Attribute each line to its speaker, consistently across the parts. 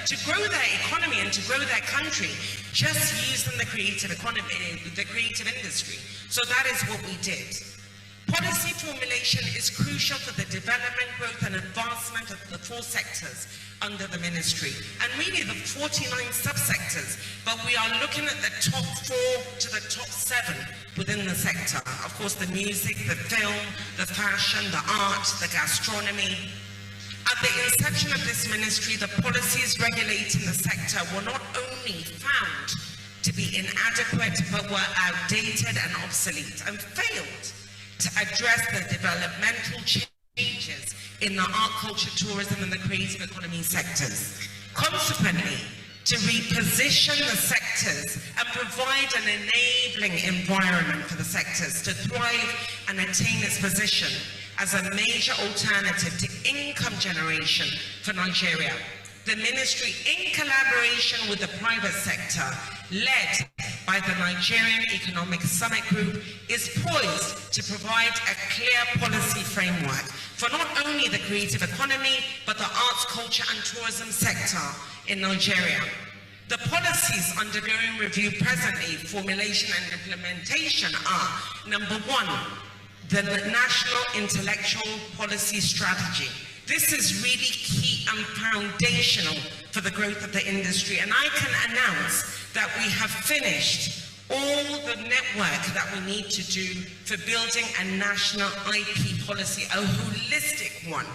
Speaker 1: to grow their economy and to grow their country, just using the creative economy, the creative industry. So that is what we did. Policy formulation is crucial for the development, growth and advancement of the 4 sectors under the ministry, and really the 49 subsectors, but we are looking at the top 4 to the top 7 within the sector. Of course, the music, the film, the fashion, the art, the gastronomy. At the inception of this ministry, the policies regulating the sector were not only found to be inadequate, but were outdated and obsolete, and failed to address the developmental changes in the art, culture, tourism and the creative economy sectors. Consequently, to reposition the sectors and provide an enabling environment for the sectors to thrive and attain its position as a major alternative to income generation for Nigeria. The ministry, in collaboration with the private sector, led by the Nigerian Economic Summit Group, is poised to provide a clear policy framework for not only the creative economy, but the arts, culture and tourism sector in Nigeria. The policies undergoing review presently, formulation and implementation are: number 1, the National Intellectual Policy Strategy. This is really key and foundational for the growth of the industry, and I can announce that we have finished all the network that we need to do for building a national IP policy, a holistic one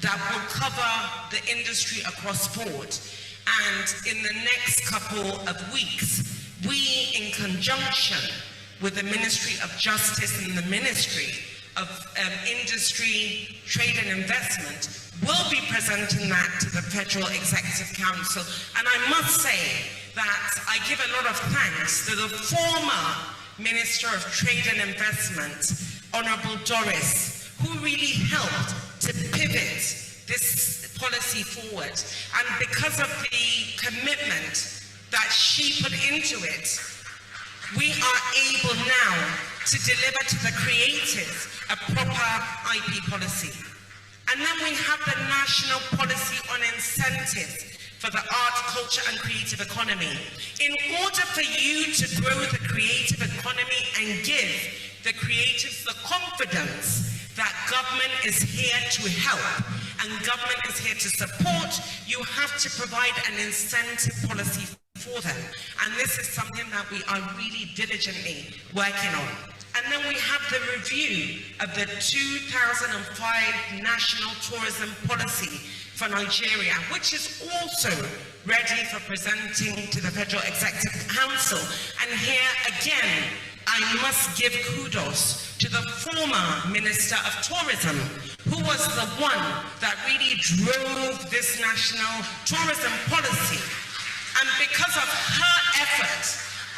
Speaker 1: that will cover the industry across board. And in the next couple of weeks, we, in conjunction with the Ministry of Justice and the Ministry of Industry, Trade and Investment, will be presenting that to the Federal Executive Council. And I must say that I give a lot of thanks to the former Minister of Trade and Investment, Honorable Doris, who really helped to pivot this policy forward. And because of the commitment that she put into it, we are able now to deliver to the creatives a proper IP policy. And then we have the national policy on incentives for the art, culture and creative economy. In order for you to grow the creative economy and give the creatives the confidence that government is here to help and government is here to support, you have to provide an incentive policy for them. And this is something that we are really diligently working on. And then we have the review of the 2005 National Tourism Policy for Nigeria, which is also ready for presenting to the Federal Executive Council. And here again, I must give kudos to the former Minister of Tourism, who was the one that really drove this national tourism policy. And because of her effort,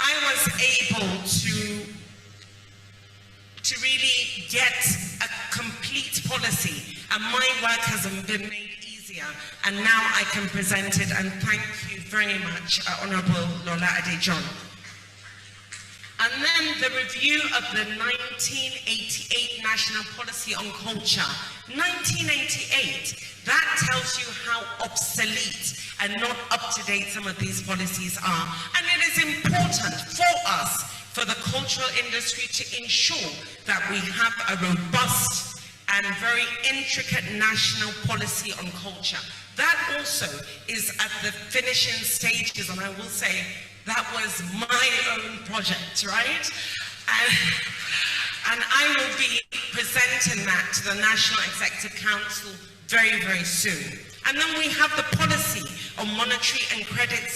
Speaker 1: I was able to really get a complete policy, and my work has been made easier, and now I can present it, and thank you very much, Honourable Lola Adejon. And then the review of the 1988 National Policy on Culture. 1988, that tells you how obsolete and not up to date some of these policies are. And it is important for us, for the cultural industry, to ensure that we have a robust and very intricate national policy on culture. That also is at the finishing stages, and I will say that was my own project, right? And I will be presenting that to the National Executive Council very, very soon. And then we have the policy on monetary and credit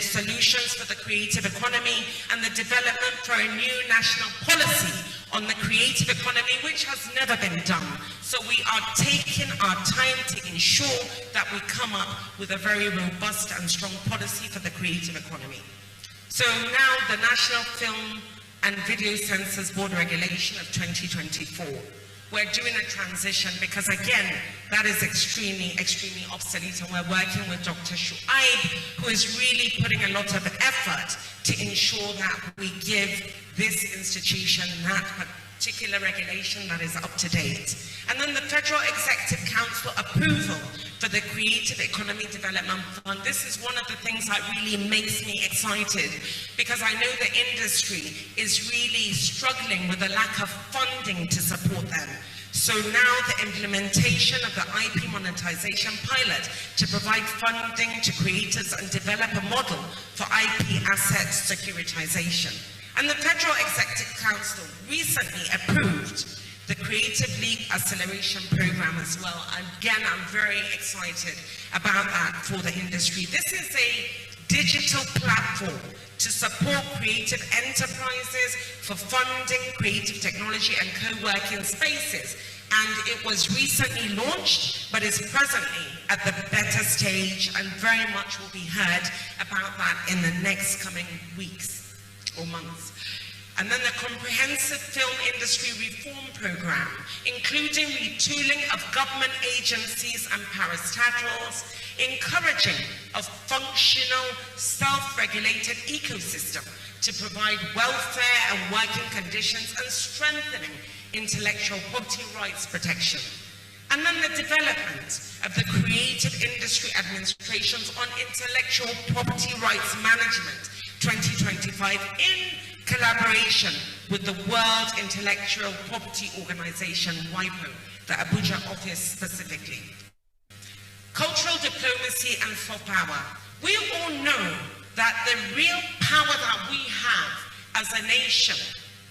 Speaker 1: solutions for the creative economy, and the development for a new national policy on the creative economy, which has never been done. So we are taking our time to ensure that we come up with a very robust and strong policy for the creative economy. So now the National Film and Video Censors Board Regulation of 2024. We're doing a transition because, again, that is extremely, extremely obsolete, and we're working with Dr. Shuaib, who is really putting a lot of effort to ensure that we give this institution that particular regulation that is up to date. And then the Federal Executive Council approval for the Creative Economy Development Fund. This is one of the things that really makes me excited, because I know the industry is really struggling with a lack of funding to support them. So now the implementation of the IP monetization pilot to provide funding to creators and develop a model for IP asset securitization. And the Federal Executive Council recently approved the Creative League Acceleration Program as well. Again, I'm very excited about that for the industry. This is a digital platform to support creative enterprises for funding creative technology and co-working spaces. And it was recently launched, but is presently at the beta stage, and very much will be heard about that in the next coming weeks or months. And then the Comprehensive Film Industry Reform Program, including retooling of government agencies and parastatals, encouraging a functional, self-regulated ecosystem to provide welfare and working conditions, and strengthening intellectual property rights protection. And then the development of the Creative Industry Administrations on Intellectual Property Rights Management 2025 in collaboration with the World Intellectual Property Organization, WIPO, the Abuja office specifically. Cultural diplomacy and soft power. We all know that the real power that we have as a nation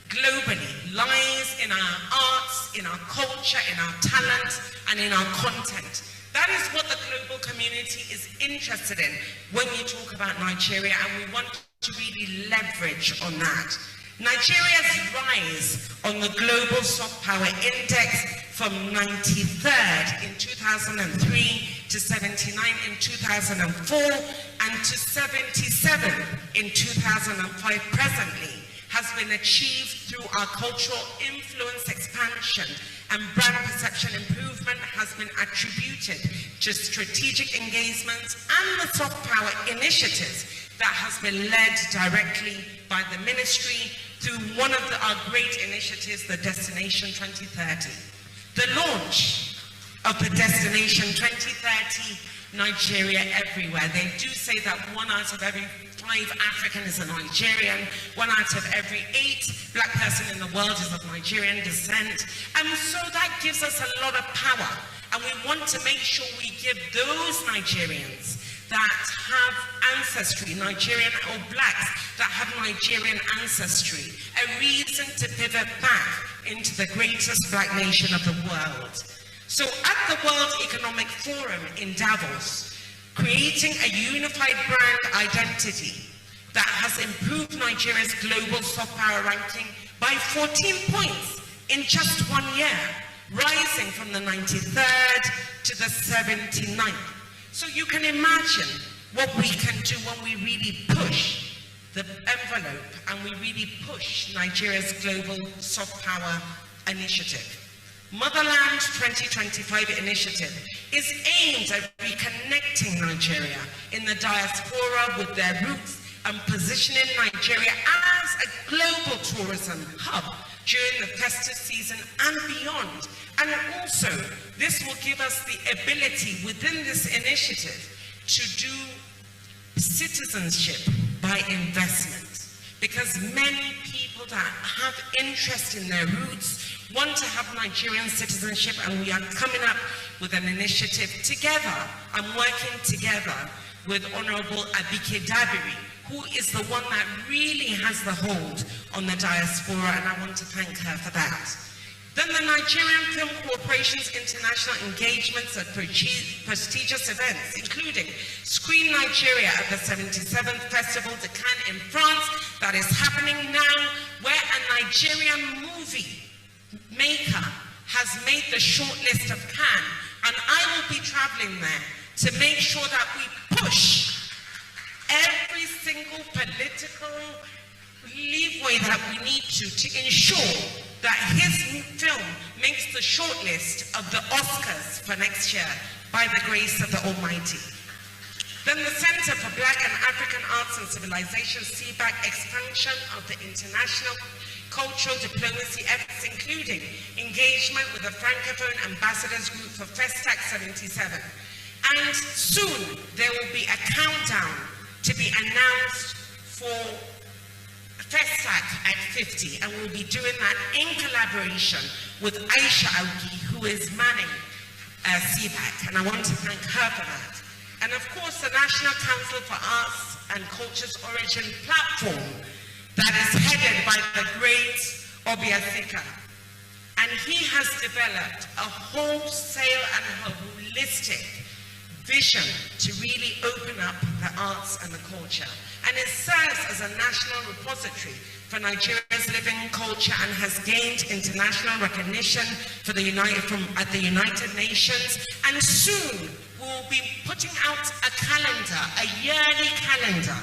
Speaker 1: globally lies in our arts, in our culture, in our talent, and in our content. That is what the global community is interested in when we talk about Nigeria, and we want to really leverage on that. Nigeria's rise on the Global Soft Power Index from 93rd in 2003 to 79 in 2004 and to 77 in 2005 presently has been achieved through our cultural influence expansion, and brand perception improvement has been attributed to strategic engagements and the soft power initiatives that has been led directly by the ministry through one of our great initiatives, the Destination 2030. The launch of the Destination 2030 Nigeria Everywhere. They do say that 1 out of every 5 African is a Nigerian, 1 out of every 8 black person in the world is of Nigerian descent. And so that gives us a lot of power. And we want to make sure we give those Nigerians that have ancestry, Nigerian or blacks that have Nigerian ancestry, a reason to pivot back into the greatest black nation of the world. So at the World Economic Forum in Davos, creating a unified brand identity that has improved Nigeria's global soft power ranking by 14 points in just 1 year, rising from the 93rd to the 79th. So you can imagine what we can do when we really push the envelope and we really push Nigeria's global soft power initiative. Motherland 2025 initiative is aimed at reconnecting Nigeria in the diaspora with their roots and positioning Nigeria as a global tourism hub during the festive season and beyond. And also, this will give us the ability within this initiative to do citizenship by investment, because many people that have interest in their roots want to have Nigerian citizenship, and we are coming up with an initiative together. I'm working together with Honorable Abike Dabiri, who is the one that really has the hold on the diaspora, and I want to thank her for that. Then the Nigerian Film Corporation's international engagements at prestigious events, including Screen Nigeria at the 77th Festival de Cannes in France, that is happening now, where a Nigerian movie maker has made the shortlist of Cannes, and I will be traveling there to make sure that we push every single political leeway that we need to ensure that his film makes the shortlist of the Oscars for next year by the grace of the Almighty. Then the Center for Black and African Arts and Civilization, CBAC, expansion of the international cultural diplomacy efforts, including engagement with the Francophone Ambassadors Group for Festac 77. And soon there will be a countdown to be announced for Festac at 50, and we'll be doing that in collaboration with Aisha Augi, who is manning CBAC, and I want to thank her for that. And of course, the National Council for Arts and Culture's Origin platform that is headed by the great Obiasika. And he has developed a wholesale and a holistic vision to really open up the arts and the culture. And it serves as a national repository for Nigeria's living culture and has gained international recognition for the at the United Nations. And soon we'll be putting out a calendar, a yearly calendar,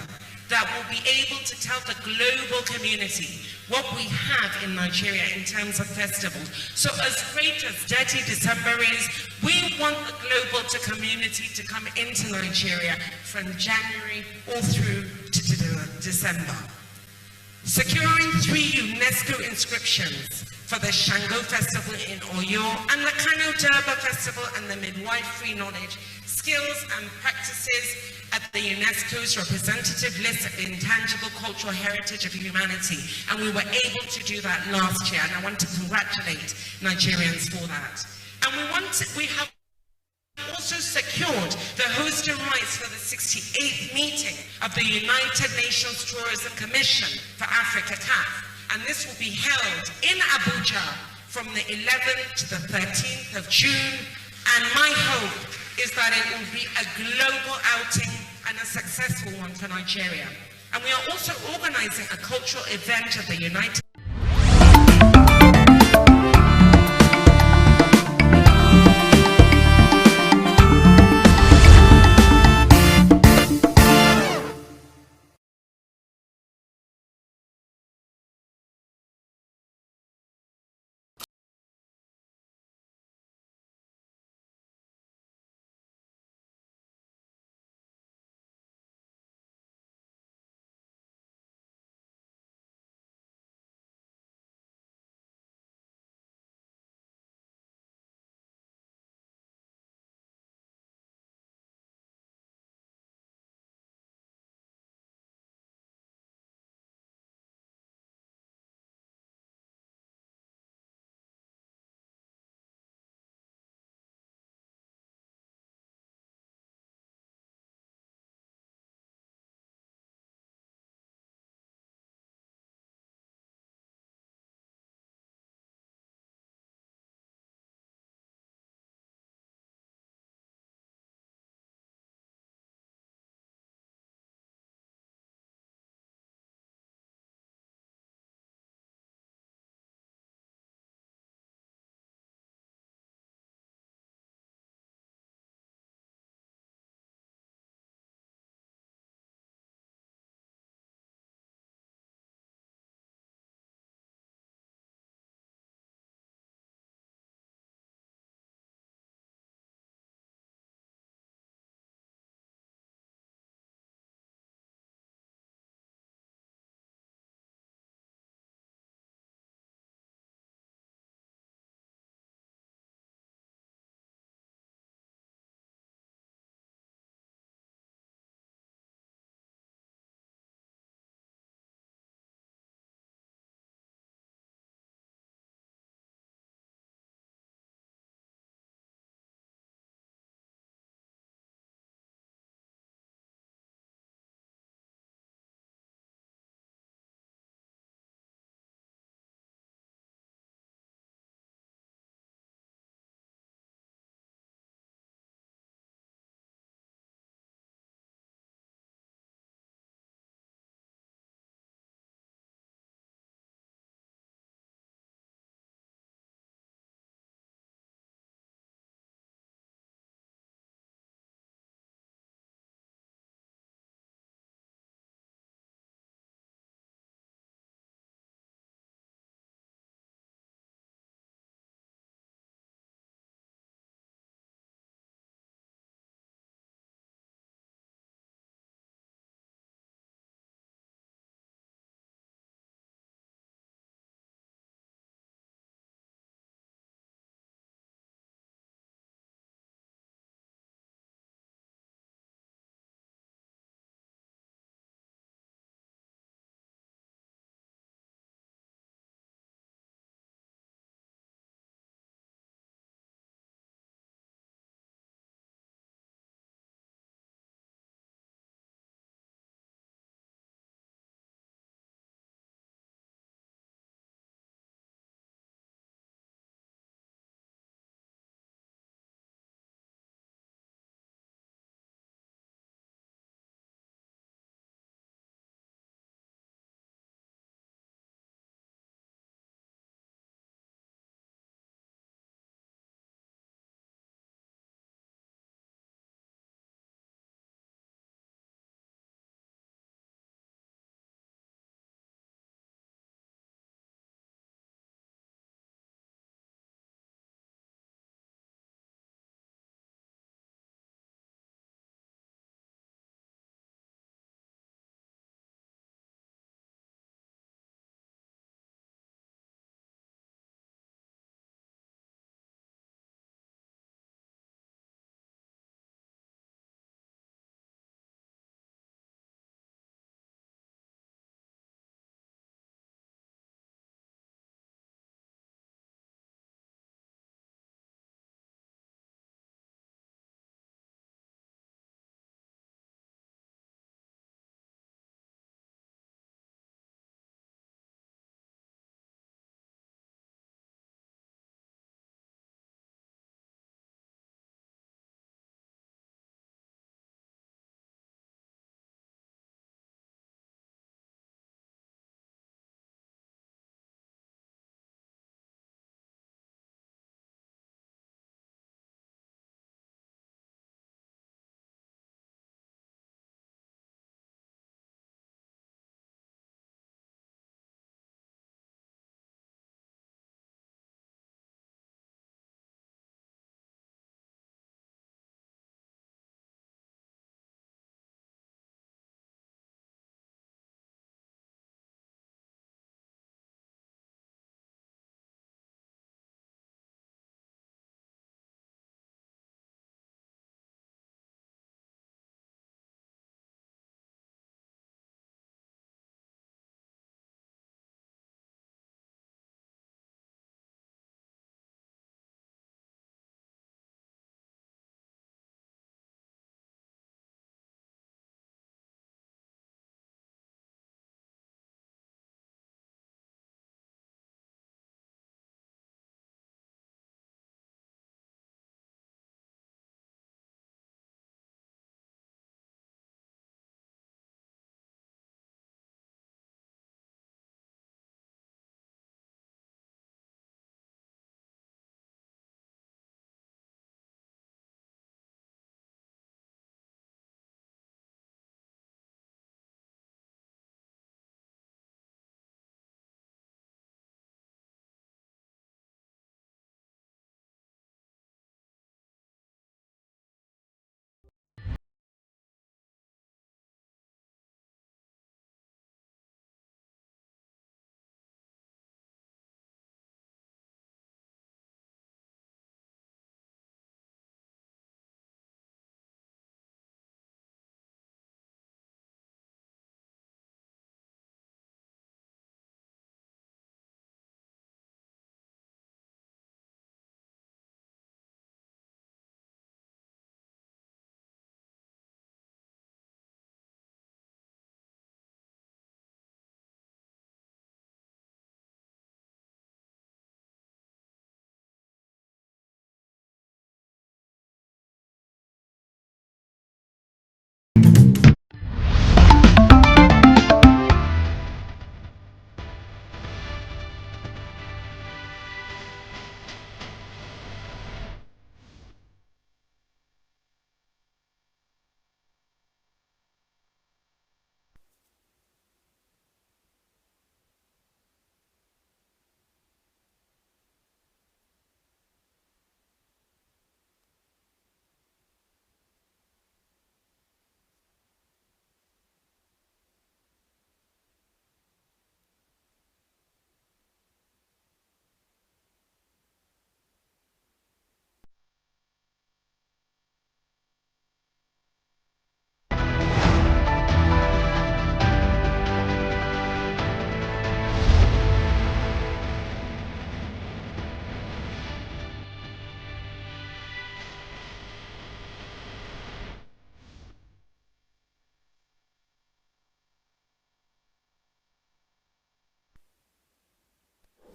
Speaker 1: that will be able to tell the global community what we have in Nigeria in terms of festivals. So as great as Dirty December is, we want the global community to come into Nigeria from January all through to December. Securing 3 UNESCO inscriptions for the Shango Festival in Oyo and the Kano Durbar Festival and the Midwifery Knowledge, Skills and Practices at the UNESCO's representative list of the intangible cultural heritage of humanity. And we were able to do that last year, and I want to congratulate Nigerians for that. And we have also secured the hosting rights for the 68th meeting of the United Nations Tourism Commission for Africa, CAF. And this will be held in Abuja from the 11th to the 13th of June. And my hope is that it will be a global outing and a successful one for Nigeria. And we are also organizing a cultural event at the United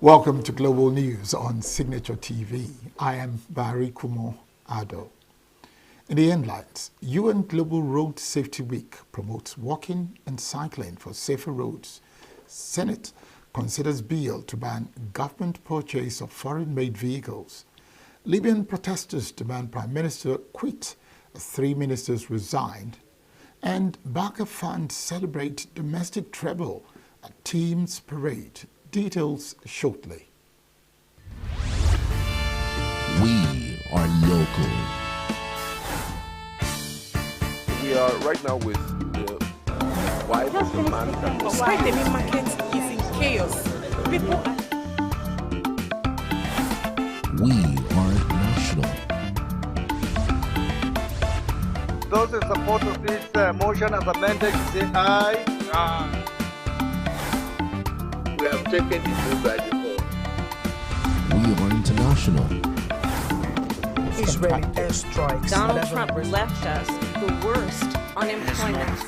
Speaker 2: Welcome to Global News on Signature TV. I am Barry Kumo Ado. In the headlines, UN Global Road Safety Week promotes walking and cycling for safer roads. Senate considers bill to ban government purchase of foreign-made vehicles. Libyan protesters demand Prime Minister quit as 3 ministers resigned. And Barker Fund celebrate domestic treble at Teams Parade. Details shortly.
Speaker 3: We are local.
Speaker 4: We are right now with the wife of the man that was...
Speaker 5: Why the main market is in chaos. People
Speaker 3: We are national.
Speaker 6: Those in support of this motion as amended, say aye. Aye.
Speaker 4: We have taken the move by before.
Speaker 3: We are international.
Speaker 5: Israeli airstrikes.
Speaker 7: Donald Trump left us the worst unemployment.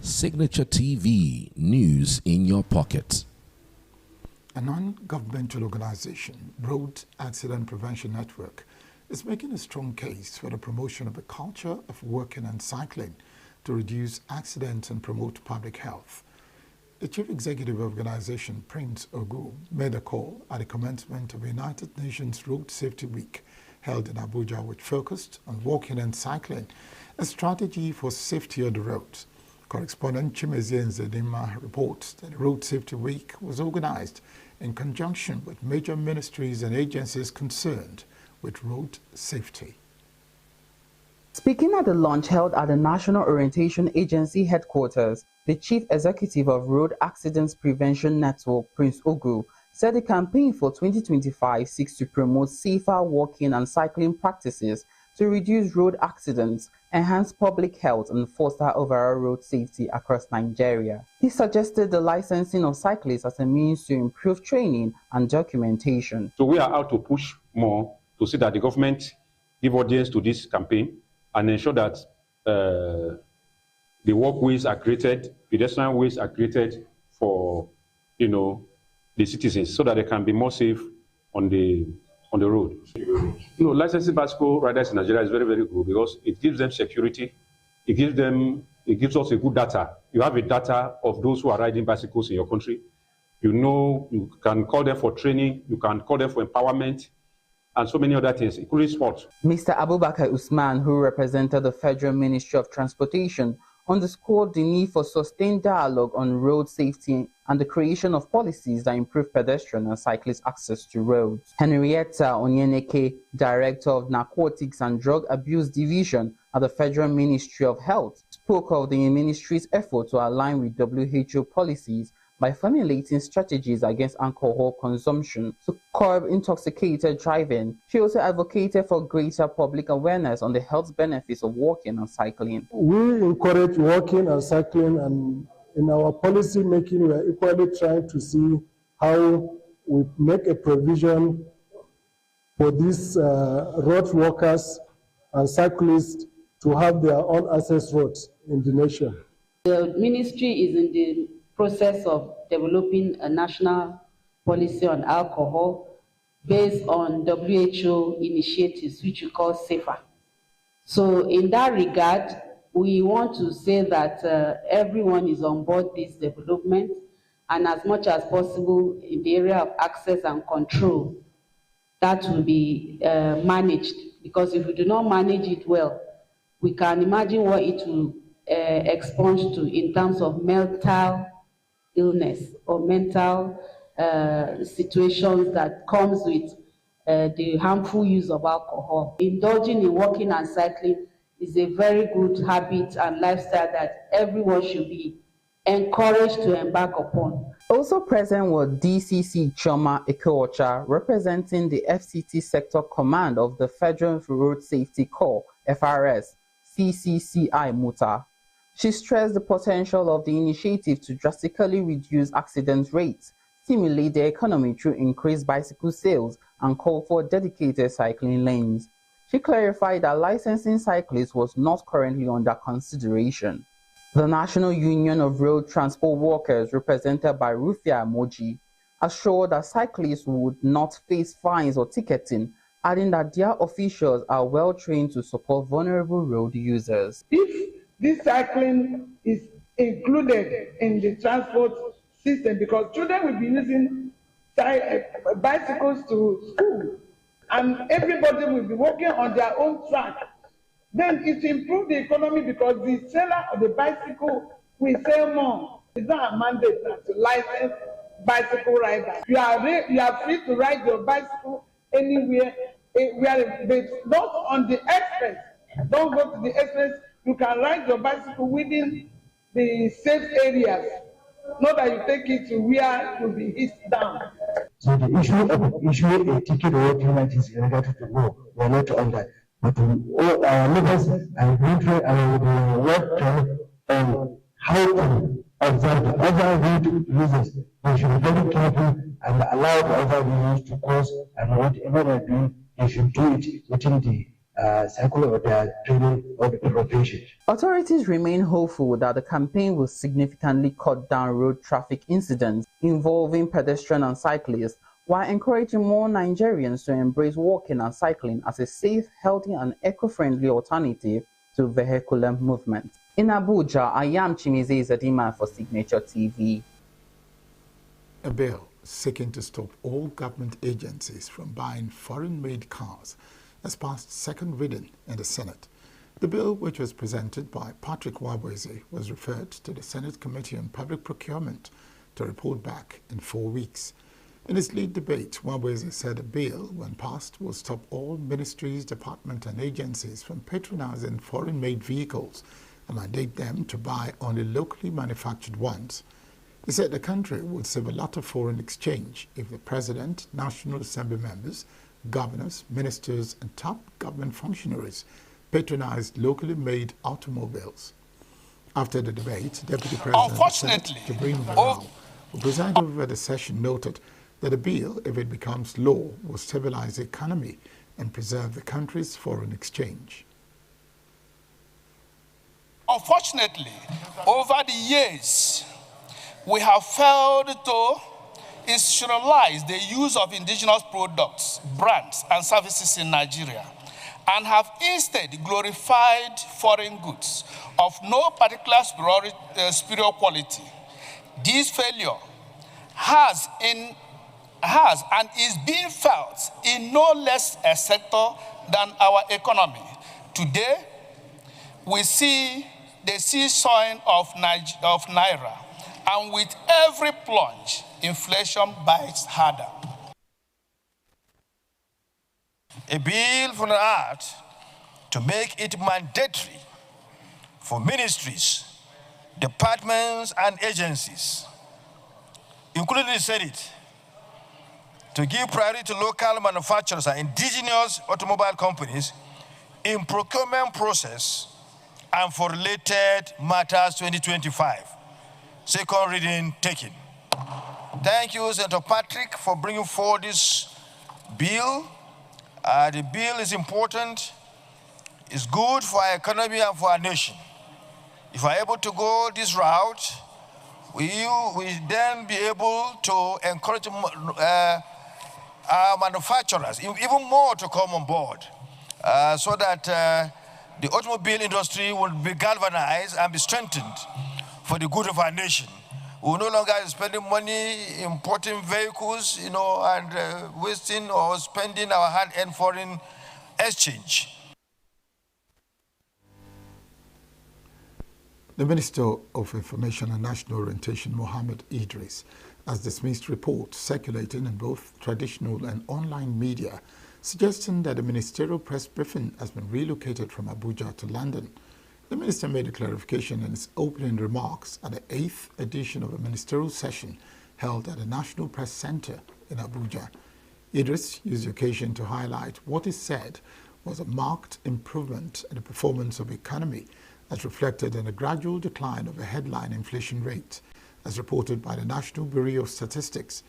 Speaker 3: Signature TV, news in your pocket.
Speaker 2: A non-governmental organization, Road Accident Prevention Network, is making a strong case for the promotion of a culture of walking and cycling to reduce accidents and promote public health. The chief executive of the organization, Prince ENUGU, made a call at the commencement of the United Nations Road Safety Week held in Abuja, which focused on walking and cycling, a strategy for safety on the roads. Correspondent Chimezie Nzedima reports that the Road Safety Week was organized in conjunction with major ministries and agencies concerned with road safety.
Speaker 8: Speaking at the launch held at the National Orientation Agency headquarters, the Chief Executive of Road Accidents Prevention Network, Prince ENUGU, said the campaign for 2025 seeks to promote safer walking and cycling practices to reduce road accidents, enhance public health, and foster overall road safety across Nigeria. He suggested the licensing of cyclists as a means to improve training and documentation.
Speaker 9: So we are out to push more to see that the government give audience to this campaign and ensure that the walkways are created, pedestrian ways are created for, the citizens so that they can be more safe on the road. Licensing bicycle riders in Nigeria is very, very good because it gives them security. It gives us a good data. You have a data of those who are riding bicycles in your country. You can call them for training, you can call them for empowerment, and so many other things, including sports.
Speaker 8: Mr. Abubakar Usman, who represented the Federal Ministry of Transportation, underscored the need for sustained dialogue on road safety and the creation of policies that improve pedestrian and cyclist access to roads. Henrietta Onyeneke, Director of Narcotics and Drug Abuse Division at the Federal Ministry of Health, spoke of the ministry's effort to align with WHO policies by formulating strategies against alcohol consumption to curb intoxicated driving. She also advocated for greater public awareness on the health benefits of walking and cycling.
Speaker 10: We encourage walking and cycling, and in our policy making, we are equally trying to see how we make a provision for these road walkers and cyclists to have their own access roads in the nation.
Speaker 11: The ministry is in the process of developing a national policy on alcohol based on WHO initiatives, which we call SAFER. So in that regard, we want to say that everyone is on board this development, and as much as possible in the area of access and control, that will be managed, because if we do not manage it well, we can imagine what it will expunge to in terms of mental illness or mental situations that comes with the harmful use of alcohol. Indulging in walking and cycling is a very good habit and lifestyle that everyone should be encouraged to embark upon.
Speaker 8: Also present was DCC Choma Ikeocha, representing the FCT Sector Command of the Federal Road Safety Corps, FRS, CCCI Muta. She stressed the potential of the initiative to drastically reduce accident rates, stimulate the economy through increased bicycle sales, and call for dedicated cycling lanes. She clarified that licensing cyclists was not currently under consideration. The National Union of Road Transport Workers, represented by Rufia Moji, assured that cyclists would not face fines or ticketing, adding that their officials are well trained to support vulnerable road users.
Speaker 12: If this cycling is included in the transport system, because children will be using bicycles to school and everybody will be working on their own track, then it improves the economy because the seller of the bicycle will sell more. It's not a mandate to license bicycle riders. You are free to ride your bicycle anywhere, but not on the express. Don't go to the express. You can ride your bicycle within the safe areas, not that you take it to where you'll be hit down.
Speaker 13: So the issue of issuing a ticket or payment is related to law. We are not on that. But all our leaders are going to work on how to observe the other road users. They should be very careful and allow the other users to cross, and whatever they're doing, they should do it within the cycle of their training or the profession.
Speaker 8: Authorities remain hopeful that the campaign will significantly cut down road traffic incidents involving pedestrians and cyclists, while encouraging more Nigerians to embrace walking and cycling as a safe, healthy, and eco-friendly alternative to vehicular movement. In Abuja, I am Chimize Zadima for Signature TV.
Speaker 2: A bill seeking to stop all government agencies from buying foreign-made cars has passed second reading in the Senate. The bill, which was presented by Patrick Wabweze, was referred to the Senate Committee on Public Procurement to report back in 4 weeks. In his lead debate, Wabweze said the bill, when passed, will stop all ministries, departments and agencies from patronizing foreign-made vehicles and mandate them to buy only locally manufactured ones. He said the country would save a lot of foreign exchange if the President, National Assembly members, governors, ministers and top government functionaries patronized locally made automobiles. After the debate, Deputy President Jibrin Barau, who presided over the session, noted that the bill, if it becomes law, will stabilize the economy and preserve the country's foreign exchange.
Speaker 14: Unfortunately, over the years, we have failed to institutionalize the use of indigenous products, brands, and services in Nigeria, and have instead glorified foreign goods of no particular superior quality. This failure has and is being felt in no less a sector than our economy. Today, we see the seesawing of Naira, and with every plunge, inflation bites harder.
Speaker 15: A bill from the Act to make it mandatory for ministries, departments, and agencies, including the Senate, to give priority to local manufacturers and indigenous automobile companies in procurement process and for related matters 2025. Second reading taken. Thank you, Senator Patrick, for bringing forward this bill. The bill is important. It's good for our economy and for our nation. If we're able to go this route, we then be able to encourage our manufacturers, even more, to come on board, so that the automobile industry will be galvanized and be strengthened for the good of our nation. We will no longer be spending money importing vehicles, and wasting or spending our hard-earned foreign exchange.
Speaker 2: The Minister of Information and National Orientation, Mohammed Idris, has dismissed reports circulating in both traditional and online media suggesting that the ministerial press briefing has been relocated from Abuja to London. The minister made a clarification in his opening remarks at the 8th edition of a ministerial session held at the National Press Center in Abuja. Idris used the occasion to highlight what he said was a marked improvement in the performance of the economy, as reflected in a gradual decline of the headline inflation rate, as reported by the National Bureau of Statistics.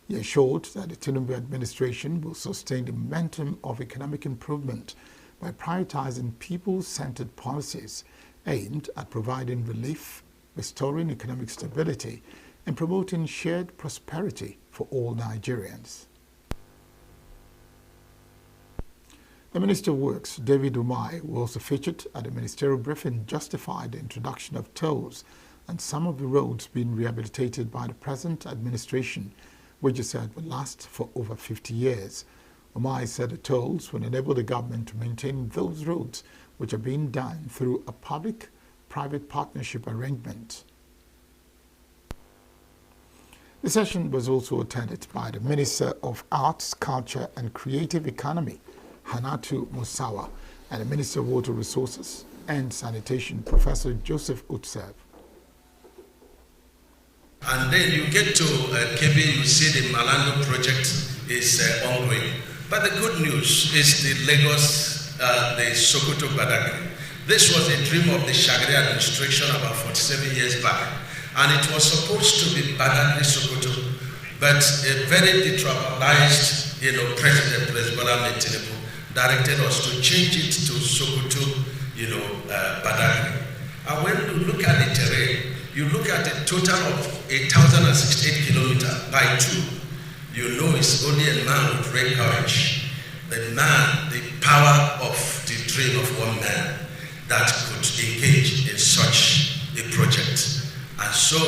Speaker 2: He assured that the Tinubu administration will sustain the momentum of economic improvement by prioritizing people-centered policies aimed at providing relief, restoring economic stability, and promoting shared prosperity for all Nigerians. The Minister of Works, David Umahi, who also featured at the ministerial briefing, justified the introduction of tolls and some of the roads being rehabilitated by the present administration, which he said will last for over 50 years. Umahi said the tolls will enable the government to maintain those roads which are being done through a public-private partnership arrangement. The session was also attended by the Minister of Arts, Culture and Creative Economy, Hanatu Musawa, and the Minister of Water Resources and Sanitation, Professor Joseph Utsev.
Speaker 16: And then you get to Kebbi, you see the Malando project is ongoing. But the good news is the Lagos, the Sokoto Badagry. This was a dream of the Shagari administration about 47 years back. And it was supposed to be Badagry Sokoto, but a very detribalized, President Bola Tinubu directed us to change it to Sokoto, Badagry. And when you look at the terrain, you look at a total of 1,068 kilometers by 2, you know it's only a man with great courage, the power of the dream of one man that could engage in such a project. And so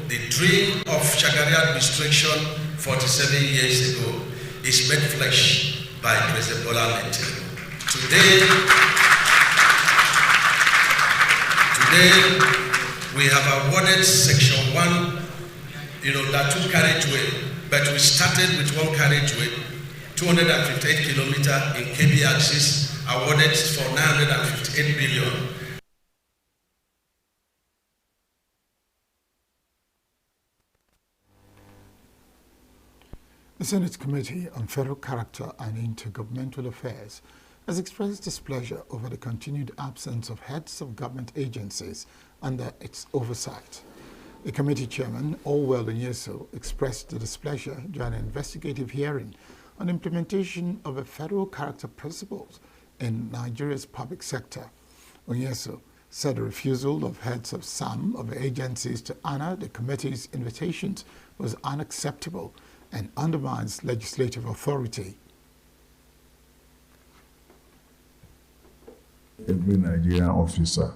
Speaker 16: the dream of Shagari administration 47 years ago is made flesh by President Bola Tinubu. Today, we have awarded Section 1, that 2 carriageway, but we started with 1 carriageway, 258 kilometers in KB axis, awarded for 958 billion.
Speaker 2: The Senate Committee on Federal Character and Intergovernmental Affairs has expressed displeasure over the continued absence of heads of government agencies under its oversight. The committee chairman, Orwell Onyeso, expressed the displeasure during an investigative hearing on implementation of the federal character principles in Nigeria's public sector. Onyeso said the refusal of heads of some of the agencies to honor the committee's invitations was unacceptable and undermines legislative authority.
Speaker 17: Every Nigerian officer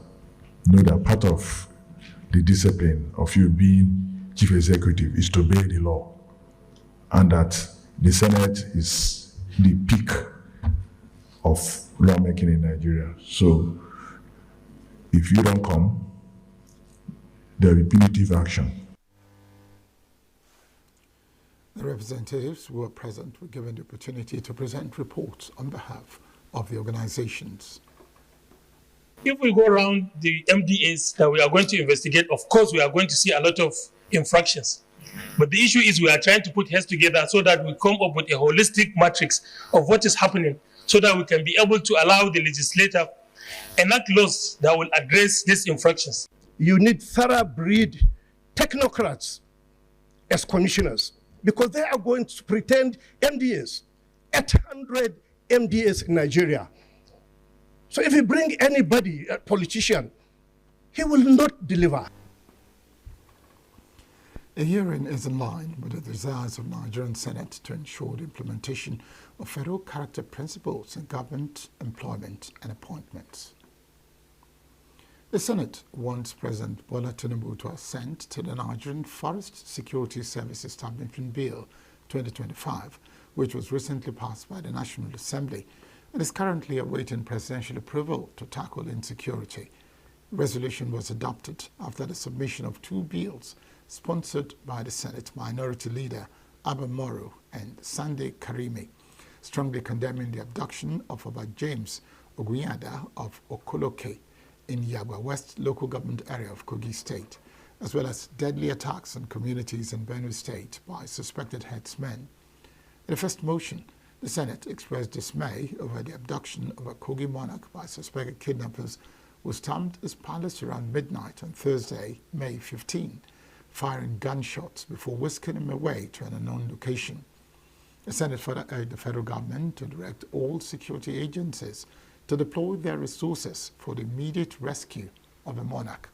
Speaker 17: know that part of the discipline of you being chief executive is to obey the law, and that the Senate is the peak of lawmaking in Nigeria. So if you don't come, there will be punitive action.
Speaker 2: The representatives who were present were given the opportunity to present reports on behalf of the organizations.
Speaker 18: If we go around the MDAs that we are going to investigate, of course, we are going to see a lot of infractions. But the issue is we are trying to put heads together so that we come up with a holistic matrix of what is happening so that we can be able to allow the legislator enact laws that will address these infractions.
Speaker 19: You need thoroughbred technocrats as commissioners because they are going to pretend MDAs, 800 MDAs in Nigeria. So if you bring anybody, a politician, he will not deliver.
Speaker 2: A hearing is in line with the desires of Nigerian Senate to ensure the implementation of federal character principles in government employment and appointments. The Senate wants President Bola Tinubu to assent to the Nigerian Forest Security Service Establishment Bill 2025, which was recently passed by the National Assembly and is currently awaiting presidential approval to tackle insecurity. The resolution was adopted after the submission of two bills sponsored by the Senate Minority Leader Abba Moro and Sunday Karimi, strongly condemning the abduction of Oba James Oguyada of Okoloke in Yagba West local government area of Kogi State, as well as deadly attacks on communities in Benue State by suspected headsmen. In the first motion, the Senate expressed dismay over the abduction of a Kogi monarch by suspected kidnappers who stormed his palace around midnight on Thursday, May 15, firing gunshots before whisking him away to an unknown location. The Senate further urged the federal government to direct all security agencies to deploy their resources for the immediate rescue of the monarch.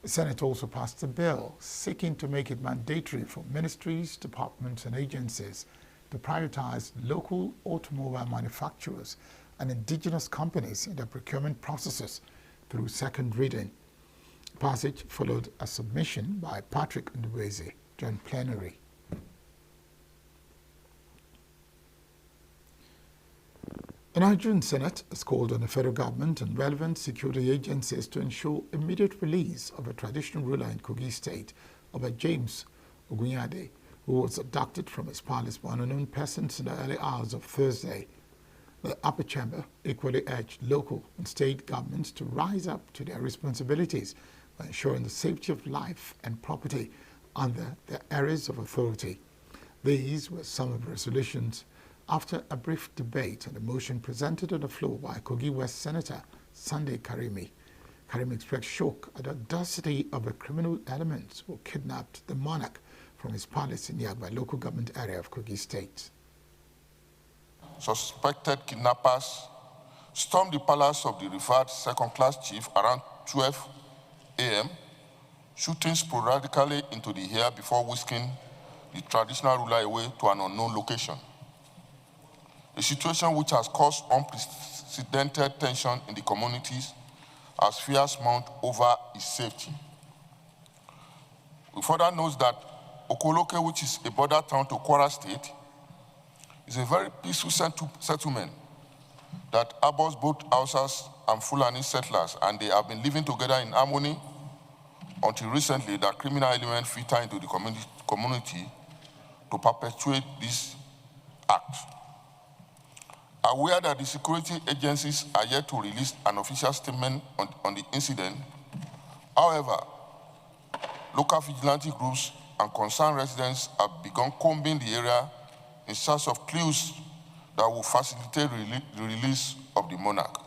Speaker 2: The Senate also passed a bill seeking to make it mandatory for ministries, departments, and agencies to prioritize local automobile manufacturers and indigenous companies in their procurement processes through second reading. Passage followed a submission by Patrick Ndweze during plenary. The Nigerian Senate has called on the federal government and relevant security agencies to ensure immediate release of a traditional ruler in Kogi State, Oba James Oguyade, who was abducted from his palace by unknown persons in the early hours of Thursday. The upper chamber equally urged local and state governments to rise up to their responsibilities by ensuring the safety of life and property under their areas of authority. These were some of the resolutions after a brief debate on the motion presented on the floor by Kogi West Senator Sunday Karimi. Karimi expressed shock at the audacity of the criminal elements who kidnapped the monarch from his palace in Yagba local government area of Kogi State.
Speaker 20: Suspected kidnappers stormed the palace of the referred second-class chief around 12 a.m., shooting sporadically into the air before whisking the traditional ruler away to an unknown location. A situation which has caused unprecedented tension in the communities as fears mount over his safety. We further note that Okoloke, which is a border town to Kwara State, is a very peaceful settlement that harbors both Hausas and Fulani settlers, and they have been living together in harmony until recently that criminal elements filter into the community to perpetuate this act. Aware that the security agencies are yet to release an official statement on the incident, however, local vigilante groups and concerned residents have begun combing the area in search of clues that will facilitate the release of the monarch.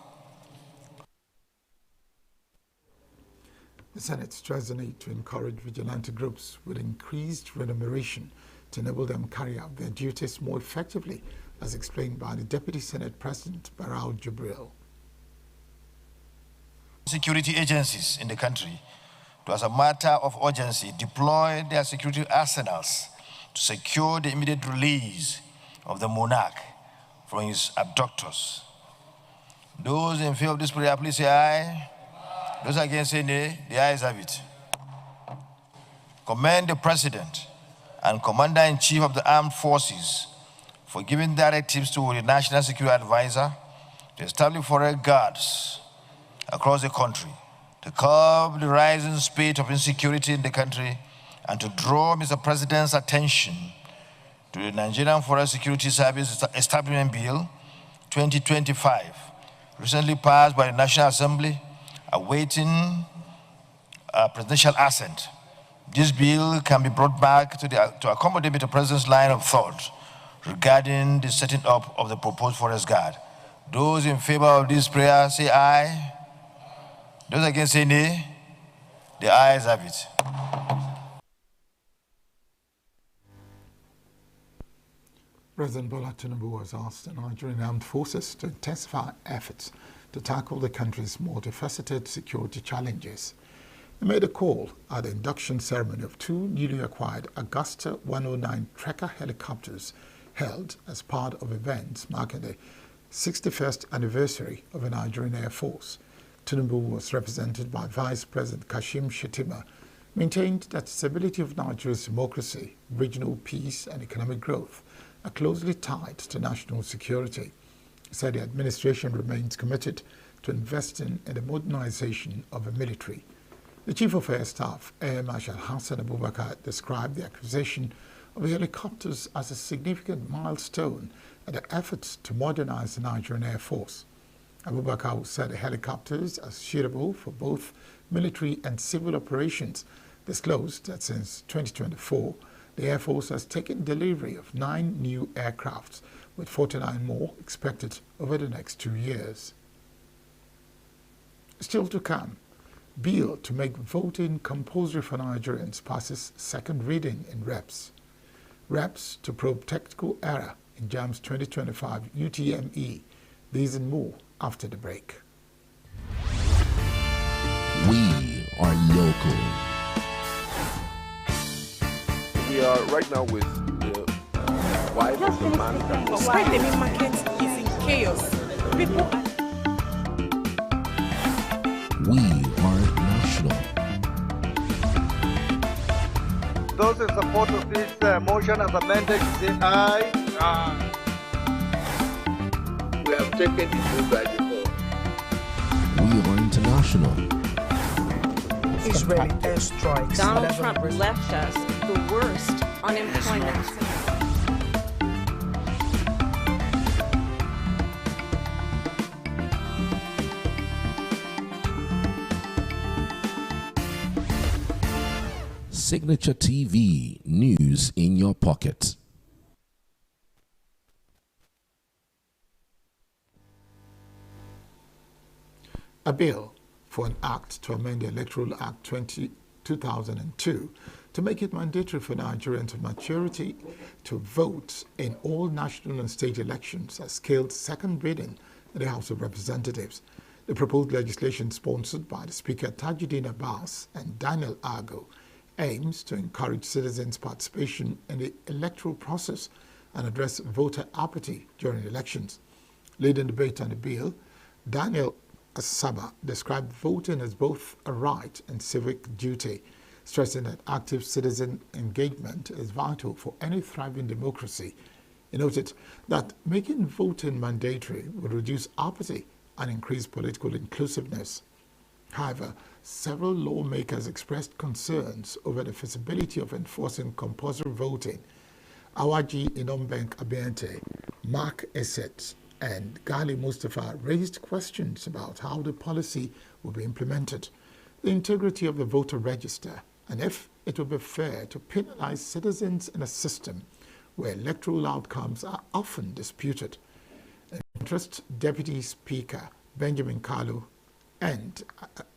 Speaker 2: The Senate stressed the need to encourage vigilante groups with increased remuneration to enable them carry out their duties more effectively, as explained by the Deputy Senate President Barau Jibril.
Speaker 15: Security agencies in the country, to, as a matter of urgency, deploy their security arsenals to secure the immediate release of the monarch from his abductors. Those in favor of this prayer, please say aye. Those against say nay. The ayes have it. Commend the President and Commander-in-Chief of the Armed Forces for giving directives to the National Security Advisor to establish forest guards across the country to curb the rising spate of insecurity in the country and to draw Mr. President's attention to the Nigerian Forest Security Service Establishment Bill 2025, recently passed by the National Assembly, awaiting presidential assent. This bill can be brought back to accommodate Mr. President's line of thought regarding the setting up of the proposed forest guard. Those in favor of this prayer say aye. Those against say nay. The ayes have it.
Speaker 2: President Bola Tinubu has asked the Nigerian Armed Forces to intensify efforts to tackle the country's multifaceted security challenges. He made a call at the induction ceremony of two newly acquired Augusta 109 Trekker helicopters held as part of events marking the 61st anniversary of the Nigerian Air Force. Tinubu was represented by Vice President Kashim Shettima, maintained that stability of Nigeria's democracy, regional peace and economic growth are closely tied to national security. He said the administration remains committed to investing in the modernization of the military. The Chief of Air Staff, Air Marshal Hassan Abubakar, described the acquisition of the helicopters as a significant milestone in the efforts to modernize the Nigerian Air Force. Abubakar said the helicopters are suitable for both military and civil operations, disclosed that since 2024, the Air Force has taken delivery of 9 new aircrafts, with 49 more expected over the next 2 years. Still to come, bill to make voting compulsory for Nigerians passes second reading in Reps. Reps to probe technical error in JAM's 2025 UTME. These and more after the break.
Speaker 3: We are local.
Speaker 4: We are right now with the wife of the man that
Speaker 5: When the main market is in chaos, people are...
Speaker 3: We are national.
Speaker 6: Those in support of this motion as amended, say aye. Aye.
Speaker 4: we have taken the vote by default.
Speaker 3: We are international.
Speaker 5: Israeli airstrikes.
Speaker 7: Donald Trump left us the worst unemployment.
Speaker 3: Signature TV, news in your pocket.
Speaker 2: A bill for an act to amend the Electoral Act 2002 to make it mandatory for Nigerians of maturity to vote in all national and state elections has scaled second reading in the House of Representatives. The proposed legislation, sponsored by the Speaker Tajuddin Abbas and Daniel Argo, aims to encourage citizens' participation in the electoral process and address voter apathy during elections. Leading debate on the bill, Daniel Asaba described voting as both a right and civic duty, stressing that active citizen engagement is vital for any thriving democracy. He noted that making voting mandatory would reduce apathy and increase political inclusiveness. However, several lawmakers expressed concerns over the feasibility of enforcing compulsory voting. Awaji Inombank Abiante, Mark Esset, and Gali Mustafa raised questions about how the policy will be implemented, the integrity of the voter register, and if it will be fair to penalize citizens in a system where electoral outcomes are often disputed. In interest, Deputy Speaker Benjamin Kalu and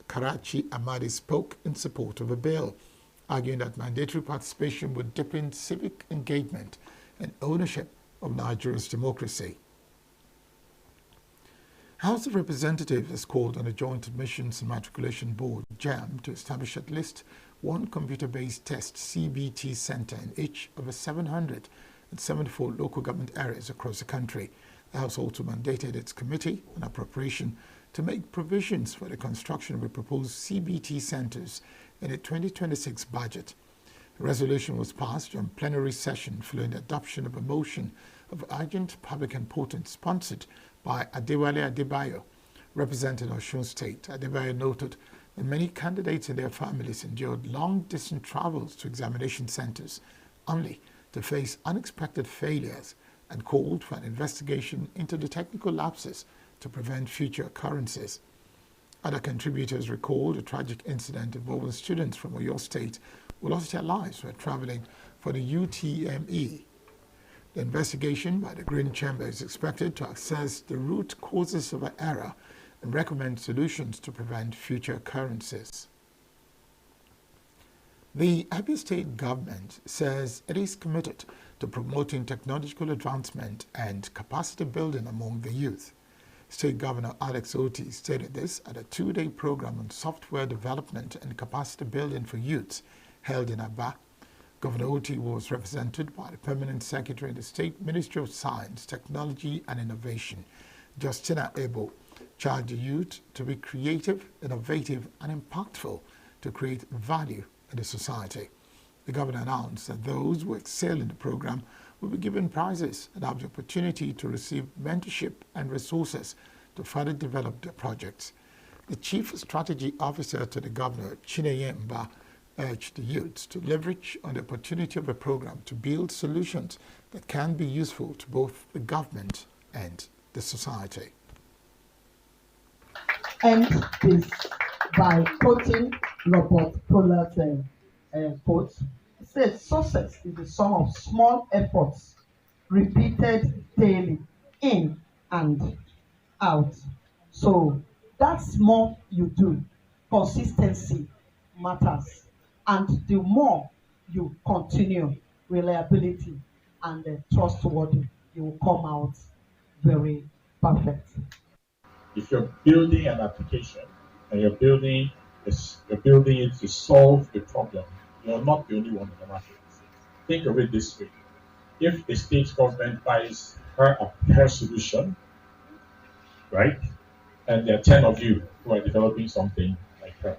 Speaker 2: Karachi Amadi spoke in support of the bill, arguing that mandatory participation would deepen civic engagement and ownership of Nigeria's democracy. House of Representatives has called on the Joint Admissions and Matriculation Board, JAM, to establish at least one computer-based test CBT center in each of the 774 local government areas across the country. The House also mandated its Committee on Appropriation to make provisions for the construction of the proposed CBT centers in the 2026 budget. The resolution was passed during plenary session following the adoption of a motion of urgent public importance sponsored by Adewale Adebayo, representing Osun State. Adebayo noted that many candidates and their families endured long-distance travels to examination centers only to face unexpected failures, and called for an investigation into the technical lapses to prevent future occurrences. Other contributors recalled a tragic incident involving students from Oyo State who lost their lives while traveling for the UTME. The investigation by the Green Chamber is expected to assess the root causes of the error and recommend solutions to prevent future occurrences. The Abia State government says it is committed to promoting technological advancement and capacity building among the youth. State Governor Alex Oti stated this at a two-day program on software development and capacity building for youths held in Aba. Governor Oti was represented by the Permanent Secretary in the State Ministry of Science, Technology and Innovation, Justina Ebo, charged the youth to be creative, innovative and impactful to create value in the society. The governor announced that those who excel in the program will be given prizes and have the opportunity to receive mentorship and resources to further develop their projects. The Chief Strategy Officer to the Governor, Chineye Mba, urged the youths to leverage on the opportunity of the program to build solutions that can be useful to both the government and the society.
Speaker 21: End this by quoting Robert Pollard's quote. It says, success is the sum of small efforts repeated daily, in and out. So that's more you do. Consistency matters. And the more you continue, reliability and trustworthy, you will come out very perfect.
Speaker 22: If you're building an application and you're building it to solve a problem, you're not the only one in the market. Think of it this way. If a state government buys her solution, right, and there are 10 of you who are developing something like hers,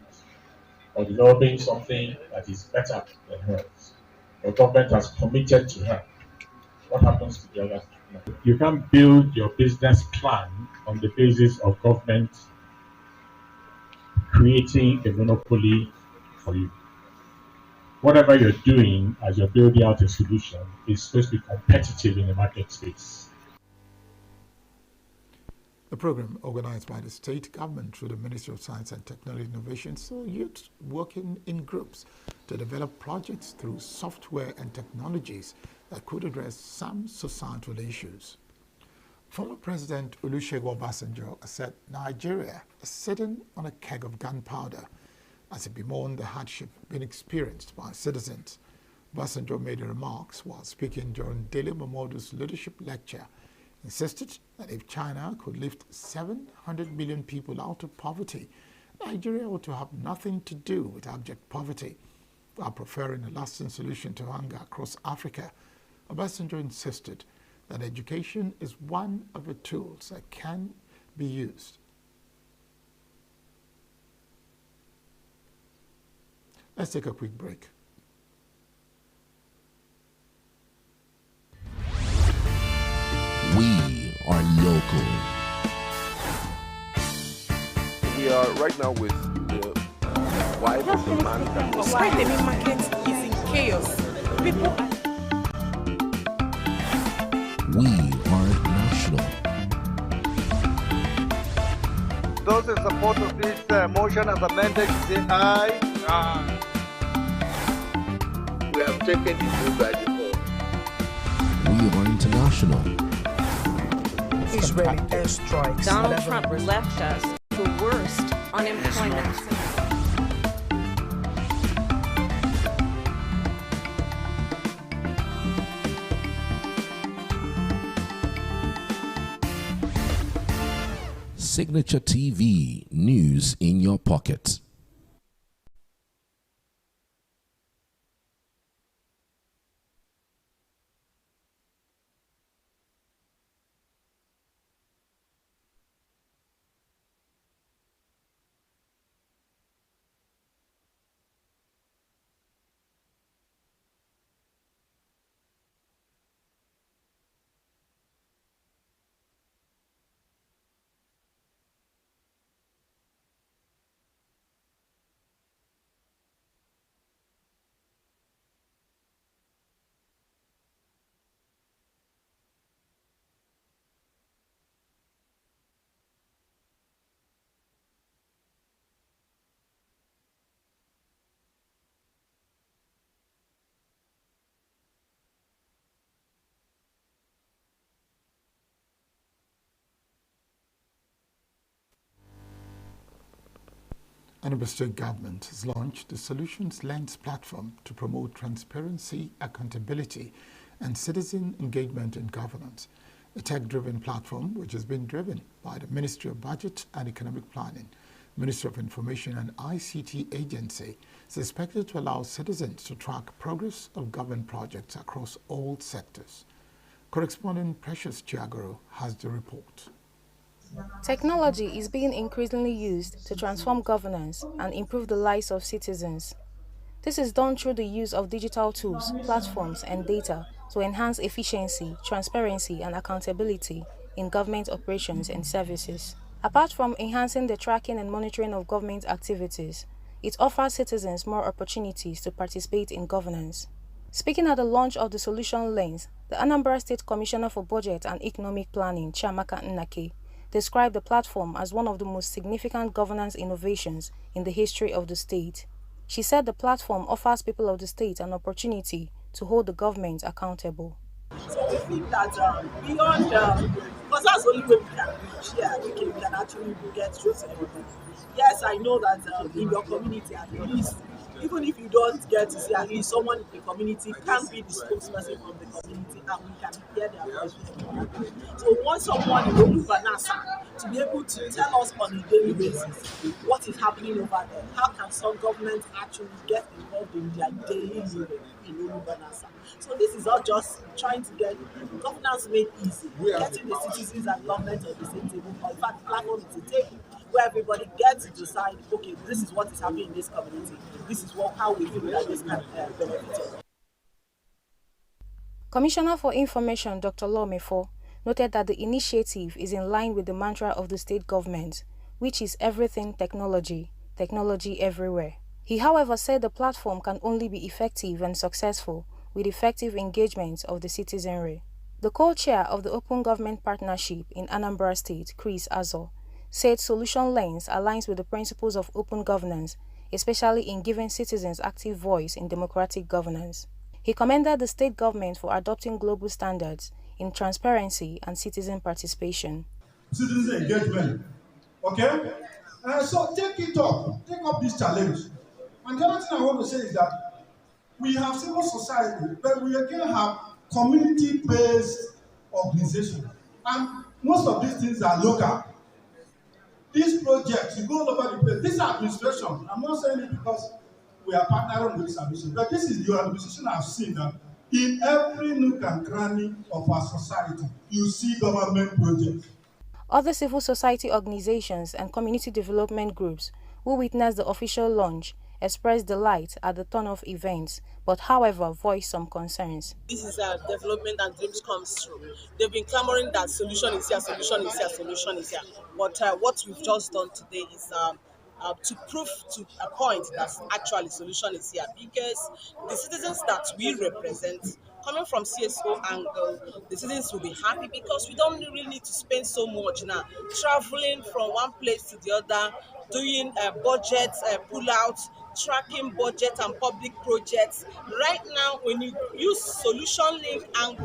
Speaker 22: or developing something that is better than hers, the government has committed to her, what happens to the others? You can't build your business plan on the basis of government creating a monopoly for you. Whatever you're doing as you're building out a solution is supposed to be competitive in the market space.
Speaker 2: The program, organized by the state government through the Ministry of Science and Technology Innovation, saw youth working in groups to develop projects through software and technologies that could address some societal issues. Former President Olusegun Obasanjo said Nigeria is sitting on a keg of gunpowder as he bemoaned the hardship being experienced by citizens. Obasanjo made the remarks while speaking during Dele Momodu's leadership lecture, insisted that if China could lift 700 million people out of poverty, Nigeria ought to have nothing to do with abject poverty. While preferring a lasting solution to hunger across Africa, Obasanjo insisted that education is one of the tools that can be used. Let's take a quick break.
Speaker 3: We are local.
Speaker 4: We are right now with the wife of the man that was...
Speaker 5: Why the main market is in chaos. People...
Speaker 3: We are national.
Speaker 6: Those in support of this motion as amended, say aye. Aye.
Speaker 4: We have taken the vote by default.
Speaker 3: We are international.
Speaker 5: Israeli airstrikes.
Speaker 7: Donald Trump left us the worst unemployment.
Speaker 3: Signature TV, news in your pocket.
Speaker 2: Anambra State Government has launched the Solutions Lens platform to promote transparency, accountability, and citizen engagement in governance. a tech-driven platform which has been driven by the Ministry of Budget and Economic Planning, Ministry of Information and ICT Agency, is expected to allow citizens to track progress of government projects across all sectors. Correspondent Precious Chiagoro has the report.
Speaker 1: Technology is being increasingly used to transform governance and improve the lives of citizens. This is done through the use of digital tools, platforms, and data to enhance efficiency, transparency, and accountability in government operations and services. Apart from enhancing the tracking and monitoring of government activities, it offers citizens more opportunities to participate in governance. Speaking at the launch of the Solution Lens, the Anambra State Commissioner for Budget and Economic Planning, Chiamaka Nnake, described the platform as one of the most significant governance innovations in the history of the state. She said the platform offers people of the state an opportunity to hold the government accountable.
Speaker 5: So we think that beyond, because that's the only way we can reach, we can actually get through to everybody. Yes, I know that in your community at least, even if you don't get to see at least someone in the community can be the spokesperson from the community and we can hear their voice. So we want someone in ENUGU to be able to tell us on a daily basis what is happening over there. How can some governments actually get involved in their daily living in ENUGU? So this is not just trying to get governance made easy, getting the citizens and government on the same table. In fact, the platform is a table where everybody gets to decide, okay, this is what is happening in this community. This is how we feel that this can benefit.
Speaker 1: Commissioner for Information Dr. Lomefo noted that the initiative is in line with the mantra of the state government, which is everything technology, technology everywhere. He, however, said the platform can only be effective and successful with effective engagement of the citizenry. The co-chair of the Open Government Partnership in Anambra State, Chris Azo, said Solution Lens aligns with the principles of open governance, especially in giving citizens active voice in democratic governance. He commended the state government for adopting global standards in transparency and citizen participation.
Speaker 9: Citizen engagement, okay? So take up this challenge. And the other thing I want to say is that we have civil society, but we again have community-based organizations. And most of these things are local. These projects, you go all over the place. This administration, I'm not saying it because we are partnering with this administration, but this is the administration I've seen that in every nook and cranny of our society, you see government projects.
Speaker 1: Other civil society organizations and community development groups who witnessed the official launch expressed delight at the turn-off events, but however voiced some concerns.
Speaker 5: This is a development and dreams comes true. They've been clamoring that solution is here, solution is here, solution is here. But what we've just done today is to prove to a point that actually solution is here, because the citizens that we represent, coming from CSO angle, the citizens will be happy because we don't really need to spend so much now traveling from one place to the other, doing budgets, pull-outs, tracking budget and public projects. Right now, when you use solution link and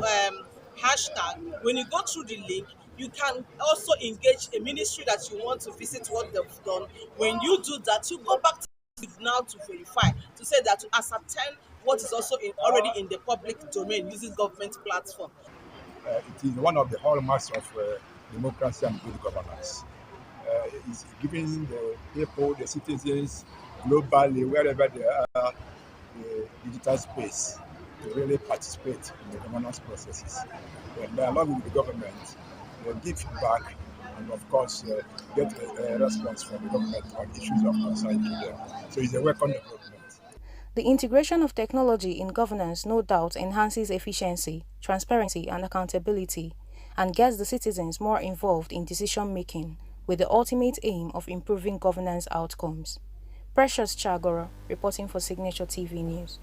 Speaker 5: hashtag, when you go through the link, you can also engage a ministry that you want to visit what they've done. When you do that, you go back to it now to verify, to say that, to ascertain what is also already in the public domain using government platform.
Speaker 23: It is one of the hallmarks of democracy and good governance. It's giving the people, the citizens, globally, wherever they are, the digital space to really participate in the governance processes. When they are along with the government, they give feedback and, of course, get a response from the government on issues of concern to them. So it's a welcome development.
Speaker 1: The integration of technology in governance no doubt enhances efficiency, transparency, and accountability, and gets the citizens more involved in decision-making, with the ultimate aim of improving governance outcomes. Precious Chiagoro, reporting for Signature TV News.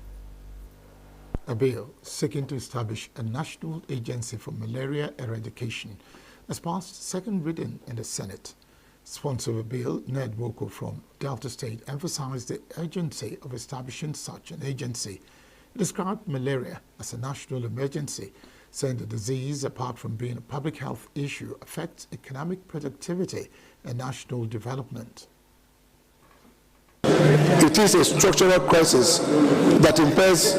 Speaker 2: A bill seeking to establish a national agency for malaria eradication has passed second reading in the Senate. Sponsor of the bill, Ned Woko from Delta State, emphasized the urgency of establishing such an agency. He described malaria as a national emergency, saying the disease, apart from being a public health issue, affects economic productivity and national development.
Speaker 10: It is a structural crisis that impairs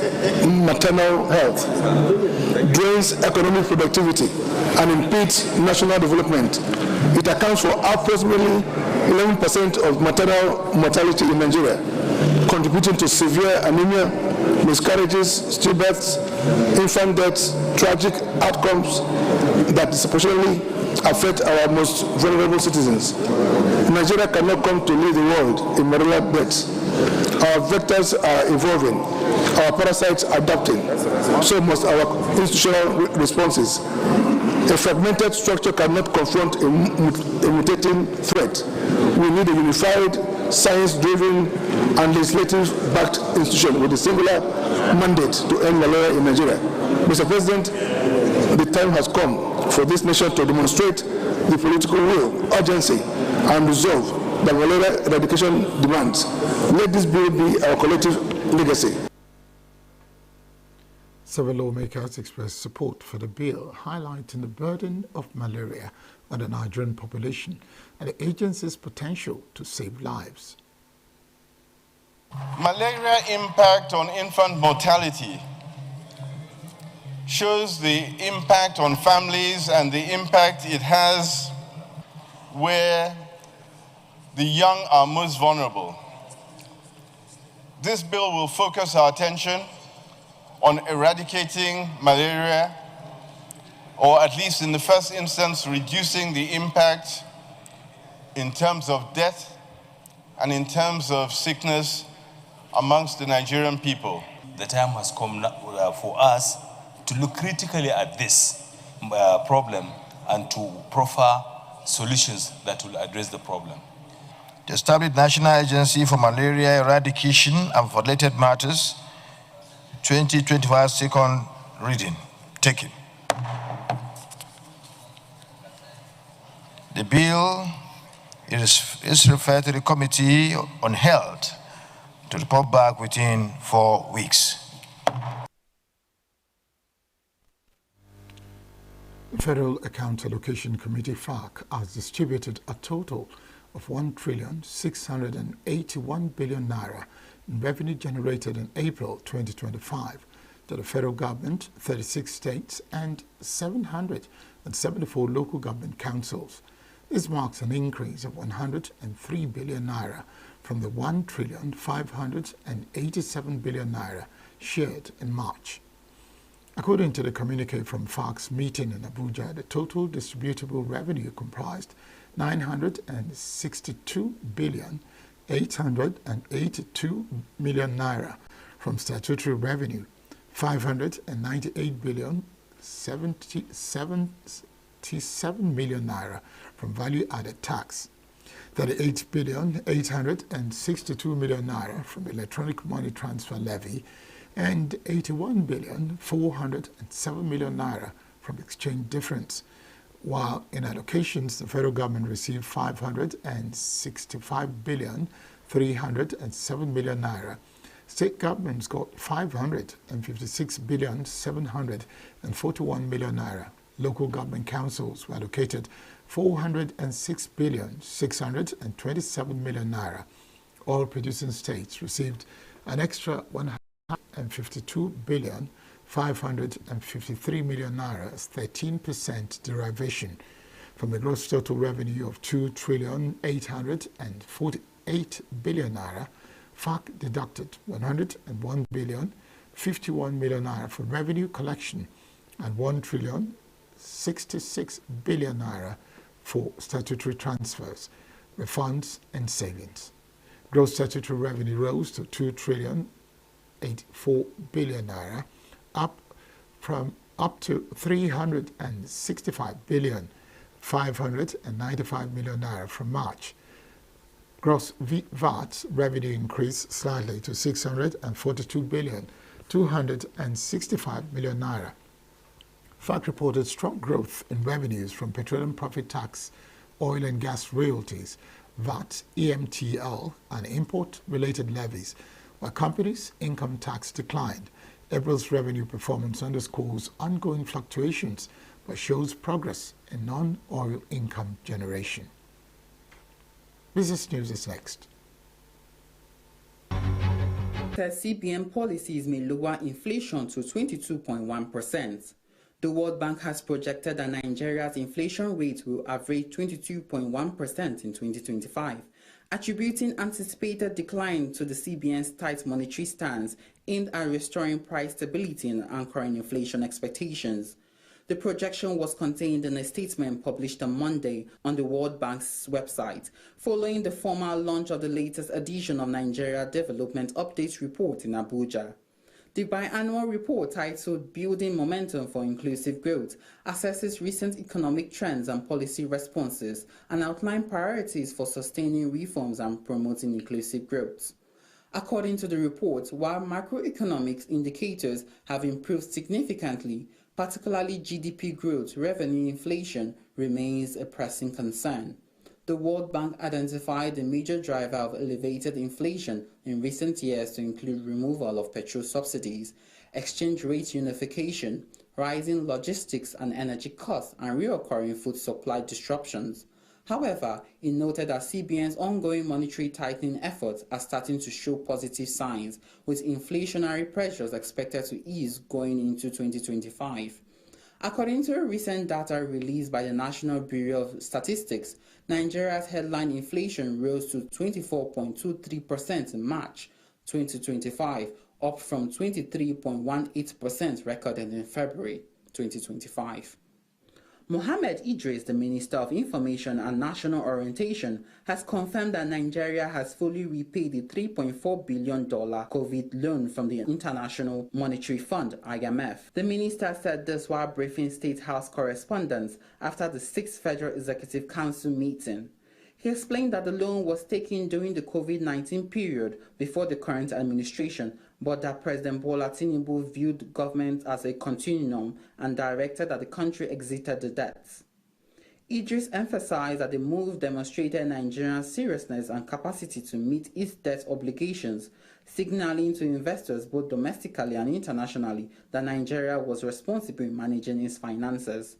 Speaker 10: maternal health, drains economic productivity, and impedes national development. It accounts for approximately 11% of maternal mortality in Nigeria, contributing to severe anemia, miscarriages, stillbirths, infant deaths, tragic outcomes that disproportionately affect our most vulnerable citizens. Nigeria cannot come to lead the world in maternal deaths. Our vectors are evolving, our parasites are adapting, so must our institutional responses. A fragmented structure cannot confront a mutating threat. We need a unified, science-driven, and legislative-backed institution with a singular mandate to end malaria in Nigeria. Mr. President, the time has come for this nation to demonstrate the political will, urgency, and resolve that malaria eradication demands. Let this bill be our collective legacy.
Speaker 2: Several lawmakers expressed support for the bill, highlighting the burden of malaria on the Nigerian population and the agency's potential to save lives.
Speaker 11: Malaria impact on infant mortality shows the impact on families and the impact it has where the young are most vulnerable. This bill will focus our attention on eradicating malaria, or at least in the first instance, reducing the impact in terms of death and in terms of sickness amongst the Nigerian people.
Speaker 12: The time has come for us to look critically at this problem and to proffer solutions that will address the problem.
Speaker 15: To establish National Agency for Malaria Eradication and for related matters, 2025 second reading taken. The bill is referred to the Committee on Health to report back within 4 weeks.
Speaker 2: Federal Account Allocation Committee (FAC) has distributed a total of 1,681 billion naira in revenue generated in April 2025 to the federal government, 36 states, and 774 local government councils. This marks an increase of 103 billion naira from the 1,587 billion naira shared in March. According to the communique from FAC's meeting in Abuja, the total distributable revenue comprised 962 billion 882 million naira from statutory revenue, 598 billion 77 million naira from value-added tax, 38 billion 862 million naira from electronic money transfer levy, and 81 billion 407 million naira from exchange difference. While in allocations, the federal government received 565 billion 307 million naira. State governments got 556 billion 741 million naira. Local government councils were allocated 406 billion 627 million naira. All producing states received an extra 152 billion 553 million naira as 13% derivation from the gross total revenue of 2,848 billion naira. FAC deducted 101 billion 51 million naira for revenue collection and 1,066 billion naira for statutory transfers, refunds, and savings. Gross statutory revenue rose to 2,084 billion naira, up to 365 billion 595 million naira from March. Gross VAT revenue increased slightly to 642 billion 265 million naira. FAC reported strong growth in revenues from petroleum profit tax, oil and gas royalties, VAT, EMTL, and import-related levies, while companies' income tax declined. April's revenue performance underscores ongoing fluctuations but shows progress in non-oil income generation. Business News is next.
Speaker 8: CBN policies may lower inflation to 22.1%. The World Bank has projected that Nigeria's inflation rate will average 22.1% in 2025, attributing anticipated decline to the CBN's tight monetary stance aimed at restoring price stability and anchoring inflation expectations. The projection was contained in a statement published on Monday on the World Bank's website, following the formal launch of the latest edition of Nigeria Development Update Report in Abuja. The biannual report, titled Building Momentum for Inclusive Growth, assesses recent economic trends and policy responses and outlines priorities for sustaining reforms and promoting inclusive growth. According to the report, while macroeconomic indicators have improved significantly, particularly GDP growth, revenue inflation remains a pressing concern. The World Bank identified the major driver of elevated inflation in recent years to include removal of petrol subsidies, exchange rate unification, rising logistics and energy costs, and recurring food supply disruptions. However, it noted that CBN's ongoing monetary tightening efforts are starting to show positive signs, with inflationary pressures expected to ease going into 2025. According to a recent data released by the National Bureau of Statistics, Nigeria's headline inflation rose to 24.23% in March 2025, up from 23.18% recorded in February 2025. Mohammed Idris, the Minister of Information and National Orientation, has confirmed that Nigeria has fully repaid the $3.4 billion COVID loan from the International Monetary Fund, IMF. The minister said this while briefing State House correspondents after the 6th Federal Executive Council meeting. He explained that the loan was taken during the COVID-19 period before the current administration, but that President Bola Tinubu viewed government as a continuum and directed that the country exited the debts. Idris emphasized that the move demonstrated Nigeria's seriousness and capacity to meet its debt obligations, signaling to investors both domestically and internationally that Nigeria was responsible in managing its finances.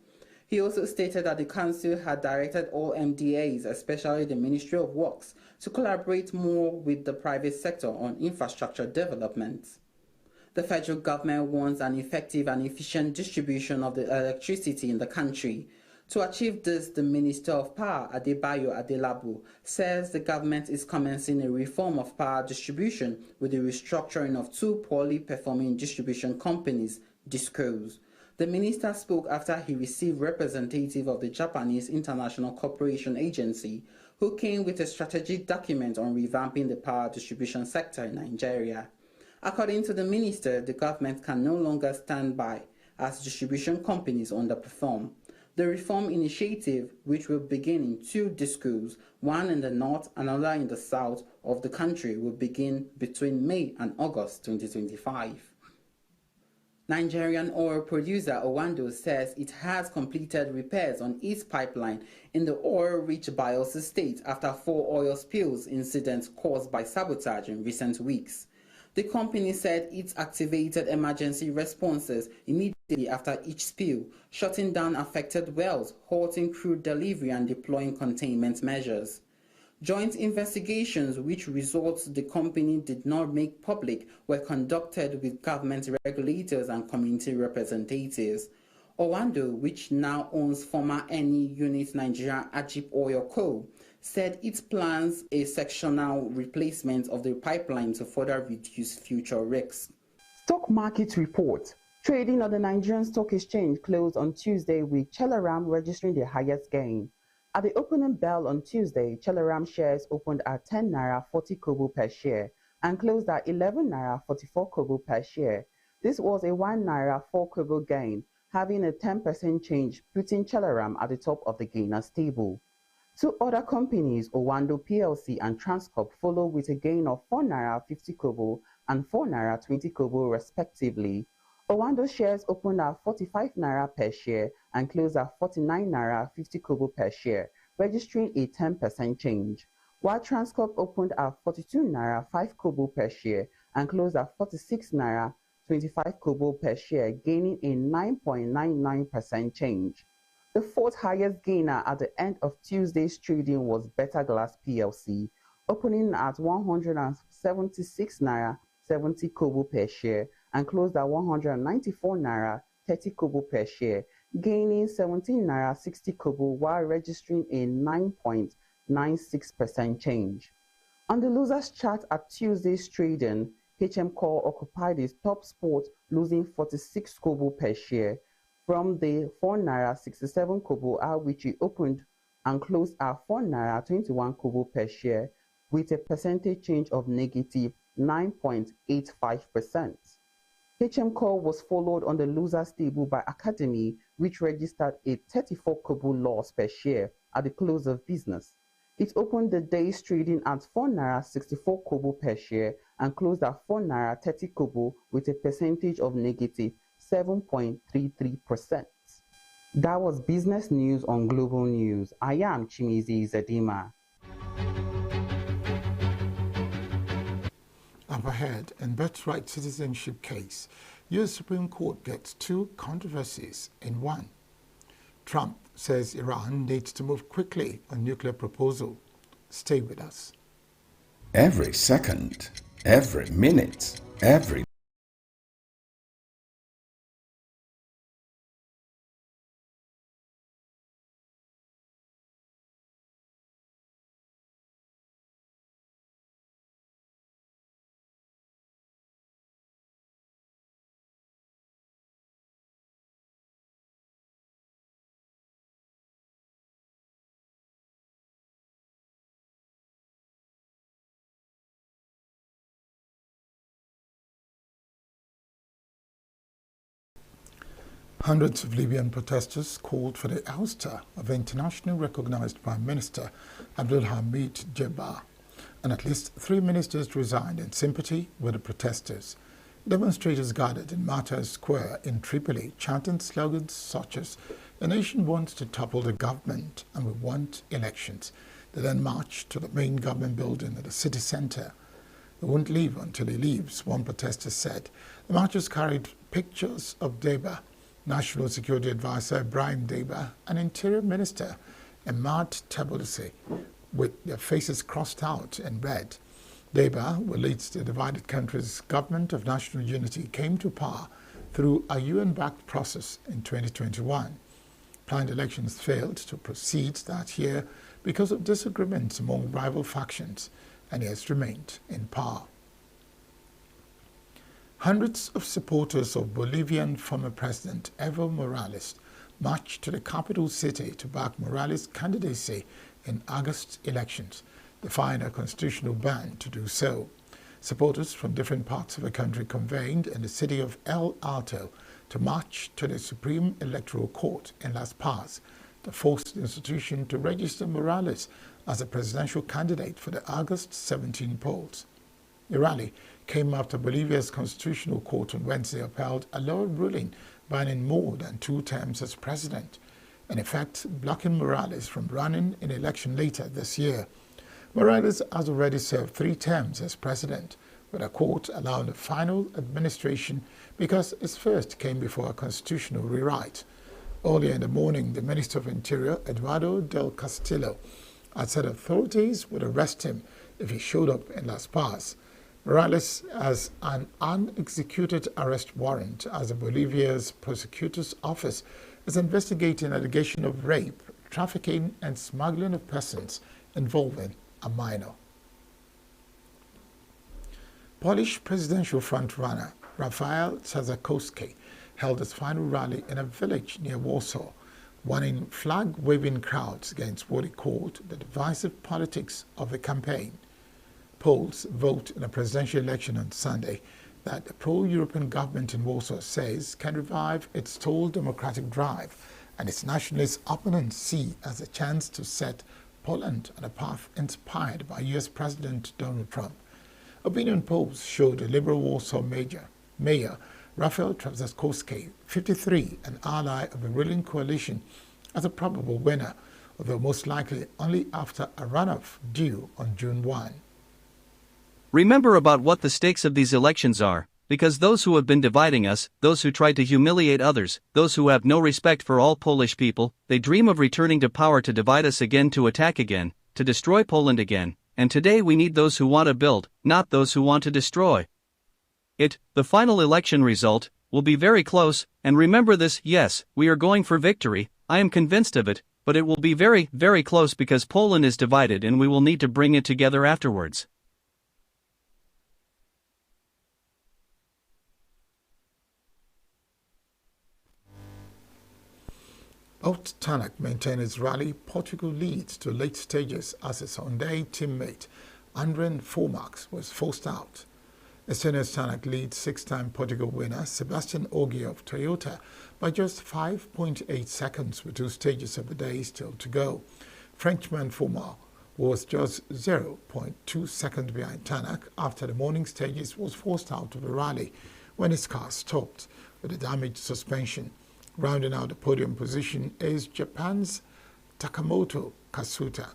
Speaker 8: He also stated that the Council had directed all MDAs, especially the Ministry of Works, to collaborate more with the private sector on infrastructure development. The federal government wants an effective and efficient distribution of the electricity in the country. To achieve this, the Minister of Power, Adebayo Adelabu, says the government is commencing a reform of power distribution with the restructuring of two poorly performing distribution companies, DISCOs. The minister spoke after he received representatives of the Japanese International Cooperation Agency, who came with a strategic document on revamping the power distribution sector in Nigeria. According to the minister, the government can no longer stand by as distribution companies underperform. The reform initiative, which will begin in two DISCOs, one in the north and another in the south of the country, will begin between May and August 2025. Nigerian oil producer Owando says it has completed repairs on its pipeline in the oil-rich Bayelsa state after 4 oil spills incidents caused by sabotage in recent weeks. The company said it activated emergency responses immediately after each spill, shutting down affected wells, halting crude delivery and deploying containment measures. Joint investigations, which results the company did not make public, were conducted with government regulators and community representatives. Owando, which now owns former Eni Unit Nigeria Ajip Oil Co., said it plans a sectional replacement of the pipeline to further reduce future risks. Stock market report. Trading on the Nigerian Stock Exchange closed on Tuesday with Chelaram registering the highest gain. At the opening bell on Tuesday, Chelaram shares opened at 10 naira 40 kobo per share and closed at 11 naira 44 kobo per share. This was a 1 naira 4 kobo gain, having a 10% change, putting Chelaram at the top of the gainers table. Two other companies, Owando PLC and Transcorp, follow with a gain of 4 naira 50 kobo and 4 naira 20 kobo respectively. Owando shares opened at 45 naira per share and closed at 49 naira 50 kobo per share, registering a 10% change, while Transcorp opened at 42 naira 5 kobo per share and closed at 46 naira 25 kobo per share, gaining a 9.99% change. The fourth highest gainer at the end of Tuesday's trading was Better Glass PLC, opening at 176 naira
Speaker 13: 70 kobo per share and closed at 194 naira 30 kobo per share, gaining 17 naira 60 kobo while registering a 9.96% change. On the losers chart at Tuesday's trading, HM Core occupied its top spot, losing 46 kobo per share from the 4 naira 67 kobo at which it opened and closed at 4 naira 21 kobo per share with a percentage change of negative 9.85%. HM Core was followed on the losers table by Academy, which registered a 34 kobo loss per share at the close of business. It opened the day's trading at 4 naira 64 kobo per share and closed at 4 naira 30 kobo with a percentage of negative 7.33%. That was business news on Global News. I am Chimizi Zadima.
Speaker 2: Up ahead, in birthright citizenship case, U.S. Supreme Court gets two controversies in one. Trump says Iran needs to move quickly on nuclear proposal. Stay with us.
Speaker 14: Every second, every minute, every
Speaker 2: Hundreds of Libyan protesters called for the ouster of internationally recognized Prime Minister Abdulhamid Djebba, and at least 3 ministers resigned in sympathy with the protesters. Demonstrators gathered in Martyrs Square in Tripoli, chanting slogans such as "The nation wants to topple the government and we want elections." They then marched to the main government building at the city center. "We won't leave until he leaves," one protester said. The marchers carried pictures of Djebba, National Security Advisor Ibrahim Deba, and Interior Minister Emad Tebboulsi, with their faces crossed out in red. Deba, who leads the divided country's government of national unity, came to power through a UN-backed process in 2021. Planned elections failed to proceed that year because of disagreements among rival factions, and he has remained in power. Hundreds of supporters of Bolivian former President Evo Morales marched to the capital city to back Morales' candidacy in August elections, defying a constitutional ban to do so. Supporters from different parts of the country convened in the city of El Alto to march to the Supreme Electoral Court in Las Paz, the force the institution to register Morales as a presidential candidate for the August 17 polls. The rally came after Bolivia's Constitutional Court on Wednesday upheld a lower ruling banning more than 2 terms as president, in effect blocking Morales from running in election later this year. Morales has already served 3 terms as president, with a court allowing the final administration because his first came before a constitutional rewrite. Earlier in the morning, the Minister of Interior, Eduardo del Castillo, had said authorities would arrest him if he showed up in Las Paz. Morales has an unexecuted arrest warrant as Bolivia's prosecutor's office is investigating allegation of rape, trafficking, and smuggling of persons involving a minor. Polish presidential frontrunner Rafał Trzaskowski held his final rally in a village near Warsaw, warning flag-waving crowds against what he called the divisive politics of the campaign. Polls vote in a presidential election on Sunday that the pro-European government in Warsaw says can revive its stalled democratic drive, and its nationalist opponents see as a chance to set Poland on a path inspired by U.S. President Donald Trump. Opinion polls showed the Liberal Warsaw Mayor Rafał Trzaskowski, 53, an ally of the ruling coalition, as a probable winner, although most likely only after a runoff due on June 1.
Speaker 16: Remember about what the stakes of these elections are, because those who have been dividing us, those who tried to humiliate others, those who have no respect for all Polish people, they dream of returning to power to divide us again, to attack again, to destroy Poland again, and today we need those who want to build, not those who want to destroy. The final election result, will be very close, and remember this, yes, we are going for victory, I am convinced of it, but it will be very, very close because Poland is divided and we will need to bring it together afterwards.
Speaker 2: Old Tanak maintained his rally. Portugal leads to late stages as his Hyundai teammate Andren Formax was forced out. Estonia's Tanak leads six-time Portugal winner Sebastian Ogier of Toyota by just 5.8 seconds with 2 stages of the day still to go. Frenchman Formax was just 0.2 seconds behind Tanak after the morning stages was forced out of the rally when his car stopped with a damaged suspension. Rounding out the podium position is Japan's Takamoto Kasuta,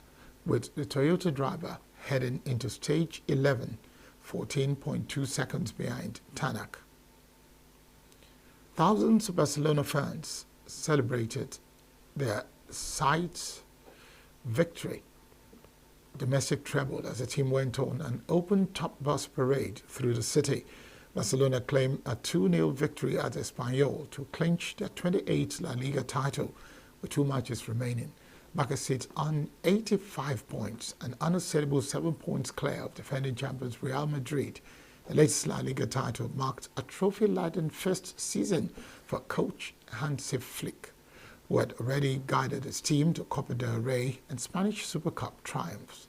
Speaker 2: with the Toyota driver heading into stage 11, 14.2 seconds behind Tanak. Thousands of Barcelona fans celebrated their side's victory, domestic treble, as the team went on an open top bus parade through the city. Barcelona claimed a 2-0 victory at Espanyol to clinch their 28th La Liga title with 2 matches remaining. Barca sits on 85 points, an unassailable 7 points clear of defending champions Real Madrid. The latest La Liga title marked a trophy-laden first season for coach Hansi Flick, who had already guided his team to Copa del Rey and Spanish Super Cup triumphs.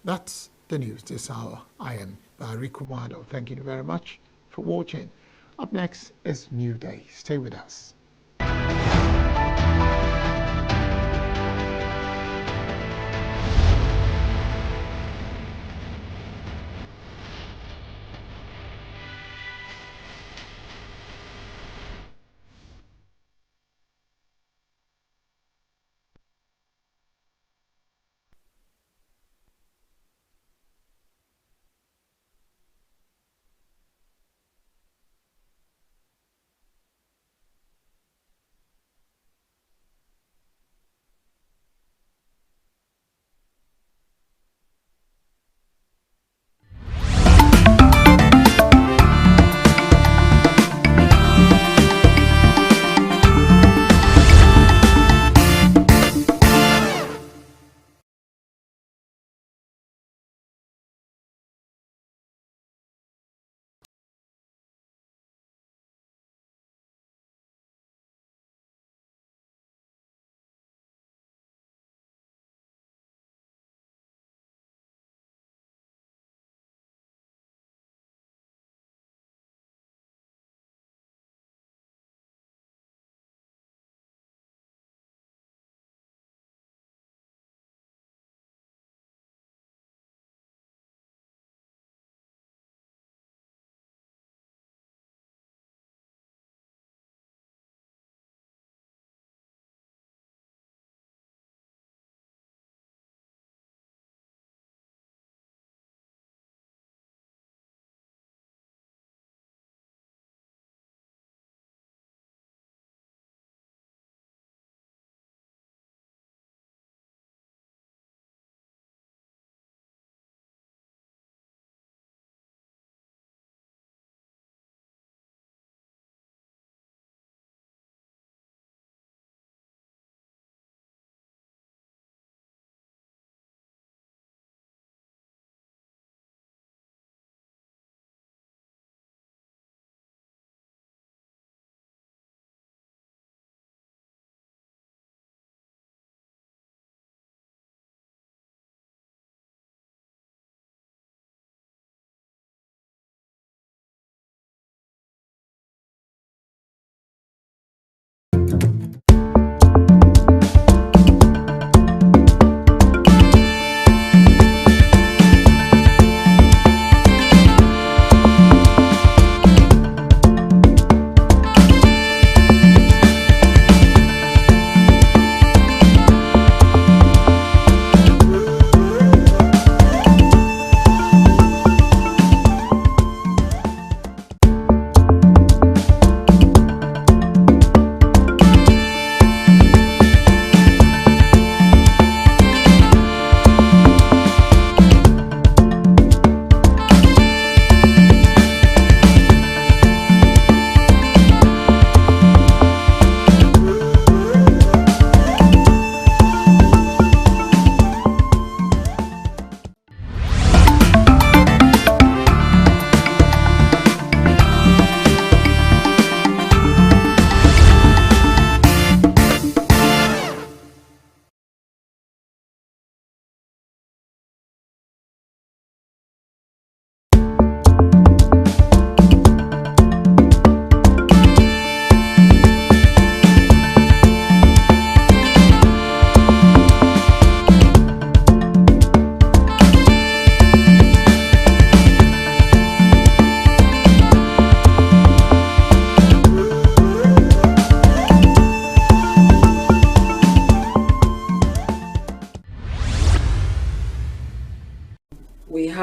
Speaker 2: That's the news this hour. I am Barry Kumado. Thank you very much for watching. Up next is New Day. Stay with us.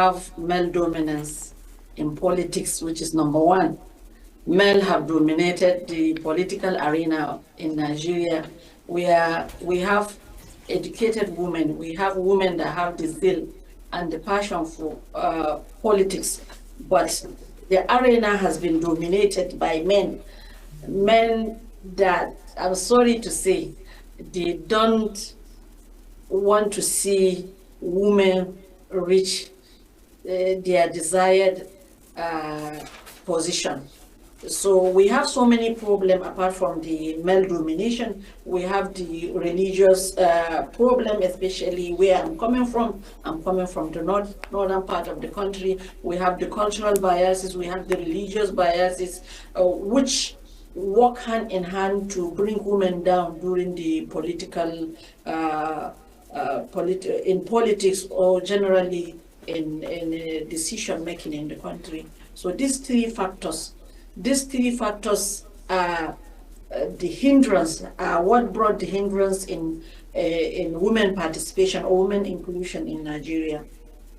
Speaker 17: have male dominance in politics, which is number one. Men have dominated the political arena in Nigeria. We have educated women. We have women that have the zeal and the passion for politics, but the arena has been dominated by men. Men that, I'm sorry to say, they don't want to see women reach their desired position. So we have so many problems apart from the male domination. We have the religious problem, especially where I'm coming from. I'm coming from the northern part of the country. We have the cultural biases, we have the religious biases, which work hand in hand to bring women down during the political, in politics or generally in decision making in the country. So these three factors are the hindrance, what brought the hindrance in women participation or women inclusion in Nigeria.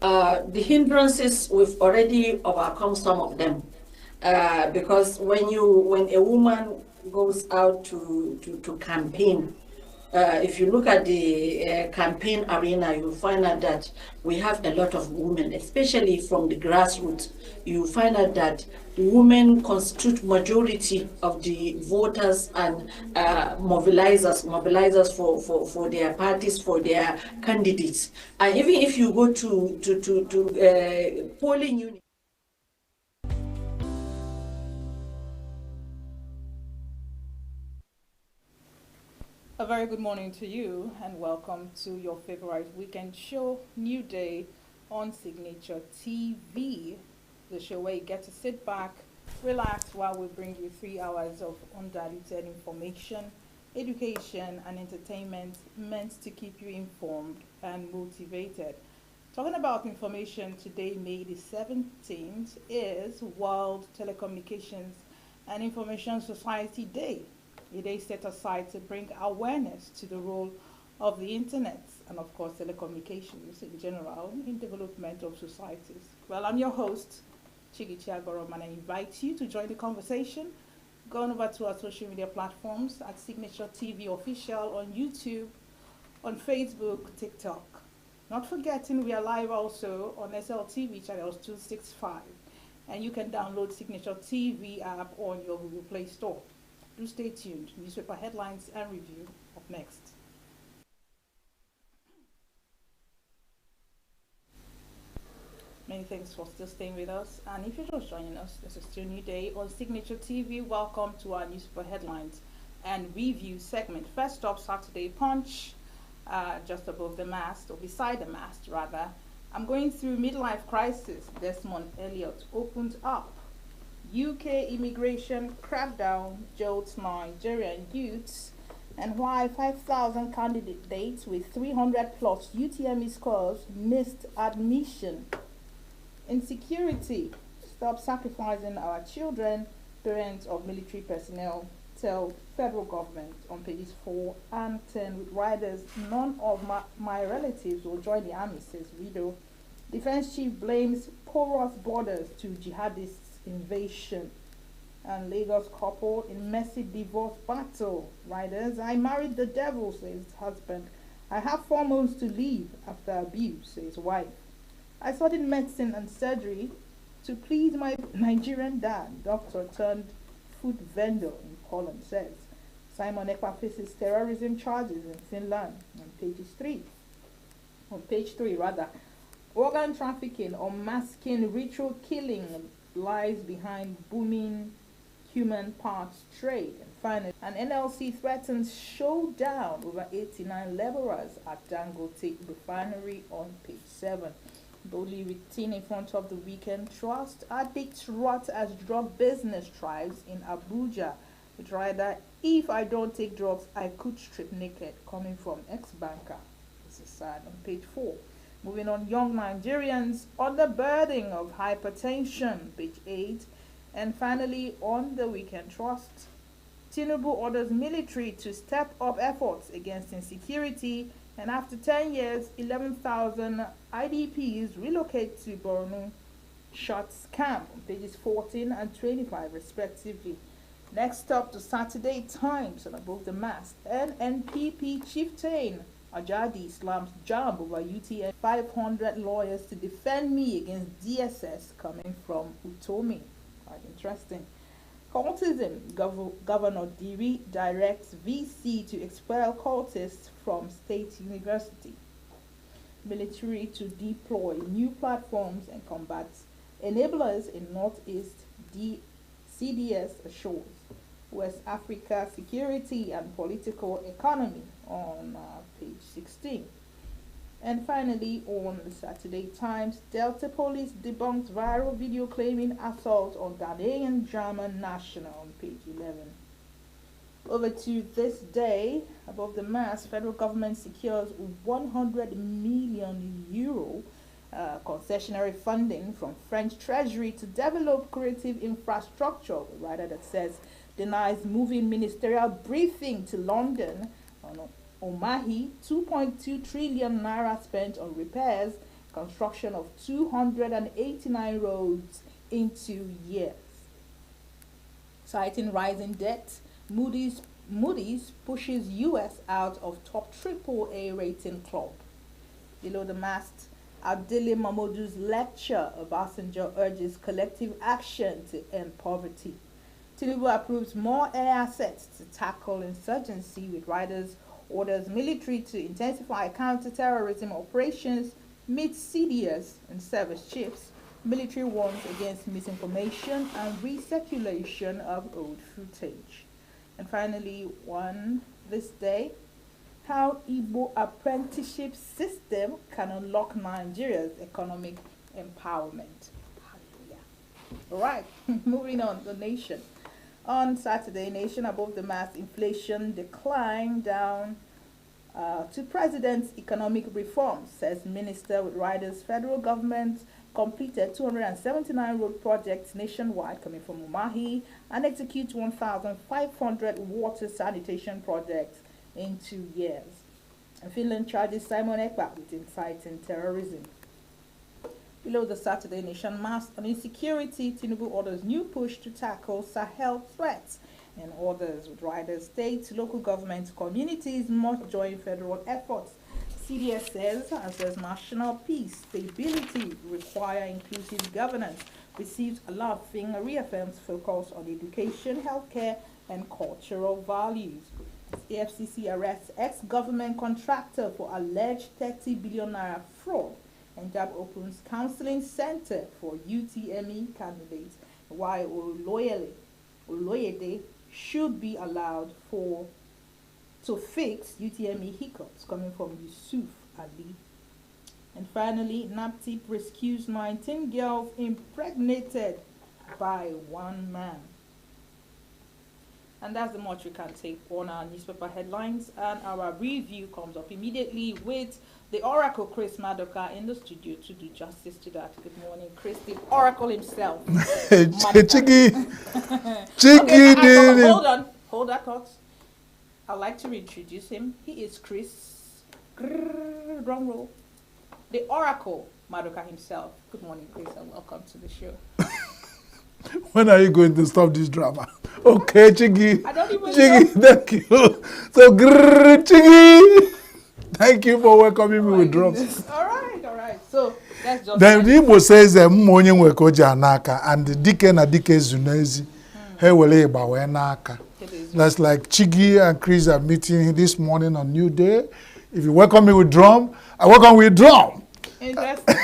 Speaker 17: The hindrances, we've already overcome some of them. Because when a woman goes out to campaign, if you look at the campaign arena, you'll find out that we have a lot of women, especially from the grassroots. You find out that women constitute majority of the voters and mobilizers for their parties, for their candidates. And even if you go to polling units.
Speaker 18: A very good morning to you and welcome to your favorite weekend show, New Day on Signature TV, the show where you get to sit back, relax while we bring you 3 hours of undiluted information, education and entertainment meant to keep you informed and motivated. Talking about information today, May the 17th, is World Telecommunications and Information Society Day. A day set aside to bring awareness to the role of the internet and of course telecommunications in general in development of societies. Well, I'm your host, Chigi Chiagorom, and I invite you to join the conversation. Go on over to our social media platforms at Signature TV Official on YouTube, on Facebook, TikTok. Not forgetting we are live also on SLTV channels 265, and you can download Signature TV app on your Google Play Store. Do stay tuned. Newspaper headlines and review up next. Many thanks for still staying with us. And if you're just joining us, this is still New Day on Signature TV. Welcome to our newspaper headlines and review segment. First up, Saturday Punch, just above the mast, or beside the mast rather. I'm going through midlife crisis. Desmond Elliott opened up. UK immigration crackdown jolts Nigerian youths, and why 5,000 candidates with 300 plus UTME scores missed admission. Insecurity, stop sacrificing our children, parents of military personnel tell federal government on pages 4 and 10 with riders. None of my relatives will join the army, says widow. Defense chief blames porous borders to jihadists invasion. And Lagos couple in messy divorce battle. Riders, I married the devil, says husband. I have 4 months to leave after abuse, says wife. I studied medicine and surgery to please my Nigerian dad. Doctor turned food vendor in Poland, says. Simon Ekpa faces terrorism charges in Finland on page 3 rather. Organ trafficking or masking ritual killing lies behind booming human parts trade. And finally, an NLC threatens showdown over 89 laborers at Dangote refinery on page 7. Boldly written in front of the Weekend Trust, addicts rot as drug business thrives in Abuja. With rider, if I don't take drugs, I could strip naked, coming from ex-banker. This is sad on page 4. Moving on, young Nigerians on the burden of hypertension, page 8. And finally, on the Weekend Trust, Tinubu orders military to step up efforts against insecurity And after 10 years, 11,000 IDPs relocate to Borno Shots Camp on pages 14 and 25 respectively. Next up, the Saturday Times and above the mast. NNPP chieftain Ajadi slams job over UTM. 500 lawyers to defend me against DSS coming from Utomi. Quite interesting. Cultism. Governor Diri directs VC to expel cultists from state university. Military to deploy new platforms and combat enablers in Northeast CDS assures. West Africa security and political economy on page 16. And finally, on the Saturday Times, Delta Police debunks viral video claiming assault on Ghanaian German national on page 11. Over to this day, above the mast, federal government secures 100 million euro concessionary funding from French Treasury to develop creative infrastructure. The writer that says denies moving ministerial briefing to London on Omahi. 2.2 trillion naira spent on repairs, construction of 289 roads in 2 years. Citing rising debt, Moody's pushes US out of top AAA rating club. Below the mast, Abdele Mamoudou's lecture, Obasanjo urges collective action to end poverty. Tinubu approves more air assets to tackle insurgency, with riders orders military to intensify counter-terrorism operations, meets CDS and service chiefs. Military warns against misinformation and recirculation of old footage. And finally, this day, how Igbo apprenticeship system can unlock Nigeria's economic empowerment. Hallelujah. All right, moving on, the Nation. On Saturday, Nation above the mast, inflation decline down to President's economic reforms, says Minister with riders. Federal government completed 279 road projects nationwide coming from Umahi and execute 1,500 water sanitation projects in 2 years. And Finland charges Simon Ekpa with inciting terrorism. Below the Saturday Nation mast on insecurity, Tinubu orders new push to tackle Sahel threats, and orders with riders, states, local governments, communities must join federal efforts. CDS says, as there's national peace, stability require inclusive governance, receives a laughing, reaffirms focus on education, healthcare, and cultural values. AFCC arrests ex-government contractor for alleged 30 billion naira fraud. And JAB opens counseling center for UTME candidates, while Oloyede should be allowed to fix UTME hiccups, coming from Yusuf Ali. And finally, NAPTIP rescues 19 girls impregnated by one man. And that's the much we can take on our newspaper headlines. And our review comes up immediately with the Oracle, Chris Madoka, in the studio to do justice to that. Good morning, Chris, the Oracle himself.
Speaker 19: Chiggy.
Speaker 18: Okay, hold that thought. I'd like to reintroduce him. He is Chris, drum roll, the Oracle, Madoka himself. Good morning, Chris, and welcome to the show.
Speaker 19: When are you going to stop this drama? Okay, Chiggy.
Speaker 18: I don't even
Speaker 19: Chiggy,
Speaker 18: know.
Speaker 19: thank you. So, Chiggy. Thank you for welcoming me with drums.
Speaker 18: All right. So, let's just...
Speaker 19: Then the Igbo says, Mmonye nwekoji anaka, and dike na dike zunezi. Hewele ibawe naka. That's like Chiggy and Chris are meeting this morning on New Day. If you welcome me with drum, I welcome with drum.
Speaker 18: Interesting.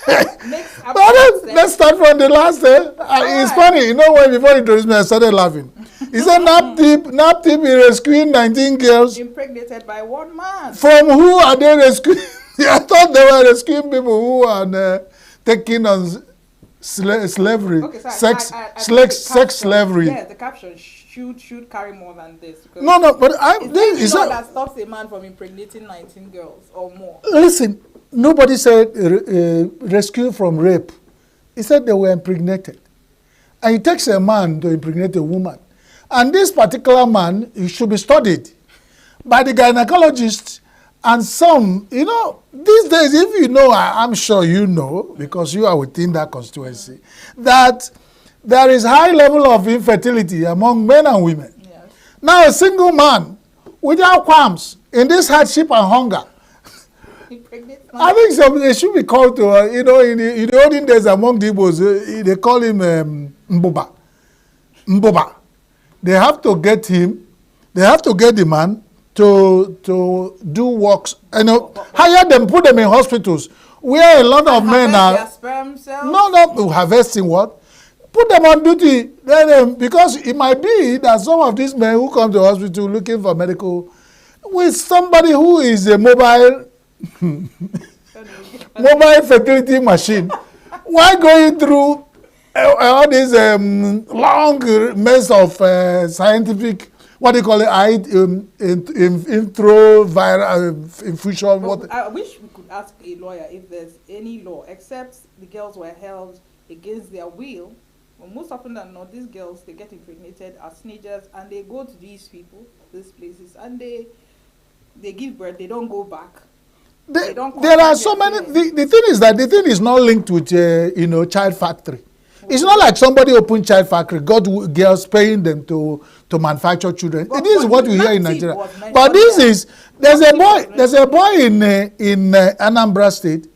Speaker 19: Let's start from the last day. It's funny, you know when before you introduced me, I started laughing. He said NAPTIP is rescuing 19 girls.
Speaker 18: Impregnated by one man.
Speaker 19: From who are they rescuing? I thought they were rescuing people who are taking on slavery.
Speaker 18: Okay,
Speaker 19: sex slavery.
Speaker 18: Yeah, the caption should carry more than this.
Speaker 19: No, but
Speaker 18: it's not that stops a man from impregnating 19 girls or more.
Speaker 19: Listen, nobody said rescue from rape. He said they were impregnated. And it takes a man to impregnate a woman. And this particular man, he should be studied by the gynecologist And some, you know, these days, if you know, I'm sure you know, because you are within that constituency, that there is high level of infertility among men and women. Yes. Now, a single man without qualms in this hardship and hunger, I think they should be called to, you know, in the olden days among the Igbos, they call him Mboba. Mboba. They have to get him, they have to get the man to do works, you know, hire them, put them in hospitals where a lot of men are not harvesting what? Put them on duty, because it might be that some of these men who come to the hospital looking for medical with somebody who is a mobile fertility machine. Why going through all this long mess of scientific, what do you call it, intro viral infusion? What?
Speaker 18: I wish we could ask a lawyer if there's any law, except the girls were held against their will. Well, most often than not, these girls, they get impregnated as teenagers and they go to these people, these places, and they give birth, they don't go back.
Speaker 19: There are so many. The thing is that the thing is not linked with you know, child factory. It's not like somebody opened child factory, got girls paying them to manufacture children. This is what we hear in Nigeria. But this is there's a boy in Anambra State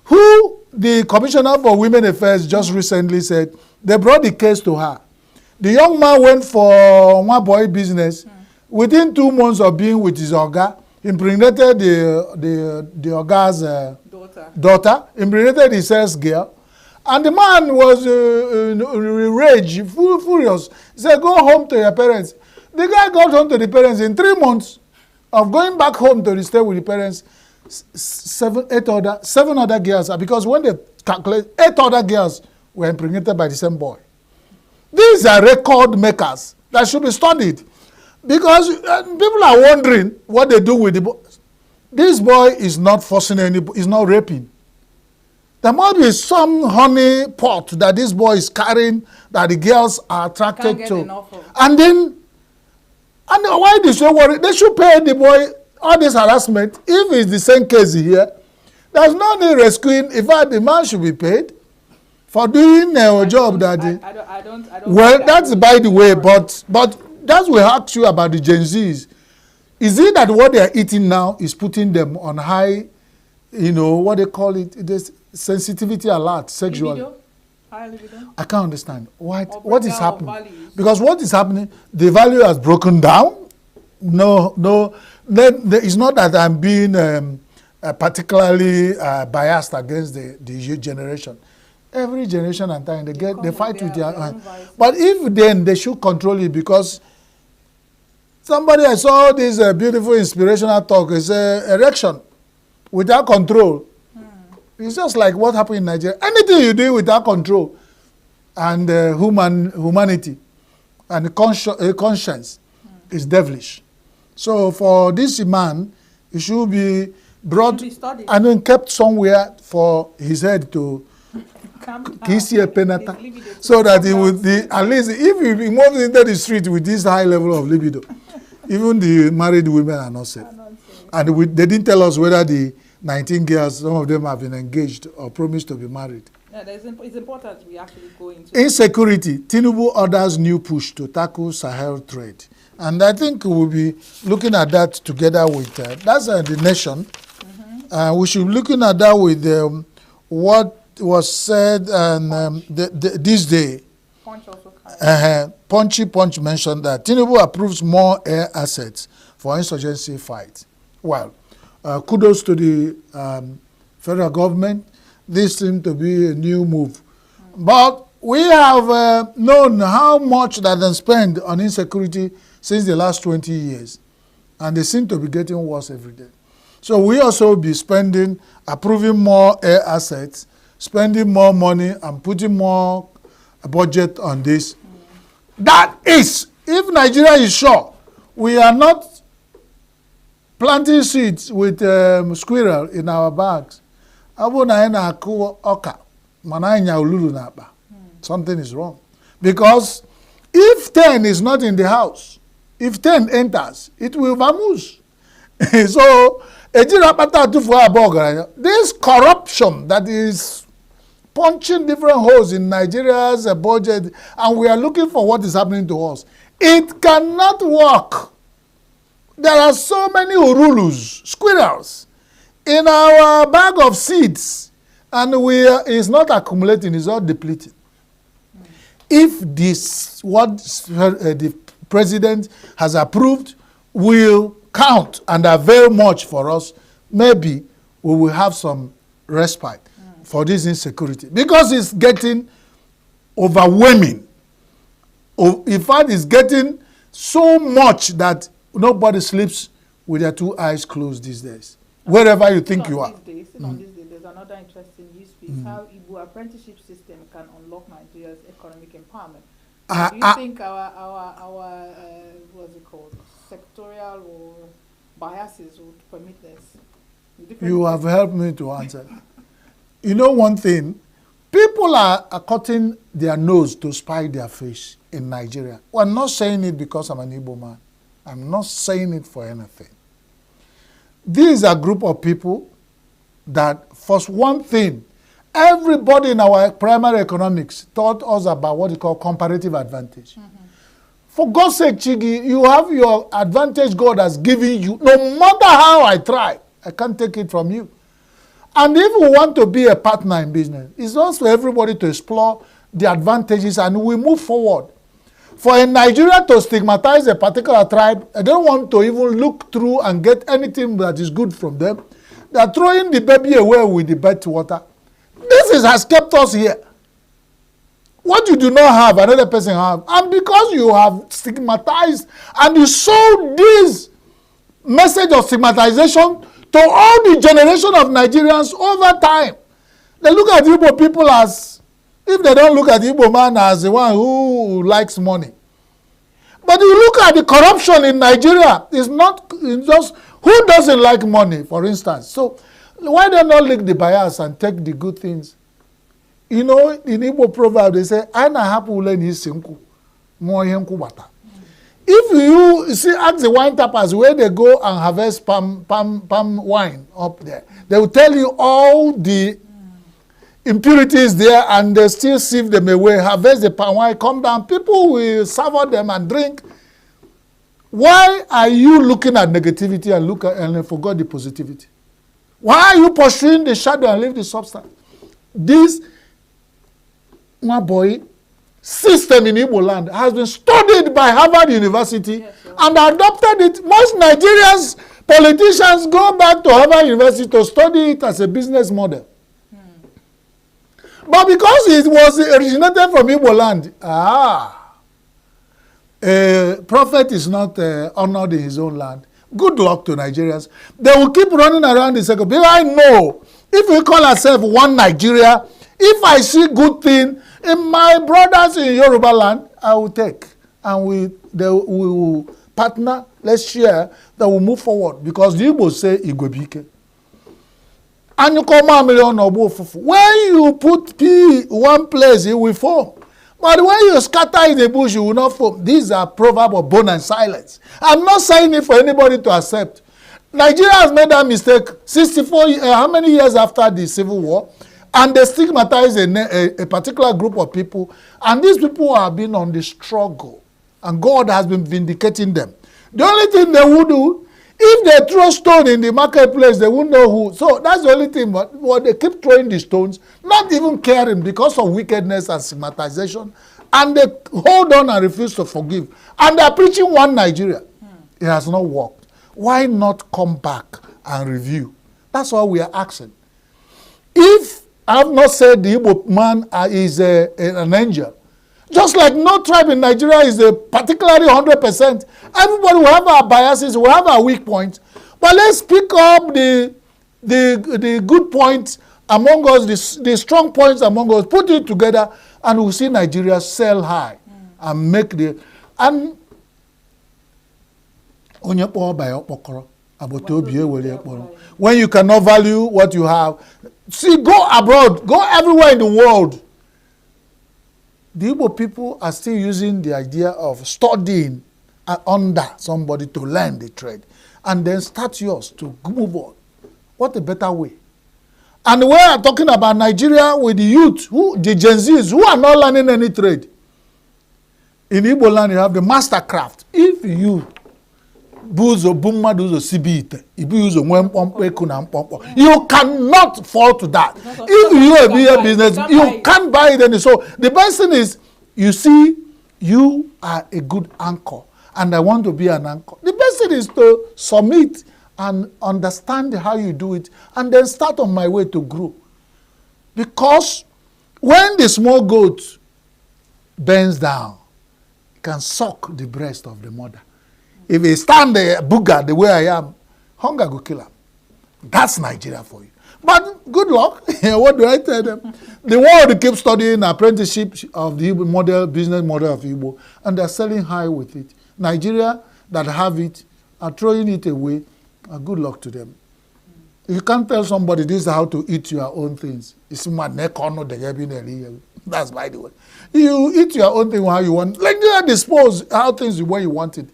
Speaker 19: who the Commissioner for Women Affairs just recently said they brought the case to her. The young man went for one boy business. Within 2 months of being with his oga, impregnated the oga's daughter, impregnated his sales girl, and the man was rage, furious. He said, "Go home to your parents." The guy got home to the parents in 3 months of going back home to stay with the parents. 7 other girls, because when they calculate, 8 other girls were impregnated by the same boy. These are record makers that should be studied. Because people are wondering what they do with the boy. This boy is not forcing is not raping. There must be some honey pot that this boy is carrying that the girls are attracted to. And why they should worry? They should pay the boy all this harassment. If it's the same case here, there's no need rescuing. In fact, the man should be paid for doing a job that. I don't. Well, that's by the way, but. That will ask you about the Gen Zs. Is it that what they are eating now is putting them on high, you know, what they call it, this sensitivity alert sexually?
Speaker 18: Libido? High libido?
Speaker 19: I can't understand. What is happening? Because what is happening, the value has broken down. No, it's not that I'm being particularly biased against the generation. Every generation and time, they fight with their hand. But if then they should control it, because somebody, I saw this beautiful inspirational talk, is erection without control. It's just like what happened in Nigeria. Anything you do without control and humanity and conscience is devilish. So for this man, he should be brought and then kept somewhere for his head to so that he would at least if he moves into the street with this high level of libido, even the married women are not safe. And they didn't tell us whether the 19 girls, some of them have been engaged or promised to be married.
Speaker 18: Yeah, it's important we actually go into
Speaker 19: insecurity. Tinubu orders new push to tackle Sahel trade, and I think we'll be looking at that together with that's the nation. We should be looking at that with what was said this day. Punch mentioned that Tinubu approves more air assets for insurgency fight. Well, kudos to the federal government. This seems to be a new move. But we have known how much that they spend on insecurity since the last 20 years. And they seem to be getting worse every day. So we also be approving more air assets, spending more money and putting more budget on this. That is, if Nigeria is sure we are not planting seeds with squirrel in our bags, something is wrong. Because if 10 is not in the house, if 10 enters, it will vamoose. So This corruption that is punching different holes in Nigeria's budget, and we are looking for what is happening to us. It cannot work. There are so many urulus, squirrels, in our bag of seeds, and it's not accumulating, it's all depleting. If this, what the president has approved, will count and avail much for us, maybe we will have some respite for this insecurity, because it's getting overwhelming. In fact, it's getting so much that nobody sleeps with their two eyes closed these days, wherever you think you are.
Speaker 18: These days, there's another interesting news piece, how Igbo apprenticeship system can unlock Nigeria's economic empowerment. Do you think our what's it called, sectorial or biases would permit this?
Speaker 19: You have helped me to answer. You know one thing, people are cutting their nose to spite their face in Nigeria. Well, I'm not saying it because I'm an Igbo man. I'm not saying it for anything. This is a group of people that, for one thing, everybody in our primary economics taught us about what we call comparative advantage. For God's sake, Chigi, you have your advantage God has given you. No matter how I try, I can't take it from you. And if we want to be a partner in business, it's also for everybody to explore the advantages and we move forward. For in Nigeria to stigmatize a particular tribe, I don't want to even look through and get anything that is good from them. They are throwing the baby away with the bathwater. This has kept us here. What you do not have, another person have. And because you have stigmatized and you sold this message of stigmatization to all the generation of Nigerians over time, they look at Igbo people as, if they don't look at Igbo man as the one who likes money. But you look at the corruption in Nigeria, it's not just, who doesn't like money, for instance? So why don't not lick the bias and take the good things? You know, in Igbo proverb, they say, Aina hapu ule ni sinku, mo yenku bata. If you see, ask the wine tappers where they go and harvest palm wine up there, they will tell you all the impurities there, and they still sieve them away, harvest the palm wine, come down, people will savor them and drink. Why are you looking at negativity and look at and forget the positivity? Why are you pursuing the shadow and leave the substance? This, my boy, system in Igbo land has been studied by Harvard University and adopted it. Most Nigerians, politicians go back to Harvard University to study it as a business model. But because it was originated from Igbo land, a prophet is not honored in his own land. Good luck to Nigerians. They will keep running around the circle. Because I know, if we call ourselves one Nigeria, if I see good thing in my brothers in Yoruba land, I will take. And we will partner, let's share, that will move forward. Because the Igbo say, Igwebike. And you come a million or both. When you put P one place, it will form. But when you scatter in the bush, you will not form. These are proverbs of bone and silence. I'm not saying it for anybody to accept. Nigeria has made that mistake 64, how many years after the Civil War? And they stigmatize a particular group of people. And these people have been on the struggle. And God has been vindicating them. The only thing they would do, if they throw stone in the marketplace, they won't know who. So that's the only thing. But they keep throwing the stones, not even caring because of wickedness and stigmatization. And they hold on and refuse to forgive. And they're preaching one Nigeria. It has not worked. Why not come back and review? That's all we are asking. If I have not said the Igbo man is an angel, just like no tribe in Nigeria is particularly 100%. Everybody will have our biases, will have our weak points. But let's pick up the good points among us, the strong points among us, put it together, and we'll see Nigeria sell high and make the... And when you cannot value what you have, see, go abroad, go everywhere in the world. The Igbo people are still using the idea of studying under somebody to learn the trade and then start yours to move on. What a better way. And we are talking about Nigeria with the youth, the Gen Zs, who are not learning any trade. In Igbo land, you have the master craft. If you buzo bummaduzo sibite, you cannot fall to that. If you have a business, you can't buy it any. So the best thing is, you see, you are a good anchor, and I want to be an anchor. The best thing is to submit and understand how you do it, and then start on my way to grow. Because when the small goat bends down, it can suck the breast of the mother. If he stand there, booger the way I am, hunger will kill him. That's Nigeria for you. But good luck. What do I tell them? The world keep studying apprenticeship of the Igbo model, business model of Igbo, and they're selling high with it. Nigeria that have it are throwing it away. Good luck to them. You can't tell somebody this is how to eat your own things. It's my neck on the That's by the way. You eat your own thing how you want. Like you dispose how things the way you want it.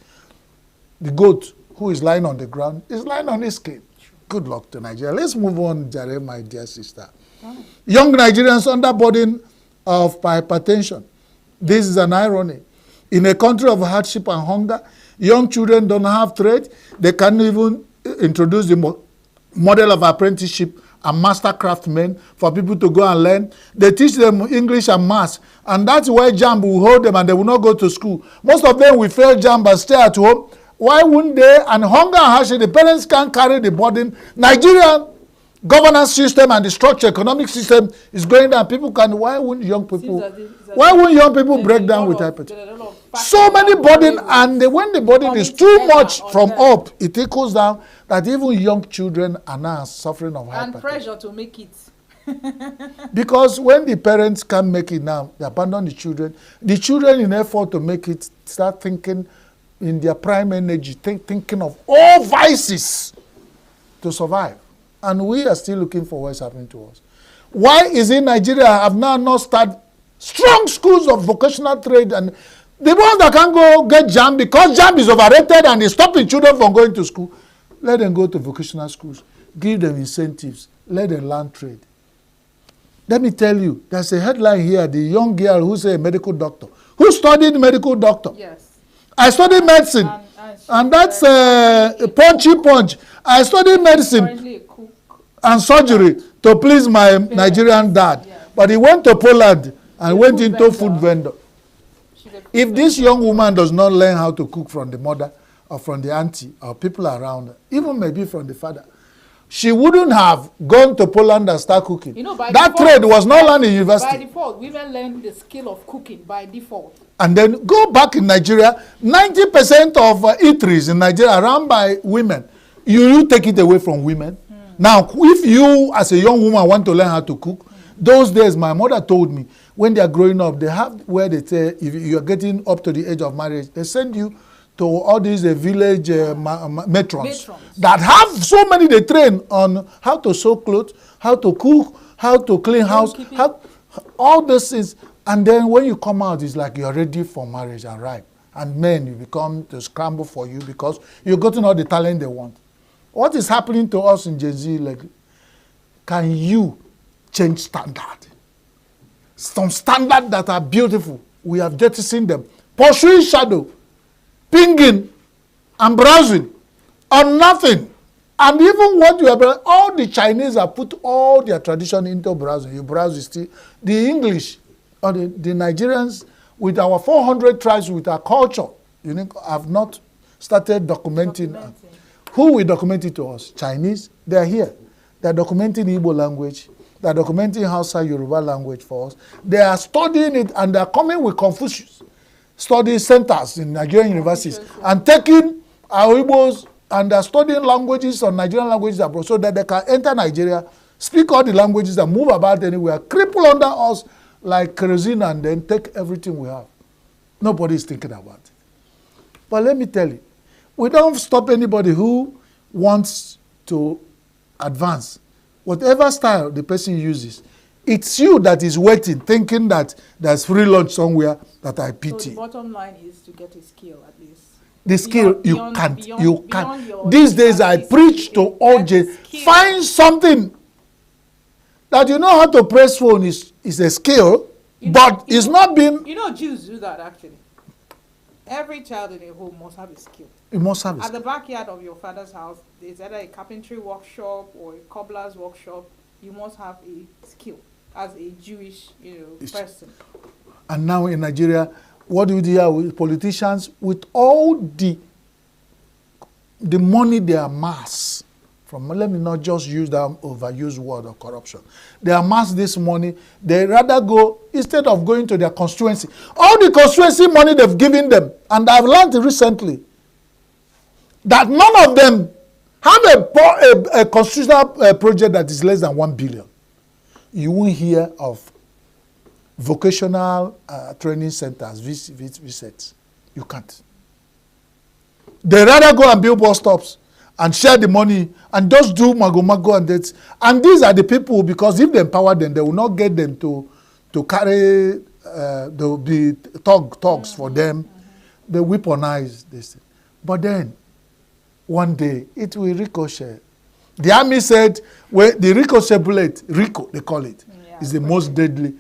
Speaker 19: The goat who is lying on the ground is lying on his skin. Good luck to Nigeria. Let's move on, Jare, my dear sister. Oh. Young Nigerians under burden of hypertension. This is an irony. In a country of hardship and hunger, young children don't have trade. They can't even introduce the model of apprenticeship and master craftsmen for people to go and learn. They teach them English and maths, and that's why JAMB will hold them and they will not go to school. Most of them will fail JAMB and stay at home. Why wouldn't they? And hunger and hardship, the parents can't carry the burden. Nigerian governance system and the structure, economic system is going down. People can, why wouldn't young people break down with hypertension? So many burden, and when the burden is too much from up, it trickles down that even young children are now suffering of hypertension.
Speaker 18: And pressure to make it.
Speaker 19: Because when the parents can't make it now, they abandon the children in effort to make it, start thinking in their prime energy, thinking of all vices to survive. And we are still looking for what's happening to us. Why is it Nigeria have now not started strong schools of vocational trade, and the ones that can go get JAMB, because JAMB is overrated and is stopping children from going to school, let them go to vocational schools, give them incentives, let them learn trade. Let me tell you, there's a headline here, the young girl who's a medical doctor. Who studied medical doctor? Yes. I studied medicine, and that's a punchy punch. I studied medicine and surgery to please my Nigerian dad. But he went to Poland and went into food vendor. If this young woman does not learn how to cook from the mother or from the auntie or people around her, even maybe from the father, she wouldn't have gone to Poland and start cooking. You know, that trade was not learned in university.
Speaker 18: By default, women learn the skill of cooking by default.
Speaker 19: And then go back in Nigeria, 90% of eateries in Nigeria are run by women. You take it away from women. Now, if you as a young woman want to learn how to cook, those days my mother told me, when they are growing up, they have where they say, if you are getting up to the age of marriage, they send you to all these village matrons that have so many, they train on how to sew clothes, how to cook, how to clean house, all those things. And then when you come out, it's like you're ready for marriage and ripe. And men, you become to scramble for you because you've gotten all the talent they want. What is happening to us in Gen Z? Like, can you change standard? Some standards that are beautiful, we have jettisoned them. Pursuing shadow, pinging, and browsing on nothing. And even what you are, all the Chinese have put all their tradition into browsing. You browse, you still, the English, or the Nigerians, with our 400 tribes, with our culture, you know, have not started documenting. Who will document it to us? Chinese, they are here. They are documenting Igbo language. They are documenting Hausa Yoruba language for us. They are studying it, and they are coming with Confucius study centers in Nigerian universities and taking our Igbos, and they are studying languages or Nigerian languages abroad so that they can enter Nigeria, speak all the languages and move about anywhere, cripple under us like kerosene, and then take everything we have. Nobody is thinking about it. But let me tell you, we don't stop anybody who wants to advance. Whatever style the person uses, it's you that is waiting, thinking that there's free lunch somewhere that I pity.
Speaker 18: So the bottom line is to get a skill at least.
Speaker 19: The skill,
Speaker 18: beyond,
Speaker 19: you can't. These days I preach to all find something that you know how to press phone is a skill, but it's not being.
Speaker 18: You know, Jews do that actually. Every child in a home must have a skill.
Speaker 19: You must have a skill.
Speaker 18: At the backyard of your father's house, there's either a carpentry workshop or a cobbler's workshop. You must have a skill as a Jewish, person.
Speaker 19: And now in Nigeria, what do we do here with politicians? With all the money they amass from, let me not just use that overused word of corruption. They amass this money, they rather go, instead of going to their constituency, all the constituency money they've given them, and I've learned recently that none of them have a constitutional project that is less than 1 billion. You won't hear of vocational training centers, visits. You can't. They rather go and build bus stops and share the money and just do mago and that. And these are the people, because if they empower them, they will not get them to carry the thugs for them. They weaponize this. But then, one day, it will ricochet. The army said, the ricochet bullet, RICO, they call it, is the most deadly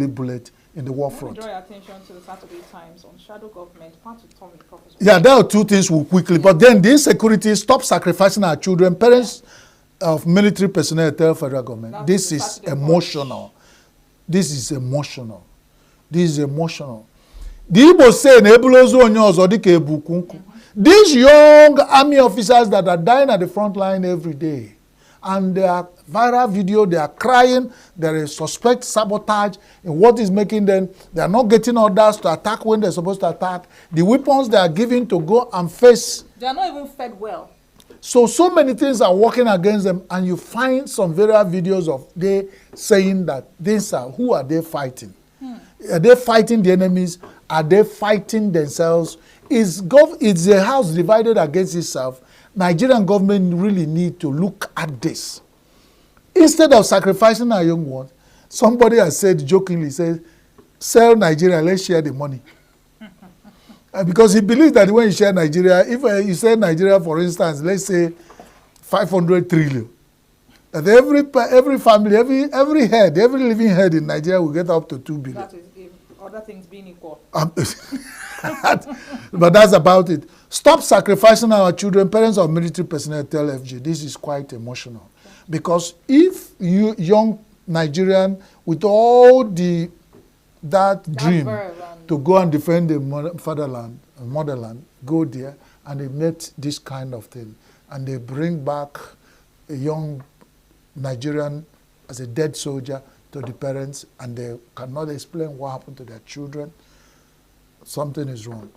Speaker 19: bullet in the war front.
Speaker 18: Draw your attention to the Saturday Times on shadow government, part of Tommy Professor.
Speaker 19: Yeah, there are two things will quickly, but then the insecurity, stop sacrificing our children. Parents of military personnel tell federal government, this is emotional. This is emotional. This is emotional. The Igbo say, these young army officers that are dying at the front line every day, and they are viral video, they are crying, there is suspect sabotage in what is making them, they are not getting orders to attack when they're supposed to attack. The weapons they are given to go and face.
Speaker 18: They are not even fed well.
Speaker 19: So many things are working against them, and you find some viral videos of they saying that who are they fighting? Are they fighting the enemies? Are they fighting themselves? Is the house divided against itself? Nigerian government really need to look at this. Instead of sacrificing our young ones, somebody has said jokingly, sell Nigeria, let's share the money. Because he believes that when you share Nigeria, if you sell Nigeria, for instance, let's say 500 trillion, that every family, every head, every living head in Nigeria will get up to 2 billion.
Speaker 18: That is if other things being equal.
Speaker 19: But that's about it. Stop sacrificing our children. Parents of military personnel tell FG, this is quite emotional. Because if you young Nigerian with all that dream to go and defend the fatherland, motherland, go there and they met this kind of thing, and they bring back a young Nigerian as a dead soldier to the parents, and they cannot explain what happened to their children, something is wrong.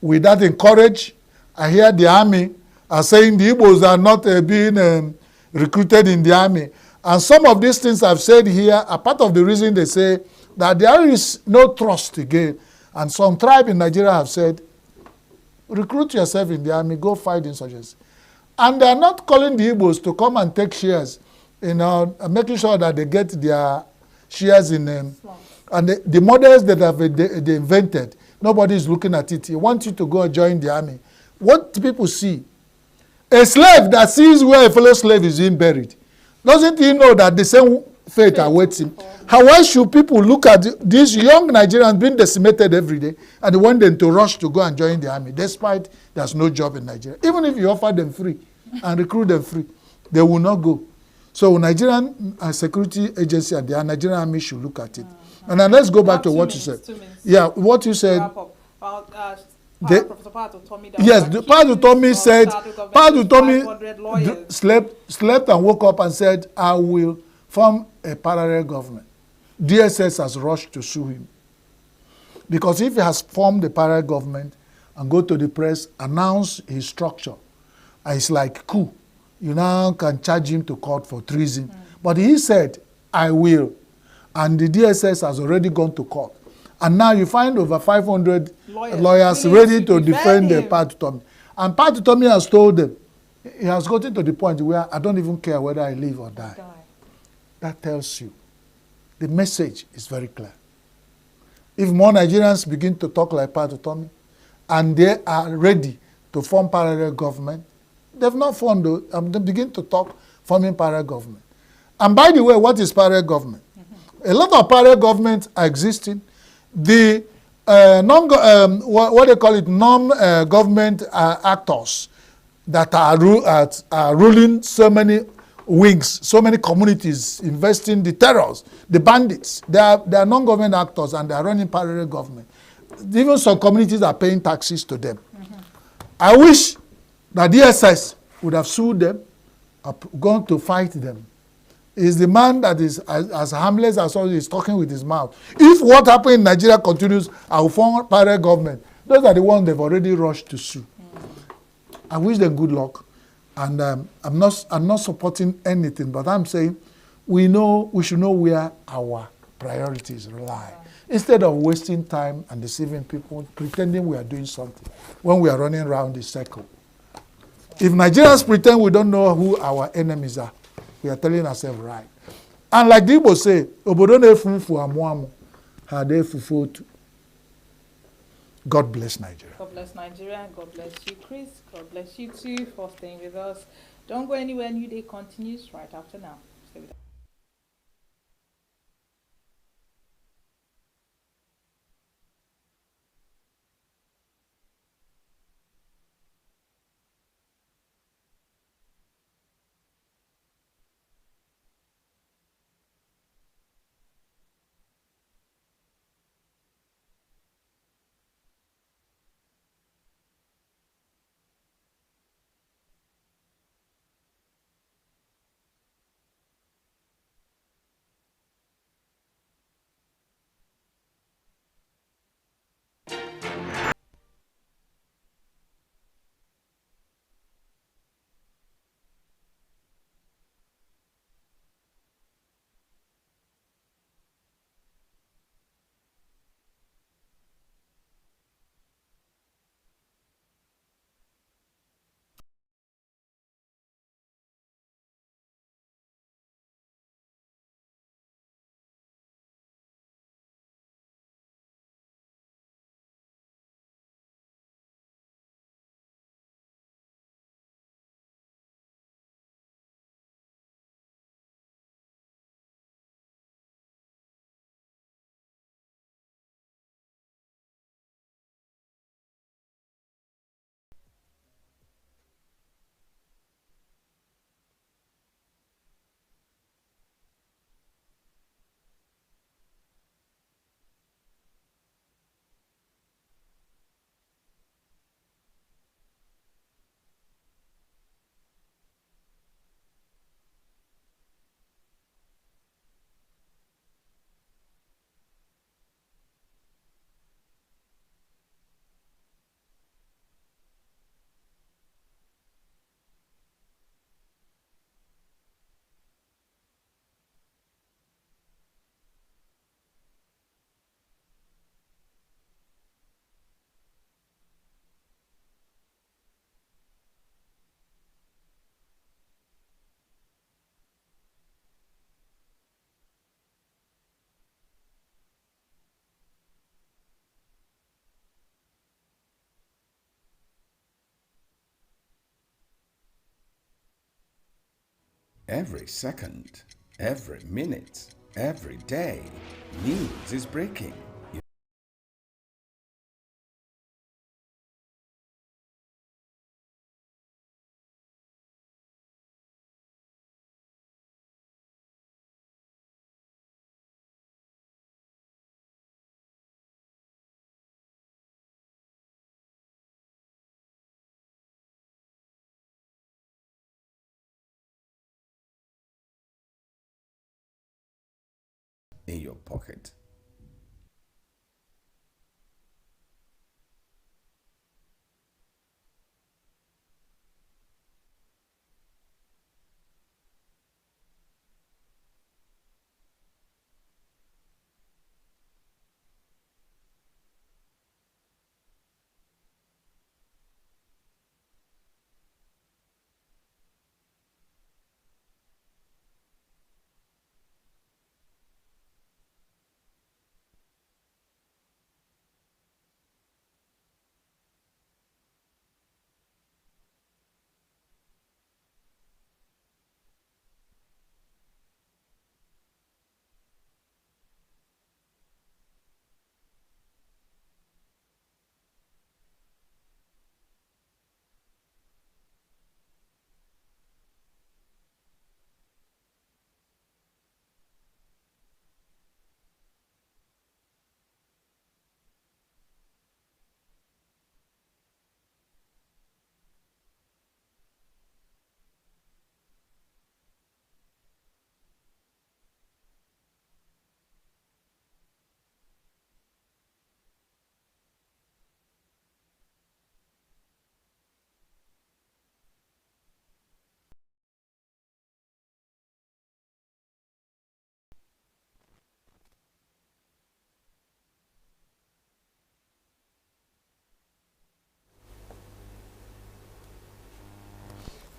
Speaker 19: With that encouraged, I hear the army are saying the Igbos are not being recruited in the army. And some of these things I've said here are part of the reason they say that there is no trust again. And some tribe in Nigeria have said, recruit yourself in the army, go fight insurgency. And they are not calling the Igbos to come and take shares, making sure that they get their shares in them. And the models that they invented, nobody is looking at it. He wants you to go and join the army. What do people see? A slave that sees where a fellow slave is being buried, doesn't he know that the same fate awaits him? Why should people look at these young Nigerians being decimated every day and want them to rush to go and join the army, despite there's no job in Nigeria? Even if you offer them free and recruit them free, they will not go. So Nigerian security agency and the Nigerian army should look at it. And then let's go back to what you said. Yeah, what you said. Yes, Tommy said, Tommy slept and woke up and said, I will form a parallel government. DSS has rushed to sue him. Because if he has formed a parallel government and go to the press, announce his structure, and it's like coup, you now can charge him to court for treason. But he said, I will. And the DSS has already gone to court. And now you find over 500 lawyers ready to defend the Pat Tommy. And Pat Tommy has told them, he has gotten to the point where I don't even care whether I live or die. That tells you the message is very clear. If more Nigerians begin to talk like Pat Tommy and they are ready to form parallel government. They've not formed, though. They begin to talk forming parallel government. And by the way, what is parallel government? A lot of parallel governments are existing. The what they call it, non-government actors that are ruling so many wings, so many communities, investing the terrors, the bandits. They are non-government actors and they are running parallel government. Even some communities are paying taxes to them. I wish that DSS would have sued them, gone to fight them. Is the man that is as harmless as all is talking with his mouth. If what happened in Nigeria continues, I will form parallel government. Those are the ones they've already rushed to sue. I wish them good luck, and I'm not supporting anything, but I'm saying we should know where our priorities lie, instead of wasting time and deceiving people, pretending we are doing something when we are running around the circle. If Nigerians pretend we don't know who our enemies are, we are telling ourselves right. And like the Igbo say, obodo na-efu amuamu, ha na-efufu otu. God bless Nigeria.
Speaker 18: God bless Nigeria. God bless you, Chris. God bless you too for staying with us. Don't go anywhere. New Day continues right after now. Stay with us.
Speaker 14: Every second, every minute, every day, news is breaking. In your pocket.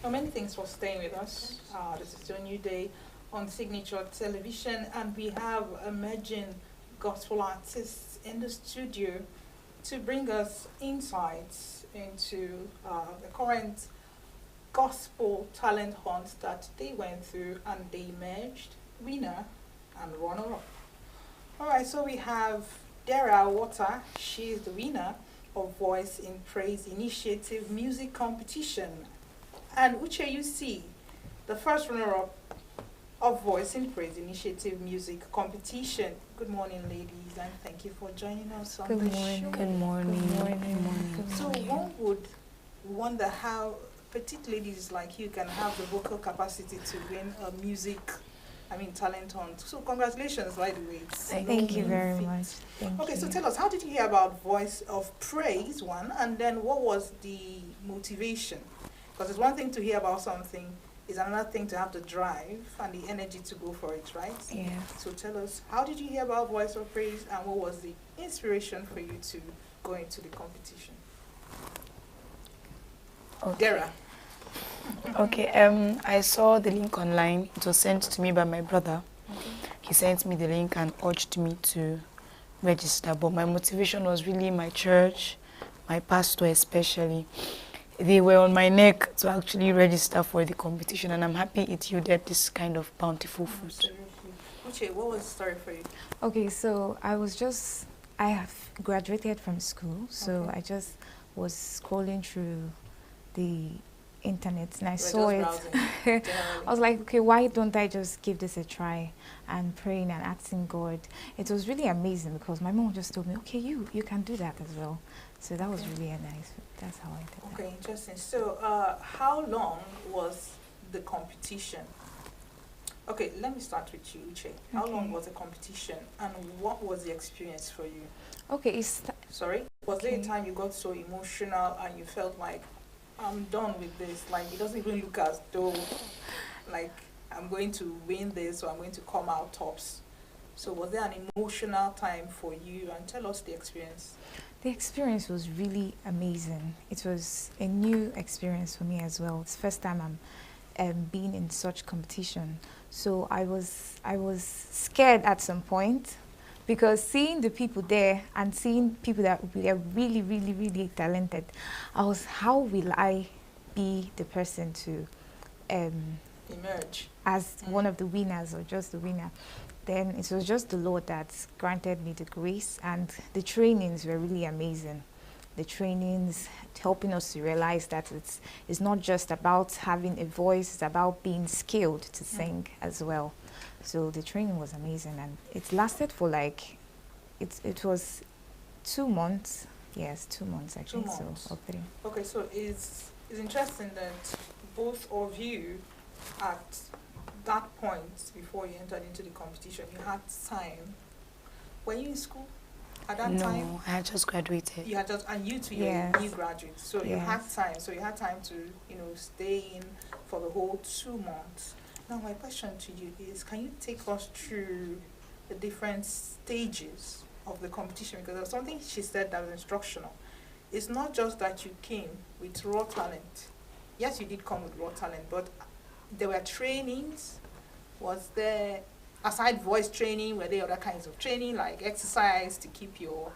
Speaker 18: Well, many thanks for staying with us. This is your new day on Signature Television, and we have emerging gospel artists in the studio to bring us insights into the current gospel talent hunt that they went through, and they emerged winner and runner-up. All right, so we have Dara Water. She is the winner of Voice in Praise Initiative Music Competition. And Uche UC, the first runner-up of Voice in Praise Initiative Music Competition. Good morning, ladies, and thank you for joining us on the show.
Speaker 20: Good morning. Good morning.
Speaker 18: So one would wonder how petite ladies like you can have the vocal capacity to win a talent hunt. So congratulations, by the way.
Speaker 20: Thank you very much.
Speaker 18: Okay, so tell us, how did you hear about Voice of Praise, one, and then what was the motivation? Because it's one thing to hear about something, it's another thing to have the drive and the energy to go for it, right?
Speaker 20: Yeah.
Speaker 18: So tell us, how did you hear about Voice of Praise, and what was the inspiration for you to go into the competition?
Speaker 20: Okay.
Speaker 18: Dara.
Speaker 20: Okay, I saw the link online. It was sent to me by my brother. Okay. He sent me the link and urged me to register. But my motivation was really my church, my pastor especially. They were on my neck to actually register for the competition, and I'm happy it yielded this kind of bountiful fruit.
Speaker 18: Uche, what was the story for you?
Speaker 20: Okay, so I have graduated from school, so I just was scrolling through the internet and I saw it. I was like, okay, why don't I just give this a try, and praying and asking God. It was really amazing because my mom just told me, okay, you can do that as well. So that was really nice. That's how I did that.
Speaker 18: Okay, interesting. So how long was the competition? Okay, let me start with you, Uche. How long was the competition, and what was the experience for you?
Speaker 20: Okay,
Speaker 18: Sorry? Was there a time you got so emotional and you felt like, I'm done with this? Like, it doesn't even look as though, like, I'm going to win this or I'm going to come out tops. So was there an emotional time for you? And tell us the experience.
Speaker 20: The experience was really amazing. It was a new experience for me as well. It's the first time I'm being in such competition. So I was scared at some point, because seeing the people there and seeing people that were really, really, really talented, how will I be the person to
Speaker 18: emerge
Speaker 20: as one of the winners or just the winner? Then it was just the Lord that granted me the grace, and the trainings were really amazing. The trainings helping us to realize that it's not just about having a voice, it's about being skilled to sing as well. So the training was amazing, and it lasted for it was 2 months. Yes, 2 months actually.
Speaker 18: 2 months.
Speaker 20: So, or 3.
Speaker 18: Okay, so it's interesting that both of you at that point before you entered into the competition, you had time. Were you in school at that time?
Speaker 20: No, I had just graduated.
Speaker 18: You had just, and you too, you're a new graduate. So you had time. So you had time to, stay in for the whole 2 months. Now my question to you is, can you take us through the different stages of the competition? Because there's something she said that was instructional. It's not just that you came with raw talent. Yes, you did come with raw talent, but there were trainings. Was there, aside voice training, were there other kinds of training, like exercise to keep your,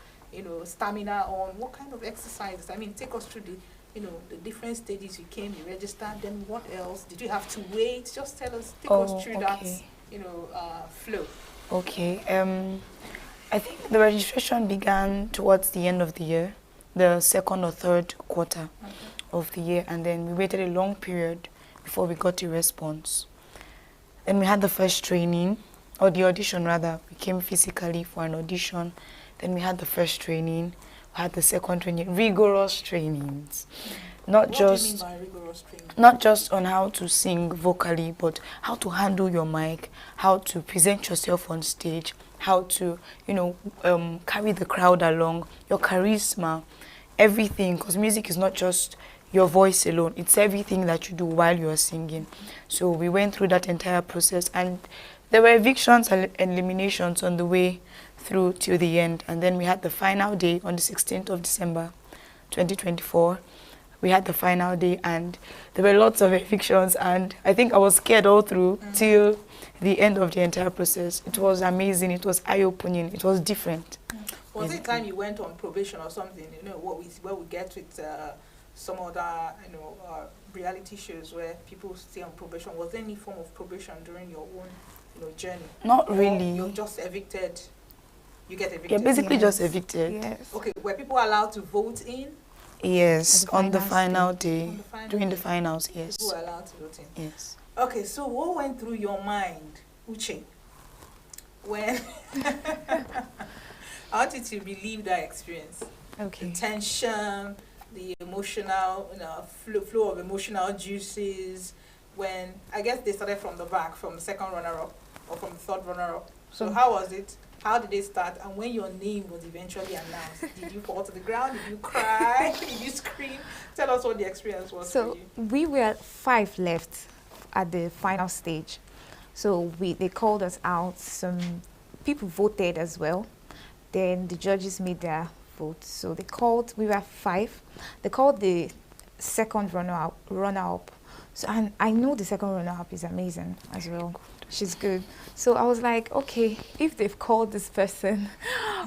Speaker 18: stamina on? What kind of exercises? I mean, take us through the different stages you came, you registered, then what else? Did you have to wait? Just tell us, take us through that, flow.
Speaker 20: Okay. I think the registration began towards the end of the year, the second or third quarter of the year, and then we waited a long period before we got a response. Then we had the first training, or the audition rather. We came physically for an audition. Then we had the first training, we had the second training, rigorous trainings. What do you mean by rigorous training? Not just on how to sing vocally, but how to handle your mic, how to present yourself on stage, how to, carry the crowd along, your charisma, everything, because music is not just your voice alone, it's everything that you do while you're singing. So we went through that entire process, and there were evictions and eliminations on the way through till the end, and then we had the final day on the 16th of December 2024. we had the final day, and there were lots of evictions, and I think I was scared all through till the end of the entire process. It was amazing. It was eye-opening. It was different.
Speaker 18: Was it time you went on probation or something? You know what we get with some other reality shows where people stay on probation. Was there any form of probation during your own journey?
Speaker 20: Not really.
Speaker 18: You're just evicted. You get evicted.
Speaker 20: You're basically just evicted.
Speaker 18: Yes. Okay. Were people allowed to vote in?
Speaker 20: Yes, on the final day, during the finals. Yes.
Speaker 18: People were allowed to vote in.
Speaker 20: Yes.
Speaker 18: Okay. So what went through your mind, Uche, when I want you to relive that experience?
Speaker 20: Okay.
Speaker 18: The tension, the emotional, flow of emotional juices. When I guess they started from the back, from the second runner-up or from the third runner-up. So how was it? How did they start? And when your name was eventually announced, did you fall to the ground? Did you cry? Did you scream? Tell us what the experience was for you.
Speaker 1: So we were 5 left at the final stage. So they called us out. Some people voted as well. Then the judges made their vote. So we were 5. They called the second runner-up. So and I know the second runner-up is amazing as well. She's good. So I was like, okay, if they've called this person,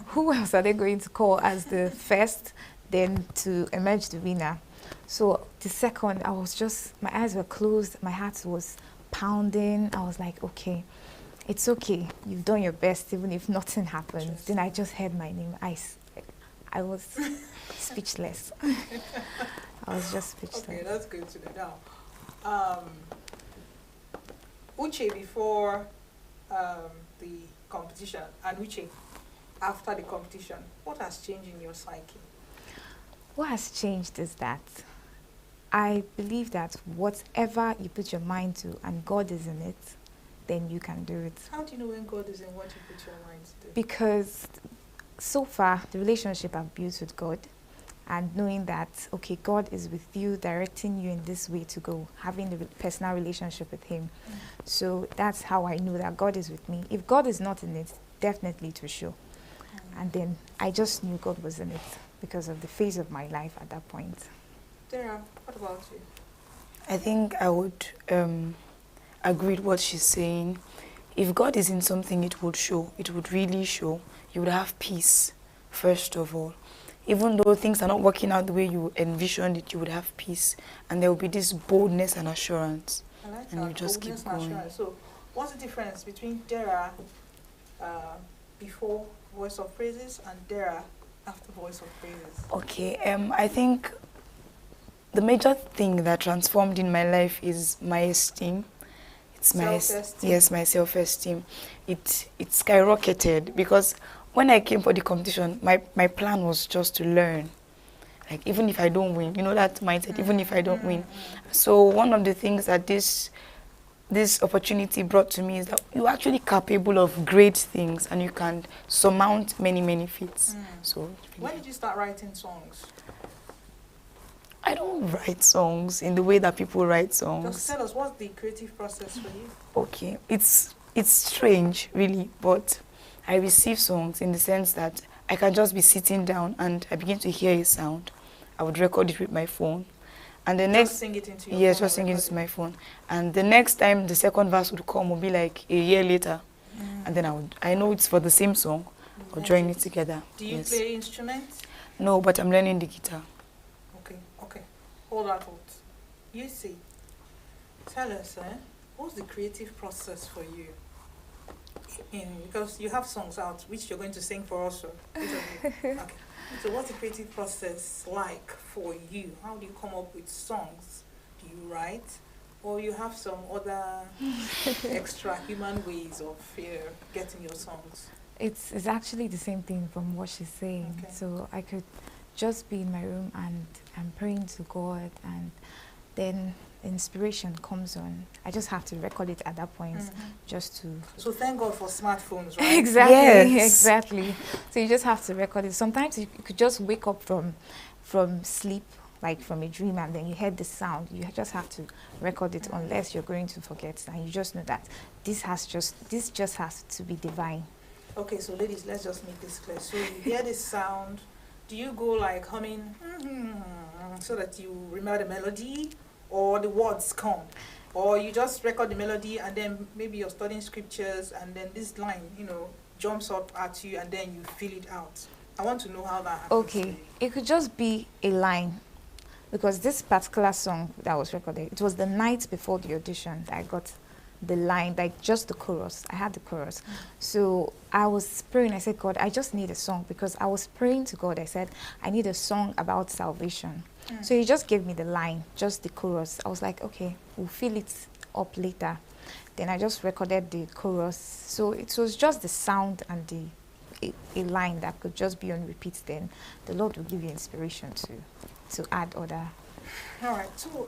Speaker 1: who else are they going to call as the first, then to emerge the winner? So the second, I was just, my eyes were closed, my heart was pounding. I was like, okay, it's okay. You've done your best, even if nothing happens. Then I just heard my name. I was speechless. I was just speechless.
Speaker 18: Okay, that's good to know. Now, Uche before the competition and Uche after the competition, what has changed in your psyche?
Speaker 1: What has changed is that I believe that whatever you put your mind to and God is in it, then you can do it.
Speaker 18: How do you know when God is in what you put your mind to?
Speaker 1: Because so far, the relationship I've built with God, and knowing that, okay, God is with you, directing you in this way to go, having the personal relationship with Him. So that's how I know that God is with me. If God is not in it, definitely to show. And then I just knew God was in it because of the phase of my life at that point.
Speaker 18: Dara, what about you?
Speaker 20: I think I would agree with what she's saying. If God is in something, it would show. It would really show. You would have peace, first of all. Even though things are not working out the way you envisioned it, you would have peace. And there will be this boldness and assurance.
Speaker 18: I like
Speaker 20: and
Speaker 18: that.
Speaker 20: you just keep going.
Speaker 18: So what's the difference between Dara before Voice of Praises and Dara after Voice of Praises?
Speaker 20: Okay, I think the major thing that transformed in my life is my esteem. It's my self-esteem. It skyrocketed because when I came for the competition, my plan was just to learn. Like, even if I don't win, you know that mindset, even if I don't win. So one of the things that this opportunity brought to me is that you're actually capable of great things and you can surmount many, many feats. So
Speaker 18: when did you start writing songs?
Speaker 20: I don't write songs in the way that people write songs.
Speaker 18: Just tell us, what's the creative process for you?
Speaker 20: Okay, it's strange, really, but I receive songs in the sense that I can just be sitting down and I begin to hear a sound. I would record it with my phone. And the next,
Speaker 18: sing it into your
Speaker 20: yes,
Speaker 18: phone
Speaker 20: just sing it into my phone. And the next time the second verse would come would be like a year later. And then I know it's for the same song. I'll join it together.
Speaker 18: Do you play instruments?
Speaker 20: No, but I'm learning the guitar.
Speaker 18: Okay. Hold that thought. You see, tell us, what's the creative process for you? Because you have songs out, which you're going to sing for us. Okay. So what's the creative process like for you? How do you come up with songs? Do you write? Or you have some other extra human ways of getting your songs?
Speaker 1: It's actually the same thing from what she's saying.
Speaker 18: Okay.
Speaker 1: So I could just be in my room and I'm praying to God, and then inspiration comes on. I just have to record it at that point, just to...
Speaker 18: So thank God for smartphones, right?
Speaker 1: Exactly,
Speaker 20: yes.
Speaker 1: Exactly. So you just have to record it. Sometimes you could just wake up from sleep, like from a dream, and then you hear the sound. You just have to record it unless you're going to forget. And you just know that this just has to be divine.
Speaker 18: Okay, so ladies, let's just make this clear. So you hear this sound. Do you go like humming? so that you remember the melody, or the words come, or you just record the melody and then maybe you're studying scriptures and then this line, jumps up at you and then you feel it out. I want to know how that happens.
Speaker 20: Okay, it could just be a line, because this particular song that was recorded, it was the night before the audition that I got the line, like just the chorus. I had the chorus. So I was praying, I said, God, I just need a song, because I was praying to God. I said, I need a song about salvation. So he just gave me the line, just the chorus. I was like, okay, we'll fill it up later. Then I just recorded the chorus. So it was just the sound and a line that could just be on repeat. Then the Lord will give you inspiration to add other.
Speaker 18: All right. So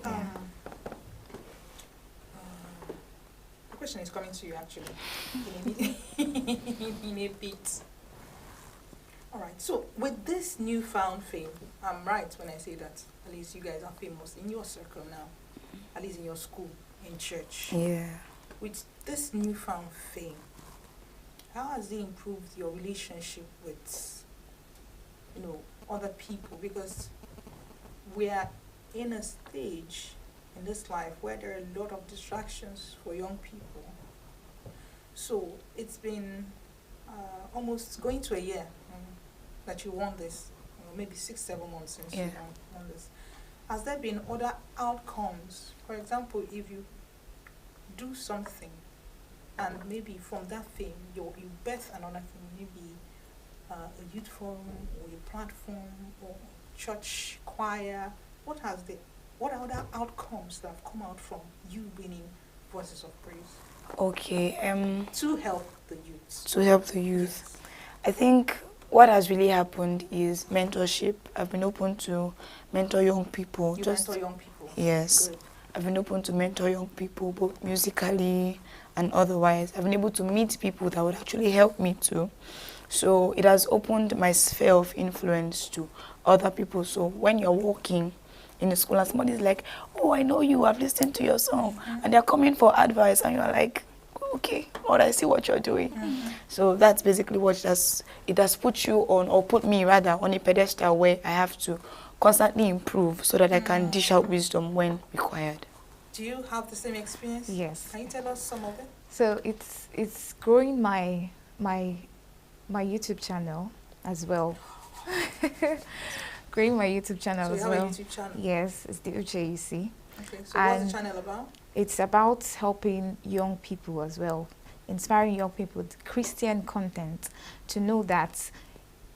Speaker 18: the question is coming to you actually in a bit. All right. So with this newfound fame, I'm right when I say that at least you guys are famous in your circle now, at least in your school, in church.
Speaker 20: Yeah.
Speaker 18: With this newfound fame, how has it improved your relationship with, other people? Because we are in a stage in this life where there are a lot of distractions for young people. So it's been almost going to a year that you won this, maybe 6-7 months since you won this. Has there been other outcomes? For example, if you do something and maybe from that fame you birth another thing, maybe a youth forum or a platform or church choir, what are other outcomes that have come out from you winning Voices of Praise?
Speaker 20: Okay.
Speaker 18: To help the youth.
Speaker 20: To help the youth. I think what has really happened is mentorship. I've been open to mentor young people.
Speaker 18: Mentor young people?
Speaker 20: Yes. Good. I've been open to mentor young people, both musically and otherwise. I've been able to meet people that would actually help me too. So it has opened my sphere of influence to other people. So when you're walking in the school and somebody's like, oh, I know you, I've listened to your song, and they're coming for advice, and you're like, okay, Lord, I see what you're doing. So that's basically what it has put you on, or put me rather, on a pedestal where I have to constantly improve so that I can dish out wisdom when required.
Speaker 18: Do you have the same experience?
Speaker 20: Yes.
Speaker 18: Can you tell us some of it?
Speaker 20: So it's growing my YouTube channel as well. Growing my YouTube channel
Speaker 18: so
Speaker 20: as
Speaker 18: you
Speaker 20: well.
Speaker 18: Have a YouTube channel?
Speaker 20: Yes, it's the UJEC.
Speaker 18: Okay, so what's the channel about?
Speaker 20: It's about helping young people as well, inspiring young people with Christian content, to know that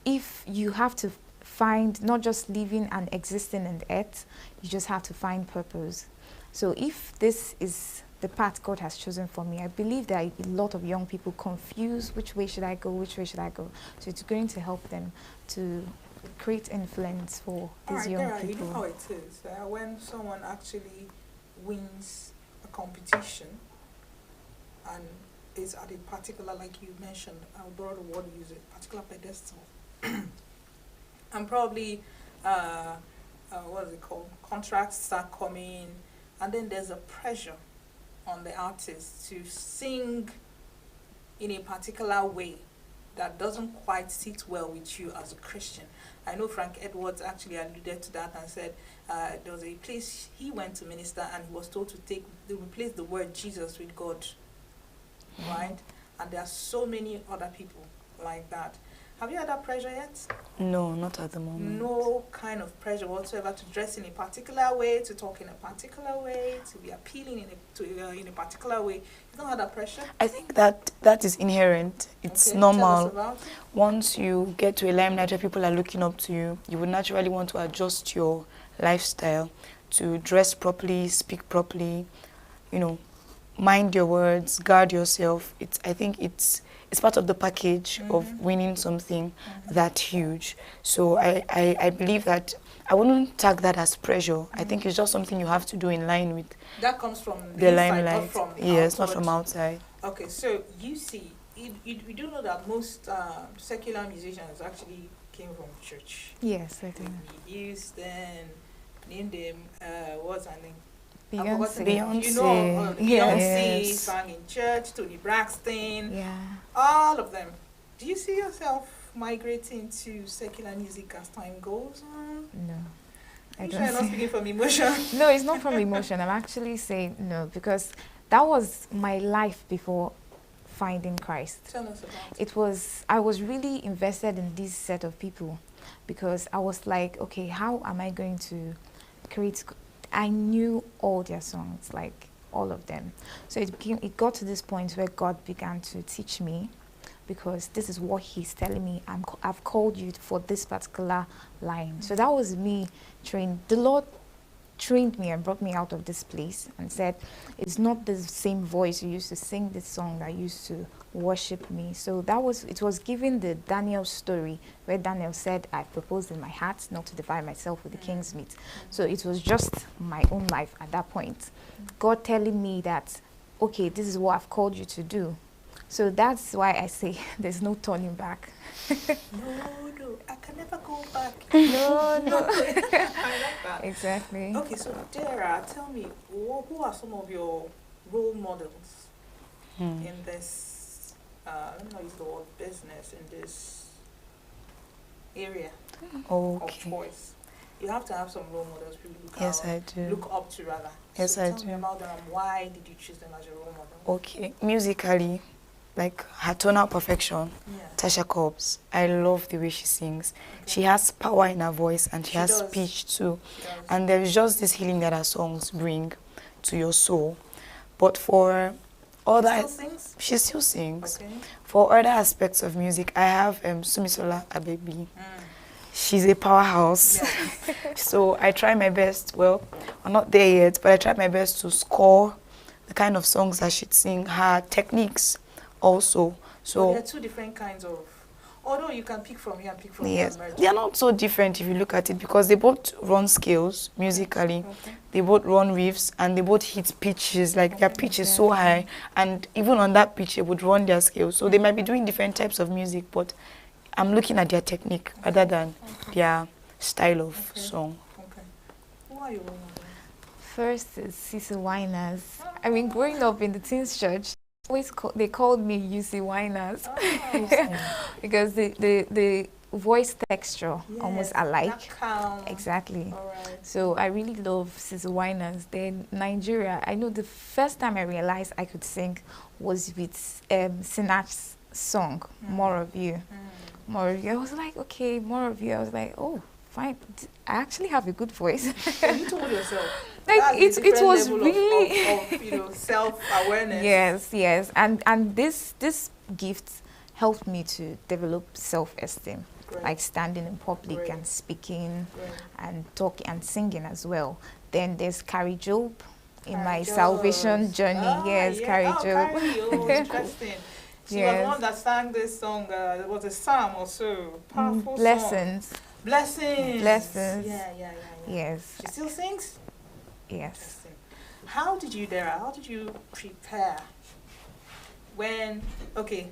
Speaker 20: if you have to find not just living and existing in the earth, you just have to find purpose. So if this is the path God has chosen for me, I believe that a lot of young people confuse which way should I go, which way should I go. So it's going to help them to create influence for these young people.
Speaker 18: You know how it is. When someone actually wins a competition and is at a particular, like you mentioned, I'll borrow the word you use it, particular pedestal. And probably, what is it called? Contracts start coming, and then there's a pressure on the artist to sing in a particular way that doesn't quite sit well with you as a Christian. I know Frank Edwards actually alluded to that and said there was a place he went to minister and he was told to replace the word Jesus with God, right? And there are so many other people like that. Have you had that pressure yet?
Speaker 20: No, not at the moment.
Speaker 18: No kind of pressure whatsoever to dress in a particular way, to talk in a particular way, to be appealing in a particular way. You don't have that pressure?
Speaker 20: I think that is inherent. It's normal.
Speaker 18: Tell us about it.
Speaker 20: Once you get to a limelight where people are looking up to you, you would naturally want to adjust your lifestyle to dress properly, speak properly, mind your words, guard yourself. I think it's part of the package of winning something that huge. So I believe that I wouldn't tag that as pressure. I think it's just something you have to do in line with
Speaker 18: that comes from
Speaker 20: the
Speaker 18: inside,
Speaker 20: limelight.
Speaker 18: not from
Speaker 20: yes, not from outside.
Speaker 18: Okay, so you see, you do know that most secular musicians actually came from church.
Speaker 20: Yes, I do.
Speaker 18: Houston, name them, what's her name?
Speaker 20: Beyonce.
Speaker 18: You know, Beyonce
Speaker 20: yes.
Speaker 18: sang in church, Tony Braxton,
Speaker 20: yeah,
Speaker 18: all of them. Do you see yourself migrating to secular music as time goes on?
Speaker 20: No.
Speaker 18: You sure you're not speaking from emotion?
Speaker 6: No, it's not from emotion. I'm actually saying no, because that was my life before finding Christ.
Speaker 18: Tell us about
Speaker 6: it. I was really invested in this set of people, because I was like, okay, how am I going to create? I knew all their songs, like all of them. So it got to this point where God began to teach me, because this is what he's telling me. I've called you for this particular line. So that was me trained. The Lord trained me and brought me out of this place and said, it's not the same voice you used to sing this song that used to worship me. So it was given the Daniel story where Daniel said, I proposed in my heart not to divide myself with the king's meat. So it was just my own life at that point. God telling me that, okay, this is what I've called you to do. So that's why I say there's no turning back.
Speaker 18: No, I can never go back.
Speaker 6: No.
Speaker 18: I like that.
Speaker 6: Exactly.
Speaker 18: Okay, so Dara, tell me, who are some of your role models in this, let me not use the word business, in this area of choice? You have to have some role models people look up to, rather.
Speaker 20: Yes,
Speaker 18: so
Speaker 20: I
Speaker 18: tell
Speaker 20: do.
Speaker 18: me about them. Why did you choose them as your role model?
Speaker 20: Okay, musically, like her tonal perfection, Tasha Cobbs. I love the way she sings. Okay. She has power in her voice, and she has speech too. And there is just this healing that her songs bring to your soul. But for other, she still sings. Okay. For other aspects of music, I have Sumisola Abebi. She's a powerhouse. Yes. So I try my best. Well, I'm not there yet, but I try my best to score the kind of songs that she'd sing. Her techniques also. So
Speaker 18: there are two different kinds of, although you can pick from here and pick from
Speaker 20: yes,
Speaker 18: here.
Speaker 20: they are not so different if you look at it, because they both run scales musically. Okay. They both run riffs, and they both hit pitches. Like their pitch is so high, and even on that pitch they would run their scales. So they might be doing different types of music, but I'm looking at their technique rather than their style of song.
Speaker 18: Okay. Who are you?
Speaker 6: First is Cece Winers. I mean, growing up in the teens church, they called me UC Winers because the voice texture almost alike. Exactly. So I really love Cece Winers. Then Nigeria, I know the first time I realized I could sing was with Sinach's song, More of You. More of You. I was like, okay, More of You. I was like, oh, fine. I actually have a good voice.
Speaker 18: You told yourself.
Speaker 6: Like it was really
Speaker 18: of self-awareness.
Speaker 6: Yes. And this gift helped me to develop self-esteem. Like standing in public and speaking and talking and singing as well. Then there's Carrie Job in my salvation journey. Yes, Carrie Job.
Speaker 18: Oh, interesting. She was the one that sang this song. It was a psalm or so. Powerful
Speaker 6: Blessings.
Speaker 18: song. Blessings. Yeah.
Speaker 6: Yes.
Speaker 18: She still sings?
Speaker 6: Yes.
Speaker 18: How did you prepare when, okay,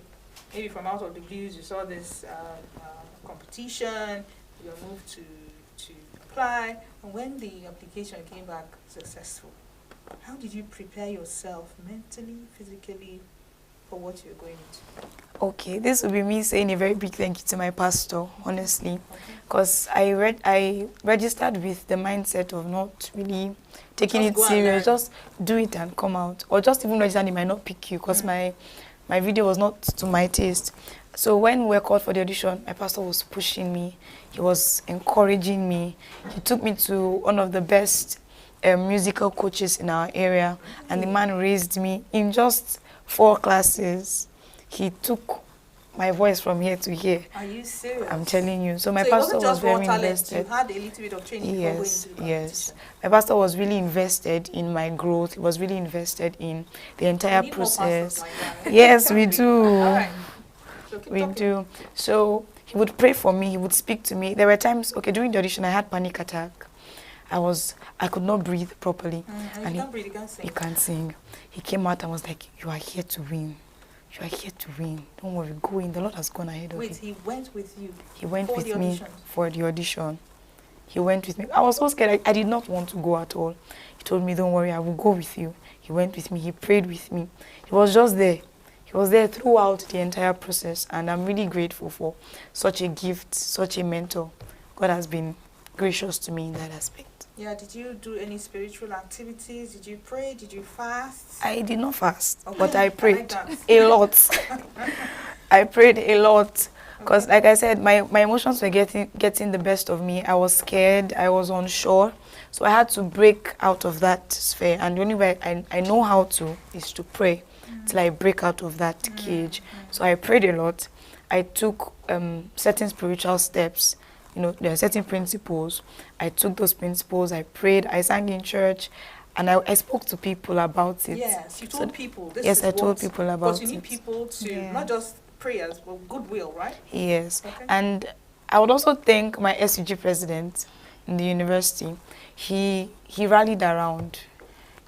Speaker 18: maybe from out of the blues you saw this competition, you were moved to apply, and when the application came back successful, how did you prepare yourself mentally, physically, for what you're going into?
Speaker 20: Okay, this will be me saying a very big thank you to my pastor, honestly, because I registered with the mindset of not really taking it serious, just do it and come out, or just even register, and it might not pick you, because my video was not to my taste. So when we were called for the audition, my pastor was pushing me, he was encouraging me, he took me to one of the best musical coaches in our area, and the man raised me in just 4 classes. He took my voice from here to here.
Speaker 18: Are you serious?
Speaker 20: I'm telling you. So my pastor was very invested.
Speaker 18: You had a little bit of training before going into the
Speaker 20: yes. My pastor was really invested in my growth. He was really invested in the entire process. Like yes, we do.
Speaker 18: All right. So
Speaker 20: we do. So he would pray for me. He would speak to me. There were times, okay, during the audition, I had panic attack. I could not breathe properly.
Speaker 18: And you can't breathe, you can't sing.
Speaker 20: You can't sing. He came out and was like, you are here to win. You are here to win. Don't worry, go in. The Lord has gone ahead of you.
Speaker 18: Wait, he went with you?
Speaker 20: He went with me for the audition. He went with me. I was so scared. I did not want to go at all. He told me, don't worry, I will go with you. He went with me. He prayed with me. He was just there. He was there throughout the entire process. And I'm really grateful for such a gift, such a mentor. God has been gracious to me in that aspect.
Speaker 18: Yeah, did you do any spiritual activities? Did you pray? Did you fast?
Speaker 20: I did not fast,
Speaker 18: Okay.
Speaker 20: but I prayed
Speaker 18: like that.
Speaker 20: a lot. I prayed a lot because, like I said, my emotions were getting the best of me. I was scared. I was unsure. So I had to break out of that sphere. And the only way I know how to is to pray till I break out of that cage. So I prayed a lot. I took certain spiritual steps. You know, there are certain principles. I took those principles, I prayed, I sang in church, and I spoke to people about it.
Speaker 18: Yes, you told people. This
Speaker 20: yes,
Speaker 18: is
Speaker 20: I told people about it.
Speaker 18: Because you need people to, not just prayers, but goodwill, right?
Speaker 20: Yes.
Speaker 18: Okay.
Speaker 20: And I would also thank my SUG president in the university. He rallied around.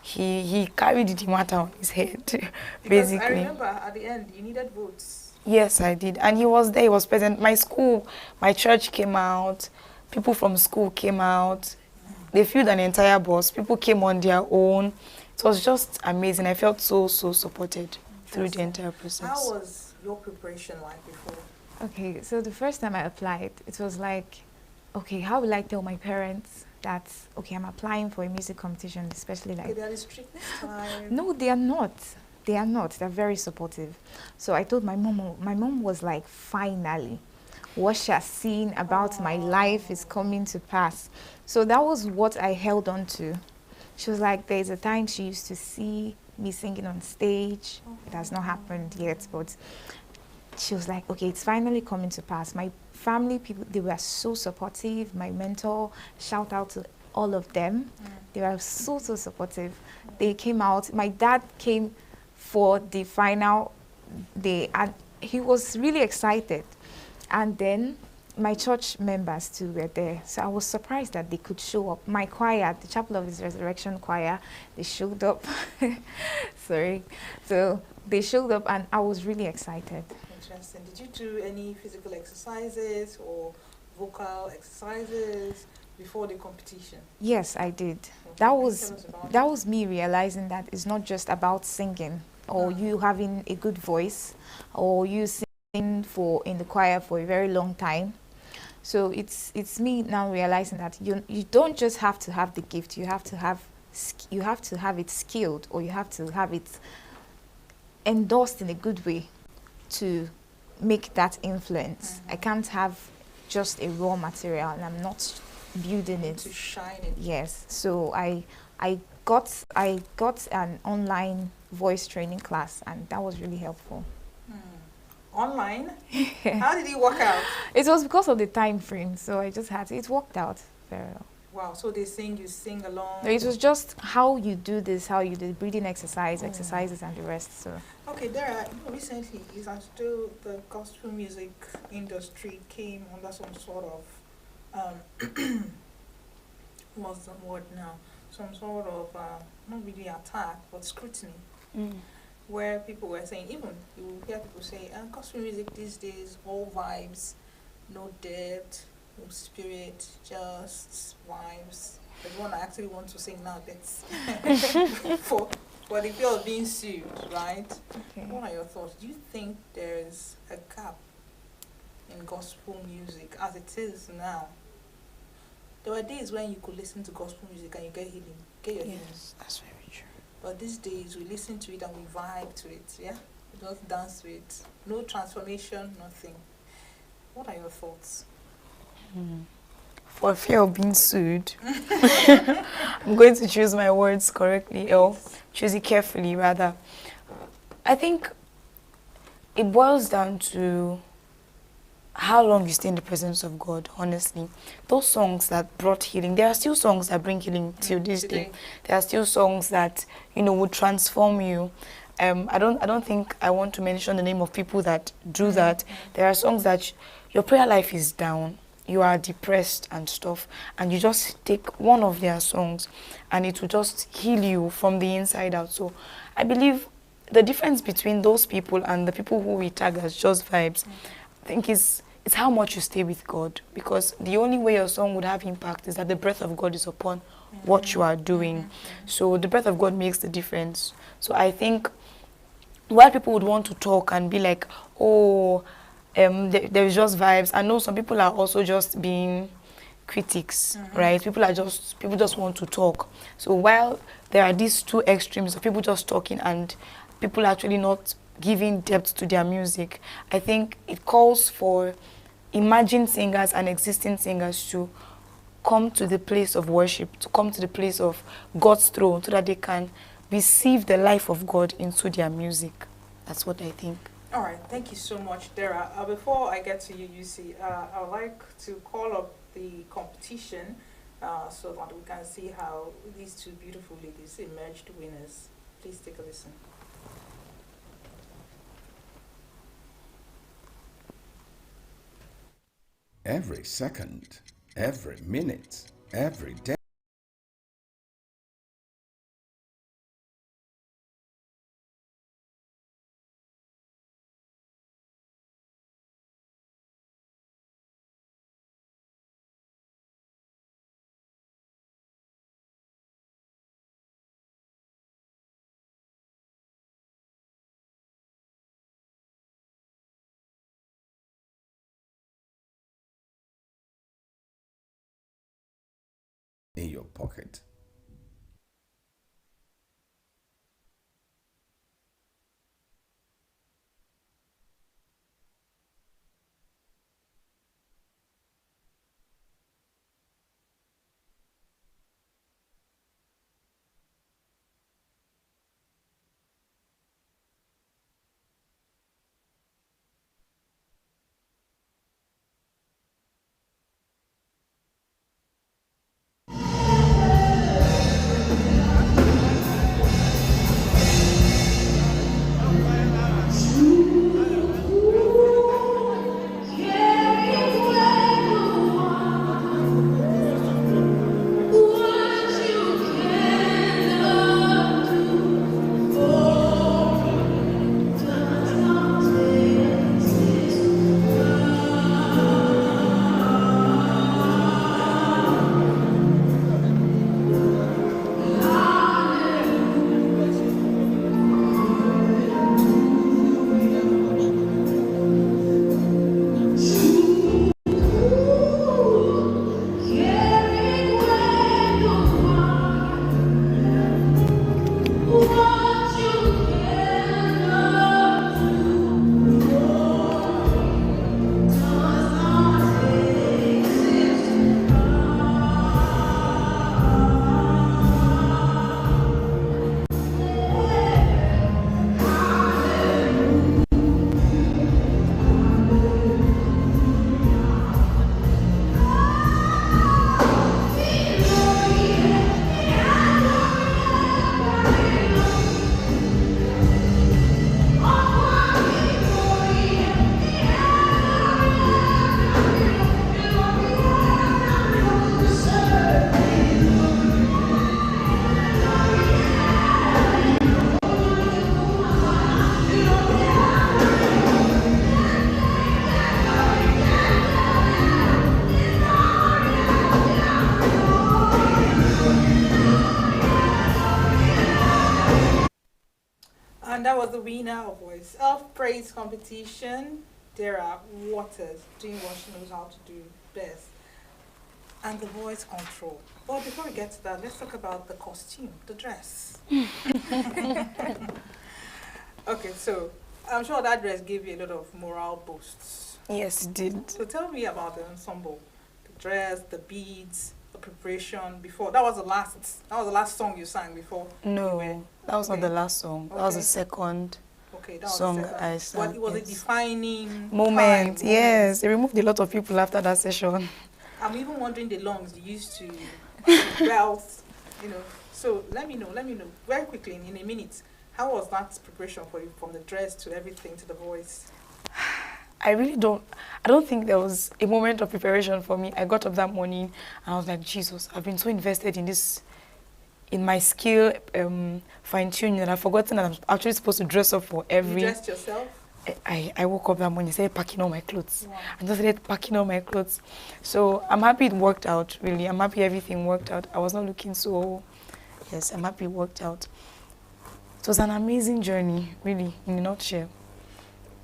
Speaker 20: He carried the matter on his head, basically.
Speaker 18: I remember at the end, you needed votes.
Speaker 20: Yes, I did. And he was there, he was present. My school, my church came out, people from school came out. They filled an entire bus. People came on their own. It was just amazing. I felt so supported through the entire process.
Speaker 18: How was your preparation like before?
Speaker 6: Okay, so the first time I applied, it was like, okay, how will I tell my parents that, okay, I'm applying for a music competition, especially like...
Speaker 18: Okay, they are strict this time.
Speaker 6: No, they are not. They are not. They're very supportive. So I told my mom was like, finally, what she has seen about my life is coming to pass. So that was what I held on to. She was like, there's a time she used to see me singing on stage. It has not happened yet, but she was like, okay, it's finally coming to pass. My family people, they were so supportive. My mentor, shout out to all of them. They were so supportive. They came out. My dad came for the final day, and he was really excited. And then my church members too were there, so I was surprised that they could show up. My choir, the Chapel of His Resurrection choir, they showed up. Sorry. So they showed up, and I was really excited.
Speaker 18: Interesting. Did you do any physical exercises or vocal exercises before the competition?
Speaker 6: Yes, I did.
Speaker 18: Okay.
Speaker 6: That was me realizing that it's not just about singing or you having a good voice or you singing in the choir for a very long time. So it's me now realizing that you don't just have to have the gift. You have to have it skilled, or you have to have it endorsed in a good way to make that influence. I can't have just a raw material and I'm not building it
Speaker 18: to shine it.
Speaker 6: Yes. So I got an online voice training class, and that was really helpful.
Speaker 18: Online? How did it work out?
Speaker 6: It was because of the time frame, so I just had to. It worked out very well.
Speaker 18: Wow, so they sing, you sing along?
Speaker 6: No, it was just how you do this, how you do breathing exercises and the rest. So
Speaker 18: okay, recently is still the gospel music industry came under some sort of what's the word now? Some sort of not really attack, but scrutiny. Where people were saying, even you will hear people say, gospel music these days, all vibes, no depth, no spirit, just vibes. The one I actually want to sing now, that's for the fear of being sued, right? Okay. What are your thoughts? Do you think there's a gap in gospel music as it is now? There were days when you could listen to gospel music and you get your healing.
Speaker 20: Yes, that's very true.
Speaker 18: But these days we listen to it and we vibe to it, yeah? We just dance to it. No transformation, nothing. What are your thoughts?
Speaker 20: For fear of being sued, I'm going to choose my words correctly, or choose it carefully rather. I think it boils down to how long you stay in the presence of God, honestly. Those songs that brought healing, there are still songs that bring healing till this day. There are still songs that, would transform you. I don't think I want to mention the name of people that do that. There are songs that your prayer life is down, you are depressed and stuff, and you just take one of their songs and it will just heal you from the inside out. So I believe the difference between those people and the people who we tag as just vibes, I think it's how much you stay with God, because the only way your song would have impact is that the breath of God is upon what you are doing. So the breath of God makes the difference. So I think while people would want to talk and be like, oh, there's just vibes, I know some people are also just being critics, right? People just want to talk. So while there are these two extremes of people just talking and people actually not giving depth to their music, I think it calls for emerging singers and existing singers to come to the place of worship, to come to the place of God's throne so that they can receive the life of God into their music. That's what I think.
Speaker 18: All right, thank you so much, Dara. Before I get to you, Yusi, I would like to call up the competition so that we can see how these two beautiful ladies emerged winners. Please take a listen.
Speaker 14: Every second, every minute, every day. In your pocket.
Speaker 18: And that was the winner of Voice of Praise competition, Dara Waters, doing what she knows how to do best, and the voice control. But before we get to that, let's talk about the costume, the dress. Okay, so I'm sure that dress gave you a lot of morale boosts.
Speaker 20: Yes, it did.
Speaker 18: So tell me about the ensemble, the dress, the beads, the preparation before. That was the last song you sang before.
Speaker 20: No, that was not the last song. That was the second song I sang.
Speaker 18: But it was a defining
Speaker 20: moment.
Speaker 18: time,
Speaker 20: Yes, they removed a lot of people after that session.
Speaker 18: I'm even wondering the lungs you used to belt, So let me know very quickly in a minute. How was that preparation for you, from the dress to everything to the voice?
Speaker 20: I don't think there was a moment of preparation for me. I got up that morning and I was like, Jesus, I've been so invested in this, in my skill fine-tuning, and I've forgotten that I'm actually supposed to dress up for every...
Speaker 18: You dressed yourself?
Speaker 20: I woke up that morning, started packing all my clothes. Wow. I just started packing all my clothes. So I'm happy it worked out, really. I'm happy everything worked out. I was not looking so... Yes, I'm happy it worked out. It was an amazing journey, really, in a nutshell.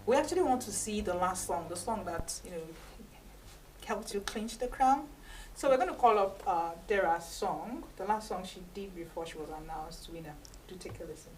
Speaker 18: We actually want to see the last song, the song that, helped you clinch the crown. So we're going to call up Dera's song, the last song she did before she was announced winner. Do take a listen.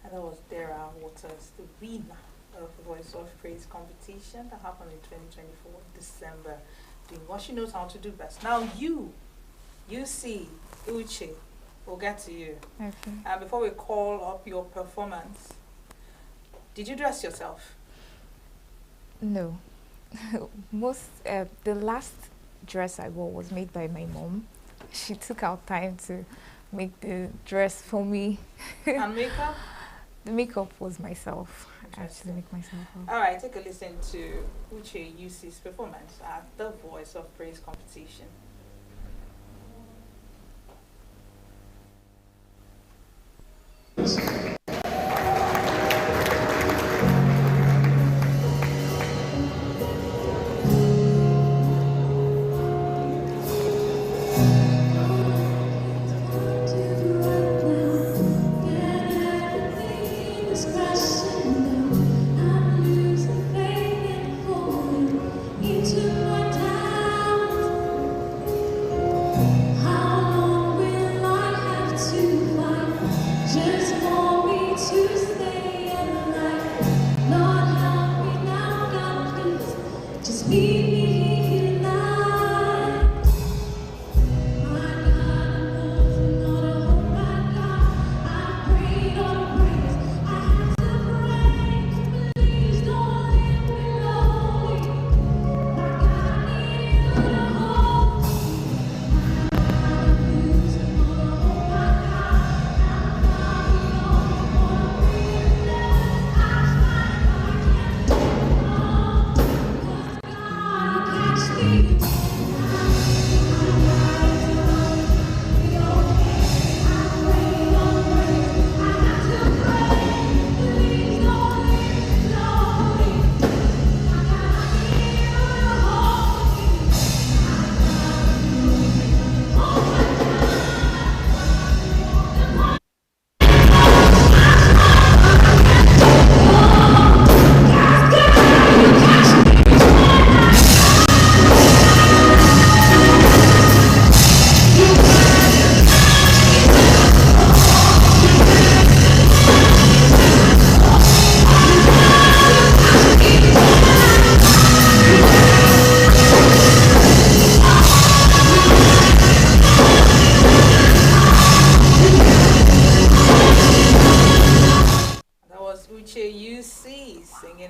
Speaker 18: And that was Dera Waters, the winner of the Voice of Praise competition that happened in 2024, December, doing what she knows how to do best. Now you see Uche, we'll get to you.
Speaker 6: Okay.
Speaker 18: And before we call up your performance, did you dress yourself?
Speaker 6: No. The last dress I wore was made by my mom. She took out time to make the dress for me.
Speaker 18: And makeup?
Speaker 6: The makeup was myself. I actually make myself up.
Speaker 18: All right, take a listen to Uche UC's performance at the Voice of Praise competition.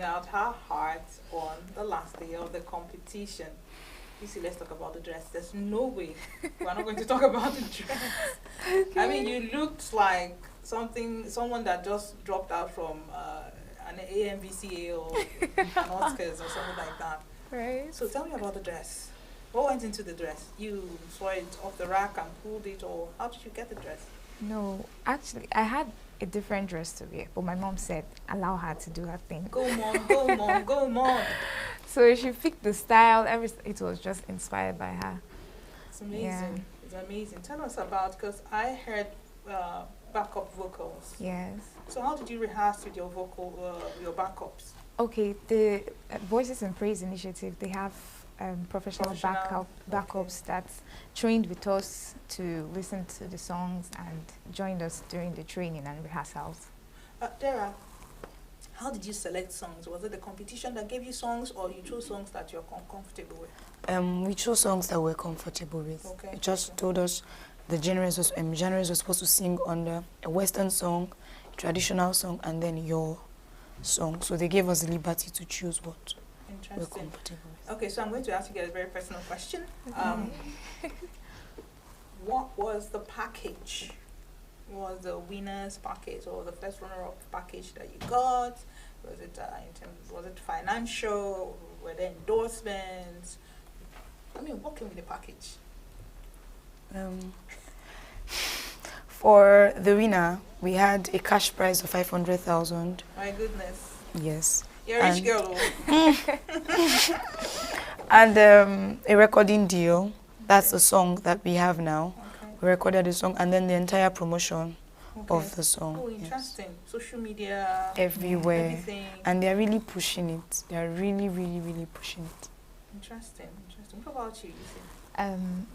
Speaker 18: Out her heart on the last day of the competition. You see, let's talk about the dress. There's no way we're not going to talk about the dress. Okay. I mean, you looked like someone that just dropped out from an AMVCA or an Oscars or something like that.
Speaker 6: Right.
Speaker 18: So tell me about the dress. What went into the dress? You saw it off the rack and pulled it, or how did you get the dress?
Speaker 6: No, actually, I had a different dress to wear, but my mom said, allow her to do her thing.
Speaker 18: Go mom, go mom, go mom.
Speaker 6: So she picked the style, it was just inspired by her.
Speaker 18: It's amazing. Yeah. It's amazing. Tell us about, because I heard backup vocals.
Speaker 6: Yes.
Speaker 18: So how did you rehearse with your your backups?
Speaker 6: Okay, the Voices in Praise initiative, they have professional backups that's trained with us to listen to the songs and joined us during the training and rehearsals.
Speaker 18: Dera, how did you select songs? Was it the competition that gave you songs, or you chose songs that you're comfortable with?
Speaker 20: We chose songs that we're comfortable with.
Speaker 18: Okay.
Speaker 20: It just told us the genres was supposed to sing under a Western song, traditional song, and then your song. So they gave us the liberty to choose what we're comfortable with.
Speaker 18: Okay, so I'm going to ask you guys a very personal question. What was the package? What was the winner's package or the first runner-up package that you got? Was it was it financial? Were there endorsements? I mean, what came with the package?
Speaker 20: For the winner, we had a cash prize of 500,000.
Speaker 18: My goodness.
Speaker 20: Yes.
Speaker 18: You're a rich girl.
Speaker 20: And a recording deal. That's the song that we have now.
Speaker 18: Okay.
Speaker 20: We recorded the song and then the entire promotion of the song.
Speaker 18: Oh, interesting. Yes. Social media.
Speaker 20: Everywhere.
Speaker 18: Everything.
Speaker 20: And they're really pushing it. They're really, really, really pushing it.
Speaker 18: Interesting. What about you, Lucy?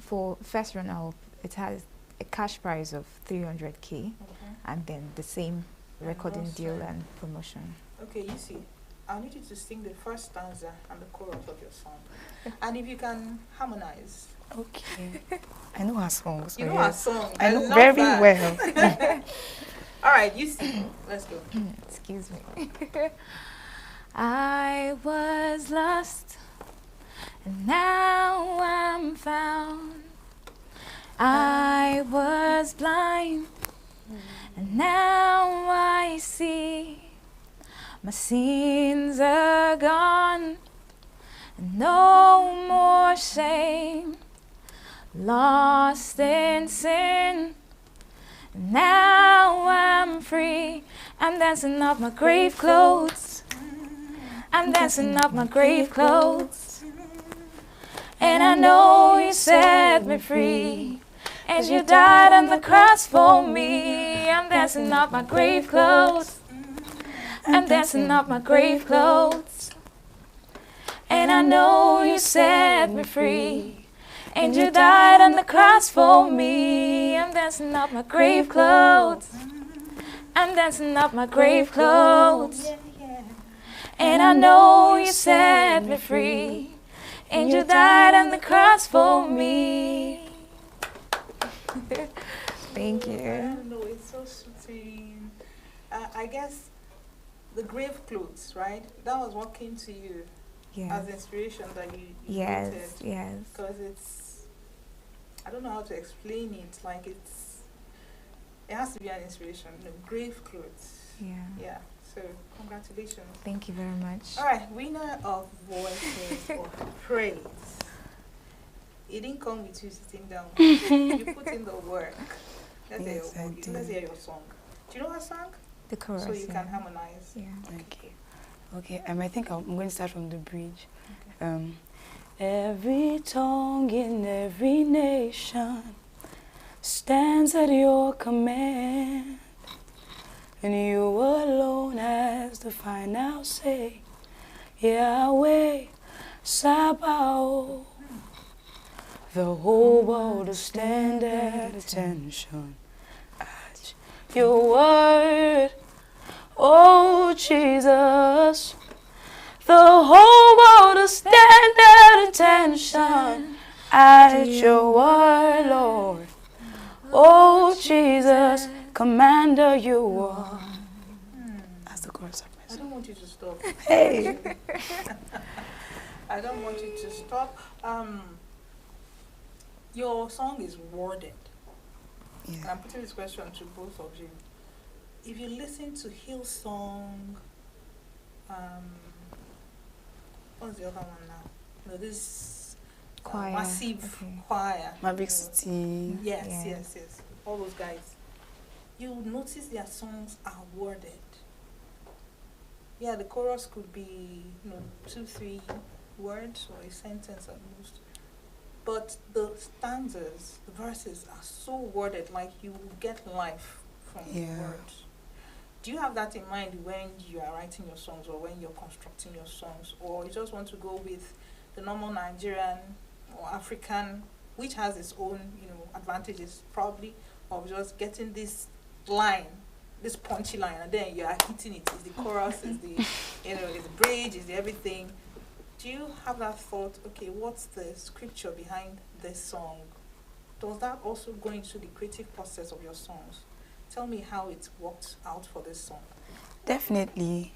Speaker 6: For first runner-up, it has a cash prize of 300K, and then the same recording deal and promotion.
Speaker 18: Okay, you see, I need you to sing the first stanza and the chorus of your song, and if you can harmonize.
Speaker 20: Okay. I know her songs.
Speaker 18: You know her song.
Speaker 20: I know very well.
Speaker 18: All right, you sing. Let's go.
Speaker 6: Excuse me. I was lost, and now I'm found. I was blind, and now I see. My sins are gone, and no more shame. Lost in sin, and now I'm free. I'm dancing off my grave clothes. I'm dancing off my grave clothes. And I know you set me free as you died on the cross for me. I'm dancing off my grave clothes. I'm dancing off my grave clothes. And I know you set me free and you died on the cross for me. I'm dancing off my grave clothes. I'm dancing off my grave clothes. And I know you set me free and you died on the cross for me. Thank you.
Speaker 18: I don't know, it's so soothing. I guess the grave clothes, right? That was what came to you as inspiration that you
Speaker 6: Yes,
Speaker 18: created.
Speaker 6: yes.
Speaker 18: Because I don't know how to explain it. Like it has to be an inspiration. Grave clothes. Yeah. So congratulations.
Speaker 6: Thank you very much.
Speaker 18: All right, winner of Voices of Praise. It didn't come with you sitting down. You put in the work. Let's hear your song. Do you know her song?
Speaker 6: The chorus.
Speaker 18: So you can harmonize.
Speaker 6: Yeah.
Speaker 20: Okay. I think I'm going to start from the bridge. Okay. Every tongue in every nation stands at your command, and you alone has the final say. Yahweh Sabaoth. The whole world will stand at attention at your word, oh Jesus. The whole world will stand at attention at your word, Lord. Oh Jesus, Commander you are. That's the chorus of my song.
Speaker 18: I don't want you to stop.
Speaker 20: Hey.
Speaker 18: I don't want you to stop. Your song is worded. And I'm putting this question to both of you. If you listen to Hillsong, what's the other one now? This
Speaker 6: choir.
Speaker 18: Massive choir.
Speaker 20: Maverick City.
Speaker 18: Yes. All those guys. You notice their songs are worded. Yeah, the chorus could be 2-3 words or a sentence at most. But the stanzas, the verses are so worded, like you get life from the words. Do you have that in mind when you are writing your songs or when you're constructing your songs? Or you just want to go with the normal Nigerian or African, which has its own, advantages probably, of just getting this line this punchy line, and then you are hitting it. Is the chorus, is the is the bridge, is the everything. Do you have that thought? Okay, what's the scripture behind this song? Does that also go into the creative process of your songs? Tell me how it worked out for this song.
Speaker 20: Definitely.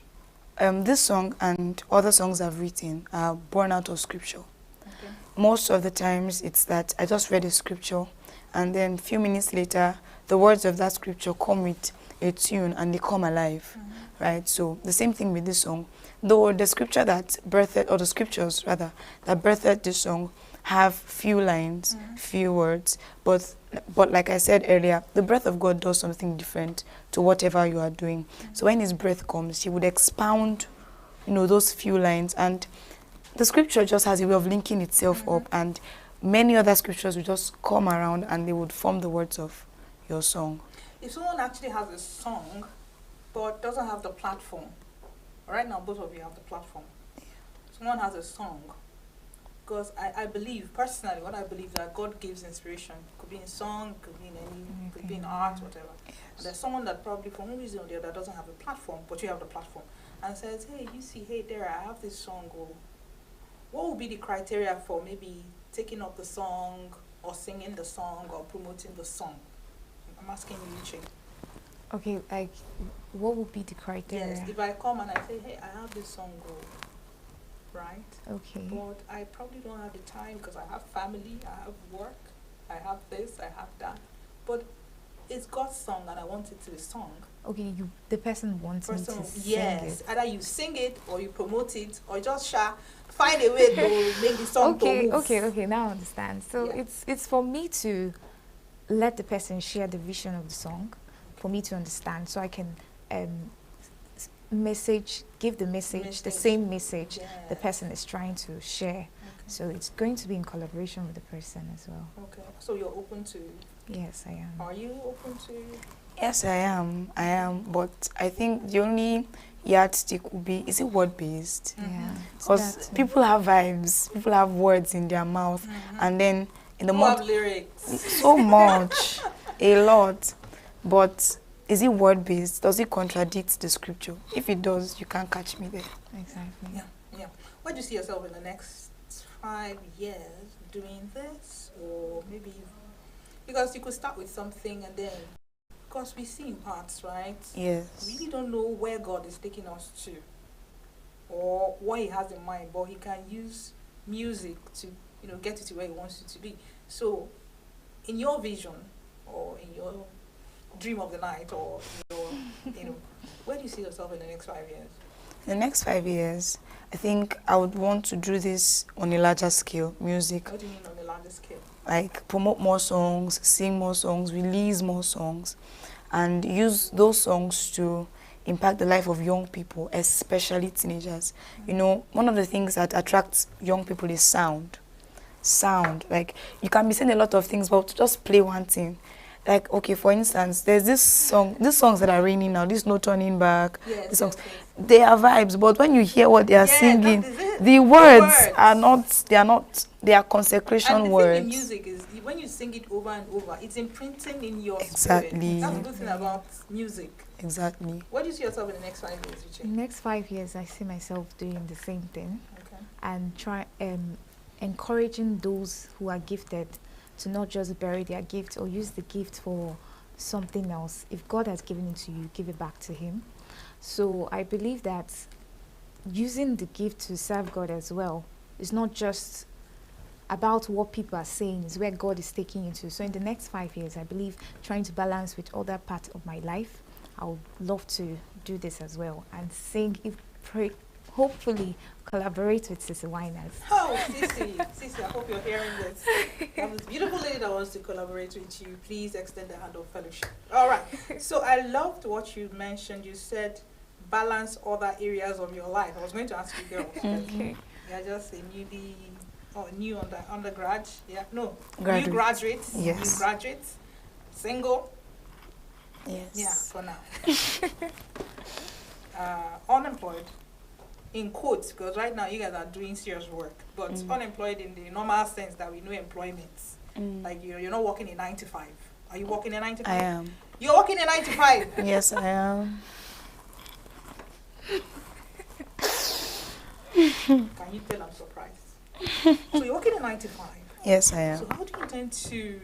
Speaker 20: This song and other songs I've written are born out of scripture. Okay. Most of the times it's that I just read a scripture and then a few minutes later the words of that scripture come with a tune and they come alive, right? So the same thing with this song. Though the scripture that birthed, or the scriptures rather, that birthed this song have few lines, few words, but like I said earlier, the breath of God does something different to whatever you are doing. So when his breath comes, he would expound, those few lines, and the scripture just has a way of linking itself up, and many other scriptures will just come around and they would form the words of your song.
Speaker 18: If someone actually has a song but doesn't have the platform, right now both of you have the platform. Someone has a song, because I believe, personally, what I believe that God gives inspiration. It could be in song, it could be in could be in art, whatever. Yes. And there's someone that probably for one reason or the other doesn't have a platform, but you have the platform, and says, hey, hey, Dara, I have this song. Or what would be the criteria for maybe taking up the song or singing the song or promoting the song? I'm asking you, Uche.
Speaker 6: Okay, like, what would be the criteria?
Speaker 18: Yes, if I come and I say, hey, I have this song, right?
Speaker 6: Okay.
Speaker 18: But I probably don't have the time because I have family, I have work, I have this, I have that. But it's God's song and I want it to be sung.
Speaker 6: Okay, the person wants me to sing it.
Speaker 18: Either you sing it or you promote it or just find a way to make the song to move.
Speaker 6: Okay, now I understand. So it's for me to let the person share the vision of the song, for me to understand, so I can give the message, the same message the person is trying to share. Okay. So it's going to be in collaboration with the person as well.
Speaker 18: Okay, so you're open to...
Speaker 6: Yes, I am.
Speaker 18: Are you open to...
Speaker 20: Yes, I am, but I think the only yardstick would be, is it word-based?
Speaker 6: Yeah.
Speaker 20: Because people have vibes, people have words in their mouth, and then in the
Speaker 18: have lyrics.
Speaker 20: So much, a lot, but is it word-based? Does it contradict the scripture? If it does, you can't catch me there.
Speaker 6: Exactly.
Speaker 18: Yeah. Where do you see yourself in the next 5 years doing this? Or maybe, because you could start with something and then, because we see in parts, right?
Speaker 20: Yes.
Speaker 18: We really don't know where God is taking us to or what he has in mind, but he can use music to, get you to where he wants you to be. So, in your vision or in your dream of the night or your, where do you see yourself in the next 5 years?
Speaker 20: In the next 5 years, I think I would want to do this on a larger scale, music.
Speaker 18: What do you mean on a larger scale?
Speaker 20: Like promote more songs, sing more songs, release more songs, and use those songs to impact the life of young people, especially teenagers. One of the things that attracts young people is sound. Like, you can be saying a lot of things, but just play one thing. Like, okay, for instance, there's these songs that are raining now, this No Turning Back, these songs, they are vibes, but when you hear what they are singing, the words they are consecration
Speaker 18: and the
Speaker 20: words.
Speaker 18: thing in music is, when you sing it over and over, it's imprinting in your
Speaker 20: Exactly.
Speaker 18: spirit. That's the good thing about music.
Speaker 20: Exactly.
Speaker 18: What do you see yourself in the next 5 years, Uche?
Speaker 6: In the next 5 years, I see myself doing the same thing, and encouraging those who are gifted to not just bury their gift or use the gift for something else. If God has given it to you, give it back to him. So I believe that using the gift to serve God as well is not just about what people are saying, is where God is taking you to. So in the next 5 years, I believe trying to balance with other parts of my life, I would love to do this as well and sing, hopefully collaborate with Sissy Winers.
Speaker 18: Oh, Sissy, I hope you're hearing this. That was a beautiful lady that wants to collaborate with you. Please extend the hand of fellowship. All right. So I loved what you mentioned. You said balance other areas of your life. I was going to ask you girls.
Speaker 6: Okay.
Speaker 18: You're just a new undergrad. Yeah. No.
Speaker 20: Graduate.
Speaker 18: New graduates.
Speaker 20: Yes.
Speaker 18: New graduates. Single.
Speaker 20: Yes.
Speaker 18: Yeah, for now. Unemployed. In quotes, because right now you guys are doing serious work, but unemployed in the normal sense that we know employment. Like you're not working a 9 to 5. Are you working a 9 to 5?
Speaker 20: I am.
Speaker 18: You're working a 9 to 5?
Speaker 20: Yes, I am.
Speaker 18: Can you tell I'm surprised? So you're working a 9 to 5?
Speaker 20: Yes, I am.
Speaker 18: So how do you intend to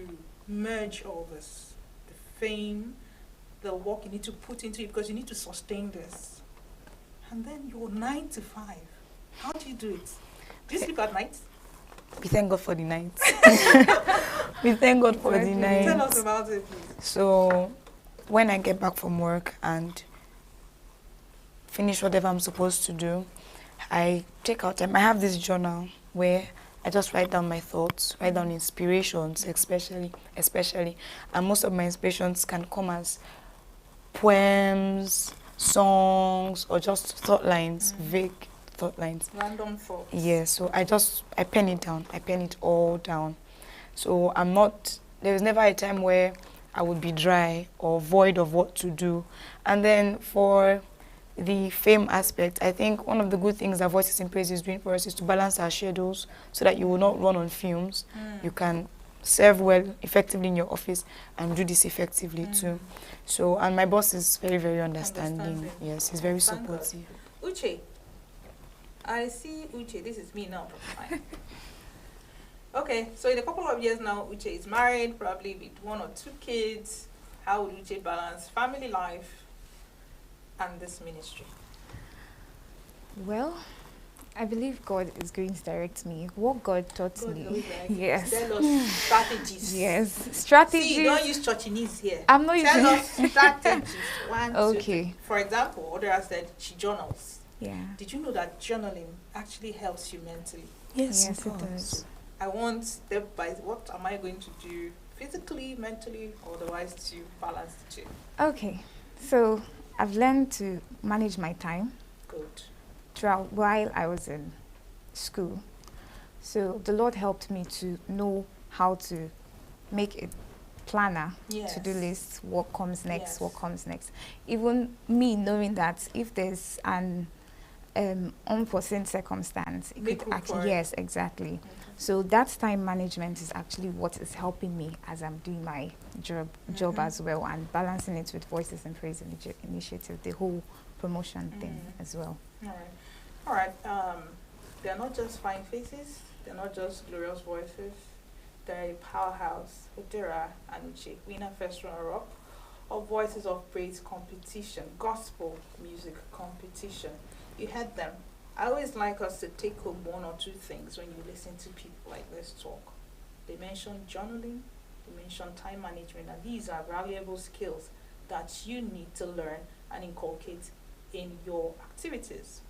Speaker 18: merge all this? The fame, the work you need to put into it, because you need to sustain this. And then you're 9 to 5. How do you do it? Do you sleep at night?
Speaker 20: We thank God for the night. We thank God for the night.
Speaker 18: Tell us about it, please.
Speaker 20: So, when I get back from work and finish whatever I'm supposed to do, I take out time. I have this journal where I just write down my thoughts, write down inspirations, especially, and most of my inspirations can come as poems, songs, or just thought lines, vague thought lines.
Speaker 18: Random thoughts.
Speaker 20: Yeah, so I pen it down. I pen it all down. So there was never a time where I would be dry or void of what to do. And then for the fame aspect, I think one of the good things that Voices in Praise is doing for us is to balance our schedules so that you will not run on fumes. You can serve well, effectively in your office and do this effectively too. So, and my boss is very, very understanding. Yes, he's very supportive.
Speaker 18: Uche, I see Uche. This is me now. Okay, so in a couple of years now, Uche is married, probably with 1 or 2 kids. How would Uche balance family life and this ministry?
Speaker 6: Well, I believe God is going to direct me. What God taught me. Yes.
Speaker 18: Tell us strategies.
Speaker 6: Yes. Strategies.
Speaker 18: See, don't use churchinese here.
Speaker 6: I'm not
Speaker 18: Tell
Speaker 6: using
Speaker 18: us strategies. 1, 2,
Speaker 6: okay.
Speaker 18: 3. For example, Odera said she journals.
Speaker 6: Yeah.
Speaker 18: Did you know that journaling actually helps you mentally?
Speaker 20: Yes, it does.
Speaker 18: I want step by what am I going to do physically, mentally, or otherwise to balance the two?
Speaker 6: Okay. So I've learned to manage my time.
Speaker 18: Good.
Speaker 6: Throughout while I was in school. So the Lord helped me to know how to make a planner, to-do list, what comes next, what comes next. Even me knowing that if there's an unforeseen circumstance, it could actually, yes, exactly. So that time management is actually what is helping me as I'm doing my job as well, and balancing it with Voices in Praise initiative, the whole promotion thing as well.
Speaker 18: All right. They're not just fine faces. They're not just glorious voices. They're a powerhouse. Odera and Uche, winner first runner-up of Voices of Praise competition, gospel music competition. You heard them. I always like us to take home 1 or 2 things when you listen to people like this talk. They mention journaling, they mention time management, and these are valuable skills that you need to learn and inculcate in your activities.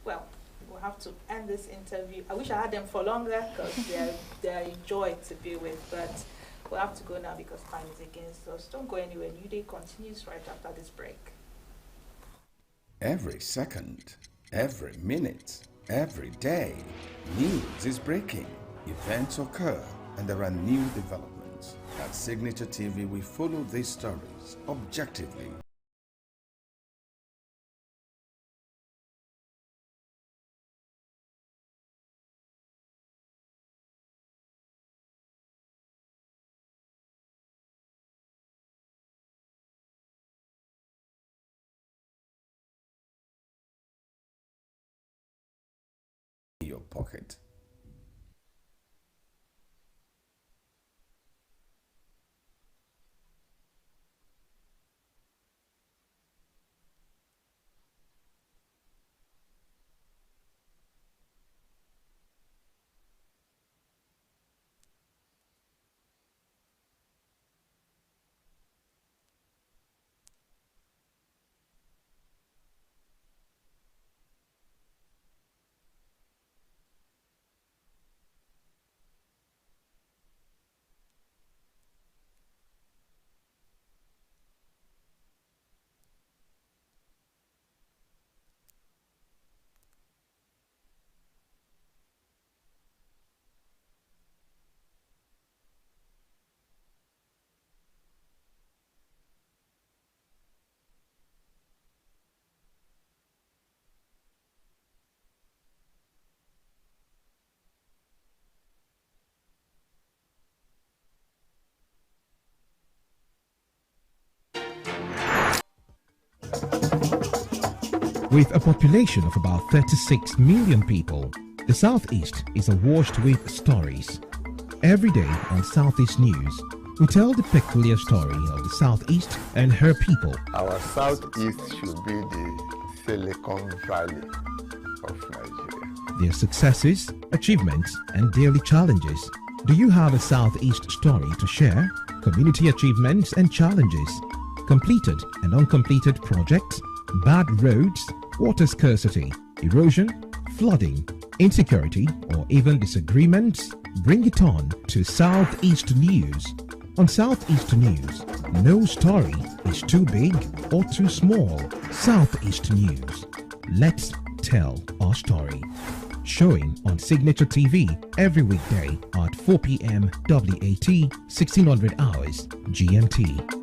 Speaker 18: Well, we'll have to end this interview. I wish I had them for longer because they're a joy to be with, but we'll have to go now because time is against us. Don't go anywhere. New Day continues right after this break.
Speaker 14: Every second, every minute, every day, news is breaking, events occur, and there are new developments. At Signature TV, we follow these stories objectively. Your pocket.
Speaker 3: With a population of about 36 million people, the Southeast is awash with stories. Every day on Southeast News, we tell the peculiar story of the Southeast and her people.
Speaker 4: Our Southeast should be the Silicon Valley of Nigeria.
Speaker 3: Their successes, achievements, and daily challenges. Do you have a Southeast story to share? Community achievements and challenges, completed and uncompleted projects, bad roads, water scarcity, erosion, flooding, insecurity, or even disagreements? Bring it on to Southeast News. On Southeast News, no story is too big or too small. Southeast News. Let's tell our story. Showing on Signature TV every weekday at 4 p.m. WAT, 1600 hours GMT.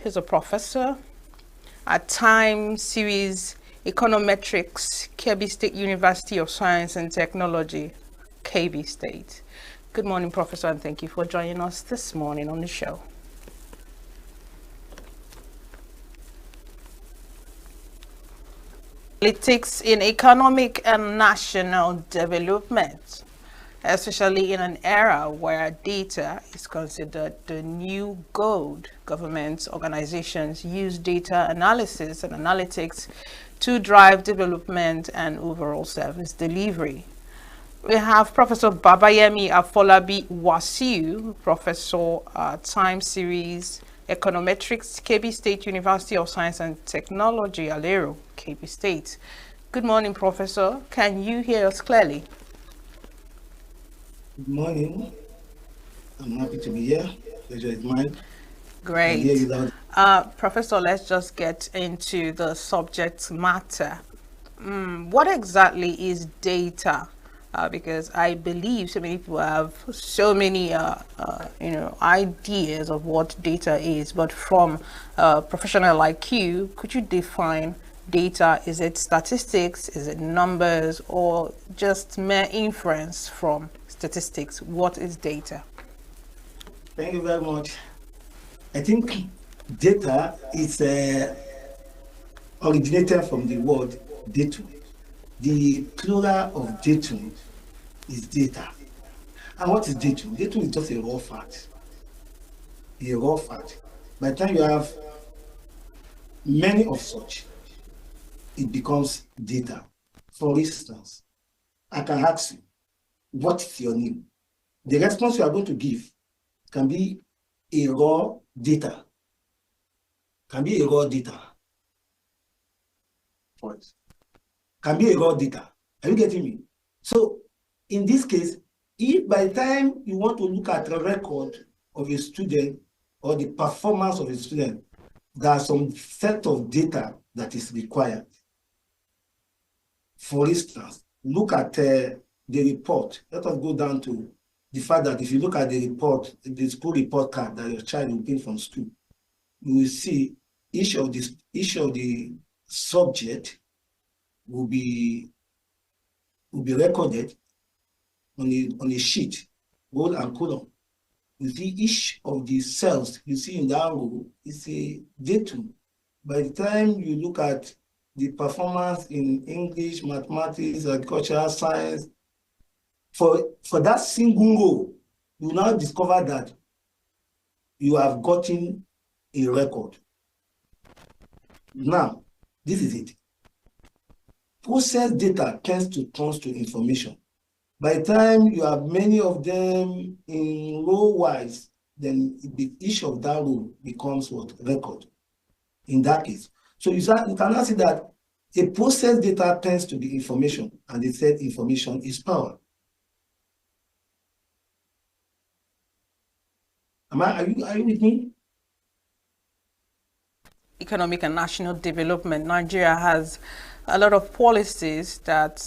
Speaker 18: He's a professor at Time Series Econometrics, Kebbi State University of Science and Technology, Kebbi State. Good morning, Professor, and thank you for joining us this morning on the show. Politics in economic and national development, especially in an era where data is considered the new gold. Government organizations use data analysis and analytics to drive development and overall service delivery. We have Professor Babayemi Afolabi Wasiu, Professor Time Series Econometrics, Kebbi State University of Science and Technology, Alero, Kebbi State. Good morning, Professor. Can you hear us clearly?
Speaker 7: Good morning. I'm happy to be here. Pleasure is mine.
Speaker 18: Great. Professor, let's just get into the subject matter. What exactly is data? Because I believe so many people have so many ideas of what data is, but from a professional like you, could you define data? Is it statistics, is it numbers, or just mere inference from statistics? What is data?
Speaker 7: Thank you very much. I think data is originated from the word datum. The plural of datum is data. And what is datum? Datum is just a raw fact. A raw fact. By the time you have many of such, it becomes data. For instance, I can ask you, what is your name? The response you are going to give can be a raw data. Can be a raw data. For it. Can be a raw data. Are you getting me? So in this case, if by the time you want to look at a record of a student or the performance of a student, there are some set of data that is required. For instance, look at the report. Let us go down to the fact that if you look at the report, the school report card that your child will bring from school, you will see each of the subject will be recorded on a sheet, roll and column. You see each of the cells you see in that row is a datum. By the time you look at the performance in English, mathematics, agricultural science, for that single row, you now discover that you have gotten a record. Now, this is it. Processed data tends to turn to information. By the time you have many of them in row-wise, then each of that row becomes what? Record. In that case. So you cannot see that a processed data tends to be information, and they said information is power. Are you with me?
Speaker 18: Economic and national development. Nigeria has a lot of policies that,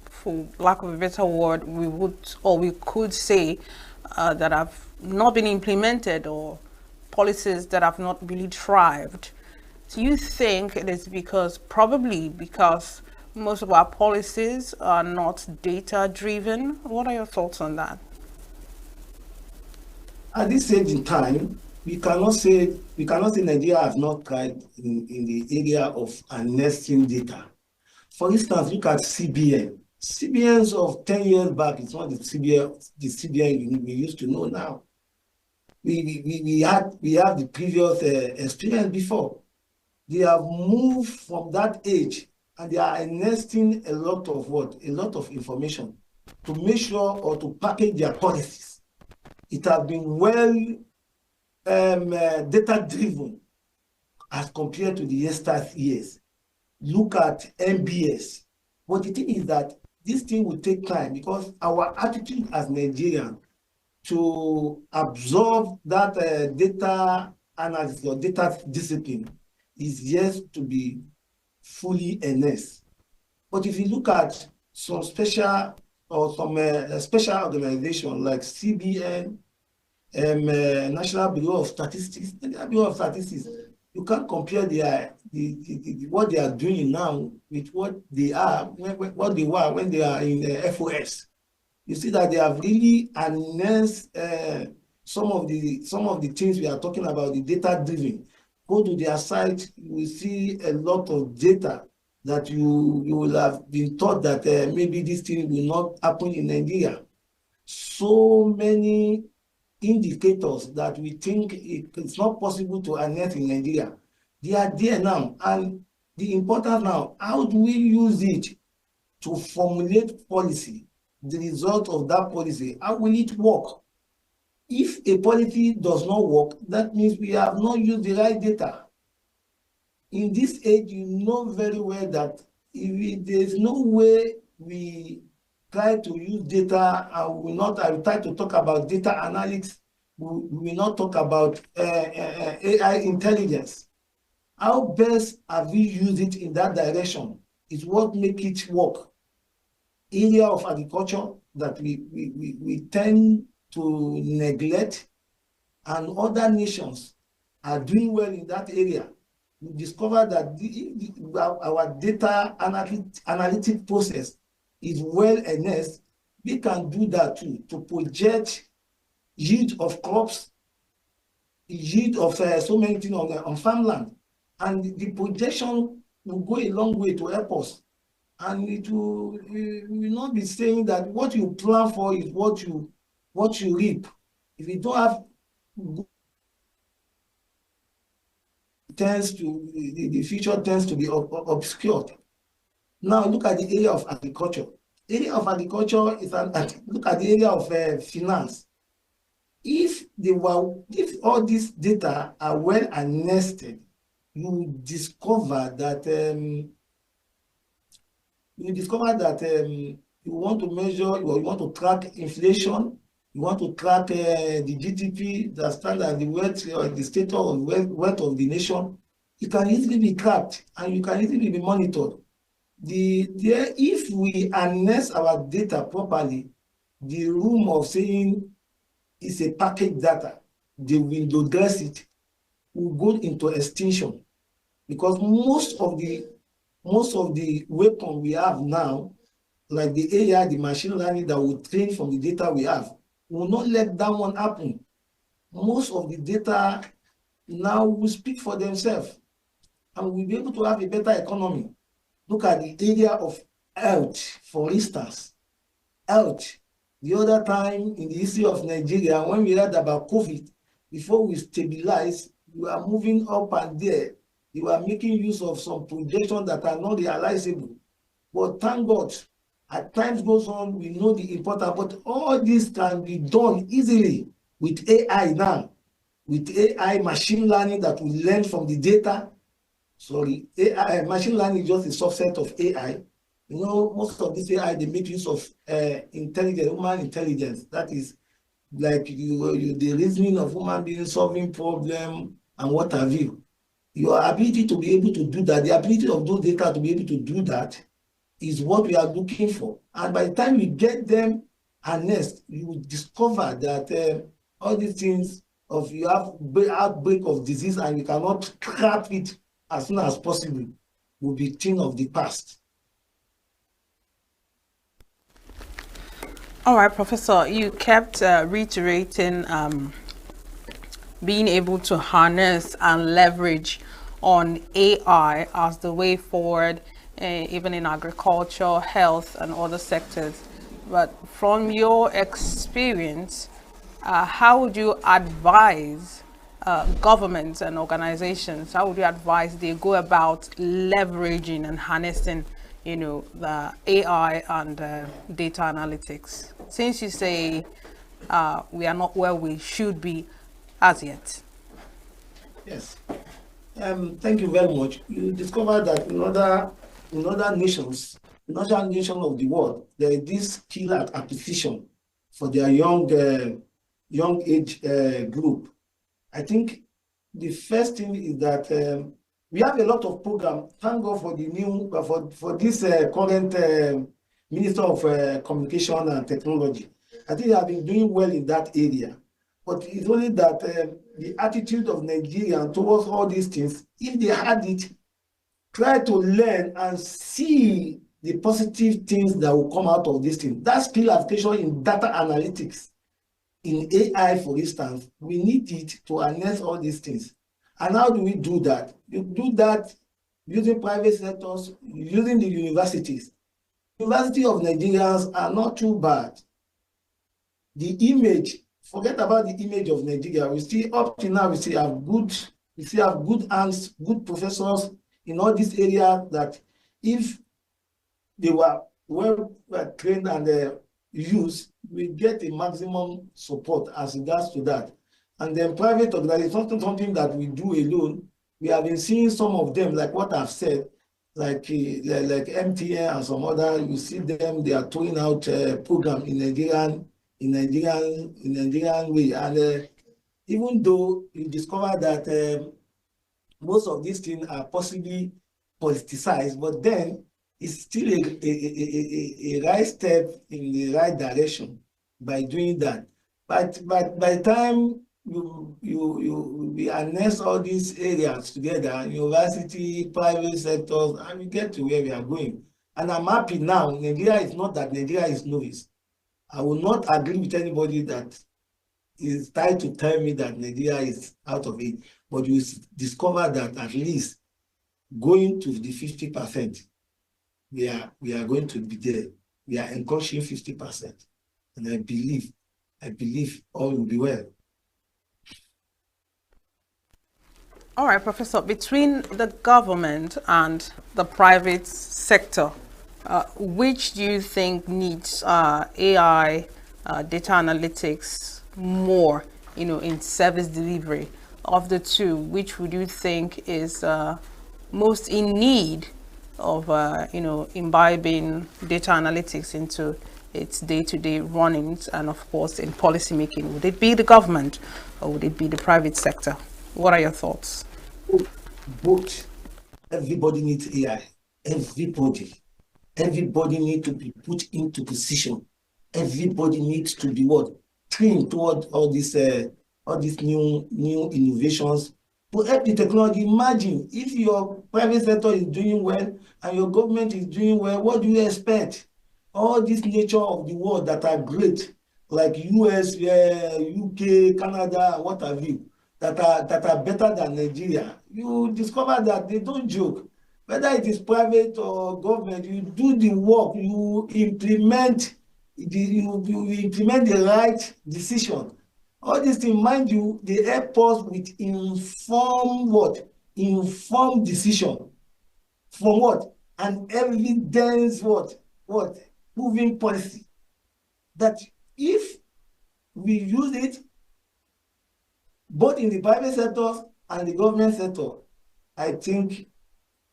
Speaker 18: for lack of a better word, we could say that have not been implemented, or policies that have not really thrived. Do you think it is probably because most of our policies are not data driven? What are your thoughts on that?
Speaker 7: At this stage in time, we cannot say Nigeria has not tried in the area of harnessing data. For instance, look at CBN. CBNs of 10 years back, it's not the CBN we used to know now. We had the previous experience before. They have moved from that age, and they are harnessing a lot of information to make sure or to package their policies. It has been well data-driven as compared to the years. Look at MBS. But the thing is that this thing will take time, because our attitude as Nigerians to absorb that data analysis or data discipline is yet to be fully harnessed. But if you look at some special organization like CBN National Bureau of Statistics. National Bureau of Statistics, you can't compare what they are doing now with what they are, what they were when they are in the FOS. You see that they have really enhanced some of the things we are talking about, the data driven. Go to their site, you will see a lot of data that you will have been taught that maybe this thing will not happen in Nigeria. So many indicators that we think it's not possible to harness in Nigeria. They are there now, and the important now, how do we use it to formulate policy? The result of that policy, how will it work? If a policy does not work, that means we have not used the right data. In this age, you know very well that there's no way we try to use data, and I will try to talk about data analytics. We will not talk about AI intelligence. How best have we used it in that direction is what makes it work. Area of agriculture that we tend to neglect, and other nations are doing well in that area. We discover that our data analytic process is well enhanced. We can do that too, to project yield of crops, yield of so many things on farmland. And the projection will go a long way to help us. And we will not be saying that what you plan for is what you reap. If you don't have the future tends to be obscured. Now look at the area of agriculture. Area of agriculture is look at the area of finance. If all these data are well nested, you will discover that you want to measure, you want to track inflation, you want to track the GDP, the standard, the wealth, or the state of wealth of the nation. It can easily be tracked, and you can easily be monitored. If we harness our data properly, the room of saying it's a packaged data, the window dress it, will go into extinction, because most of the weapons we have now, like the AI, the machine learning that will train from the data we have, will not let that one happen. Most of the data now will speak for themselves, and we'll be able to have a better economy. Look at the area of health, for instance. Health. The other time in the history of Nigeria, when we heard about COVID, before we stabilize, we are moving up and there. You are making use of some projections that are not realizable. But thank God, as time goes on, we know the importance. But all this can be done easily with AI now. With AI machine learning that will learn from the data. Sorry, AI machine learning is just a subset of AI. You know, most of this AI, they make use of intelligence, human intelligence. That is like the reasoning of human beings, solving problem, and what have you. Your ability to be able to do that, the ability of those data to be able to do that, is what we are looking for. And by the time you get them harnessed, you will discover that all these things of you have outbreak of disease and you cannot trap it as soon as possible will be thing of the past.
Speaker 18: All right, Professor, you kept reiterating being able to harness and leverage on AI as the way forward, even in agriculture, health, and other sectors. But from your experience, how would you advise governments and organizations, how would you advise they go about leveraging and harnessing, the AI and data analytics? Since you say we are not where we should be as yet.
Speaker 7: Yes. Thank you very much. You discover that in other nations, in other nations of the world, there is this skill acquisition for their young age group. I think the first thing is that we have a lot of programs. Thank God for the new for this current Minister of Communication and Technology. I think they have been doing well in that area. But it's only that the attitude of Nigerians towards all these things, if they had it, try to learn and see the positive things that will come out of this thing. That skill application in data analytics, in AI, for instance, we need it to harness all these things. And how do we do that? You do that using private sectors, using the universities. University of Nigerians are not too bad. The image, forget about the image of Nigeria. We see up to now, we still have good hands, good professors in all these areas that if they were well trained and used, we get a maximum support as regards to that. And then private organizations, something that we do alone. We have been seeing some of them, like what I've said, like MTN and some other. You see them; they are throwing out program in Nigerian way. And even though you discover that most of these things are possibly politicized, but then it's still a right step in the right direction by doing that. But by the time we harness all these areas together, university, private sectors, and we get to where we are going. And I'm happy now. Nigeria is not that Nigeria is novice. I will not agree with anybody that is trying to tell me that Nigeria is out of it. But you discover that at least going to the 50%, we are going to be there. We are encouraging 50%. And I believe all will be well.
Speaker 18: All right, Professor, between the government and the private sector, which do you think needs AI, data analytics more, in service delivery? Of the two, which would you think is most in need of, imbibing data analytics into its day-to-day runnings and, of course, in policy making? Would it be the government or would it be the private sector? What are your thoughts?
Speaker 7: Both. Everybody needs AI. Everybody needs to be put into position. Everybody needs to be trained toward all these new innovations to help the technology. Imagine if your private sector is doing well and your government is doing well, what do you expect? All this nature of the world that are great, like US, UK, Canada, what have you, that are better than Nigeria, you discover that they don't joke. Whether it is private or government, you do the work, you implement the right decision. All these things, mind you, they help us with informed decision. From what? An evidence proving policy. That if we use it both in the private sector and the government sector, I think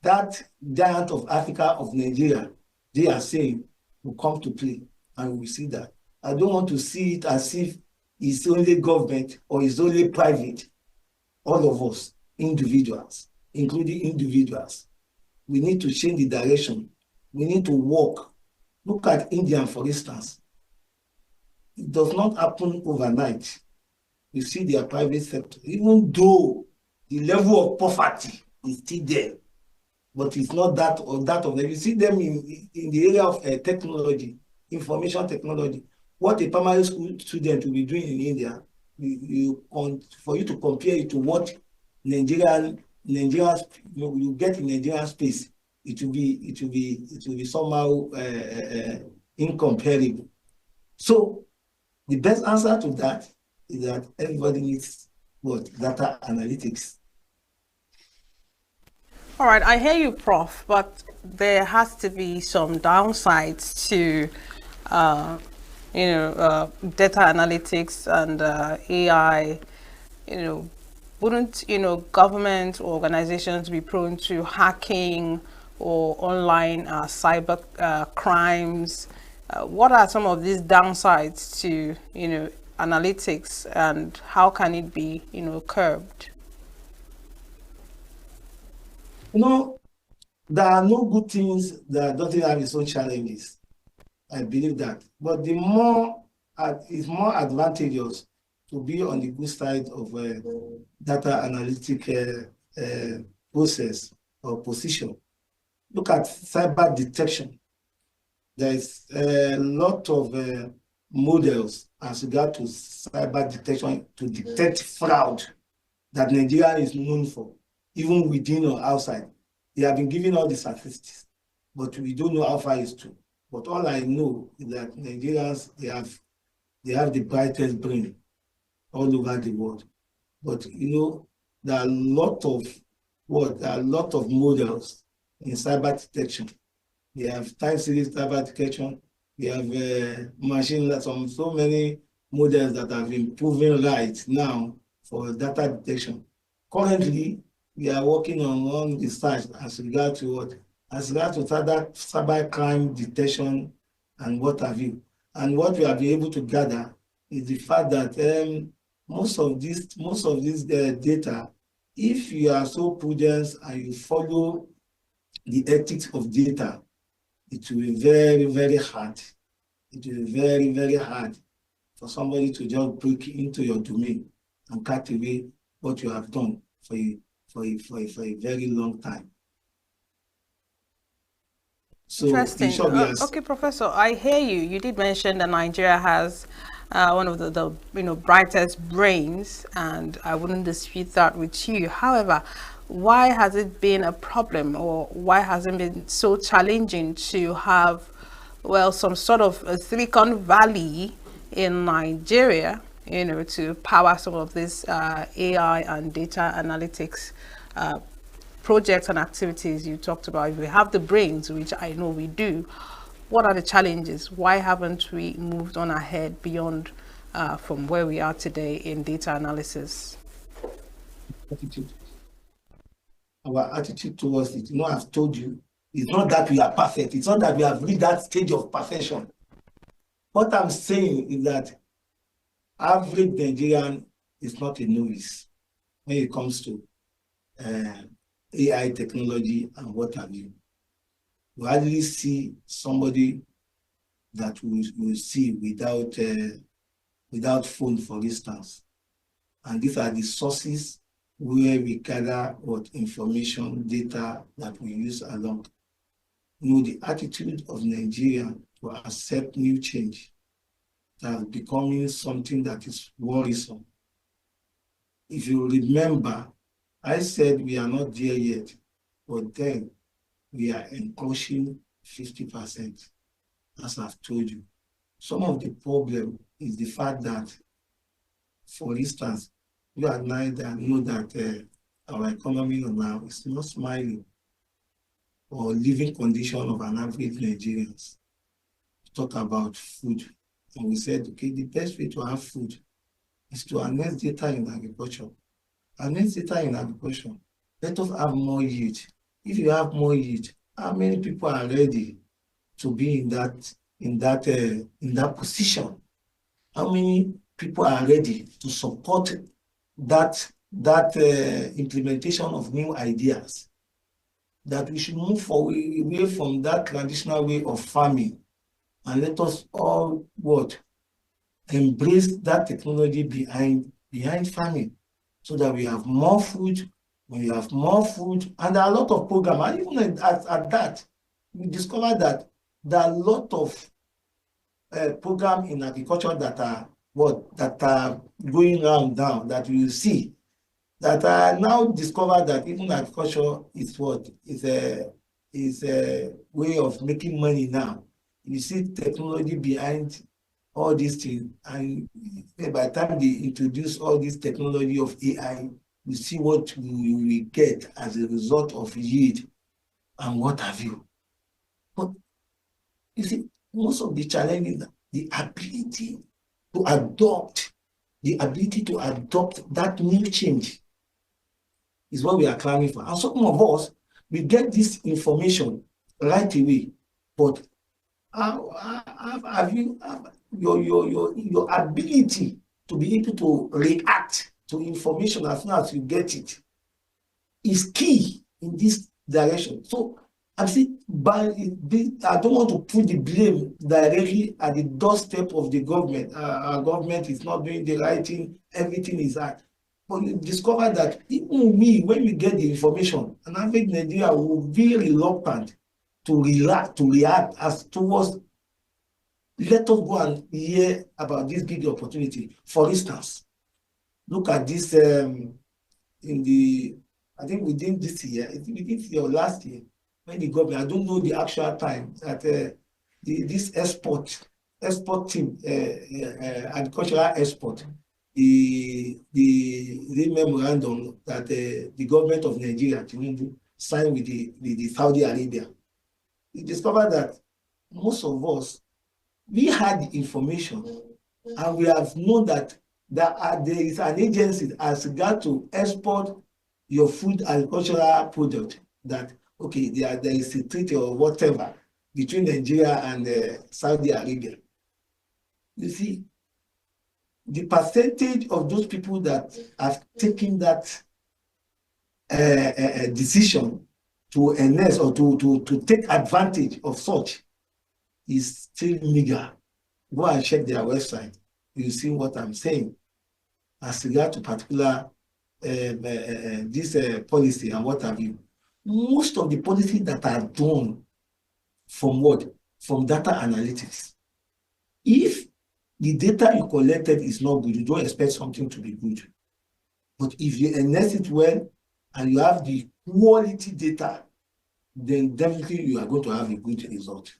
Speaker 7: that giant of Africa, of Nigeria, they are saying will come to play, and we see that. I don't want to see it as if it's only government or it's only private. All of us, individuals, including individuals, we need to change the direction. We need to work. Look at India, for instance. It does not happen overnight. You see their private sector, even though the level of poverty is still there, but it's not that of them. You see them in the area of technology, information technology. What a primary school student will be doing in India, for you to compare it to what you get in Nigerian space, it will be somehow incomparable. So the best answer to that is that everybody needs data analytics.
Speaker 18: All right, I hear you, Prof, but there has to be some downsides to, data analytics and AI. Wouldn't government or organizations be prone to hacking or online cyber crimes? What are some of these downsides to, analytics, and how can it be, curbed?
Speaker 7: There are no good things that don't have its own challenges. I believe that. But it's more advantageous to be on the good side of data analytic process or position. Look at cyber detection. There is a lot of models as regard to cyber detection to detect fraud that Nigeria is known for, even within or outside. They have been giving all the statistics, but we don't know how far it's true. But all I know is that Nigerians, they have the brightest brain all over the world. But you know, there are a lot of models in cyber detection. We have time series cyber detection. We have machine learning, so many models that have been proven right now for data detection. Currently, we are working on one research as regard to what? As regard to cyber crime detection and what have you. And what we have been able to gather is the fact that most of this data, if you are so prudent and you follow the ethics of data, it will be very, very hard. It will be very, very hard for somebody to just break into your domain and cut away what you have done for a very long time. So
Speaker 18: interesting. Okay, Professor, I hear you. You did mention that Nigeria has one of the brightest brains, and I wouldn't dispute that with you. However, why has it been a problem, or why has it been so challenging to have, well, some sort of a Silicon Valley in Nigeria, to power some of this AI and data analytics projects and activities you talked about? If we have the brains, which I know we do, what are the challenges? Why haven't we moved on ahead beyond from where we are today in data analysis?
Speaker 7: Attitude. Our attitude towards it, I've told you, it's not that we are perfect. It's not that we have reached that stage of perfection. What I'm saying is that average Nigerian is not a novice when it comes to AI technology and what have you. You hardly see somebody that we will see without phone, for instance. And these are the sources where we gather what information, data that we use along. The attitude of Nigeria to accept new change that becoming something that is worrisome. If you remember, I said we are not there yet, but then we are encroaching 50%, as I've told you. Some of the problem is the fact that, for instance, you and I know that our economy now is not smiling, or living condition of an average Nigerians. Talk about food, and we said, okay, the best way to have food is to harness data in agriculture. Harness data in agriculture. Let us have more yield. If you have more yield, how many people are ready to be in that position? How many people are ready to support that implementation of new ideas? That we should move away from that traditional way of farming, and let us all embrace that technology behind farming, so that we have more food. When we have more food, and there are a lot of programs, and even at that, we discovered that there are a lot of programs in agriculture that are going around now, that we will see, that I now discovered that even agriculture is a way of making money now. You see technology behind all these things, and by the time they introduce all this technology of AI, you see what we get as a result of yield and what have you. But you see, most of the challenges, the ability to adopt that new change is what we are clamoring for. And some of us, we get this information right away, but have you your ability to be able to react to information as soon as you get it is key in this direction. So I see, I don't want to put the blame directly at the doorstep of the government. Our government is not doing the right thing, everything is that. But you discover that even we, when we get the information, an average Nigeria will be reluctant to react as towards, let us go and hear about this big opportunity. For instance, look at this in the, I think within this year, within this year or last year, when the government, I don't know the actual time, that this export team, agricultural export, the memorandum that the government of Nigeria signed with the Saudi Arabia. We discovered that most of us, we had the information, and we have known that there is an agency as regard to export your food agricultural product, that okay, there is a treaty or whatever between Nigeria and Saudi Arabia. You see, the percentage of those people that have taken that decision to enhance or to take advantage of such is still meager. Go and check their website. You see what I'm saying as regard to particular this policy and what have you. Most of the policies that are done from what? From data analytics. If the data you collected is not good, you don't expect something to be good. But if you enhance it well and you have the quality data, then definitely you are going to have a good result.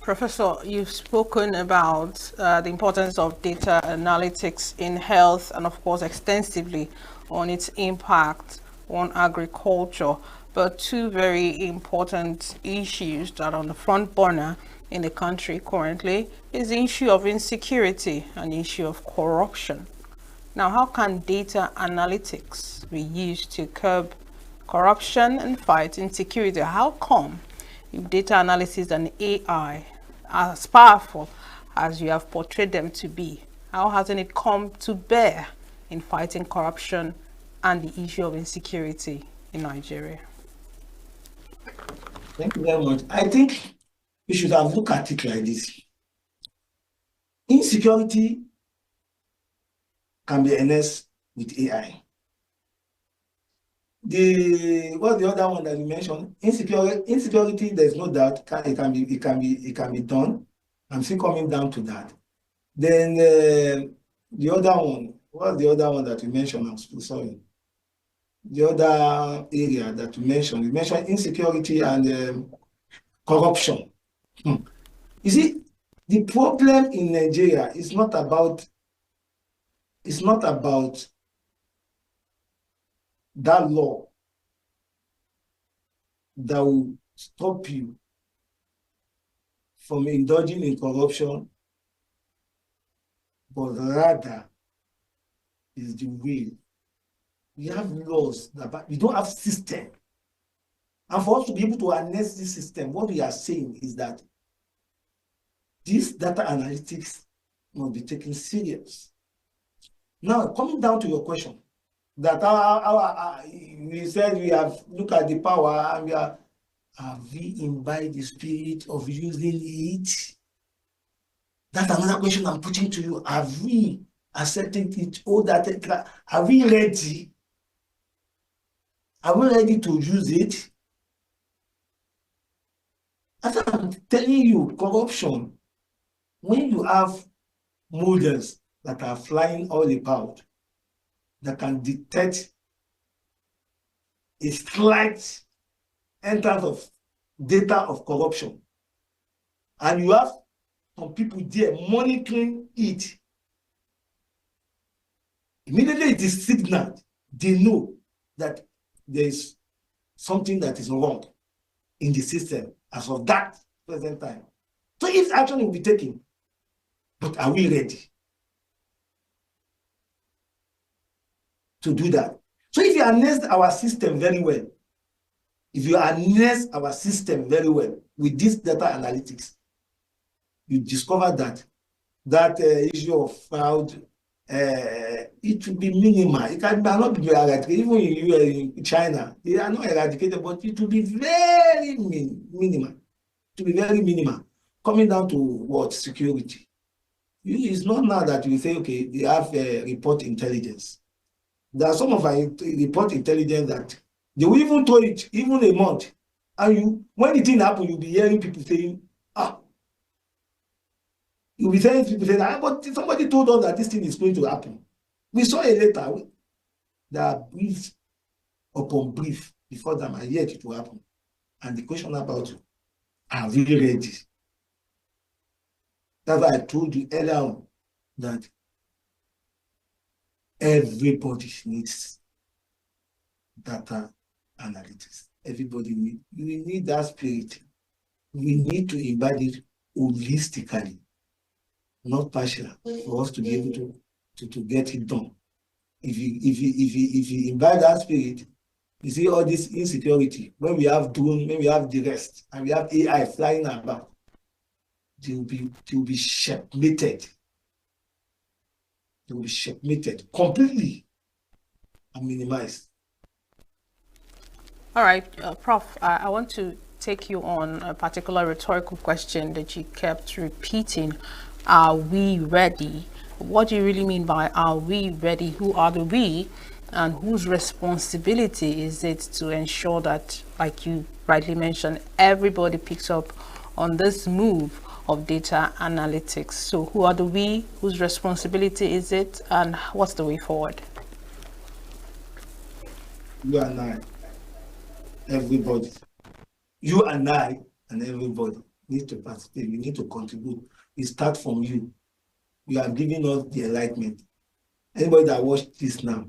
Speaker 18: Professor, you've spoken about the importance of data analytics in health and, of course, extensively on its impact on agriculture. But two very important issues that are on the front burner in the country currently is the issue of insecurity and the issue of corruption. Now, how can data analytics be used to curb corruption and fight insecurity? How come, if data analysis and AI are as powerful as you have portrayed them to be, how hasn't it come to bear in fighting corruption and the issue of insecurity in Nigeria?
Speaker 7: Thank you very much. I think we should have looked at it like this. Insecurity can be enhanced with AI. What's the other one that you mentioned? Insecurity, there's no doubt it can be done. I'm still coming down to that. Then the other one, what's the other one that you mentioned? I'm so sorry. The other area that you mentioned insecurity and corruption. You see, the problem in Nigeria is not about that law that will stop you from indulging in corruption, but rather is the will. We have laws, but we don't have system. And for us to be able to harness this system, what we are saying is that this data analytics must be taken serious. Now, coming down to your question, that we said we have looked at the power and have we imbibed the spirit of using it? That's another question I'm putting to you. Have we accepted it? Are we ready? Are we ready to use it? As I'm telling you, corruption, when you have models that are flying all about, that can detect a slight entrance of data of corruption, and you have some people there monitoring it, immediately it is signaled. They know that there is something that is wrong in the system as of that present time. So if action will be taken, but are we ready to do that? So if you harness our system very well, with this data analytics, you discover that issue of fraud it will be minimal. It cannot be eradicated. Even in China, they are not eradicated, but it will be very minimal. It will be very minimal. Coming down to what? Security. It's not now that you say, okay, they have report intelligence. There are some of our report intelligence that they will even throw it even a month. And when the thing happens, you'll be hearing people saying, you'll be hearing people saying, but somebody told us that this thing is going to happen. We saw a letter that brief upon brief before them, and yet it will happen. And the question about, are we ready? That's why I told you earlier on that everybody needs data analytics. Everybody we need that spirit. We need to embed it holistically, not partial, for us to be able to get it done. If you imbibe that spirit, you see all this insecurity. When we have drone, when we have the rest, and we have AI flying about, they will be checkmated. They will be checkmated completely and minimized.
Speaker 18: All right, Prof, I want to take you on a particular rhetorical question that you kept repeating. Are we ready? What do you really mean by are we ready? Who are the we? And whose responsibility is it to ensure that, like you rightly mentioned, everybody picks up on this move of data analytics? So who are the we? Whose responsibility is it? And what's the way forward?
Speaker 7: You and I, everybody. You and I and everybody need to participate. We need to contribute. It starts from you. You are giving us the enlightenment. Anybody that watched this now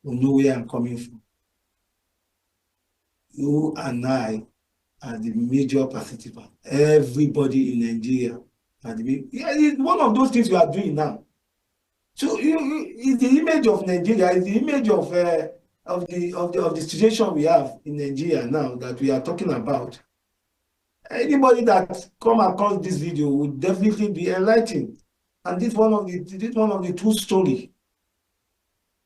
Speaker 7: will know where I'm coming from. You and I are the major participant. Everybody in Nigeria are it's one of those things you are doing now. So it's the image of Nigeria, it's the image of the situation we have in Nigeria now that we are talking about. Anybody that come across this video would definitely be enlightened. And this one of the true story.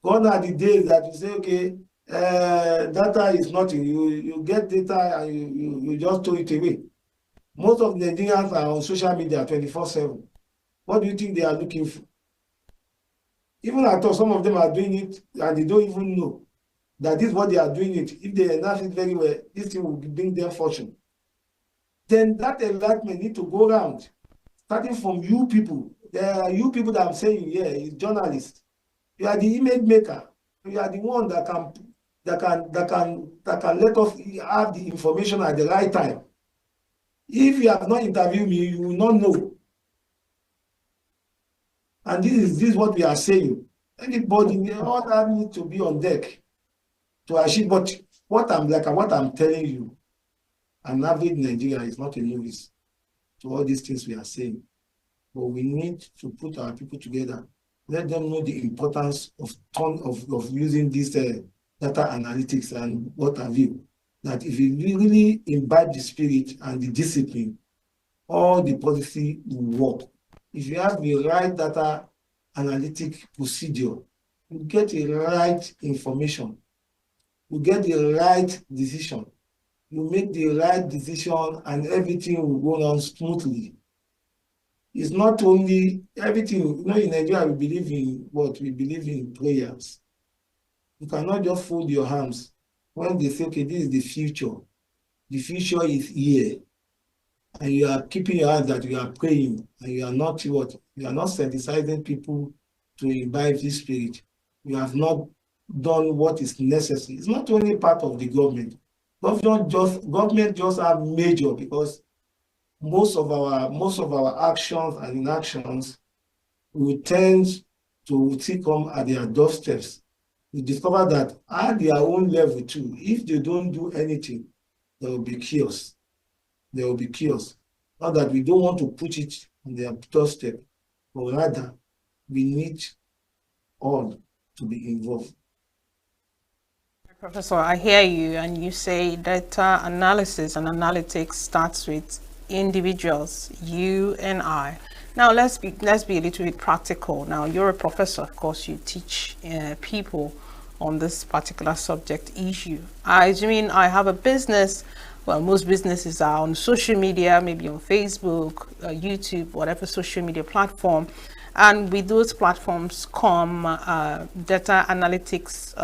Speaker 7: Gone are the days that you say, okay, data is nothing. You get data and you just throw it away. Most of the Nigerians are on social media 24/7. What do you think they are looking for? Even I thought some of them are doing it and they don't even know that this is what they are doing it. If they enhance it very well, this thing will bring them fortune. Then that enlightenment need to go around, starting from you people. There are you people that I'm saying here, is journalists. You are the image maker. You are the one that can let us have the information at the right time. If you have not interviewed me, you will not know. And this is what we are saying. Anybody, all that need to be on deck to achieve. But what I'm telling you, an average Nigerian is not a novice to all these things we are saying. But we need to put our people together. Let them know the importance of using this data analytics and what have you. That if you really imbibe the spirit and the discipline, all the policy will work. If you have the right data analytic procedure, you get the right information, you get the right decision, you make the right decision, and everything will go on smoothly. It's not only everything, in Nigeria we believe in what? We believe in prayers. You cannot just fold your hands when they say, okay, this is the future. The future is here. And you are keeping your hands that you are praying, and you are not what? You are not sensitizing people to imbibe this spirit. You have not done what is necessary. It's not only part of the government. Government just are major because most of our actions and inactions will tend to come at their doorsteps. We discover that at their own level too, if they don't do anything, there will be chaos. There will be chaos. Not that we don't want to put it on their doorstep, but rather we need all to be involved.
Speaker 18: Professor, I hear you, and you say data analysis and analytics starts with individuals, you and I. Now let's be a little bit practical. Now you're a professor, of course. You teach people on this particular subject issue. I mean, I have a business. Well, most businesses are on social media, maybe on Facebook, YouTube, whatever social media platform. And with those platforms come data analytics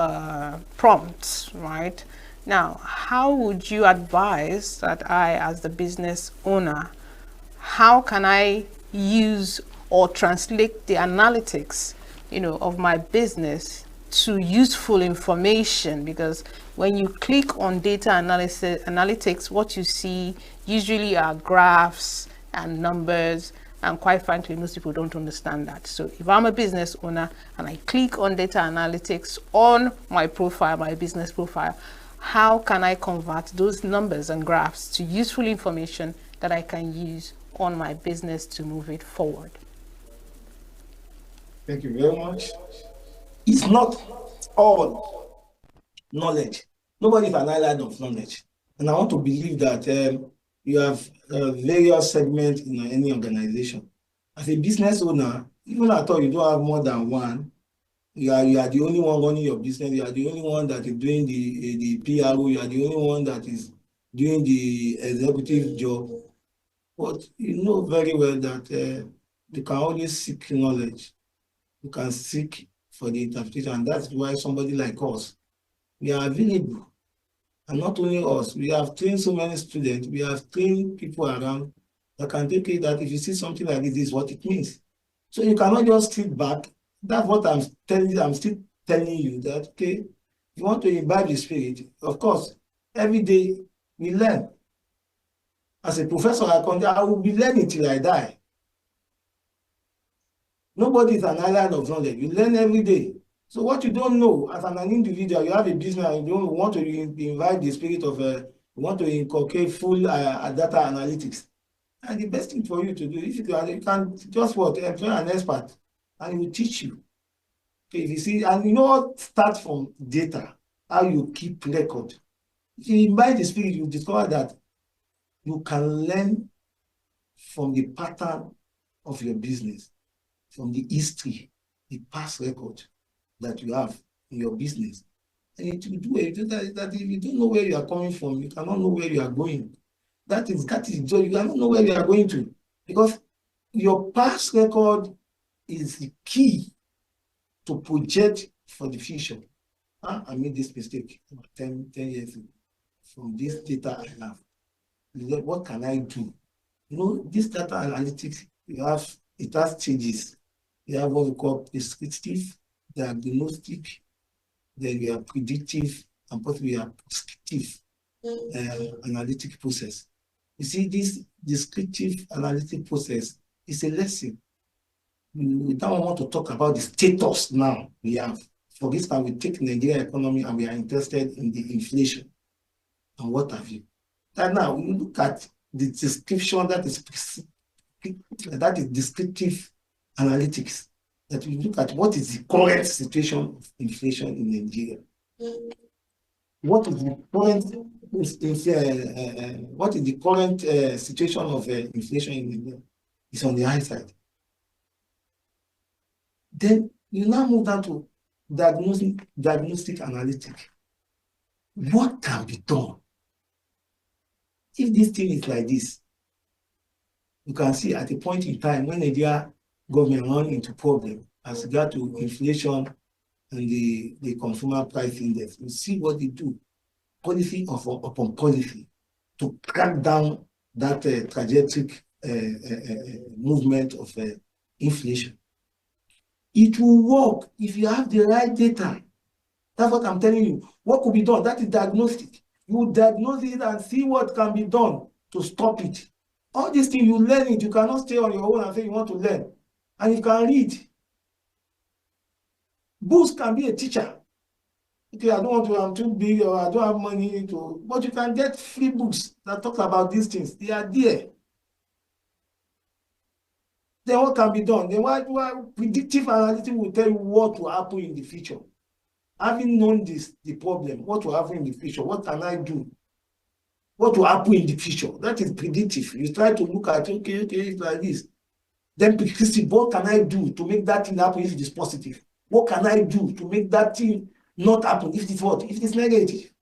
Speaker 18: prompts, right? Now, how would you advise that I, as the business owner, how can I use or translate the analytics, of my business to useful information? Because when you click on data analytics, what you see usually are graphs and numbers, and quite frankly, most people don't understand that. So if I'm a business owner and I click on data analytics on my profile, my business profile, how can I convert those numbers and graphs to useful information that I can use on my business to move it forward?
Speaker 7: Thank you very much. It's not all knowledge. Nobody is an island of knowledge. And I want to believe that you have various segments in any organization. As a business owner, even at all you don't have more than one, you are the only one running your business, you are the only one that is doing the PRO, you are the only one that is doing the executive job. But you know very well that you can always seek knowledge. You can seek for the interpretation, and that's why somebody like us, we are available. And not only us, we have trained so many students, we have trained people around that can take it that if you see something like this is what it means. So you cannot just sit back. That's what I'm telling you. I'm still telling you that, okay, if you want to imbibe the spirit, of course, every day we learn. As a professor, I will be learning till I die. Nobody is an island of knowledge. You learn every day. So what you don't know as an individual, you have a business and you don't want to invite the spirit of, you want to inculcate full data analytics. And the best thing for you to do, if you can just employ an expert and he will teach you. Okay, if you see, and you know what starts from data, how you keep record. If you invite the spirit, you discover that you can learn from the pattern of your business, from the history, the past record that you have in your business. And it will do it that if you don't know where you are coming from, you cannot know where you are going. That is joy. You cannot know where you are going to, because your past record is the key to project for the future. I made this mistake 10 years ago. From this data I have, what can I do? This data analytics, it has stages. You have what we call prescriptive, diagnostic, then we have predictive, and possibly we have prescriptive analytic process. You see, this descriptive analytic process is a lesson. We don't want to talk about the status now we have. For instance, we take Nigeria economy and we are interested in the inflation and what have you. And now we look at the description that is descriptive analytics. That we look at what is the current situation of inflation in Nigeria. What is the current situation of inflation in Nigeria? It's on the high side. Then you now move down to diagnostic analytic. What can be done? If this thing is like this, you can see at a point in time when Nigeria government run into problem as regard to inflation and the consumer price index. You see what they do, policy upon policy, to crack down that trajectory movement of inflation. It will work if you have the right data. That's what I'm telling you. What could be done? That is diagnostic. You diagnose it and see what can be done to stop it. All these things, you learn it. You cannot stay on your own and say you want to learn. And you can read. Books can be a teacher. Okay, I don't want to, I'm too big or I don't have money to, but you can get free books that talk about these things. They are there. Then what can be done? Then why predictive analytics will tell you what will happen in the future. Having known this, the problem, what will happen in the future, what can I do? What will happen in the future? That is predictive. You try to look at, okay, it's like this. Then Christy, what can I do to make that thing happen if it is positive? What can I do to make that thing not happen if it is what? If it is negative?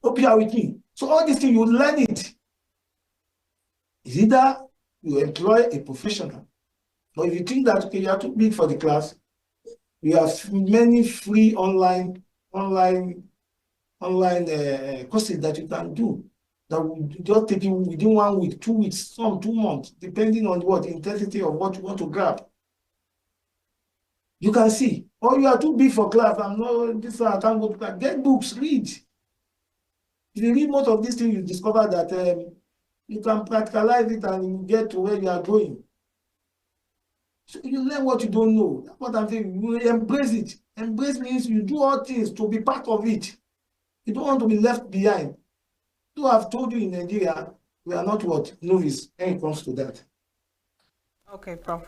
Speaker 7: Hope you are with me. So all these things, you learn it. It's either you employ a professional, or if you think that okay, you are too big for the class, we have many free online courses that you can do. That will just take you within 1 week, 2 weeks, some 2 months, depending on what intensity of what you want to grab. You can see, or you are too big for class. I'm not this. I can't go to class. Get books, read. If you read most of these things, you discover that you can practicalize it and you get to where you are going. So you learn what you don't know. That's what I'm saying. You embrace it. Embrace means you do all things to be part of it. You don't want to be left behind. So I've told you in Nigeria, we are not what? Novice when it comes to that.
Speaker 18: Okay, Prof.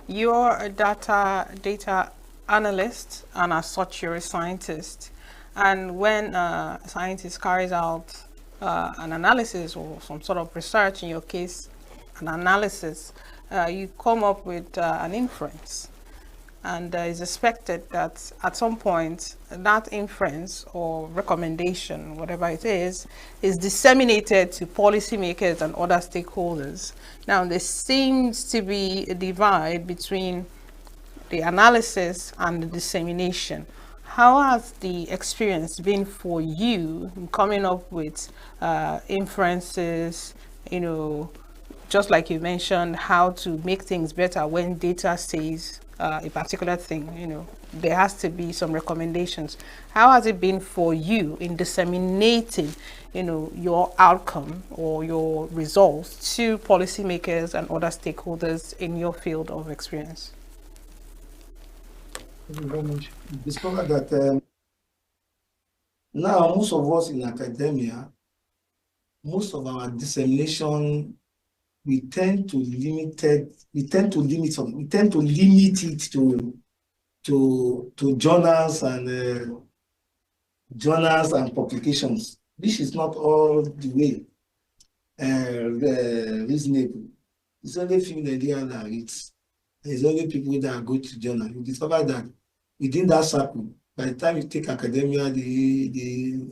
Speaker 18: You're a data analyst, and as such, you're a scientist. And when a scientist carries out an analysis or some sort of research, in your case, an analysis, you come up with an inference. And it's expected that at some point that inference or recommendation, whatever it is disseminated to policymakers and other stakeholders. Now, there seems to be a divide between the analysis and the dissemination. How has the experience been for you in coming up with inferences, just like you mentioned, how to make things better when data says a particular thing, there has to be some recommendations. How has it been for you in disseminating, your outcome or your results to policymakers and other stakeholders in your field of experience?
Speaker 7: Thank you very much. Discover that now most of us in academia, most of our dissemination, we tend to limit it to journals and publications. This is not all the way reasonable. It's only a few Nigerians that read. There's only people that go to journal. You discover that within that circle, by the time you take academia, the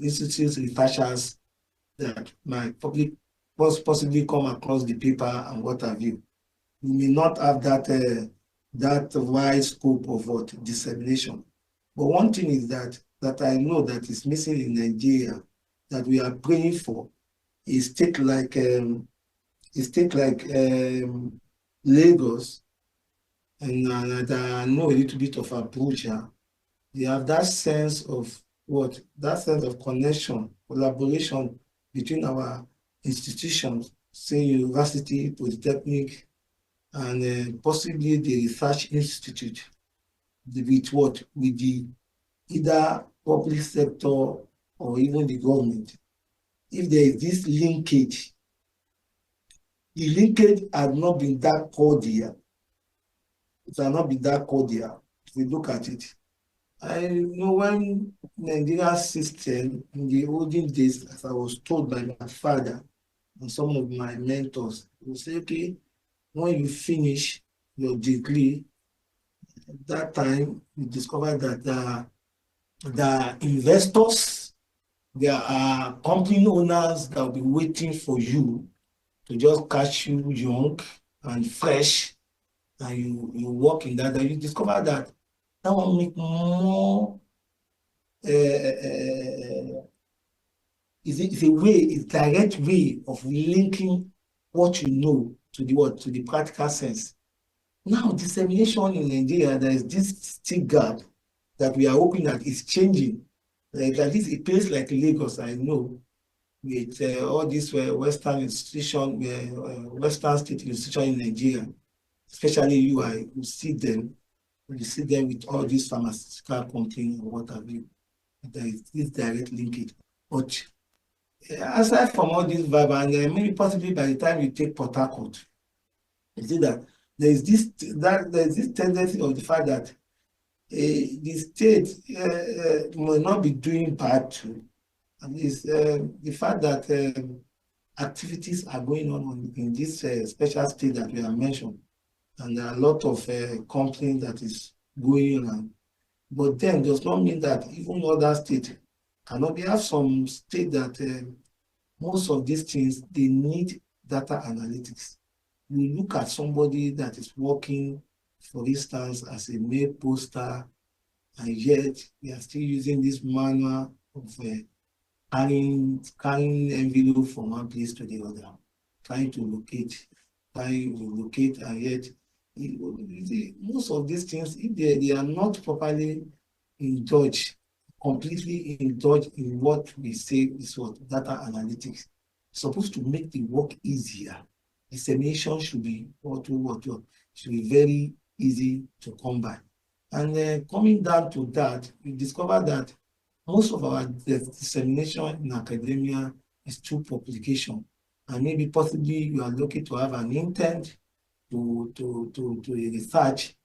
Speaker 7: institutes, researchers that might possibly come across the paper and what have you, you may not have that wide scope of what dissemination. But one thing is that I know that is missing in Nigeria that we are praying for is state like Lagos, and I know a little bit of Abuja. They have that sense of what? That sense of connection, collaboration between our institutions, say university, polytechnic, and possibly the research institute, with what? With the either public sector or even the government. If there is this linkage, the linkage has not been that cordial. It has not been that cordial. If we look at it, I know when Nigerian system in the olden days, as I was told by my father and some of my mentors, they would say, okay, when you finish your degree, at that time you discover that the investors, there are company owners that will be waiting for you to just catch you young and fresh, and you work in that, and you discover that will make more it's a way, it's a direct way of linking what you know to the practical sense. Now, dissemination in Nigeria, there is this still gap that we are hoping that is changing. Like at least a place like Lagos, I know, with all these Western institution, Western state institution in Nigeria, especially you see them. You see them with all these pharmaceutical companies or what have you. There is this direct linkage. But aside from all this vibe, and maybe possibly by the time you take Port Harcourt, you see that there's this tendency of the fact that the state will not be doing bad too. And it's the fact that activities are going on in this special state that we have mentioned, and there are a lot of complaints that is going on. But then does not mean that even other states cannot. We have some states that most of these things, they need data analytics. You look at somebody that is working, for instance, as a mail poster, and yet we are still using this manual of carrying envelope from one place to the other, trying to locate, and yet most of these things, if they are not properly indulged, completely indulged in what we say is what data analytics, it's supposed to make the work easier. Dissemination should be should be very easy to come by. And coming down to that, we discover that most of our dissemination in academia is through publication, and maybe possibly you are lucky to have an intent to a research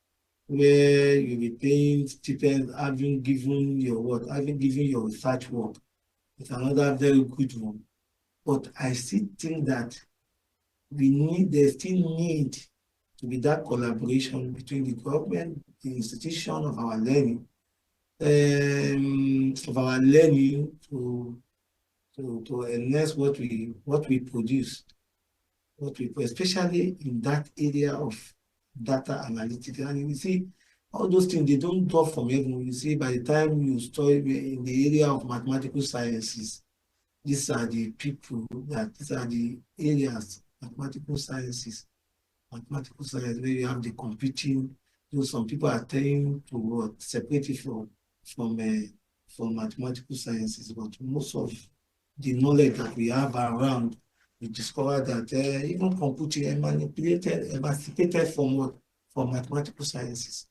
Speaker 7: where you'll be paying stipends, having given your research work. It's another very good one. But I still think that there still need to be that collaboration between the government, the institution of our learning, to enhance what we produce, especially in that area of data analytics. And you see, all those things, they don't drop from heaven. You see, by the time you study in the area of mathematical sciences, these are the areas, mathematical science, where you have the computing. Some people are trying to separate it from mathematical sciences, but most of the knowledge that we have around, we discover that even computing emancipated from mathematical sciences.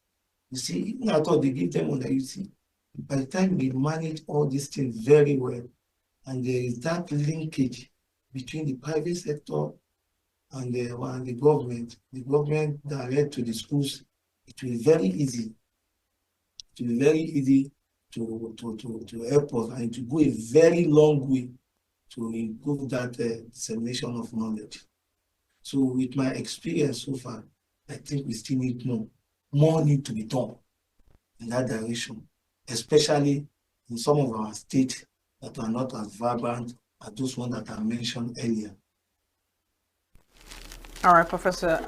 Speaker 7: You see, even I thought they give them what you see. By the time we manage all these things very well, and there is that linkage between the private sector and the government direct to the schools, it will be very easy. It will be very easy to help us, and to go a very long way to improve that dissemination of knowledge. So with my experience so far, I think we still need more need to be done in that direction, especially in some of our states that are not as vibrant as those ones that I mentioned earlier.
Speaker 18: All right, Professor.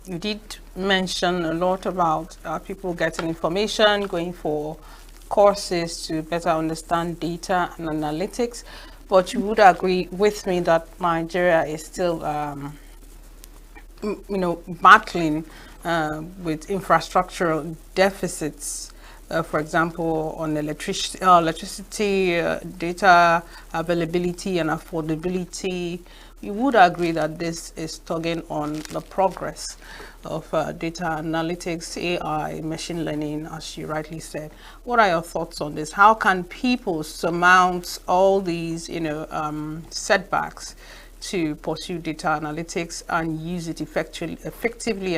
Speaker 18: You did mention a lot about people getting information, going for courses to better understand data and analytics, but you would agree with me that Nigeria is still, battling with infrastructural deficits. For example, on electricity, data availability and affordability. You would agree that this is tugging on the progress of data analytics, AI, machine learning, as you rightly said. What are your thoughts on this? How can people surmount all these, setbacks to pursue data analytics and use it effectively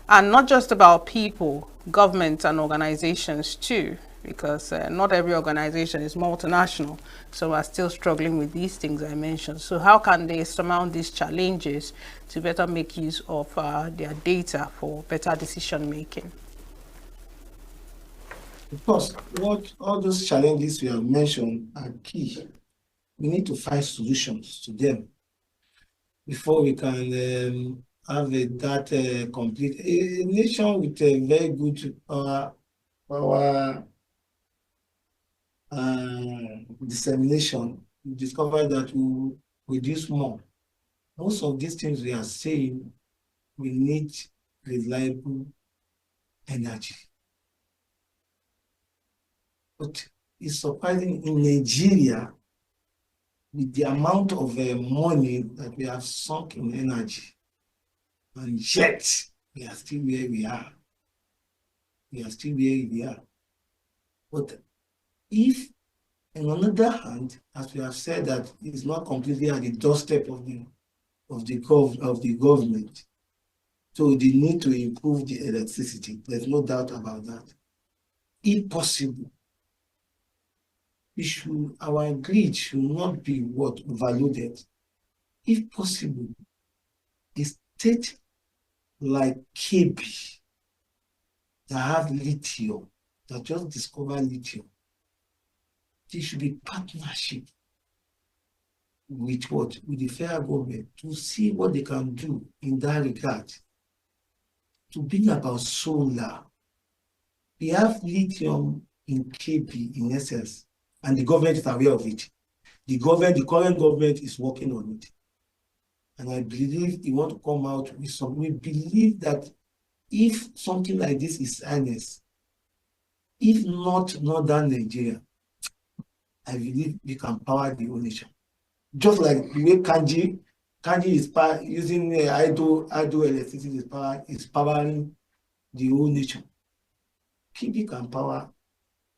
Speaker 18: and not just about people, governments and organizations too, because not every organization is multinational, so we're still struggling with these things I mentioned. So how can they surmount these challenges to better make use of their data for better decision making?
Speaker 7: Of course, all those challenges we have mentioned are key. We need to find solutions to them before we can have that complete a nation with a very good power dissemination. We discover that we produce more. Most of these things we are saying, we need reliable energy. But it's surprising in Nigeria, with the amount of money that we have sunk in energy, and yet we are still where we are. But if, on the other hand, as we have said, that it's not completely at the doorstep of the government, so they need to improve the electricity. There's no doubt about that. If possible, our grid should not be what overloaded. If possible, a state like KB that have lithium, that just discover lithium, there should be partnership with what? With the federal government to see what they can do in that regard. To bring about solar. We have lithium in KB in essence, and the government is aware of it. The current government is working on it. And I believe they want to come out with some. We believe that if something like this is honest, if not Northern Nigeria, I believe we can power the whole nation. Just like the way Kanji is using idle electricity is powering the whole nation. KB can power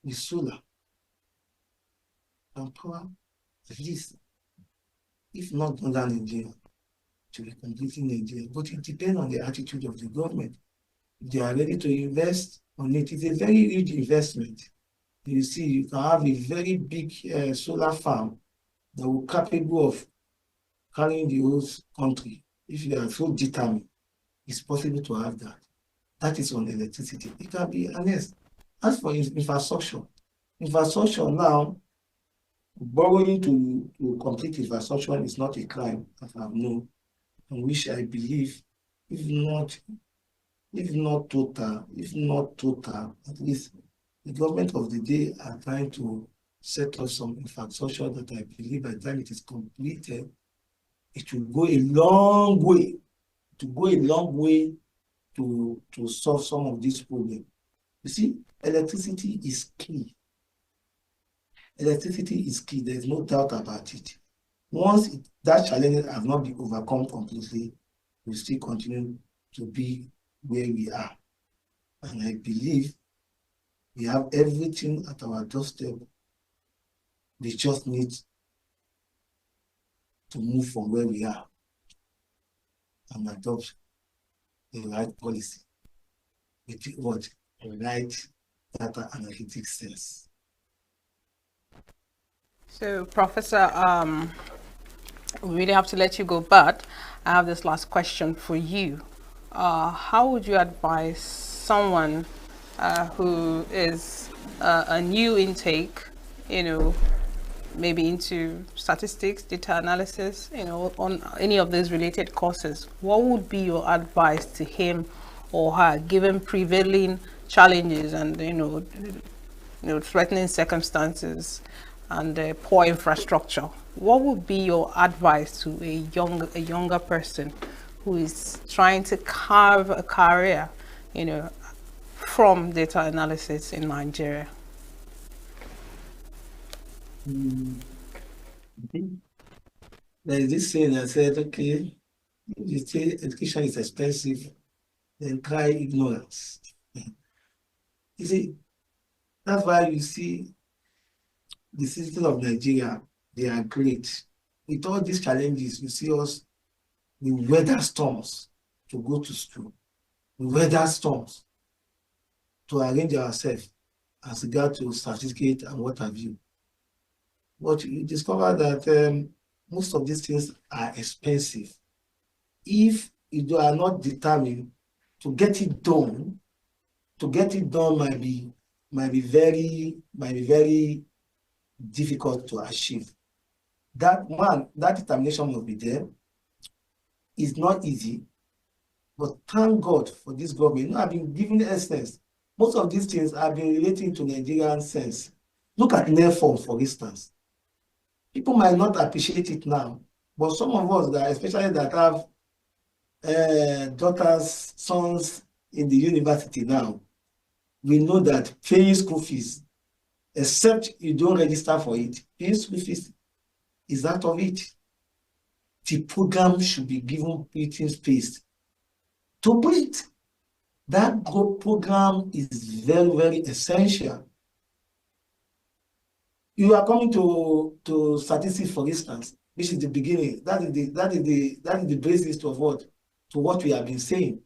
Speaker 7: the solar, can power at least, if not Northern Nigeria, to be completely Nigeria. But it depends on the attitude of the government. If they are ready to invest on it, it's a very huge investment. You see, you can have a very big solar farm that will be capable of carrying the whole country. If you are so determined, it's possible to have that. That is on electricity. It can be honest. As for infrastructure now, borrowing to complete infrastructure is not a crime, as I know, and which I believe, if not total, at least the government of the day are trying to set up some infrastructure that I believe by the time it is completed, it will go a long way to solve some of these problems. You see, electricity is key. Electricity is key. There is no doubt about it. Once that challenge has not been overcome completely, we still continue to be where we are. And I believe we have everything at our doorstep. We just need to move from where we are and adopt the right policy with what? The right data analytics sense.
Speaker 18: So, Professor, we really have to let you go, but I have this last question for you. How would you advise someone who is a new intake, maybe into statistics, data analysis, on any of these related courses? What would be your advice to him or her, given prevailing challenges and threatening circumstances and poor infrastructure? What would be your advice to a younger person who is trying to carve a career, from data analysis in Nigeria?
Speaker 7: There is this saying that said, okay, if you say education is expensive, then try ignorance. You see, that's why you see the citizens of Nigeria, they are great. With all these challenges, you see us, we weather storms to go to school. We weather storms to arrange ourselves as regard to certificate and what have you. But you discover that most of these things are expensive. If you are not determined to get it done, might be very difficult to achieve. That determination must be there. It's not easy, but thank God for this government. I've been giving essence. Most of these things have been relating to Nigerian sense. Look at NEFOM, for instance. People might not appreciate it now, but some of us, especially that have daughters, sons in the university now, we know that paying school fees, except you don't register for it, paying school fees is out of it. The program should be given breathing space to breathe. That program is very, very essential. You are coming to statistics, for instance, which is the beginning. That is the basis of what? To what we have been saying.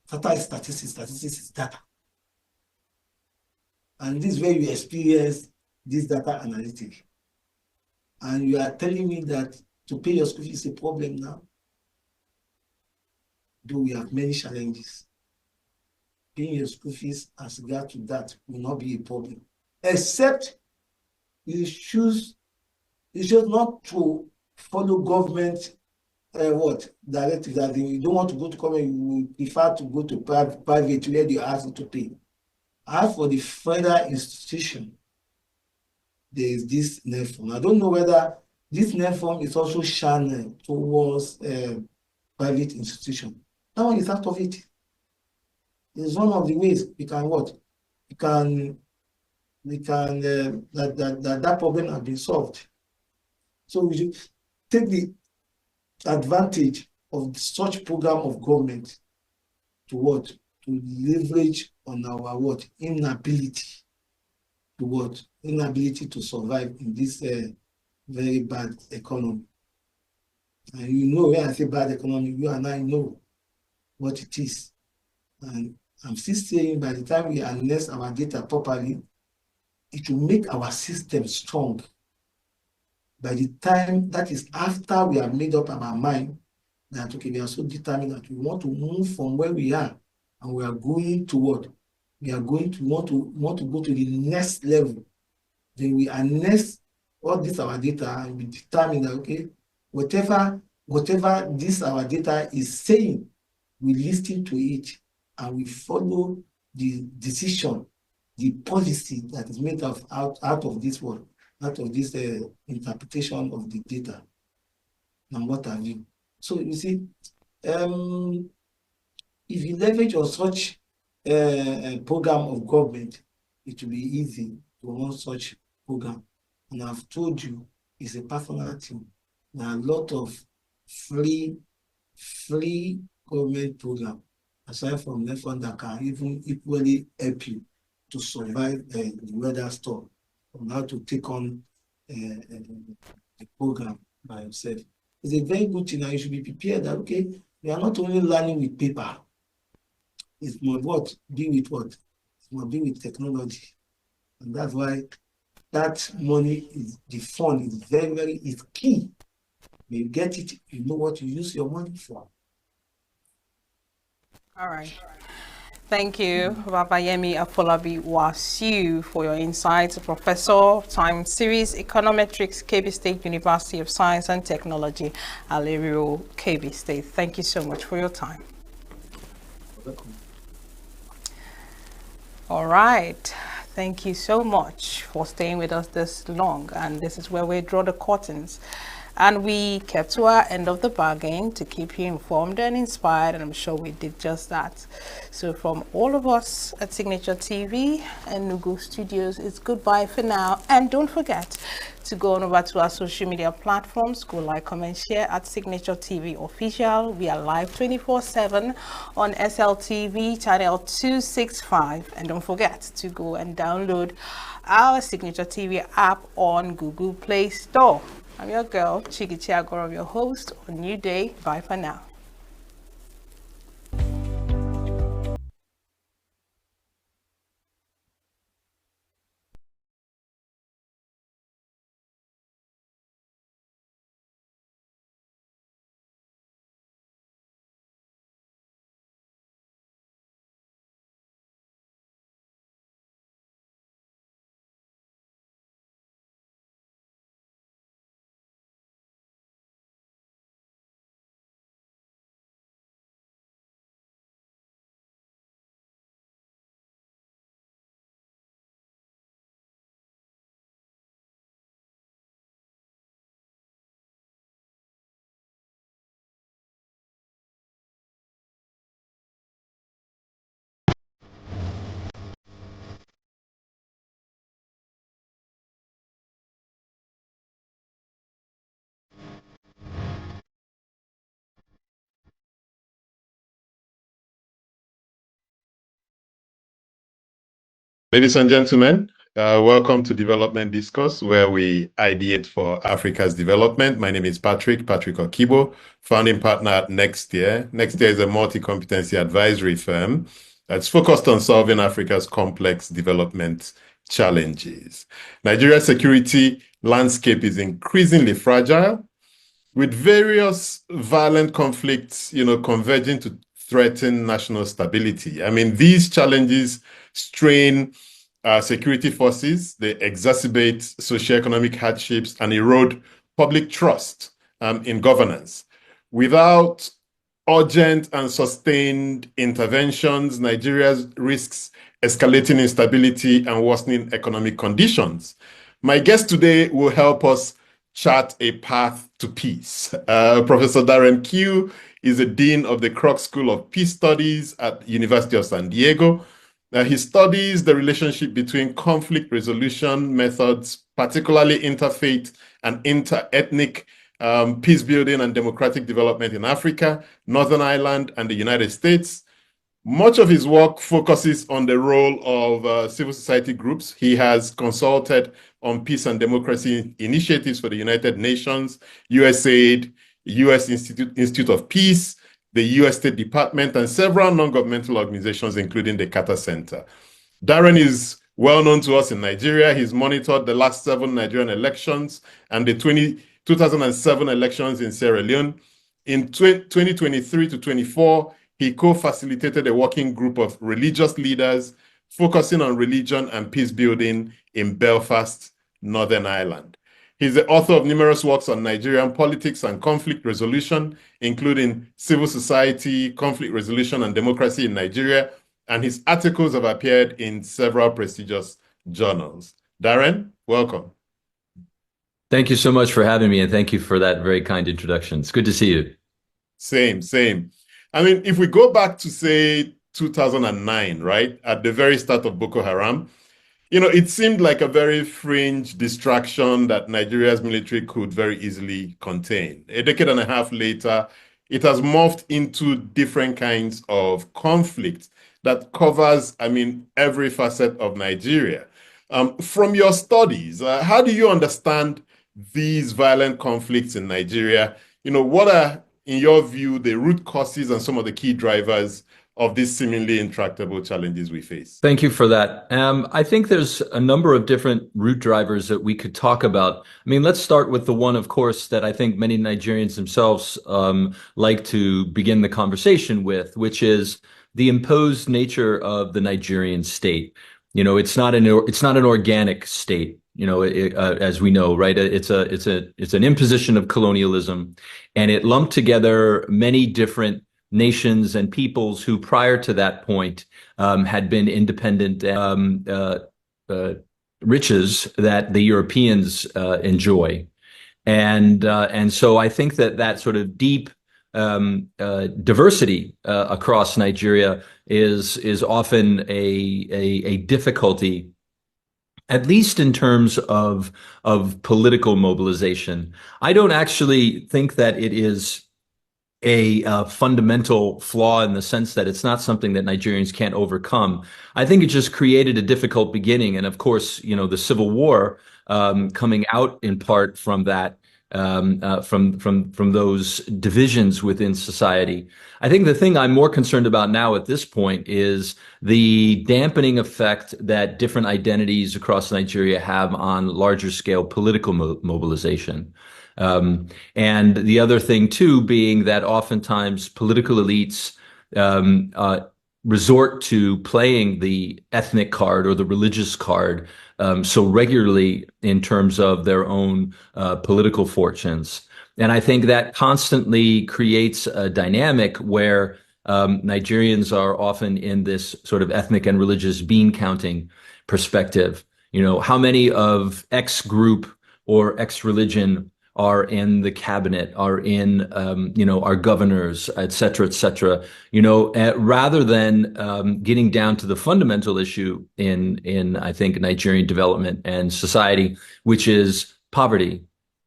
Speaker 7: Data is statistics is data. And this is where you experience this data analytics. And you are telling me that to pay your school fees is a problem now. Though we have many challenges. Paying your school fees as regard to that will not be a problem. Except you choose not to follow government directive, that you don't want to go to government, you prefer to go to private where they ask you to pay. As for the federal institution, there is this net form. I don't know whether this net form is also channeled towards private institution. That one is out of it. It's one of the ways we can that problem has been solved. So we should take the advantage of such program of government to leverage on our inability to survive in this very bad economy. And you know, when I say bad economy, you and I know what it is. And I'm still saying, by the time we harness our data properly, it will make our system strong. By the time, that is after we have made up our mind that, okay, we are so determined that we want to move from where we are, and we are going toward, we are going to want to go to the next level. Then we harness all this our data and we determine that, okay, whatever this our data is saying, we listen to it and we follow the decision, the policy that is made out of this world, out of this interpretation of the data and what have you. So you see, if you leverage on such a program of government, it will be easy to run such program. And I've told you, it's a personal thing. There are a lot of free government program, aside from that one, that can even equally help you to survive the weather storm, on how to take on the program by yourself. It's a very good thing, and you should be prepared that, okay, we are not only learning with paper, it must be with technology. And that's why that money is, the fund is is key. When you get it, you know what you use your money for.
Speaker 18: All right. Thank you, Babayemi Afolabi Wasiu, for your insights. Professor, Time Series Econometrics, KB State University of Science and Technology, Alerio, KB State. Thank you so much for your time.
Speaker 7: Welcome.
Speaker 18: All right. Thank you so much for staying with us this long. And this is where we draw the curtains. And we kept to our end of the bargain to keep you informed and inspired, and I'm sure we did just that. So from all of us at Signature TV and ENUGU Studios, it's goodbye for now. And don't forget to go on over to our social media platforms, go like, comment, share at Signature TV Official. We are live 24/7 on SLTV channel 265. And don't forget to go and download our Signature TV app on Google Play Store. I'm your girl, Chigi Chiagoro, your host on New Day. Bye for now.
Speaker 9: Ladies and gentlemen, welcome to Development Discourse, where we ideate for Africa's development. My name is Patrick Okibo, founding partner at Next Year. Next Year is a multi-competency advisory firm that's focused on solving Africa's complex development challenges. Nigeria's security landscape is increasingly fragile, with various violent conflicts, converging to threaten national stability. I mean, these challenges strain security forces, they exacerbate socioeconomic hardships and erode public trust in governance. Without urgent and sustained interventions, Nigeria risks escalating instability and worsening economic conditions. My guest today will help us chart a path to peace. Professor Darren Q is the Dean of the Kroc School of Peace Studies at University of San Diego. He studies the relationship between conflict resolution methods, particularly interfaith and inter-ethnic peace building and democratic development in Africa, Northern Ireland, and the United States. Much of his work focuses on the role of civil society groups. He has consulted on peace and democracy initiatives for the United Nations, USAID, U.S. Institute of Peace, the U.S. State Department, and several non-governmental organizations, including the Carter Center. Darren is well known to us in Nigeria. He's monitored the last 7 Nigerian elections and the 2007 elections in Sierra Leone. In 2023 to 24, he co-facilitated a working group of religious leaders focusing on religion and peace building in Belfast, Northern Ireland. He's the author of numerous works on Nigerian politics and conflict resolution, including Civil Society, Conflict Resolution and Democracy in Nigeria, and his articles have appeared in several prestigious journals. Darren, welcome.
Speaker 5: Thank you so much for having me, and thank you for that very kind introduction. It's good to see you.
Speaker 9: Same. I mean, if we go back to, say, 2009, right, at the very start of Boko Haram, it seemed like a very fringe distraction that Nigeria's military could very easily contain. A decade and a half later, it has morphed into different kinds of conflict that covers, every facet of Nigeria. From your studies, how do you understand these violent conflicts in Nigeria? What are, in your view, the root causes and some of the key drivers of these seemingly intractable challenges we face?
Speaker 5: Thank you for that. I think there's a number of different root drivers that we could talk about. Let's start with the one, of course, that I think many Nigerians themselves like to begin the conversation with, which is the imposed nature of the Nigerian state. It's not an organic state. As we know, right? It's an imposition of colonialism, and it lumped together many different nations and peoples who, prior to that point, had been independent riches that the Europeans enjoy, and so I think that sort of deep diversity across Nigeria is often a difficulty, at least in terms of political mobilization. I don't actually think that it is a fundamental flaw in the sense that it's not something that Nigerians can't overcome. I think it just created a difficult beginning. And of course, the Civil War coming out in part from that, from those divisions within society. I think the thing I'm more concerned about now at this point is the dampening effect that different identities across Nigeria have on larger scale political mobilization. And the other thing too being that oftentimes political elites resort to playing the ethnic card or the religious card so regularly in terms of their own political fortunes. And I think that constantly creates a dynamic where Nigerians are often in this sort of ethnic and religious bean counting perspective. How many of X group or X religion are in the cabinet, are in, our governors, et cetera, rather than getting down to the fundamental issue in I think, Nigerian development and society, which is poverty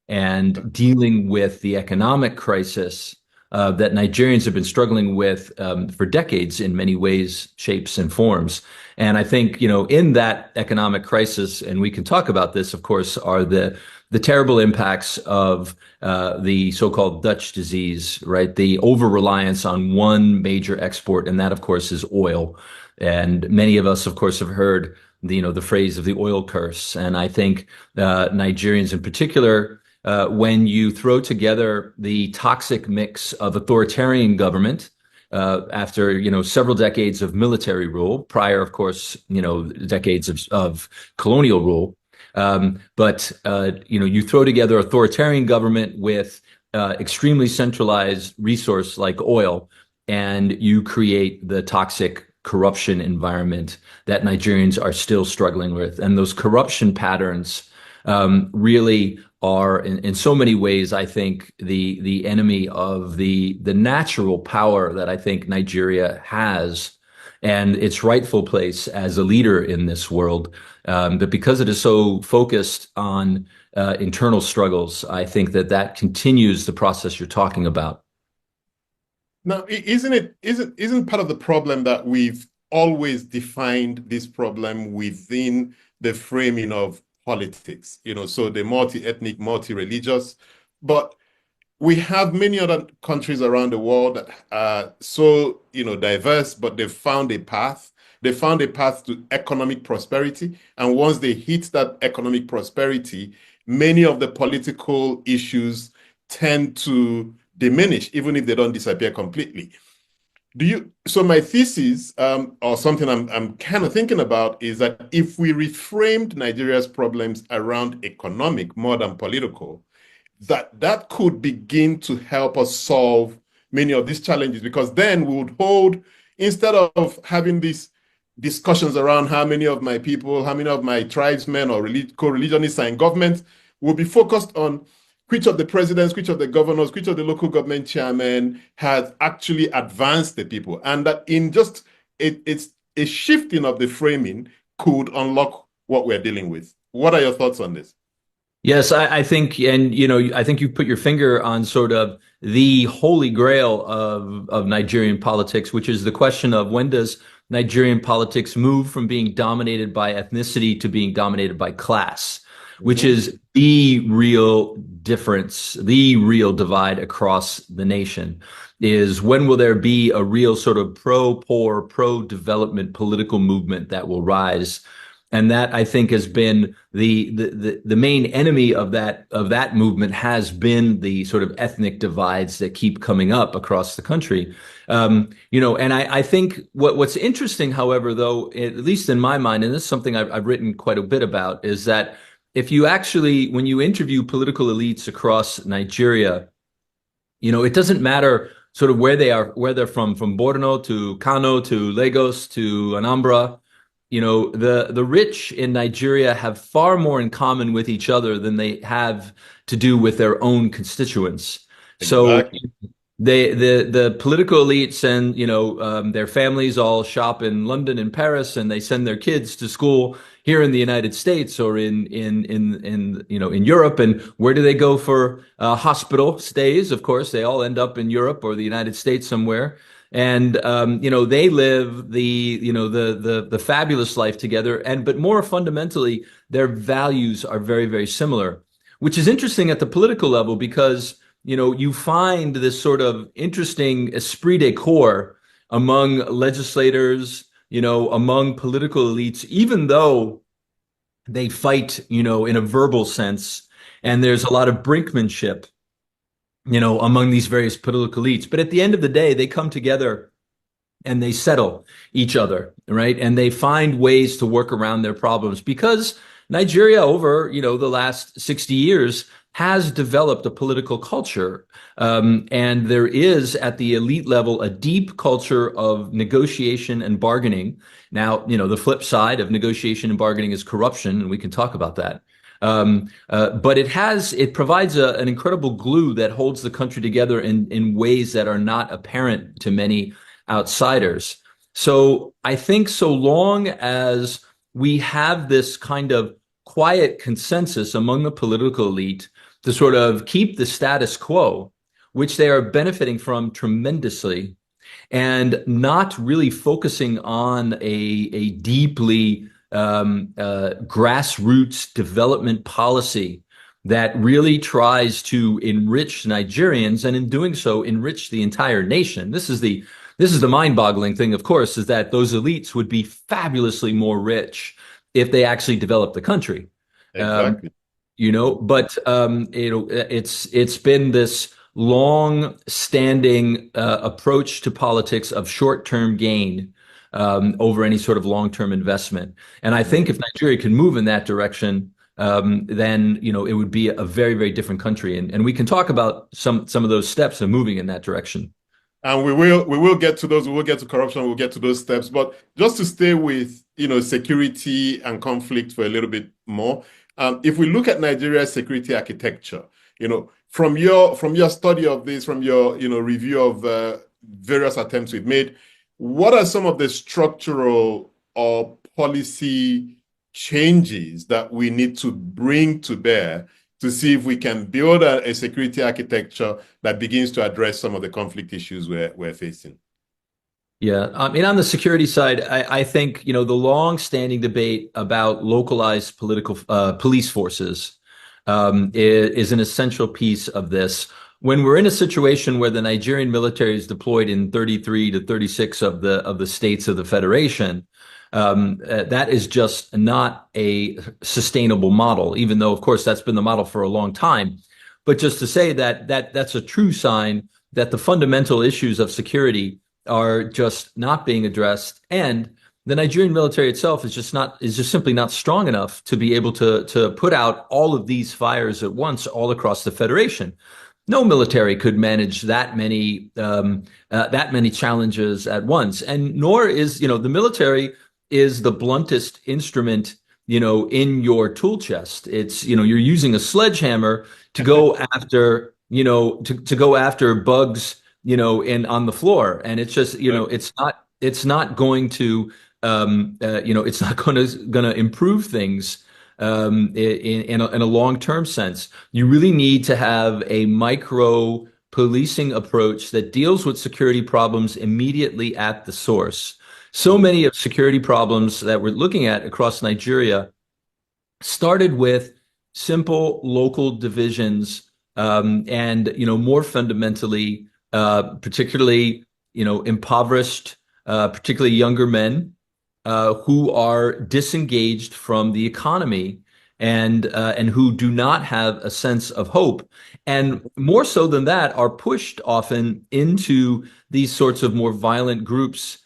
Speaker 5: and dealing with the economic crisis that Nigerians have been struggling with for decades in many ways, shapes, and forms. And I think, in that economic crisis, and we can talk about this, of course, are the terrible impacts of the so-called Dutch disease, right? The over-reliance on one major export, and that, of course, is oil. And many of us, of course, have heard the phrase of the oil curse. And I think Nigerians in particular, when you throw together the toxic mix of authoritarian government, after several decades of military rule, prior, of course, decades of colonial rule, but you throw together authoritarian government with extremely centralized resource like oil, and you create the toxic corruption environment that Nigerians are still struggling with. And those corruption patterns really are in so many ways, I think, the enemy of the natural power that I think Nigeria has and its rightful place as a leader in this world. But because it is so focused on internal struggles, I think that continues the process you're talking about.
Speaker 9: Now, isn't part of the problem that we've always defined this problem within the framing of politics, so the multi-ethnic, multi-religious, but we have many other countries around the world that are so, diverse, but they've found a path. They found a path to economic prosperity. And once they hit that economic prosperity, many of the political issues tend to diminish, even if they don't disappear completely. So my thesis, or something I'm kind of thinking about, is that if we reframed Nigeria's problems around economic more than political, that could begin to help us solve many of these challenges, because then we would hold, instead of having these discussions around how many of my people, how many of my tribesmen or co-religionists are in government, we'll be focused on which of the presidents, which of the governors, which of the local government chairmen has actually advanced the people. And that in just it's a shifting of the framing could unlock what we're dealing with. What are your thoughts on this?
Speaker 5: Yes, I think, and I think you put your finger on sort of the holy grail of Nigerian politics, which is the question of when does Nigerian politics move from being dominated by ethnicity to being dominated by class, which is the real difference, the real divide across the nation, is when will there be a real sort of pro-poor, pro-development political movement that will rise. And that, I think, has been the main enemy of that movement has been the sort of ethnic divides that keep coming up across the country. And I think what's interesting, however, though, at least in my mind, and this is something I've written quite a bit about, is that if you actually, when you interview political elites across Nigeria, it doesn't matter sort of where they are, where they're from Borno to Kano to Lagos to Anambra. The rich in Nigeria have far more in common with each other than they have to do with their own constituents. Exactly. So the political elites and their families all shop in London and Paris, and they send their kids to school here in the United States or in Europe. And where do they go for hospital stays? Of course, they all end up in Europe or the United States somewhere. And they live the fabulous life together, but more fundamentally, their values are very, very similar, which is interesting at the political level because you find this sort of interesting esprit de corps among legislators, among political elites, even though they fight, in a verbal sense, and there's a lot of brinkmanship among these various political elites. But at the end of the day, they come together and they settle each other, right? And they find ways to work around their problems because Nigeria over, the last 60 years has developed a political culture. And there is at the elite level, a deep culture of negotiation and bargaining. Now, the flip side of negotiation and bargaining is corruption, and we can talk about that. But it provides an incredible glue that holds the country together in ways that are not apparent to many outsiders. So I think so long as we have this kind of quiet consensus among the political elite to sort of keep the status quo, which they are benefiting from tremendously, and not really focusing on a deeply grassroots development policy that really tries to enrich Nigerians, and in doing so, enrich the entire nation. This is the mind-boggling thing, of course, is that those elites would be fabulously more rich if they actually develop the country.
Speaker 9: Exactly.
Speaker 5: But it's been this long-standing approach to politics of short-term gain over any sort of long-term investment. And I think if Nigeria can move in that direction, then it would be a very, very different country. And we can talk about some of those steps of moving in that direction.
Speaker 9: And we will get to those. We will get to corruption. We'll get to those steps. But just to stay with security and conflict for a little bit more, if we look at Nigeria's security architecture, from your study of this, from your review of various attempts we've made, what are some of the structural or policy changes that we need to bring to bear to see if we can build a security architecture that begins to address some of the conflict issues we're facing?
Speaker 5: Yeah, on the security side, I think the long-standing debate about localized police forces is an essential piece of this. When we're in a situation where the Nigerian military is deployed in 33 to 36 of the states of the Federation, that is just not a sustainable model, even though, of course, that's been the model for a long time. But just to say that's a true sign that the fundamental issues of security are just not being addressed, and the Nigerian military itself is just simply not strong enough to be able to put out all of these fires at once all across the Federation. No military could manage that many challenges at once, and nor is the military is the bluntest instrument in your tool chest. It's you're using a sledgehammer to go after to go after bugs on the floor, and it's just it's not going to it's not going to improve things in a long-term sense. You really need to have a micro policing approach that deals with security problems immediately at the source. So many of security problems that we're looking at across Nigeria started with simple local divisions, and more fundamentally, particularly impoverished, particularly younger men who are disengaged from the economy and who do not have a sense of hope, and more so than that, are pushed often into these sorts of more violent groups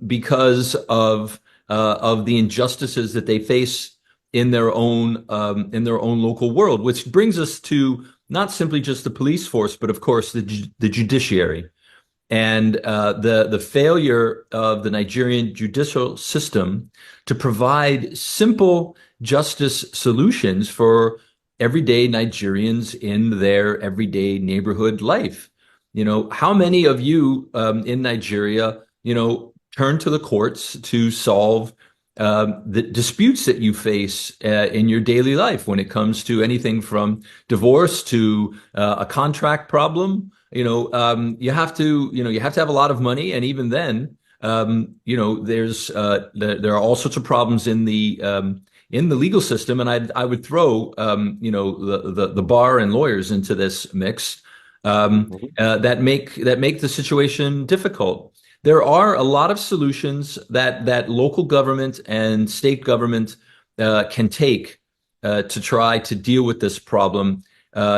Speaker 5: because of the injustices that they face in their own local world. Which brings us to not simply just the police force, but of course the judiciary, and the failure of the Nigerian judicial system to provide simple justice solutions for everyday Nigerians in their everyday neighborhood life. How many of you in Nigeria turn to the courts to solve the disputes that you face in your daily life when it comes to anything from divorce to a contract problem? You have to have a lot of money, and even then, there's there are all sorts of problems in the legal system, and I would throw the bar and lawyers into this mix that make the situation difficult. There are a lot of solutions that local government and state government can take to try to deal with this problem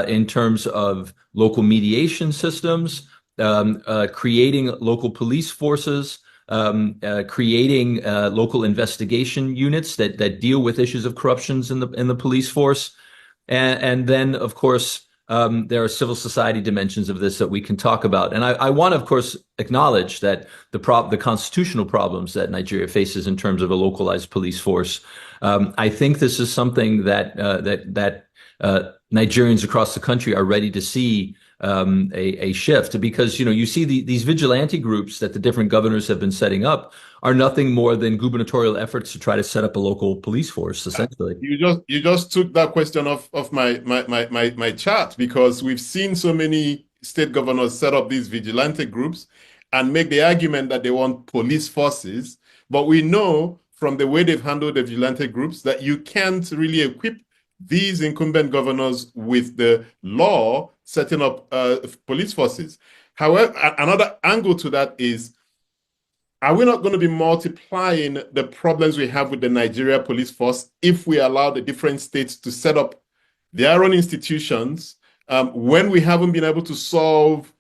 Speaker 5: in terms of local mediation systems, creating local police forces, creating local investigation units that deal with issues of corruptions in the police force, and then of course there are civil society dimensions of this that we can talk about. And I want to, of course, acknowledge that the constitutional problems that Nigeria faces in terms of a localized police force. I think this is something that Nigerians across the country are ready to see a shift, because you see these vigilante groups that the different governors have been setting up are nothing more than gubernatorial efforts to try to set up a local police force, essentially.
Speaker 9: You just took that question off my chart, because we've seen so many state governors set up these vigilante groups and make the argument that they want police forces, but we know from the way they've handled the vigilante groups that you can't really equip these incumbent governors with the law setting up police forces. However, another angle to that is are we not going to be multiplying the problems we have with the Nigeria police force if we allow the different states to set up their own institutions when we haven't been able to solve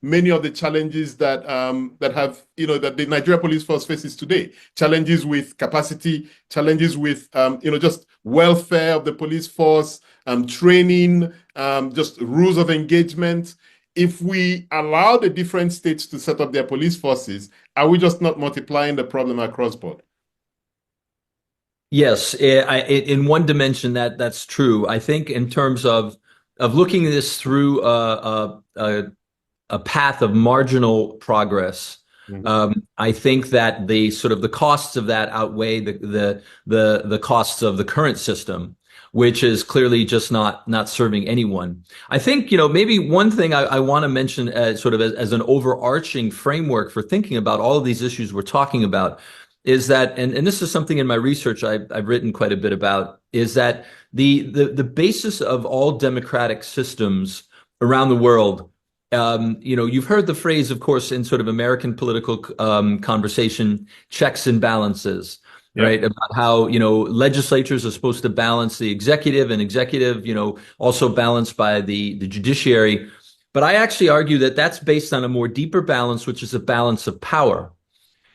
Speaker 9: many of the challenges that that the Nigeria police force faces today? Challenges with capacity, challenges with just welfare of the police force, training, just rules of engagement. If we allow the different states to set up their police forces, are we just not multiplying the problem across board?
Speaker 5: Yes, in one dimension that's true. I think in terms of looking at this through a path of marginal progress, I think that the costs of that outweigh the costs of the current system, which is clearly just not serving anyone. I think, maybe one thing I want to mention as as an overarching framework for thinking about all of these issues we're talking about is that, and this is something in my research I've written quite a bit about, is that the basis of all democratic systems around the world, you've heard the phrase, of course, in sort of American political conversation, checks and balances. Right, about how legislatures are supposed to balance the executive, and executive also balanced by the judiciary. But I actually argue that that's based on a more deeper balance, which is a balance of power,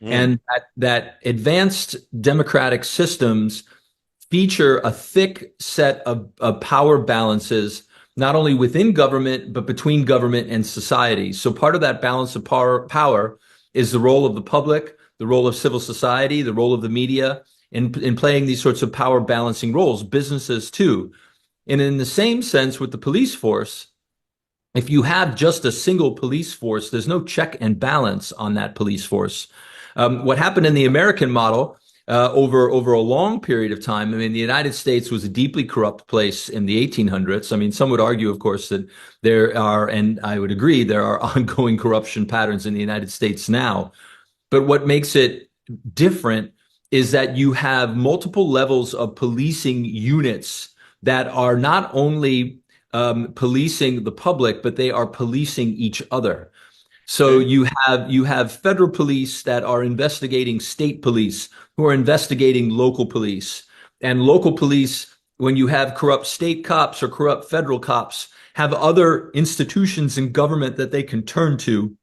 Speaker 5: and that advanced democratic systems feature a thick set of power balances, not only within government but between government and society. So part of that balance of power is the role of the public, the role of civil society, the role of the media in playing these sorts of power balancing roles, businesses too. And in the same sense with the police force, if you have just a single police force, there's no check and balance on that police force. What happened in the American model over a long period of time, I mean, the United States was a deeply corrupt place in the 1800s. I mean, some would argue, of course, that there are, and I would agree, there are ongoing corruption patterns in the United States now. But what makes it different is that you have multiple levels of policing units that are not only policing the public, but they are policing each other. So you have federal police that are investigating state police, who are investigating local police. And local police, when you have corrupt state cops or corrupt federal cops, have other institutions in government that they can turn to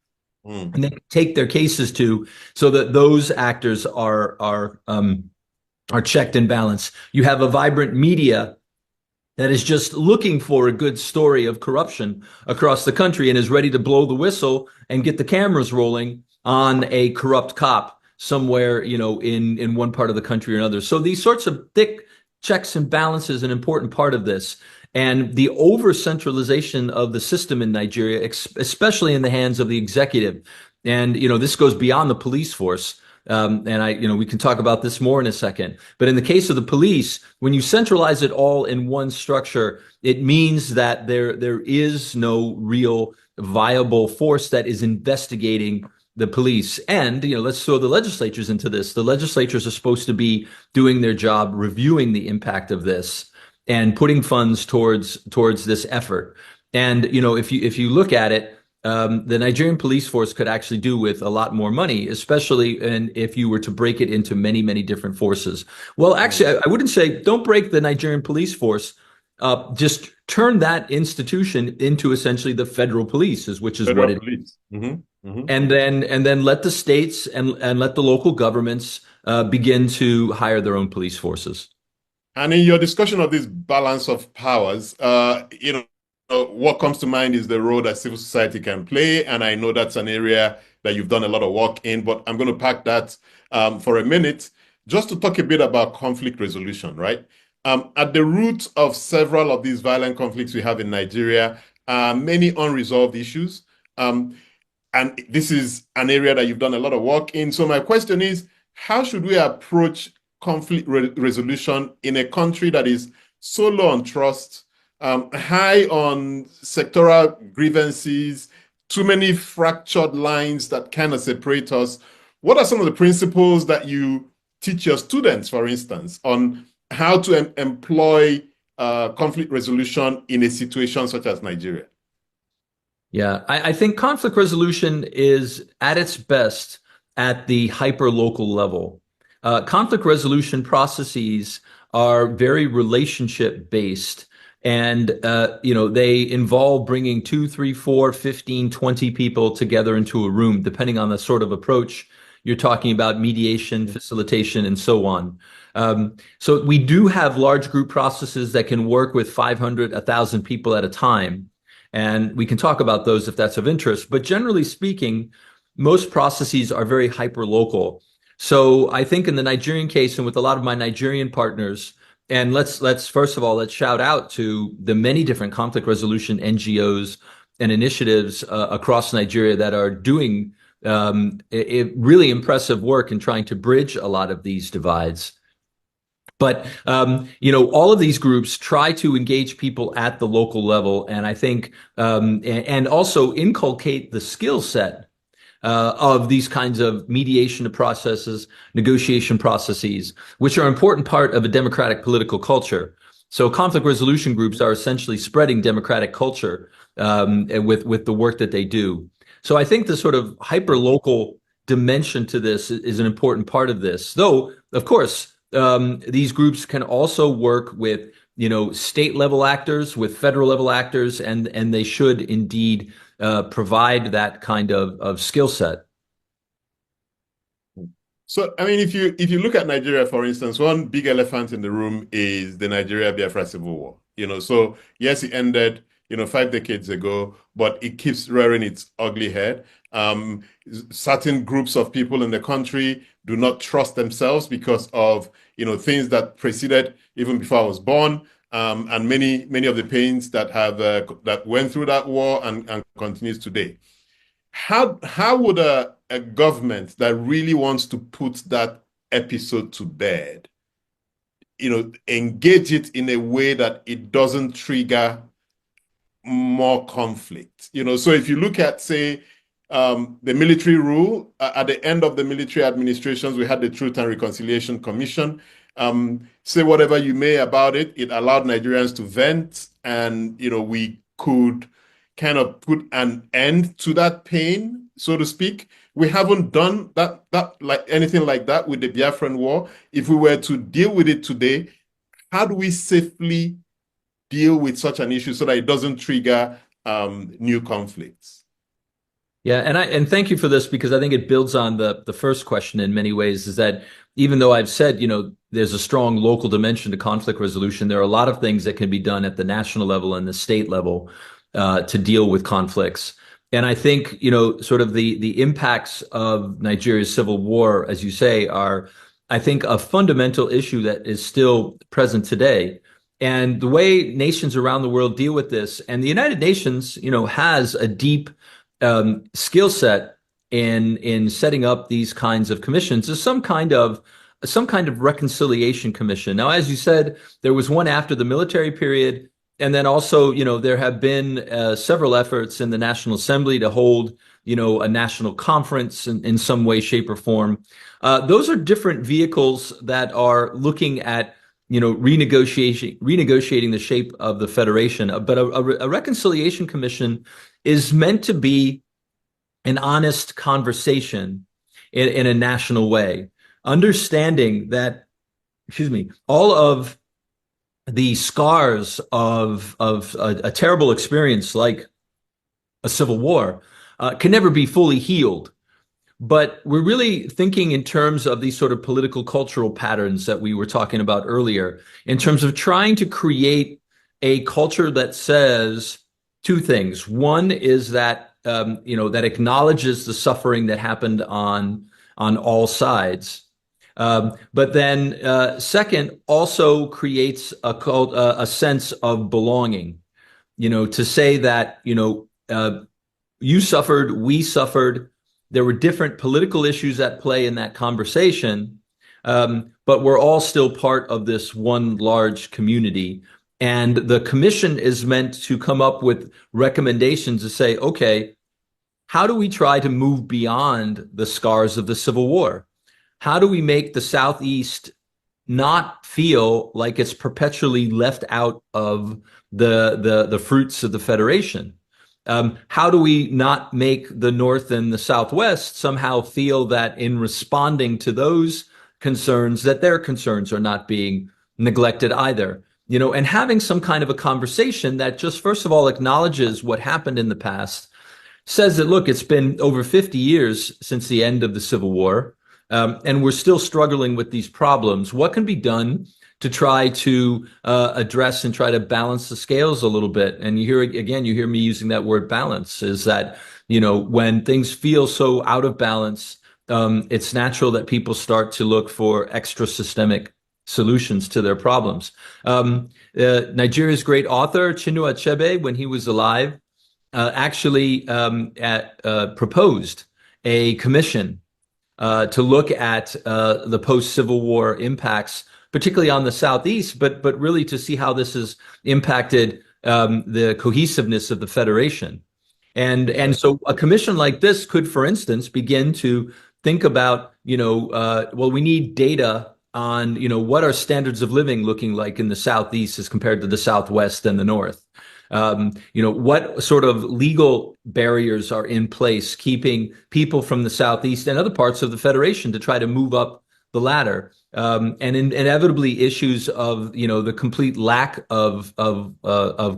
Speaker 5: and they take their cases to, so that those actors are checked and balanced. You have a vibrant media that is just looking for a good story of corruption across the country and is ready to blow the whistle and get the cameras rolling on a corrupt cop somewhere, in one part of the country or another. So these sorts of thick checks and balances an important part of this. And the over-centralization of the system in Nigeria, especially in the hands of the executive. And, this goes beyond the police force. And we can talk about this more in a second. But in the case of the police, when you centralize it all in one structure, it means that there is no real viable force that is investigating the police. And, let's throw the legislatures into this. The legislatures are supposed to be doing their job, reviewing the impact of this and putting funds towards this effort. And, if you look at it, the Nigerian police force could actually do with a lot more money, especially if you were to break it into many, many different forces. Well, actually, I wouldn't say don't break the Nigerian police force. Just turn that institution into essentially the federal police, which is what it is. And then let the states and let the local governments begin to hire their own police forces.
Speaker 9: And in your discussion of this balance of powers, what comes to mind is the role that civil society can play. And I know that's an area that you've done a lot of work in, but I'm going to park that for a minute just to talk a bit about conflict resolution, right? At the root of several of these violent conflicts we have in Nigeria are many unresolved issues. And this is an area that you've done a lot of work in. So my question is, how should we approach conflict resolution in a country that is so low on trust, high on sectoral grievances, too many fractured lines that kind of separate us? What are some of the principles that you teach your students, for instance, on how to employ conflict resolution in a situation such as Nigeria?
Speaker 5: Yeah, I think conflict resolution is at its best at the hyper-local level. Conflict resolution processes are very relationship-based, and they involve bringing 2, 3, 4, 15, 20 people together into a room, depending on the sort of approach you're talking about, mediation, facilitation, and so on. So we do have large group processes that can work with 500, 1,000 people at a time. And we can talk about those if that's of interest. But generally speaking, most processes are very hyper-local. So I think in the Nigerian case, and with a lot of my Nigerian partners, and let's first of all, let's shout out to the many different conflict resolution NGOs and initiatives across Nigeria that are doing really impressive work in trying to bridge a lot of these divides. But, all of these groups try to engage people at the local level, and I think, and also inculcate the skill set of these kinds of mediation processes, negotiation processes, which are an important part of a democratic political culture. So conflict resolution groups are essentially spreading democratic culture with the work that they do. So I think the sort of hyper-local dimension to this is an important part of this. Though, of course, these groups can also work with, state level actors, with federal level actors, and they should indeed provide that kind of skill set.
Speaker 9: So, I mean, if you look at Nigeria, for instance, one big elephant in the room is the Nigeria-Biafra Civil War. So yes, it ended, 5 decades ago, but it keeps rearing its ugly head. Certain groups of people in the country do not trust themselves because of, things that preceded even before I was born, and many of the pains that that went through that war and continues today. How would a government that really wants to put that episode to bed, engage it in a way that it doesn't trigger more conflict? So if you look at, say, the military rule, at the end of the military administrations, we had the Truth and Reconciliation Commission. Say whatever you may about it, it allowed Nigerians to vent, and we could kind of put an end to that pain, so to speak. We haven't done that like anything like that with the Biafran War. If we were to deal with it today, how do we safely deal with such an issue so that it doesn't trigger new conflicts?
Speaker 5: Yeah, and thank you for this, because I think it builds on the first question in many ways, is that even though I've said, there's a strong local dimension to conflict resolution, there are a lot of things that can be done at the national level and the state level to deal with conflicts. And I think, sort of the impacts of Nigeria's civil war, as you say, are, I think, a fundamental issue that is still present today. And the way nations around the world deal with this, and the United Nations, has a deep skill set in setting up these kinds of commissions, is some kind of reconciliation commission. Now, as you said, there was one after the military period, and then also, there have been several efforts in the National Assembly to hold, a national conference in some way, shape, or form. Those are different vehicles that are looking at, renegotiating the shape of the federation. But a reconciliation commission is meant to be an honest conversation in a national way, understanding that, all of the scars of a terrible experience like a civil war can never be fully healed. But we're really thinking in terms of these sort of political cultural patterns that we were talking about earlier, in terms of trying to create a culture that says two things. One is that, that acknowledges the suffering that happened on all sides. But then second, also creates a sense of belonging, to say that, you suffered, we suffered. There were different political issues at play in that conversation, but we're all still part of this one large community. And the commission is meant to come up with recommendations to say, okay, how do we try to move beyond the scars of the Civil War? How do we make the Southeast not feel like it's perpetually left out of the fruits of the Federation? How do we not make the North and the Southwest somehow feel that in responding to those concerns, that their concerns are not being neglected either? You know, and having some kind of a conversation that just, first of all, acknowledges what happened in the past, says that, look, it's been over 50 years since the end of the Civil War, and we're still struggling with these problems. What can be done to try to address and try to balance the scales a little bit? And you hear me using that word balance, is that, you know, when things feel so out of balance, it's natural that people start to look for extra systemic solutions to their problems. Nigeria's great author, Chinua Achebe, when he was alive, actually proposed a commission to look at the post-Civil War impacts, particularly on the Southeast, but really to see how this has impacted the cohesiveness of the Federation. And so a commission like this could, for instance, begin to think about, you know, well, we need data on, you know, what are standards of living looking like in the Southeast as compared to the Southwest and the North. You know, what sort of legal barriers are in place keeping people from the Southeast and other parts of the Federation to try to move up the ladder? And inevitably issues of, you know, the complete lack of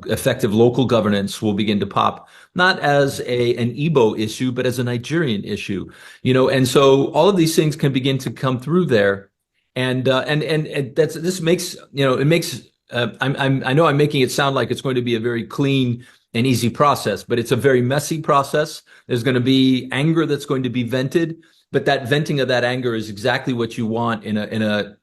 Speaker 5: effective local governance will begin to pop, not as an Igbo issue, but as a Nigerian issue, you know. And so all of these things can begin to come through there. And this makes, you know, it makes, I know I'm making it sound like it's going to be a very clean and easy process, but it's a very messy process. There's going to be anger that's going to be vented, but that venting of that anger is exactly what you want in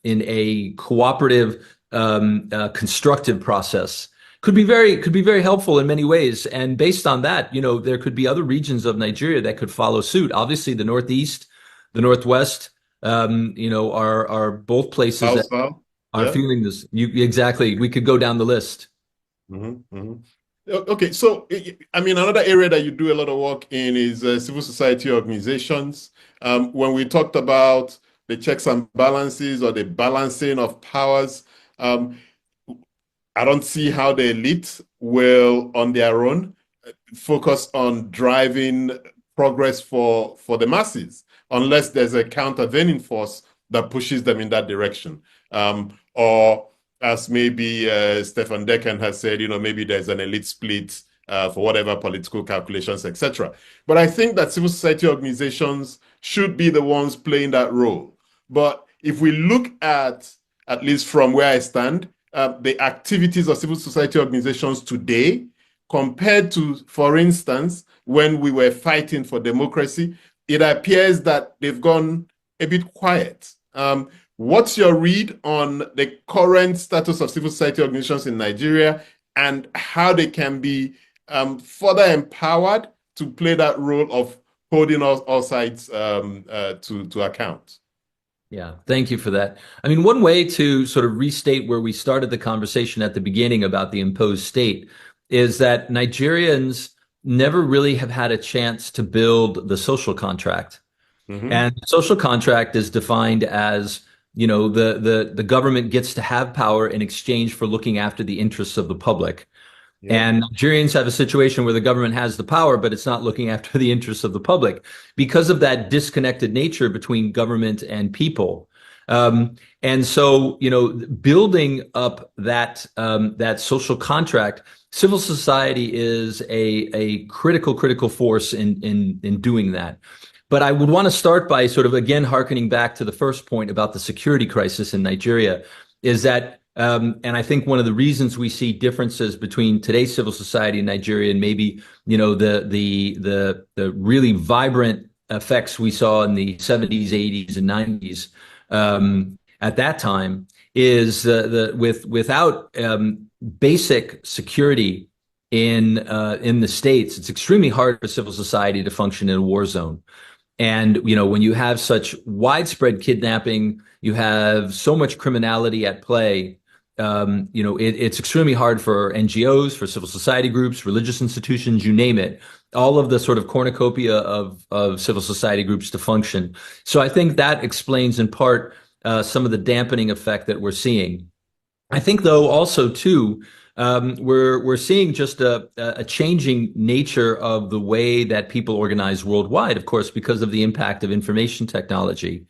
Speaker 5: a cooperative, constructive process. Could be very helpful in many ways. And based on that, you know, there could be other regions of Nigeria that could follow suit. Obviously, the Northeast, the Northwest, you know, are both places that are feeling this. Exactly. We could go down the list.
Speaker 9: Okay, so I mean, another area that you do a lot of work in is civil society organizations. When we talked about the checks and balances or the balancing of powers, I don't see how the elite will, on their own, focus on driving progress for the masses, unless there's a countervailing force that pushes them in that direction. Or as maybe Stefan Decken has said, you know, maybe there's an elite split for whatever political calculations, etc. But I think that civil society organizations should be the ones playing that role. But if we look at least from where I stand, the activities of civil society organizations today, compared to, for instance, when we were fighting for democracy, it appears that they've gone a bit quiet. What's your read on the current status of civil society organizations in Nigeria and how they can be further empowered to play that role of holding all sides to account?
Speaker 5: Yeah, thank you for that. I mean, one way to sort of restate where we started the conversation at the beginning about the imposed state is that Nigerians never really have had a chance to build the social contract. And the social contract is defined as, you know, the government gets to have power in exchange for looking after the interests of the public. And Nigerians have a situation where the government has the power, but it's not looking after the interests of the public because of that disconnected nature between government and people. And so, you know, building up that social contract, civil society is a critical force in doing that. But I would want to start by sort of, again, hearkening back to the first point about the security crisis in Nigeria, is that, and I think one of the reasons we see differences between today's civil society in Nigeria and maybe, you know, the really vibrant effects we saw in the 70s, 80s, and 90s at that time is without basic security in the states, it's extremely hard for civil society to function in a war zone. And, you know, when you have such widespread kidnapping, you have so much criminality at play, you know, it's extremely hard for NGOs, for civil society groups, religious institutions, you name it, all of the sort of cornucopia of civil society groups to function. So I think that explains in part some of the dampening effect that we're seeing. I think, though, also, too, we're seeing just a changing nature of the way that people organize worldwide, of course, because of the impact of information technology.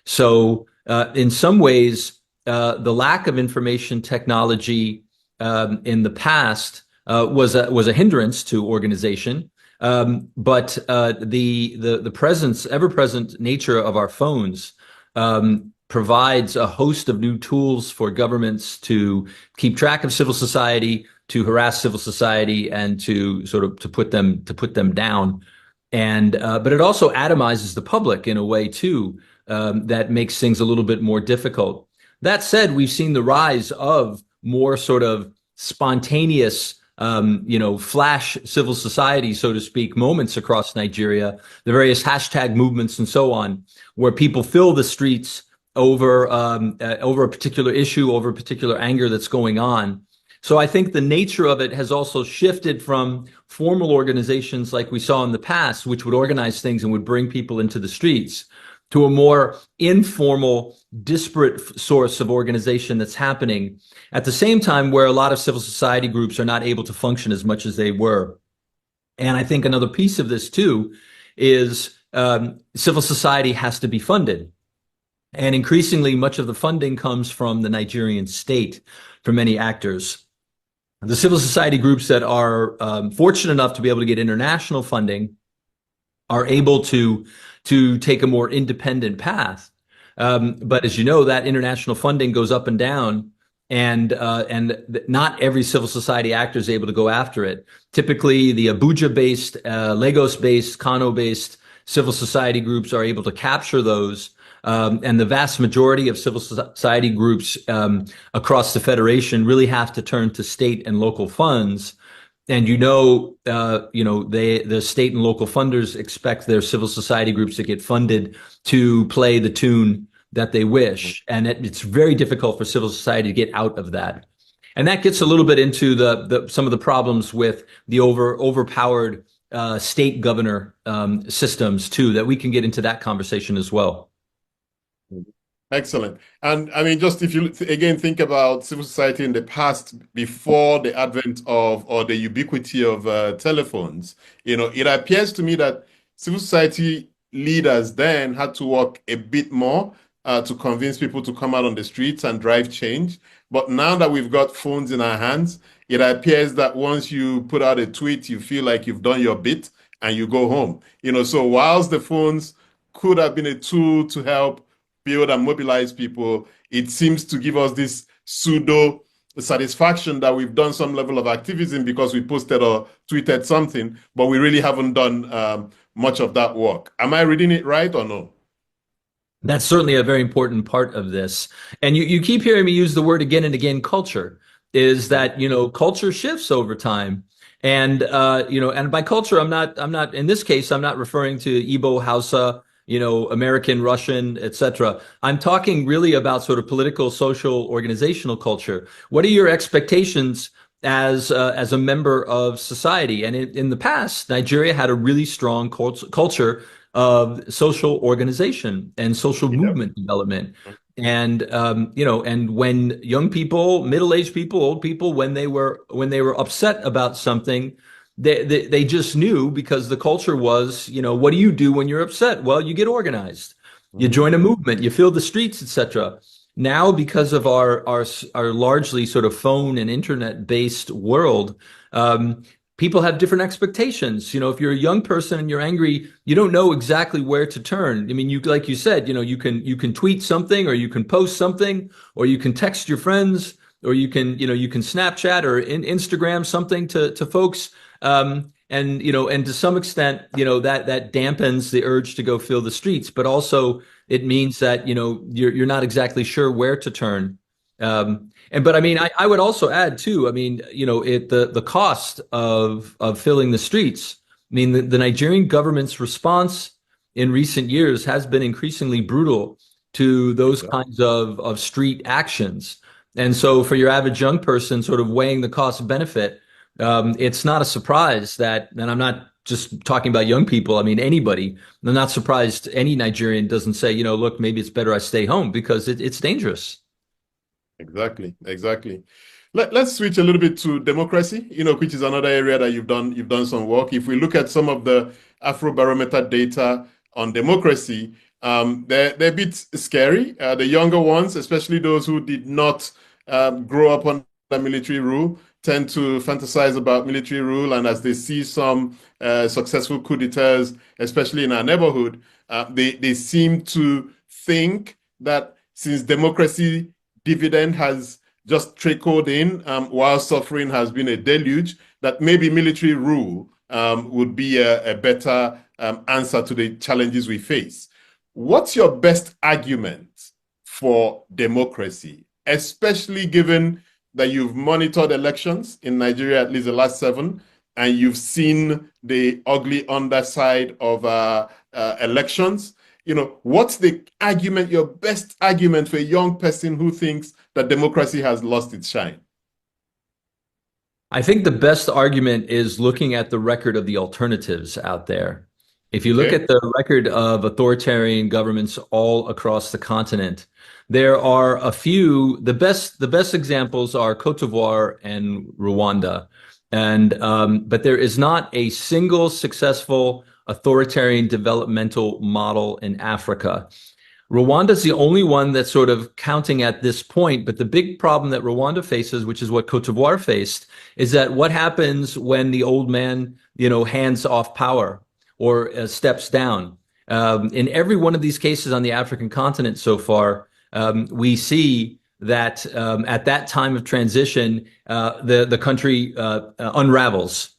Speaker 5: So in some ways, the lack of information technology in the past was a hindrance to organization. But the presence, ever-present nature of our phones provides a host of new tools for governments to keep track of civil society, to harass civil society, and to sort of to put them down. And but it also atomizes the public in a way too that makes things a little bit more difficult. That said, we've seen the rise of more sort of spontaneous flash civil society, so to speak, moments across Nigeria, the various hashtag movements and so on, where people fill the streets over a particular issue, over a particular anger that's going on. So I think the nature of it has also shifted from formal organizations like we saw in the past, which would organize things and would bring people into the streets, to a more informal, disparate source of organization that's happening at the same time, where a lot of civil society groups are not able to function as much as they were. And I think another piece of this too is civil society has to be funded. And increasingly, much of the funding comes from the Nigerian state for many actors. The civil society groups that are fortunate enough to be able to get international funding are able to take a more independent path. But as you know, that international funding goes up and down, and not every civil society actor is able to go after it. Typically, the Abuja-based, Lagos-based, Kano-based civil society groups are able to capture those. And the vast majority of civil society groups across the federation really have to turn to state and local funds. And the state and local funders expect their civil society groups to get funded to play the tune that they wish. And it's very difficult for civil society to get out of that. And that gets a little bit into some of the problems with the overpowered state governor systems too, that we can get into that conversation as well.
Speaker 9: Excellent. And I mean, just if you again think about civil society in the past, before the advent of or the ubiquity of telephones, it appears to me that civil society leaders then had to work a bit more to convince people to come out on the streets and drive change. But now that we've got phones in our hands, it appears that once you put out a tweet, you feel like you've done your bit and you go home. So whilst the phones could have been a tool to help build and mobilize people, it seems to give us this pseudo satisfaction that we've done some level of activism because we posted or tweeted something, but we really haven't done much of that work. Am I reading it right or no?
Speaker 5: That's certainly a very important part of this. And you keep hearing me use the word again and again, culture, is that, culture shifts over time. And, and by culture, I'm not, in this case, I'm not referring to Igbo, Hausa, American, Russian, etc. I'm talking really about sort of political, social, organizational culture. What are your expectations as a member of society? And in the past, Nigeria had a really strong culture of social organization and social movement development. And and when young people, middle-aged people, old people, when they were upset about something, they just knew, because the culture was, what do you do when you're upset? Well, you get organized, you join a movement, you fill the streets, etc. Now, because of our largely sort of phone and internet based world, people have different expectations. If you're a young person and you're angry, you don't know exactly where to turn. I mean, like you said, you can tweet something, or you can post something, or you can text your friends, or you can Snapchat or Instagram something to folks. And to some extent, that dampens the urge to go fill the streets, but also it means that, you're not exactly sure where to turn. But I mean, I would also add too, I mean, the cost of filling the streets. I mean, the Nigerian government's response in recent years has been increasingly brutal to those kinds of street actions. And so for your average young person sort of weighing the cost benefit, it's not a surprise that, and I'm not just talking about young people, I mean, anybody, I'm not surprised any Nigerian doesn't say, look, maybe it's better I stay home, because it's dangerous.
Speaker 9: Exactly. Let's switch a little bit to democracy, which is another area that you've done some work. If we look at some of the Afrobarometer data on democracy, they're a bit scary. The younger ones, especially those who did not grow up under military rule, tend to fantasize about military rule, and as they see some successful coup d'etats, especially in our neighborhood, they seem to think that since democracy dividend has just trickled in while suffering has been a deluge, that maybe military rule would be a better answer to the challenges we face. What's your best argument for democracy, especially given that you've monitored elections in Nigeria, at least the last 7, and you've seen the ugly underside of elections? What's the argument, your best argument for a young person who thinks that democracy has lost its shine?
Speaker 5: I think the best argument is looking at the record of the alternatives out there. If you look at the record of authoritarian governments all across the continent, there are a few. The best examples are Cote d'Ivoire and Rwanda, but there is not a single successful authoritarian developmental model in Africa. Rwanda is the only one that's sort of counting at this point, but the big problem that Rwanda faces, which is what Cote d'Ivoire faced, is that what happens when the old man, hands off power or steps down. In every one of these cases on the African continent so far, we see that at that time of transition, the country unravels.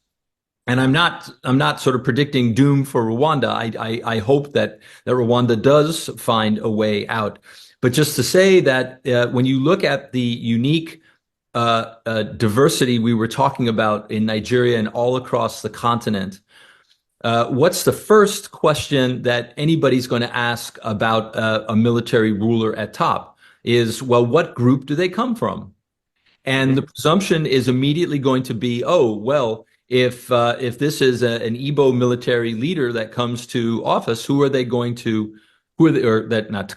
Speaker 5: And I'm not sort of predicting doom for Rwanda. I hope that Rwanda does find a out. But just to say that when you look at the unique diversity we were talking about in Nigeria and all across the continent, what's the first question that anybody's going to ask about a military ruler at top is, well, what group do they come from? And the presumption is immediately going to be, oh, well, if this is an Igbo military leader that comes to office, who are they not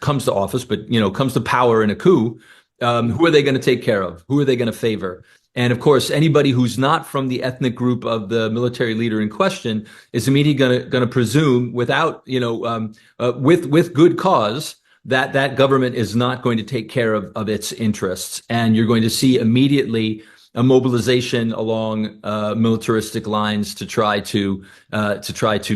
Speaker 5: comes to office, but comes to power in a coup? Who are they going to take care of? Who are they going to favor? And of course, anybody who's not from the ethnic group of the military leader in question is immediately going to presume, without with good cause, that government is not going to take care of its interests, and you're going to see immediately a mobilization along militaristic lines to try to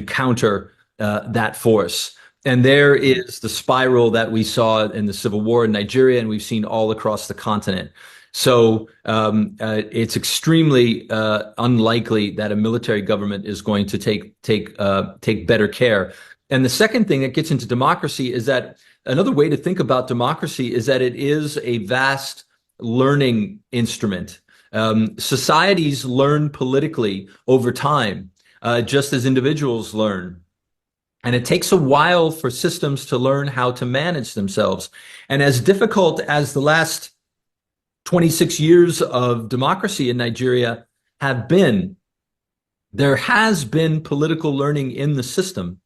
Speaker 5: counter that force. And there is the spiral that we saw in the Civil War in Nigeria, and we've seen all across the continent. So it's extremely unlikely that a military government is going to take better care. And the second thing that gets into democracy is that another way to think about democracy is that it is a vast learning instrument. Societies learn politically over time, just as individuals learn. And it takes a while for systems to learn how to manage themselves. And as difficult as the last 26 years of democracy in Nigeria have been, there has been political learning in the system.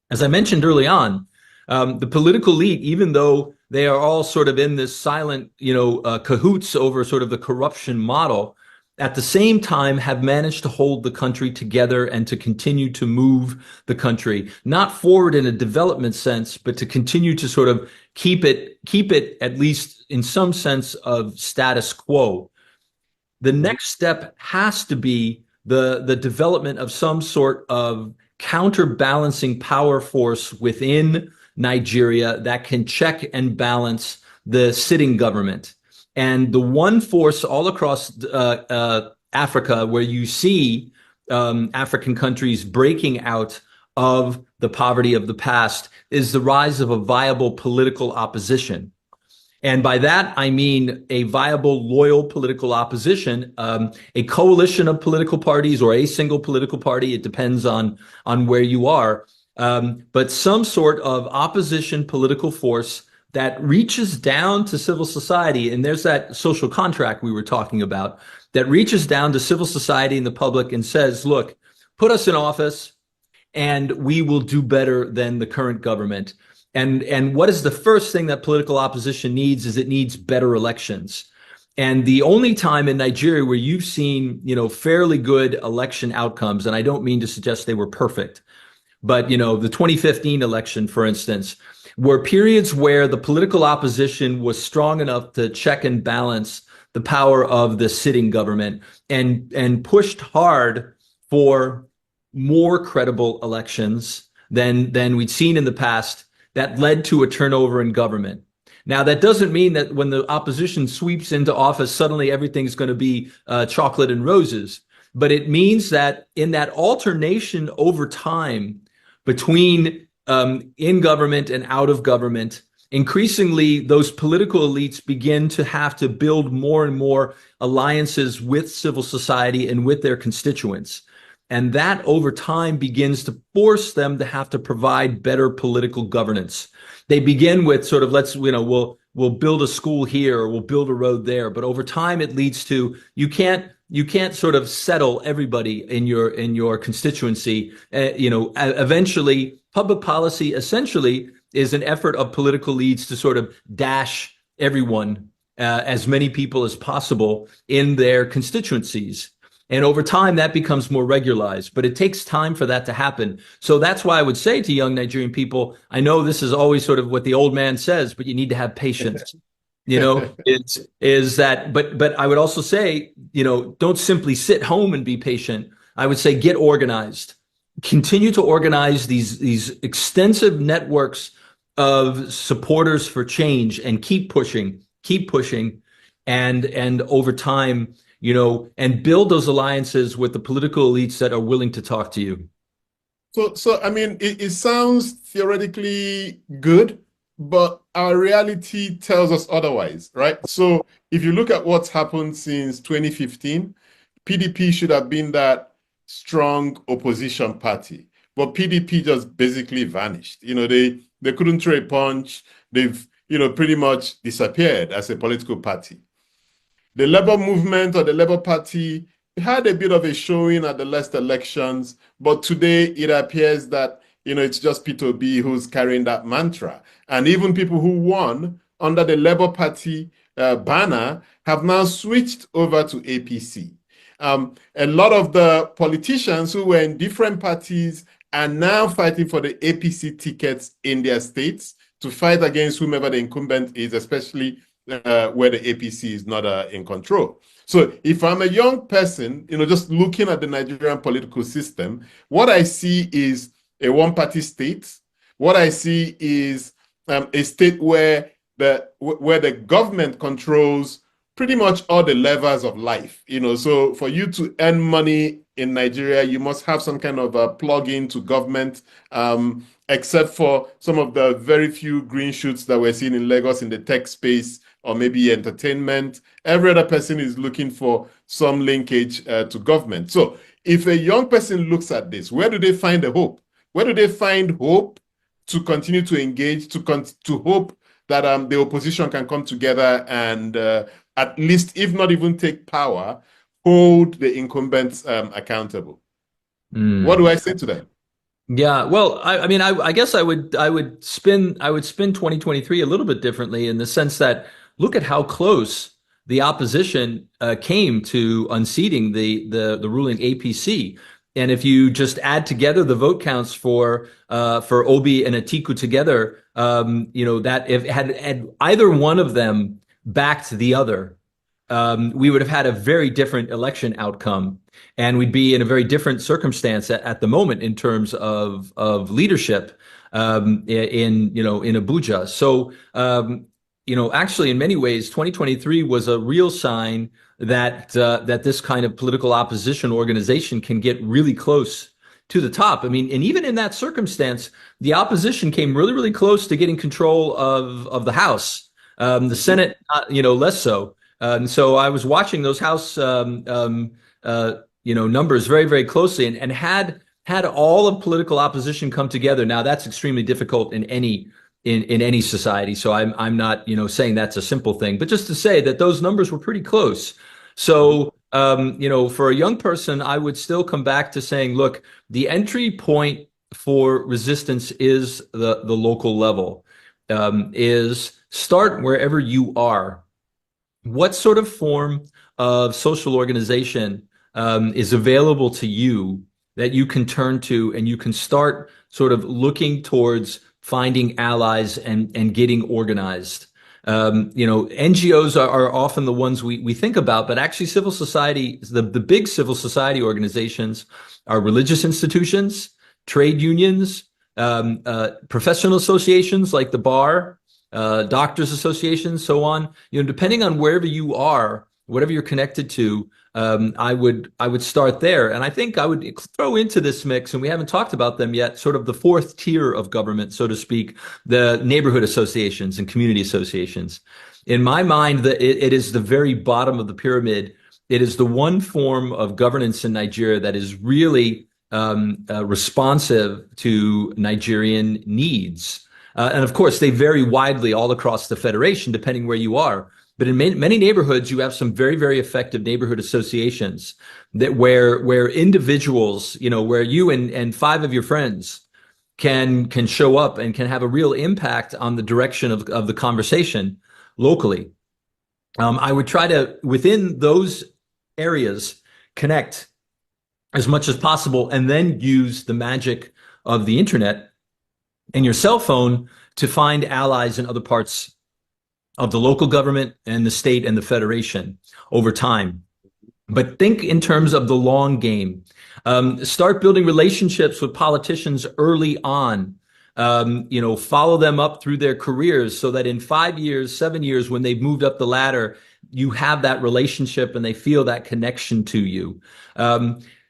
Speaker 5: As I mentioned early on, the political elite, even though they are all sort of in this silent, cahoots over sort of the corruption model, at the same time have managed to hold the country together and to continue to move the country, not forward in a development sense, but to continue to sort of keep it at least in some sense of status quo. The next step has to be the development of some sort of counterbalancing power force within Nigeria that can check and balance the sitting government. And the one force all across Africa where you see African countries breaking out of the poverty of the past is the rise of a viable political opposition. And by that, I mean a viable, loyal political opposition, a coalition of political parties or a single political party. It depends on where you are. But some sort of opposition political force that reaches down to civil society. And there's that social contract we were talking about that reaches down to civil society and the public and says, look, put us in office and we will do better than the current government. And what is the first thing that political opposition needs is it needs better elections. And the only time in Nigeria where you've seen, fairly good election outcomes, and I don't mean to suggest they were perfect, but, the 2015 election, for instance, were periods where the political opposition was strong enough to check and balance the power of the sitting government and pushed hard for more credible elections than we'd seen in the past that led to a turnover in government. Now, that doesn't mean that when the opposition sweeps into office, suddenly everything's going to be chocolate and roses. But it means that in that alternation over time between in government and out of government, increasingly those political elites begin to have to build more and more alliances with civil society and with their constituents. And that over time begins to force them to have to provide better political governance. They begin with sort of, we'll build a school here, or we'll build a road there. But over time, it leads to, you can't sort of settle everybody in your constituency. Eventually, public policy essentially is an effort of political leads to sort of dash everyone, as many people as possible in their constituencies. And over time, that becomes more regularized, but it takes time for that to happen. So that's why I would say to young Nigerian people, I know this is always sort of what the old man says, but you need to have patience. But I would also say, don't simply sit home and be patient. I would say get organized. Continue to organize these extensive networks of supporters for change and keep pushing, and over time, and build those alliances with the political elites that are willing to talk to you.
Speaker 9: So I mean, it sounds theoretically good, but our reality tells us otherwise, right? So if you look at what's happened since 2015, PDP should have been that strong opposition party, but PDP just basically vanished. They couldn't throw a punch. They've, pretty much disappeared as a political party. The Labour movement or the Labour Party had a bit of a showing at the last elections, but today it appears that, it's just Peter Obi who's carrying that mantra. And even people who won under the Labour Party banner have now switched over to APC. A lot of the politicians who were in different parties are now fighting for the APC tickets in their states to fight against whomever the incumbent is, especially where the APC is not in control. So if I'm a young person, just looking at the Nigerian political system, what I see is a one-party state. What I see is a state where the government controls pretty much all the levers of life. So for you to earn money in Nigeria, you must have some kind of a plug-in to government, except for some of the very few green shoots that we're seeing in Lagos in the tech space, or maybe entertainment. Every other person is looking for some linkage to government. So if a young person looks at this, where do they find the hope? Where do they find hope to continue to engage, to hope that the opposition can come together and at least, if not even take power, hold the incumbents accountable? What do I say to them?
Speaker 5: Yeah, well, I guess I would spin 2023 a little bit differently, in the sense that look at how close the opposition came to unseating the ruling APC. And if you just add together the vote counts for Obi and Atiku together, that if had either one of them backed the other, we would have had a very different election outcome, and we'd be in a very different circumstance at the moment in terms of leadership in Abuja. So actually, in many ways, 2023 was a real sign that this kind of political opposition organization can get really close to the top. And even in that circumstance, the opposition came really, really close to getting control of the House. The Senate, less so. And so I was watching those House, numbers very, very closely, and had all of political opposition come together. Now, that's extremely difficult in any society. So I'm not, saying that's a simple thing, but just to say that those numbers were pretty close. So, for a young person, I would still come back to saying, look, the entry point for resistance is the local level, is start wherever you are. what sort of form of social organization is available to you that you can turn to, and you can start sort of looking towards finding allies and getting organized. NGOs are often the ones we think about, but actually civil society, the big civil society organizations are religious institutions, trade unions, professional associations like the bar, doctors associations, so on. Depending on wherever you are, whatever you're connected to, I would start there. And I think I would throw into this mix, and we haven't talked about them yet, sort of the fourth tier of government, so to speak, the neighborhood associations and community associations. In my mind, it is the very bottom of the pyramid. It is the one form of governance in Nigeria that is really responsive to Nigerian needs. And of course, they vary widely all across the federation, depending where you are. But in many neighborhoods, you have some very, very effective neighborhood associations that where individuals, where you and five of your friends can show up and can have a real impact on the direction of the conversation locally. I would try to, within those areas, connect as much as possible, and then use the magic of the internet and your cell phone to find allies in other parts of the local government and the state and the federation over time. But think in terms of the long game. Start building relationships with politicians early on. Follow them up through their careers so that in 5 years, 7 years, when they've moved up the ladder, you have that relationship and they feel that connection to you.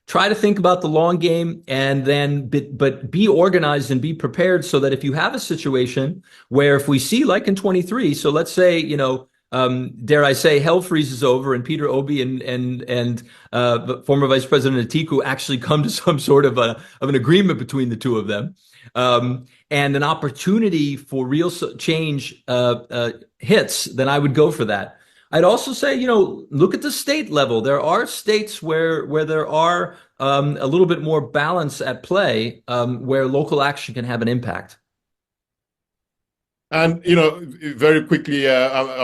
Speaker 5: Try to think about the long game, and then, but be organized and be prepared so that if you have a situation where, if we see like in 23, so let's say, dare I say, hell freezes over and Peter Obi and former Vice President Atiku actually come to some sort of an agreement between the two of them, and an opportunity for real change hits, then I would go for that. I'd also say, look at the state level. There are states where there are a little bit more balance at play, where local action can have an impact.
Speaker 9: And, very quickly,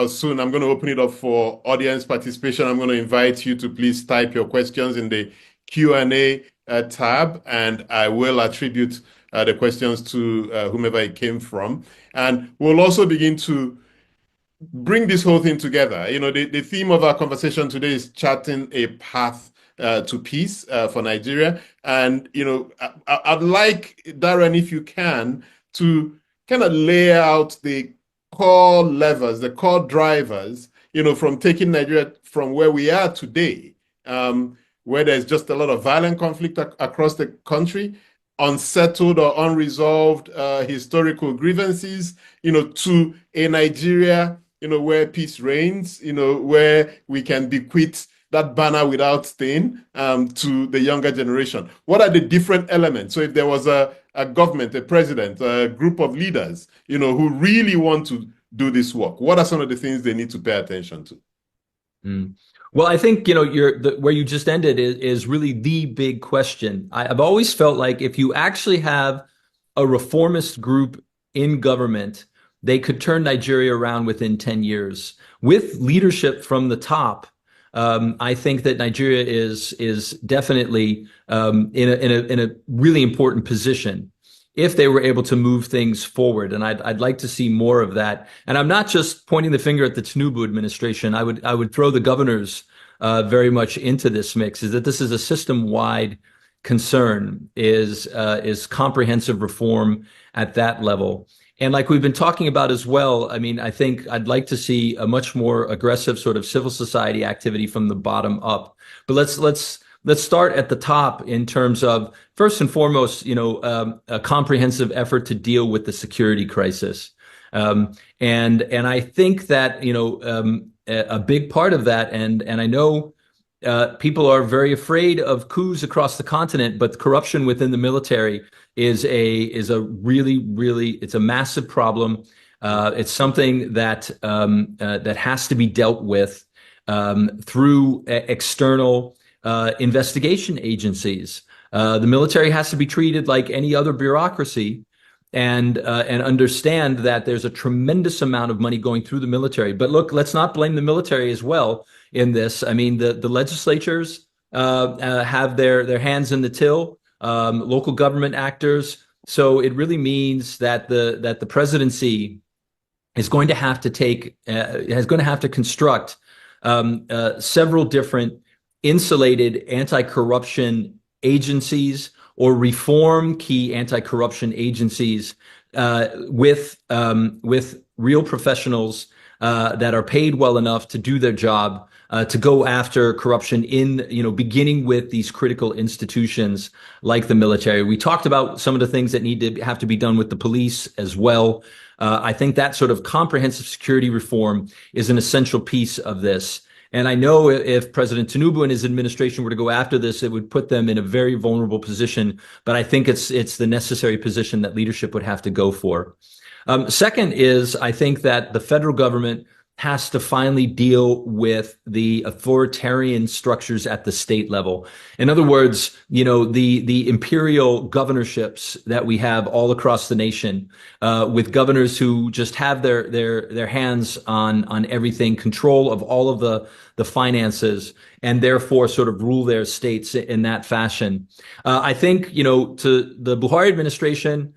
Speaker 9: soon I'm going to open it up for audience participation. I'm going to invite you to please type your questions in the Q&A tab, and I will attribute the questions to whomever it came from. And we'll also begin to bring this whole thing together. The theme of our conversation today is charting a path to peace for Nigeria. And, I'd like, Darren, if you can, to kind of lay out the core levers, the core drivers, from taking Nigeria from where we are today, where there's just a lot of violent conflict across the country, unsettled or unresolved historical grievances, to a Nigeria, where peace reigns, where we can bequeath that banner without stain to the younger generation. What are the different elements? So if there was a government, a president, a group of leaders, who really want to do this work, what are some of the things they need to pay attention to?
Speaker 5: Well, I think, where you just ended is really the big question. I've always felt like if you actually have a reformist group in government, they could turn Nigeria around within 10 years. With leadership from the top, I think that Nigeria is definitely in a really important position if they were able to move things forward. And I'd like to see more of that. And I'm not just pointing the finger at the ENUGU administration. I would throw the governors very much into this mix. Is that this is a system-wide concern, is comprehensive reform at that level. And like we've been talking about as well, I think I'd like to see a much more aggressive sort of civil society activity from the bottom up. But let's start at the top in terms of, first and foremost, a comprehensive effort to deal with the security crisis. And I think that, a big part of that, and I know people are very afraid of coups across the continent, but corruption within the military is a really it's a massive problem. It's something that has to be dealt with through external investigation agencies. The military has to be treated like any other bureaucracy, and understand that there's a tremendous amount of money going through the military. But look, let's not blame the military as well in this. I mean, the legislatures have their hands in the till, local government actors. So it really means that the presidency is going to have to construct several different insulated anti-corruption agencies or reform key anti-corruption agencies with real professionals that are paid well enough to do their job, to go after corruption beginning with these critical institutions like the military. We talked about some of the things that have to be done with the police as well. I think that sort of comprehensive security reform is an essential piece of this. And I know if President Tinubu and his administration were to go after this, it would put them in a very vulnerable position. But I think it's the necessary position that leadership would have to go for. Second is, I think that the federal government has to finally deal with the authoritarian structures at the state level. In other words, the imperial governorships that we have all across the nation, with governors who just have their hands on everything, control of all of the finances, and therefore sort of rule their states in that fashion. I think, to the Buhari administration,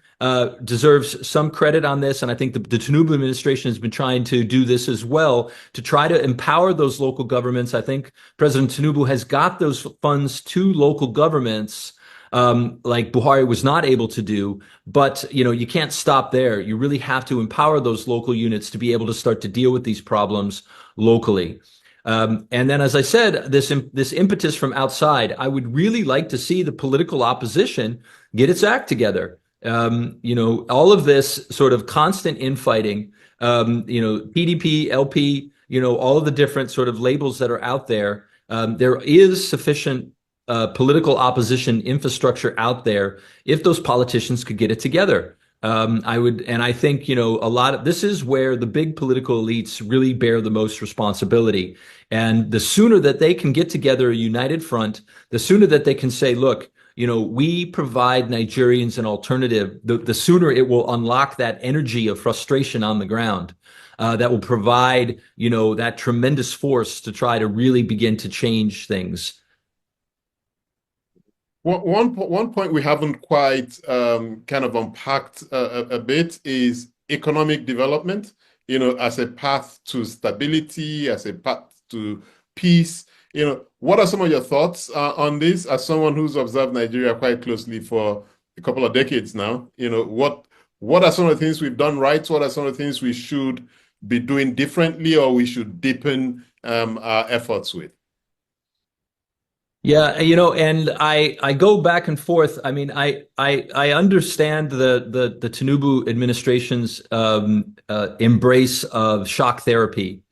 Speaker 5: deserves some credit on this. And I think the Tinubu administration has been trying to do this as well, to try to empower those local governments. I think President Tinubu has got those funds to local governments, like Buhari was not able to do. But, you can't stop there. You really have to empower those local units to be able to start to deal with these problems locally. And then, as I said, this impetus from outside, I would really like to see the political opposition get its act together. All of this sort of constant infighting, PDP, LP, all of the different sort of labels that are out there. There is sufficient political opposition infrastructure out there if those politicians could get it together. I think, this is where the big political elites really bear the most responsibility. And the sooner that they can get together a united front, the sooner that they can say, look, we provide Nigerians an alternative, the sooner it will unlock that energy of frustration on the ground, that will provide, that tremendous force to try to really begin to change things.
Speaker 9: One point we haven't quite kind of unpacked a bit is economic development, as a path to stability, as a path to peace. What are some of your thoughts on this, as someone who's observed Nigeria quite closely for a couple of decades now? What are some of the things we've done right? What are some of the things we should be doing differently, or we should deepen our efforts with?
Speaker 5: Yeah, and I go back and forth. I mean, I understand the Tinubu administration's embrace of shock therapy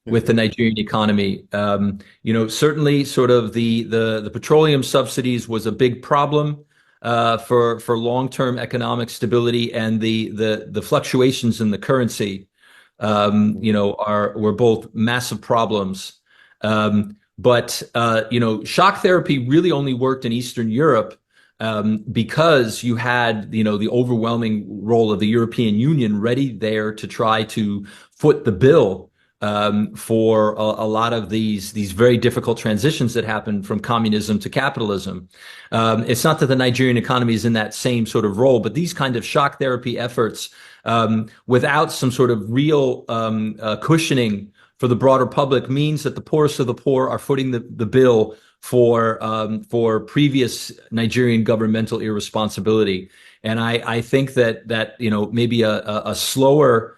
Speaker 5: with the Nigerian economy. Certainly sort of the petroleum subsidies was a big problem for long-term economic stability, and the fluctuations in the currency were both massive problems. But shock therapy really only worked in Eastern Europe because you had, the overwhelming role of the European Union ready there to try to foot the bill for a lot of these very difficult transitions that happen from communism to capitalism. It's not that the Nigerian economy is in that same sort of role, but these kind of shock therapy efforts, without some sort of real cushioning for the broader public, means that the poorest of the poor are footing the bill for previous Nigerian governmental irresponsibility. And I think that maybe a slower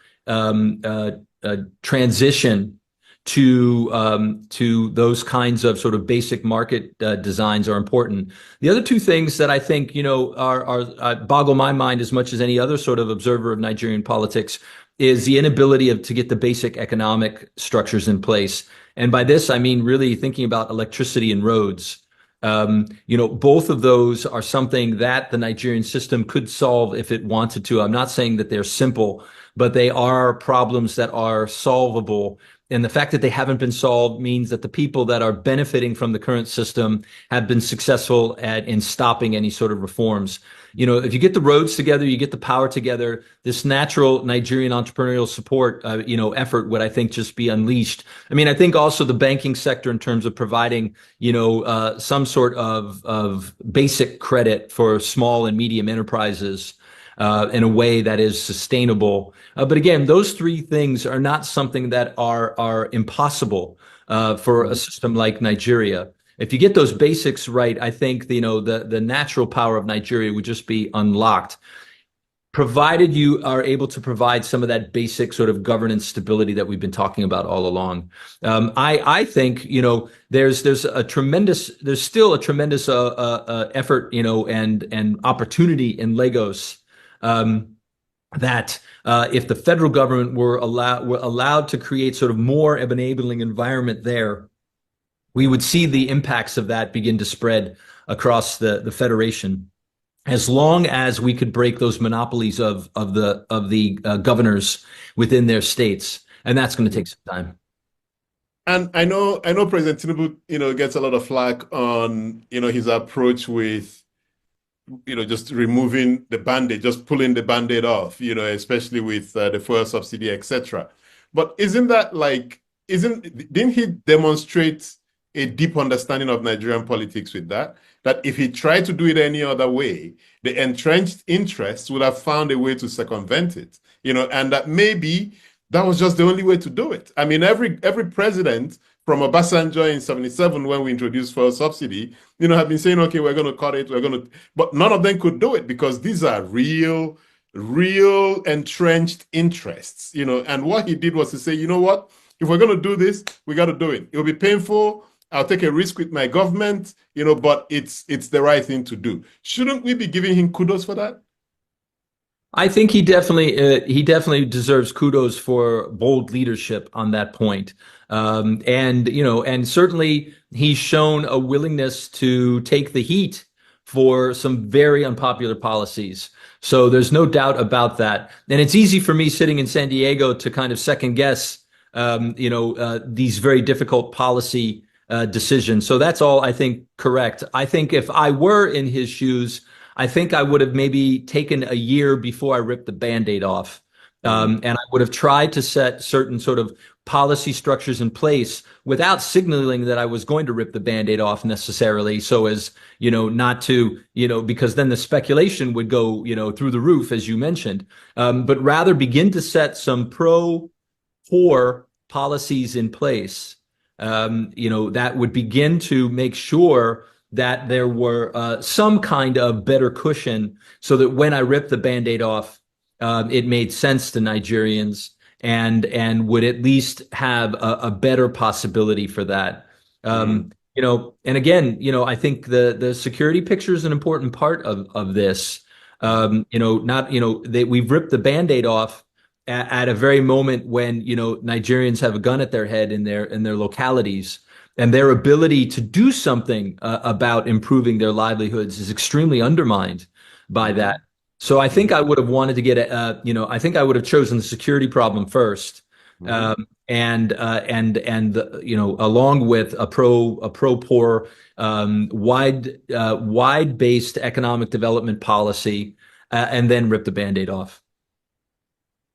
Speaker 5: transition to those kinds of sort of basic market designs are important. The other two things that I think are boggle my mind as much as any other sort of observer of Nigerian politics is the inability to get the basic economic structures in place. And by this, I mean really thinking about electricity and roads. Both of those are something that the Nigerian system could solve if it wanted to. I'm not saying that they're simple, but they are problems that are solvable And the fact that they haven't been solved means that the people that are benefiting from the current system have been successful in stopping any sort of reforms. You know, if you get the roads together, you get the power together, this natural Nigerian entrepreneurial support, effort would, I think, just be unleashed. I mean, I think also the banking sector in terms of providing, some sort of basic credit for small and medium enterprises in a way that is sustainable. But again, those three things are not something that are impossible for a system like Nigeria. If you get those basics right, I think the natural power of Nigeria would just be unlocked, provided you are able to provide some of that basic sort of governance stability that we've been talking about all along. I think there's still a tremendous effort and opportunity in Lagos. That if the federal government were allowed to create sort of more of an enabling environment there, we would see the impacts of that begin to spread across the federation. As long as we could break those monopolies of the governors within their states, and that's going to take some time.
Speaker 9: And I know President Tinubu, gets a lot of flack on, his approach with, just removing the band-aid, just pulling the band-aid off, especially with the fuel subsidy, etc. But didn't he demonstrate a deep understanding of Nigerian politics with that? That if he tried to do it any other way, the entrenched interests would have found a way to circumvent it, and that maybe that was just the only way to do it. I mean, every president from Obasanjo in 77, when we introduced fuel subsidy, have been saying, okay, we're going to cut it, but none of them could do it because these are real entrenched interests, and what he did was to say, you know what, if we're going to do this, we got to do it. It'll be painful. I'll take a risk with my government, but it's the right thing to do. Shouldn't we be giving him kudos for that?
Speaker 5: I think he definitely deserves kudos for bold leadership on that point. And certainly he's shown a willingness to take the heat for some very unpopular policies. So there's no doubt about that. And it's easy for me sitting in San Diego to kind of second guess, these very difficult policy decisions. So that's all, I think, correct. I think if I were in his shoes, I think I would have maybe taken a year before I ripped the Band-Aid off. And I would have tried to set certain sort of policy structures in place without signaling that I was going to rip the Band-Aid off necessarily, so as, not to, because then the speculation would go, through the roof, as you mentioned, but rather begin to set some pro-poor policies in place, that would begin to make sure that there were some kind of better cushion so that when I ripped the Band-Aid off, it made sense to Nigerians and would at least have a better possibility for that. And again, I think the security picture is an important part of this. We've ripped the Band-Aid off at a very moment when, Nigerians have a gun at their head in their localities. And their ability to do something about improving their livelihoods is extremely undermined by that. So I think I would have wanted to get I think I would have chosen the security problem first, and along with a pro-poor, wide-based economic development policy, and then rip the Band-Aid off.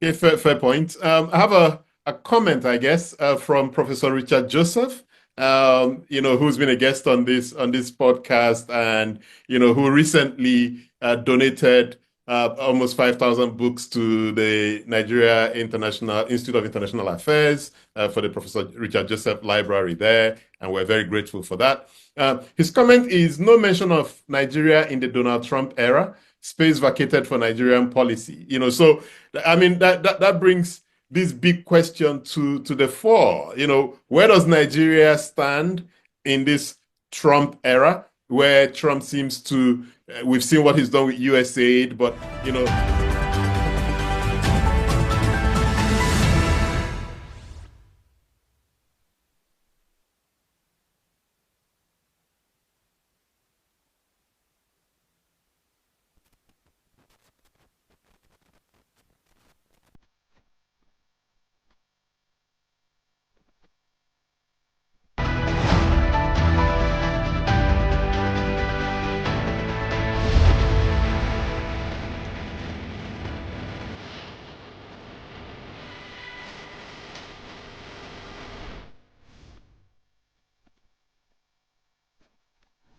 Speaker 9: Yeah, fair point. I have a comment, I guess, from Professor Richard Joseph. Who's been a guest on this podcast, and who recently donated almost 5,000 books to the Nigeria Institute of International Affairs for the Professor Richard Joseph Library there, and we're very grateful for that. His comment is no mention of Nigeria in the Donald Trump era, space vacated for Nigerian policy. So I mean that brings this big question to the fore. Where does Nigeria stand in this Trump era, where Trump seems to, we've seen what he's done with USAID, but,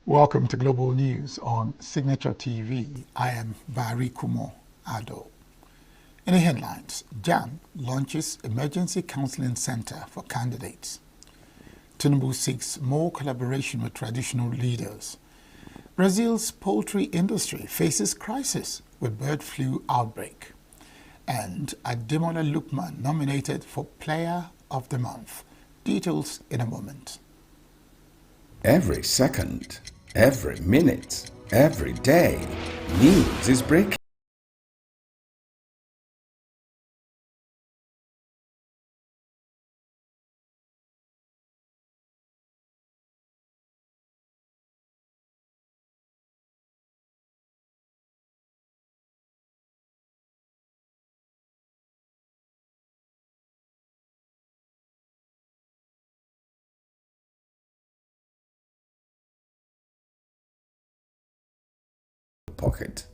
Speaker 2: Welcome to Global News on Signature TV. I am Barry Kumo Ado. In the headlines, JAMB launches Emergency Counseling Center for candidates. Tinubu seeks more collaboration with traditional leaders. Brazil's poultry industry faces crisis with bird flu outbreak. And Ademola Lookman nominated for Player of the Month. Details in a moment.
Speaker 14: Every second, every minute, every day, news is breaking. Pocket.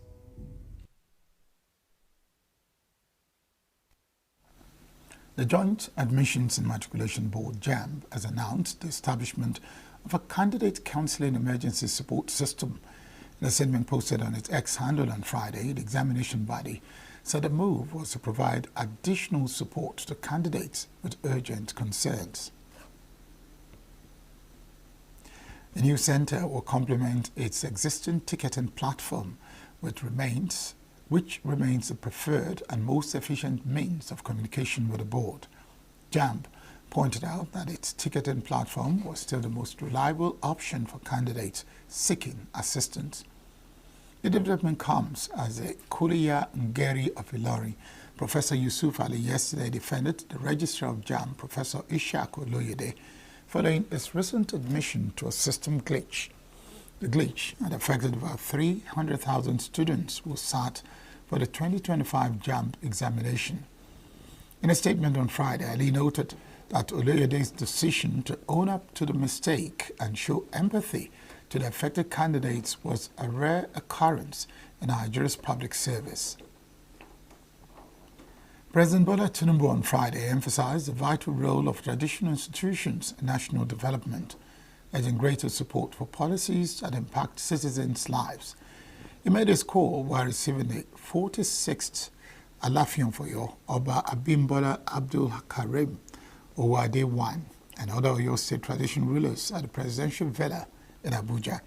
Speaker 2: The Joint Admissions and Matriculation Board, JAMB, has announced the establishment of a candidate counseling emergency support system. In a statement posted on its X handle on Friday, the examination body said the move was to provide additional support to candidates with urgent concerns. The new center will complement its existing ticketing platform, which remains the preferred and most efficient means of communication with the board. JAMB pointed out that its ticketing platform was still the most reliable option for candidates seeking assistance. The development comes as a Kuliya Ngeri of Ilori, Professor Yusuf Ali, yesterday defended the Registrar of JAMB, Professor Ishaq Oloyede, following its recent admission to a system glitch. The glitch had affected about 300,000 students who sat for the 2025 JAMB examination. In a statement on Friday, Ali noted that Oloyede's decision to own up to the mistake and show empathy to the affected candidates was a rare occurrence in Nigeria's public service. President Bola Tinubu on Friday emphasized the vital role of traditional institutions in national development, urging greater support for policies that impact citizens' lives. He made his call while receiving the 46th Alafion Foyo Oba Abimbola Abdul Karim Owade I and other Oyo State tradition rulers at the presidential villa in Abuja.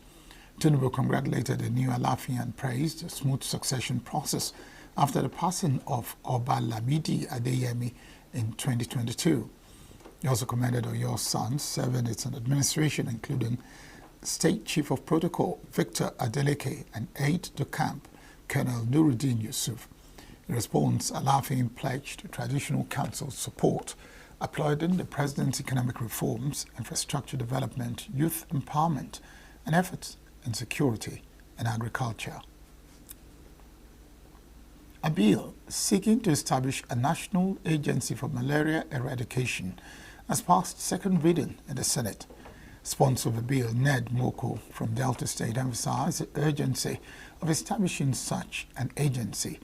Speaker 2: Tinubu congratulated the new Alafion and praised the smooth succession process after the passing of Oba Lamidi Adeyemi in 2022. He also commended Oyo's sons serving its administration, including State Chief of Protocol Victor Adeleke and aide-de-camp Colonel Nuruddin Yusuf. In response, Alaafin pledged Traditional Council's support, applauding the President's economic reforms, infrastructure development, youth empowerment, and efforts in security and agriculture. A bill seeking to establish a national agency for malaria eradication has passed second reading in the Senate. Sponsor of the bill, Ned Moko from Delta State, emphasized the urgency of establishing such an agency.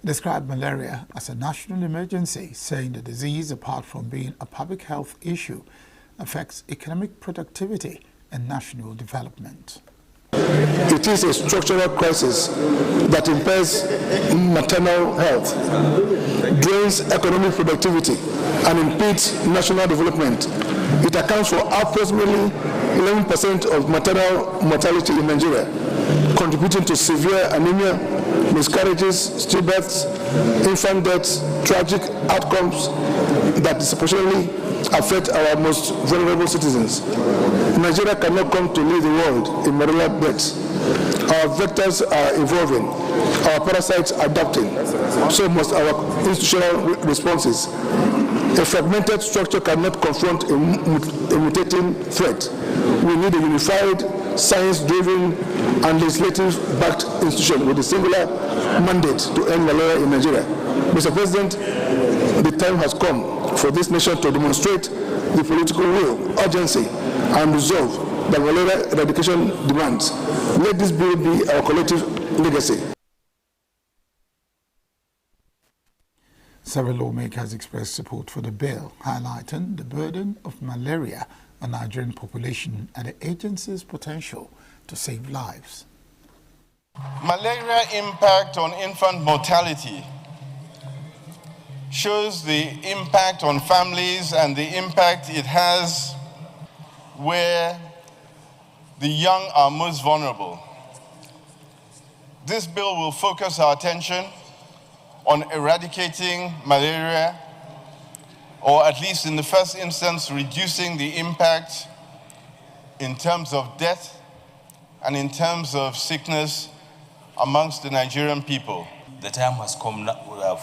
Speaker 2: He described malaria as a national emergency, saying the disease, apart from being a public health issue, affects economic productivity and national development.
Speaker 10: It is a structural crisis that impairs maternal health, drains economic productivity, and impedes national development. It accounts for approximately 11% of maternal mortality in Nigeria, contributing to severe anemia, miscarriages, stillbirths, infant deaths, tragic outcomes that disproportionately affect our most vulnerable citizens. Nigeria cannot come to lead the world in malaria deaths. Our vectors are evolving, our parasites are adapting, so must our institutional responses. A fragmented structure cannot confront a mutating threat. We need a unified, science-driven, and legislative-backed institution with a singular mandate to end malaria in Nigeria. Mr. President, the time has come for this nation to demonstrate the political will, urgency, and resolve that malaria eradication demands. Let this bill be our collective legacy.
Speaker 2: Several lawmakers expressed support for the bill, highlighting the burden of malaria on the Nigerian population and the agency's potential to save lives.
Speaker 11: Malaria impact on infant mortality shows the impact on families and the impact it has where the young are most vulnerable. This bill will focus our attention on eradicating malaria, or at least in the first instance, reducing the impact in terms of death and in terms of sickness amongst the Nigerian people.
Speaker 12: The time has come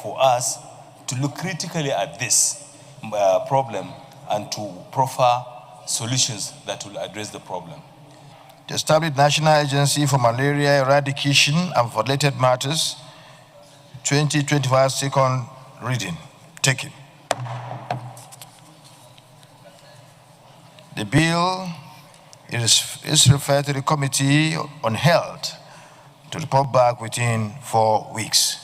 Speaker 12: for us to look critically at this problem and to proffer solutions that will address the problem.
Speaker 15: To establish National Agency for Malaria Eradication and for related matters, 2025 second reading taken. The bill is referred to the Committee on Health to report back within 4 weeks.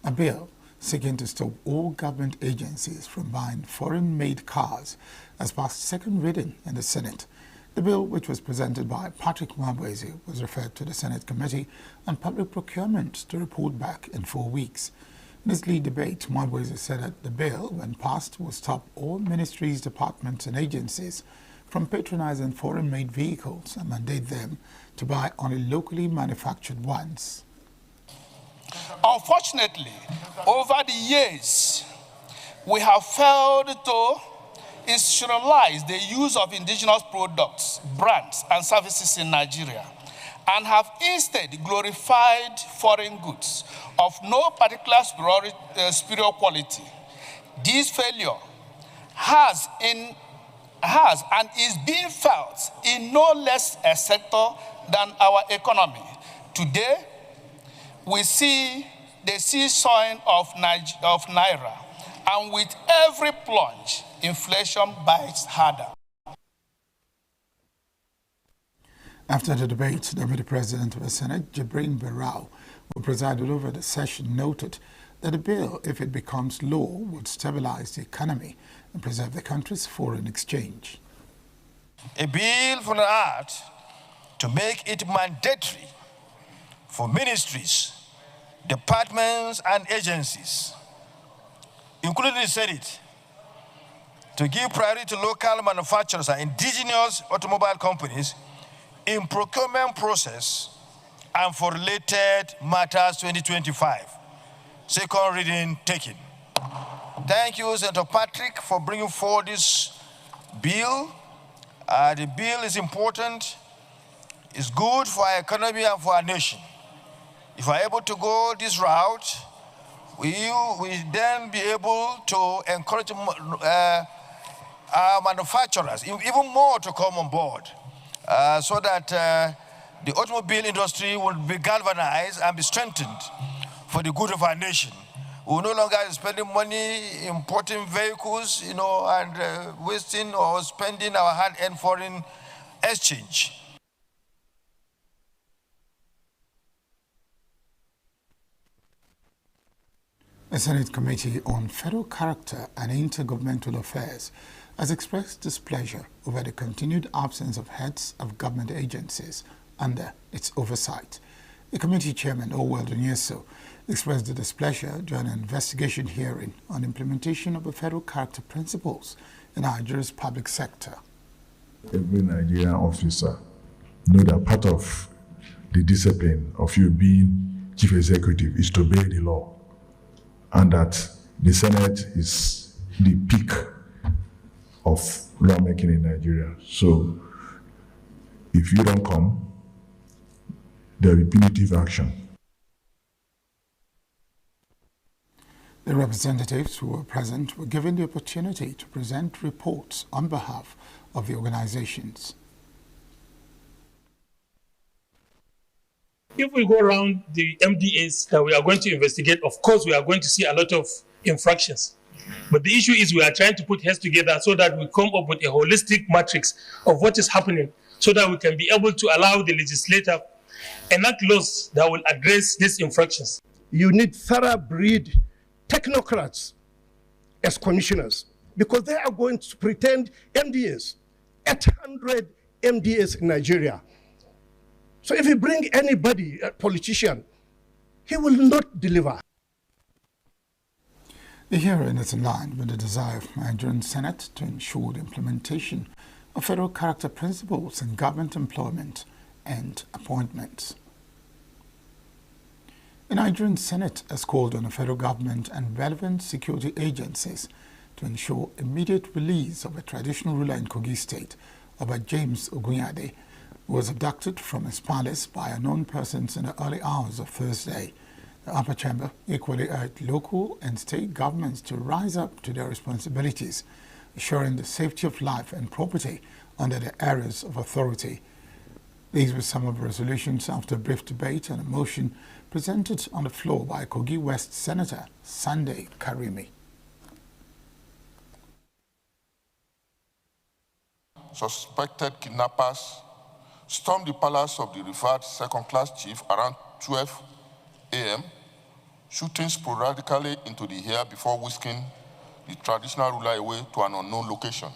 Speaker 2: A bill seeking to stop all government agencies from buying foreign-made cars has passed second reading in the Senate. The bill, which was presented by Patrick Mwabweze, was referred to the Senate Committee on Public Procurement to report back in 4 weeks. In his lead debate, Mwabweze said that the bill, when passed, will stop all ministries, departments and agencies from patronizing foreign-made vehicles and mandate them to buy only locally manufactured ones.
Speaker 21: Unfortunately, over the years, we have failed to institutionalize the use of indigenous products, brands, and services in Nigeria, and have instead glorified foreign goods of no particular superior quality. This failure has and is being felt in no less a sector than our economy. Today, we see the seesawing of Naira, and with every plunge, inflation bites harder.
Speaker 2: After the debate, the Deputy President of the Senate, Jibrin Barau, who presided over the session, noted that the bill, if it becomes law, would stabilize the economy and preserve the country's foreign exchange.
Speaker 15: A bill for the art to make it mandatory for ministries, departments, and agencies, including the Senate, to give priority to local manufacturers and indigenous automobile companies in procurement process and for related matters 2025. Second reading taken. Thank you, Senator Patrick, for bringing forward this bill. The bill is important. It's good for our economy and for our nation. If we're able to go this route, we then be able to encourage our manufacturers, even more, to come on board, so that the automobile industry will be galvanized and be strengthened for the good of our nation. We will no longer be spending money importing vehicles, and wasting or spending our hard-earned foreign exchange.
Speaker 2: The Senate Committee on Federal Character and Intergovernmental Affairs has expressed displeasure over the continued absence of heads of government agencies under its oversight. The committee chairman, Orwell Dunyeso, expressed the displeasure during an investigation hearing on implementation of the federal character principles in Nigeria's public sector.
Speaker 22: Every Nigerian officer knows that part of the discipline of you being chief executive is to obey the law, and that the Senate is the peak of lawmaking in Nigeria. So if you don't come, there will be punitive action.
Speaker 2: The representatives who were present were given the opportunity to present reports on behalf of the organizations.
Speaker 23: If we go around the MDAs that we are going to investigate, of course, we are going to see a lot of infractions. But the issue is we are trying to put heads together so that we come up with a holistic matrix of what is happening so that we can be able to allow the legislator enact laws that will address these infractions.
Speaker 24: You need thoroughbred technocrats as commissioners, because they are going to pretend MDAs. 800 MDAs in Nigeria. So if you bring anybody, a politician, he will not deliver.
Speaker 2: The hearing is in line with the desire of the Nigerian Senate to ensure the implementation of federal character principles in government employment and appointments. The Nigerian Senate has called on the federal government and relevant security agencies to ensure immediate release of a traditional ruler in Kogi State, Oba James Ogunyade, who was abducted from his palace by unknown persons in the early hours of Thursday. The upper chamber equally urged local and state governments to rise up to their responsibilities, assuring the safety of life and property under their areas of authority. These were some of the resolutions after a brief debate and a motion presented on the floor by Kogi West Senator Sunday Karimi.
Speaker 8: Suspected kidnappers stormed the palace of the referred second-class chief around 12 a.m., shooting sporadically into the air before whisking the traditional ruler away to an unknown location.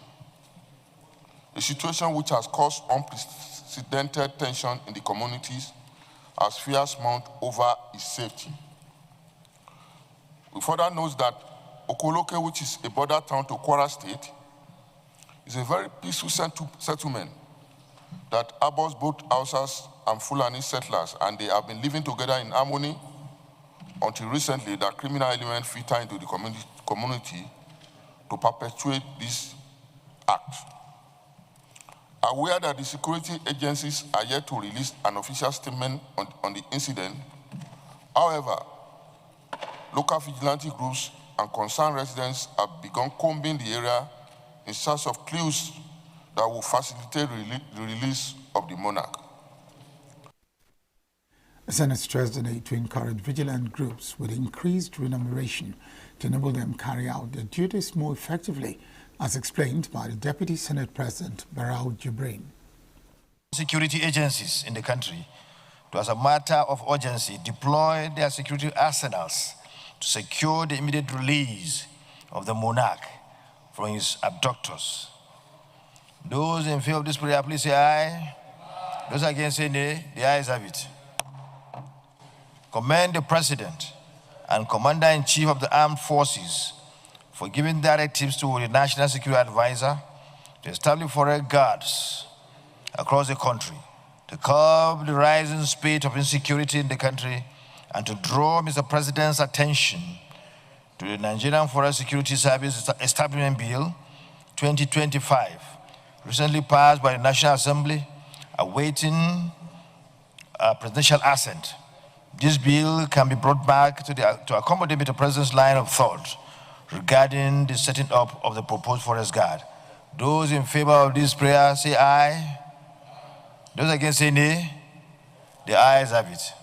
Speaker 8: A situation which has caused unprecedented tension in the communities as fears mount over his safety. We further note that Okoloke, which is a border town to Kwara State, is a very peaceful settlement that harbors both Hausas and Fulani settlers, and they have been living together in harmony until recently that criminal elements filter into the community to perpetuate this act. Aware that the security agencies are yet to release an official statement on the incident, however, local vigilante groups and concerned residents have begun combing the area in search of clues that will facilitate the release of the monarch.
Speaker 2: The Senate stressed the need to encourage vigilant groups with increased remuneration to enable them carry out their duties more effectively, as explained by the Deputy Senate President, Barau Jibrin.
Speaker 15: Security agencies in the country, to, as a matter of urgency, deploy their security arsenals to secure the immediate release of the monarch from his abductors. Those in favor of this prayer, please say aye. Those against say nay. The ayes have it. Commend the President and Commander-in-Chief of the Armed Forces for giving directives to the National Security Advisor to establish forest guards across the country to curb the rising spate of insecurity in the country and to draw Mr. President's attention to the Nigerian Forest Security Service Establishment Bill 2025, recently passed by the National Assembly, awaiting presidential assent. This bill can be brought back to accommodate the President's line of thought regarding the setting up of the proposed forest guard. Those in favor of this prayer say aye. Those against say nay. The ayes have it.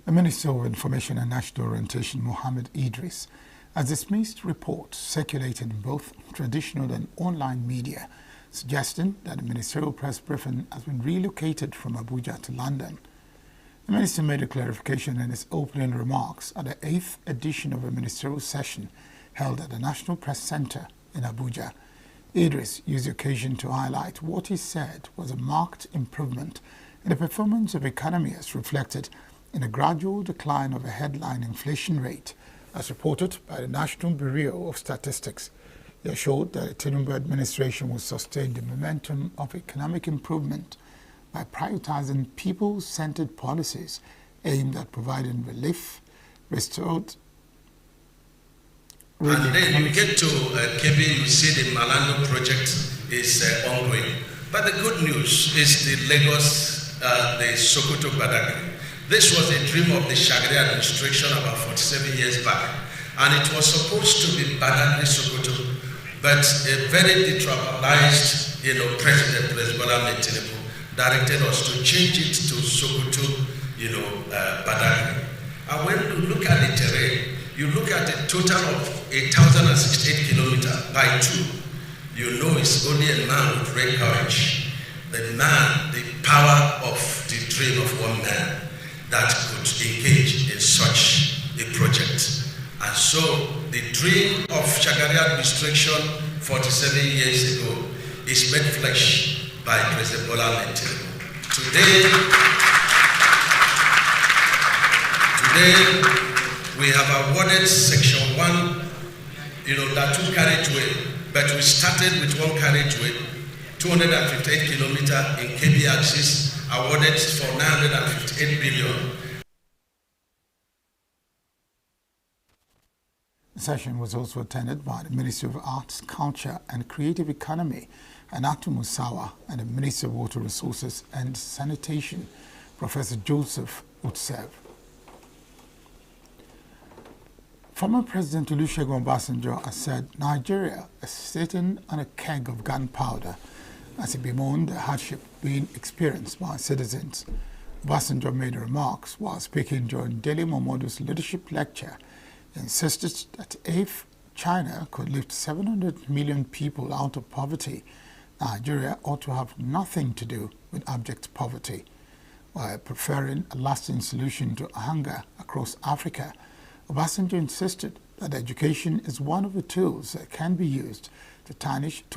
Speaker 2: The Minister of Information and National Orientation, Mohammed Idris, has dismissed reports circulating in both traditional and online media suggesting that the ministerial press briefing has been relocated from Abuja to London. The minister made a clarification in his opening remarks at the 8th edition of a ministerial session held at the National Press Center in Abuja. Idris used the occasion to highlight what he said was a marked improvement in the performance of the economy as reflected in a gradual decline of the headline inflation rate as reported by the National Bureau of Statistics. He assured that the Tinubu administration will sustain the momentum of economic improvement by prioritizing people-centered policies aimed at providing relief, restored.
Speaker 13: And then you get to Kebbi, you see the Malando project is ongoing. But the good news is the Lagos, the Sokoto Badagry. This was a dream of the Shagari administration about 47 years back. And it was supposed to be Badagry Sokoto, but a very detribalized, President Bola Tinubu directed us to change it to Sokoto, Badagry. And when you look at the terrain, you look at a total of 1,068 kilometers by 2, you know it's only a man with great courage. The man, the power of the dream of one man that could engage in such a project. And so the dream of Shagari administration 47 years ago is made flesh by President Bola Ahmed Tinubu. Today, we have awarded Section 1, that 2 carriageway, but we started with 1 carriageway, 258 kilometers in KB axis, awarded for 958 billion.
Speaker 2: The session was also attended by the Ministry of Arts, Culture and Creative Economy, Anatu Musawa, and the Minister of Water Resources and Sanitation, Professor Joseph Utsev. Former President Olusegun Obasanjo has said Nigeria is sitting on a keg of gunpowder as he bemoaned the hardship being experienced by citizens. Obasanjo made remarks while speaking during Dele Momodu's leadership lecture. He insisted that if China could lift 700 million people out of poverty, Nigeria ought to have nothing to do with abject poverty. While preferring a lasting solution to hunger across Africa, Obasanjo insisted that education is one of the tools that can be used to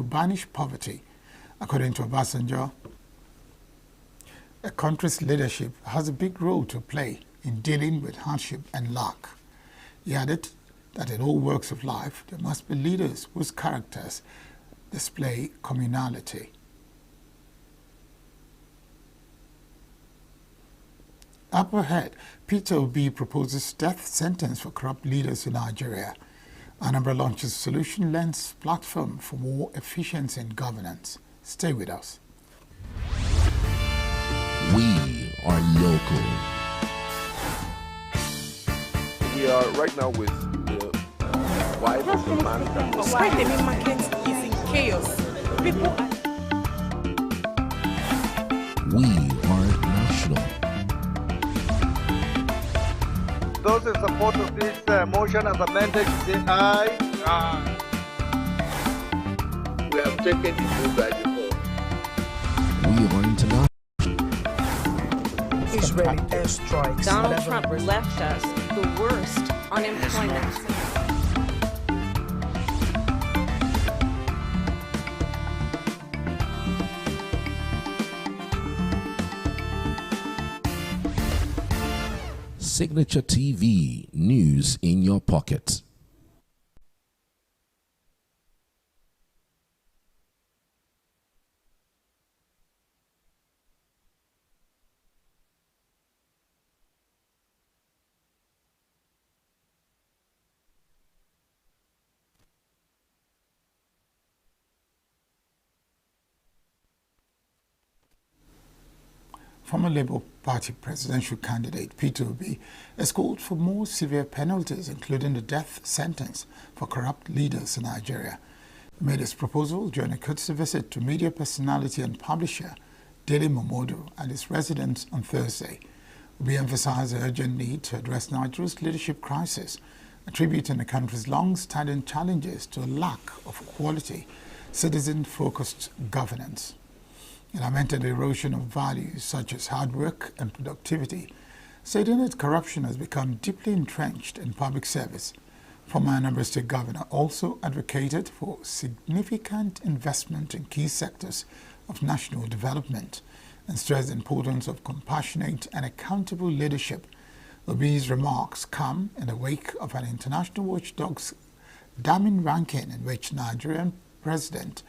Speaker 2: banish poverty. According to Obasanjo, a country's leadership has a big role to play in dealing with hardship and lack. He added that in all walks of life, there must be leaders whose characters display communality. Up ahead, Peter Obi proposes death sentence for corrupt leaders in Nigeria. Anambra launches Solution Lens platform for more efficiency in governance. Stay with us.
Speaker 1: We are local.
Speaker 16: We are right now with the wife of the man that was...
Speaker 17: Why the main market is in chaos. People are...
Speaker 1: We are national.
Speaker 16: Those in support of this motion as amended, say aye. Aye. We have taken the vote by default.
Speaker 1: We are international.
Speaker 17: Israeli airstrikes.
Speaker 19: Donald Trump left us the worst unemployment.
Speaker 1: Signature TV, news in your pocket.
Speaker 2: Former Labour Party presidential candidate Peter Obi has called for more severe penalties, including the death sentence for corrupt leaders in Nigeria. He made his proposal during a courtesy visit to media personality and publisher Dele Momodu at his residence on Thursday. Obi emphasized the urgent need to address Nigeria's leadership crisis, attributing the country's long-standing challenges to a lack of quality, citizen-focused governance. He lamented the erosion of values such as hard work and productivity, stating that corruption has become deeply entrenched in public service. Former Anambra State Governor also advocated for significant investment in key sectors of national development and stressed the importance of compassionate and accountable leadership. Obi's remarks come in the wake of an international watchdog's damning ranking in which Nigerian President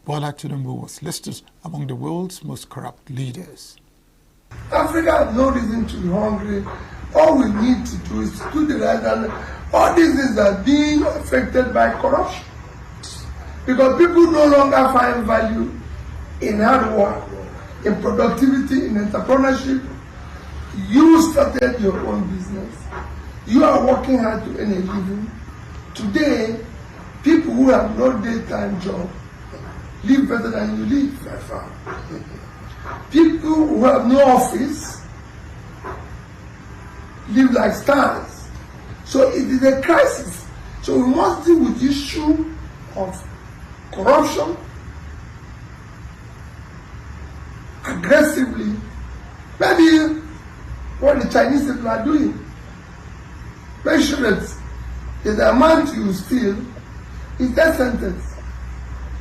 Speaker 2: Bola Tinubu was listed among the world's most corrupt leaders.
Speaker 10: Africa has no reason to be hungry. All we need to do is to do the right, and all these things are being affected by corruption. Because people no longer find value in hard work, in productivity, in entrepreneurship. You started your own business. You are working hard to earn a living. Today, people who have no daytime job live better than you live by far. People who have no office live like stars. So it is a crisis. So we must deal with the issue of corruption aggressively. Maybe what the Chinese people are doing. Make sure that the amount you steal is death sentence.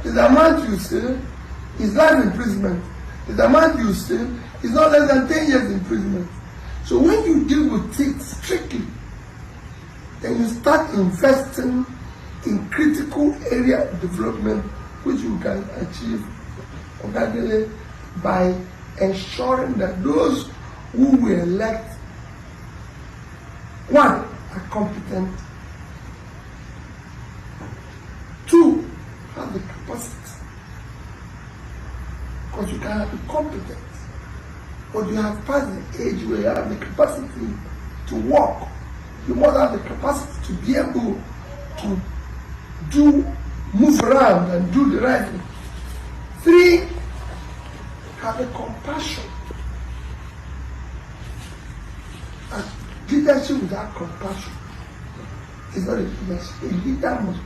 Speaker 3: The amount you steal is life imprisonment. The amount you steal is not less than 10 years imprisonment. So when you deal with it strictly, then you start investing in critical area of development which you can achieve organically by ensuring that those who will elect, one, are competent, two, have the capacity. Because you cannot be competent, but you have passed the age where you have the capacity to work. You must have the capacity to be able to move around and do the right thing. Three, have a compassion. And leadership without compassion is not a leadership. A leader must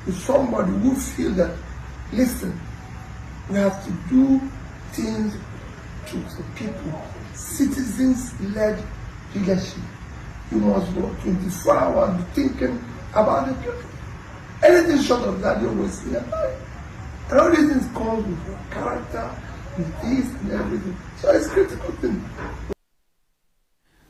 Speaker 3: be somebody who feels that, listen, we have to do things to the people. Citizens-led leadership. You must work 24 hours thinking about the people. Anything short of that, you're wasting your time. And all these things come with your character, with this and everything. So it's a critical thing.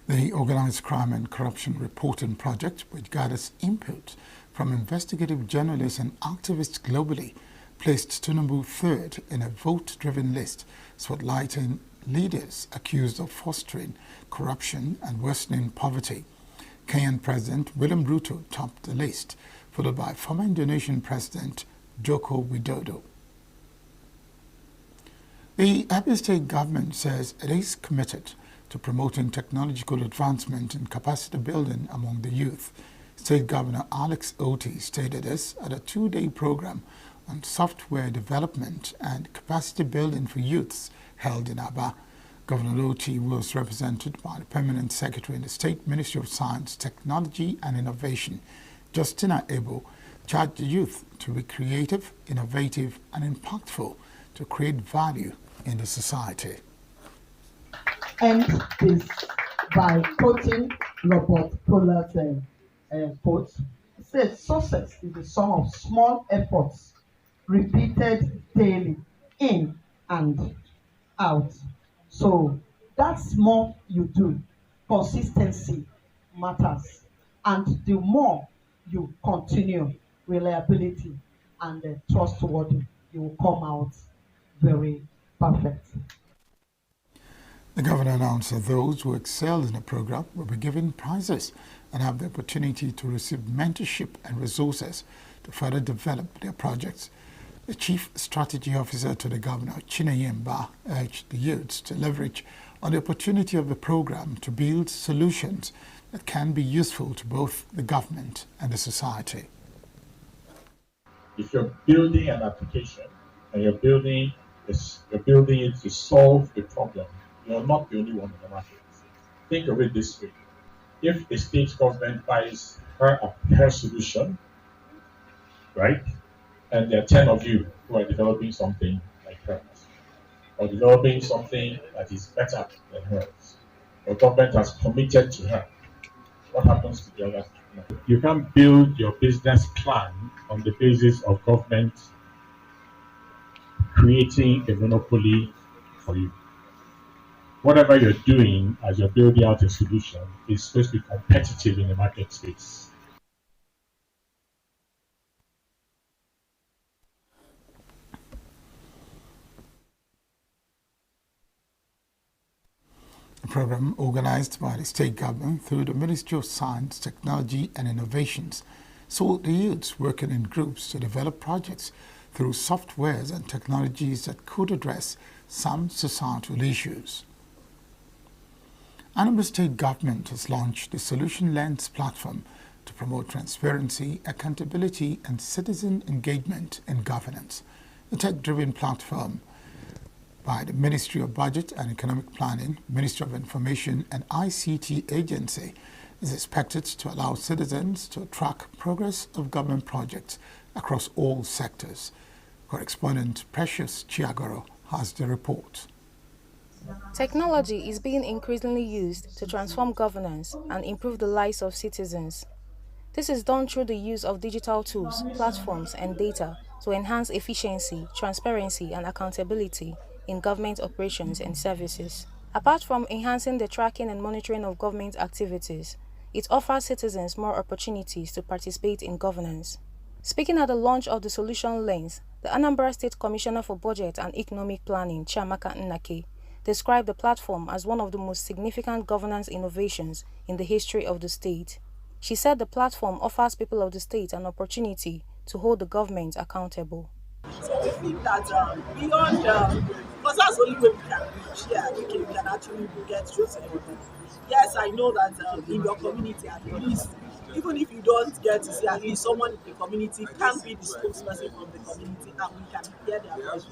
Speaker 2: The Organized Crime and Corruption Reporting Project, which gathers input from investigative journalists and activists globally, placed Tinubu third in a vote-driven list, spotlighting leaders accused of fostering corruption and worsening poverty. Kenyan President William Ruto topped the list, followed by former Indonesian President Joko Widodo. The Abia State government says it is committed to promoting technological advancement and capacity building among the youth. State Governor Alex Oti stated this at a two-day program on software development and capacity building for youths held in Aba. Governor Oti was represented by the Permanent Secretary in the State Ministry of Science, Technology and Innovation, Justina Ebo, charged the youth to be creative, innovative and impactful to create value in the society.
Speaker 4: End this by quoting Robert Pollard's quote. It says, success is the sum of small efforts repeated daily, in and out. So that's more you do. Consistency matters. And the more you continue, reliability and trustworthy, you will come out very perfect.
Speaker 2: The governor announced that those who excel in the program will be given prizes and have the opportunity to receive mentorship and resources to further develop their projects. The Chief Strategy Officer to the Governor, Chineyemba, urged the youths to leverage on the opportunity of the program to build solutions that can be useful to both the government and the society.
Speaker 6: If you're building an application and you're building it to solve a problem, you're not the only one in the market. Think of it this way. If a state government buys her solution, right, and there are 10 of you who are developing something like hers, or developing something that is better than hers, the government has committed to her, what happens to the others? You can't build your business plan on the basis of government creating a monopoly for you. Whatever you're doing as you're building out a solution is supposed to be competitive in the market space.
Speaker 2: A program organized by the state government through the Ministry of Science, Technology and Innovations saw the youths working in groups to develop projects through softwares and technologies that could address some societal issues. Anambra State government has launched the Solution Lens platform to promote transparency, accountability and citizen engagement in governance. The tech-driven platform by the Ministry of Budget and Economic Planning, Ministry of Information and ICT Agency is expected to allow citizens to track progress of government projects across all sectors. Correspondent Precious Chiagoro has the report.
Speaker 20: Technology is being increasingly used to transform governance and improve the lives of citizens. This is done through the use of digital tools, platforms, and data to enhance efficiency, transparency, and accountability in government operations and services. Apart from enhancing the tracking and monitoring of government activities, it offers citizens more opportunities to participate in governance. Speaking at the launch of the Solution Lens, the Anambra State Commissioner for Budget and Economic Planning, Chiamaka Nnake, described the platform as one of the most significant governance innovations in the history of the state. She said the platform offers people of the state an opportunity to hold the government accountable.
Speaker 5: So we think that beyond, because that's the only way we can reach, we can actually get through to everything. Yes, I know that in your community, at least, even if you don't get to see at least someone in the community can be the spokesperson from the community and we can hear their voice.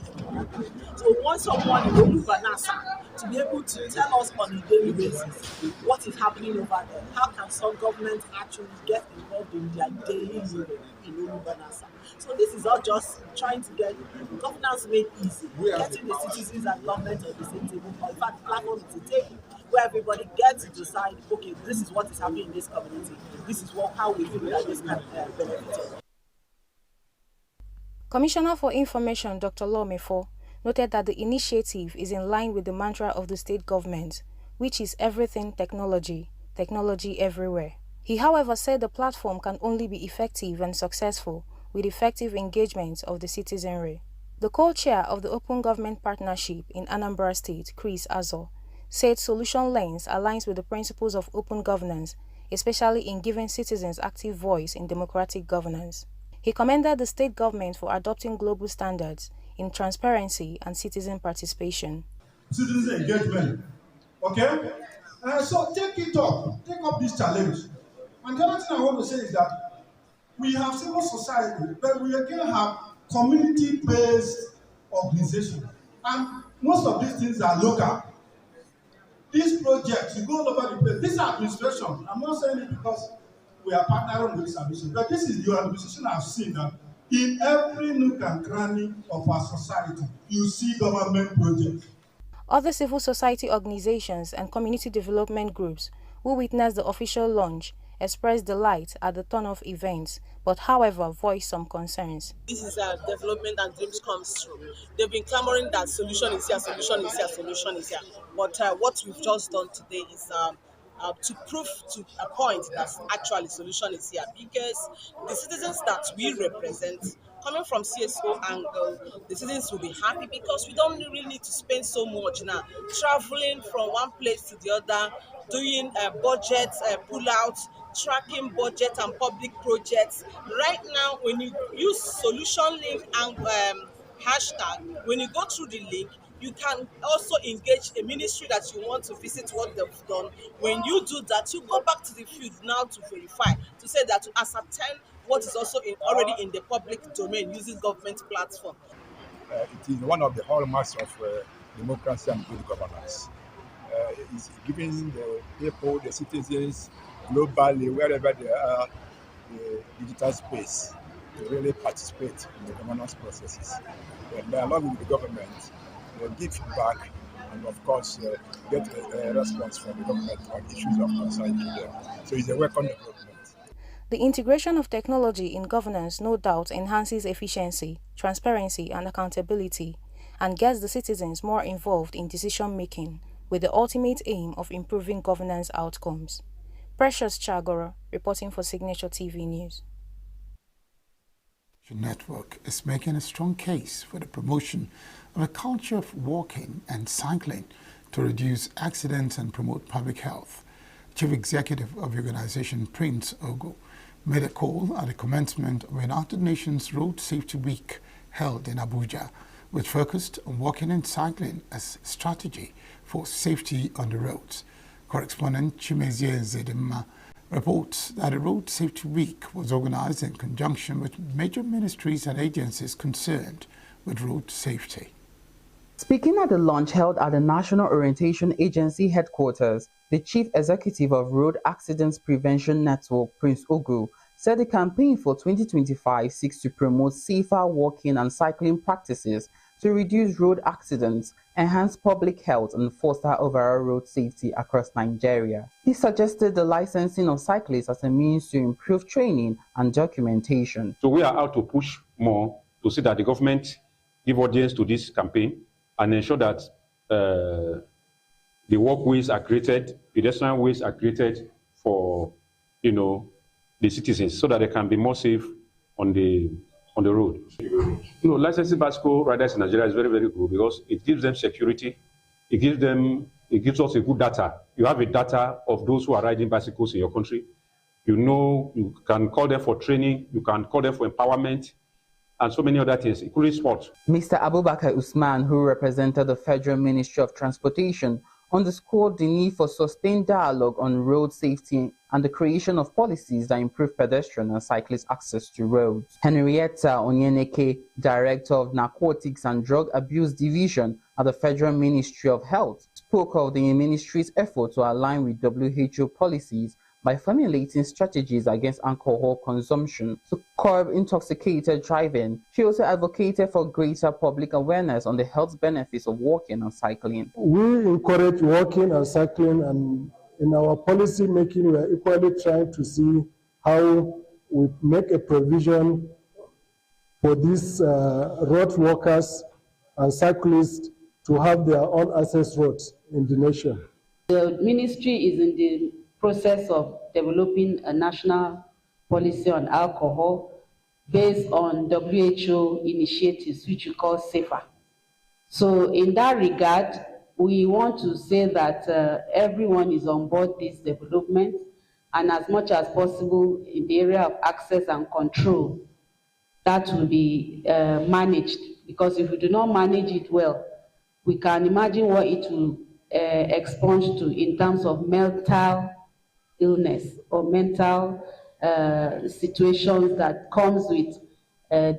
Speaker 5: So we want someone in ENUGU to be able to tell us on a daily basis what is happening over there. How can some governments actually get involved in their daily living in ENUGU? So this is all just trying to get governance made easy, getting the citizens and government on the same table. In fact, the platform is a table where everybody gets to decide, okay, this is what is happening in this community. This is how we feel that this can benefit.
Speaker 20: Commissioner for Information Dr. Lomefo noted that the initiative is in line with the mantra of the state government, which is everything technology, technology everywhere. He, however, said the platform can only be effective and successful with effective engagement of the citizenry. The co-chair of the Open Government Partnership in Anambra State, Chris Azo, said Solution Lens aligns with the principles of open governance, especially in giving citizens active voice in democratic governance. He commended the state government for adopting global standards in transparency and citizen participation.
Speaker 7: Citizen engagement, okay? So take up this challenge. And the other thing I want to say is that we have civil society, but we again have community-based organizations. And most of these things are local. These projects, you go all over the place. This administration, I'm not saying it because we are partnering with this administration, but this is the administration I've seen that in every nook and cranny of our society, you see government projects.
Speaker 20: Other civil society organizations and community development groups who witnessed the official launch expressed delight at the turn-off events, but however voiced some concerns.
Speaker 5: This is a development and dreams comes true. They've been clamoring that solution is here, solution is here, solution is here. But what we've just done today is to prove to a point that actually solution is here, because the citizens that we represent, coming from CSO angle, the citizens will be happy because we don't really need to spend so much now traveling from one place to the other, doing budget pull-out, tracking budget and public projects. Right now, when you use solution link and hashtag, when you go through the link, you can also engage a ministry that you want to visit what they've done. When you do that, you go back to the field now to verify, to say that, to ascertain what is also already in the public domain using government platform.
Speaker 9: It is one of the hallmarks of democracy and good governance. It's giving the people, the citizens, globally, wherever they are, the digital space to really participate in the governance processes. And along with the government, give feedback and, of course, get a response from the government on issues of concern to them. So it's a welcome development.
Speaker 20: The integration of technology in governance no doubt enhances efficiency, transparency, and accountability, and gets the citizens more involved in decision-making, with the ultimate aim of improving governance outcomes. Precious Chagora, reporting for Signature TV News.
Speaker 2: The network is making a strong case for the promotion of a culture of walking and cycling to reduce accidents and promote public health. Chief Executive of the organization, Prince Ogo, made a call at the commencement of a United Nations Road Safety Week held in Abuja, which focused on walking and cycling as strategy for safety on the roads. Correspondent Chimezie Zedema reports that the Road Safety Week was organized in conjunction with major ministries and agencies concerned with road safety.
Speaker 18: Speaking at the launch held at the National Orientation Agency headquarters, the Chief Executive of Road Accidents Prevention Network, Prince Ogo, said the campaign for 2025 seeks to promote safer walking and cycling practices to reduce road accidents, enhance public health, and foster overall road safety across Nigeria. He suggested the licensing of cyclists as a means to improve training and documentation.
Speaker 25: So we are out to push more
Speaker 11: to see that the government give audience to this campaign and ensure that the walkways are created, pedestrian ways are created for, the citizens, so that they can be more safe on the road. Licensing bicycle riders in Nigeria is very, very good because it gives them security. It gives us a good data. You have a data of those who are riding bicycles in your country. You can call them for training, you can call them for empowerment, and so many other things, including sport.
Speaker 18: Mr. Abubakar Usman, who represented the Federal Ministry of Transportation, underscored the need for sustained dialogue on road safety and the creation of policies that improve pedestrian and cyclist access to roads. Henrietta Onyeneke, Director of Narcotics and Drug Abuse Division at the Federal Ministry of Health, spoke of the ministry's effort to align with WHO policies by formulating strategies against alcohol consumption to curb intoxicated driving. She also advocated for greater public awareness on the health benefits of walking and cycling.
Speaker 12: We encourage walking and cycling, and in our policy making, we are equally trying to see how we make a provision for these road walkers and cyclists to have their own access roads in the nation.
Speaker 14: The ministry is in the process of developing a national policy on alcohol based on WHO initiatives, which we call SAFER. So in that regard, we want to say that everyone is on board this development, and as much as possible in the area of access and control, that will be managed, because if we do not manage it well, we can imagine what it will expunge to in terms of mental illness or mental situations that comes with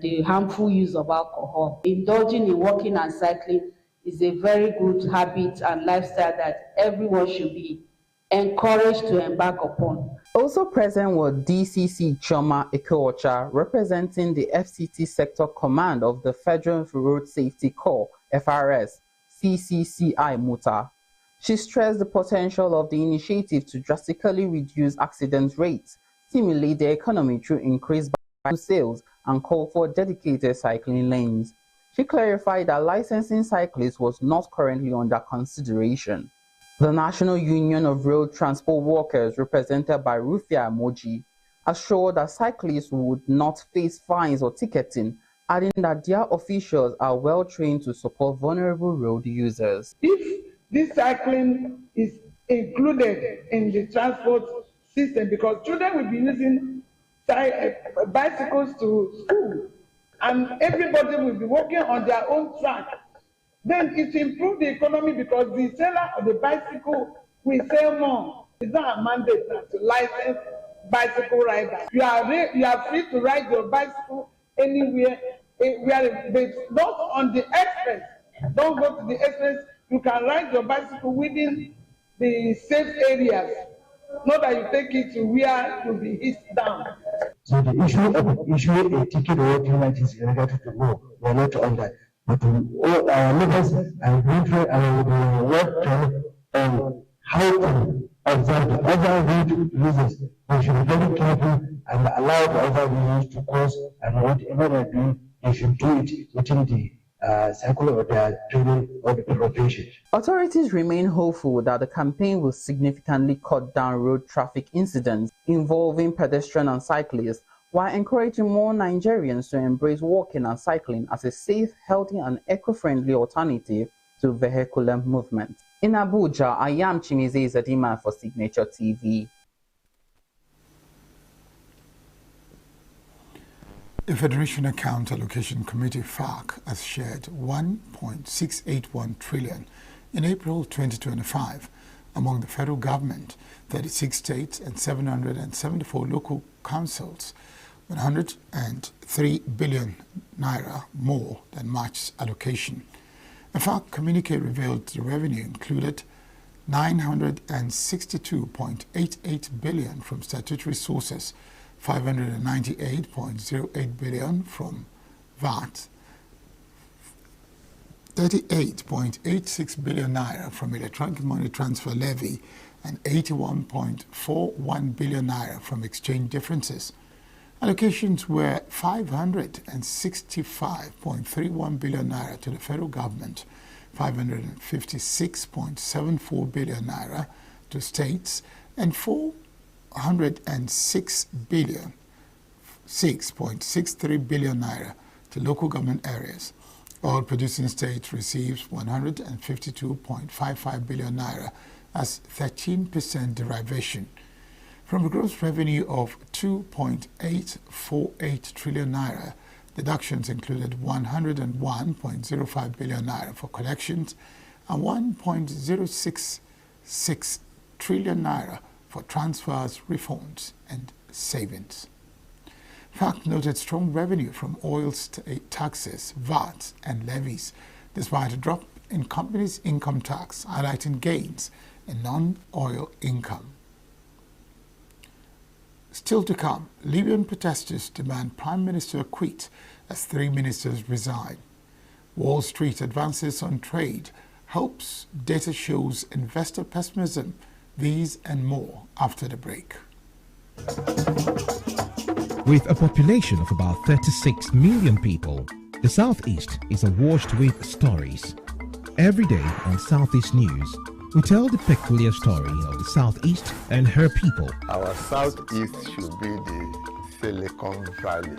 Speaker 14: the harmful use of alcohol. Indulging in walking and cycling is a very good habit and lifestyle that everyone should be encouraged to embark upon.
Speaker 18: Also present were DCC Choma Ekeocha, representing the FCT Sector Command of the Federal Road Safety Corps, FRS, CCCI Muta. She stressed the potential of the initiative to drastically reduce accident rates, stimulate the economy through increased bicycle sales, and call for dedicated cycling lanes. She clarified that licensing cyclists was not currently under consideration. The National Union of Road Transport Workers, represented by Rufia Moji, assured that cyclists would not face fines or ticketing, adding that their officials are well trained to support vulnerable road users.
Speaker 21: If this cycling is included in the transport system, because children will be using bicycles to school and everybody will be walking on their own track, then it improves the economy, because the seller of the bicycle will sell more. It's not a mandate now to license bicycle riders. You are free to ride your bicycle anywhere, but not on the express. Don't go to the express. You can ride your bicycle within the safe areas, not that you take it to where you'll be hit down.
Speaker 25: So the issue of issuing a ticket or walking license is related to law. We are not on that. But all our leaders are going and work on how to observe the other road users. We should be very careful and allow the other users to cross, and whatever they do, they should do it within the cycle of their training or the profession.
Speaker 18: Authorities remain hopeful that the campaign will significantly cut down road traffic incidents involving pedestrians and cyclists, while encouraging more Nigerians to embrace walking and cycling as a safe, healthy, and eco-friendly alternative to vehicular movement. In Abuja, I am Chimize Zadima for Signature TV.
Speaker 2: The Federation Account Allocation Committee, FAC, has shared 1.681 trillion in April 2025 among the federal government, 36 states and 774 local councils, 103 billion naira more than March's allocation. A FAC communique revealed the revenue included 962.88 billion from statutory sources, 598.08 billion from VAT, 38.86 billion naira from electronic money transfer levy, and 81.41 billion naira from exchange differences. Allocations were 565.31 billion naira to the federal government, 556.74 billion naira to states, and 6.63 billion naira to local government areas. Oil producing states receives 152.55 billion naira as 13% derivation. From a gross revenue of 2.848 trillion naira, deductions included 101.05 billion naira for collections and 1.066 trillion naira for transfers, refunds, and savings. FACT noted strong revenue from oil taxes, VAT, and levies, despite a drop in companies' income tax, highlighting gains in non-oil income. Still to come, Libyan protesters demand Prime Minister quit as 3 ministers resign. Wall Street advances on trade, hopes data shows investor pessimism. These and more after the break.
Speaker 8: With a population of about 36 million people, the Southeast is awash with stories. Every day on Southeast News, we tell the peculiar story of the Southeast and her people.
Speaker 15: Our Southeast should be the Silicon Valley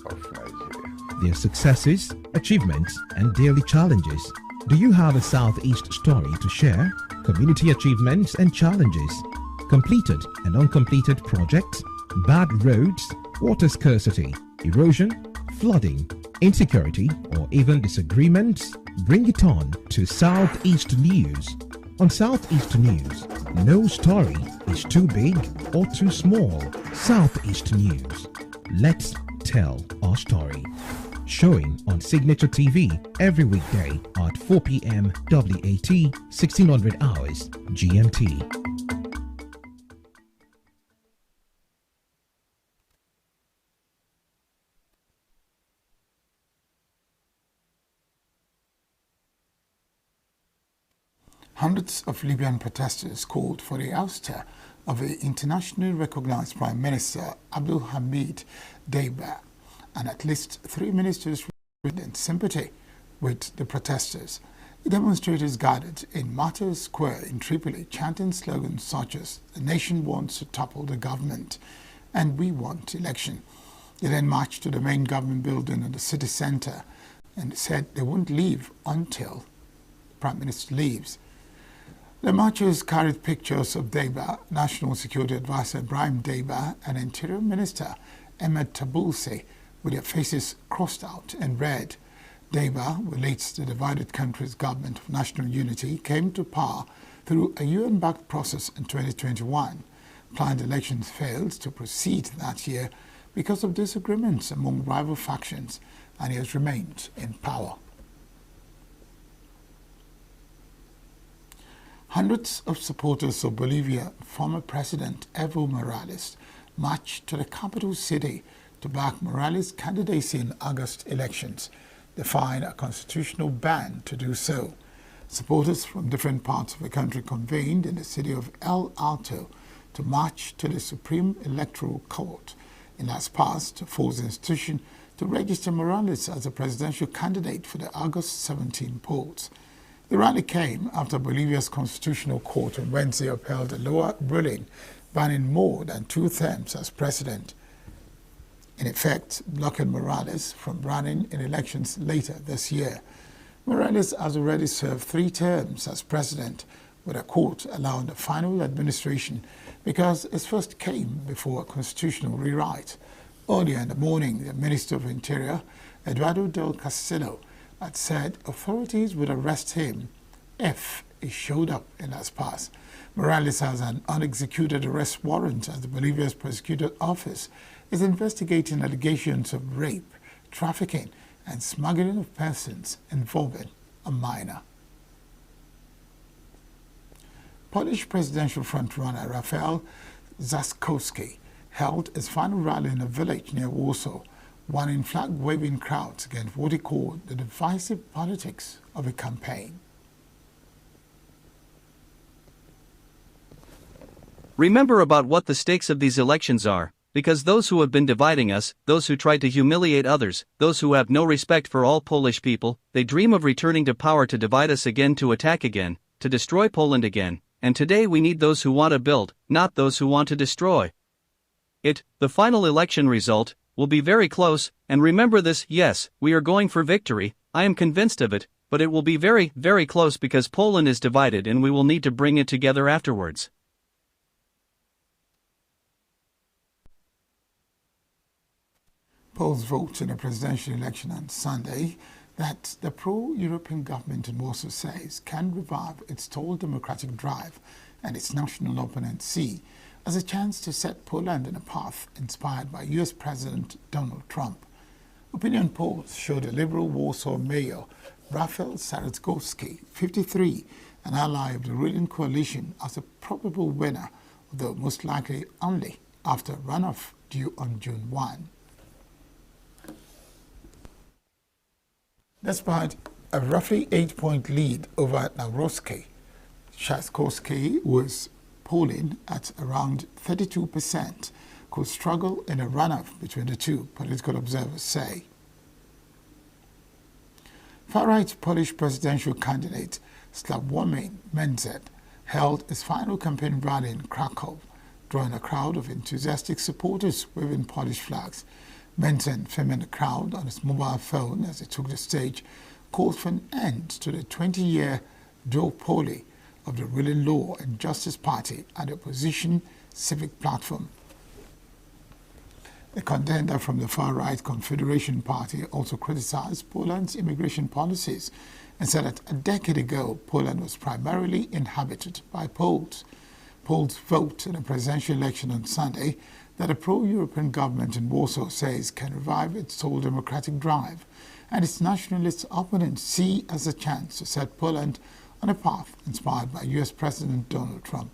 Speaker 15: of Nigeria.
Speaker 8: Their successes, achievements, and daily challenges. Do you have a Southeast story to share? Community achievements and challenges, completed and uncompleted projects, bad roads, water scarcity, erosion, flooding, insecurity, or even disagreements? Bring it on to Southeast News. On Southeast News, no story is too big or too small. Southeast News. Let's tell our story. Showing on Signature TV every weekday at 4 p.m. WAT, 1600 hours GMT.
Speaker 2: Hundreds of Libyan protesters called for the ouster of the internationally recognized Prime Minister Abdul Hamid Deiba, and at least 3 ministers in sympathy with the protesters. The demonstrators gathered in Martyrs Square in Tripoli, chanting slogans such as "The nation wants to topple the government" and "We want election." They then marched to the main government building in the city center and said they won't leave until the Prime Minister leaves. The marchers carried pictures of Deiba, National Security Advisor Ibrahim Deiba, and Interior Minister Ahmed Tabulsi, with their faces crossed out and read. Deiba, who leads the divided country's government of national unity, came to power through a UN-backed process in 2021. Planned elections failed to proceed that year because of disagreements among rival factions, and he has remained in power. Hundreds of supporters of Bolivia former President Evo Morales marched to the capital city to back Morales' candidacy in August elections, defying a constitutional ban to do so. Supporters from different parts of the country convened in the city of El Alto to march to the Supreme Electoral Court in Las Paz to force the institution to register Morales as a presidential candidate for the August 17 polls. The rally came after Bolivia's Constitutional Court on Wednesday upheld a lower ruling banning more than 2 terms as president, in effect blocking Morales from running in elections later this year. Morales has already served 3 terms as president, with a court allowing the final administration because his first came before a constitutional rewrite. Earlier in the morning, the Minister of Interior, Eduardo del Castillo, had said authorities would arrest him if he showed up in Las Paz. Morales has an unexecuted arrest warrant as the Bolivia's prosecutor's office is investigating allegations of rape, trafficking, and smuggling of persons involving a minor. Polish presidential frontrunner Rafał Trzaskowski held his final rally in a village near Warsaw, warning flag-waving crowds against what he called the divisive politics of a campaign.
Speaker 22: Remember about what the stakes of these elections are,
Speaker 13: because those who have been dividing us, those who try to humiliate others, those who have no respect for all Polish people, they dream of returning to power to divide us again, to attack again, to destroy Poland again, and today we need those who want to build, not those who want to destroy. The final election result, will be very close, and remember this, yes, we are going for victory, I am convinced of it, but it will be very, very close because Poland is divided and we will need to bring it together afterwards.
Speaker 2: Polls vote in the presidential election on Sunday that the pro-European government in Warsaw says can revive its stalled democratic drive and its national opponent see as a chance to set Poland on a path inspired by US President Donald Trump. Opinion polls show the liberal Warsaw mayor Rafał Trzaskowski, 53, an ally of the ruling coalition, as a probable winner, though most likely only after a runoff due on June 1. Despite a roughly 8-point lead over Nawrocki, Trzaskowski was polling at around 32%, could struggle in a runoff between the two, political observers say. Far-right Polish presidential candidate Sławomir Mencen held his final campaign rally in Krakow, drawing a crowd of enthusiastic supporters waving Polish flags. Mencen, filming the crowd on his mobile phone as he took the stage, called for an end to the 20-year duopoly of the ruling Law and Justice Party and the opposition Civic Platform. The contender from the far-right Confederation Party also criticized Poland's immigration policies and said that a decade ago, Poland was primarily inhabited by Poles. Poles vote in the presidential election on Sunday that a pro-European government in Warsaw says can revive its sole democratic drive, and its nationalist opponents see as a chance to set Poland on a path inspired by US President Donald Trump.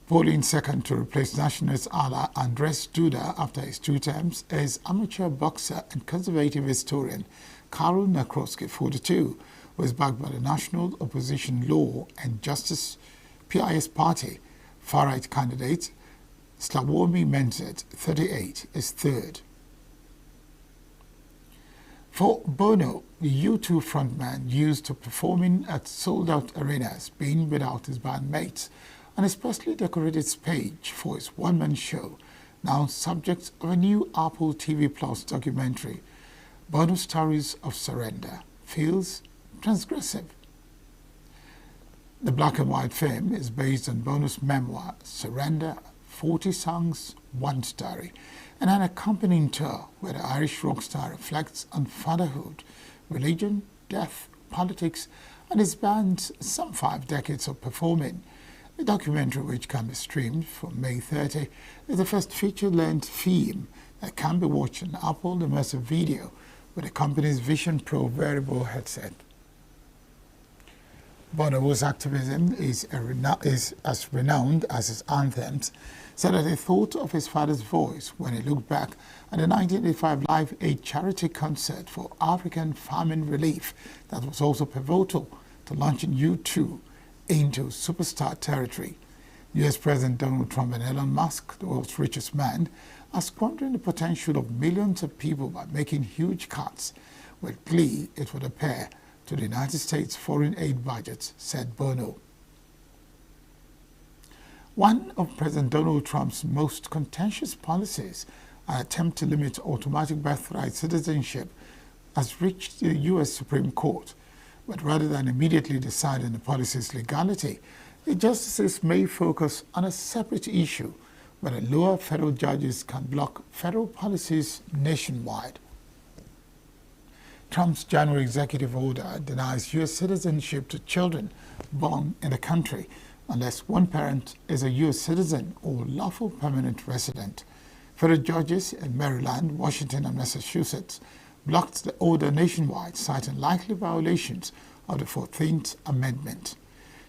Speaker 2: Polling second to replace nationalist ally Andrzej Duda after his 2 terms is amateur boxer and conservative historian Karol Nawrocki, 42, who is backed by the National Opposition Law and Justice PIS party. Far-right candidate Sławomir Mencen, 38, is third. For Bono, the U2 frontman used to performing at sold-out arenas, being without his bandmates, on a specially decorated stage for his one-man show, now subject of a new Apple TV Plus documentary, Bono's Stories of Surrender, feels transgressive. The black and white film is based on Bono's memoir, Surrender, 40 Songs, One Story, and an accompanying tour where the Irish rock star reflects on fatherhood, religion, death, politics, and his band's some 5 decades of performing. The documentary, which can be streamed from May 30, is the first feature-length film that can be watched on Apple Immersive Video with the company's Vision Pro wearable headset. Bono's activism is as renowned as his anthems, said that he thought of his father's voice when he looked back at the 1985 Live Aid charity concert for African famine relief that was also pivotal to launching U2 into superstar territory. US President Donald Trump and Elon Musk, the world's richest man, are squandering the potential of millions of people by making huge cuts. With glee, it would appear, to the United States foreign aid budgets, said Bono. One of President Donald Trump's most contentious policies, an attempt to limit automatic birthright citizenship, has reached the U.S. Supreme Court. But rather than immediately decide on the policy's legality, the justices may focus on a separate issue whether lower federal judges can block federal policies nationwide. Trump's January executive order denies U.S. citizenship to children born in the country unless one parent is a U.S. citizen or lawful permanent resident. Federal judges in Maryland, Washington, and Massachusetts blocked the order nationwide, citing likely violations of the 14th Amendment.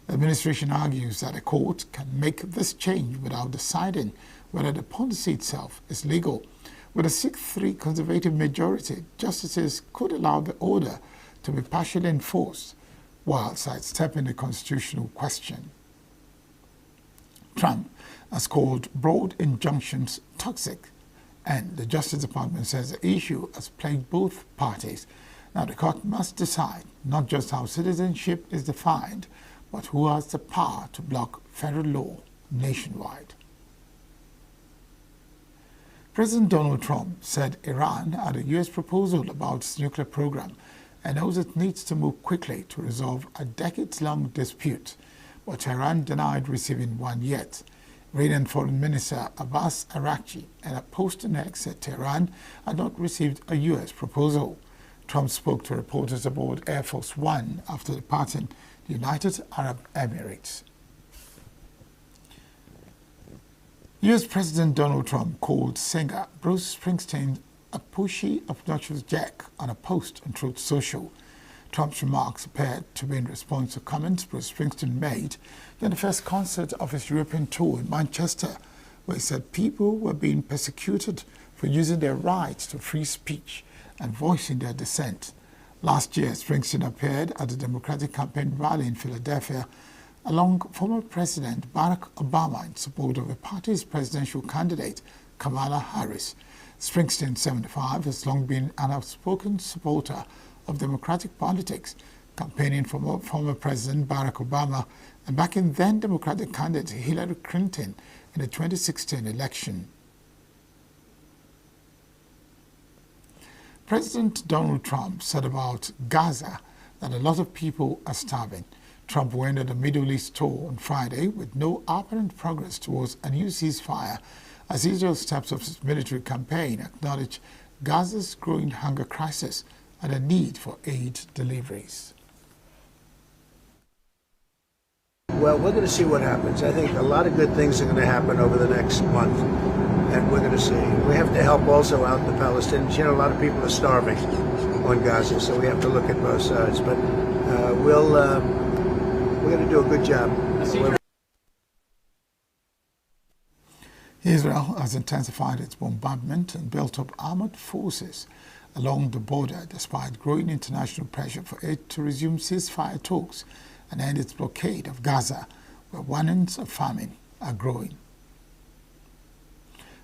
Speaker 2: The administration argues that a court can make this change without deciding whether the policy itself is legal. With a 6-3 conservative majority, justices could allow the order to be partially enforced while sidestepping the constitutional question. Trump has called broad injunctions toxic, and the Justice Department says the issue has plagued both parties. Now the court must decide not just how citizenship is defined, but who has the power to block federal law nationwide. President Donald Trump said Iran had a U.S. proposal about its nuclear program and knows it needs to move quickly to resolve a decades-long dispute, but Tehran denied receiving one yet. Iranian Foreign Minister Abbas Araghchi in a post on X said Tehran had not received a U.S. proposal. Trump spoke to reporters aboard Air Force One after departing the United Arab Emirates. U.S. President Donald Trump called singer Bruce Springsteen a pushy, obnoxious jack on a post on Truth Social. Trump's remarks appeared to be in response to comments Bruce Springsteen made during the first concert of his European tour in Manchester, where he said people were being persecuted for using their right to free speech and voicing their dissent. Last year, Springsteen appeared at the Democratic campaign rally in Philadelphia along former President Barack Obama in support of the party's presidential candidate, Kamala Harris. Springsteen, 75, has long been an outspoken supporter of democratic politics, campaigning for former President Barack Obama and backing then Democratic candidate Hillary Clinton in the 2016 election. President Donald Trump said about Gaza that a lot of people are starving. Trump went on a Middle East tour on Friday with no apparent progress towards a new ceasefire as Israel steps up its military campaign acknowledged Gaza's growing hunger crisis and a need for aid deliveries.
Speaker 16: Well, we're going to see what happens. I think a lot of good things are going to happen over the next month, and we're going to see. We have to help also out the Palestinians. You know, a lot of people are starving on Gaza, so we have to look at both sides. But we're going to do a good job.
Speaker 2: Israel has intensified its bombardment and built up armored forces along the border despite growing international pressure for it to resume ceasefire talks and end its blockade of Gaza, where warnings of famine are growing.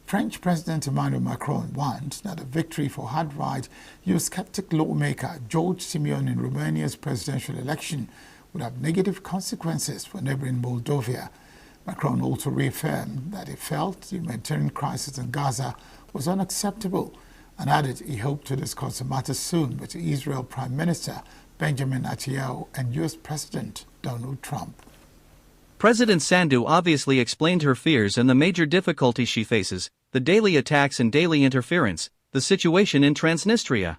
Speaker 2: French President Emmanuel Macron warned that a victory for hard-right Eurosceptic lawmaker George Simeon in Romania's presidential election would have negative consequences for neighboring Moldova. Macron also reaffirmed that he felt the humanitarian crisis in Gaza was unacceptable and added he hoped to discuss the matter soon with Israel Prime Minister Benjamin Netanyahu and U.S. President Donald Trump.
Speaker 13: President Sandu obviously explained her fears and the major difficulties she faces, the daily attacks and daily interference, the situation in Transnistria.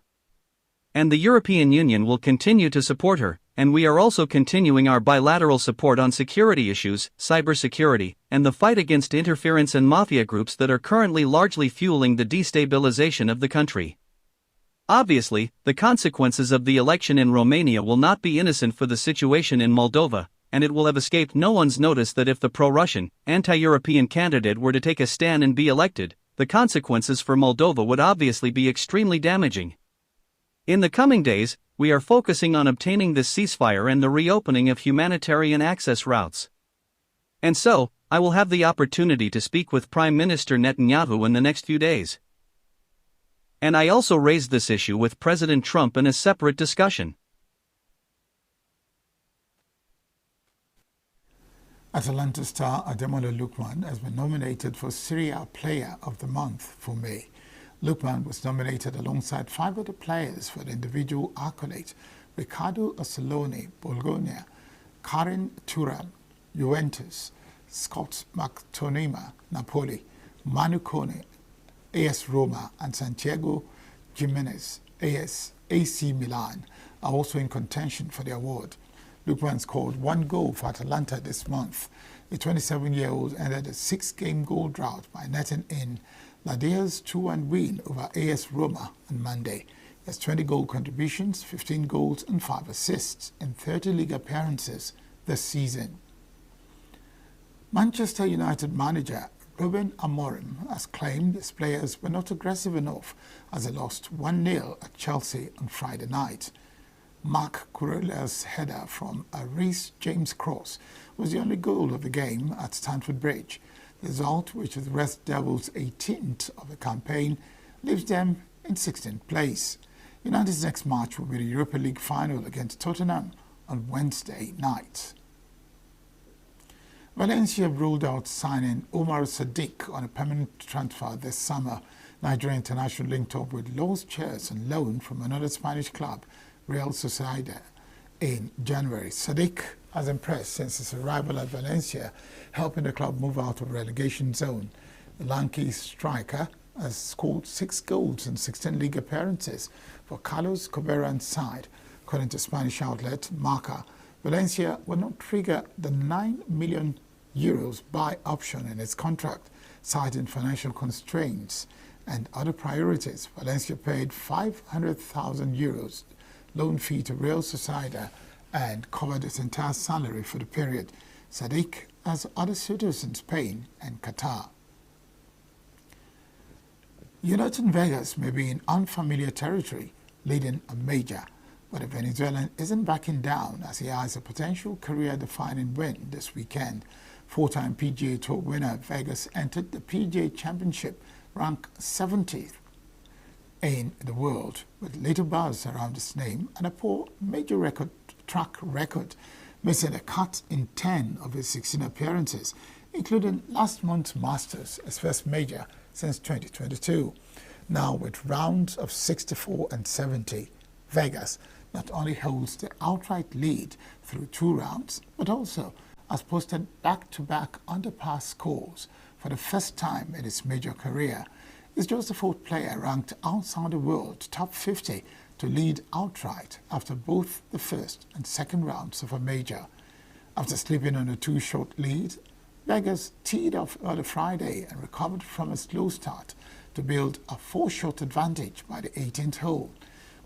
Speaker 13: And the European Union will continue to support her, and we are also continuing our bilateral support on security issues, cybersecurity, and the fight against interference and mafia groups that are currently largely fueling the destabilization of the country. Obviously, the consequences of the election in Romania will not be innocent for the situation in Moldova, and it will have escaped no one's notice that if the pro-Russian, anti-European candidate were to take a stand and be elected, the consequences for Moldova would obviously be extremely damaging. In the coming days, we are focusing on obtaining this ceasefire and the reopening of humanitarian access routes. And so, I will have the opportunity to speak with Prime Minister Netanyahu in the next few days. And I also raised this issue with President Trump in a separate discussion.
Speaker 2: Atalanta star Ademola Lookman has been nominated for Syria Player of the Month for May. Lookman was nominated alongside 5 other players for the individual accolades: Riccardo Assoloni, Bologna, Karin Thuram, Juventus, Scott McTominay, Napoli, Manu Kone, AS Roma, and Santiago Jimenez, AC Milan, are also in contention for the award. Lookman scored 1 goal for Atalanta this month. The 27-year-old ended a 6-game goal drought by netting in Ladia's 2-1 win over AS Roma on Monday. He has 20 goal contributions, 15 goals and 5 assists in 30 league appearances this season. Manchester United manager Ruben Amorim has claimed his players were not aggressive enough as they lost 1-0 at Chelsea on Friday night. Mark Curella's header from a Reece James cross was the only goal of the game at Stamford Bridge. The result, which is the Red Devils' 18th of the campaign, leaves them in 16th place. United's next match will be the Europa League final against Tottenham on Wednesday night. Valencia ruled out signing Omar Sadiq on a permanent transfer this summer. Nigerian international linked up with Los Chairs on loan from another Spanish club, Real Sociedad, in January. Sadiq has impressed since his arrival at Valencia, helping the club move out of relegation zone. The Lanky striker has scored 6 goals in 16 league appearances for Carlos Coberan's side. According to Spanish outlet Marca, Valencia will not trigger the €9 million buy option in its contract, citing financial constraints and other priorities. Valencia paid €500,000 loan fee to Real Sociedad and covered its entire salary for the period. Sadiq has other suitors in Spain and Qatar. United Vegas may be in unfamiliar territory, leading a major, but the Venezuelan isn't backing down as he has a potential career-defining win this weekend. Four-time PGA Tour winner Vegas entered the PGA Championship ranked 70th in the world, with little buzz around his name and a poor major track record, missing a cut in 10 of his 16 appearances, including last month's Masters, his first major since 2022. Now with rounds of 64 and 70, Vegas not only holds the outright lead through 2 rounds, but also has posted back-to-back under-par scores for the first time in his major career. He's just the 4th player ranked outside the world top 50 to lead outright after both the first and second rounds of a major. After slipping on a 2-shot lead, Vegas teed off early Friday and recovered from a slow start to build a 4-shot advantage by the 18th hole.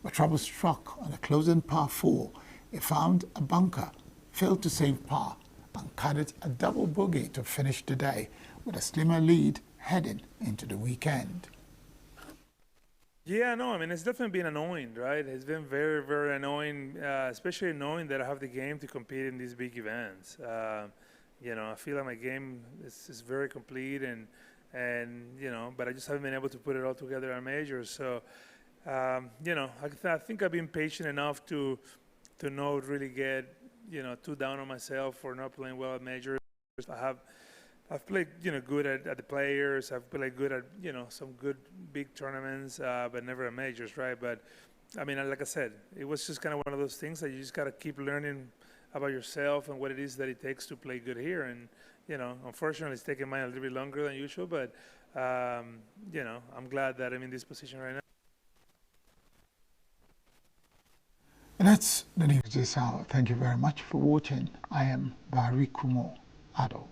Speaker 2: But trouble struck on a closing par 4. He found a bunker, failed to save par, and carried a double bogey to finish the day with a slimmer lead heading into the weekend.
Speaker 17: Yeah, no, I mean, it's definitely been annoying, right? It's been very, very annoying, especially knowing that I have the game to compete in these big events. You know, I feel like my game is very complete and you know, but I just haven't been able to put it all together on majors. So, you know, I think I've been patient enough to not really get, you know, too down on myself for not playing well at majors. I've played, you know, good at the players. I've played good at, you know, some good big tournaments, but never at majors, right? But I mean, like I said, it was just kind of one of those things that you just got to keep learning about yourself and what it is that it takes to play good here. And you know, unfortunately, it's taking mine a little bit longer than usual. But you know, I'm glad that I'm in this position right now.
Speaker 2: And that's the news this hour. Thank you very much for watching. I am Barry Kumo Ado.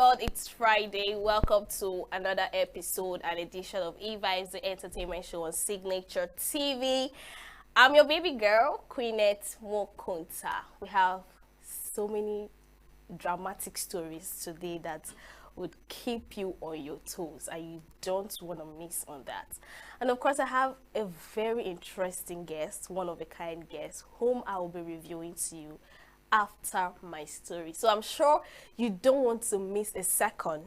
Speaker 1: world, it's Friday. Welcome to another episode and edition of E-Vibes, the entertainment show on Signature TV. I'm your baby girl, Queenette Mokunta. We have so many dramatic stories today that would keep you on your toes, and you don't want to miss on that. And of course, I have a very interesting guest, one of a kind guest, whom I will be reviewing to you after my story. So I'm sure you don't want to miss a second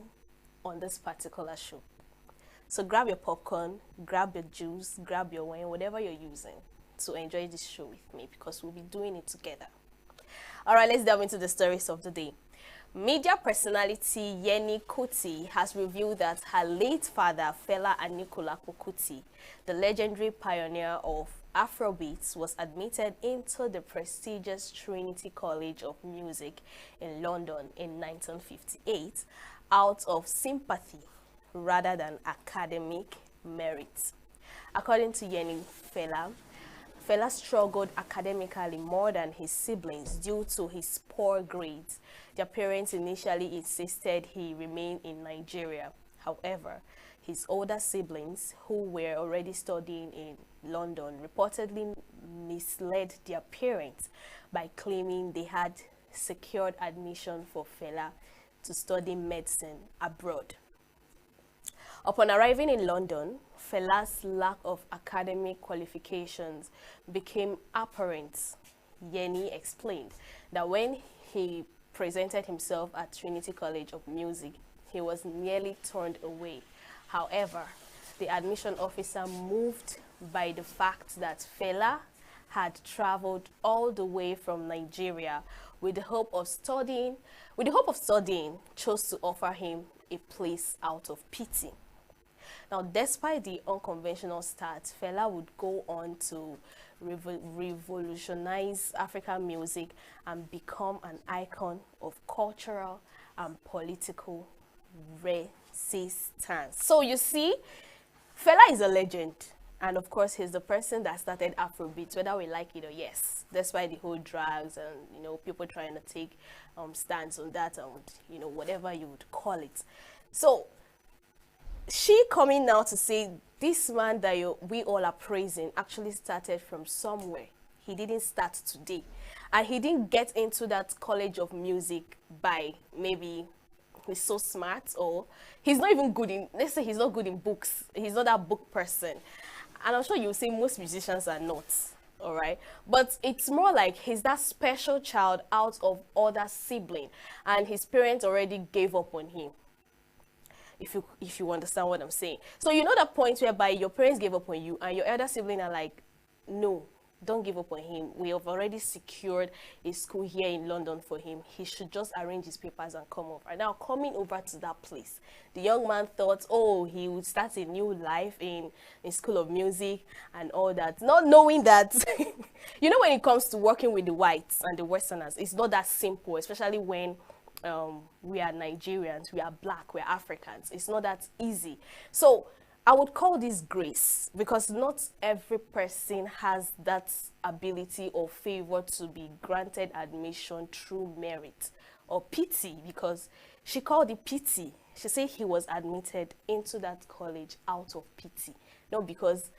Speaker 1: on this particular show. So grab your popcorn, grab your juice, grab your wine, whatever you're using to enjoy this show with me, because we'll be doing it together. All right, let's delve into the stories of the day. Media personality Yeni Kuti has revealed that her late father, Fela Anikulapo Kuti, the legendary pioneer of Afrobeats, was admitted into the prestigious Trinity College of Music in London in 1958 out of sympathy rather than academic merit. According to Yeni, Fela struggled academically more than his siblings due to his poor grades. Their parents initially insisted he remain in Nigeria. However, his older siblings, who were already studying in London, reportedly misled their parents by claiming they had secured admission for Fela to study medicine abroad. Upon arriving in London, Fela's lack of academic qualifications became apparent. Yeni explained that when he presented himself at Trinity College of Music, he was nearly turned away. However, the admission officer, moved by the fact that Fela had traveled all the way from Nigeria with the hope of studying, chose to offer him a place out of pity. Now, despite the unconventional start, Fela would go on to revolutionize African music and become an icon of cultural and political resistance. So you see, Fela is a legend. And of course, he's the person that started Afrobeats, whether we like it or yes. Despite the whole drugs and, people trying to take stands on that and, whatever you would call it. So she coming now to say this man that we all are praising actually started from somewhere. He didn't start today. And he didn't get into that college of music by maybe he's so smart, or he's not even good in, let's say he's not good in books. He's not that book person. And I'm sure you'll say most musicians are not, all right? But it's more like he's that special child out of other sibling, and his parents already gave up on him. If you understand what I'm saying. So you know that point whereby your parents gave up on you and your elder sibling are like, no, don't give up on him. We have already secured a school here in London for him. He should just arrange his papers and come over. And now coming over to that place, the young man thought, oh, he would start a new life in School of Music and all that. Not knowing that, when it comes to working with the whites and the Westerners, it's not that simple, especially when we are Nigerians, we are black, we are Africans. It's not that easy. So I would call this grace, because not every person has that ability or favor to be granted admission through merit or pity, because she called it pity. She said he was admitted into that college out of pity, not because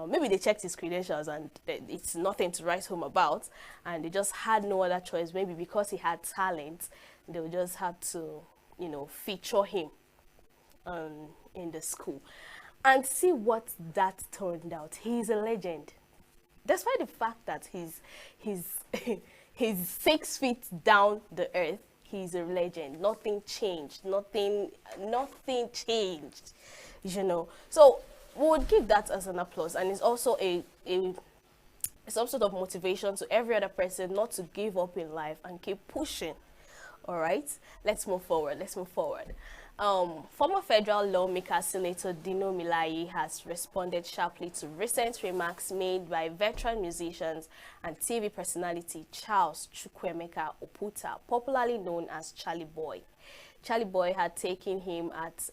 Speaker 1: maybe they checked his credentials and it's nothing to write home about, and they just had no other choice. Maybe because he had talent, they would just have to, feature him in the school. And see what that turned out. He's a legend. Despite the fact that he's 6 feet down the earth, he's a legend. Nothing changed. Nothing changed. So we would give that as an applause, and it's also some sort of motivation to every other person not to give up in life and keep pushing. All right, let's move forward. Former federal lawmaker Senator Dino Melaye has responded sharply to recent remarks made by veteran musicians and TV personality Charles Chukwuemeka Oputa, popularly known as Charlie Boy. Charlie Boy had taken aim at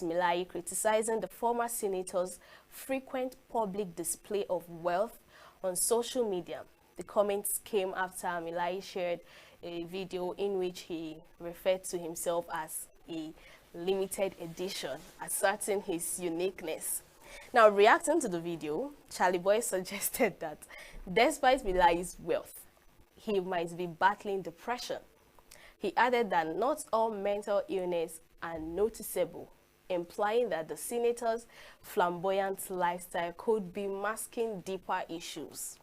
Speaker 1: Melaye, criticizing the former senator's frequent public display of wealth on social media. The comments came after Melaye shared a video in which he referred to himself as a limited edition, asserting his uniqueness. Now, reacting to the video, Charlie Boy suggested that despite Milai's wealth, he might be battling depression. He added that not all mental illness are noticeable, implying that the senator's flamboyant lifestyle could be masking deeper issues.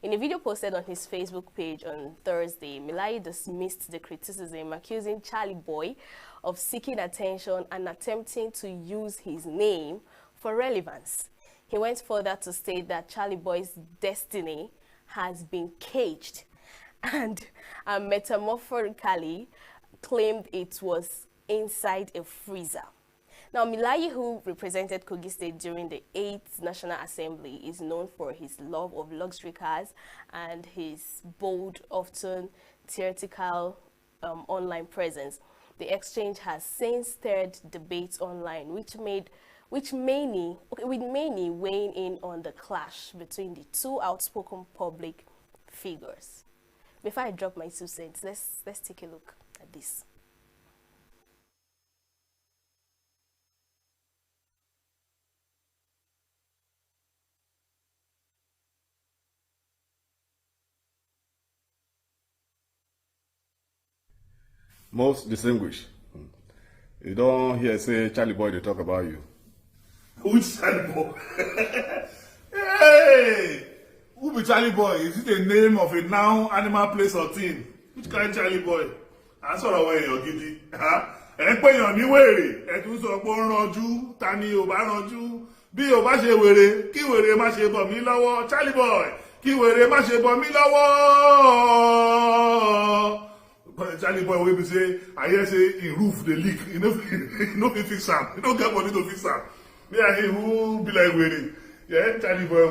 Speaker 1: In a video posted on his Facebook page on Thursday, Milai dismissed the criticism, accusing Charlie Boy of seeking attention and attempting to use his name for relevance. He went further to state that Charlie Boy's destiny has been caged and metaphorically claimed it was inside a freezer. Now, Milai, who represented Kogi State during the 8th National Assembly, is known for his love of luxury cars and his bold, often theatrical online presence. The exchange has since stirred debates online, with many weighing in on the clash between the two outspoken public figures. Before I drop my 2 cents, let's take a look at this.
Speaker 10: Most distinguished, you don't hear say Charlie Boy they talk about you.
Speaker 19: Which Charlie Boy? Hey! Who be Charlie Boy? Is it the name of a noun, animal, place, or thing? Which kind of Charlie Boy? Answer away your gidi. Ẹ pé èèyàn ní wèrè, ẹ tún sọ pé ó ń ranjú, ta ni ò bá ranjú? Bí ò bá ṣe wèrè, kí wèrè má ṣe bọ̀ mí lọ́wọ́. Charlie Boy, kí wèrè má ṣe bọ̀ mí lọ́wọ́. Charlie Boy wey be say, I hear say he roof the leak, he no fit fix am, he no get money to fix am. Me and him who be like wèrè. Yeah, Charlie Boy,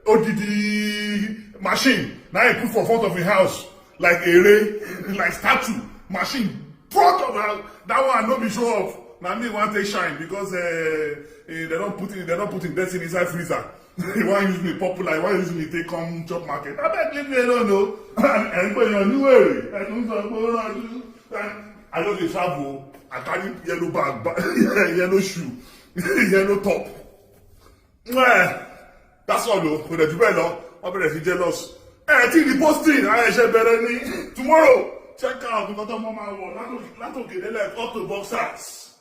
Speaker 19: odidi machine, now he put for front of his house, like a like statue, machine, front of the house. That one no be show off. Now me want to shine because they don't put in destiny inside freezer. They want use me popular, they want use me take come chop market. I bet leave me alone, no. And when you're new way, I know they travel. I carry yellow bag, yellow shoe, yellow top. Well, that's all though. With the developer, I'm very jealous. I think the posting, I shall better tomorrow. Check out the bottom of my wall. That's okay. They left up to boxers.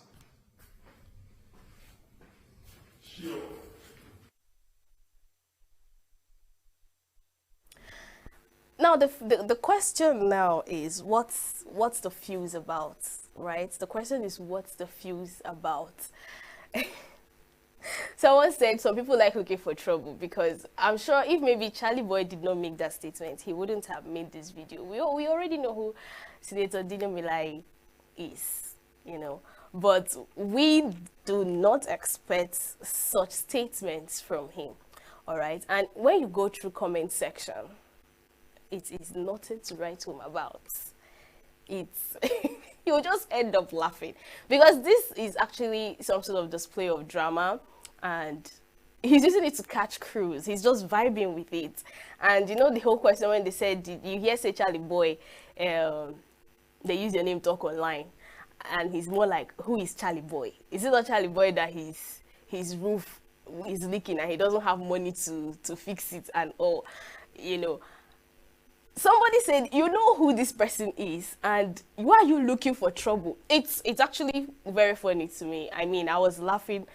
Speaker 19: Sure.
Speaker 1: Now, the question now is, what's the fuse about, right? The question is, what's the fuse about? Someone said some people like looking for trouble, because I'm sure if maybe Charlie Boy did not make that statement, he wouldn't have made this video. We already know who Senator Dino Milai is, you know, but we do not expect such statements from him, all right? And when you go through comment section, it is nothing to write home about. It's you'll just end up laughing, because this is actually some sort of display of drama, and he's using it to catch crews. He's just vibing with it. And you know the whole question when they said, did you hear say Charlie Boy, they use your name talk online, and he's more like, who is Charlie Boy? Is it not Charlie Boy that his roof is leaking and he doesn't have money to fix it and all, you know? Somebody said, you know who this person is, and why are you looking for trouble? It's actually very funny to me. I mean, I was laughing.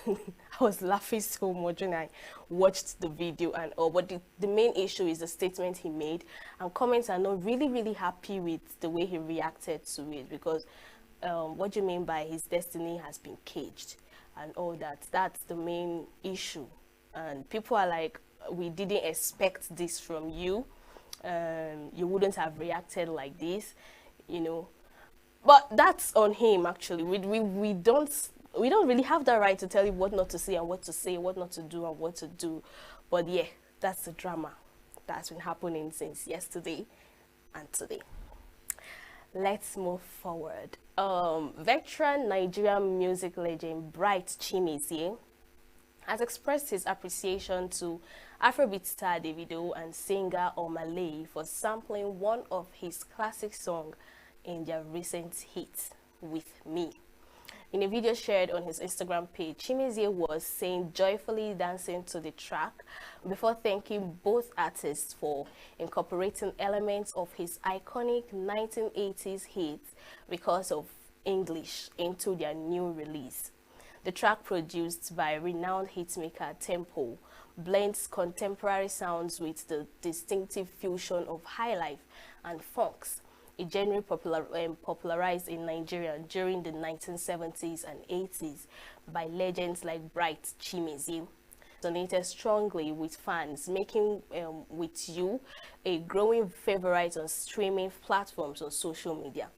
Speaker 1: I was laughing so much when I watched the video and all. But the main issue is the statement he made, and comments are not really happy with the way he reacted to it, because what do you mean by his destiny has been caged and all that? That's the main issue. And people are like, we didn't expect this from you. You wouldn't have reacted like this, you know. But that's on him, actually. We don't really have the right to tell you what not to say and what to say, what not to do and what to do. But yeah, that's the drama that's been happening since yesterday and today. Let's move forward. Veteran Nigerian music legend Bright Chimezie has expressed his appreciation to Afrobeat star Davido and singer Omale for sampling one of his classic songs in their recent hit, With Me. In a video shared on his Instagram page, Chimezie was seen joyfully dancing to the track before thanking both artists for incorporating elements of his iconic 1980s hit Because of English into their new release. The track, produced by renowned hitmaker Tempo, blends contemporary sounds with the distinctive fusion of highlife and funks, a genre popularized in Nigeria during the 1970s and 80s by legends like Bright Chimezie. Resonated strongly with fans, making With You a growing favorite on streaming platforms on social media.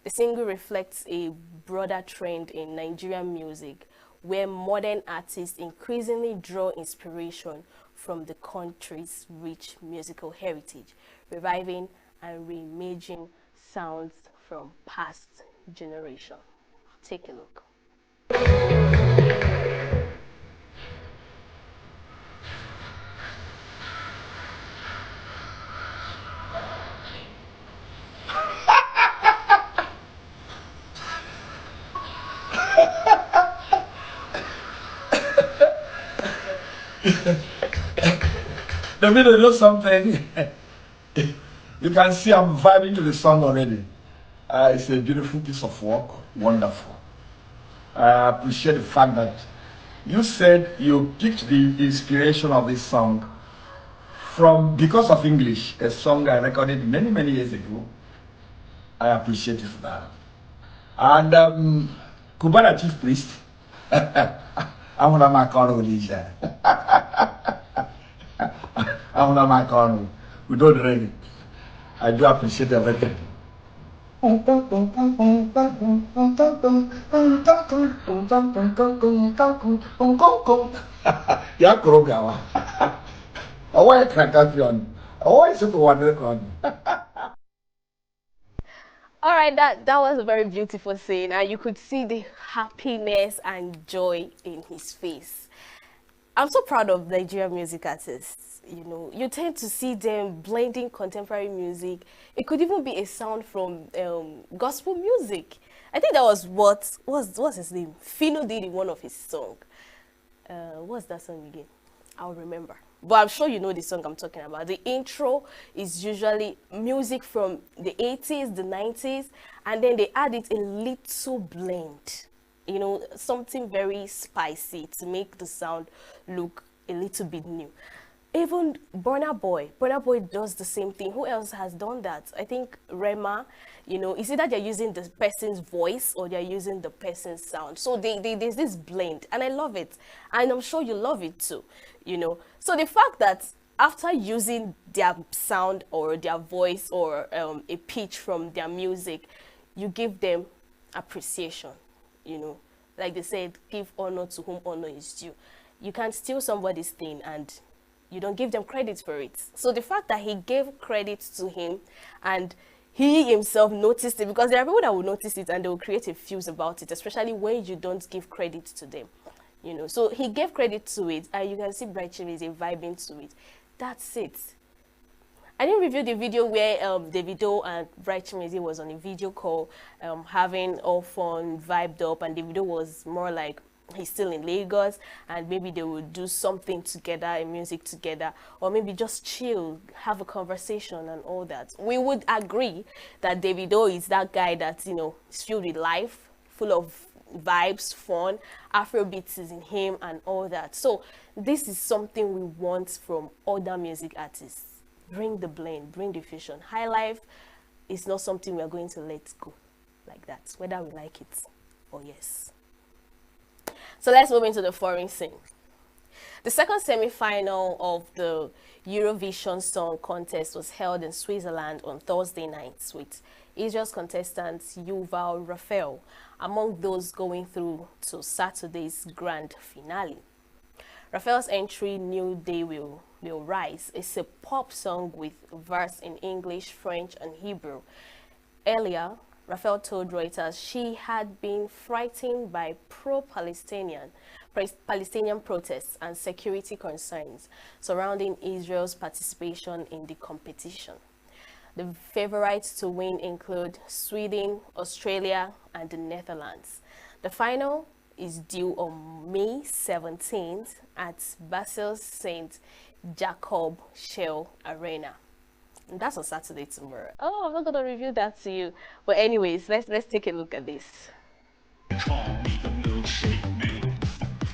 Speaker 1: The single reflects a broader trend in Nigerian music, where modern artists increasingly draw inspiration from the country's rich musical heritage, reviving and reimagining sounds from past generations. Take a look.
Speaker 9: David, you know something? You can see I'm vibing to the song already. It's a beautiful piece of work, wonderful. I appreciate the fact that you said you picked the inspiration of this song from Because of English, a song I recorded many, many years ago. I appreciate you for that. And Kubana Chief Priest, I'm on my corner with Nisha. I'm on my corner. We don't drink it. I do appreciate everything. Ya kurogawa. Awai krakation. Awai super wonderful.
Speaker 1: All right, that was a very beautiful scene, and you could see the happiness and joy in his face. I'm so proud of Nigerian music artists. You know, you tend to see them blending contemporary music. It could even be a sound from gospel music. I think that was what's his name? Fino did in one of his songs. What's that song again? I'll remember. But I'm sure you know the song I'm talking about. The intro is usually music from the 80s, the 90s, and then they add it a little blend. You know, something very spicy to make the sound look a little bit new. Even Burna Boy does the same thing. Who else has done that? I think Rema, you know, is either they're using the person's voice or they're using the person's sound. So there's this blend, and I love it. And I'm sure you love it too, you know. So the fact that after using their sound or their voice or a pitch from their music, you give them appreciation, you know. Like they said, give honor to whom honor is due. You can't steal somebody's thing and you don't give them credit for it. So the fact that he gave credit to him and he himself noticed it, because there are people that will notice it and they will create a fuse about it, especially when you don't give credit to them. You know, so he gave credit to it, and you can see Bright Chimezie vibing to it. That's it. I didn't review the video where Davido and Bright Chimezie was on a video call, having all fun, vibed up, and Davido was more like he's still in Lagos, and maybe they will do something together, a music together, or maybe just chill, have a conversation and all that. We would agree that Davido is that guy that, you know, is filled with life, full of vibes, fun, Afrobeats is in him and all that. So this is something we want from other music artists. Bring the blend, bring the fusion. High life is not something we are going to let go like that, whether we like it or yes. So let's move into the foreign scene. The second semi-final of the Eurovision Song Contest was held in Switzerland on Thursday night, with Israel's contestant Yuval Raphael among those going through to Saturday's grand finale. Raphael's entry, New Day Will Rise, is a pop song with verse in English, French, and Hebrew. Earlier, Rafael told Reuters she had been frightened by pro-Palestinian protests and security concerns surrounding Israel's participation in the competition. The favorites to win include Sweden, Australia, and the Netherlands. The final is due on May 17th at Basel's St. Jacob Shell Arena. And that's on Saturday tomorrow. Oh, I'm not going to review that to you. But anyways, let's take a look at this.
Speaker 3: Call me the milkshake man.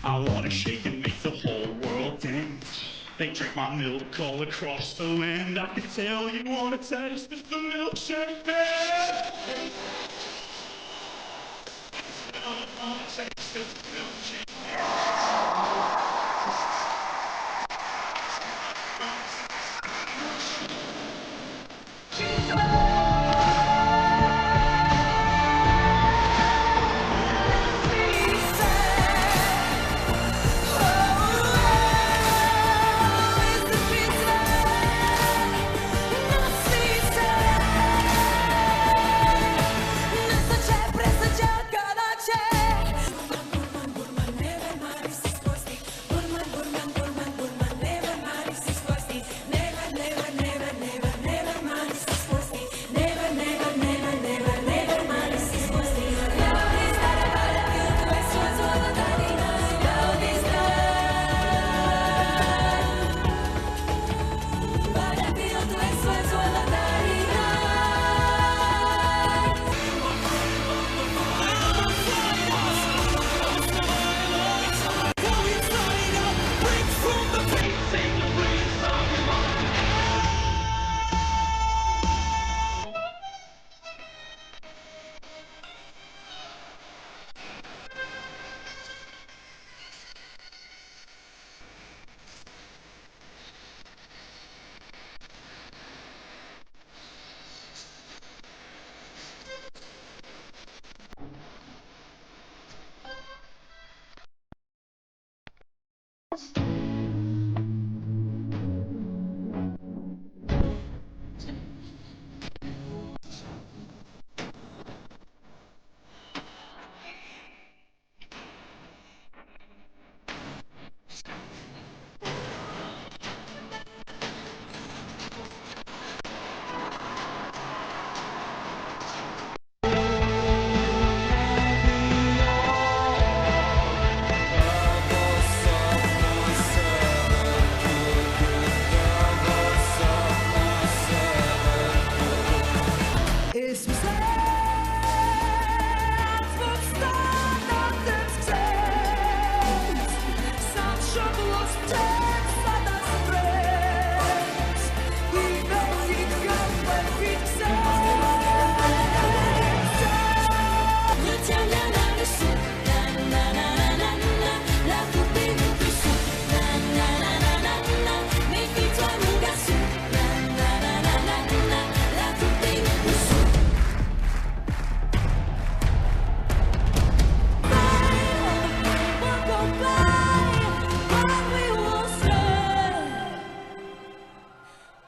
Speaker 3: I want to shake and make the whole world dance. They drink my milk all across the land. I can tell you want to taste the milkshake man. I want to taste the milkshake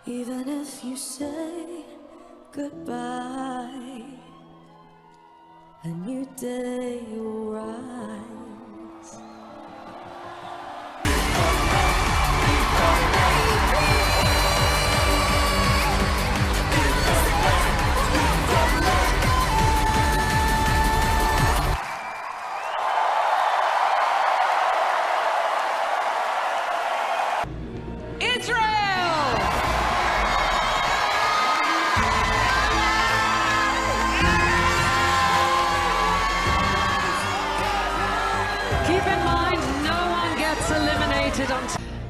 Speaker 4: Even if you say goodbye, a new day will rise.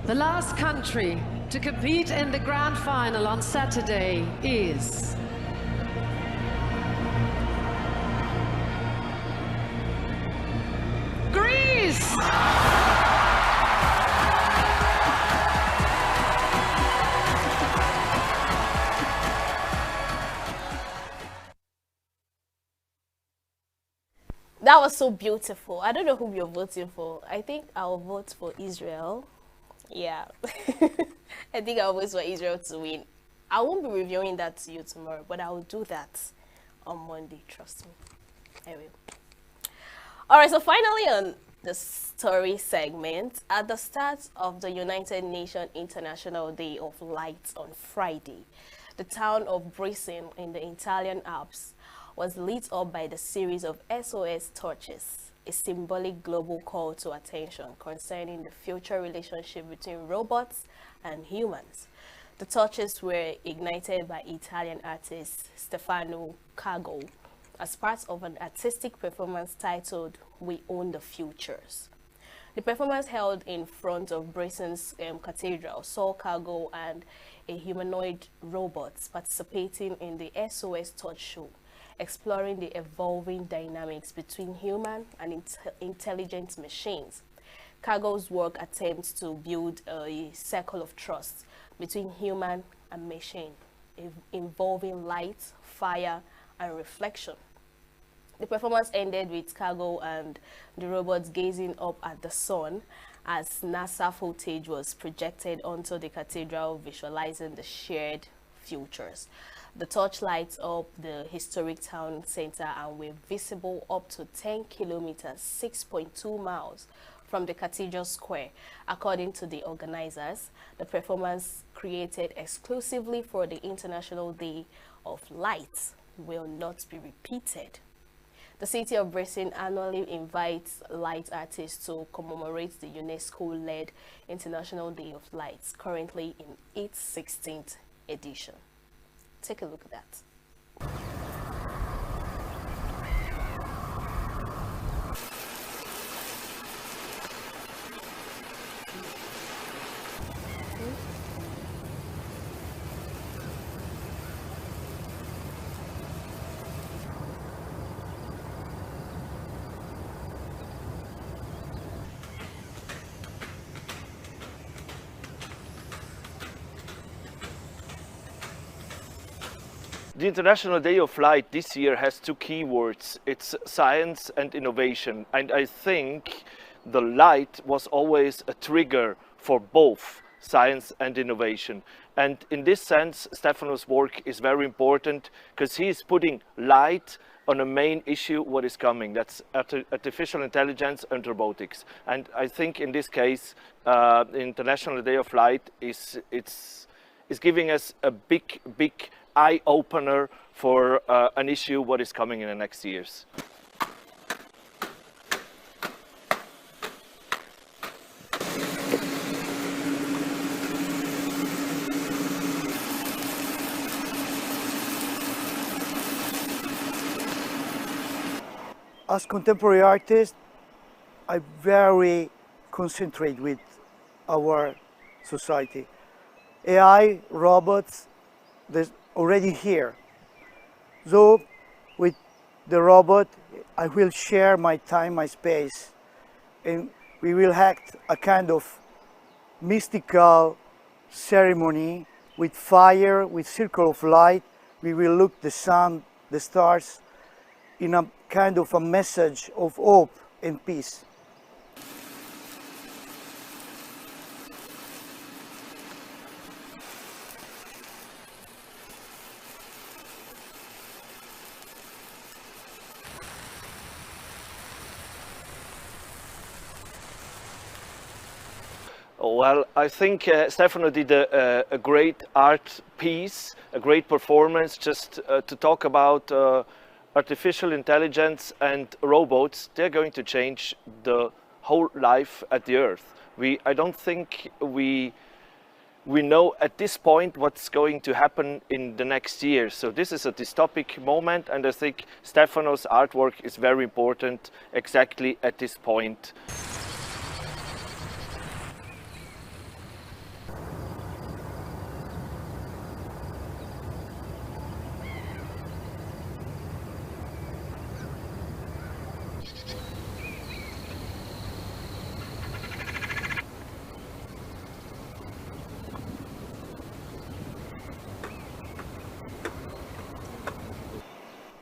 Speaker 22: The last country to compete in the grand final on Saturday is Greece!
Speaker 1: That was so beautiful. I don't know who you're voting for. I think I'll vote for Israel. Yeah. I think I'll vote for Israel to win. I won't be reviewing that to you tomorrow, but I will do that on Monday, trust me. I will. Alright, so finally on the story segment, at the start of the United Nations International Day of Light on Friday, the town of Brescia in the Italian Alps was lit up by the series of SOS torches, a symbolic global call to attention concerning the future relationship between robots and humans. The torches were ignited by Italian artist Stefano Cago as part of an artistic performance titled We Own the Futures. The performance held in front of Brescia's cathedral saw Cago and a humanoid robot participating in the SOS Torch Show, exploring the evolving dynamics between human and intelligent machines. Cago's work attempts to build a circle of trust between human and machine, involving light, fire, and reflection. The performance ended with Cago and the robots gazing up at the sun as NASA footage was projected onto the cathedral, visualizing the shared futures. The torch lights up the historic town center and were visible up to 10 kilometers, 6.2 miles from the cathedral square. According to the organizers, the performance created exclusively for the International Day of Light will not be repeated. The city of Brescia annually invites light artists to commemorate the UNESCO-led International Day of Lights, currently in its 16th edition. Take a look at that.
Speaker 5: The International Day of Light this year has two keywords. It's science and innovation. And I think the light was always a trigger for both science and innovation. And in this sense, Stefano's work is very important because he is putting light on a main issue what is coming. That's artificial intelligence and robotics. And I think in this case, the International Day of Light is giving us a big eye-opener for an issue what is coming in the next years.
Speaker 6: As contemporary artists, I very concentrate with our society. AI, robots, they're already here. So with the robot, I will share my time, my space, and we will act a kind of mystical ceremony with fire, with circle of light. We will look the sun, the stars, in a kind of a message of hope and peace.
Speaker 5: Well, I think Stefano did a great art piece, a great performance, just to talk about artificial intelligence and robots. They're going to change the whole life at the Earth. I don't think we know at this point what's going to happen in the next year. So this is a dystopic moment, and I think Stefano's artwork is very important exactly at this point.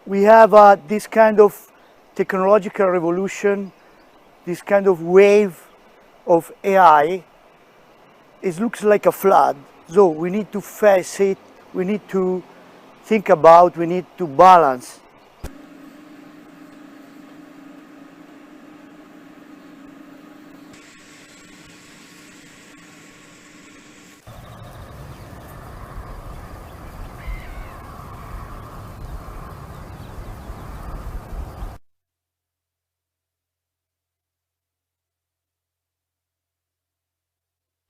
Speaker 6: We have this kind of technological revolution, this kind of wave of AI. It looks like a flood, so we need to face it, we need to think about, we need to balance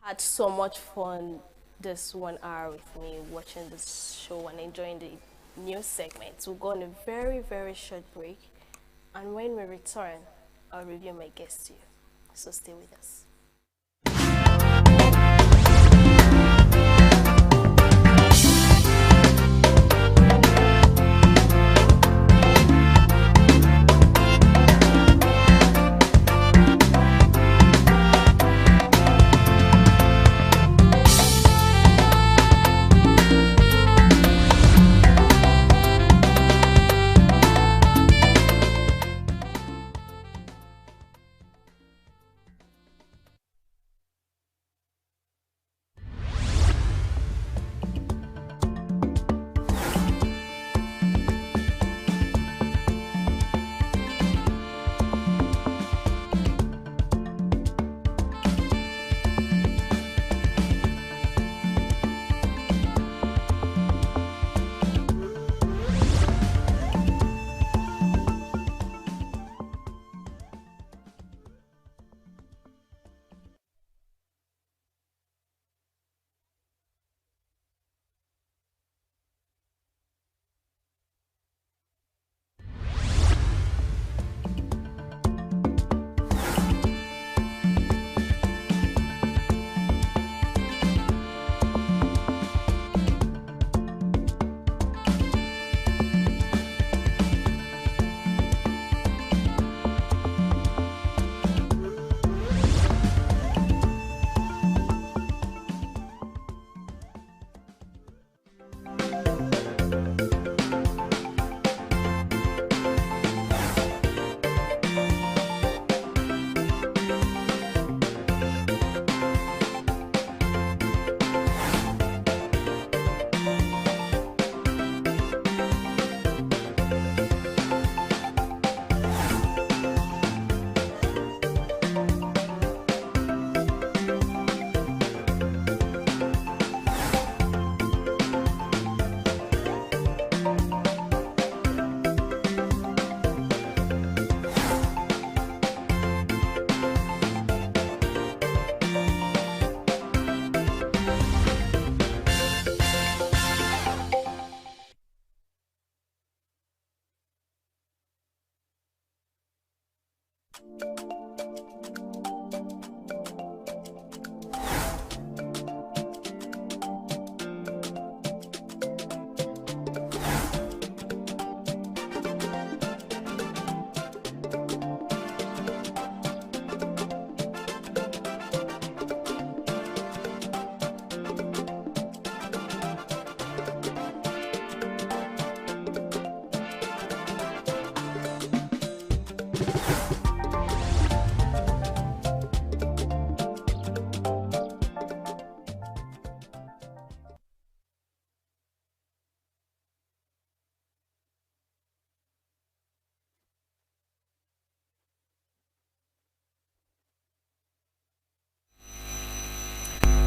Speaker 1: Had so much fun this 1 hour with me watching this show and enjoying the news segments. We'll go on a very, very short break. And when we return, I'll review my guests to you. So stay with us.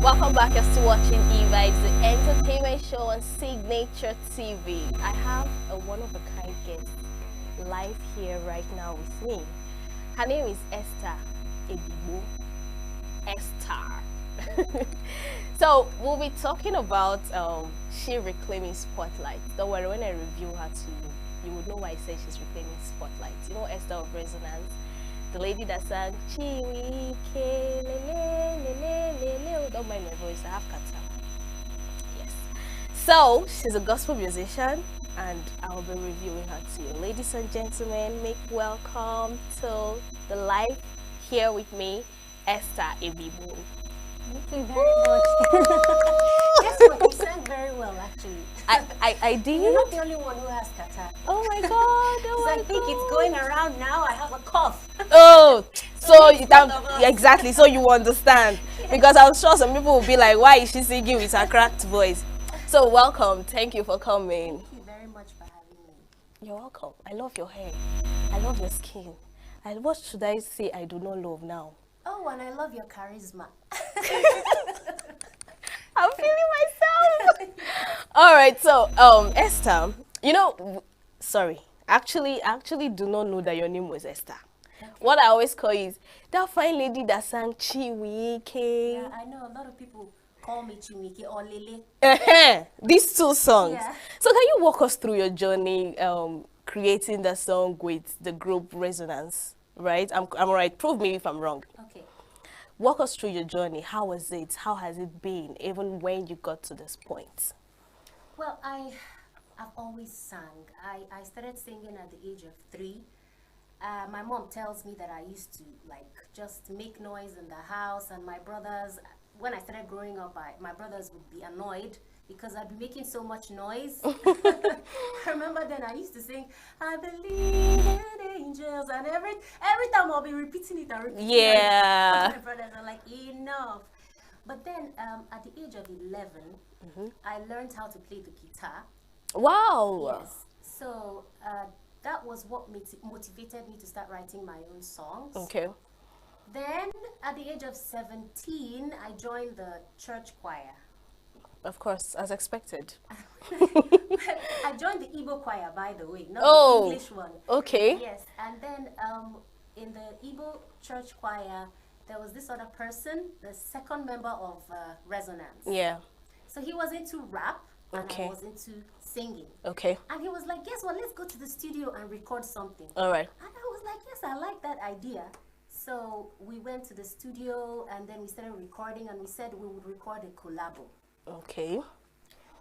Speaker 1: Welcome back. You're still watching E-Vibes, the entertainment show on Signature TV. I have a one-of-a-kind guest live here right now with me. Her name is Esther Ebibo. Esther. So we'll be talking about she reclaiming spotlight. Don't worry, when I review her to you, you would know why I say she's reclaiming spotlight. You know Esther of Resonance, the lady that sang Chiwi Ke Lele Lele Lele. Don't mind my voice, I have kata. Yes. So she's a gospel musician and I'll be reviewing her to you. Ladies and gentlemen, make welcome to the live here with me, Esther Ebibo.
Speaker 7: Thank you very much. Guess what? You sang very well, actually.
Speaker 1: I did.
Speaker 7: You're not the only one who has catarrh.
Speaker 1: Oh my God! Oh my
Speaker 7: I think it's going around now. I have a cough.
Speaker 1: Oh, so exactly. So you understand, because I'm sure some people will be like, "Why is she singing with her cracked voice?" So welcome. Thank you for coming.
Speaker 7: Thank you very much for having me.
Speaker 1: You're welcome. I love your hair. I love your skin. And what should I say? I do not love now.
Speaker 7: Oh, and I love your charisma.
Speaker 1: I'm feeling myself. All right, so Esther, you know, sorry, actually do not know that your name was Esther. What I always call you is that fine lady that sang Chiwike.
Speaker 7: Yeah, I know a lot of people call me Chiwike or Lele.
Speaker 1: These two songs.
Speaker 7: Yeah.
Speaker 1: So can you walk us through your journey creating the song with the group Resonance? Right? I'm right. Prove me if I'm wrong.
Speaker 7: Okay.
Speaker 1: Walk us through your journey. How was it? How has it been, even when you got to this point?
Speaker 7: Well, I've always sang. I started singing at the age of 3. My mom tells me that I used to like just make noise in the house, and my brothers, when I started growing up, my brothers would be annoyed because I'd be making so much noise. I remember then I used to sing, I believe in angels, and every time I'll be repeating it and repeating it.
Speaker 1: Yeah.
Speaker 7: My brothers are like, enough. But then at the age of 11, I learned how to play the guitar.
Speaker 1: Wow.
Speaker 7: Yes. So that was what motivated me to start writing my own songs.
Speaker 1: Okay.
Speaker 7: Then at the age of 17, I joined the church choir.
Speaker 1: Of course, as expected.
Speaker 7: I joined the Igbo choir, by the way, not the English one.
Speaker 1: Okay.
Speaker 7: Yes, and then in the Igbo church choir, there was this other person, the second member of Resonance.
Speaker 1: Yeah.
Speaker 7: So he was into rap, and
Speaker 1: Okay.
Speaker 7: I was into singing.
Speaker 1: Okay.
Speaker 7: And he was like, guess what, let's go to the studio and record something.
Speaker 1: All right.
Speaker 7: And I was like, yes, I like that idea. So we went to the studio, and then we started recording, and we said we would record a collabo.
Speaker 1: Okay.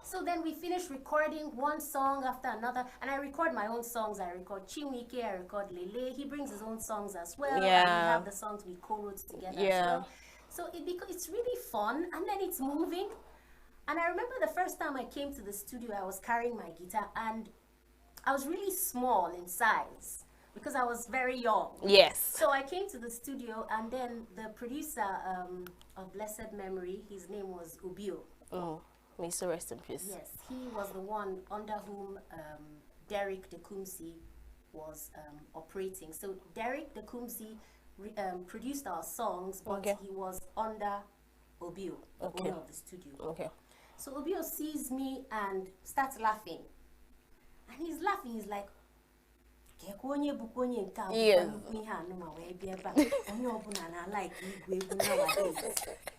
Speaker 7: So then we finished recording one song after another, and I record my own songs. I record Chinwike, I record Lele. He brings his own songs as well.
Speaker 1: Yeah.
Speaker 7: And we have the songs we co-wrote together as well. So it's really fun, and then it's moving. And I remember the first time I came to the studio, I was carrying my guitar, and I was really small in size because I was very young.
Speaker 1: Yes.
Speaker 7: So I came to the studio, and then the producer of Blessed Memory, his name was Ubio.
Speaker 1: Oh, may so rest in peace.
Speaker 7: Yes, he was the one under whom Derek Dekumsi was operating. So Derek Dekumsi produced our songs, but he was under Obio, the owner of the studio.
Speaker 1: Okay.
Speaker 7: So Obio sees me and starts laughing. And he's laughing, he's like, yes.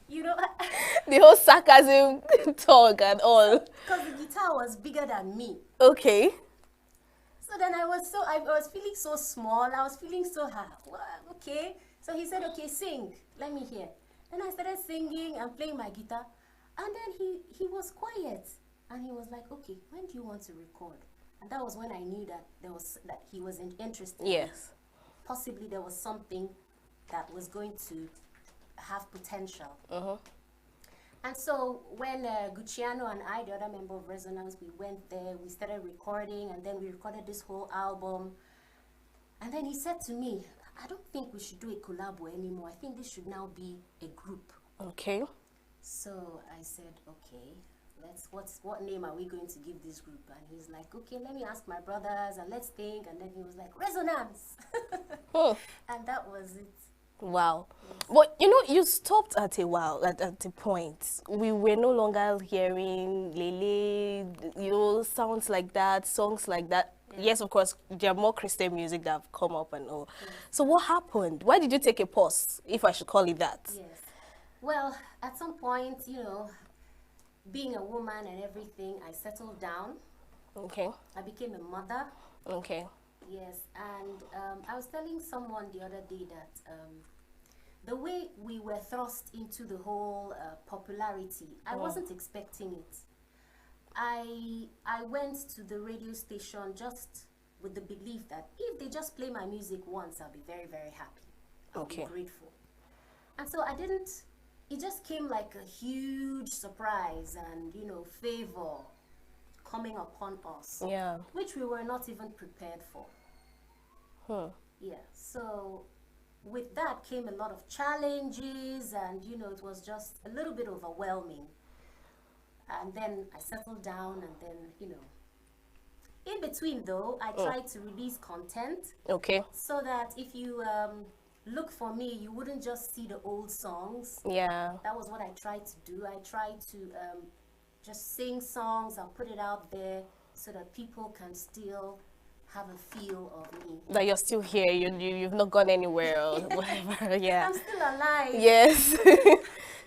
Speaker 7: You know,
Speaker 1: the whole sarcasm talk and all.
Speaker 7: Because the guitar was bigger than me.
Speaker 1: Okay.
Speaker 7: So then I was feeling so small. I was feeling so okay. So he said, okay, sing. Let me hear. Then I started singing and playing my guitar. And then he was quiet. And he was like, okay, when do you want to record? And that was when I knew that he was interested.
Speaker 1: Yes.
Speaker 7: Possibly there was something that was going to have potential. And so when Gucciano and I, the other member of Resonance, we went there, we started recording, and then we recorded this whole album. And then he said to me, I don't think we should do a collabo anymore. I think this should now be a group.
Speaker 1: Okay.
Speaker 7: So I said, okay, what name are we going to give this group? And he's like, okay, let me ask my brothers and let's think. And then he was like, Resonance. And that was it.
Speaker 1: Wow. But you know, you stopped at a while, at a point. We were no longer hearing Lele, you know, sounds like that, songs like that. Yes, of course, there are more Christian music that have come up and all. So what happened? Why did you take a pause, if I should call it that?
Speaker 7: Yes. Well, at some point, you know, being a woman and everything, I settled down.
Speaker 1: Okay.
Speaker 7: I became a mother.
Speaker 1: Okay.
Speaker 7: Yes, and I was telling someone the other day that the way we were thrust into the whole popularity, I wasn't expecting it. I went to the radio station just with the belief that if they just play my music once, I'll be very, very happy. I'll be grateful. And so I didn't, it just came like a huge surprise and, you know, favor coming upon us.
Speaker 1: Yeah.
Speaker 7: Which we were not even prepared for. Yeah, so with that came a lot of challenges and, you know, it was just a little bit overwhelming. And then I settled down and then, you know, in between though, I tried to release content.
Speaker 1: Okay.
Speaker 7: So that if you look for me, you wouldn't just see the old songs.
Speaker 1: Yeah.
Speaker 7: That was what I tried to do. I tried to just sing songs and put it out there so that people can still have a feel of me.
Speaker 1: That you're still here, you've not gone anywhere or whatever, yeah.
Speaker 7: I'm still alive.
Speaker 1: Yes.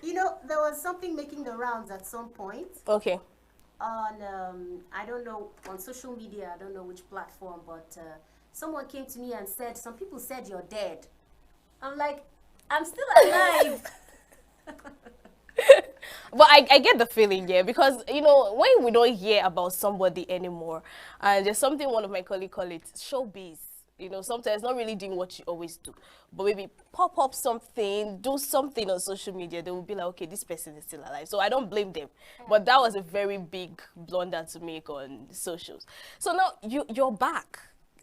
Speaker 7: You know, there was something making the rounds at some point.
Speaker 1: Okay.
Speaker 7: On, I don't know, on social media, I don't know which platform, but someone came to me and said, some people said you're dead. I'm like, I'm still alive.
Speaker 1: But I get the feeling, yeah, because, you know, when we don't hear about somebody anymore, and there's something one of my colleagues call it showbiz, you know, sometimes not really doing what you always do, but maybe pop up something, do something on social media, they will be like, okay, this person is still alive. So I don't blame them. But that was a very big blunder to make on socials. So now you're back.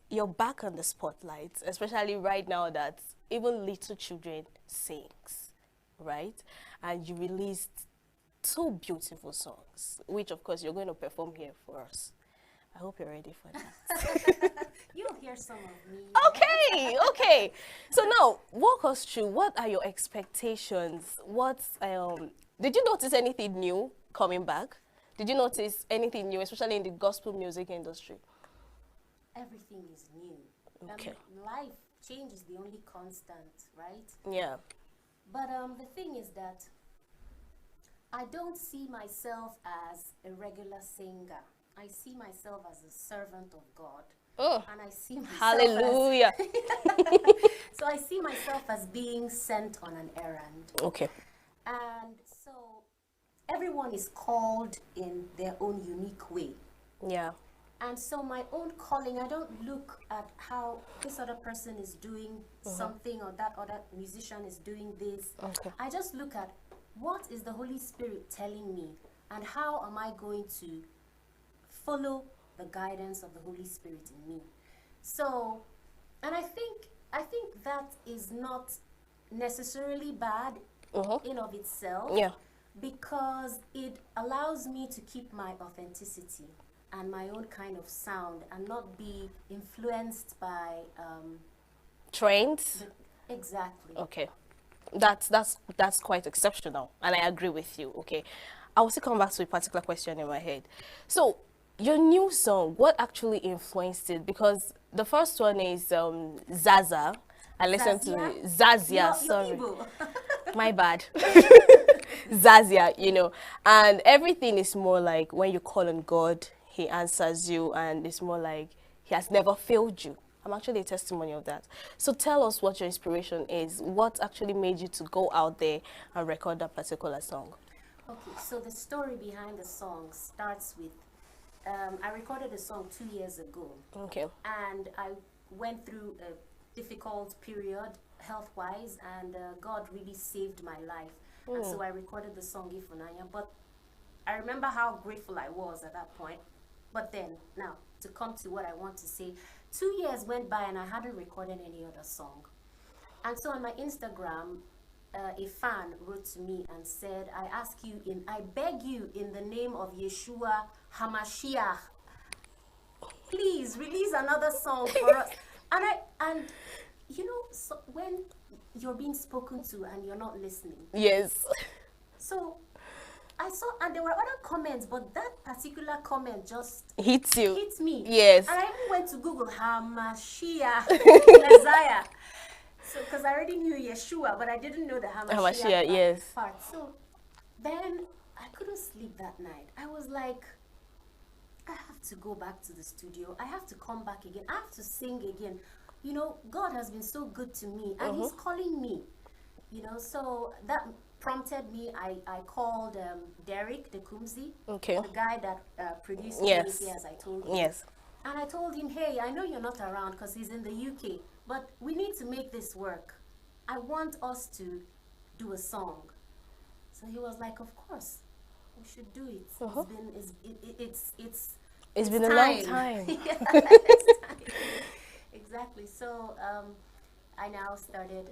Speaker 1: You're back on the spotlight, especially right now that even little children sings, right? And you released 2 beautiful songs, which of course you're going to perform here for us. I hope you're ready for that.
Speaker 7: You'll hear some of me.
Speaker 1: Okay, okay. So now, walk us through, what are your expectations? Did you notice anything new coming back? Did you notice anything new, especially in the gospel music industry?
Speaker 7: Everything is new.
Speaker 1: Okay.
Speaker 7: Life change is the only constant, right?
Speaker 1: Yeah.
Speaker 7: But the thing is that I don't see myself as a regular singer. I see myself as a servant of God.
Speaker 1: Oh,
Speaker 7: and I see myself
Speaker 1: hallelujah.
Speaker 7: So I see myself as being sent on an errand.
Speaker 1: Okay.
Speaker 7: And so everyone is called in their own unique way.
Speaker 1: Yeah.
Speaker 7: And so my own calling, I don't look at how this other person is doing something or that other musician is doing this.
Speaker 1: Okay.
Speaker 7: I just look at what is the Holy Spirit telling me and how am I going to follow the guidance of the Holy Spirit in me. So, and I think that is not necessarily bad in of itself.
Speaker 1: Yeah.
Speaker 7: Because it allows me to keep my authenticity and my own kind of sound and not be influenced by
Speaker 1: trends.
Speaker 7: Exactly.
Speaker 1: Okay. That's quite exceptional, and I agree with you. Okay. I will still come back to a particular question in my head. So your new song, what actually influenced it? Because the first one is Zaza. I listened to Zazia, sorry. My bad. Zazia, you know. And everything is more like when you call on God, he answers you, and it's more like he has never failed you. I'm actually a testimony of that. So tell us what your inspiration is. What actually made you to go out there and record that particular song?
Speaker 7: Okay, so the story behind the song starts with, I recorded a song 2 years ago.
Speaker 1: Okay.
Speaker 7: And I went through a difficult period health-wise, and God really saved my life. And so I recorded the song Ifunanya. But I remember how grateful I was at that point. But then, now, to come to what I want to say, 2 years went by and I hadn't recorded any other song. And so on my Instagram, a fan wrote to me and said, I beg you in the name of Yeshua HaMashiach, please release another song for us. And you know, so when you're being spoken to and you're not listening.
Speaker 1: Yes.
Speaker 7: So I saw, and there were other comments, but that particular comment just
Speaker 1: hits you.
Speaker 7: Hits me.
Speaker 1: Yes.
Speaker 7: And I even went to Google Hamashiach Messiah. So, because I already knew Yeshua, but I didn't know the Hamashiach
Speaker 1: yes.
Speaker 7: part. So then I couldn't sleep that night. I was like, I have to go back to the studio. I have to come back again. I have to sing again. You know, God has been so good to me, and He's calling me. You know, so that prompted me. I called Derek the Kumzi, the guy that produced Unity, as I told you.
Speaker 1: Yes.
Speaker 7: And I told him, hey, I know you're not around because he's in the UK, but we need to make this work. I want us to do a song. So he was like, of course, we should do it. It's
Speaker 1: been a long time.
Speaker 7: It's time. Exactly. So I now started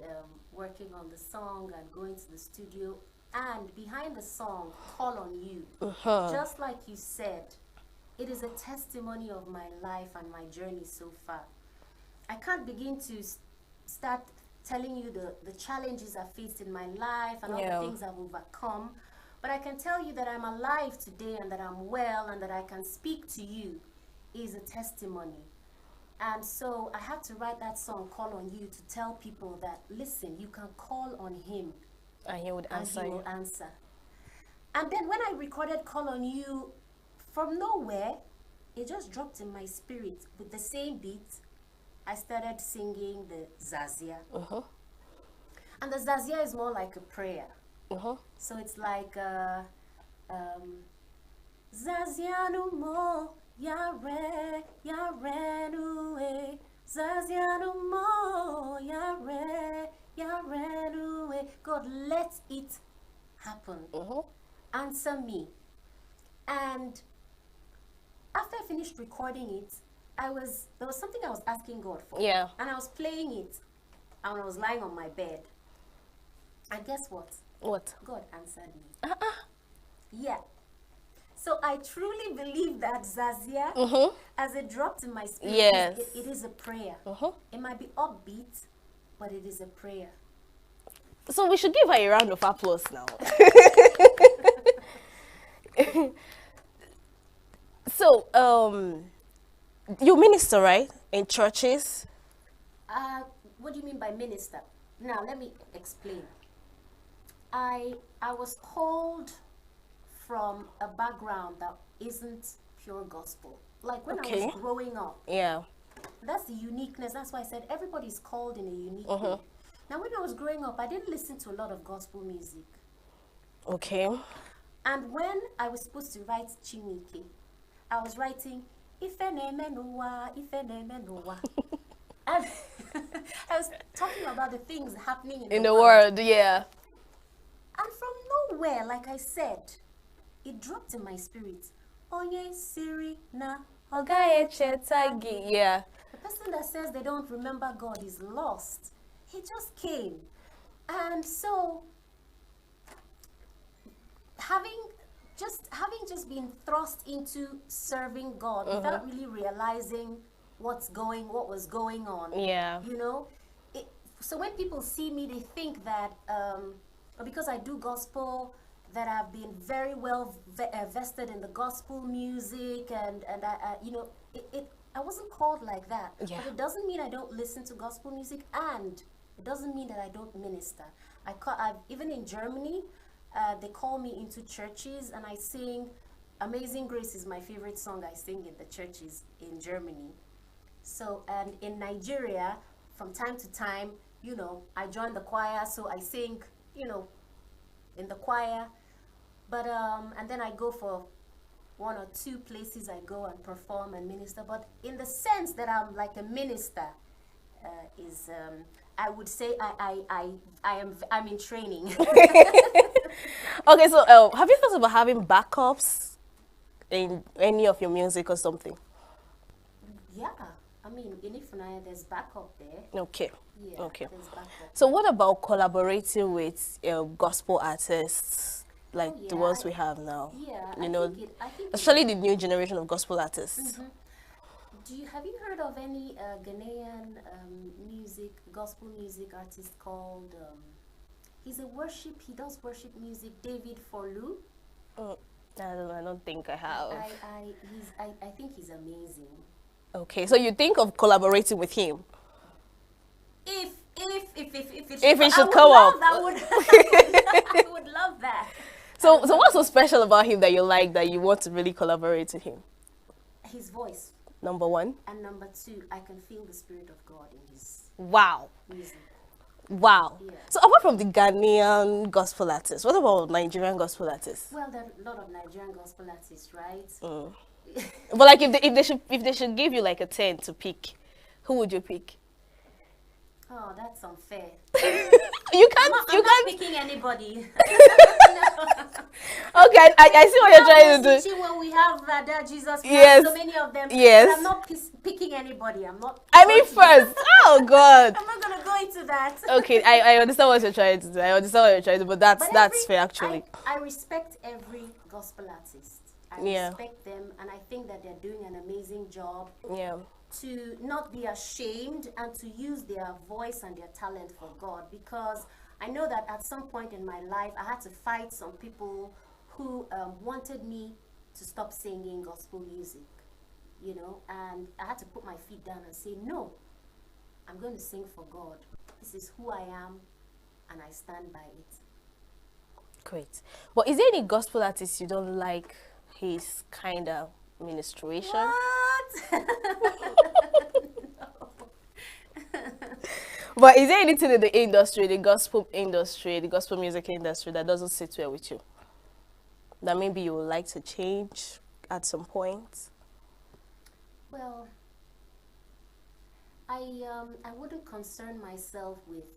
Speaker 7: working on the song and going to the studio. And behind the song, Call on You, just like you said, it is a testimony of my life and my journey so far. I can't begin to start telling you the challenges I faced in my life and all the things I've overcome. But I can tell you that I'm alive today and that I'm well and that I can speak to you is a testimony. And so I had to write that song, Call on You, to tell people that, listen, you can call on him.
Speaker 1: And he would answer.
Speaker 7: And he will answer. And then when I recorded Call on You, from nowhere, it just dropped in my spirit. With the same beat, I started singing the Zazia. And the Zazia is more like a prayer. So it's like, Zazia no mo, yare nuwe. Zazia no mo, yare nuwe. God, let it happen. Answer me. And after I finished recording it, there was something I was asking God for.
Speaker 1: Yeah.
Speaker 7: And I was playing it, and I was lying on my bed. And guess what?
Speaker 1: What?
Speaker 7: God answered me. Yeah. So I truly believe that Zazia, as it dropped in my spirit,
Speaker 1: yes,
Speaker 7: it is a prayer. It might be upbeat, but it is a prayer.
Speaker 1: So we should give her a round of applause now. So, you minister, right? In churches?
Speaker 7: What do you mean by minister? Now, let me explain. I was called from a background that isn't pure gospel. Like when I was growing up.
Speaker 1: Yeah.
Speaker 7: That's the uniqueness. That's why I said everybody's called in a unique way. Now, when I was growing up, I didn't listen to a lot of gospel music.
Speaker 1: Okay.
Speaker 7: And when I was supposed to write Chineke, I was writing Ife neme nuwa, Ife neme nuwa. And I was talking about the things happening in the
Speaker 1: world, yeah.
Speaker 7: And from nowhere, like I said, it dropped in my spirit. Onye siri na
Speaker 1: ogaye chetagi. Yeah.
Speaker 7: The person that says they don't remember God is lost. He just came. And so having just been thrust into serving God without really realizing what was going on.
Speaker 1: Yeah.
Speaker 7: You know? So when people see me, they think that because I do gospel, that I've been very well vested in the gospel music, and I you know, I wasn't called like that.
Speaker 1: Yeah.
Speaker 7: But it doesn't mean I don't listen to gospel music, and it doesn't mean that I don't minister. Even in Germany, they call me into churches, and I sing. Amazing Grace is my favorite song I sing in the churches in Germany. So, and in Nigeria, from time to time, you know, I join the choir, so I sing, you know, in the choir. But, and then I go for 1 or 2 places I go and perform and minister. But in the sense that I'm like a minister, I would say I'm in training.
Speaker 1: Okay, so have you thought about having backups in any of your music or something?
Speaker 7: Yeah, I mean, in Ifunaya, there's backup there.
Speaker 1: Okay.
Speaker 7: Yeah,
Speaker 1: okay.
Speaker 7: there's backup.
Speaker 1: So what about collaborating with gospel artists like the ones we have now?
Speaker 7: Yeah,
Speaker 1: you know,
Speaker 7: I think
Speaker 1: especially the new generation of gospel artists.
Speaker 7: Have you heard of any Ghanaian gospel music artist called, he does worship music, David Folu?
Speaker 1: I don't think I have.
Speaker 7: I think he's amazing.
Speaker 1: Okay, so you think of collaborating with him?
Speaker 7: If
Speaker 1: it should come up.
Speaker 7: I would love that.
Speaker 1: So what's so special about him that you like, that you want to really collaborate with him?
Speaker 7: His voice.
Speaker 1: Number 1.
Speaker 7: And number 2, I can feel the Spirit of God in his music.
Speaker 1: Wow.
Speaker 7: Yeah.
Speaker 1: So apart from the Ghanaian gospel artists, what about Nigerian gospel artists?
Speaker 7: Well, there are a lot of Nigerian gospel artists, right?
Speaker 1: But like if they should give you like a 10 to pick, who would you pick?
Speaker 7: Oh, that's unfair.
Speaker 1: You can't.
Speaker 7: I'm not picking anybody.
Speaker 1: Okay, I see what you're trying to do.
Speaker 7: When we have Jesus, we
Speaker 1: yes.
Speaker 7: have so many of them.
Speaker 1: Yes.
Speaker 7: But I'm not picking anybody. I'm not.
Speaker 1: I mean, first. Oh God.
Speaker 7: I'm not gonna go into that.
Speaker 1: Okay, I understand what you're trying to do. I understand what you're trying to do, but that's fair actually.
Speaker 7: I respect every gospel artist. I respect them, and I think that they're doing an amazing job.
Speaker 1: Yeah.
Speaker 7: To not be ashamed and to use their voice and their talent for God, because I know that at some point in my life I had to fight some people who wanted me to stop singing gospel music, you know, and I had to put my feet down and say, no, I'm going to sing for God. This is who I am, and I stand by it.
Speaker 1: Great. But is there any gospel artist you don't like his kind of ministration?
Speaker 7: What?
Speaker 1: But is there anything in the industry, the gospel music industry, that doesn't sit well with you? That maybe you would like to change at some point?
Speaker 7: Well, I wouldn't concern myself with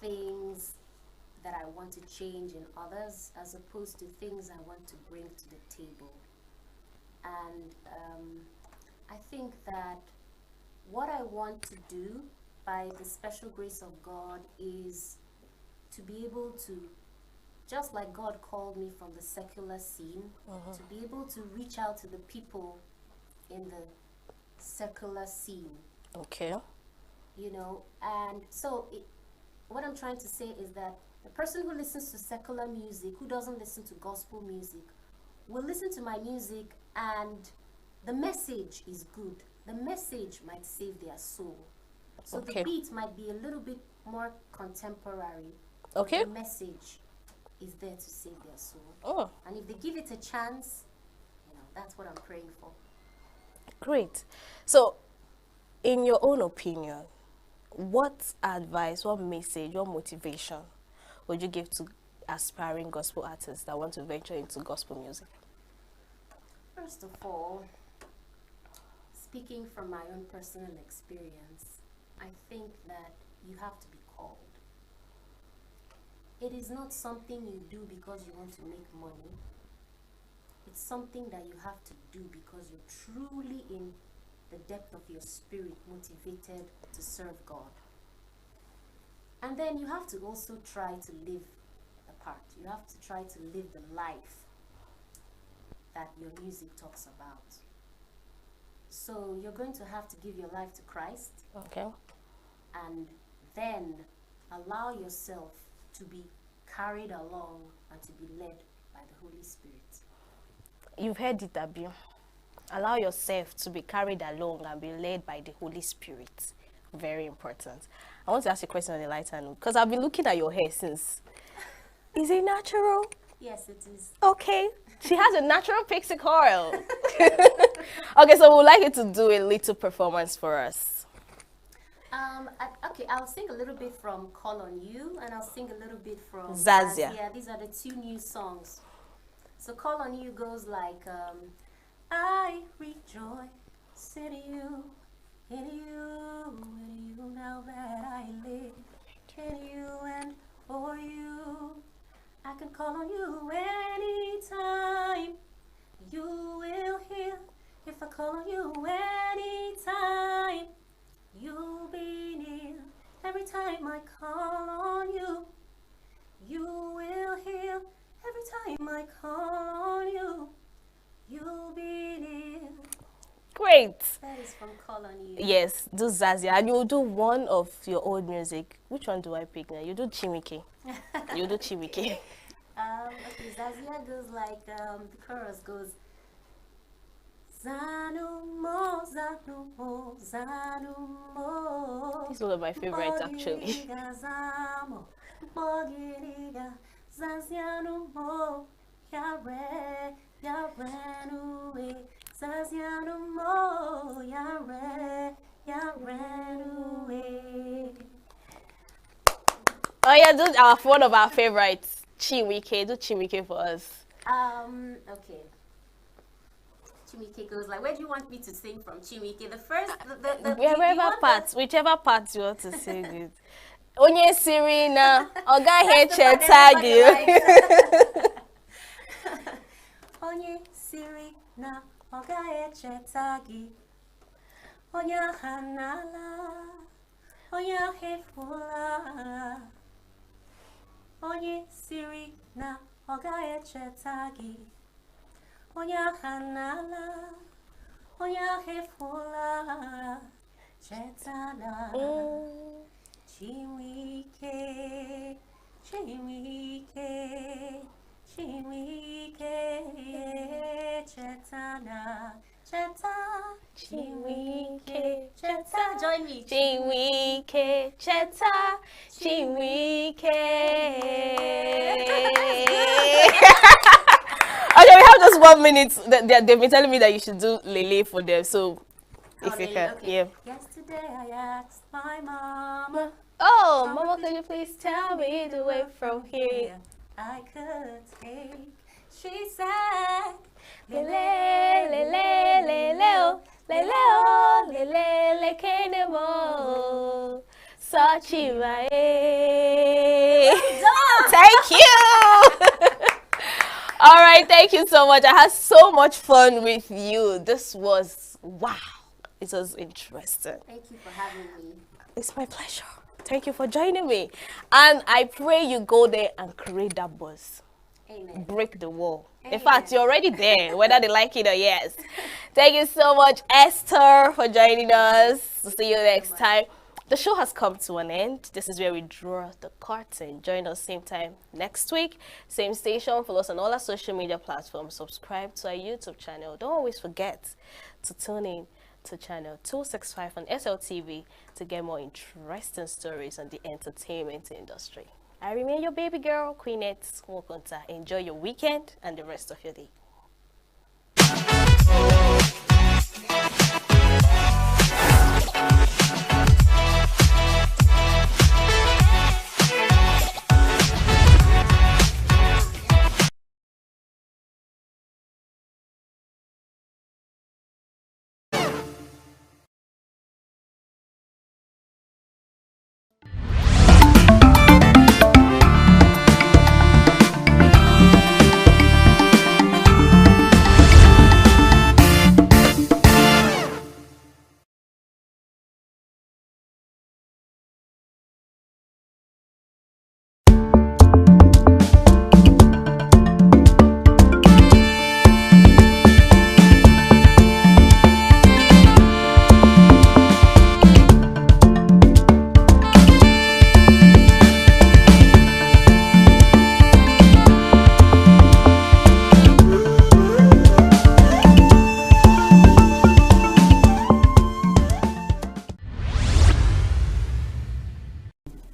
Speaker 7: things that I want to change in others as opposed to things I want to bring to the table. And I think that what I want to do by the special grace of God is to be able to, just like God called me from the secular scene, to be able to reach out to the people in the secular scene.
Speaker 1: Okay.
Speaker 7: You know, and so what I'm trying to say is that the person who listens to secular music, who doesn't listen to gospel music, will listen to my music and the message is good. The message might save their soul. So the beat might be a little bit more contemporary.
Speaker 1: Okay.
Speaker 7: The message is there to save their soul.
Speaker 1: Oh.
Speaker 7: And if they give it a chance, you know, that's what I'm praying for.
Speaker 1: Great. So, in your own opinion, what advice, what message, what motivation would you give to aspiring gospel artists that want to venture into gospel music?
Speaker 7: First of all, speaking from my own personal experience, I think that you have to be called. It is not something you do because you want to make money. It's something that you have to do because you're truly in the depth of your spirit motivated to serve God. And then you have to also try to live the part. You have to try to live the life that your music talks about. So you're going to have to give your life to Christ.
Speaker 1: Okay.
Speaker 7: And then allow yourself to be carried along and to be led by the Holy Spirit.
Speaker 1: You've heard it, Abi. Allow yourself to be carried along and be led by the Holy Spirit. Very important. I want to ask you a question on the lighter note, because I've been looking at your hair since. Is it natural?
Speaker 7: Yes, it is.
Speaker 1: Okay. She has a natural pixie coil. Okay, so we'd like you to do a little performance for us.
Speaker 7: Okay, I'll sing a little bit from Call on You, and I'll sing a little bit from
Speaker 1: Zazia.
Speaker 7: These are the two new songs. So Call on You goes like, I rejoice in you, now that I live in you and for you. I can call on you anytime. You will hear if I call on you anytime. You'll be near every time I call on you. You will hear every time I call on you. You'll be near.
Speaker 1: Great.
Speaker 7: That is from Call on You.
Speaker 1: Yes, do Zazia. And you'll do one of your old music. Which one do I pick now? You do Chimike. You do Chimike.
Speaker 7: Okay, Zazia goes like, the chorus goes, Zanumo, Zanumo, Zanumo.
Speaker 1: This is one of my favorites, actually.
Speaker 7: Zazianumo, Yare, Yarenuwe, Zazianumo, Yare, Yarenuwe.
Speaker 1: Oh yeah, do one of our favorites, Chimike. Do Chimike for us.
Speaker 7: Okay. Chimike goes like, where do you want me to sing from, Chimike? The first,
Speaker 1: whichever part you want to sing it. Onye Serena, Oga Heche tag you.
Speaker 7: Onye Serena, Oga Heche tag you. Onya Hanala, Onya Hefula. Onye Serena, Oga Heche tag you. Onya Hanala, Onya Hefula. Chetana. Chimike, Chimike, Chimike, Chetana, Cheta, Chinwike, Cheta. Join me.
Speaker 1: Chinwike, Cheta, Chinwike. Okay, we have just 1 minute. They've been telling me that you should do Lele for them. So, if you can,
Speaker 7: Okay.
Speaker 1: yeah.
Speaker 7: Yesterday I asked my mama.
Speaker 1: Oh, Mama, could you please tell me the way from here?
Speaker 7: I could take. She said,
Speaker 1: Lele, lele, lele, oh, lele, oh, lele, le kenemo, Sachimae. Thank you. All right, thank you so much. I had so much fun with you. This was wow. It was interesting.
Speaker 7: Thank you for having me.
Speaker 1: It's my pleasure. Thank you for joining me. And I pray you go there and create that buzz.
Speaker 7: Amen.
Speaker 1: Break the wall.
Speaker 7: Amen.
Speaker 1: In fact, you're already there, whether they like it or yes. Thank you so much, Esther, for joining us. See you next time. The show has come to an end. This is where we draw the curtain. Join us same time next week. Same station. Follow us on all our social media platforms. Subscribe to our YouTube channel. Don't always forget to tune in to channel 265 on SLTV to get more interesting stories on the entertainment industry. I remain your baby girl, Queenette Mokonta. Enjoy your weekend and the rest of your day.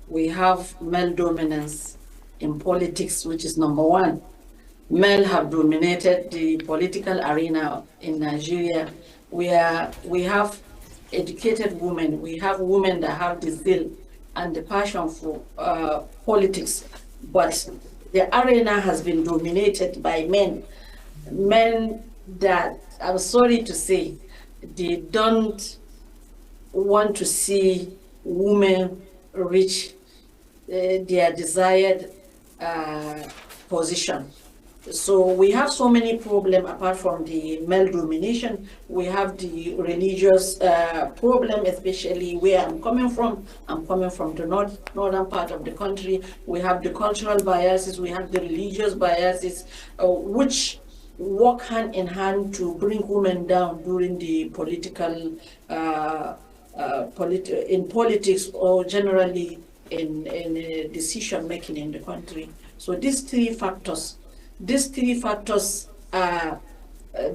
Speaker 11: We have male dominance in politics, which is number one. Men have dominated the political arena in Nigeria. We have educated women. We have women that have the zeal and the passion for politics, but the arena has been dominated by men. Men that, I'm sorry to say, they don't want to see women reach their desired position. So we have so many problems apart from the male domination. We have the religious problem, especially where I'm coming from. I'm coming from the northern part of the country. We have the cultural biases, we have the religious biases, which work hand in hand to bring women down during the political, in politics or generally in decision making in the country. So these three factors are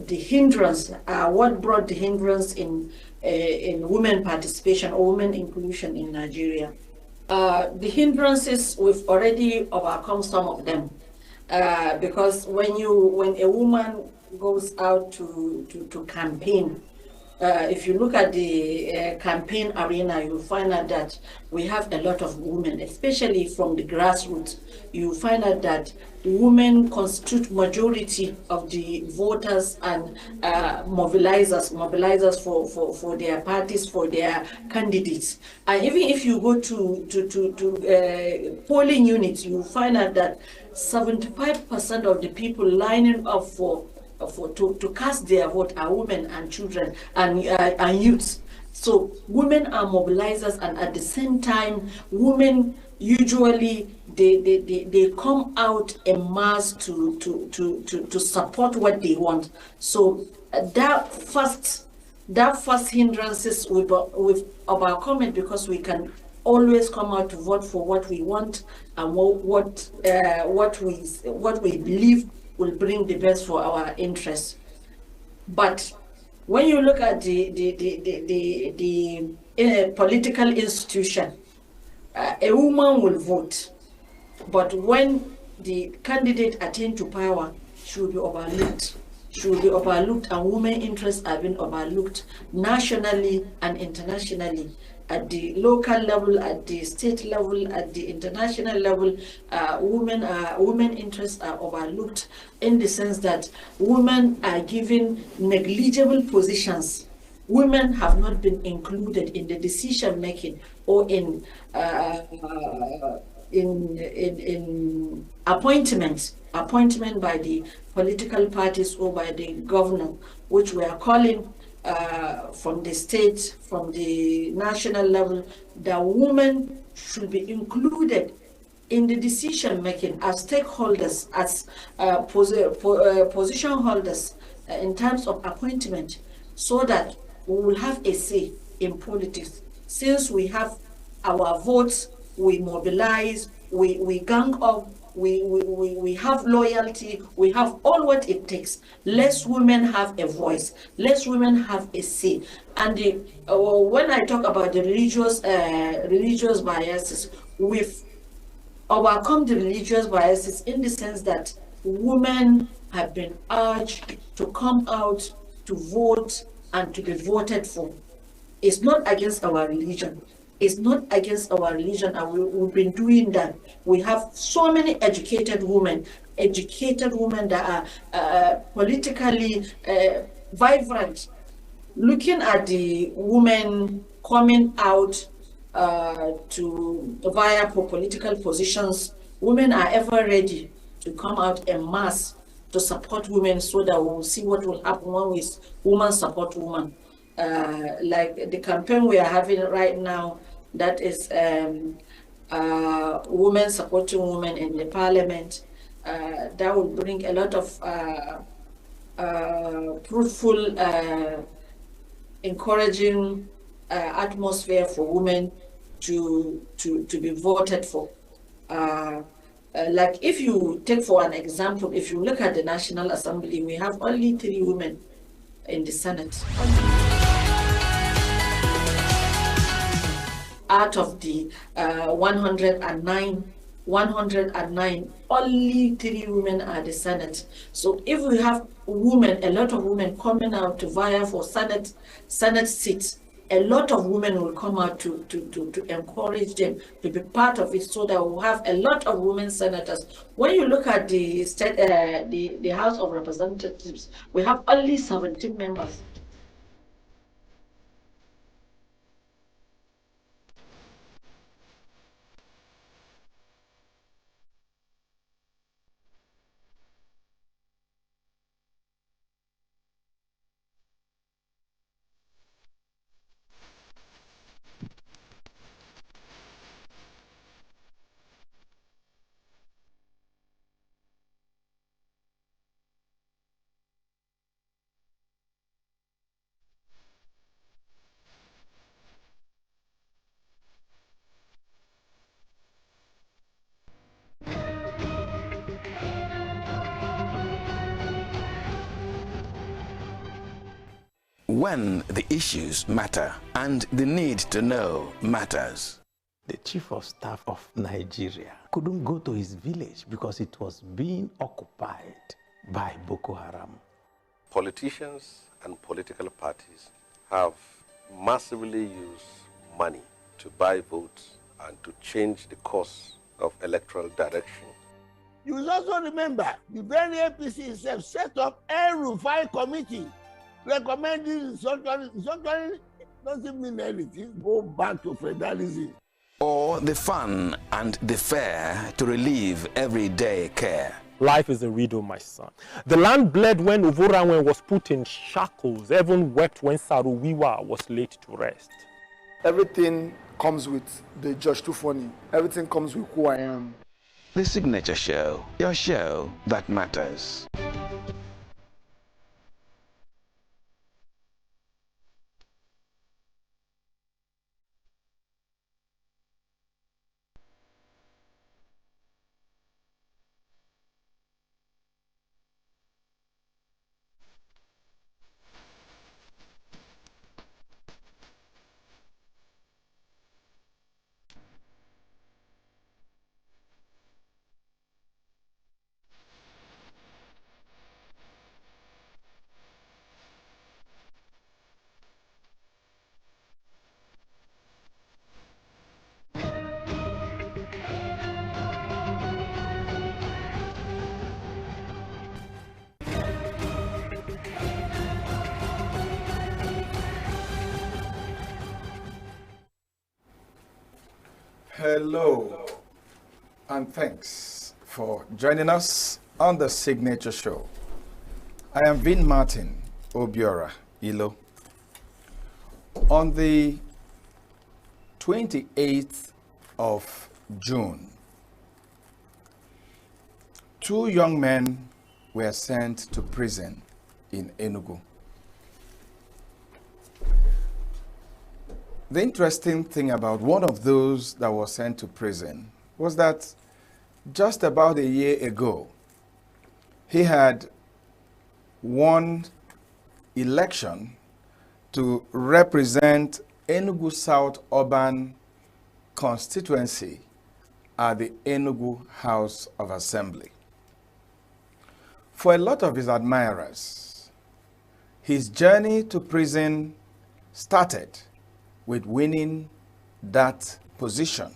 Speaker 11: the hindrance, what brought the hindrance in women participation or women inclusion in Nigeria. The hindrances, we've already overcome some of them, because when a woman goes out to campaign, if you look at the campaign arena, you'll find out that we have a lot of women, especially from the grassroots. You find out that women constitute majority of the voters and mobilizers for their parties, for their candidates. And even if you go to polling units, you find out that 75% of the people lining up to cast their vote are women and children and youths. So women are mobilizers, and at the same time, women usually they come out en masse to support what they want. So that first hindrances we've overcome it, because we can always come out to vote for what we want and what we believe will bring the best for our interests. But When you look at the political institution, a woman will vote, but when the candidate attain to power, she will be overlooked. She will be overlooked, and women interests have been overlooked nationally and internationally. At the local level, at the state level, at the international level, women interests are overlooked in the sense that women are given negligible positions. Women have not been included in the decision making or in appointment by the political parties or by the governor, which we are calling from the state, from the national level, that women should be included in the decision making as stakeholders, as position holders in terms of appointment, so that we will have a say in politics. Since we have our votes, we mobilize, we gang up, we have loyalty, we have all what it takes. Less women have a voice, less women have a say. And when I talk about the religious biases, we've overcome the religious biases in the sense that women have been urged to come out to vote and to be voted for. It's not against our religion. It's not against our religion, and we've been doing that. We have so many educated women that are politically vibrant. Looking at the women coming out to vie for political positions, women are ever ready to come out en masse to support women, so that we'll see what will happen when women support women. Like the campaign we are having right now, that is women supporting women in the parliament, that will bring a lot of fruitful, encouraging atmosphere for women to be voted for. Like if you take for an example, if you look at the National Assembly, we have only 3 women in the Senate. Out of the 109, only 3 women are the Senate. So if we have women, a lot of women coming out to vie for Senate seats, a lot of women will come out to encourage them to be part of it, so that we'll have a lot of women senators. When you look at the state, the House of Representatives, we have only 17 members.
Speaker 12: When the issues matter and the need to know matters.
Speaker 14: The chief of staff of Nigeria couldn't go to his village because it was being occupied by Boko Haram.
Speaker 20: Politicians and political parties have massively used money to buy votes and to change the course of electoral direction.
Speaker 23: You will also remember the very APC itself set up a Rufai committee recommending restructuring doesn't mean anything. Go back to federalism.
Speaker 12: Or the fun and the fair to relieve everyday care.
Speaker 24: Life is a riddle, my son. The land bled when Uvoranwen was put in shackles. Heaven wept when Saruwiwa was laid to rest.
Speaker 26: Everything comes with the Just Too Funny. Everything comes with who I am.
Speaker 12: The Signature Show, your show that matters.
Speaker 8: Hello, and thanks for joining us on the Signature Show. I am Vin Martin Obiora Ilo. On the 28th of June, 2 young men were sent to prison in ENUGU. The interesting thing about one of those that was sent to prison was that just about a year ago, he had won election to represent ENUGU South Urban constituency at the ENUGU House of Assembly. For a lot of his admirers, his journey to prison started with winning that position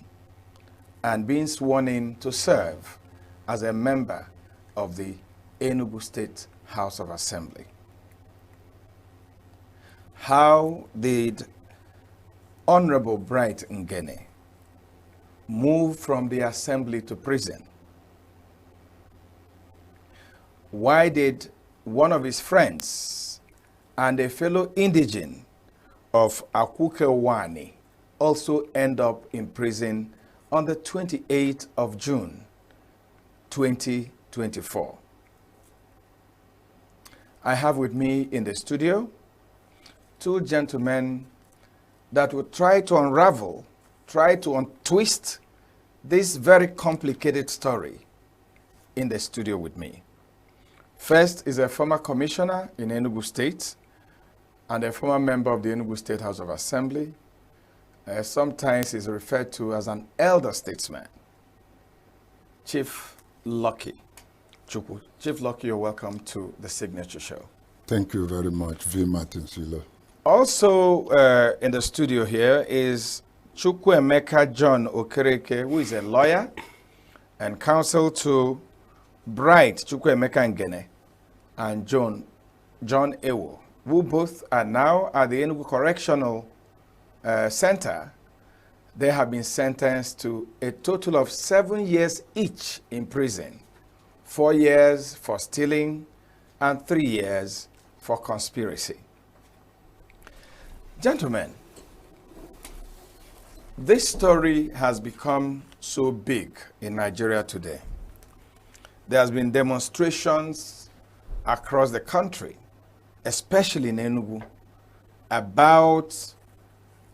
Speaker 8: and being sworn in to serve as a member of the ENUGU State House of Assembly. How did Honorable Bright Ngene move from the assembly to prison? Why did one of his friends and a fellow indigene of Akukewani also end up in prison on the 28th of June, 2024? I have with me in the studio 2 gentlemen that will try to unravel, try to untwist this very complicated story in the studio with me. First is a former commissioner in Enugu State and a former member of the Enugu State House of Assembly. Sometimes is referred to as an elder statesman, Chief Lucky Chukwu. Chief Lucky, you're welcome to the Signature Show.
Speaker 23: Thank you very much, V. Martin Silo.
Speaker 8: Also in the studio here is Chukwuemeka John Okereke, who is a lawyer and counsel to Bright Chukwuemeka Ngene and John Ewo, who both are now at the Enugu Correctional Center. They have been sentenced to a total of 7 years each in prison, 4 years for stealing and 3 years for conspiracy. Gentlemen, this story has become so big in Nigeria today. There has been demonstrations across the country, especially in Enugu, about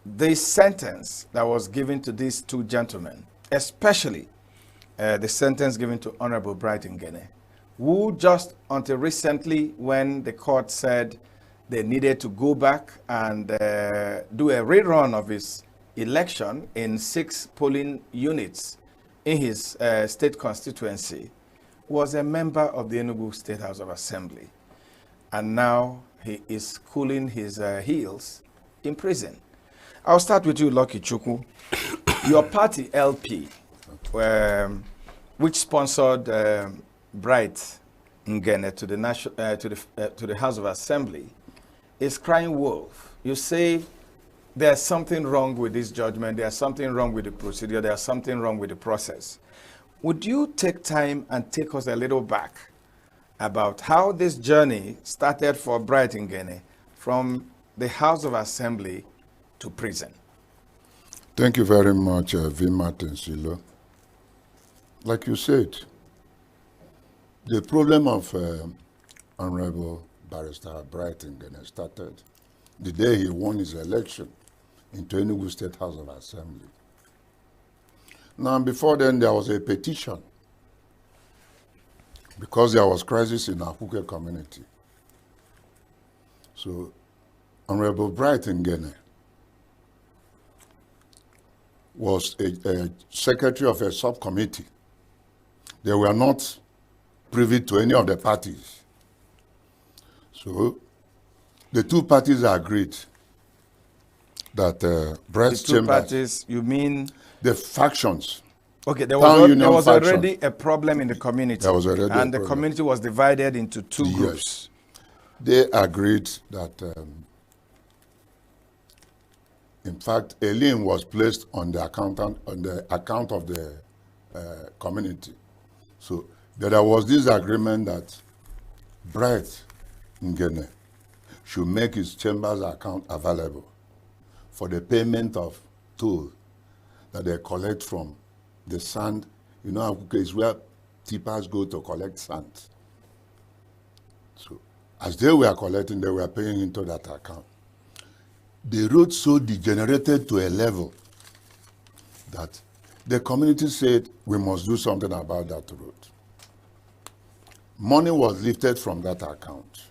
Speaker 8: this sentence that was given to these 2 gentlemen, especially the sentence given to Honorable Bright Ngene, who just until recently, when the court said they needed to go back and do a rerun of his election in 6 polling units in his state constituency, was a member of the Enugu State House of Assembly. And now he is cooling his heels in prison. I'll start with you, Lucky Chukwu. Your party, LP, which sponsored Bright Ngene to the House of Assembly, is crying wolf. You say there's something wrong with this judgment, there's something wrong with the procedure, there's something wrong with the process. Would you take time and take us a little back about how this journey started for Bright Ngene from the House of Assembly to prison?
Speaker 23: Thank you very much, V. Martin Silo. Like you said, the problem of Honorable Barrister Bright Ngene started the day he won his election into Enugu State House of Assembly. Now, before then, there was a petition because there was crisis in our Akuke community. So, Honorable Bright Ngene was a secretary of a subcommittee. They were not privy to any of the parties. So, the 2 parties agreed that Bright's
Speaker 8: The 2 parties, you mean?
Speaker 23: The factions.
Speaker 8: Okay, there was already a problem in the community.
Speaker 23: There was already
Speaker 8: and the community was divided into 2 groups.
Speaker 23: They agreed that
Speaker 10: In fact, a lien was placed on the account of the community. So there was this agreement that Bright Ngene should make his chamber's account available for the payment of toll that they collect from the sand. You know, Akuke is where tippers go to collect sand. So as they were collecting, they were paying into that account. The road so degenerated to a level that the community said, we must do something about that road. Money was lifted from that account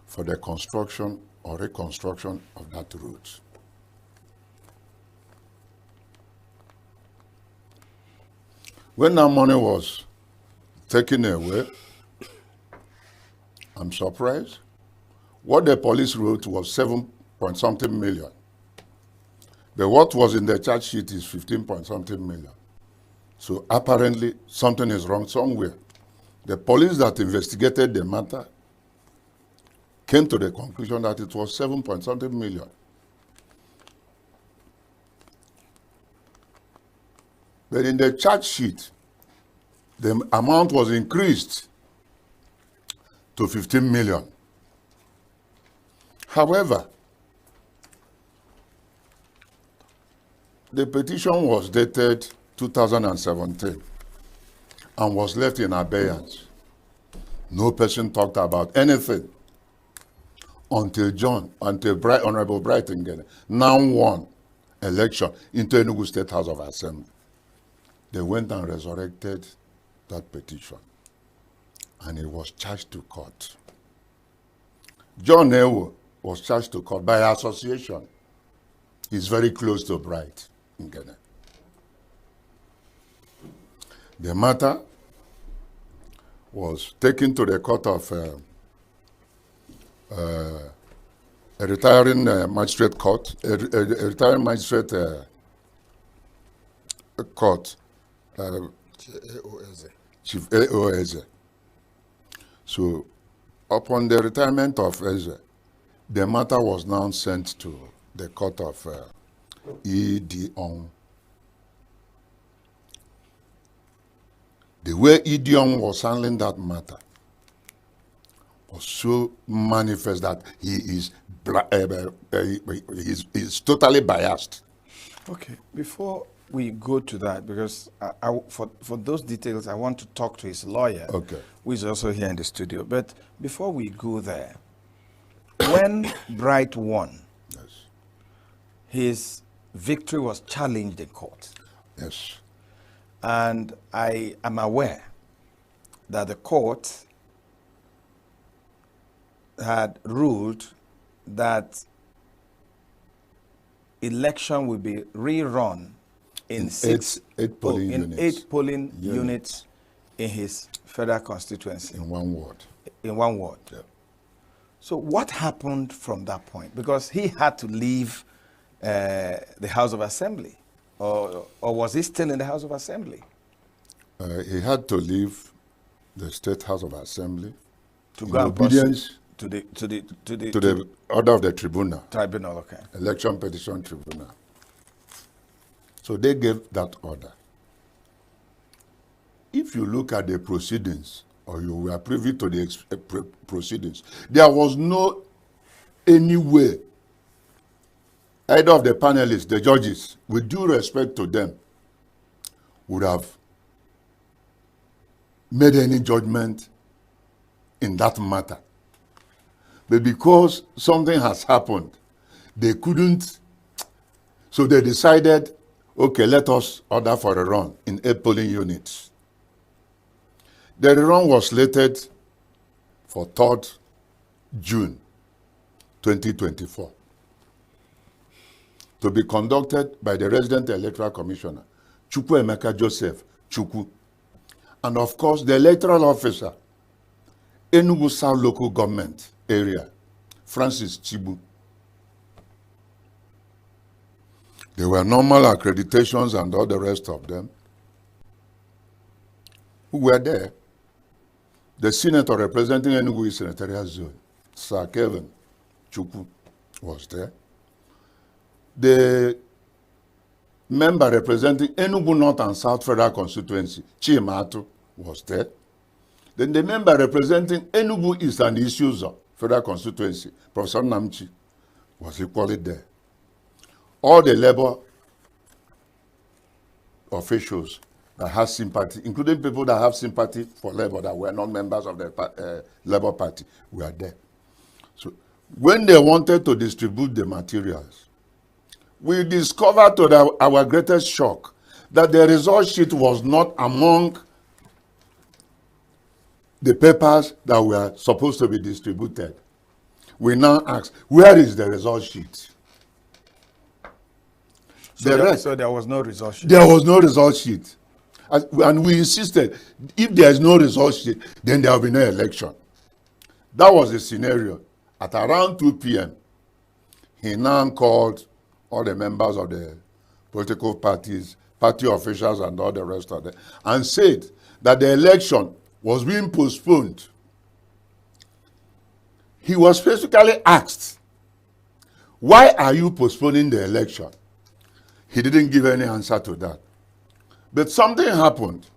Speaker 10: for the construction or reconstruction of that road. When that money was taken away, I'm surprised. What the police wrote was 7-point-something million. But what was in the charge sheet is 15-point-something million. So apparently something is wrong somewhere. The police that investigated the matter came to the conclusion that it was 7-point-something million. But in the charge sheet, the amount was increased to 15 million. However, the petition was dated 2017 and was left in abeyance. No person talked about anything until Honorable Bright Ngene now won election into ENUGU State House of Assembly. They went and resurrected that petition, and he was charged to court. John Ewo was charged to court by association. He's very close to Bright Ngene. The matter was taken to the court of a retiring magistrate court, a retiring magistrate court, Chief A.O. Eze. So, upon the retirement of Eze, the matter was now sent to the court of E.D.O. The way E.D.O. was handling that matter was so manifest that he is totally biased.
Speaker 8: Okay, before we go to that, because for those details, I want to talk to his lawyer, who is also here in the studio. But before we go there, when Bright won, his victory was challenged in court.
Speaker 10: Yes.
Speaker 8: And I am aware that the court had ruled that election will be rerun in eight polling units in his federal constituency.
Speaker 10: In one ward.
Speaker 8: In one ward.
Speaker 10: Yeah.
Speaker 8: So what happened from that point? Because he had to leave the House of Assembly, or was he still in the House of Assembly?
Speaker 10: He had to leave the State House of Assembly
Speaker 8: to
Speaker 10: in
Speaker 8: go
Speaker 10: obedience
Speaker 8: to the
Speaker 10: order of the tribunal.
Speaker 8: Tribunal, okay.
Speaker 10: Election Petition Tribunal. So they gave that order. If you look at the proceedings, or you were privy to the proceedings, there was no any way either of the panelists, the judges, with due respect to them, would have made any judgment in that matter. But because something has happened, they couldn't, so they decided, okay, let us order for a run in 8 polling units. The run was slated for 3rd June 2024 to be conducted by the Resident Electoral Commissioner, Chukwuemeka Joseph Chukwu, and of course the electoral officer, ENUGU South Local Government Area, Francis Chibu. There were normal accreditations and all the rest of them who were there. The senator representing ENUGU Senatorial Zone, Sir Kevin Chukwu, was there. The member representing Enugu North and South Federal Constituency, Chimatu, was there. Then the member representing Enugu East and Isuza Federal Constituency, Professor Namchi, was equally there. All the Labour officials that have sympathy, including people that have sympathy for Labour that were not members of the Labour Party, were there. So when they wanted to distribute the materials, we discovered to our greatest shock that the result sheet was not among the papers that were supposed to be distributed. We now ask, where is the result sheet?
Speaker 8: So there was no result sheet?
Speaker 10: There was no result sheet. And we insisted, if there is no result sheet, then there will be no election. That was the scenario. At around 2 p.m., he now called all the members of the political parties, party officials, and all the rest of them, and said that the election was being postponed. He was specifically asked, why are you postponing the election? He didn't give any answer to that. But something happened.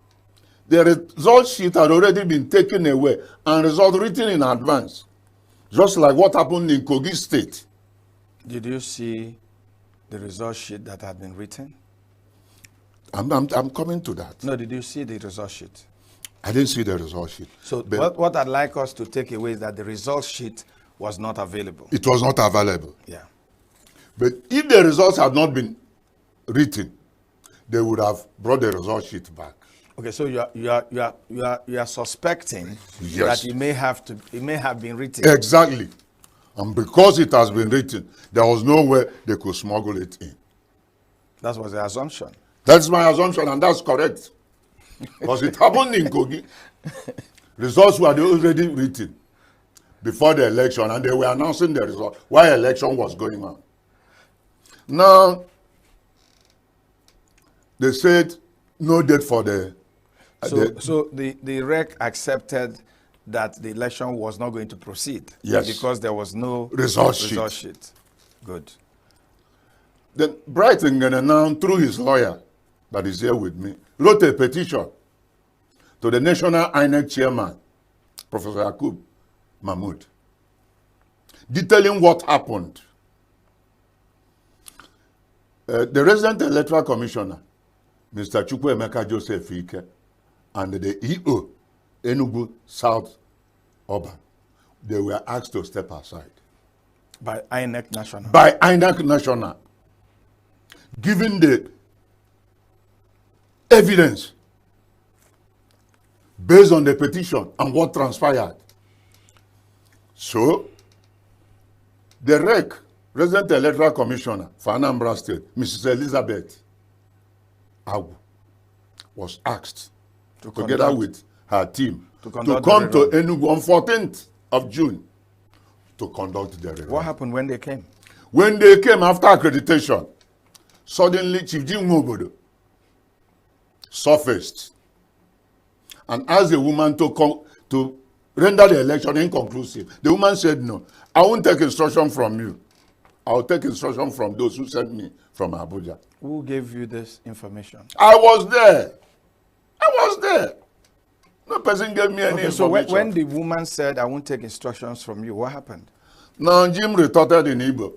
Speaker 10: The result sheet had already been taken away and result written in advance, just like what happened in Kogi State.
Speaker 8: Did you see the result sheet that had been written?
Speaker 10: I'm coming to that.
Speaker 8: No, did you see the result sheet?
Speaker 10: I didn't see the result sheet.
Speaker 8: So what I'd like us to take away is that the result sheet was not available.
Speaker 10: It was not available.
Speaker 8: Yeah.
Speaker 10: But if the results had not been written, they would have brought the result sheet back.
Speaker 8: Okay, so you are suspecting that it may have been written.
Speaker 10: Exactly. And because it has been written, there was no way they could smuggle it in.
Speaker 8: That was the assumption.
Speaker 10: That's my assumption, and that's correct. Because it happened in Kogi. Results were already written before the election, and they were announcing the result while election was going on. Now, they said no date for the...
Speaker 8: So the REC accepted that the election was not going to proceed.
Speaker 10: Yes.
Speaker 8: Because there was no
Speaker 10: result
Speaker 8: sheet. Good.
Speaker 10: Then Brighton now, through his lawyer that is here with me, wrote a petition to the National INEC chairman, Professor Yakub Mahmood, detailing what happened. The resident electoral commissioner, Mr. Chukwuemeka Joseph Ike, and the EO, Enugu South Urban, they were asked to step aside.
Speaker 8: By INEC National?
Speaker 10: By INEC National. Given the evidence based on the petition and what transpired. So, the REC, Resident Electoral Commissioner for Anambra State, Mrs. Elizabeth Agu, was asked, together with her team, to come to Enugu on 14th of June to conduct the rerun.
Speaker 8: What happened when they came?
Speaker 10: When they came after accreditation, suddenly Chief Jim Nwobodo surfaced and asked the woman to render the election inconclusive. The woman said, no, I won't take instruction from you. I'll take instruction from those who sent me from Abuja.
Speaker 8: Who gave you this information?
Speaker 10: I was there. I was there. No person gave me any information.
Speaker 8: So when the woman said, I won't take instructions from you, what happened?
Speaker 10: Now, Jim retorted in Igbo.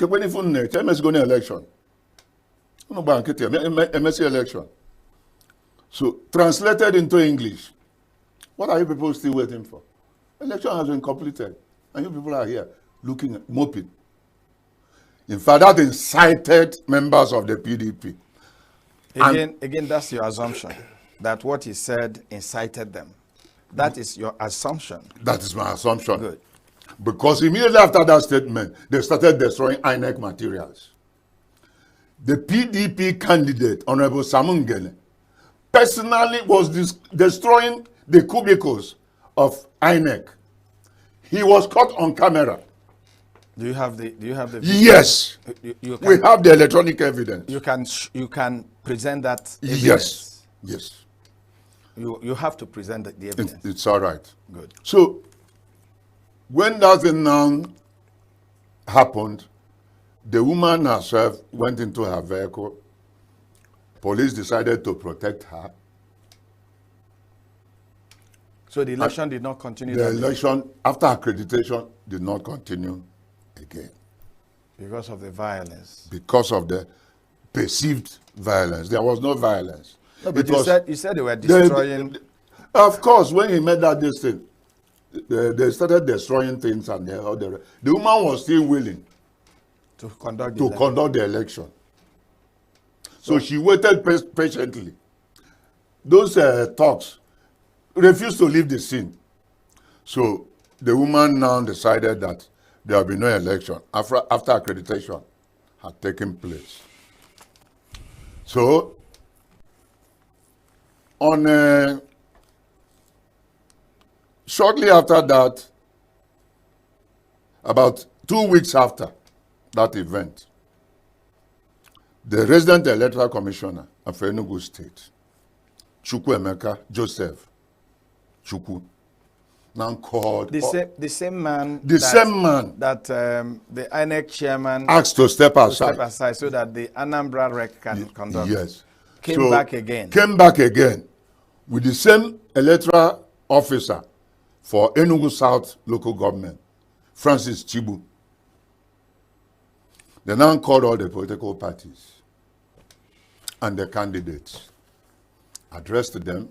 Speaker 10: When if you go to election, MSC election. So, translated into English, what are you people still waiting for? Election has been completed, and you people are here looking at moping. In fact, that incited members of the PDP.
Speaker 8: Again, that's your assumption, that what he said incited them. That is your assumption.
Speaker 10: That is my assumption.
Speaker 8: Good.
Speaker 10: Because immediately after that statement, they started destroying INEC materials. The PDP candidate, Honorable Samungene, personally was destroying the cubicles of INEC. He was caught on camera.
Speaker 8: Do you have the video?
Speaker 10: Yes. We have the electronic evidence.
Speaker 8: You can present that evidence.
Speaker 10: Yes. Yes.
Speaker 8: You have to present the evidence.
Speaker 10: It's all right.
Speaker 8: Good.
Speaker 10: So when that thing now happened, the woman herself went into her vehicle. Police decided to protect her.
Speaker 8: So the election did not continue.
Speaker 10: The election, after accreditation, did not continue again.
Speaker 8: Because of the violence.
Speaker 10: Because of the perceived violence. There was no violence.
Speaker 8: No, but you said they were destroying.
Speaker 10: Of course, when he made that decision, they started destroying things, and the woman was still willing
Speaker 8: to conduct
Speaker 10: the election. So she waited patiently. Those talks refused to leave the scene. So the woman now decided that there will be no election after accreditation had taken place. So on shortly after that, about 2 weeks after that event, the resident electoral commissioner of Enugu State, Chukwuemeka Joseph Chukwu, now called
Speaker 8: the same man that the INEC chairman
Speaker 10: asked to step aside
Speaker 8: so that the Anambra rec can conduct.
Speaker 10: Yes.
Speaker 8: Came back again
Speaker 10: with the same electoral officer for Enugu South local government, Francis Chibu. They now called all the political parties and the candidates, addressed them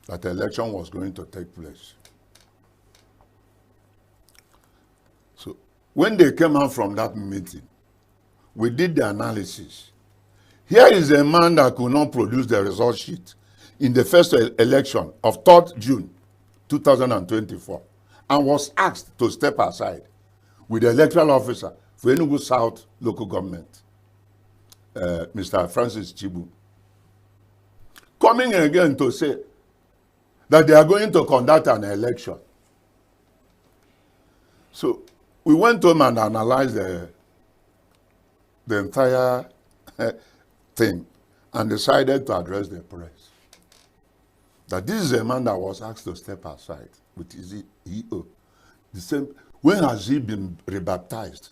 Speaker 10: that the election was going to take place. So when they came out from that meeting, we did the analysis. Here is a man that could not produce the result sheet in the first election of 3rd June 2024 and was asked to step aside with the electoral officer for Enugu South local government, Mr. Francis Chibu, coming again to say that they are going to conduct an election. So we went home and analyzed the entire thing and decided to address the press. That this is a man that was asked to step aside with his EO. The same. When has he been rebaptized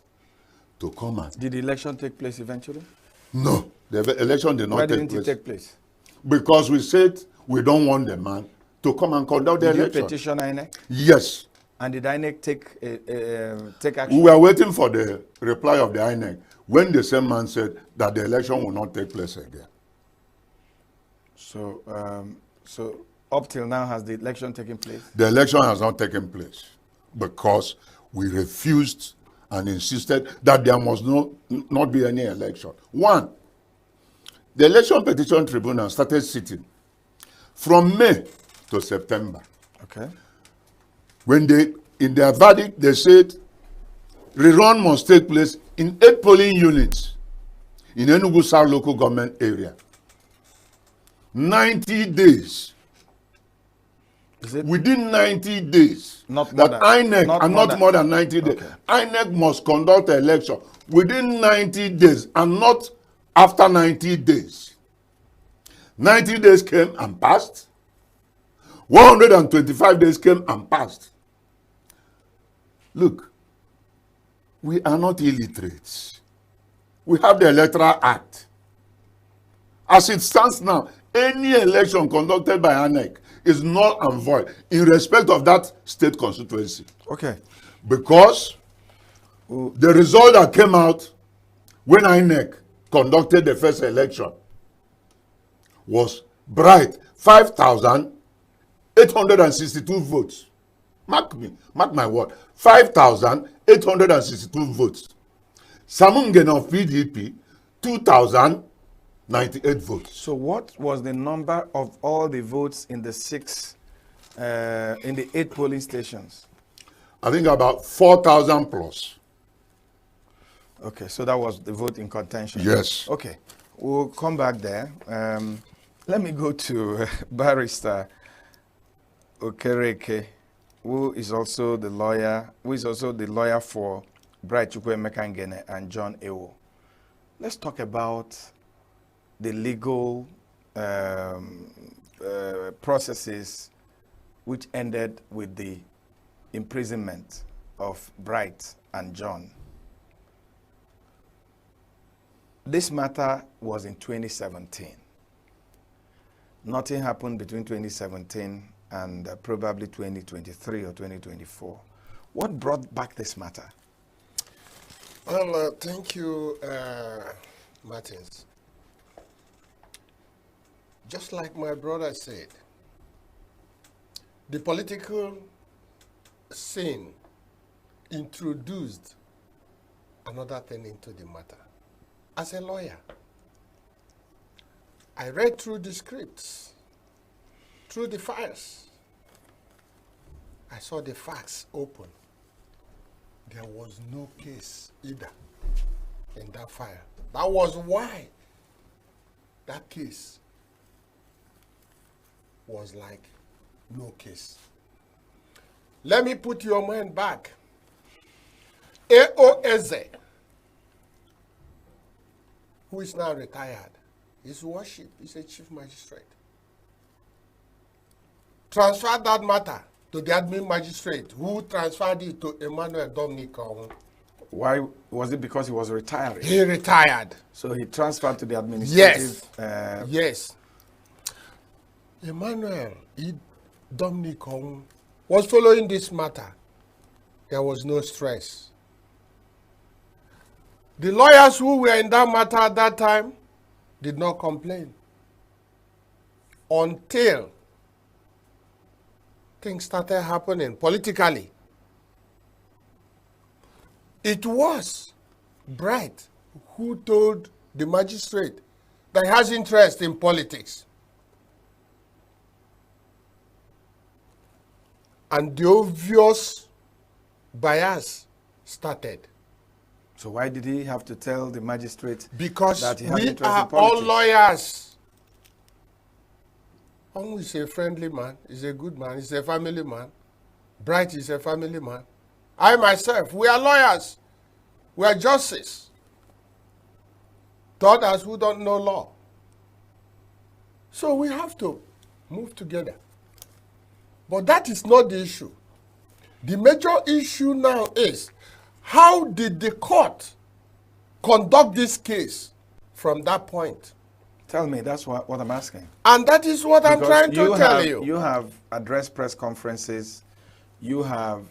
Speaker 10: to come out?
Speaker 8: Did the election take place eventually?
Speaker 10: No, the election did not take place.
Speaker 8: Why didn't it take place?
Speaker 10: Because we said we don't want the man to come and conduct the election.
Speaker 8: Did you petition INEC?
Speaker 10: Yes.
Speaker 8: And did INEC take action?
Speaker 10: We were waiting for the reply of the INEC when the same man said that the election will not take place again.
Speaker 8: So, so up till now, has the election taken place?
Speaker 10: The election has not taken place because we refused and insisted that there must not be any election. One, the Election Petition Tribunal started sitting from May to September.
Speaker 8: Okay.
Speaker 10: When in their verdict, they said rerun must take place in 8 polling units in Enugu South local government area. 90 days. Within 90 days,
Speaker 8: not
Speaker 10: more than 90 days.
Speaker 8: Okay.
Speaker 10: INEC must conduct the election within 90 days and not after 90 days. 90 days came and passed. 125 days came and passed. Look, we are not illiterates. We have the Electoral Act. As it stands now, any election conducted by INEC is null and void in respect of that state constituency.
Speaker 8: Okay.
Speaker 10: Because the result that came out when INEC conducted the first election was bright 5,862 votes. Mark my word, 5,862 votes. Samungen of PDP, 2,098 votes.
Speaker 8: So what was the number of all the votes in the in the 8 polling stations?
Speaker 10: I think about 4,000 plus.
Speaker 8: Okay, so that was the vote in contention.
Speaker 10: Yes.
Speaker 8: Okay, we'll come back there. Let me go to Barrister Okereke, who is also the lawyer for Bright Chukwuemeka Ngene and John Ewo. Let's talk about the legal processes which ended with the imprisonment of Bright and John. This matter was in 2017. Nothing happened between 2017 and probably 2023 or 2024. What brought back this matter?
Speaker 13: Well, thank you, Martins. Just like my brother said, the political scene introduced another thing into the matter. As a lawyer, I read through the scripts, through the files. I saw the facts open. There was no case either in that file. That was why that case was like no case. Let me put your mind back. AOSA, who is now retired, his worship is a chief magistrate. Transferred that matter to the admin magistrate, who transferred it to Emmanuel Dominic.
Speaker 8: Why was it? Because he was retiring?
Speaker 13: He retired.
Speaker 8: So he transferred to the administrative.
Speaker 13: Yes. Yes. Emmanuel Dominic was following this matter. There was no stress. The lawyers who were in that matter at that time did not complain until things started happening politically. It was Bright who told the magistrate that he has interest in politics. And the obvious bias started.
Speaker 8: So why did he have to tell the magistrate
Speaker 13: because
Speaker 8: that he had
Speaker 13: we
Speaker 8: interest
Speaker 13: are
Speaker 8: in politics?
Speaker 13: all lawyers. Ongu is a friendly man, he's a good man, he's a family man. Bright is a family man. I myself, we are lawyers. We are justices. To others who don't know law. So we have to move together. But that is not the issue. The major issue now is, how did the court conduct this case from that point?
Speaker 8: Tell me, that's what I'm asking.
Speaker 13: And that is what I'm trying to tell you.
Speaker 8: You have addressed press conferences, you have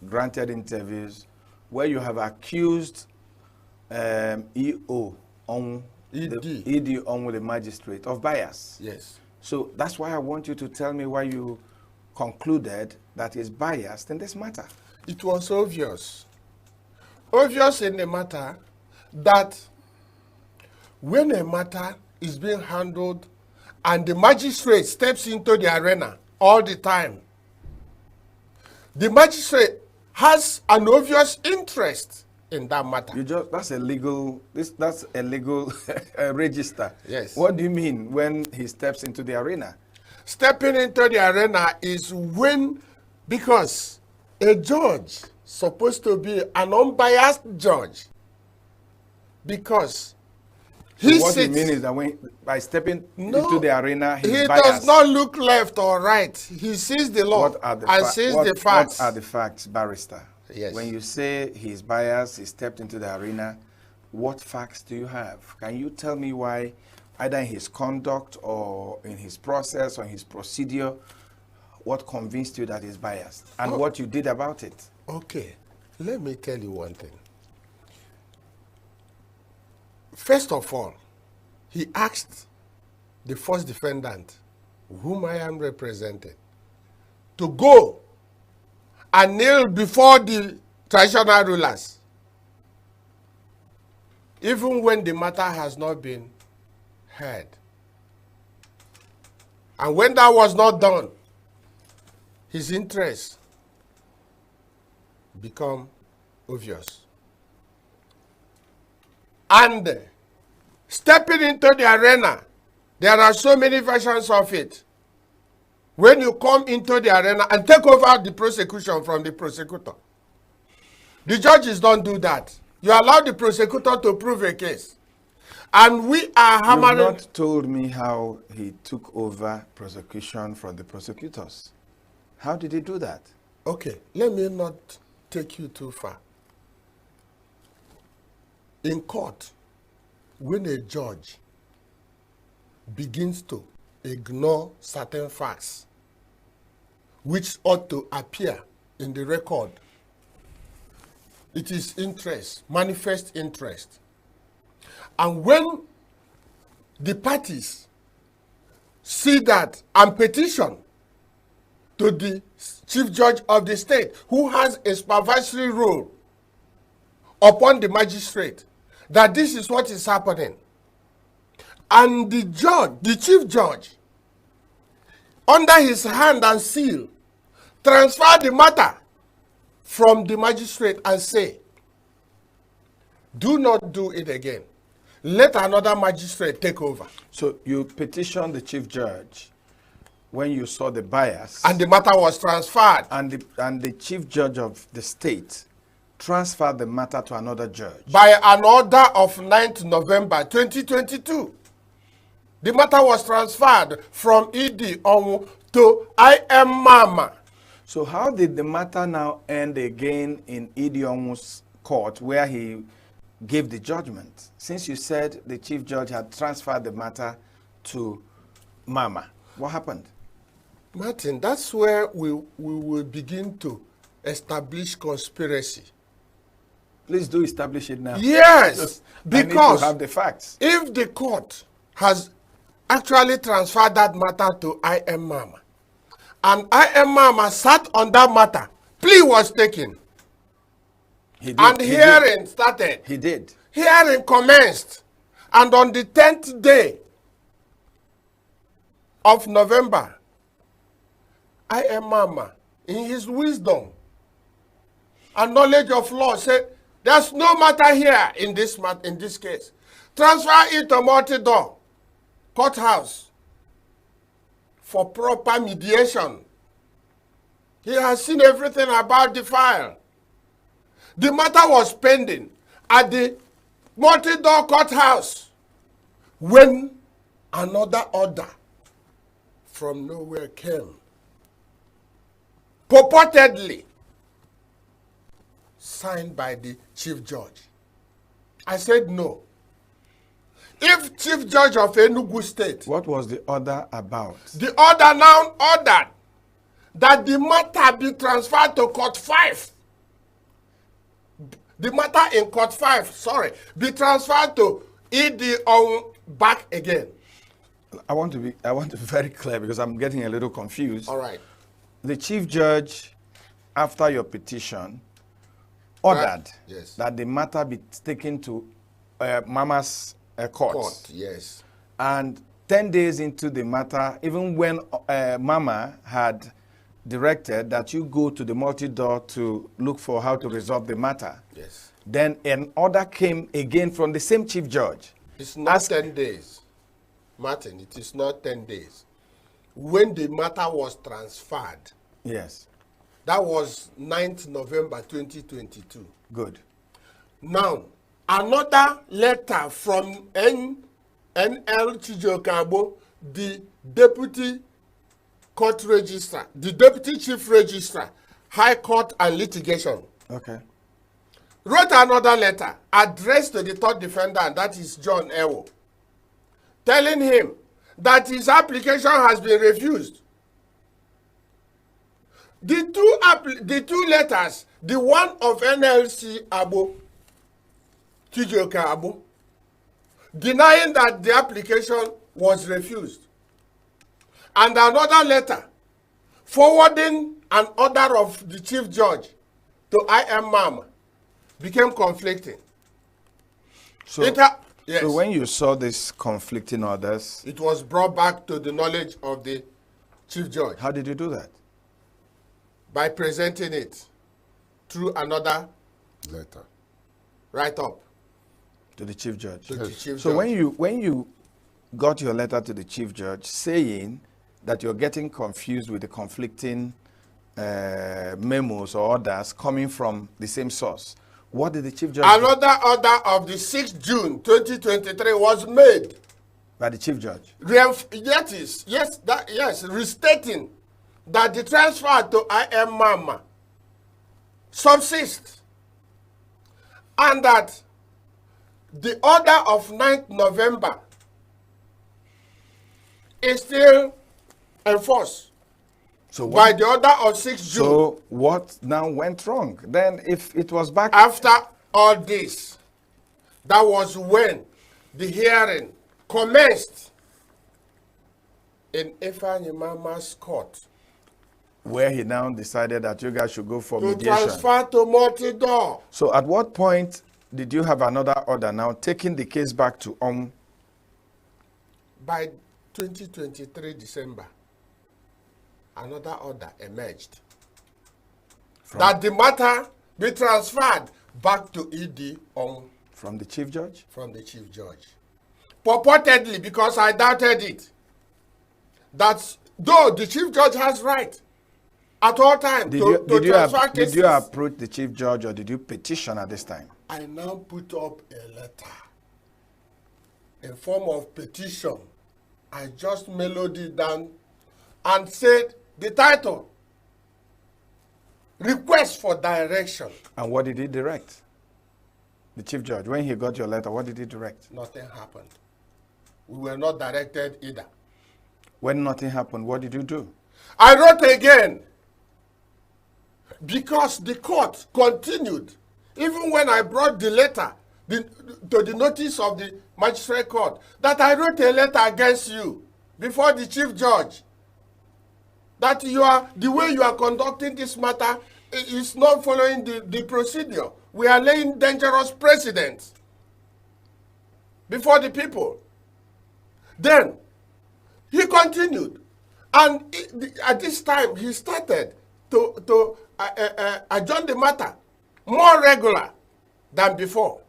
Speaker 8: granted interviews where you have accused EO on ED on the magistrate of bias.
Speaker 13: Yes.
Speaker 8: So that's why I want you to tell me why you concluded that he's biased in this matter.
Speaker 13: It was obvious. Obvious in the matter that when a matter is being handled and the magistrate steps into the arena all the time, the magistrate has an obvious interest in that matter.
Speaker 8: That's a legal register.
Speaker 13: Yes.
Speaker 8: What do you mean when he steps into the arena?
Speaker 13: Stepping into the arena is when, because a judge supposed to be an unbiased judge, because
Speaker 8: what you mean is that when by stepping into the arena,
Speaker 13: he
Speaker 8: biased.
Speaker 13: does not look left or right. He sees the law and sees the facts.
Speaker 8: What are the facts, barrister?
Speaker 13: Yes.
Speaker 8: When you say he's biased, he stepped into the arena, what facts do you have? Can you tell me why, either in his conduct or in his process or in his procedure, what convinced you that he's biased and what you did about it?
Speaker 13: Okay, let me tell you one thing. First of all, he asked the first defendant, whom I am representing, to go and kneel before the traditional rulers, even when the matter has not been heard. And when that was not done, his interests become obvious. And stepping into the arena, there are so many versions of it. When you come into the arena and take over the prosecution from the prosecutor, the judges don't do that. You allow the prosecutor to prove a case. And we are hammering.
Speaker 8: You've not told me how he took over prosecution from the prosecutors. How did he do that?
Speaker 13: Okay, let me not take you too far. In court, when a judge begins to ignore certain facts which ought to appear in the record, it is interest, manifest interest. And when the parties see that and petition to the chief judge of the state, who has a supervisory role upon the magistrate, that this is what is happening, and the judge, the chief judge, under his hand and seal, transfer the matter from the magistrate and say, do not do it again. Let another magistrate take over.
Speaker 8: So you petitioned the chief judge when you saw the bias.
Speaker 13: And the matter was transferred.
Speaker 8: And the chief judge of the state transferred the matter to another judge.
Speaker 13: By an order of 9th November 2022. The matter was transferred from ED to IM Mama.
Speaker 8: So how did the matter now end again in ED Onwu's court, where he gave the judgment, since you said the chief judge had transferred the matter to Mama? What happened?
Speaker 13: Martin, that's where we will begin to establish conspiracy.
Speaker 8: Please do establish it now.
Speaker 13: Yes, because
Speaker 8: I need to have the facts.
Speaker 13: If the court has actually transferred that matter to IM Mama, and IM Mama sat on that matter, plea was taken.
Speaker 8: He did.
Speaker 13: And
Speaker 8: He
Speaker 13: hearing
Speaker 8: did.
Speaker 13: started.
Speaker 8: He did.
Speaker 13: Hearing commenced. And on the 10th day of November, IM Mama, in his wisdom and knowledge of law, said, there's no matter here in this case. Transfer it to multi-door courthouse for proper mediation. He has seen everything about the file. The matter was pending at the multi-door courthouse when another order from nowhere came, purportedly signed by the chief judge. I said no. If chief judge of Enugu State...
Speaker 8: What was the order about?
Speaker 13: The order now ordered that the matter be transferred to Court 5. The matter in Court 5, be transferred to ED on back again.
Speaker 8: I want to be very clear because I'm getting a little confused.
Speaker 13: All right.
Speaker 8: The chief judge, after your petition, ordered that the matter be taken to Mama's court.
Speaker 13: Yes.
Speaker 8: And 10 days into the matter, even when Mama had directed that you go to the multi-door to look for how to resolve the matter,
Speaker 13: yes,
Speaker 8: then an order came again from the same chief judge.
Speaker 13: It's not 10 days. Martin, it is not 10 days. When the matter was transferred,
Speaker 8: yes,
Speaker 13: that was 9th November 2022.
Speaker 8: Good.
Speaker 13: Now, another letter from NL Chijokabo, the deputy court registrar, the deputy chief registrar, High Court and Litigation,
Speaker 8: okay,
Speaker 13: wrote another letter addressed to the third defendant, that is John Ewo, telling him that his application has been refused. The two letters, the one of NLC Abo, Tijoka Abo, denying that the application was refused, and another letter forwarding an order of the chief judge to IM Mama, became conflicting.
Speaker 8: So,
Speaker 13: yes,
Speaker 8: so when you saw these conflicting orders,
Speaker 13: it was brought back to the knowledge of the chief judge.
Speaker 8: How did you do that?
Speaker 13: By presenting it through another
Speaker 10: letter,
Speaker 13: write-up
Speaker 8: to the chief judge.
Speaker 13: To the chief
Speaker 8: so
Speaker 13: judge.
Speaker 8: when you got your letter to the chief judge saying that you're getting confused with the conflicting memos or orders coming from the same source, what did the chief judge do?
Speaker 13: Another order of the 6th June 2023 was made
Speaker 8: by the chief judge.
Speaker 13: Restating that the transfer to IM Mama subsists, and that the order of 9th November is still enforced by the order of 6th June.
Speaker 8: So what now went wrong? Then if it was back...
Speaker 13: After all this, that was when the hearing commenced in Ifeanyi Mama's court.
Speaker 8: Where he now decided that you guys should go for
Speaker 13: To
Speaker 8: mediation.
Speaker 13: transfer to multi-door.
Speaker 8: So at what point did you have another order now taking the case back to
Speaker 13: By 2023 December, another order emerged that the matter be transferred back to ED
Speaker 8: from the chief judge?
Speaker 13: From the chief judge. Purportedly, because I doubted it, that though the chief judge has right at all times to transfer cases.
Speaker 8: Did you approach the chief judge or did you petition at this time?
Speaker 13: I now put up a letter in form of petition. I just mellowed it down and said the title, Request for Direction.
Speaker 8: And what did he direct? The chief judge, when he got your letter, what did he direct?
Speaker 13: Nothing happened. We were not directed either.
Speaker 8: When nothing happened, what did you do?
Speaker 13: I wrote again because the court continued. Even when I brought the letter to the notice of the magistrate court, that I wrote a letter against you before the chief judge, that the way you are conducting this matter is not following the procedure. We are laying dangerous precedents before the people. Then he continued, and at this time he started to adjourn the matter more regular than before.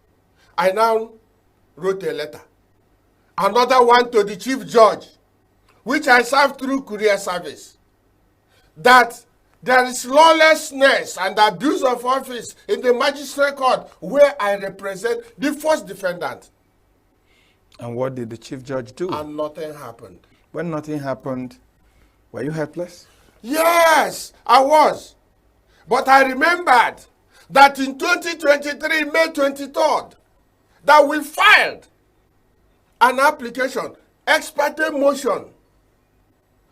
Speaker 13: I now wrote a letter, another one to the chief judge, which I served through courier service, that there is lawlessness and abuse of office in the magistrate court where I represent the first defendant.
Speaker 8: And what did the chief judge do?
Speaker 13: And nothing happened.
Speaker 8: When nothing happened, were you helpless?
Speaker 13: Yes, I was. But I remembered that in 2023, May 23rd, that we filed an application, ex parte motion,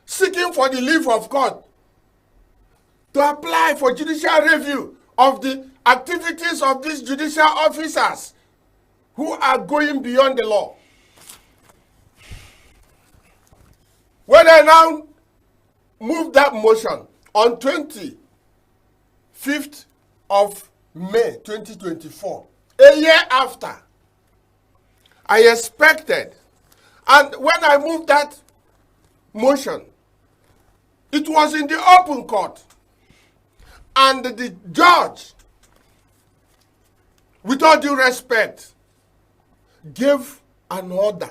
Speaker 13: seeking for the leave of court to apply for judicial review of the activities of these judicial officers who are going beyond the law. When I now moved that motion on 25th of May 2024, a year after, I expected, and when I moved that motion, it was in the open court, and the judge, with all due respect, gave an order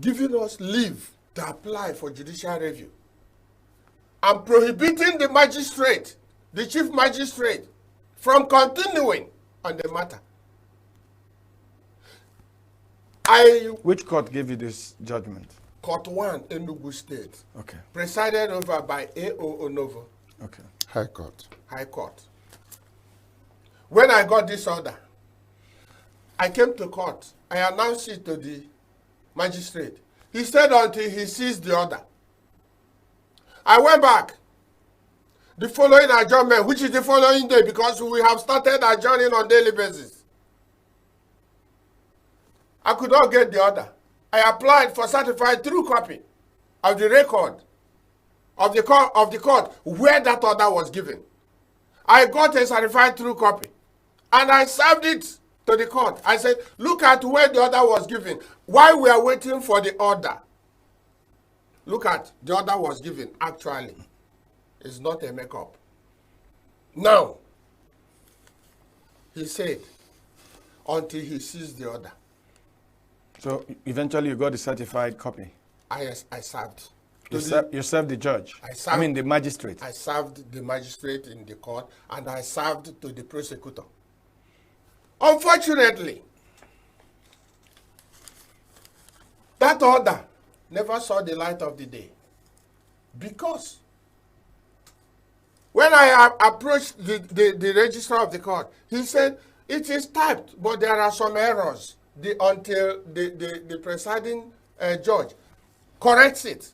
Speaker 13: giving us leave to apply for judicial review and prohibiting the magistrate, the chief magistrate, from continuing on the matter.
Speaker 8: Which court gave you this judgment?
Speaker 13: Court 1, ENUGU State.
Speaker 8: Okay.
Speaker 13: Presided over by A.O. Onovo.
Speaker 8: Okay.
Speaker 10: High Court.
Speaker 13: High Court. When I got this order, I came to court. I announced it to the magistrate. He said until he sees the order. I went back. The following adjournment, which is the following day, because we have started adjourning on daily basis. I could not get the order. I applied for certified true copy of the record of the court where that order was given. I got a certified true copy and I served it to the court. I said, look at where the order was given. While we are waiting for the order, look at the order was given. Actually, it's not a makeup. Now, he said, until he sees the order.
Speaker 8: So eventually you got the certified copy?
Speaker 13: I served.
Speaker 8: You served the judge? I mean the magistrate?
Speaker 13: I served the magistrate in the court and I served to the prosecutor. Unfortunately, that order never saw the light of the day because when I approached the registrar of the court, he said, It is typed, but there are some errors until the presiding judge corrects it,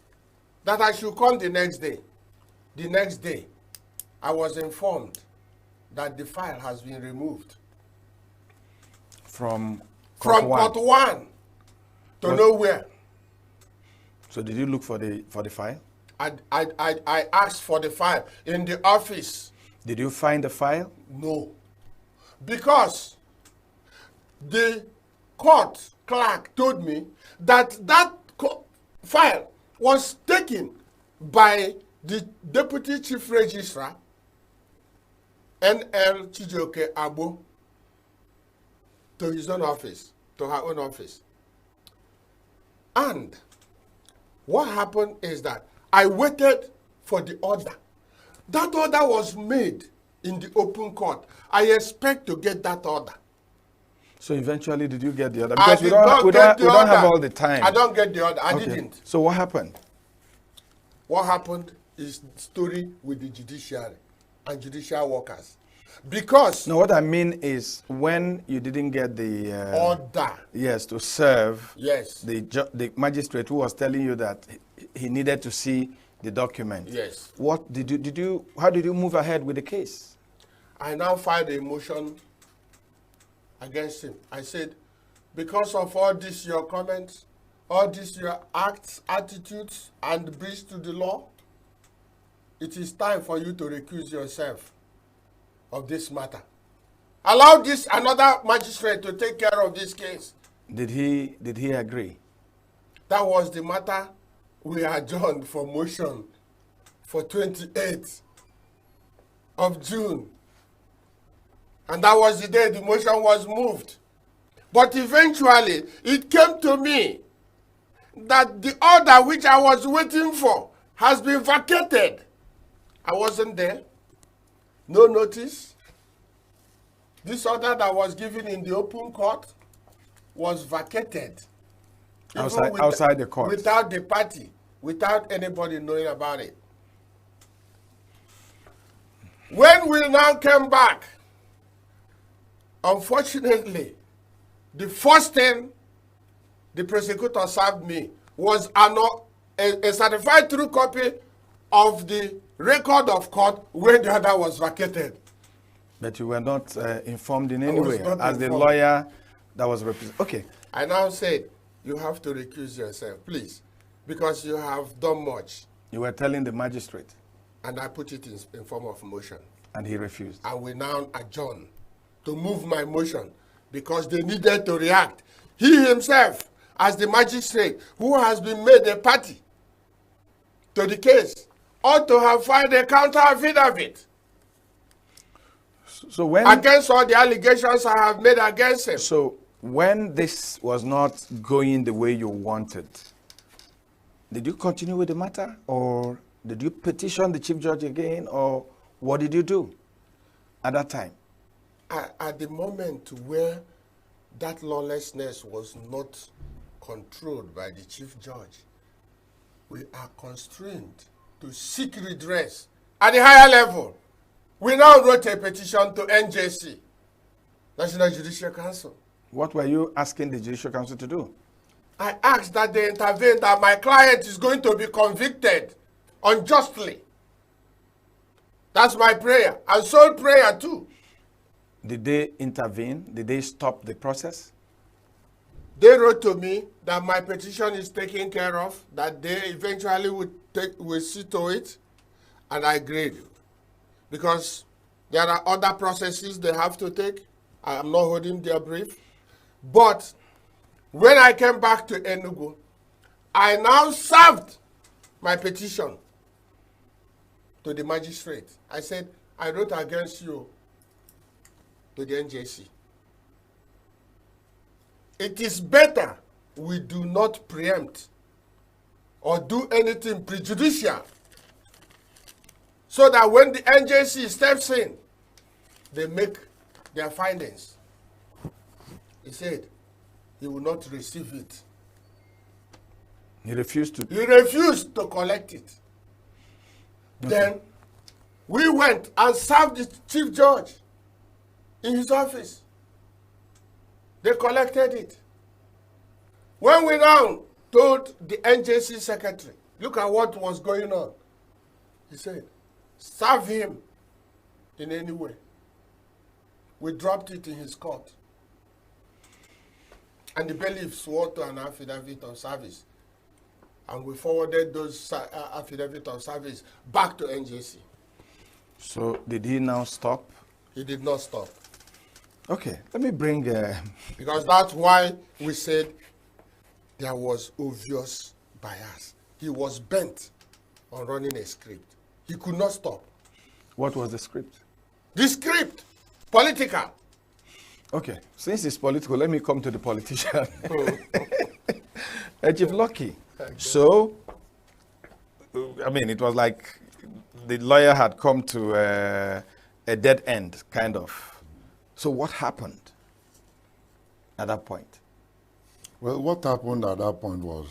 Speaker 13: that I should come the next day. The next day, I was informed that the file has been removed.
Speaker 8: From
Speaker 13: From court one to nowhere.
Speaker 8: So did you look for the file?
Speaker 13: I asked for the file in the office.
Speaker 8: Did you find the file?
Speaker 13: No. Because the court clerk told me that file was taken by the deputy chief registrar, N.L. Chijioke Abo, to his own office, to her own office. And what happened is that I waited for the order. That order was made in the open court. I expect to get that order.
Speaker 8: So eventually, did you get the order?
Speaker 13: Because we don't
Speaker 8: have all the time.
Speaker 13: I don't get the order. I didn't.
Speaker 8: So what happened?
Speaker 13: What happened is the story with the judiciary and judicial workers. Because...
Speaker 8: No, what I mean is when you didn't get the...
Speaker 13: order.
Speaker 8: Yes, to serve.
Speaker 13: Yes.
Speaker 8: The magistrate who was telling you that he needed to see the document.
Speaker 13: Yes.
Speaker 8: What how did you move ahead with the case?
Speaker 13: I now filed a motion against him. I said, because of all these your comments, all these your acts, attitudes, and breach to the law, it is time for you to recuse yourself of this matter. Allow this another magistrate to take care of this case.
Speaker 8: Did he agree?
Speaker 13: That was the matter we adjourned for motion for 28th of June. And that was the day the motion was moved. But eventually, it came to me that the order which I was waiting for has been vacated. I wasn't there. No notice. This order that was given in the open court was vacated.
Speaker 8: Outside the court.
Speaker 13: Without the party, without anybody knowing about it. When we now came back, unfortunately, the first thing the prosecutor served me was a certified true copy of the record of court when the other was vacated.
Speaker 8: But you were not informed in any way as the lawyer that was represented. Okay.
Speaker 13: I now said, you have to recuse yourself, please, because you have done much.
Speaker 8: You were telling the magistrate.
Speaker 13: And I put it in form of motion.
Speaker 8: And he refused.
Speaker 13: And we now adjourn to move my motion because they needed to react. He himself, as the magistrate who has been made a party to the case, ought to have filed a counter affidavit.
Speaker 8: So when
Speaker 13: against all the allegations I have made against him.
Speaker 8: So when this was not going the way you wanted, did you continue with the matter, or did you petition the chief judge again, or what did you do at that time?
Speaker 13: At the moment where that lawlessness was not controlled by the chief judge, we are constrained to seek redress at the higher level. We now wrote a petition to NJC, National Judicial Council.
Speaker 8: What were you asking the Judicial Council to do?
Speaker 13: I asked that they intervene, that my client is going to be convicted unjustly. That's my prayer, and sole prayer too.
Speaker 8: Did they intervene? Did they stop the process?
Speaker 13: They wrote to me that my petition is taken care of, that they eventually will see to it, and I agreed. Because there are other processes they have to take. I am not holding their brief. But when I came back to ENUGU, I now served my petition to the magistrate. I said, I wrote against you to the NJC. It is better we do not preempt or do anything prejudicial, so that when the NJC steps in, they make their findings. He said he will not receive it.
Speaker 8: He refused to?
Speaker 13: He refused to collect it. Okay. Then we went and served the chief judge in his office. They collected it. When we now told the NJC secretary, look at what was going on. He said, serve him in any way. We dropped it in his court. And the bailiff swore to an affidavit of service. And we forwarded those affidavit of service back to NJC.
Speaker 8: So did he now stop?
Speaker 13: He did not stop.
Speaker 8: Okay, let me bring...
Speaker 13: Because that's why we said there was obvious bias. He was bent on running a script. He could not stop.
Speaker 8: What was the script?
Speaker 13: The script, political.
Speaker 8: Okay, since it's political, let me come to the politician. Chief Lucky. So, I mean, it was like the lawyer had come to a dead end, kind of. So what happened at that point?
Speaker 10: Well, what happened at that point was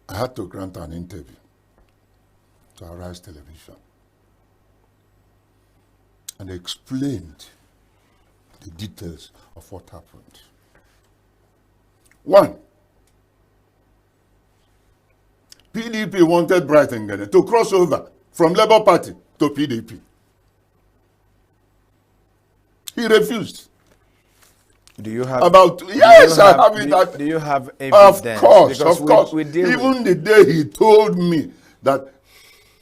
Speaker 10: I had to grant an interview to Arise Television. And they explained the details of what happened. One, PDP wanted Bright Ngene to cross over from Labour Party to PDP. He refused.
Speaker 8: Do you have
Speaker 10: about? Yes, I have it.
Speaker 8: Do you have evidence?
Speaker 10: Of course,
Speaker 8: because
Speaker 10: of course.
Speaker 8: We
Speaker 10: Even the day he told me that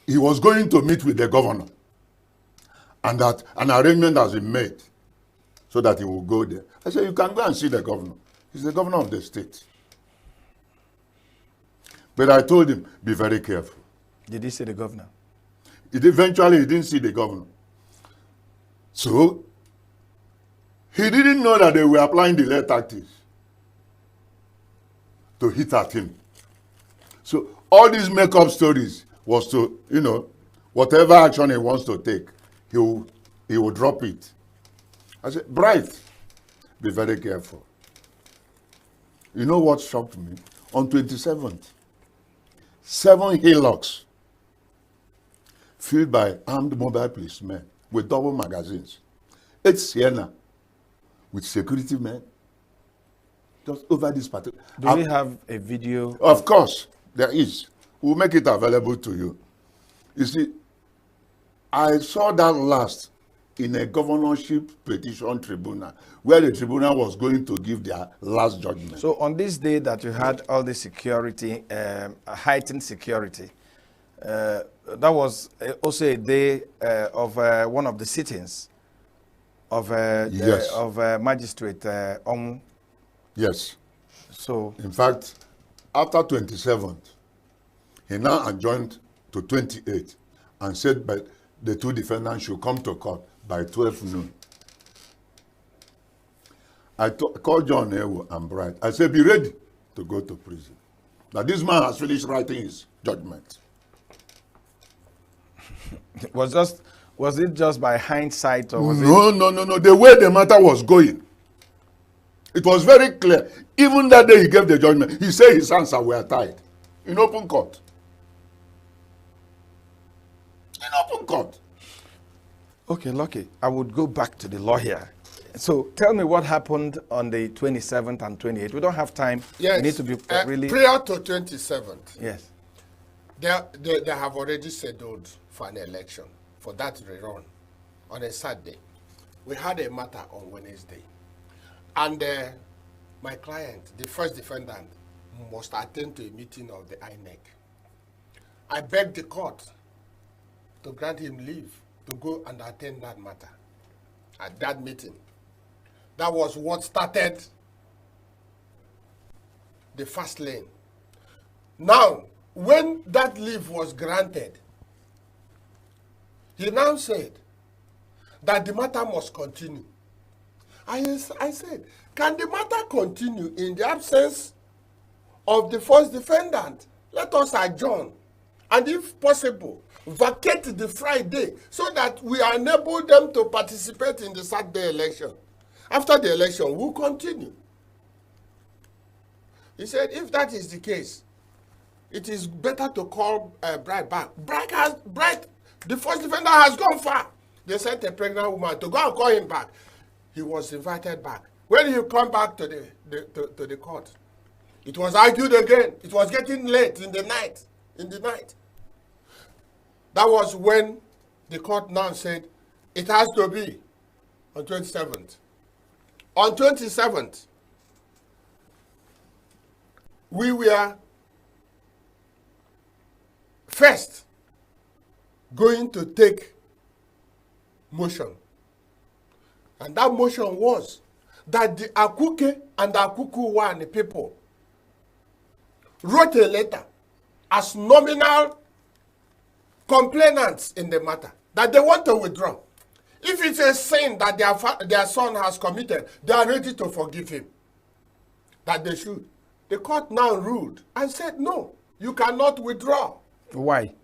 Speaker 10: he was going to meet with the governor, and that an arrangement has been made so that he will go there. I said, you can go and see the governor. He's the governor of the state. But I told him, be very careful.
Speaker 8: Did he see the governor?
Speaker 10: Eventually, he didn't see the governor. So, he didn't know that they were applying delay tactics to hit at him. So, all these make-up stories was to, you know, whatever action he wants to take, he will drop it. I said, Bright, be very careful. You know what shocked me? On 27th, 7 hillocks filled by armed mobile policemen with double magazines. 8 Sienna with security men. Just over this particular.
Speaker 8: Do we have a video?
Speaker 10: Of course, there is. We'll make it available to you. You see, I saw that last in a governorship petition tribunal, where the tribunal was going to give their last judgment.
Speaker 8: So on this day that you had all the security, heightened security, that was also a day of one of the sittings of
Speaker 10: yes.
Speaker 8: Magistrate Omu.
Speaker 10: Yes.
Speaker 8: So,
Speaker 10: in fact, after 27th, he now adjourned to 28 and said that the 2 defendants should come to court by 12 noon. I called John Ewo and Bright. I said, be ready to go to prison. Now, this man has finished writing his judgment.
Speaker 8: Was it just by hindsight, or was
Speaker 10: No. The way the matter was going, it was very clear. Even that day he gave the judgment, he said his hands were tied in open court. In open court.
Speaker 8: Okay, Lucky, I would go back to the lawyer. So tell me what happened on the 27th and 28th. We don't have time.
Speaker 13: Yes.
Speaker 8: We need to be really...
Speaker 13: Prior to 27th,
Speaker 8: yes,
Speaker 13: they have already scheduled for an election, for that rerun, on a Saturday. We had a matter on Wednesday. And my client, the first defendant, must attend to a meeting of the INEC. I begged the court to grant him leave to go and attend that matter at that meeting. That was what started the fast lane. Now, when that leave was granted, he now said that the matter must continue. I said, can the matter continue in the absence of the first defendant? Let us adjourn. And if possible, vacate the Friday so that we enable them to participate in the Saturday election. After the election, we'll continue. He said, if that is the case, it is better to call Bright back. Bright, the first defendant has gone far. They sent a pregnant woman to go and call him back. He was invited back. When he come back to the court, it was argued again. It was getting late in the night. That was when the court now said it has to be on 27th. On 27th, we were first going to take motion. And that motion was that the Akuke and the Akuku One people wrote a letter as nominal complainants in the matter that they want to withdraw. If it's a sin that their son has committed, they are ready to forgive him. That they should. The court now ruled and said, no, you cannot withdraw.
Speaker 8: Why?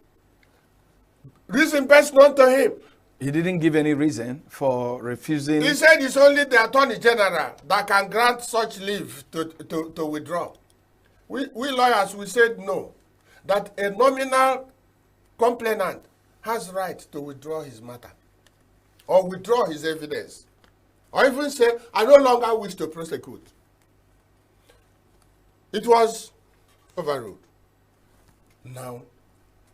Speaker 13: Reason best known to him.
Speaker 8: He didn't give any reason for refusing.
Speaker 13: He said it's only the Attorney General that can grant such leave to withdraw. We lawyers, we said no. That a nominal complainant has right to withdraw his matter or withdraw his evidence or even say, I no longer wish to prosecute. It was overruled. Now,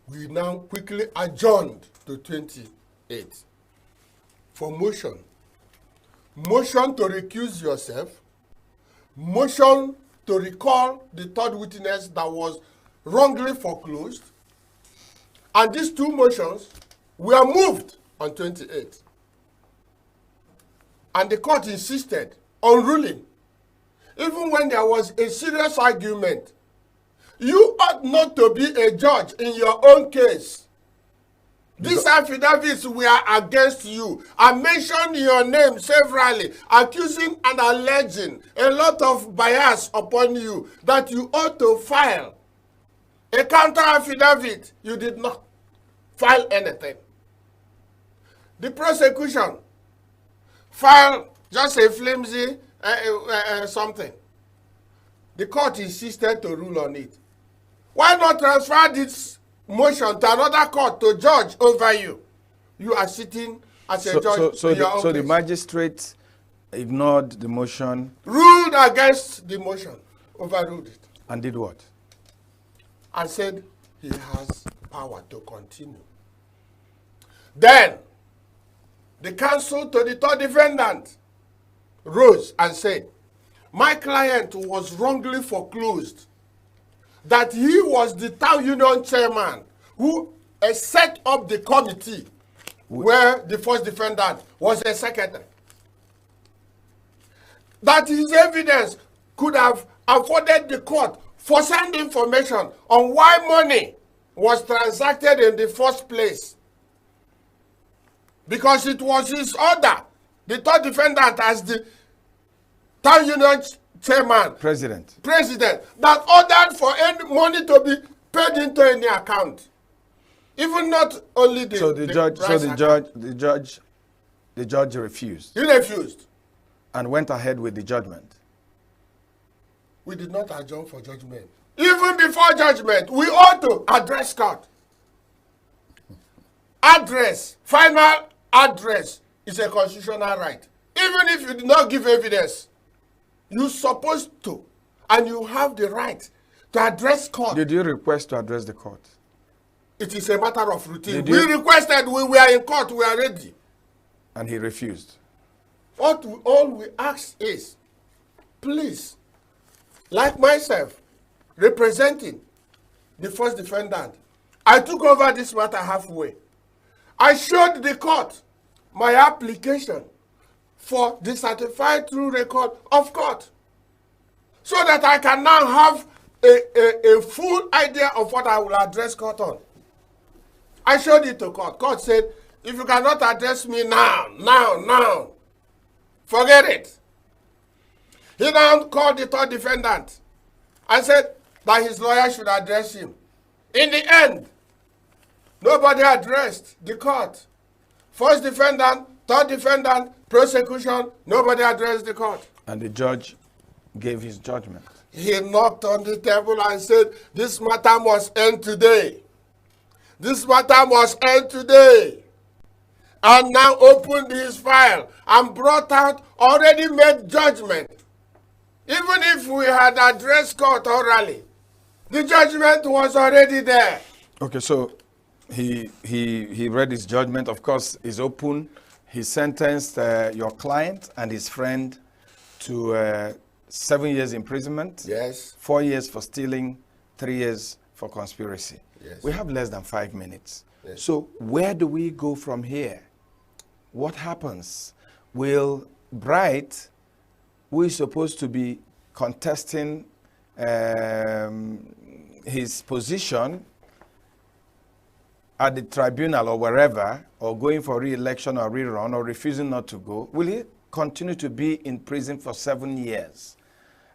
Speaker 13: we now quickly adjourned to 28 for motion. Motion to recuse yourself. Motion to recall the third witness that was wrongly foreclosed. And these two motions were moved on 28. And the court insisted on ruling. Even when there was a serious argument, you ought not to be a judge in your own case. These affidavits were against you. I mentioned your name severally, accusing and alleging a lot of bias upon you that you ought to file a counter affidavit. You did not file anything. The prosecution filed just a flimsy something. The court insisted to rule on it. Why not transfer this motion to another court to judge over you? You are sitting as a judge.
Speaker 8: So the magistrate ignored the motion.
Speaker 13: Ruled against the motion. Overruled it.
Speaker 8: And did what?
Speaker 13: And said he has power to continue. Then, the counsel to the third defendant rose and said, my client was wrongly foreclosed, that he was the town union chairman who set up the committee where the first defendant was a secretary. That his evidence could have afforded the court first-hand information on why money was transacted in the first place. Because it was his order, the third defendant as the town union chairman,
Speaker 8: president,
Speaker 13: that ordered for any money to be paid into any account. Even not only the
Speaker 8: the judge refused.
Speaker 13: He refused.
Speaker 8: And went ahead with the judgment.
Speaker 13: We did not adjourn for judgment. Even before judgment, we ought to address court. Address, final address is a constitutional right. Even if you did not give evidence, you're supposed to, and you have the right to address court.
Speaker 8: Did you request to address the court?
Speaker 13: It is a matter of routine. We requested, we were in court, we are ready.
Speaker 8: And he refused.
Speaker 13: All we ask is, please, like myself, representing the first defendant, I took over this matter halfway. I showed the court my application for the certified true record of court, so that I can now have a full idea of what I will address court on. I showed it to court. Court said, if you cannot address me now, forget it. He now called the third defendant and said that his lawyer should address him. In the end, nobody addressed the court. First defendant, third defendant, prosecution, nobody addressed the court.
Speaker 8: And the judge gave his judgment.
Speaker 13: He knocked on the table and said, this matter must end today. This matter must end today. and now opened his file and brought out already made judgment. Even if we had addressed court orally, the judgment was already there.
Speaker 8: Okay, so he read his judgment. Of course, is open. He sentenced your client and his friend to 7 years imprisonment.
Speaker 13: Yes.
Speaker 8: 4 years for stealing, 3 years for conspiracy.
Speaker 13: Yes.
Speaker 8: We have less than 5 minutes.
Speaker 13: Yes.
Speaker 8: So where do we go from here? What happens? Will Bright, who is supposed to be contesting his position at the tribunal or wherever, or going for re-election or rerun, or refusing not to go, will he continue to be in prison for 7 years?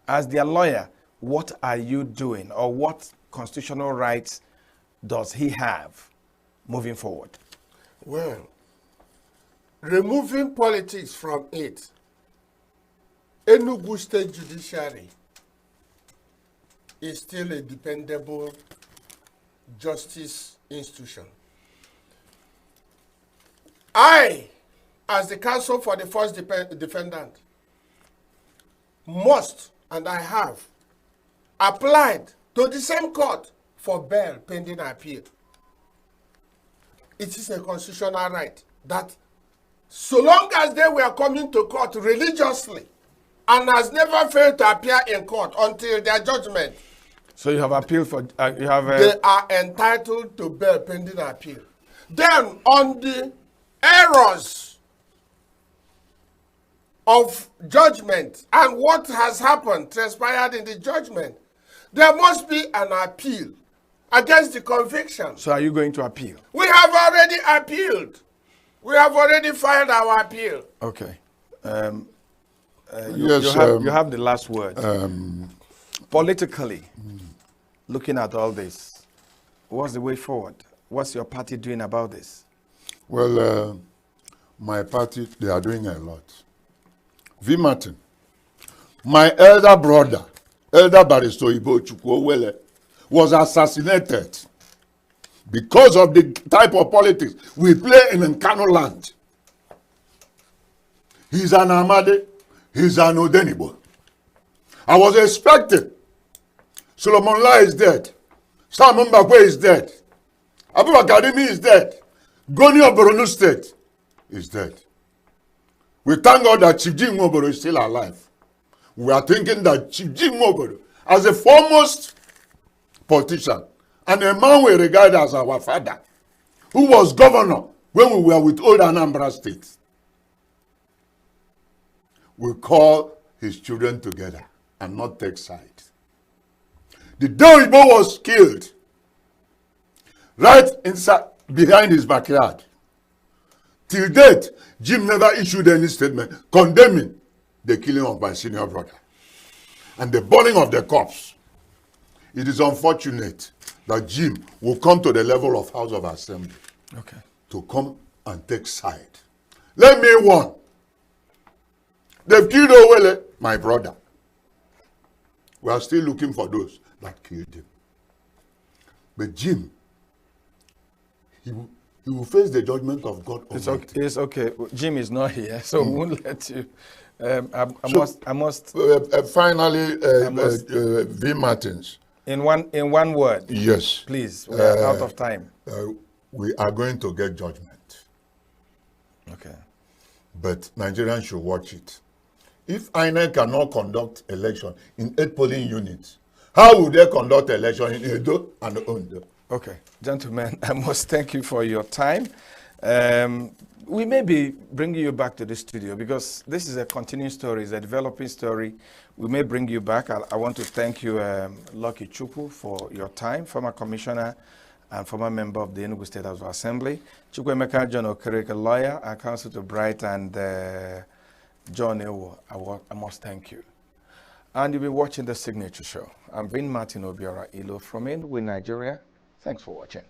Speaker 8: As their lawyer, what are you doing, or what constitutional rights does he have moving forward?
Speaker 13: Well, removing politics from it, Enugu State Judiciary is still a dependable justice institution. I, as the counsel for the first defendant, must, and I have, applied to the same court for bail pending appeal. It is a constitutional right that so long as they were coming to court religiously and has never failed to appear in court until their judgment,
Speaker 8: so you have appealed for, you have...
Speaker 13: they are entitled to bail pending appeal. Then, on the errors of judgment and what has happened, transpired in the judgment, there must be an appeal against the conviction.
Speaker 8: So are you going to appeal?
Speaker 13: We have already appealed. We have already filed our appeal.
Speaker 8: Okay.
Speaker 10: Yes,
Speaker 8: you have the last word. Politically, looking at all this, what's the way forward? What's your party doing about this?
Speaker 10: Well, my party, they are doing a lot. V. Martin, my elder brother, Elder Barrister Ibo Chukwuowele, was assassinated because of the type of politics we play in Nkano land. He's an Amade, he's an Odenibo. I was expecting Solomon Lai is dead, Sam Mbakwe is dead, Abubakar Karimi is dead, Goni of Borno State is dead. We thank God that Chief Jim Nwoboro is still alive. We are thinking that Chief Jim Nwoboro, as a foremost politician and a man we regard as our father, who was governor when we were with old Anambra State, will call his children together and not take sides. The day Oyibo was killed, right inside, behind his backyard, till date, Jim never issued any statement condemning the killing of my senior brother and the burning of the corpse. It is unfortunate that Jim will come to the level of House of Assembly to come and take side. Let me warn. They've killed Owele, my brother. We are still looking for those that killed him. But Jim, he will face the judgment of God.
Speaker 8: It's okay. Jim is not here, so we won't let you. I must.
Speaker 10: Finally, V. Martins.
Speaker 8: In one word.
Speaker 10: Yes.
Speaker 8: Please, we are out of time.
Speaker 10: We are going to get judgment.
Speaker 8: Okay.
Speaker 10: But Nigerians should watch it. If INEC cannot conduct election in 8 polling units, how will they conduct election in Edo and Ondo?
Speaker 8: Okay, gentlemen, I must thank you for your time. We may be bringing you back to the studio because this is a continuing story, it's a developing story. We may bring you back. I want to thank you, Lucky Chukwu, for your time, former commissioner and former member of the ENUGU State House of Assembly. Chukwuemeka John Okereke, a lawyer, and counsel to Bright, and John Ewo. I must thank you. And you'll be watching The Signature Show. I'm Vin Martin Obiora Ilo from ENUGU, Nigeria. Thanks for watching.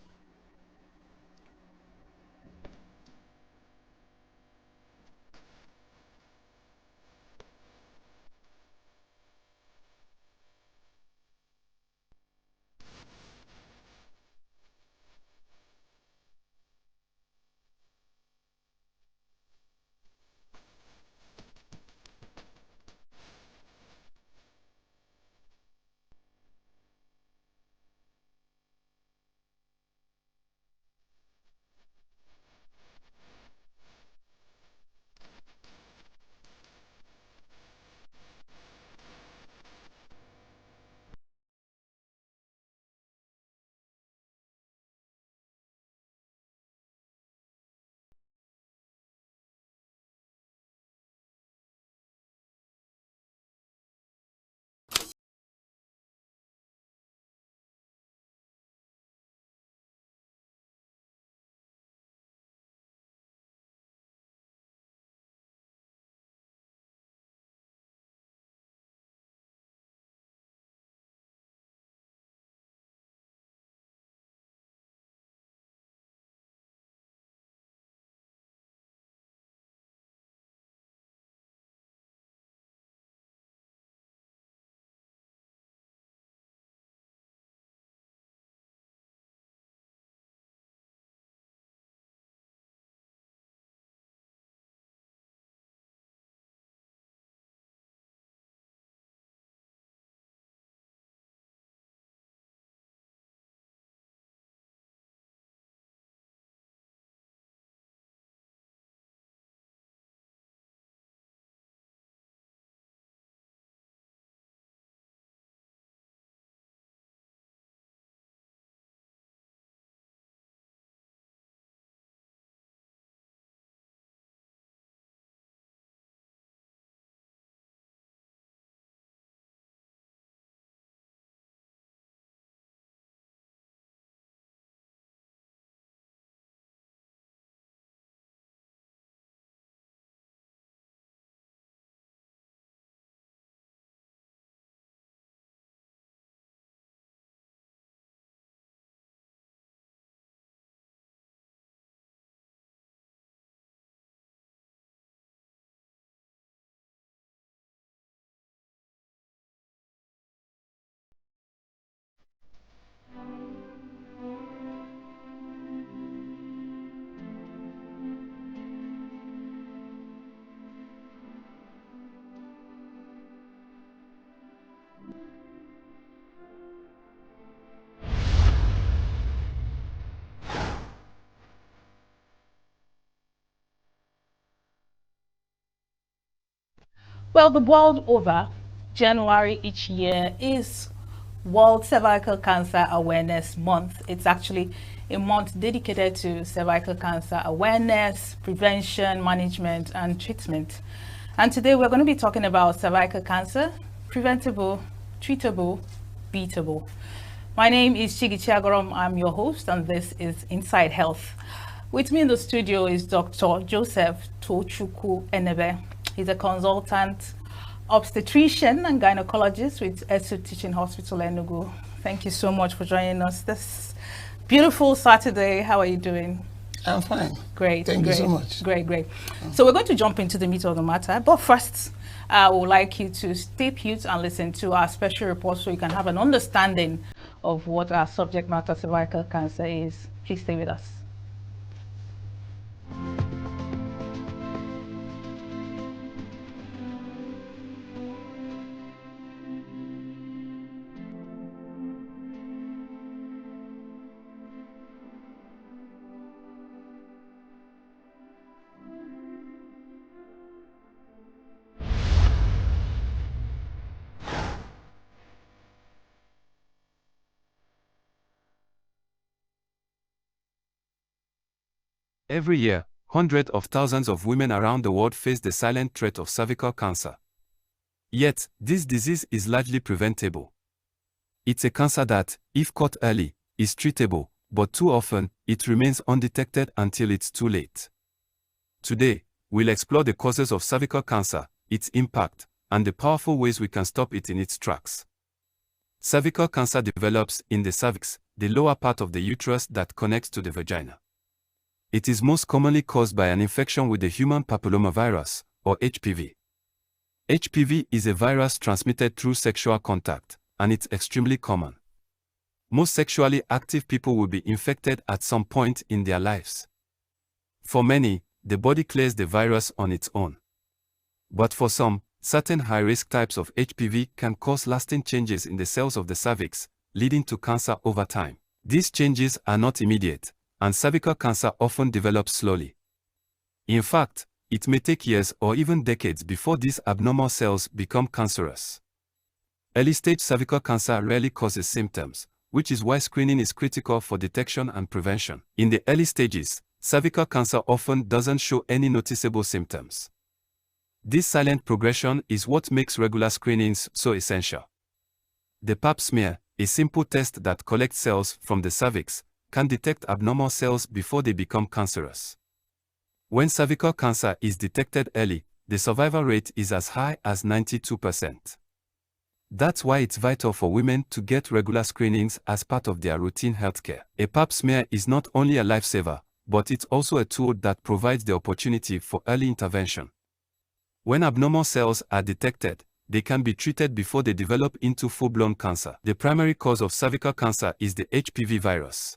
Speaker 15: Well, the world over, January each year is World Cervical Cancer Awareness Month. It's actually a month dedicated to cervical cancer awareness, prevention, management, and treatment. And today we're going to be talking about cervical cancer, preventable, treatable, beatable. My name is Chigi Chiagorom. I'm your host, and this is Inside Health. With me in the studio is Dr. Joseph Tochukwu Enebe. He's a consultant obstetrician and gynecologist with ESU Teaching Hospital, ENUGU. Thank you so much for joining us this beautiful Saturday. How are you doing?
Speaker 23: I'm fine.
Speaker 15: Great.
Speaker 23: Thank you so much.
Speaker 15: Great. So we're going to jump into the meat of the matter. But first, I would like you to stay put and listen to our special report so you can have an understanding of what our subject matter, cervical cancer, is. Please stay with us.
Speaker 16: Every year, hundreds of thousands of women around the world face the silent threat of cervical cancer. Yet, this disease is largely preventable. It's a cancer that, if caught early, is treatable, but too often, it remains undetected until it's too late. Today, we'll explore the causes of cervical cancer, its impact, and the powerful ways we can stop it in its tracks. Cervical cancer develops in the cervix, the lower part of the uterus that connects to the vagina. It is most commonly caused by an infection with the human papillomavirus, or HPV. HPV is a virus transmitted through sexual contact, and it's extremely common. Most sexually active people will be infected at some point in their lives. For many, the body clears the virus on its own. But for some, certain high-risk types of HPV can cause lasting changes in the cells of the cervix, leading to cancer over time. These changes are not immediate, and cervical cancer often develops slowly. In fact, it may take years or even decades before these abnormal cells become cancerous. Early-stage cervical cancer rarely causes symptoms, which is why screening is critical for detection and prevention. In the early stages, cervical cancer often doesn't show any noticeable symptoms. This silent progression is what makes regular screenings so essential. The Pap smear, a simple test that collects cells from the cervix, can detect abnormal cells before they become cancerous. When cervical cancer is detected early, the survival rate is as high as 92%. That's why it's vital for women to get regular screenings as part of their routine healthcare. A Pap smear is not only a lifesaver, but it's also a tool that provides the opportunity for early intervention. When abnormal cells are detected, they can be treated before they develop into full-blown cancer. The primary cause of cervical cancer is the HPV virus.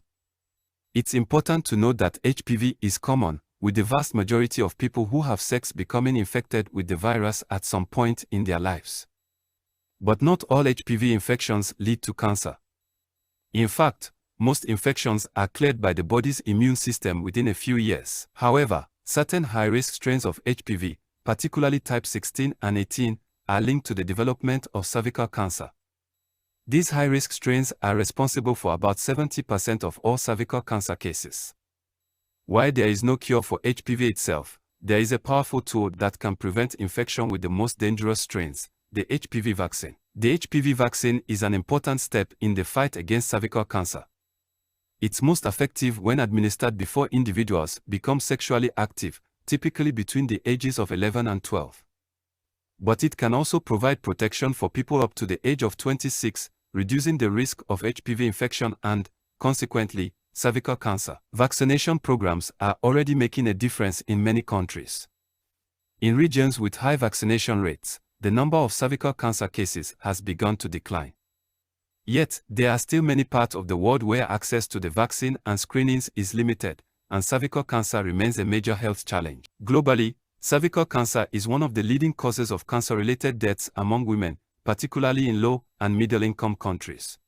Speaker 16: It's important to note that HPV is common, with the vast majority of people who have sex becoming infected with the virus at some point in their lives. But not all HPV infections lead to cancer. In fact, most infections are cleared by the body's immune system within a few years. However, certain high-risk strains of HPV, particularly type 16 and 18, are linked to the development of cervical cancer. These high-risk strains are responsible for about 70% of all cervical cancer cases. While there is no cure for HPV itself, there is a powerful tool that can prevent infection with the most dangerous strains, the HPV vaccine. The HPV vaccine is an important step in the fight against cervical cancer. It's most effective when administered before individuals become sexually active, typically between the ages of 11 and 12. But it can also provide protection for people up to the age of 26, reducing the risk of HPV infection and, consequently, cervical cancer. Vaccination programs are already making a difference in many countries. In regions with high vaccination rates, the number of cervical cancer cases has begun to decline. Yet, there are still many parts of the world where access to the vaccine and screenings is limited, and cervical cancer remains a major health challenge. Globally, cervical cancer is one of the leading causes of cancer-related deaths among women, particularly in low and middle-income countries.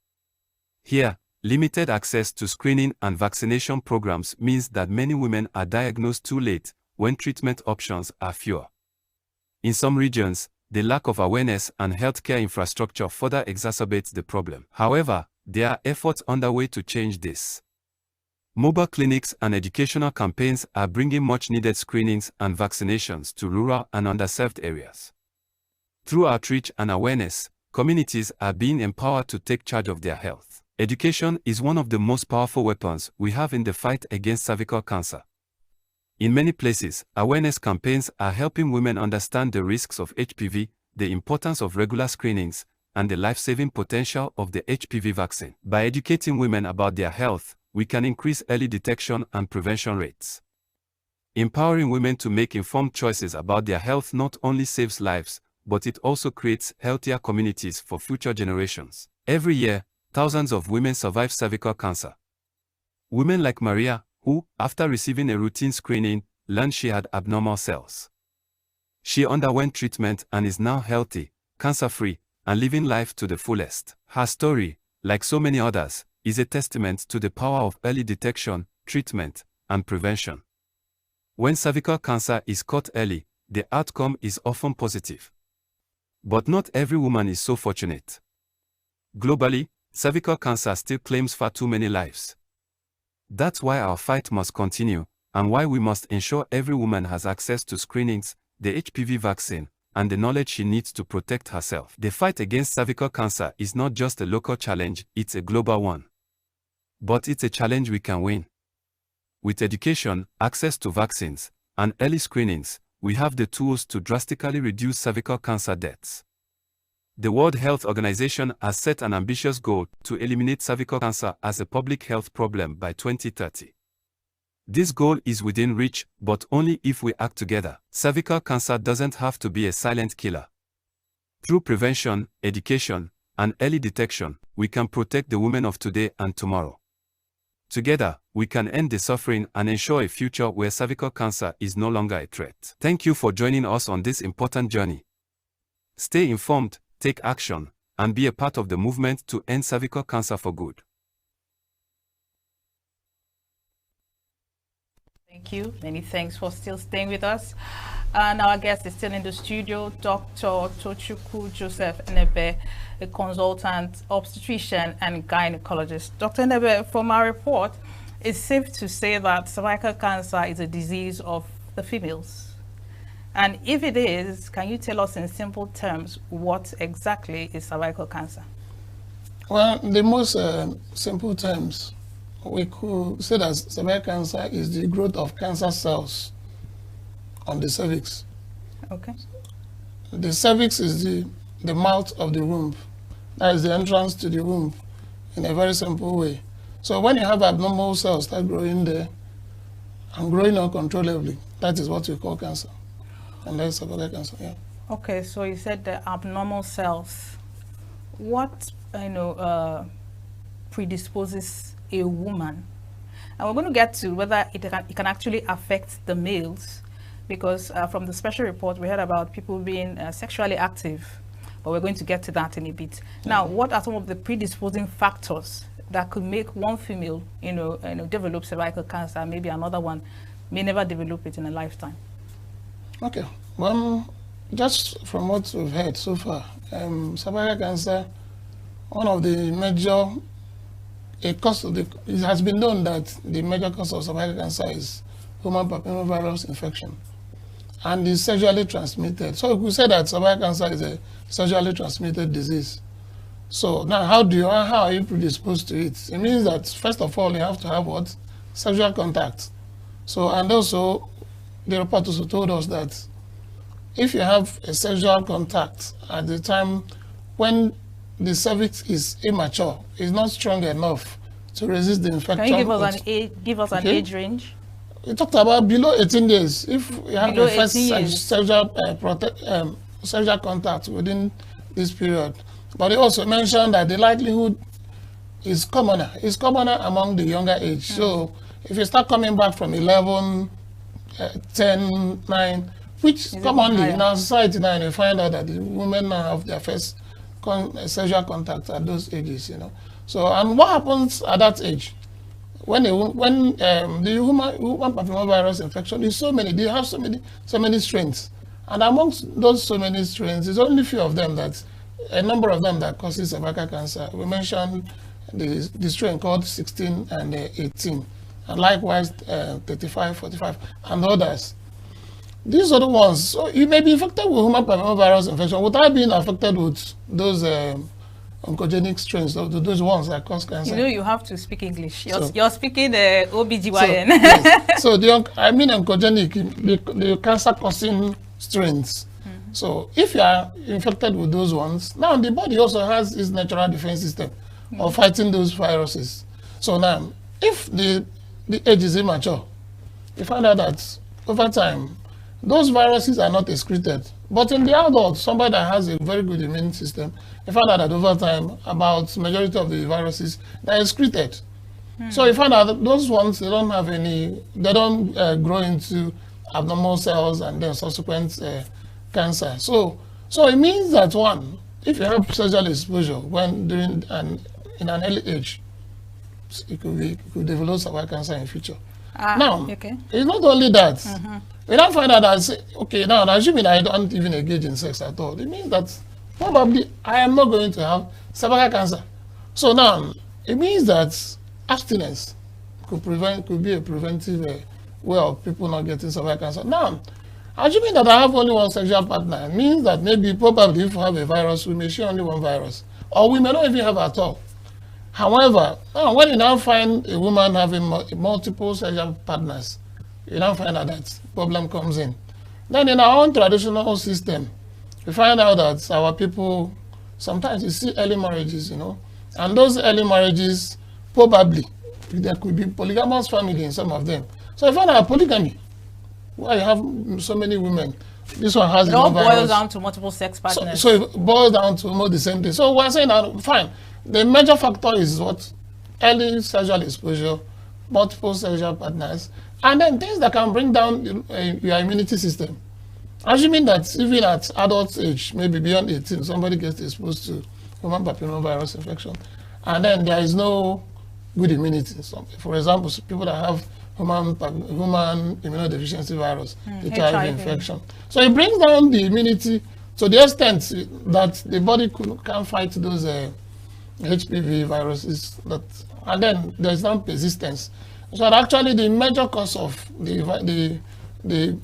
Speaker 16: Here, limited access to screening and vaccination programs means that many women are diagnosed too late when treatment options are fewer. In some regions, the lack of awareness and healthcare infrastructure further exacerbates the problem. However, there are efforts underway to change this. Mobile clinics and educational campaigns are bringing much-needed screenings and vaccinations to rural and underserved areas. Through outreach and awareness, communities are being empowered to take charge of their health. Education is one of the most powerful weapons we have in the fight against cervical cancer. In many places, awareness campaigns are helping women understand the risks of HPV, the importance of regular screenings, and the life-saving potential of the HPV vaccine. By educating women about their health, we can increase early detection and prevention rates. Empowering women to make informed choices about their health not only saves lives, but it also creates healthier communities for future generations. Every year, thousands of women survive cervical cancer. Women like Maria, who, after receiving a routine screening, learned she had abnormal cells. She underwent treatment and is now healthy, cancer-free, and living life to the fullest. Her story, like so many others, is a testament to the power of early detection, treatment, and prevention. When cervical cancer is caught early, the outcome is often positive. But not every woman is so fortunate. Globally, cervical cancer still claims far too many lives. That's why our fight must continue, and why we must ensure every woman has access to screenings, the HPV vaccine, and the knowledge she needs to protect herself. The fight against cervical cancer is not just a local challenge, it's a global one. But it's a challenge we can win. With education, access to vaccines, and early screenings, we have the tools to drastically reduce cervical cancer deaths. The World Health Organization has set an ambitious goal to eliminate cervical cancer as a public health problem by 2030. This goal is within reach, but only if we act together. Cervical cancer doesn't have to be a silent killer. Through prevention, education, and early detection, we can protect the women of today and tomorrow. Together, we can end the suffering and ensure a future where cervical cancer is no longer a threat. Thank you for joining us on this important journey. Stay informed, take action, and be a part of the movement to end cervical cancer for good.
Speaker 15: Thank you. Many thanks for still staying with us. And our guest is still in the studio, Dr. Tochukwu Joseph Enebe, a consultant obstetrician and gynecologist. Dr. Enebe, from our report, it's safe to say that cervical cancer is a disease of the females. And if it is, can you tell us in simple terms what exactly is cervical cancer?
Speaker 2: Well, the most simple terms, we could say that cervical cancer is the growth of cancer cells on the cervix.
Speaker 15: Okay.
Speaker 2: The cervix is the mouth of the womb. That is the entrance to the womb in a very simple way. So when you have abnormal cells start growing there and growing uncontrollably, that is what we call cancer. And that's cervical cancer, yeah. Okay,
Speaker 15: so you said the abnormal cells. What, predisposes a woman? And we're going to get to whether it can actually affect the males, because from the special report we heard about people being sexually active, but we're going to get to that in a bit. Now, what are some of the predisposing factors that could make one female, develop cervical cancer, maybe another one may never develop it in a lifetime?
Speaker 2: Okay, well, just from what we've heard so far, cervical cancer, one of the major it has been known that the major cause of cervical cancer is human papillomavirus infection, and is sexually transmitted. So we could say that cervical cancer is a sexually transmitted disease. So now, how are you predisposed to it? It means that first of all, you have to have what? Sexual contact. So, and also, the report also told us that if you have a sexual contact at the time when the cervix is immature, is not strong enough to resist the infection.
Speaker 15: Can you give us an age range?
Speaker 2: We talked about below 18 days. If you have the first sexual contact within this period. But he also mentioned that the likelihood is commoner. It's commoner among the younger age. So if you start coming back from 11, 10, 9, which commonly in our society now, you find out that the women now have their first sexual contact at those ages, So, and what happens at that age? When the human papillomavirus infection is so many, they have so many strains, And amongst those so many strains, there's only few of them that, a number of them that causes cervical cancer. We mentioned the strain called 16 and 18, and likewise 35, 45, and others. These are the ones. So you may be infected with human papillomavirus infection without being affected with those oncogenic strains, those ones that cause cancer.
Speaker 15: You know, you have to speak English. You're speaking OBGYN.
Speaker 2: Yes. So I mean oncogenic, the cancer-causing strains. So if you are infected with those ones, now the body also has its natural defense system of fighting those viruses. So now, if the age is immature, you find out that over time, those viruses are not excreted. But in the adult, somebody that has a very good immune system, you find out that over time, about majority of the viruses, they're excreted. So you find out that those ones, they don't have any, they don't grow into abnormal cells and then subsequent cancer. So it means that one, if you have sexual exposure when in an early age, it could develop cervical cancer in future. Now, it's not only that. We don't find out that, okay, now assuming I don't even engage in sex at all, it means that probably I am not going to have cervical cancer. So now, it means that abstinence could be a preventive way of people not getting cervical cancer. Now, assuming that I have only one sexual partner, it means that maybe probably if we have a virus, we may share only one virus, or we may not even have at all. However, when you now find a woman having multiple sexual partners, you now find out that problem comes in. Then in our own traditional system, we find out that our people, sometimes you see early marriages, and those early marriages, probably, there could be polygamous family in some of them. So you find out polygamy, where you have so many women, this one has
Speaker 15: it all boils down to multiple sex partners.
Speaker 2: So it boils down to almost the same thing. So we're saying that, fine, the major factor is what? Early sexual exposure, multiple sexual partners, and then things that can bring down your immunity system. Assuming that even at adult age, maybe beyond 18, somebody gets exposed to human papillomavirus infection, and then there is no good immunity. So, for example, people that have human immunodeficiency virus, HIV infection. So it brings down the immunity to the extent that the body can't fight those HPV viruses, and then there's no persistence. So actually the major cause of the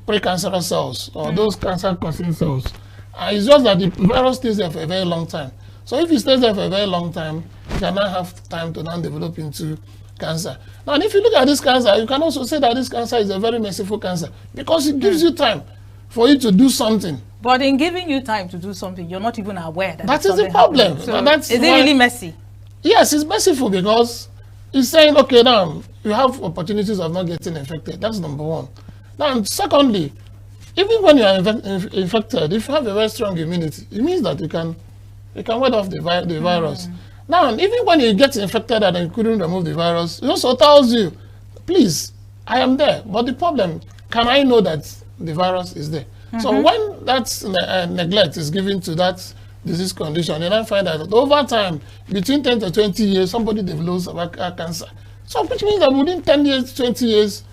Speaker 2: precancerous cells or those cancer-causing cells is just that the virus stays there for a very long time. So if it stays there for a very long time, you cannot have time to now develop into cancer. Now, if you look at this cancer, you can also say that this cancer is a very merciful cancer because it gives you time for you to do something.
Speaker 15: But in giving you time to do something, you're not even aware that
Speaker 2: is the problem.
Speaker 15: So is it really messy?
Speaker 2: Yes, it's merciful because it's saying, okay, now you have opportunities of not getting infected. That's number one. Now, secondly, even when you are infected, if you have a very strong immunity, it means that you can ward off the virus. Now, even when you get infected and you couldn't remove the virus, it also tells you, please, I am there. But the problem, can I know that the virus is there? So when that neglect is given to that disease condition, you now find out that over time, between 10 to 20 years, somebody develops cervical cancer. So which means that within 10 years, 20 years,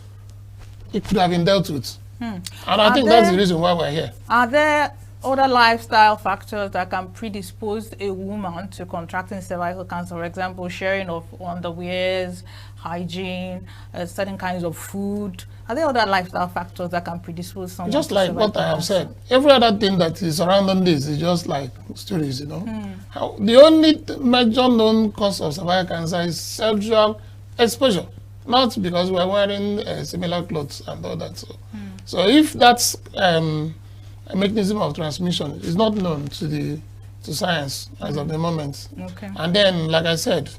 Speaker 2: it could have been dealt with. And I think that's the reason why we're here.
Speaker 15: Are there other lifestyle factors that can predispose a woman to contracting cervical cancer? For example, sharing of underwears, hygiene, certain kinds of food. Are there other lifestyle factors that can predispose someone
Speaker 2: just
Speaker 15: to
Speaker 2: like what I have said? Every other thing that is surrounding this is just like stories, The only major known cause of cervical cancer is sexual exposure, not because we're wearing similar clothes and all that. So if that's a mechanism of transmission is not known to science as of the moment. And then, like I said,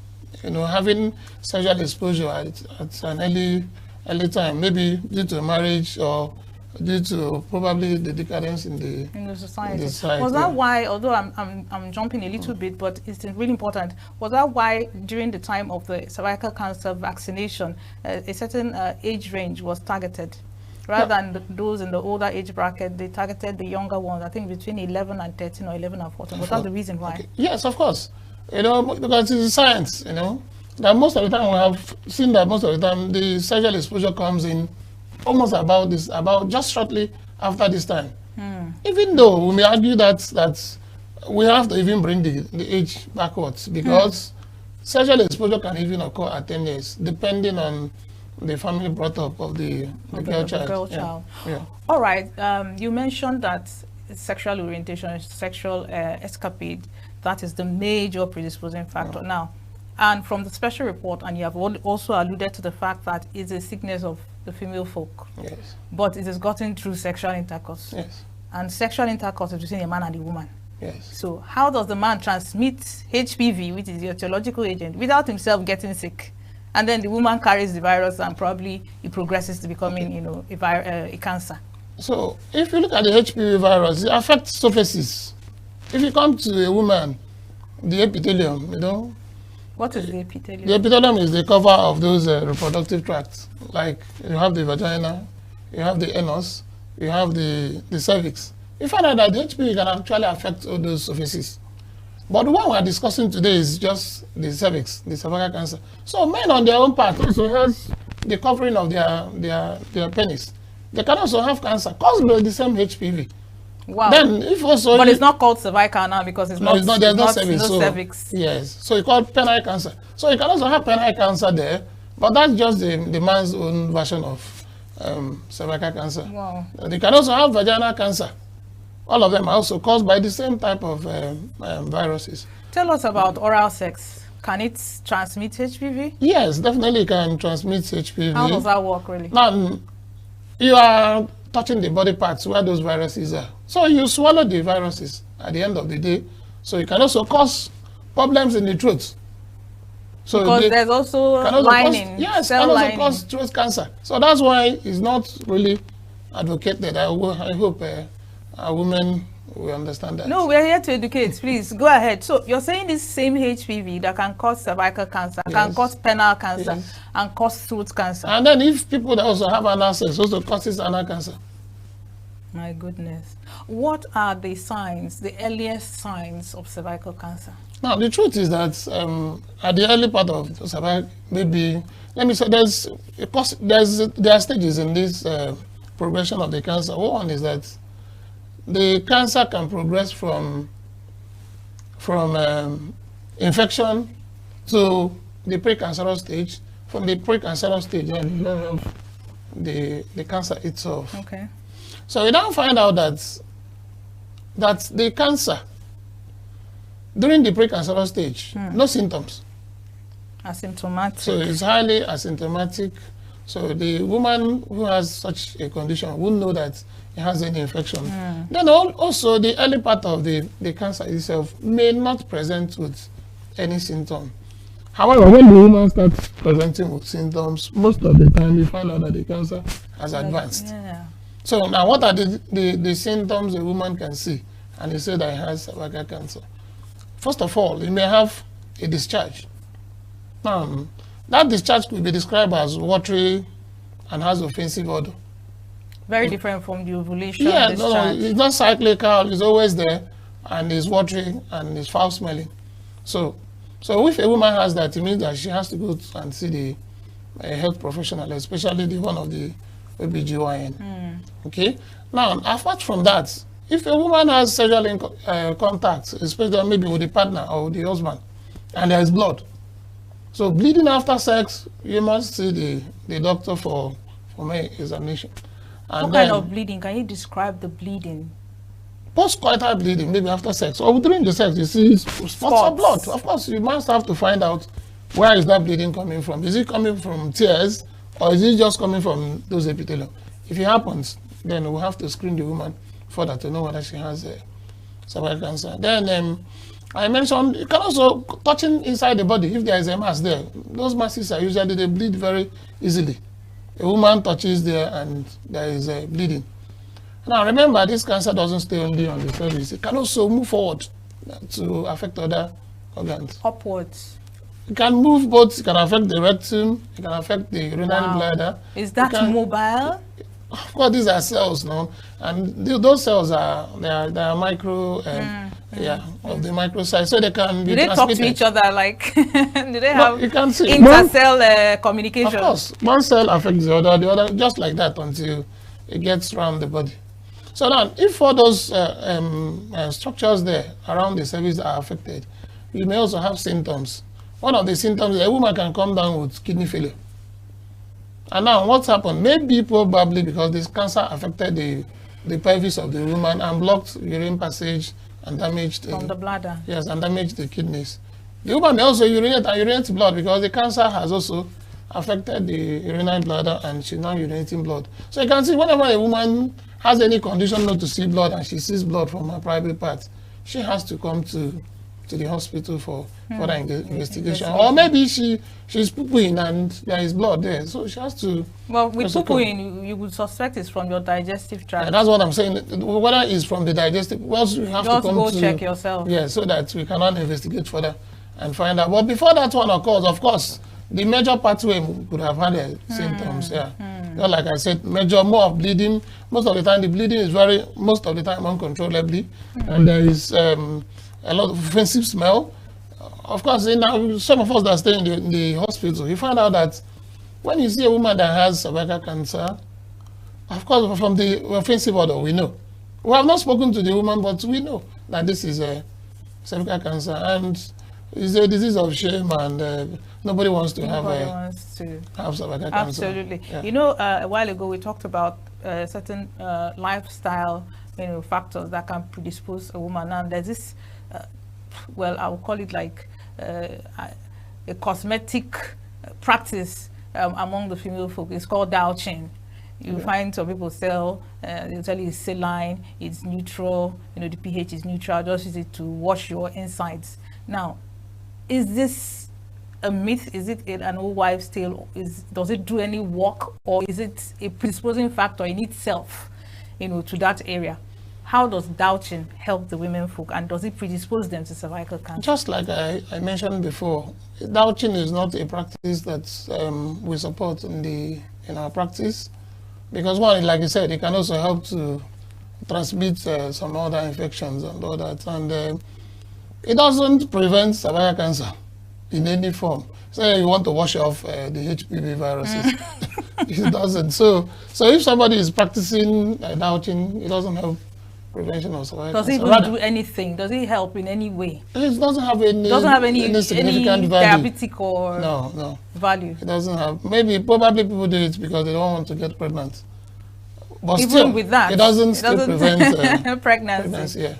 Speaker 2: having sexual exposure at an early time, maybe due to marriage or due to probably the decadence in the society.
Speaker 15: Was that why, although I'm jumping a little bit, but it's really important, was that why during the time of the cervical cancer vaccination, a certain age range was targeted? Rather than those in the older age bracket, they targeted the younger ones, I think between 11 and 13 or 11 and 14. Was that the reason why?
Speaker 2: Yes, of course. Because it's science, that most of the time we have seen that most of the time the sexual exposure comes in almost about just shortly after this time. Even though we may argue that we have to even bring the age backwards, because sexual exposure can even occur at 10 years, depending on the family brought up of the girl child. Yeah.
Speaker 15: All right. You mentioned that sexual orientation, sexual escapade, that is the major predisposing factor. Now, and from the special report, and you have also alluded to the fact that it's a sickness of the female folk.
Speaker 2: Yes.
Speaker 15: But it is gotten through sexual intercourse.
Speaker 2: Yes.
Speaker 15: And sexual intercourse is between a man and a woman.
Speaker 2: Yes.
Speaker 15: So how does the man transmit HPV, which is your etiological agent, without himself getting sick? And then the woman carries the virus, and probably it progresses to becoming, you know, a cancer.
Speaker 2: So if you look at the HPV virus, it affects surfaces. If you come to a woman, the epithelium, you know.
Speaker 15: What is the epithelium?
Speaker 2: The epithelium is the cover of those reproductive tracts. Like you have the vagina, you have the anus, you have the cervix. You find out that the HPV can actually affect all those surfaces. But the one we are discussing today is just the cervix, the cervical cancer. So men on their own part also has the covering of their penis. They can also have cancer caused by the same HPV.
Speaker 15: Wow.
Speaker 2: Then if also
Speaker 15: but it's not called cervical now because it's not
Speaker 2: there's no cervix.
Speaker 15: No cervix.
Speaker 2: Yes. So it's called penile cancer. So you can also have penile cancer there, but that's just the man's own version of cervical cancer.
Speaker 15: Wow.
Speaker 2: They can also have vaginal cancer. All of them are also caused by the same type of viruses.
Speaker 15: Tell us about oral sex. Can it transmit HPV?
Speaker 2: Yes, definitely can transmit HPV.
Speaker 15: How does that work really?
Speaker 2: Now, you are touching the body parts where those viruses are. So you swallow the viruses at the end of the day. So it can also cause problems in the throat. So
Speaker 15: because there's also lining.
Speaker 2: Yes, can also cause throat cancer. So that's why it's not really advocated. I hope women will understand that.
Speaker 15: No, we're here to educate. Please go ahead. So you're saying this same HPV that can cause cervical cancer, can cause penile cancer, and cause throat cancer.
Speaker 2: And then if people that also have anal sex, also causes anal cancer.
Speaker 15: My goodness. What are the signs, the earliest signs of cervical cancer?
Speaker 2: Now, the truth is that at the early part of cervical, maybe, let me say, there are stages in this progression of the cancer. One is that the cancer can progress from infection to the precancerous stage. From the precancerous stage, and the cancer itself.
Speaker 15: Okay.
Speaker 2: So we now find out that the cancer during the precancerous stage, no symptoms.
Speaker 15: Asymptomatic.
Speaker 2: So it's highly asymptomatic. So the woman who has such a condition won't know that it has any infection. Then also the early part of the cancer itself may not present with any symptom. However, when the woman starts presenting with symptoms, most of the time we find out that the cancer has advanced.
Speaker 15: Yeah.
Speaker 2: So now what are the symptoms a woman can see and they say that it has cervical cancer? First of all, you may have a discharge. That discharge could be described as watery and has offensive odor.
Speaker 15: Very different from the ovulation
Speaker 2: discharge.
Speaker 15: No,
Speaker 2: it's not cyclical, it's always there, and it's watery and it's foul smelling. So if a woman has that, it means that she has to go and see the health professional, especially the one of the OBGYN. Okay? Now, apart from that, if a woman has sexual contact, especially maybe with the partner or with the husband, and there is blood, so bleeding after sex, you must see the doctor for more examination. And
Speaker 15: what kind of bleeding? Can you describe the bleeding?
Speaker 2: Post-coital bleeding, maybe after sex, or during the sex, you see spots of blood. Of course, you must have to find out where is that bleeding coming from. Is it coming from tears, or is it just coming from those epithelium? If it happens, then we'll have to screen the woman further to know whether she has cervical cancer. Then I mentioned, you can also touching inside the body, if there is a mass there. Those masses are usually, they bleed very easily. A woman touches there and there is bleeding. Now remember, this cancer doesn't stay only on the cervix. It can also move forward to affect other organs.
Speaker 15: Upwards.
Speaker 2: It can move both. It can affect the rectum. It can affect the urinary bladder.
Speaker 15: Is that mobile?
Speaker 2: Of course, these are cells now, and those cells are they are micro, of the micro size, so they can be.
Speaker 15: Do they talk to each other like? Do they have intercell communication?
Speaker 2: Of course, one cell affects the other, just like that until it gets around the body. So now, if all those structures there around the cervix are affected, you may also have symptoms. One of the symptoms, a woman can come down with kidney failure. And now what's happened? Maybe probably because this cancer affected the pelvis of the woman and blocked urine passage and damaged
Speaker 15: from the bladder.
Speaker 2: Yes, and damaged the kidneys. The woman may also urinate blood because the cancer has also affected the urinary bladder and she's now urinating blood. So you can see whenever a woman has any condition not to see blood and she sees blood from her private parts, she has to come to the hospital for further investigation. Or maybe she's poo-pooing and there is blood there, so she has to.
Speaker 15: Well, with poo-pooing, you would suspect it's from your digestive tract.
Speaker 2: Yeah, that's what I'm saying. Whether it's from the digestive, well, you have to come
Speaker 15: go check yourself.
Speaker 2: Yeah, so that we cannot investigate further and find out. But before that one occurs, of course, the major pathway could have had symptoms. Yeah, like I said, more of bleeding. Most of the time, the bleeding is most of the time uncontrollably, and there is a lot of offensive smell. Of course, some of us that stay in the hospital, you find out that when you see a woman that has cervical cancer, of course, from the offensive odor, we know. We have not spoken to the woman, but we know that this is a cervical cancer, and it's a disease of shame, and nobody wants to have cervical cancer.
Speaker 15: Absolutely.
Speaker 2: Yeah.
Speaker 15: You know, a while ago we talked about certain lifestyle, factors that can predispose a woman, and there's this. Well, I would call it like a cosmetic practice among the female folk. It's called douching. You find some people they'll tell you it's saline, it's neutral, the pH is neutral, just use it to wash your insides. Now, is this a myth? Is it an old wives' tale? Does it do any work, or is it a predisposing factor in itself, to that area? How does douching help the women folk, and does it predispose them to cervical cancer?
Speaker 2: Just like I mentioned before, douching is not a practice that we support in our practice, because one, like you said, it can also help to transmit some other infections and all that, and it doesn't prevent cervical cancer in any form. Say you want to wash off the HPV viruses, it doesn't. So if somebody is practicing douching, it doesn't help prevention of cervical
Speaker 15: cancer. Does it do anything? Does it help in any way?
Speaker 2: It doesn't have any significant value.
Speaker 15: Therapeutic or
Speaker 2: no
Speaker 15: value.
Speaker 2: It doesn't have. Probably people do it because they don't want to get pregnant. But
Speaker 15: even
Speaker 2: still,
Speaker 15: with that,
Speaker 2: it doesn't prevent
Speaker 15: pregnancy.
Speaker 2: Yeah.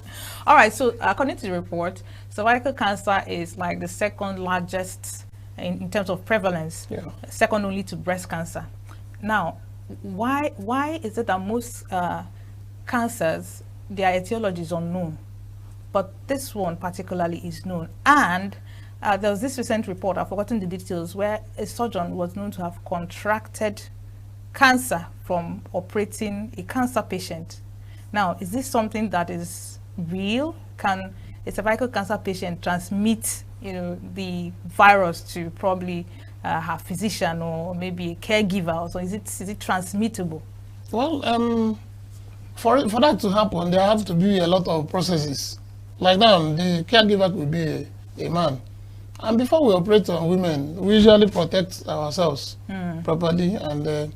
Speaker 15: All right. So according to the report, cervical cancer is like the second largest in terms of prevalence, second only to breast cancer. Now, why is it that most cancers, their etiology is unknown, but this one particularly is known? And there was this recent report, I've forgotten the details, where a surgeon was known to have contracted cancer from operating a cancer patient. Now, is this something that is real? Can a cervical cancer patient transmit, the virus to probably her physician or maybe a caregiver? So is it transmittable?
Speaker 2: Well, for that to happen, there have to be a lot of processes. Like now, the caregiver could be a man. And before we operate on women, we usually protect ourselves properly, and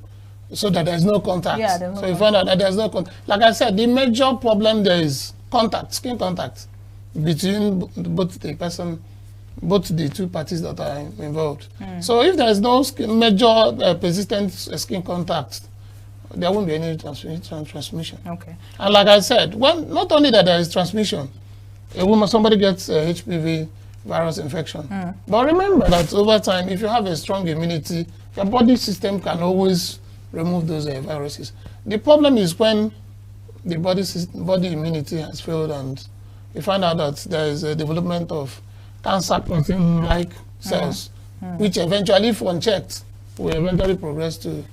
Speaker 2: so that there's no contact. So you find out that there's no contact. Like I said, the major problem there is contact, skin contact, between both the two parties that are involved. So if there is no major persistent skin contact, there won't be any transmission.
Speaker 15: Okay.
Speaker 2: And like I said, not only that there is transmission, somebody gets HPV virus infection, but remember that over time, if you have a strong immunity, your body system can always remove those viruses. The problem is when the body immunity has failed, and you find out that there is a development of cancer-like cells, which eventually, if unchecked, will eventually progress to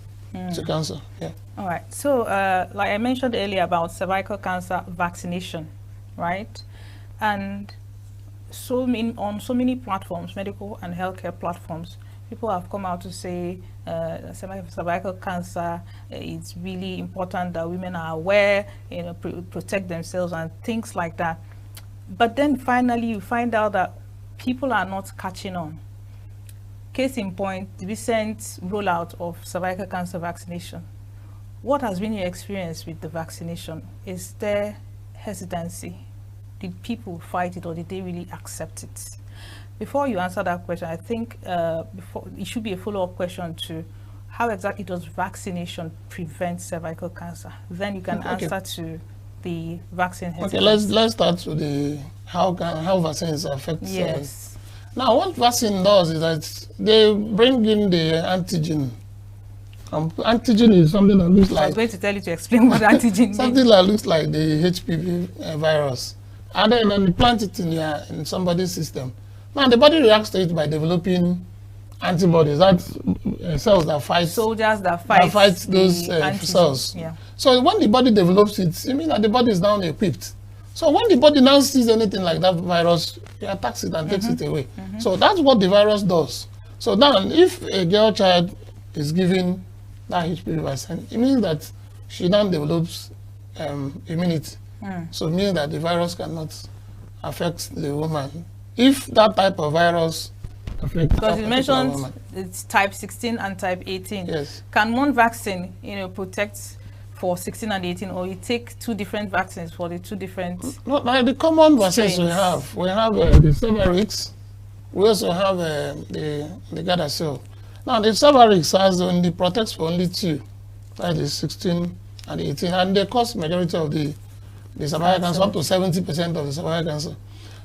Speaker 2: cancer. Yeah.
Speaker 15: All right. So, like I mentioned earlier about cervical cancer vaccination, right? And on so many platforms, medical and healthcare platforms, people have come out to say cervical cancer, it's really important that women are aware, protect themselves and things like that. But then finally you find out that people are not catching on. Case in point, the recent rollout of cervical cancer vaccination. what has been your experience with the vaccination? Is there hesitancy? Did people fight it, or did they really accept it? Before you answer that question, I think before it should be a follow-up question to how exactly does vaccination prevent cervical cancer? Then you can answer to the vaccine hesitancy.
Speaker 2: Okay, let's start with the how vaccines affect.
Speaker 15: Yes.
Speaker 2: Now, what vaccine does is that they bring in the antigen. Antigen is something that looks like...
Speaker 15: I was going to tell you to explain what antigen is.
Speaker 2: Something that looks like the HPV virus. And then they plant it in somebody's system. Now, the body reacts to it by developing antibodies. That's cells that fight...
Speaker 15: Soldiers that fight
Speaker 2: those cells.
Speaker 15: Yeah.
Speaker 2: So when the body develops it, it means that the body is now equipped. So when the body now sees anything like that virus, it attacks it and takes it away. So that's what the virus does. So now, if a girl child is given that HPV vaccine, it means that she now develops immunity. So it means that the virus cannot affect the woman. If that type of virus affects...
Speaker 15: Because you mentioned it's type 16 and type 18.
Speaker 2: Yes.
Speaker 15: Can one vaccine, protect for 16 and 18, or you take two different vaccines for the two different...
Speaker 2: No, like the common vaccines we have the Cervarix. We also have the Gardasil. Now the Cervarix protects for only two, that is 16 and 18, and they cause majority of the cervical cancer, up to 70% of the cervical cancer.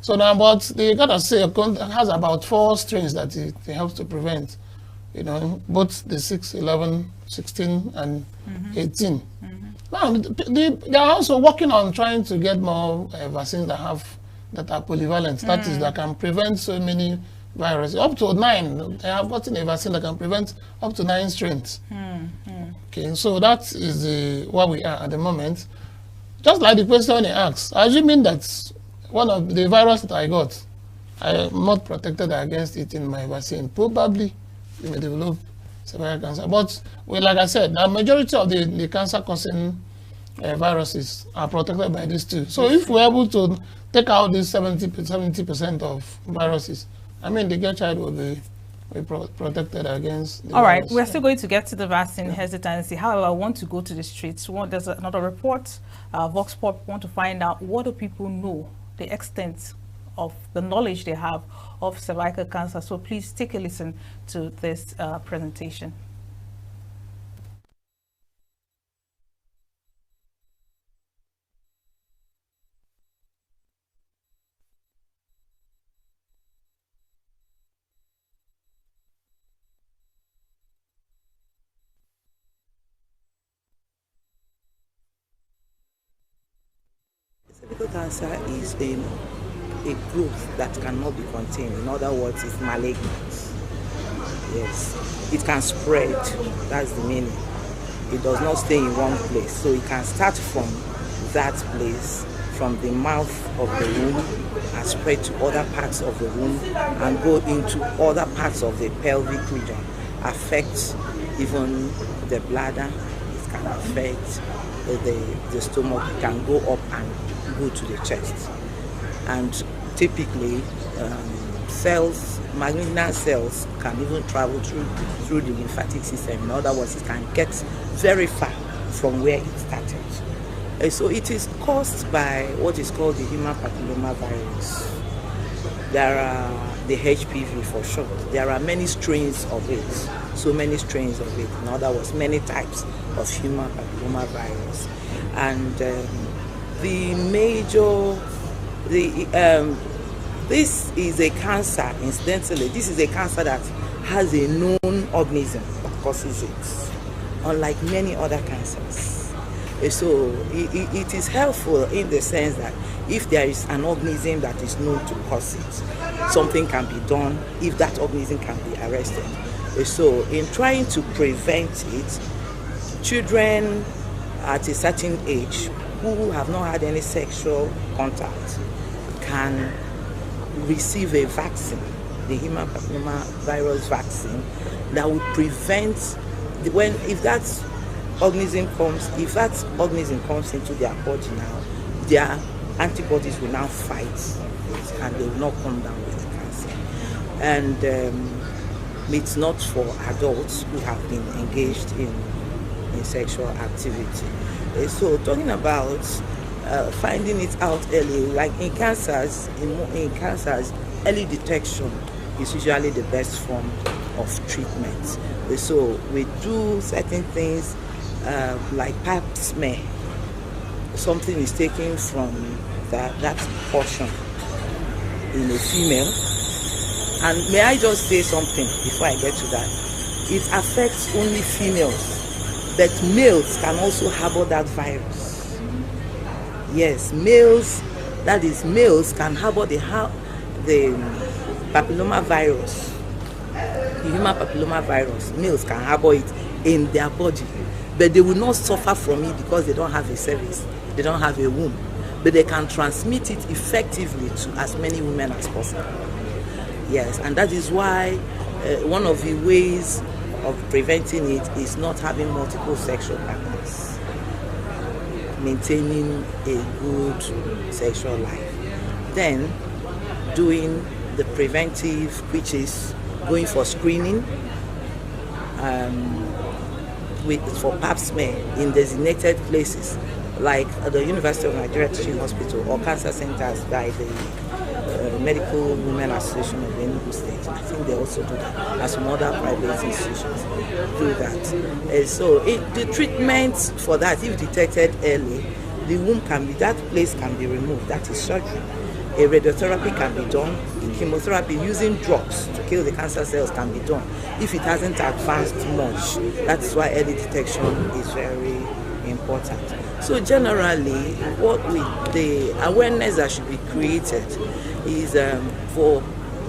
Speaker 2: So now, but the Gardasil has about 4 strains that it helps to prevent, both the 6, 11, 16, and 18. Now, they are also working on trying to get more vaccines that are polyvalent, that is, that can prevent so many viruses. Up to 9, they have gotten a vaccine that can prevent up to 9 strains. Okay, so that is where we are at the moment. Just like the question he asked, assuming that one of the virus that I got, I am not protected against it in my vaccine, probably you may develop cervical cancer. But like I said, the majority of the cancer-causing viruses are protected by these two. So if we're able to take out these 70% of viruses, I mean, the girl child will be protected against the
Speaker 15: All right,
Speaker 2: virus.
Speaker 15: we're still going to get to the vaccine hesitancy. However, I want to go to the streets. There's another report, Vox Pop want to find out what do people know, the extent of the knowledge they have of cervical cancer. So please take a listen to this presentation.
Speaker 9: Cervical cancer is a growth that cannot be contained. In other words, it's malignant. Yes, it can spread. That's the meaning. It does not stay in one place. So it can start from that place, from the mouth of the womb, and spread to other parts of the womb, and go into other parts of the pelvic region. Affect even the bladder. It can affect the stomach. It can go up and go to the chest. And typically, malignant cells can even travel through the lymphatic system. In other words, it can get very far from where it started. So it is caused by what is called the human papilloma virus. There are the HPV for short. There are many strains of it, so many strains of it. In other words, many types of human papilloma virus. And this is a cancer, incidentally, this is a cancer that has a known organism that causes it, unlike many other cancers. So it is helpful in the sense that if there is an organism that is known to cause it, something can be done if that organism can be arrested. So in trying to prevent it, children at a certain age who have not had any sexual contact can receive a vaccine, the human papilloma virus vaccine, that will prevent if that organism comes into their body now, their antibodies will now fight and they will not come down with the cancer. And it's not for adults who have been engaged in in sexual activity. So talking about finding it out early, like in cancers, early detection is usually the best form of treatment. So we do certain things like pap smear. Something is taken from that portion in a female. And may I just say something before I get to that? It affects only females, but males can also harbor that virus. Yes, males can harbor the papilloma virus, the human papilloma virus. Males can harbor it in their body, but they will not suffer from it because they don't have a cervix, they don't have a womb, but they can transmit it effectively to as many women as possible. Yes, and that is why one of the ways of preventing it is not having multiple sexual partners, maintaining a good sexual life, then doing the preventive, which is going for screening for pap smear in designated places like the University of Nigeria Teaching Hospital or cancer centers by the Medical Women Association of the ENUGU State. I think they also do that, and some other private institutions do that. So the treatment for that, if detected early, the womb that place can be removed. That is surgery. A radiotherapy can be done. Chemotherapy using drugs to kill the cancer cells can be done if it hasn't advanced much. That's why early detection is very important. So generally, the awareness that should be created is for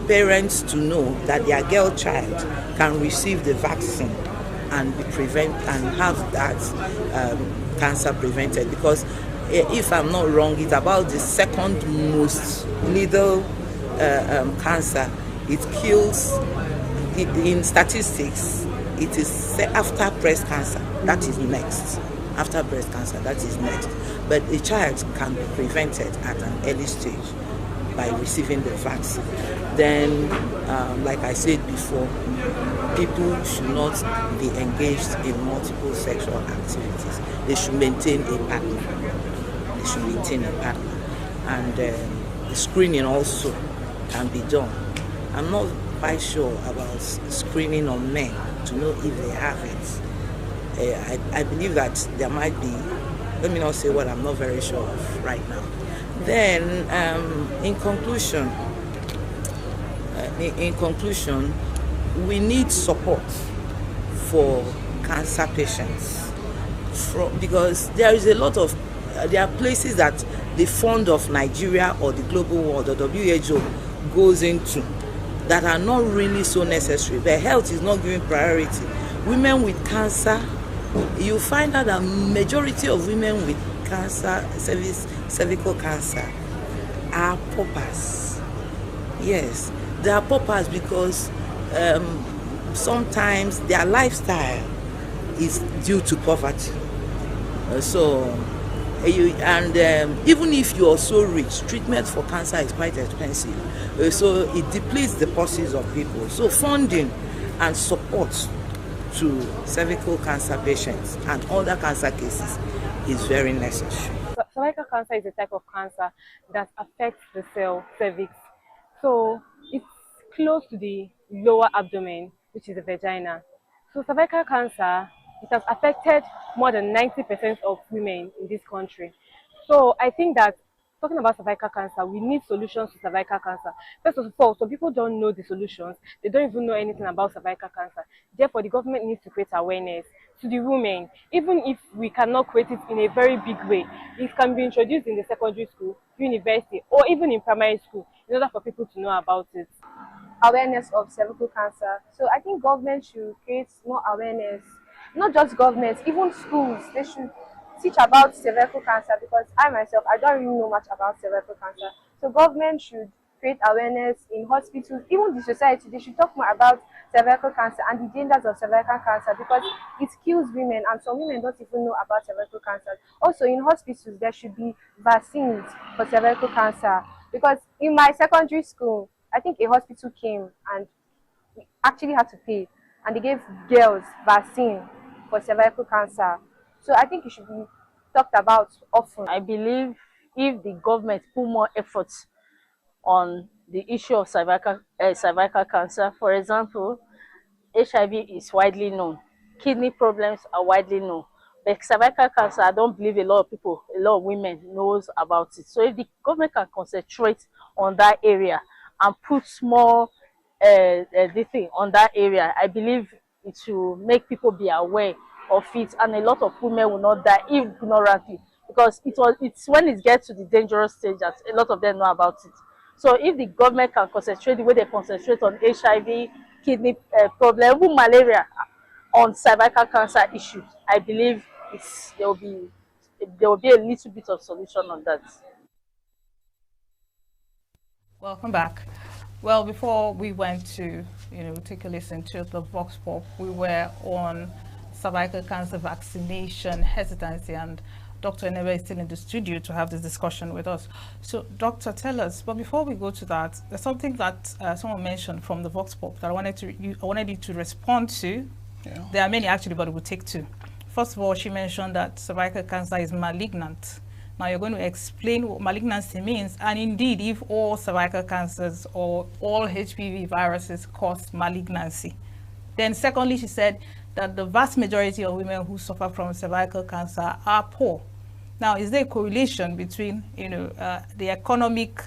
Speaker 9: parents to know that their girl child can receive the vaccine and have that cancer prevented. Because if I'm not wrong, it's about the second most lethal cancer. It kills, in statistics, it is after breast cancer. That is next. After breast cancer, that is next. But a child can be prevented at an early stage by receiving the vaccine. Then, like I said before, people should not be engaged in multiple sexual activities. They should maintain a partner. And the screening also can be done. I'm not quite sure about screening on men to know if they have it. I believe that there might be. Let me not say what I'm not very sure of right now. Then, in conclusion, we need support for cancer patients, because there is a lot of there are places that the Fund of Nigeria or the Global World or WHO goes into that are not really so necessary. But health is not given priority. Women with cancer, you find out that majority of women with cancer, cervical cancer, are paupers. Yes, they are paupers because sometimes their lifestyle is due to poverty. Even if you are so rich, treatment for cancer is quite expensive. So it depletes the purses of people. So funding and support to cervical cancer patients and other cancer cases is very necessary.
Speaker 3: Cervical cancer is a type of cancer that affects the cell cervix. So it's close to the lower abdomen, which is the vagina. So cervical cancer, it has affected more than 90% of women in this country. So I think that talking about cervical cancer, we need solutions to cervical cancer. First of all, some people don't know the solutions. They don't even know anything about cervical cancer. Therefore, the government needs to create awareness to the women. Even if we cannot create it in a very big way, it can be introduced in the secondary school, university, or even in primary school in order for people to know about it.
Speaker 17: Awareness of cervical cancer. So I think government should create more awareness. Not just government, even schools, they should teach about cervical cancer, because I myself, I don't really know much about cervical cancer. So government should create awareness in hospitals, even the society, they should talk more about cervical cancer and the dangers of cervical cancer, because it kills women and some women don't even know about cervical cancer. Also in hospitals, there should be vaccines for cervical cancer, because in my secondary school, I think a hospital came and we actually had to pay, and they gave girls vaccine for cervical cancer. So I think it should be talked about often.
Speaker 4: I believe if the government put more effort on the issue of cervical cancer, for example, HIV is widely known, kidney problems are widely known, but cervical cancer, I don't believe a lot of women knows about it. So if the government can concentrate on that area and put more this thing on that area, I believe it will make people be aware of it, and a lot of women will not die ignorantly, because it's when it gets to the dangerous stage that a lot of them know about it. So if the government can concentrate the way they concentrate on HIV, kidney problem, even malaria, on cervical cancer issues, I believe there will be a little bit of solution on that.
Speaker 15: Welcome back. Well, before we went to take a listen to the Vox Pop, we were on cervical cancer vaccination hesitancy, and Dr. Enebe is still in the studio to have this discussion with us. So, Doctor, tell us, but before we go to that, there's something that someone mentioned from the Vox Pop that I wanted you to respond to. Yeah. There are many actually, but we'll take two. First of all, she mentioned that cervical cancer is malignant. Now you're going to explain what malignancy means, and indeed if all cervical cancers or all HPV viruses cause malignancy. Then secondly, she said that the vast majority of women who suffer from cervical cancer are poor. Now, is there a correlation between the economic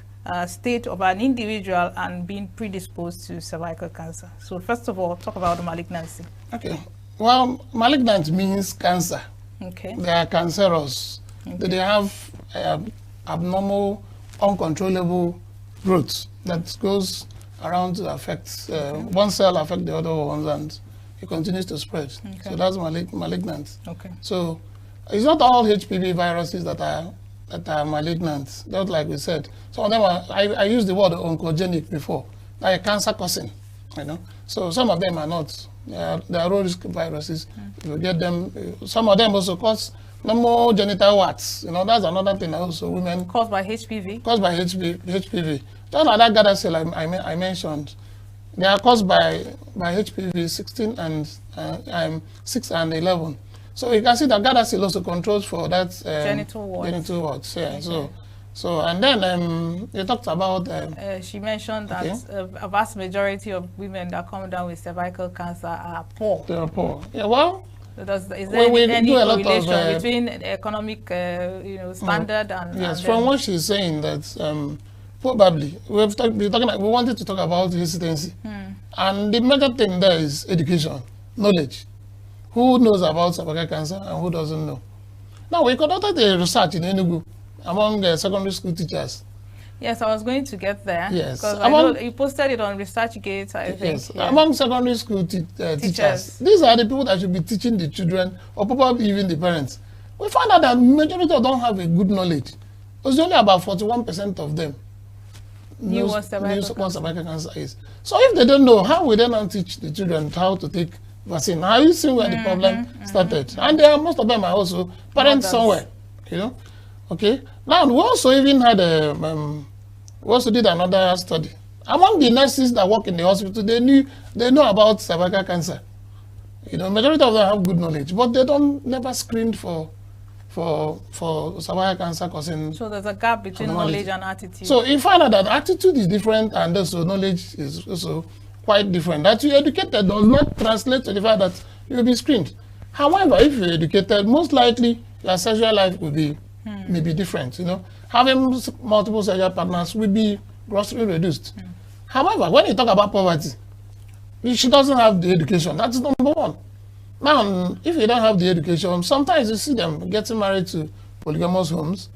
Speaker 15: state of an individual and being predisposed to cervical cancer? So first of all, talk about the malignancy.
Speaker 2: Okay. Well, malignant means cancer.
Speaker 15: Okay.
Speaker 2: They are cancerous. Okay. They have abnormal, uncontrollable growth that goes around to affect one cell, affect the other ones, and it continues to spread. Okay. So that's malignant.
Speaker 15: Okay.
Speaker 2: So it's not all HPV viruses that are malignant. Just like we said, some of them are. I used the word oncogenic before, like cancer causing. So some of them are not. They are low risk viruses. You get them. Some of them also cause normal genital warts. That's another thing also. Women
Speaker 15: caused by HPV.
Speaker 2: Caused by HPV. Just like that Gardasil I mentioned. They are caused by HPV 16 and 6 and 11. So you can see that Gardasil also controls for that
Speaker 15: genital warts.
Speaker 2: Yeah.
Speaker 15: Okay.
Speaker 2: So and then you talked about.
Speaker 15: She mentioned that a vast majority of women that come down with cervical cancer are poor.
Speaker 2: They are poor. Yeah. Well.
Speaker 15: Is there any correlation between the economic standard and?
Speaker 2: Yes. From what she's saying that. Probably. We wanted to talk about hesitancy. And the major thing there is education, knowledge. Who knows about cervical cancer and who doesn't know? Now, we conducted a research in ENUGU among secondary school teachers.
Speaker 15: Yes, I was going to get there.
Speaker 2: Yes.
Speaker 15: Because I know you posted it on ResearchGate, I think.
Speaker 2: Yes, yeah. Among secondary school teachers. These are the people that should be teaching the children, or probably even the parents. We found out that majority don't have a good knowledge. It's only about 41% of them knows what cervical cancer is. So if they don't know, how will they now teach the children how to take vaccine? How you see where the problem started? And most of them are also parents somewhere, Okay. Now we also even had we also did another study. Among the nurses that work in the hospital, they know about cervical cancer. Majority of them have good knowledge, but they never screened for cervical cancer causing.
Speaker 15: So there's a gap between knowledge and attitude.
Speaker 2: So you find out that attitude is different, and also knowledge is also quite different. That you're educated does not translate to the fact that you'll be screened. However, if you're educated, most likely your sexual life will be maybe different. Having multiple sexual partners will be grossly reduced. However, when you talk about poverty, she doesn't have the education. That's number one. Now, if you don't have the education, sometimes you see them getting married to polygamous homes,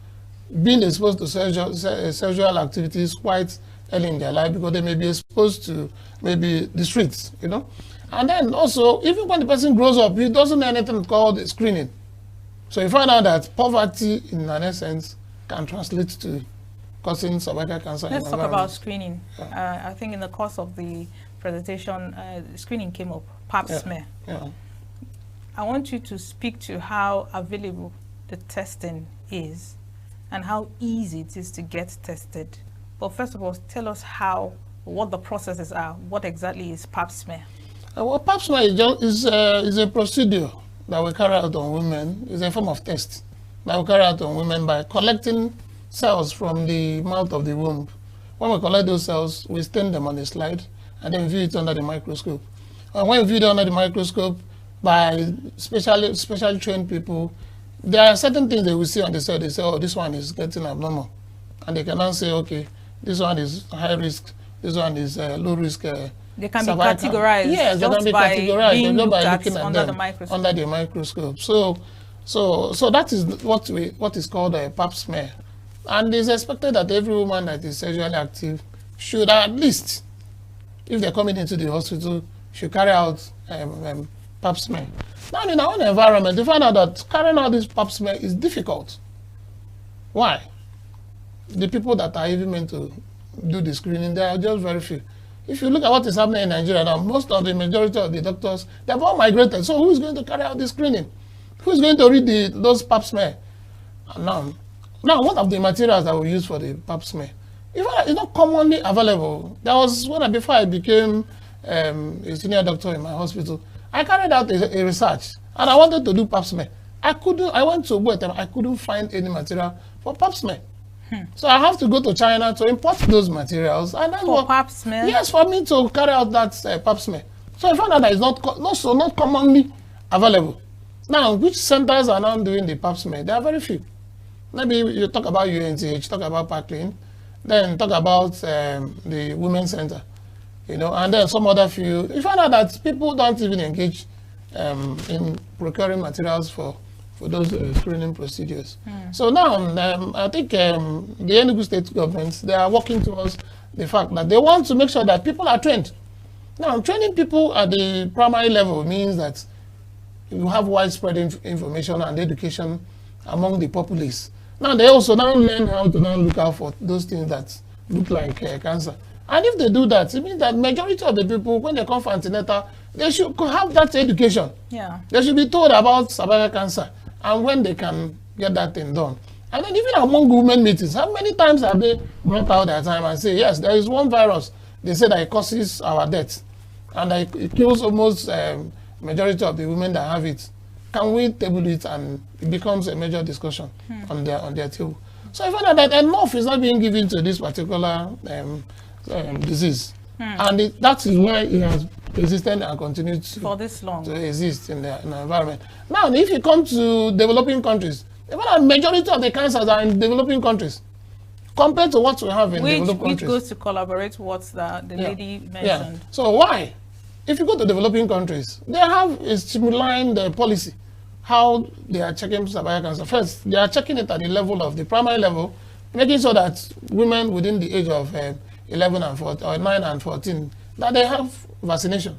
Speaker 2: being exposed to sexual activities quite early in their life because they may be exposed to maybe the streets, And then also, even when the person grows up, he doesn't know anything called screening. So you find out that poverty, in an essence, can translate to causing cervical cancer.
Speaker 15: Let's talk about screening. I think in the course of the presentation, screening came up, pap smear.
Speaker 2: Yeah.
Speaker 15: I want you to speak to how available the testing is and how easy it is to get tested. But first of all, tell us what the processes are. What exactly is pap smear?
Speaker 2: Well, pap smear is a procedure that we carry out on women is a form of test that we carry out on women by collecting cells from the mouth of the womb. When we collect those cells, we stain them on a slide and then view it under the microscope. And when we view it under the microscope by specially trained people, there are certain things they will see on the cell. They say, oh, this one is getting abnormal. And they can now say, okay, this one is high risk, this one is low risk.
Speaker 15: They can be categorized.
Speaker 2: Yes, they can be categorized
Speaker 15: being
Speaker 2: by
Speaker 15: looked
Speaker 2: looking at
Speaker 15: under
Speaker 2: them
Speaker 15: the microscope.
Speaker 2: under the microscope. So that is what is called a pap smear. And it's expected that every woman that is sexually active should at least, if they're coming into the hospital, should carry out pap smear. Now in our own environment, you find out that carrying out this pap smear is difficult. Why? The people that are even meant to do the screening, they are just very few. If you look at what is happening in Nigeria now, most of the majority of the doctors, they've all migrated. So who is going to carry out the screening? Who is going to read those pap smear? Now, what of the materials that we use for the pap smear? It's not commonly available. There was before I became a senior doctor in my hospital, I carried out a research and I wanted to do pap smear. I went to Buetem, I couldn't find any material for pap smear. So I have to go to China to import those materials. And then
Speaker 15: for pap smear?
Speaker 2: Yes, for me to carry out that pap smear. So I found out that it's not commonly available. Now, which centers are now doing the pap smear? There are very few. Maybe you talk about UNTH, talk about Parkland, then talk about the Women's Center, and then some other few. You find out that people don't even engage in procuring materials for those screening procedures. So now, I think the ENUGU state governments, they are working towards the fact that they want to make sure that people are trained. Now, training people at the primary level means that you have widespread information and education among the populace. Now, they also now learn how to now look out for those things that look like cancer. And if they do that, it means that majority of the people, when they come for antenatal, they should have that education.
Speaker 15: Yeah.
Speaker 2: They should be told about cervical cancer and when they can get that thing done. And then even among women meetings, how many times have they brought out their time and say, yes, there is one virus, they say that it causes our death. And it kills almost majority of the women that have it. Can we table it and it becomes a major discussion on their table? So I find out that enough is not being given to this particular disease. And that is why it has persisted and continued
Speaker 15: for this long
Speaker 2: to exist in the environment. Now, if you come to developing countries, the majority of the cancers are in developing countries compared to what we have in developed countries.
Speaker 15: Which goes to collaborate what the lady mentioned.
Speaker 2: Yeah. So why? If you go to developing countries, they have a streamlined policy how they are checking cervical cancer. First, they are checking it at the level of the primary level, making sure that women within the age of 11 and 14, or 9 and 14, that they have vaccination.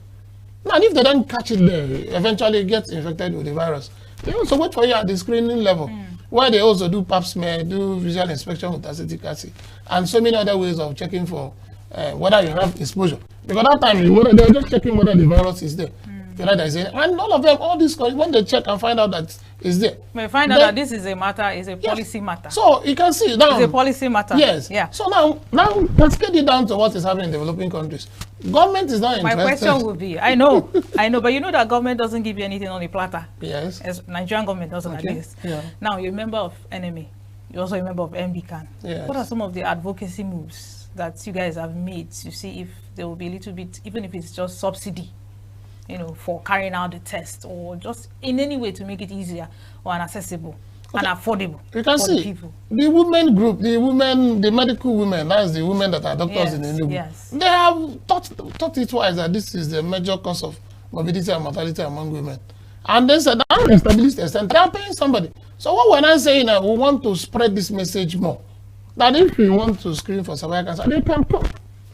Speaker 2: Now, if they don't catch it there, eventually get infected with the virus, they also wait for you at the screening level, where they also do pap smear, do visual inspection with acetic acid, and so many other ways of checking for whether you have exposure. Because that time, they're just checking whether the virus is there. And all of them, all these, when they check and find out that it's there.
Speaker 15: We find out that this is a matter, is a policy matter.
Speaker 2: So you can see now.
Speaker 15: It's a policy matter.
Speaker 2: Yes.
Speaker 15: Yeah.
Speaker 2: So now let's get it down to what is happening in developing countries. Government is not interested.
Speaker 15: My question would be, I know, but you know that government doesn't give you anything on the platter.
Speaker 2: Yes.
Speaker 15: As Nigerian government doesn't like this. Yeah. Now you're a member of NMA. You're also a member of MBCAN.
Speaker 2: Yes.
Speaker 15: What are some of the advocacy moves that you guys have made to see if there will be a little bit, even if it's just subsidy, for carrying out the test, or just in any way to make it easier or accessible and affordable
Speaker 2: you can
Speaker 15: for
Speaker 2: see
Speaker 15: the people?
Speaker 2: The women group, the medical women, that's the women that are doctors in ENUGU.
Speaker 15: Yes.
Speaker 2: They have taught it twice that this is the major cause of morbidity and mortality among women. And they said, I'm established a center, they are paying somebody. So what we're not saying that we want to spread this message more. That if you want to screen for cervical cancer, they can come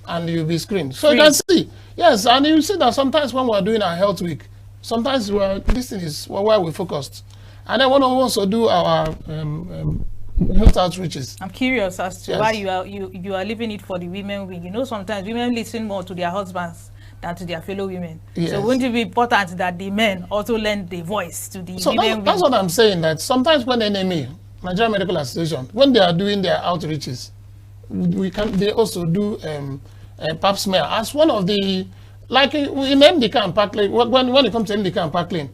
Speaker 2: and you'll be screened. So you can see, yes, and you see that sometimes when we're doing our health week, sometimes this thing is where we focused. And then when we also do our health outreaches.
Speaker 15: I'm curious as to why you are leaving it for the women week. Sometimes women listen more to their husbands than to their fellow women.
Speaker 2: Yes.
Speaker 15: So wouldn't it be important that the men also lend the voice to the women week?
Speaker 2: That's what I'm saying, that sometimes when NMA, Nigerian Medical Association, when they are doing their outreaches, they also do pap smear as one of the, like in MDK and Parkland, when it comes to MDK and Parkland,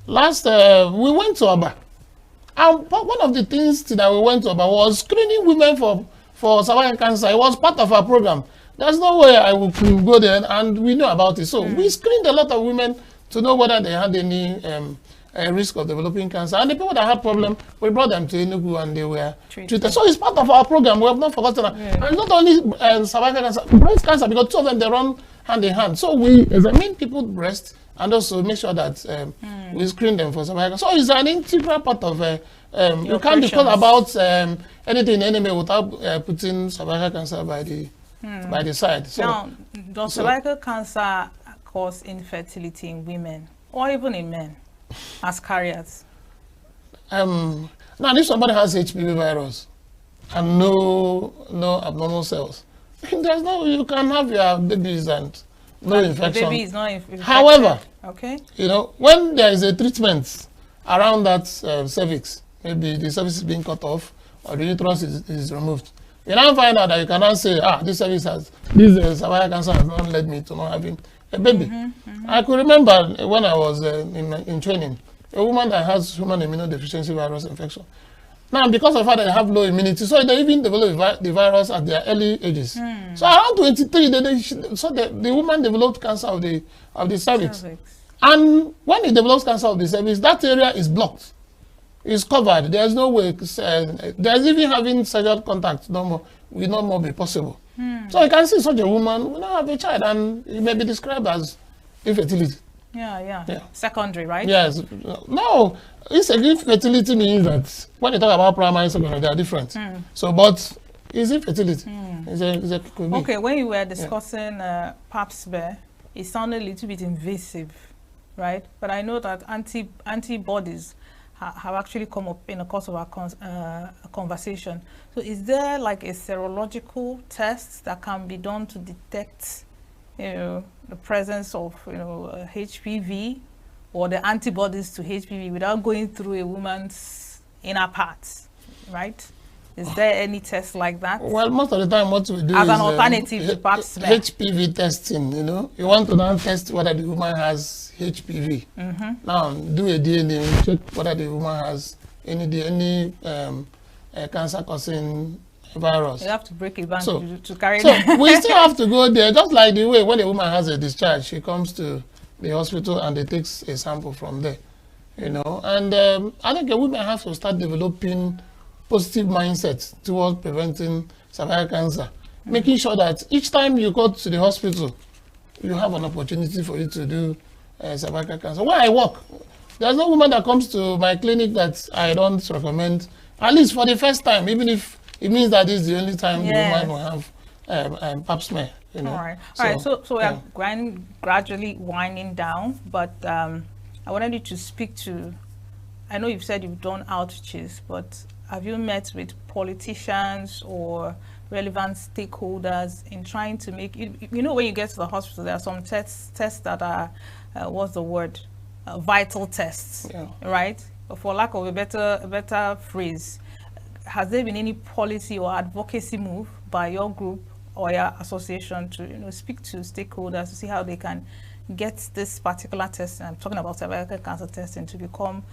Speaker 2: Last, we went to Aba. And one of the things that we went to Aba was screening women for cervical cancer. It was part of our program. There's no way I would go there, and we know about it. So we screened a lot of women to know whether they had any risk of developing cancer. And the people that had problem, we brought them to ENUGU and they were treated. So it's part of our program. We have not forgotten that. And not only cervical cancer, breast cancer, because two of them, they run hand in hand. So we examine people's breast and also make sure that we screen them for cervical. So it's an integral part of, you can't discuss about anything anyway without putting cervical cancer by the side. So,
Speaker 15: now, does cervical cancer cause infertility in women or even in men as carriers?
Speaker 2: Now, if somebody has HPV virus and no abnormal cells, there's no, you can have your babies and no infection.
Speaker 15: The baby is not infected.
Speaker 2: However,
Speaker 15: okay,
Speaker 2: you know, when there is a treatment around that cervix, maybe the cervix is being cut off or the uterus is removed, you now find out that you cannot say, this cervix has, this cervical cancer has not led me to not having a baby. I could remember when I was in training, a woman that has human immunodeficiency virus infection. Now, because of her, they have low immunity, so they even develop the virus at their early ages. So around 23, the woman developed cancer of the cervix. And when it develops cancer of the cervix, that area is blocked. It's covered. There's no way. There's even having sexual contact will no more be possible. So you can see such a woman will not have a child, and it may be described as infertility.
Speaker 15: Yeah. Secondary, right?
Speaker 2: Yes. No, infertility means that when you talk about primary and secondary, they are different. So, but it's infertility.
Speaker 15: Okay, when you were discussing pap smear, it sounded a little bit invasive, right? But I know that antibodies have actually come up in the course of our conversation. So is there like a serological test that can be done to detect, the presence of, HPV or the antibodies to HPV without going through a woman's inner parts, right? Is there any test like that?
Speaker 2: Well, most of the time what we do
Speaker 15: as
Speaker 2: is
Speaker 15: an alternative to pap smear.
Speaker 2: HPV testing, You want to now test whether the woman has HPV. Now, do a DNA, check whether the woman has any cancer-causing virus.
Speaker 15: You have to break it down to carry
Speaker 2: so we still have to go there, just like the way when a woman has a discharge, she comes to the hospital and they take a sample from there, And I think a woman has to start developing positive mindset towards preventing cervical cancer, making sure that each time you go to the hospital, you have an opportunity for you to do cervical cancer. Where I work, there's no woman that comes to my clinic that I don't recommend, at least for the first time, even if it means that this is the only time the woman will have pap smear. All
Speaker 15: right. So we are gradually winding down, but I wanted you to speak to, I know you've said you've done outreaches, but have you met with politicians or relevant stakeholders in trying to make, when you get to the hospital, there are some tests that are, what's the word, vital tests, right? For lack of a better phrase, has there been any policy or advocacy move by your group or your association to speak to stakeholders to see how they can get this particular test, I'm talking about cervical cancer testing, to become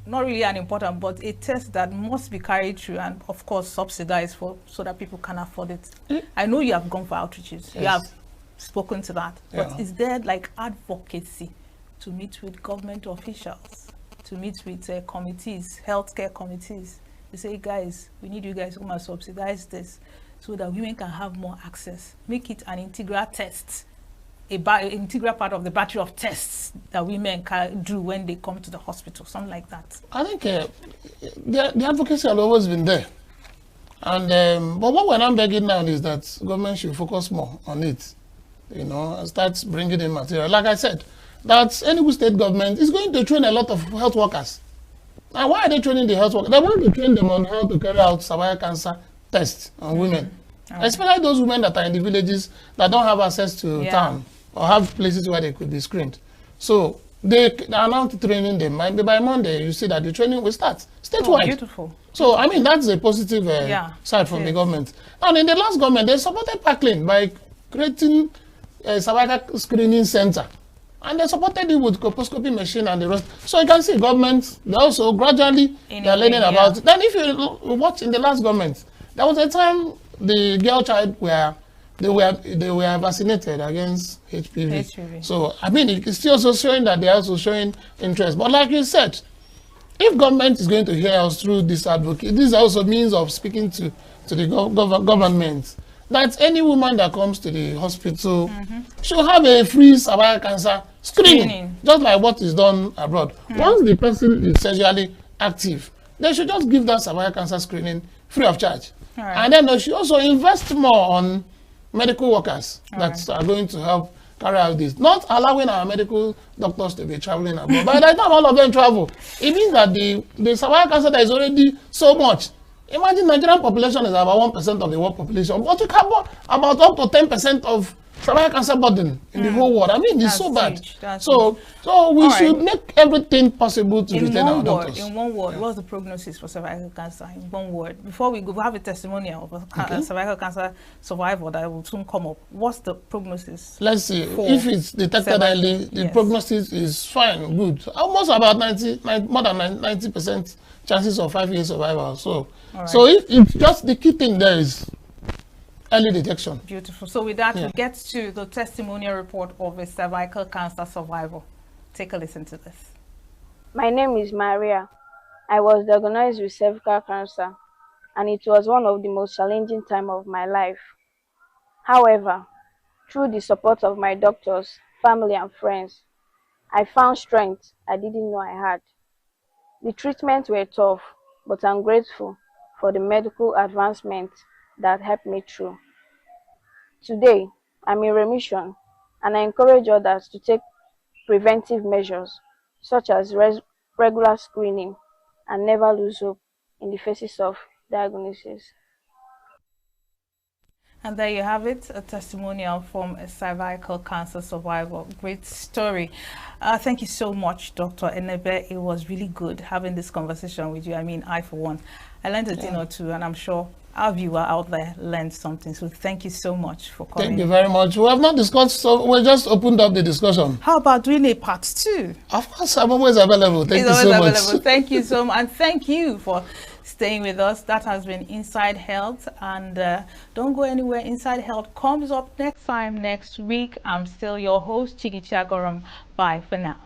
Speaker 15: not really an important, but a test that must be carried through and of course subsidized so that people can afford it? I know you have gone for outreaches, you have spoken to that, but is there like advocacy to meet with government officials, to meet with committees, healthcare committees, to say, guys, we need you guys to come and subsidize this so that women can have more access, make it an integral test, an integral part of the battery of tests that women can do when they come to the hospital, something like that?
Speaker 2: I think the advocacy has always been there. And but what we're not begging now is that government should focus more on it, and start bringing in material. Like I said, that ENUGU state government is going to train a lot of health workers. Now, why are they training the health workers? They want to train them on how to carry out cervical cancer tests on women, especially those women that are in the villages that don't have access to town or have places where they could be screened. So they are now training them. Maybe by Monday, you see that the training will start statewide.
Speaker 15: Beautiful.
Speaker 2: So, I mean, that's a positive side from the government. And in the last government, they supported Parkland by creating a cervical screening center And they supported it with colposcopy machine and the rest. So you can see governments, they also gradually, they're learning about it. Then if you watch in the last government, there was a time the girl child they were vaccinated against HPV. So, I mean, it's still also showing that they're also showing interest. But like you said, if government is going to hear us through this advocate, this is also means of speaking to the government, that any woman that comes to the hospital should have a free cervical cancer screening, just like what is done abroad. Once the person is sexually active, they should just give that cervical cancer screening free of charge. And then they should also invest more on medical workers that are going to help carry out this. Not allowing our medical doctors to be traveling abroad. By the time all of them travel, it means that the cervical cancer that is already so much. Imagine Nigerian population is about 1% of the world population, but you have about up to 10% of cervical cancer burden in the whole world. I mean, it's so bad. So we should make everything possible to retain our doctors.
Speaker 15: In one word, what's the prognosis for cervical cancer? In one word, before we go, we have a testimonial of a cervical cancer survivor that will soon come up. What's the prognosis?
Speaker 2: Let's see. If it's detected early, the prognosis is fine, good. Almost about more than 90% chances of 5 years survival. So it's just the key thing there is early detection.
Speaker 15: Beautiful. So with that, we get to the testimonial report of a cervical cancer survivor. Take a listen to this.
Speaker 5: My name is Maria. I was diagnosed with cervical cancer, and it was one of the most challenging times of my life. However, through the support of my doctors, family, and friends, I found strength I didn't know I had. The treatments were tough, but I'm grateful for the medical advancements that helped me through. Today, I'm in remission, and I encourage others to take preventive measures such as regular screening and never lose hope in the faces of diagnosis.
Speaker 15: And there you have it, a testimonial from a cervical cancer survivor. Great story. Thank you so much, Dr. Enebe. It was really good having this conversation with you. I mean, I, for one, I learned a thing or two, and I'm sure our viewer out there learned something. So thank you so much for coming.
Speaker 2: Thank you very much. We have not discussed, so we just opened up the discussion.
Speaker 15: How about doing a part 2?
Speaker 2: Of course, I'm always available. Thank you so much.
Speaker 15: Thank you so much. And thank you for staying with us. That has been Inside Health. And don't go anywhere. Inside Health comes up next time, next week. I'm still your host, Chigi Chagoram. Bye for now.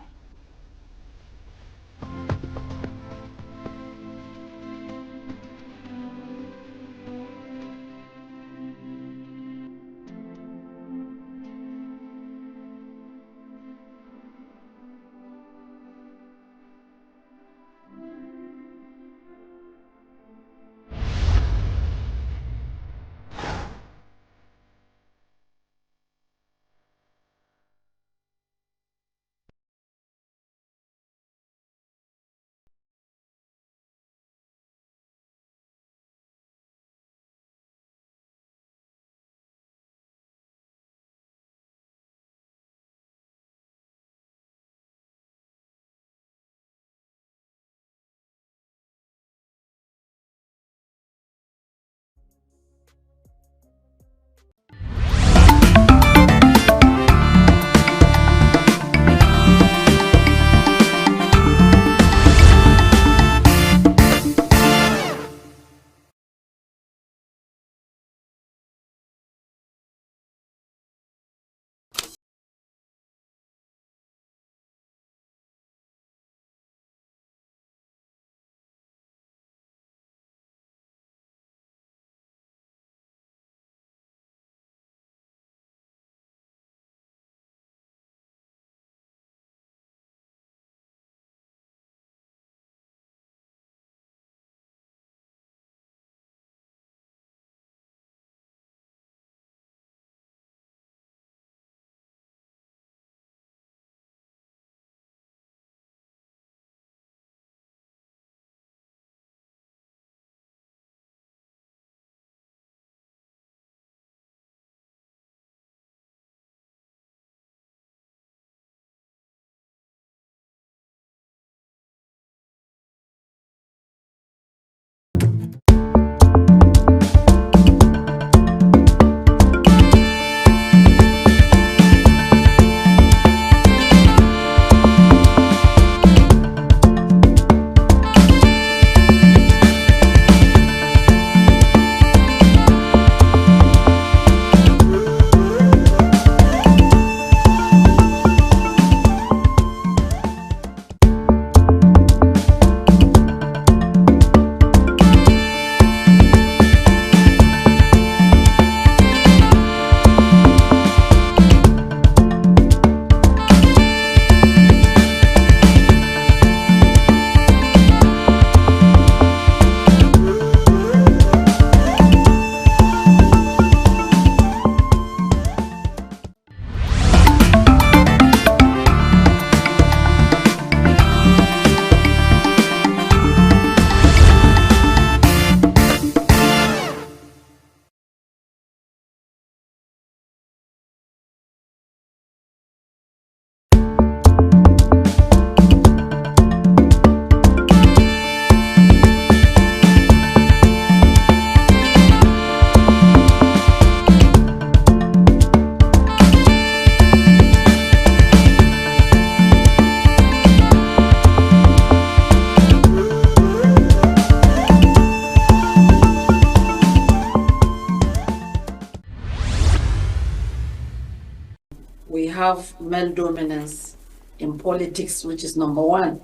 Speaker 11: have male dominance in politics, which is number one.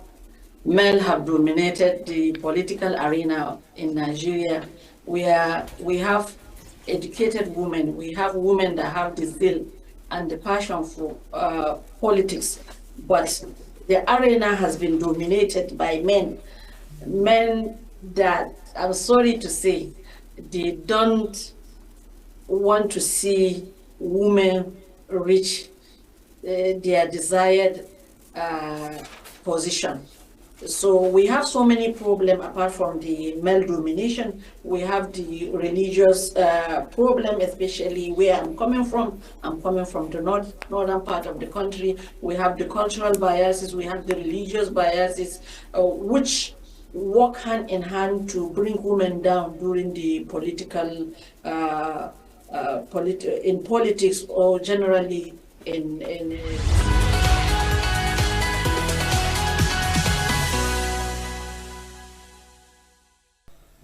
Speaker 11: Men have dominated the political arena in Nigeria. We have educated women. We have women that have the zeal and the passion for politics, but the arena has been dominated by men. Men that, I'm sorry to say, they don't want to see women reach their desired position. So we have so many problems apart from the male domination. We have the religious problem, especially where I'm coming from. I'm coming from the northern part of the country. We have the cultural biases, we have the religious biases, which work hand in hand to bring women down during the political, in politics or generally in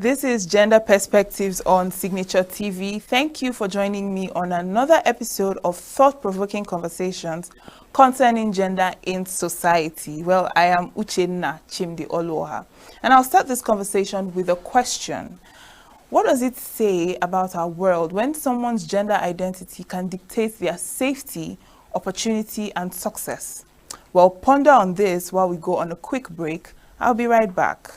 Speaker 15: This is Gender Perspectives on Signature TV. Thank you for joining me on another episode of thought-provoking conversations concerning gender in society. Well, I am Uchenna Chimdi Oluoha, and I'll start this conversation with a question. What does it say about our world when someone's gender identity can dictate their safety, opportunity, and success? Well, ponder on this while we go on a quick break. I'll be right back.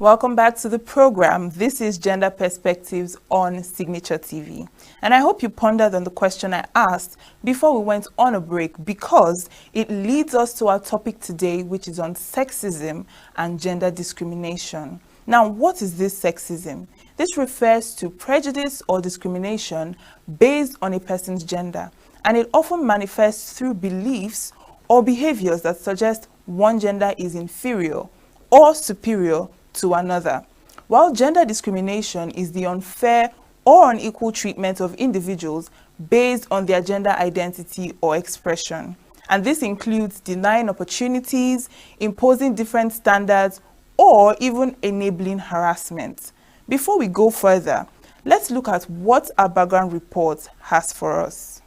Speaker 15: Welcome back to the program. This is Gender Perspectives on Signature TV. And I hope you pondered on the question I asked before we went on a break, because it leads us to our topic today, which is on sexism and gender discrimination. Now, what is this sexism? This refers to prejudice or discrimination based on a person's gender, and it often manifests through beliefs or behaviors that suggest one gender is inferior or superior to another, while gender discrimination is the unfair or unequal treatment of individuals based on their gender identity or expression. And this includes denying opportunities, imposing different standards, or even enabling harassment. Before we go further, let's look at what our background report has for us.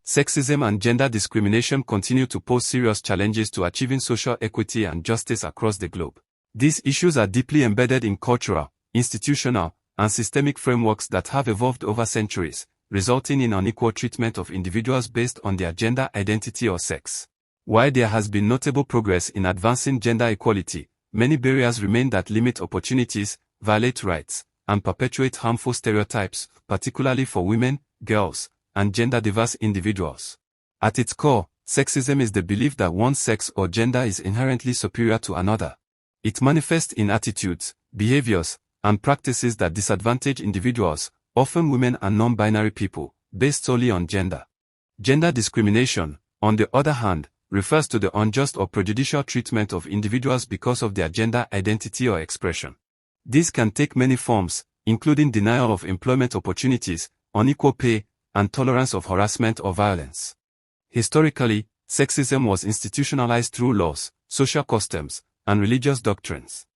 Speaker 16: Sexism and gender discrimination continue to pose serious challenges to achieving social equity and justice across the globe. These issues are deeply embedded in cultural, institutional, and systemic frameworks that have evolved over centuries, resulting in unequal treatment of individuals based on their gender identity or sex. While there has been notable progress in advancing gender equality, many barriers remain that limit opportunities, violate rights, and perpetuate harmful stereotypes, particularly for women, girls, and gender-diverse individuals. At its core, sexism is the belief that one sex or gender is inherently superior to another. It manifests in attitudes, behaviors, and practices that disadvantage individuals, often women and non-binary people, based solely on gender. Gender discrimination, on the other hand, refers to the unjust or prejudicial treatment of individuals because of their gender identity or expression. This can take many forms, including denial of employment opportunities, unequal pay, and tolerance of harassment or violence. Historically, sexism was institutionalized through laws, social customs, and religious doctrines.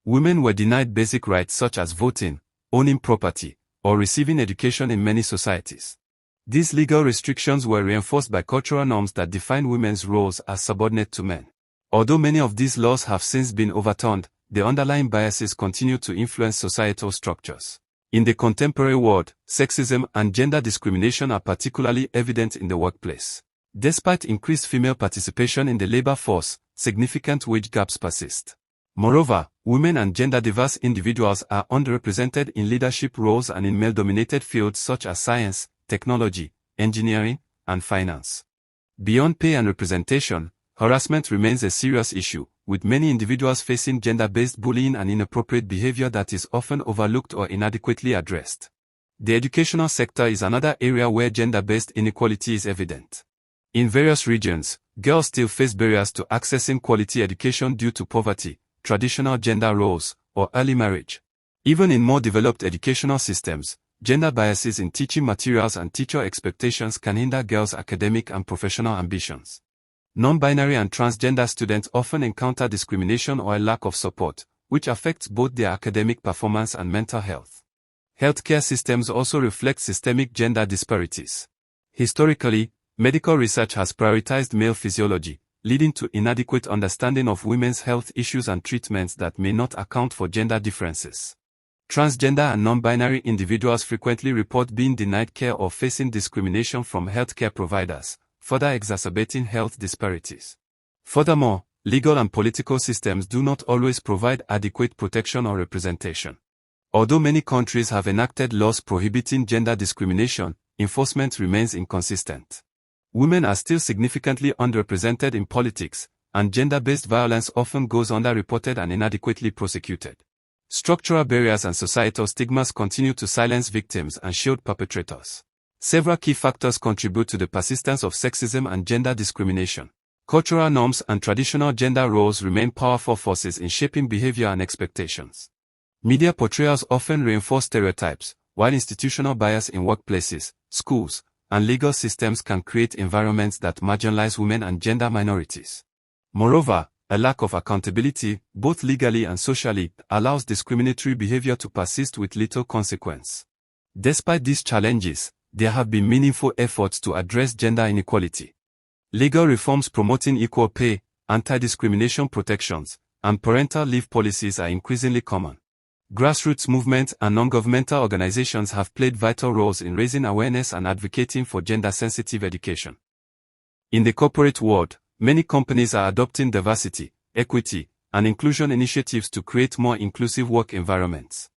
Speaker 16: Women were denied basic rights such as voting, owning property, or receiving education in many societies. These legal restrictions were reinforced by cultural norms that define women's roles as subordinate to men. Although many of these laws have since been overturned, the underlying biases continue to influence societal structures. In the contemporary world, sexism and gender discrimination are particularly evident in the workplace. Despite increased female participation in the labor force, significant wage gaps persist. Moreover, women and gender-diverse individuals are underrepresented in leadership roles and in male-dominated fields such as science, technology, engineering, and finance. Beyond pay and representation, harassment remains a serious issue, with many individuals facing gender-based bullying and inappropriate behavior that is often overlooked or inadequately addressed. The educational sector is another area where gender-based inequality is evident. In various regions, girls still face barriers to accessing quality education due to poverty, traditional gender roles, or early marriage. Even in more developed educational systems, gender biases in teaching materials and teacher expectations can hinder girls' academic and professional ambitions. Non-binary and transgender students often encounter discrimination or a lack of support, which affects both their academic performance and mental health. Healthcare systems also reflect systemic gender disparities. Historically, medical research has prioritized male physiology, leading to inadequate understanding of women's health issues and treatments that may not account for gender differences. Transgender and non-binary individuals frequently report being denied care or facing discrimination from healthcare providers, further exacerbating health disparities. Furthermore, legal and political systems do not always provide adequate protection or representation. Although many countries have enacted laws prohibiting gender discrimination, enforcement remains inconsistent. Women are still significantly underrepresented in politics, and gender-based violence often goes underreported and inadequately prosecuted. Structural barriers and societal stigmas continue to silence victims and shield perpetrators. Several key factors contribute to the persistence of sexism and gender discrimination. Cultural norms and traditional gender roles remain powerful forces in shaping behavior and expectations. Media portrayals often reinforce stereotypes, while institutional bias in workplaces, schools, and legal systems can create environments that marginalize women and gender minorities. Moreover, a lack of accountability, both legally and socially, allows discriminatory behavior to persist with little consequence. Despite these challenges, there have been meaningful efforts to address gender inequality. Legal reforms promoting equal pay, anti-discrimination protections, and parental leave policies are increasingly common. Grassroots movements and non-governmental organizations have played vital roles in raising awareness and advocating for gender-sensitive education. In the corporate world, many companies are adopting diversity, equity, and inclusion initiatives to create more inclusive work environments.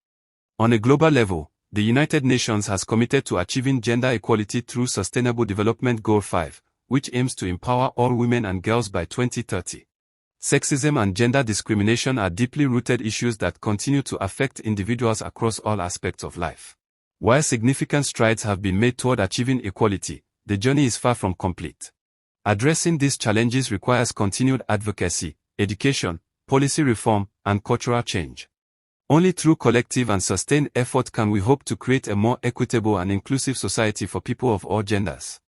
Speaker 16: On a global level, the United Nations has committed to achieving gender equality through Sustainable Development Goal 5, which aims to empower all women and girls by 2030. Sexism and gender discrimination are deeply rooted issues that continue to affect individuals across all aspects of life. While significant strides have been made toward achieving equality, the journey is far from complete. Addressing these challenges requires continued advocacy, education, policy reform, and cultural change. Only through collective and sustained effort can we hope to create a more equitable and inclusive society for people of all genders.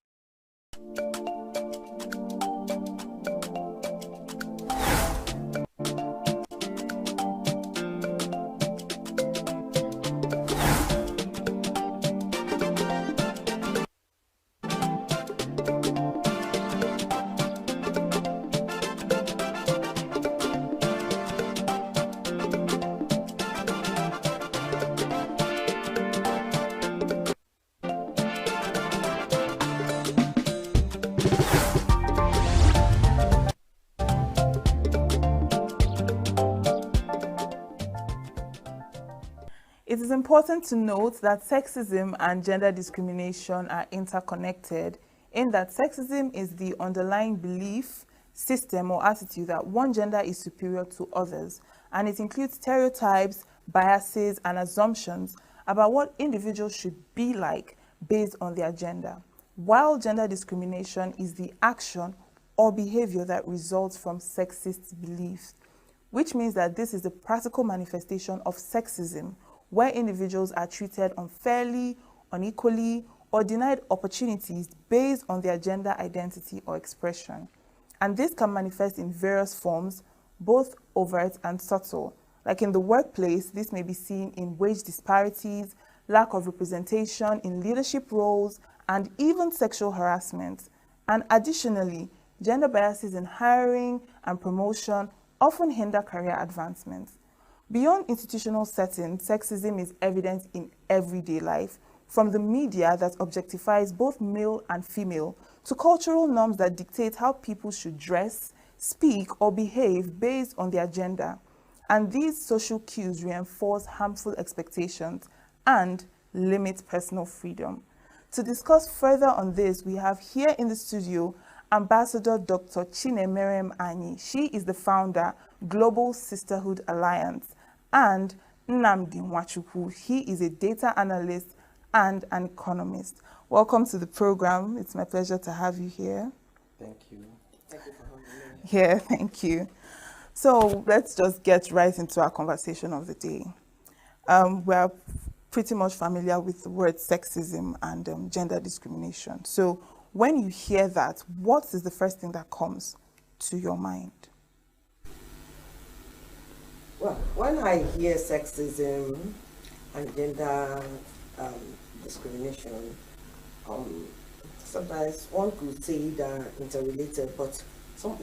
Speaker 15: It is important to note that sexism and gender discrimination are interconnected, in that sexism is the underlying belief, system, or attitude that one gender is superior to others, and it includes stereotypes, biases, and assumptions about what individuals should be like based on their gender, while gender discrimination is the action or behavior that results from sexist beliefs, which means that this is a practical manifestation of sexism, where individuals are treated unfairly, unequally, or denied opportunities based on their gender identity or expression. And this can manifest in various forms, both overt and subtle. Like in the workplace, this may be seen in wage disparities, lack of representation in leadership roles, and even sexual harassment. And additionally, gender biases in hiring and promotion often hinder career advancement. Beyond institutional settings, sexism is evident in everyday life, from the media that objectifies both male and female, to cultural norms that dictate how people should dress, speak, or behave based on their gender. And these social cues reinforce harmful expectations and limit personal freedom. To discuss further on this, we have here in the studio Ambassador Dr. Chinemerem Anyi. She is the founder, Global Sisterhood Alliance, and Nnamdi Nwachukwu. He is a data analyst and an economist. Welcome to the program. It's my pleasure to have you here.
Speaker 6: Thank you.
Speaker 9: Thank you for having me.
Speaker 18: Yeah, thank you. So let's just get right into our conversation of the day. We're pretty much familiar with the word sexism and gender discrimination. So when you hear that, what is the first thing that comes to your mind?
Speaker 9: Well, when I hear sexism and gender discrimination, sometimes one could say they're interrelated, but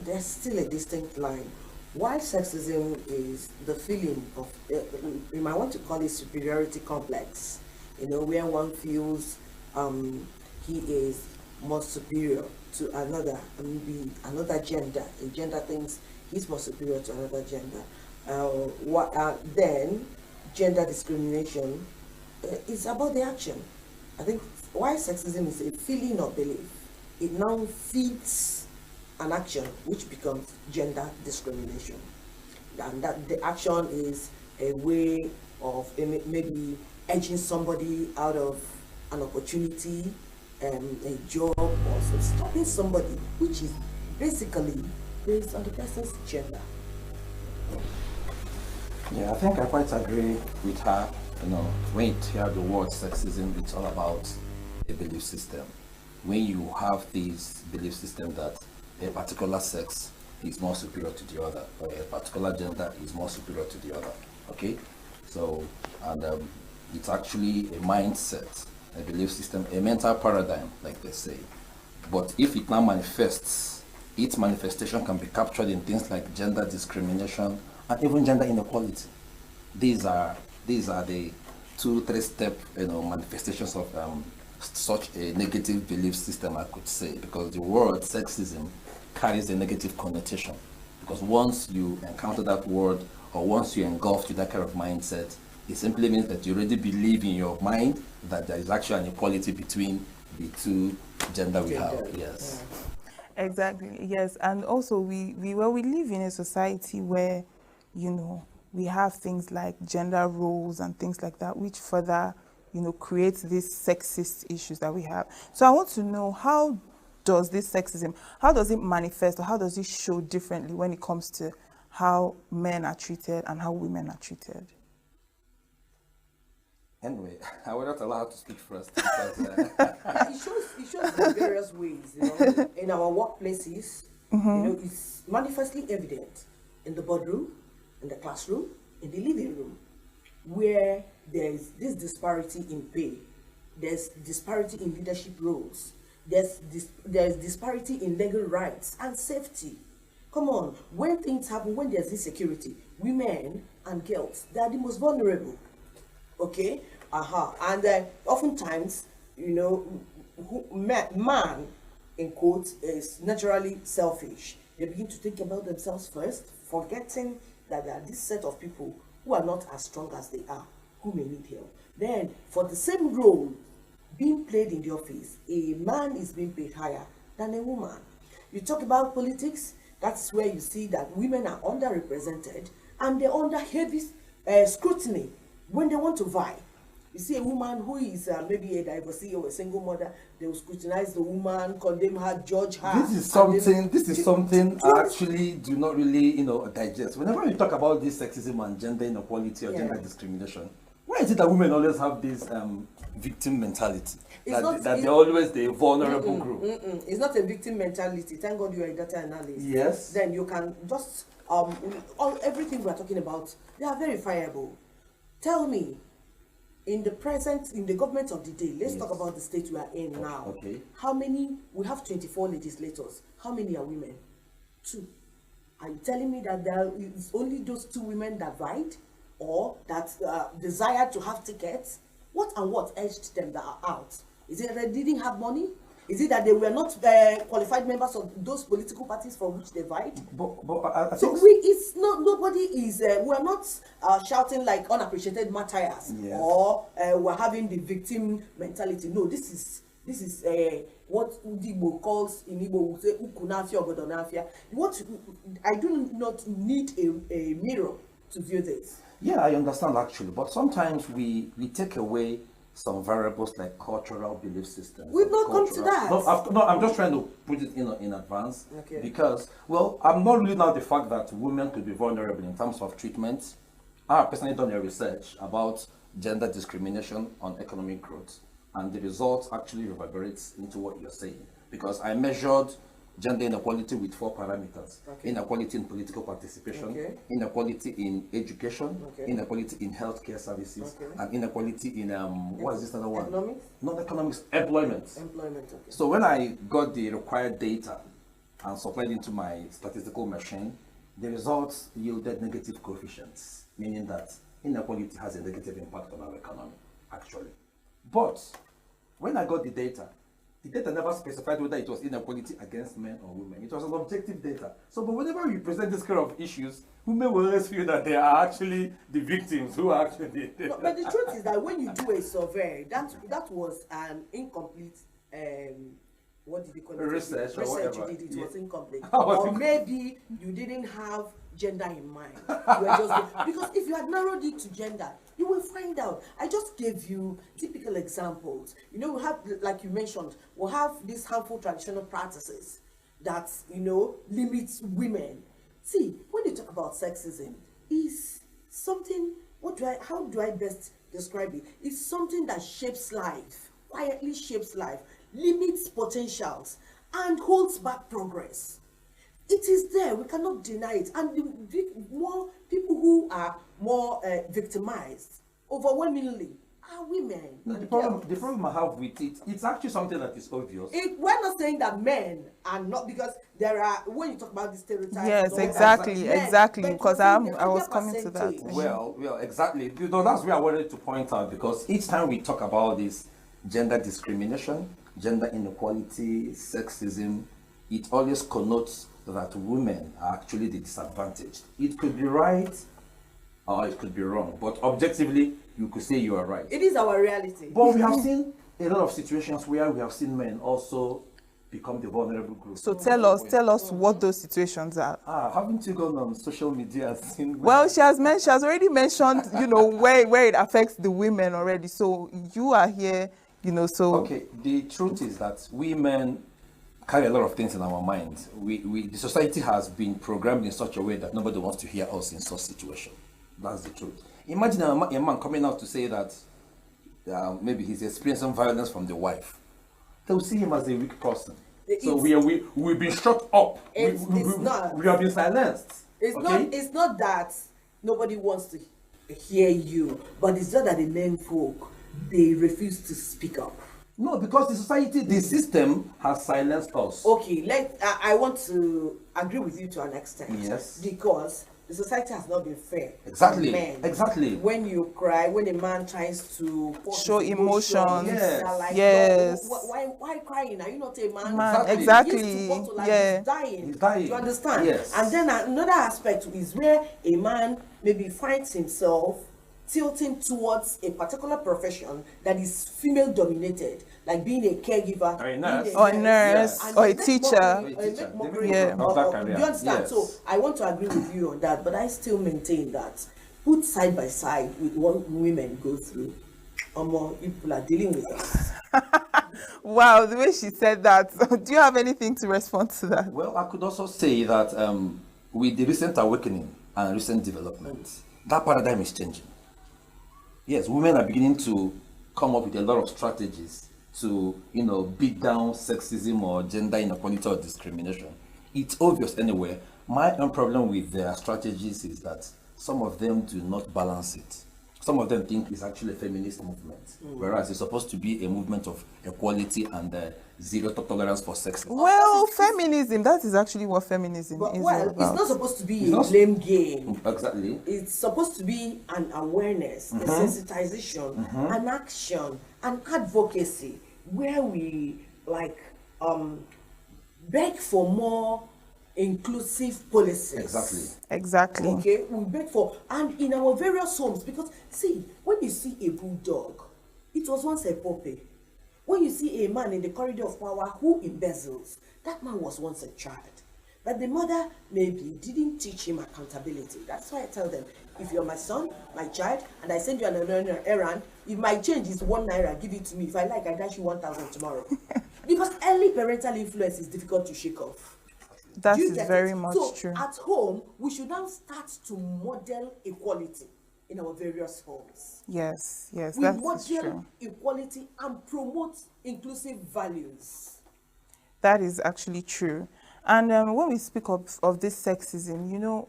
Speaker 9: there's still a distinct line. While sexism is the feeling of, we might want to call it superiority complex, where one feels he is more superior to another, maybe another gender. A gender thinks he's more superior to another gender. Then gender discrimination is about the action. I think why sexism is a feeling of belief, it now feeds an action which becomes gender discrimination. And that the action is a way of maybe edging somebody out of an opportunity, a job, or stopping somebody, which is basically based on the person's gender.
Speaker 6: Yeah, I think I quite agree with her. When you hear the word sexism, it's all about a belief system. When you have this belief system that a particular sex is more superior to the other, or a particular gender is more superior to the other, okay? So, and it's actually a mindset, a belief system, a mental paradigm, like they say. But if it now manifests, its manifestation can be captured in things like gender discrimination and even gender inequality. These are the 2-3 step manifestations of such a negative belief system, I could say, because the word sexism carries a negative connotation. Because once you encounter that word, or once you engulf with that kind of mindset, it simply means that you already believe in your mind that there is actually an equality between the two gender we have. Yes.
Speaker 18: Exactly. Yes, and also we live in a society where we have things like gender roles and things like that, which further, creates these sexist issues that we have. So I want to know, how does this sexism, how does it manifest, or how does it show differently when it comes to how men are treated and how women are treated?
Speaker 6: Anyway, I will not allow her to speak first because
Speaker 9: it shows in various ways. In our workplaces, it's manifestly evident in the boardroom, in the classroom, in the living room, where there's this disparity in pay, there's disparity in leadership roles, there's disparity in legal rights and safety. Come on, when things happen, when there's insecurity, women and girls, they are the most vulnerable. Okay? And oftentimes, man, in quotes, is naturally selfish. They begin to think about themselves first, forgetting that there are this set of people who are not as strong as they are, who may need help. Then, for the same role being played in the office, a man is being paid higher than a woman. You talk about politics, that's where you see that women are underrepresented and they're under heavy scrutiny when they want to vie. You see a woman who is maybe a divorcee or a single mother, they will scrutinize the woman, condemn her, judge her.
Speaker 6: This is something I actually do not really, digest. Whenever we talk about this sexism and gender inequality or gender discrimination, why is it that women always have this victim mentality? That they're always the vulnerable group?
Speaker 9: It's not a victim mentality. Thank God you are a data analyst.
Speaker 6: Yes.
Speaker 9: Then you can just, everything we're talking about, they are verifiable. Tell me, in the government of the day, let's talk about the state we are in now.
Speaker 6: Okay.
Speaker 9: How many, we have 24 legislators. How many are women? 2. Are you telling me that there is only those 2 women that vied or that desired to have tickets? What edged them out? Is it that they didn't have money? Is it that they were not qualified members of those political parties for which they vied?
Speaker 6: But
Speaker 9: so nobody is, we're not shouting like unappreciated martyrs, or we're having the victim mentality. No, this is what Igbo calls in Igbo, we say ukunafia or godonafia. I do not need a mirror to view this.
Speaker 6: Yeah, I understand actually, but sometimes we take away some variables like cultural belief systems.
Speaker 11: We've not come to that.
Speaker 6: No, I'm just trying to put it in advance.
Speaker 11: Okay.
Speaker 6: Because, well, I'm not ruling out the fact that women could be vulnerable in terms of treatment. I have personally done a research about gender discrimination on economic growth, and the results actually reverberates into what you're saying. Because I measured gender inequality with 4 parameters. Okay. Inequality in political participation, okay. Inequality in education, okay. Inequality in healthcare services, okay. And inequality in, what is this other one?
Speaker 11: Economics?
Speaker 6: Not economics, employment.
Speaker 11: Employment, okay.
Speaker 6: So when I got the required data and supplied into my statistical machine, the results yielded negative coefficients, meaning that inequality has a negative impact on our economy, actually. But when I got the data never specified whether it was inequality against men or women. It was an objective data. So, but whenever we present this kind of issues, women will always feel that they are actually the victims who are actually...
Speaker 11: No, but the truth is that when you do a survey, that was an incomplete, what did you call it?
Speaker 6: Research or whatever.
Speaker 11: You did, it was incomplete. Or maybe you didn't have gender in mind. You were just because if you had narrowed it to gender, you will find out. I just gave you typical examples. You know, we have, like you mentioned, we'll have these harmful traditional practices that, you know, limits women. See, when you talk about sexism, is something, how do I best describe it? It's something that shapes life, quietly shapes life, limits potentials, and holds back progress. It is there, we cannot deny it. And the more people who are more victimized, overwhelmingly, are women.
Speaker 6: No, the problem I have with it, it's actually something that is obvious.
Speaker 11: We're not saying that men are not, because there are, when you talk about the stereotypes.
Speaker 18: Yes, exactly, because I was coming to that.
Speaker 6: Well, exactly. You know, that's where I wanted to point out, because each time we talk about this gender discrimination, gender inequality, sexism, it always connotes that women are actually the disadvantaged. It could be right or it could be wrong, but objectively, you could say you are right.
Speaker 11: It is our reality.
Speaker 6: But we have seen a lot of situations where we have seen men also become the vulnerable group.
Speaker 18: So tell us what those situations are.
Speaker 6: Haven't you gone on social media and seen?
Speaker 18: Well, she has already mentioned, you know, where it affects the women already. So you are here, you know, so.
Speaker 6: Okay, the truth is that women carry a lot of things in our minds. The society has been programmed in such a way that nobody wants to hear us in such situation. That's the truth. Imagine a man coming out to say that maybe he's experiencing violence from the wife. They will see him as a weak person. So we've been shut up. We have been silenced.
Speaker 11: It's not that nobody wants to hear you, but it's just that the men folk, they refuse to speak up.
Speaker 6: No, because the society, the system has silenced us.
Speaker 11: Okay, I want to agree with you to an extent.
Speaker 6: Yes.
Speaker 11: Because the society has not been fair.
Speaker 6: Exactly.
Speaker 11: Men.
Speaker 6: Exactly.
Speaker 11: When you cry, when a man tries to
Speaker 18: show emotions,
Speaker 11: like,
Speaker 18: yes.
Speaker 11: Why crying? Are you not a man?
Speaker 18: Exactly. Yeah.
Speaker 11: He's dying.
Speaker 6: He's dying.
Speaker 11: Do you understand?
Speaker 6: Yes.
Speaker 11: And then another aspect is where a man maybe finds himself tilting towards a particular profession that is female dominated, like being a caregiver,
Speaker 6: or a nurse,
Speaker 18: or a teacher.
Speaker 11: Do you understand?
Speaker 6: Yes.
Speaker 11: So I want to agree with you on that, but I still maintain that put side by side with what women go through, more people are dealing with us.
Speaker 18: Wow, the way she said that. Do you have anything to respond to that?
Speaker 6: Well, I could also say that with the recent awakening and recent developments, that paradigm is changing. Yes, women are beginning to come up with a lot of strategies to, you know, beat down sexism or gender inequality or discrimination. It's obvious anyway. My own problem with their strategies is that some of them do not balance it. Some of them think it's actually a feminist movement, whereas it's supposed to be a movement of equality and zero tolerance for sexism.
Speaker 18: Well, feminism, that is actually what feminism is about.
Speaker 11: It's not supposed to be a blame game.
Speaker 6: Exactly.
Speaker 11: It's supposed to be an awareness, a sensitization, an action, an advocacy, where we beg for more inclusive policies.
Speaker 18: Exactly.
Speaker 11: Okay, we beg for, and in our various homes, because see, when you see a bulldog, it was once a puppy. When you see a man in the corridor of power who embezzles, that man was once a child.
Speaker 1: But the mother maybe didn't teach him accountability. That's why I tell them, if you're my son, my child, and I send you on an errand, if my change is 1 naira, give it to me. If I like, I dash you 1,000 tomorrow. Because early parental influence is difficult to shake off.
Speaker 18: That is very much
Speaker 1: so
Speaker 18: true.
Speaker 1: At home, we should now start to model equality in our various homes.
Speaker 18: Yes, yes,
Speaker 1: We
Speaker 18: that is
Speaker 1: model
Speaker 18: true.
Speaker 1: equality and promote inclusive values.
Speaker 18: That is actually true. And when we speak of this sexism, you know,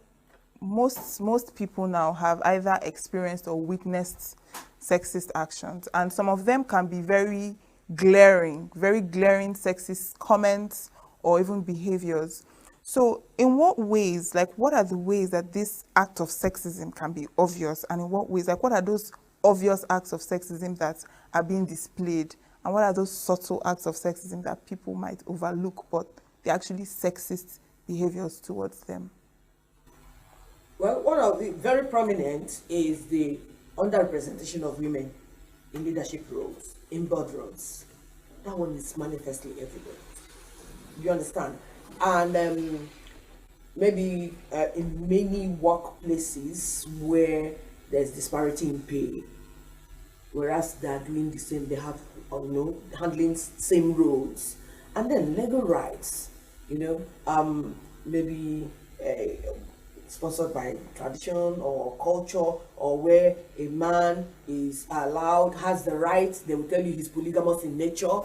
Speaker 18: most people now have either experienced or witnessed sexist actions, and some of them can be very glaring sexist comments or even behaviors. So in what ways, like what are the ways that this act of sexism can be obvious, and in what ways, like what are those obvious acts of sexism that are being displayed, and what are those subtle acts of sexism that people might overlook but they're actually sexist behaviors towards them?
Speaker 1: Well, one of the very prominent is the underrepresentation of women in leadership roles, in boardrooms. That one is manifestly everywhere. You understand? And maybe in many workplaces where there's disparity in pay, whereas they're doing the same, they have, handling same roles. And then legal rights, maybe sponsored by tradition or culture, or where a man is allowed, has the right, they will tell you he's polygamous in nature,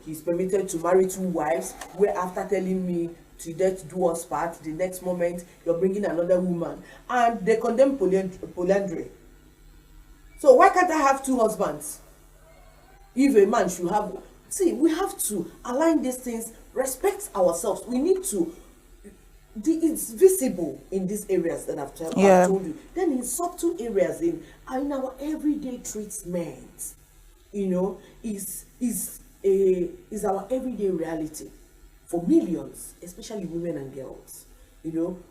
Speaker 1: he's permitted to marry 2 wives, where after telling me to death do us part, the next moment you're bringing another woman, and they condemn polyandry. So why can't I have 2 husbands? If a man should have, see, we have to align these things, respect ourselves. We need to, it's visible in these areas that I've told you. Then in subtle areas, in our everyday treatment, is our everyday reality for millions, especially women and girls,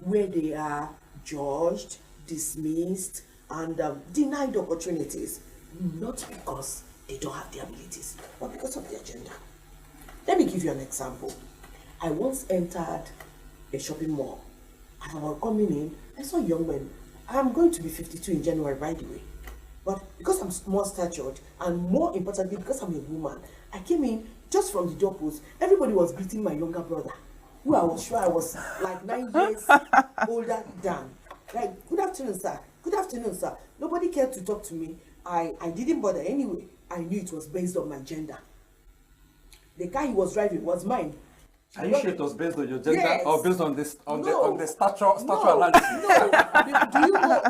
Speaker 1: where they are judged, dismissed, and denied opportunities, not because they don't have the abilities, but because of their gender. Let me give you an example. I once entered a shopping mall. As I was coming in, I saw young men. I'm going to be 52 in January, by the way. But because I'm small statured, and more importantly, because I'm a woman, I came in just from the door post. Everybody was greeting my younger brother, who I was sure I was like 9 years older than. Like, good afternoon, sir. Good afternoon, sir. Nobody cared to talk to me. I didn't bother anyway. I knew it was based on my gender. The car he was driving was mine.
Speaker 6: Are you sure it was based on your gender,
Speaker 1: yes,
Speaker 6: or based on this the stature
Speaker 1: no,
Speaker 6: analysis?
Speaker 1: No. Do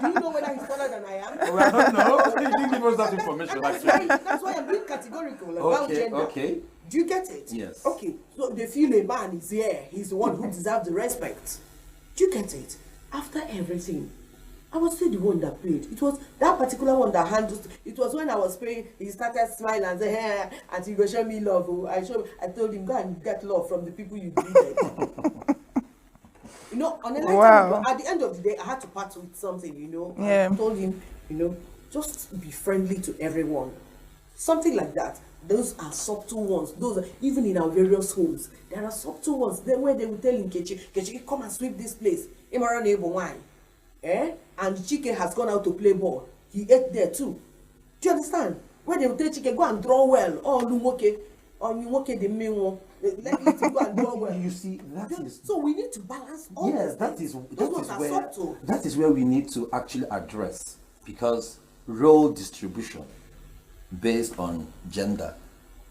Speaker 1: you know whether he's taller than I am?
Speaker 6: Well, I don't know. You didn't give us that information.
Speaker 1: That's why I'm being categorical about gender.
Speaker 6: Okay.
Speaker 1: Do you get it?
Speaker 6: Yes.
Speaker 1: Okay. So they feel a man is here. He's the one who deserves the respect. Do you get it? After everything, I was still the one that paid. It was that particular one that handled. It was when I was paying, he started smiling and saying, "Hey, Auntie, you go show me love." Oh. I told him, go and get love from the people you greeted. On a lighter note, at the end of the day, I had to part with something,
Speaker 18: Yeah.
Speaker 1: I told him, just be friendly to everyone. Something like that. Those are subtle ones. Those are, even in our various homes, there are subtle ones. Then where they will tell him, Kechi, come and sweep this place. And Chike has gone out to play ball. He ate there too. Do you understand? Where they will tell Chike, go and draw well. Oh, Lumoke. Or Lumoke, the main one. Let him go and draw well.
Speaker 6: You see, that is...
Speaker 1: So we need to balance all
Speaker 6: yes, that is where we need to actually address. Because role distribution based on gender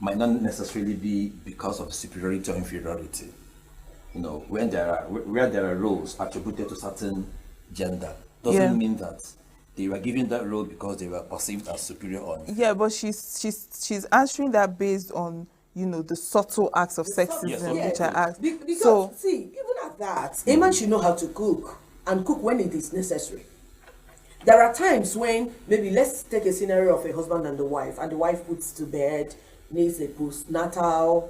Speaker 6: might not necessarily be because of superiority or inferiority. When where there are roles attributed to certain gender, doesn't mean that they were given that role because they were perceived as superior or inferior.
Speaker 18: Yeah, but she's answering that based on the subtle acts of sexism which I asked.
Speaker 1: Because see, even at that, a man should know how to cook, and cook when it is necessary. There are times when, maybe let's take a scenario of a husband and the wife puts to bed, needs a postnatal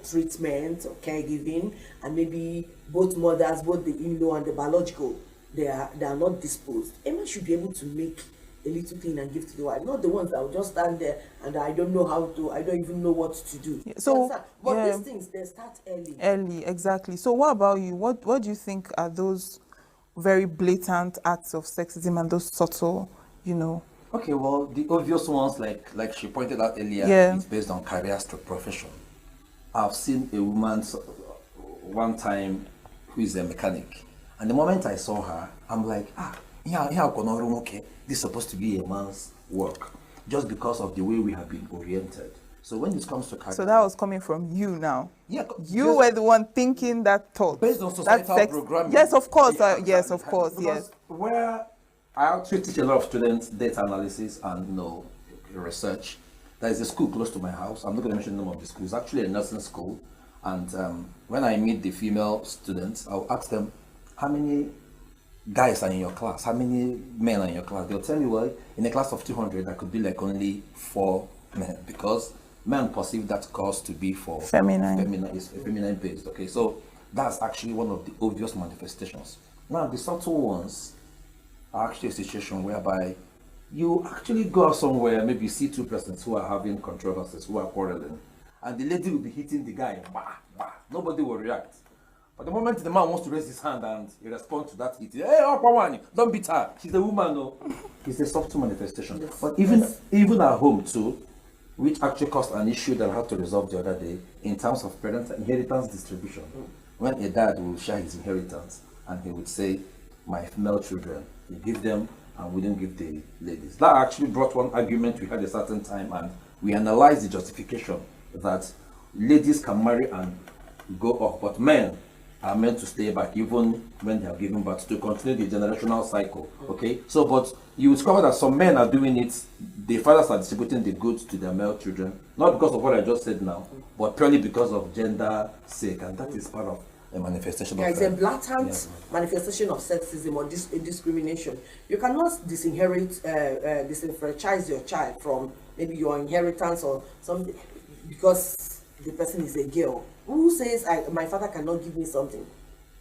Speaker 1: treatment or caregiving, and maybe both mothers, both the in-law and the biological, they are not disposed. A man should be able to make a little thing and give to the wife, not the ones that will just stand there and I don't know how to, I don't even know what to do.
Speaker 18: So,
Speaker 1: but
Speaker 18: yeah.
Speaker 1: these things, they start early.
Speaker 18: Early, exactly. So what about you? What do you think are those very blatant acts of sexism and those subtle, you know?
Speaker 6: Okay, well, the obvious ones, like she pointed out earlier,
Speaker 18: Yeah.
Speaker 6: is based on career stroke profession. I've seen a woman one time who is a mechanic, and the moment I saw her, I'm like, okay, this is supposed to be a man's work, just because of the way we have been oriented. So when it comes to career,
Speaker 18: So that was coming from you now.
Speaker 6: Yeah,
Speaker 18: you were the one thinking that thought.
Speaker 6: based on societal programming.
Speaker 18: Yes, of course.
Speaker 6: Yeah,
Speaker 18: Yes, of course.
Speaker 6: because
Speaker 18: Yes.
Speaker 6: where I actually teach a lot of students data analysis and research. There is a school close to my house. I'm not going to mention the name of the school. It's actually a nursing school. And when I meet the female students, I'll ask them, how many guys are in your class? How many men are in your class? They'll tell me, well, in a class of 200, I could be like only 4 men, because men perceive that course to be for
Speaker 18: feminine.
Speaker 6: It's feminine based. Okay, so that's actually one of the obvious manifestations. Now, the subtle ones are actually a situation whereby you actually go out somewhere, maybe see two persons who are having controversies, who are quarreling, and the lady will be hitting the guy. Bah, bah. Nobody will react. But the moment the man wants to raise his hand and he responds to that hit, hey, don't beat her. She's a woman, no. It's a subtle manifestation. Yes. But even at home too, which actually caused an issue that I had to resolve the other day in terms of parental inheritance distribution. When a dad will share his inheritance and he would say, my female children, you give them and we don't give the ladies. That actually brought one argument we had a certain time, and we analyzed the justification that ladies can marry and go off, but men are meant to stay back even when they are giving birth to continue the generational cycle. Okay, so but you discover that some men are doing it, the fathers are distributing the goods to their male children, not because of what I just said now, but purely because of gender sake, and that is part of a manifestation of
Speaker 1: it's a blatant manifestation of sexism or discrimination. You cannot disenfranchise your child from maybe your inheritance or something because the person is a girl. Who says my father cannot give me something?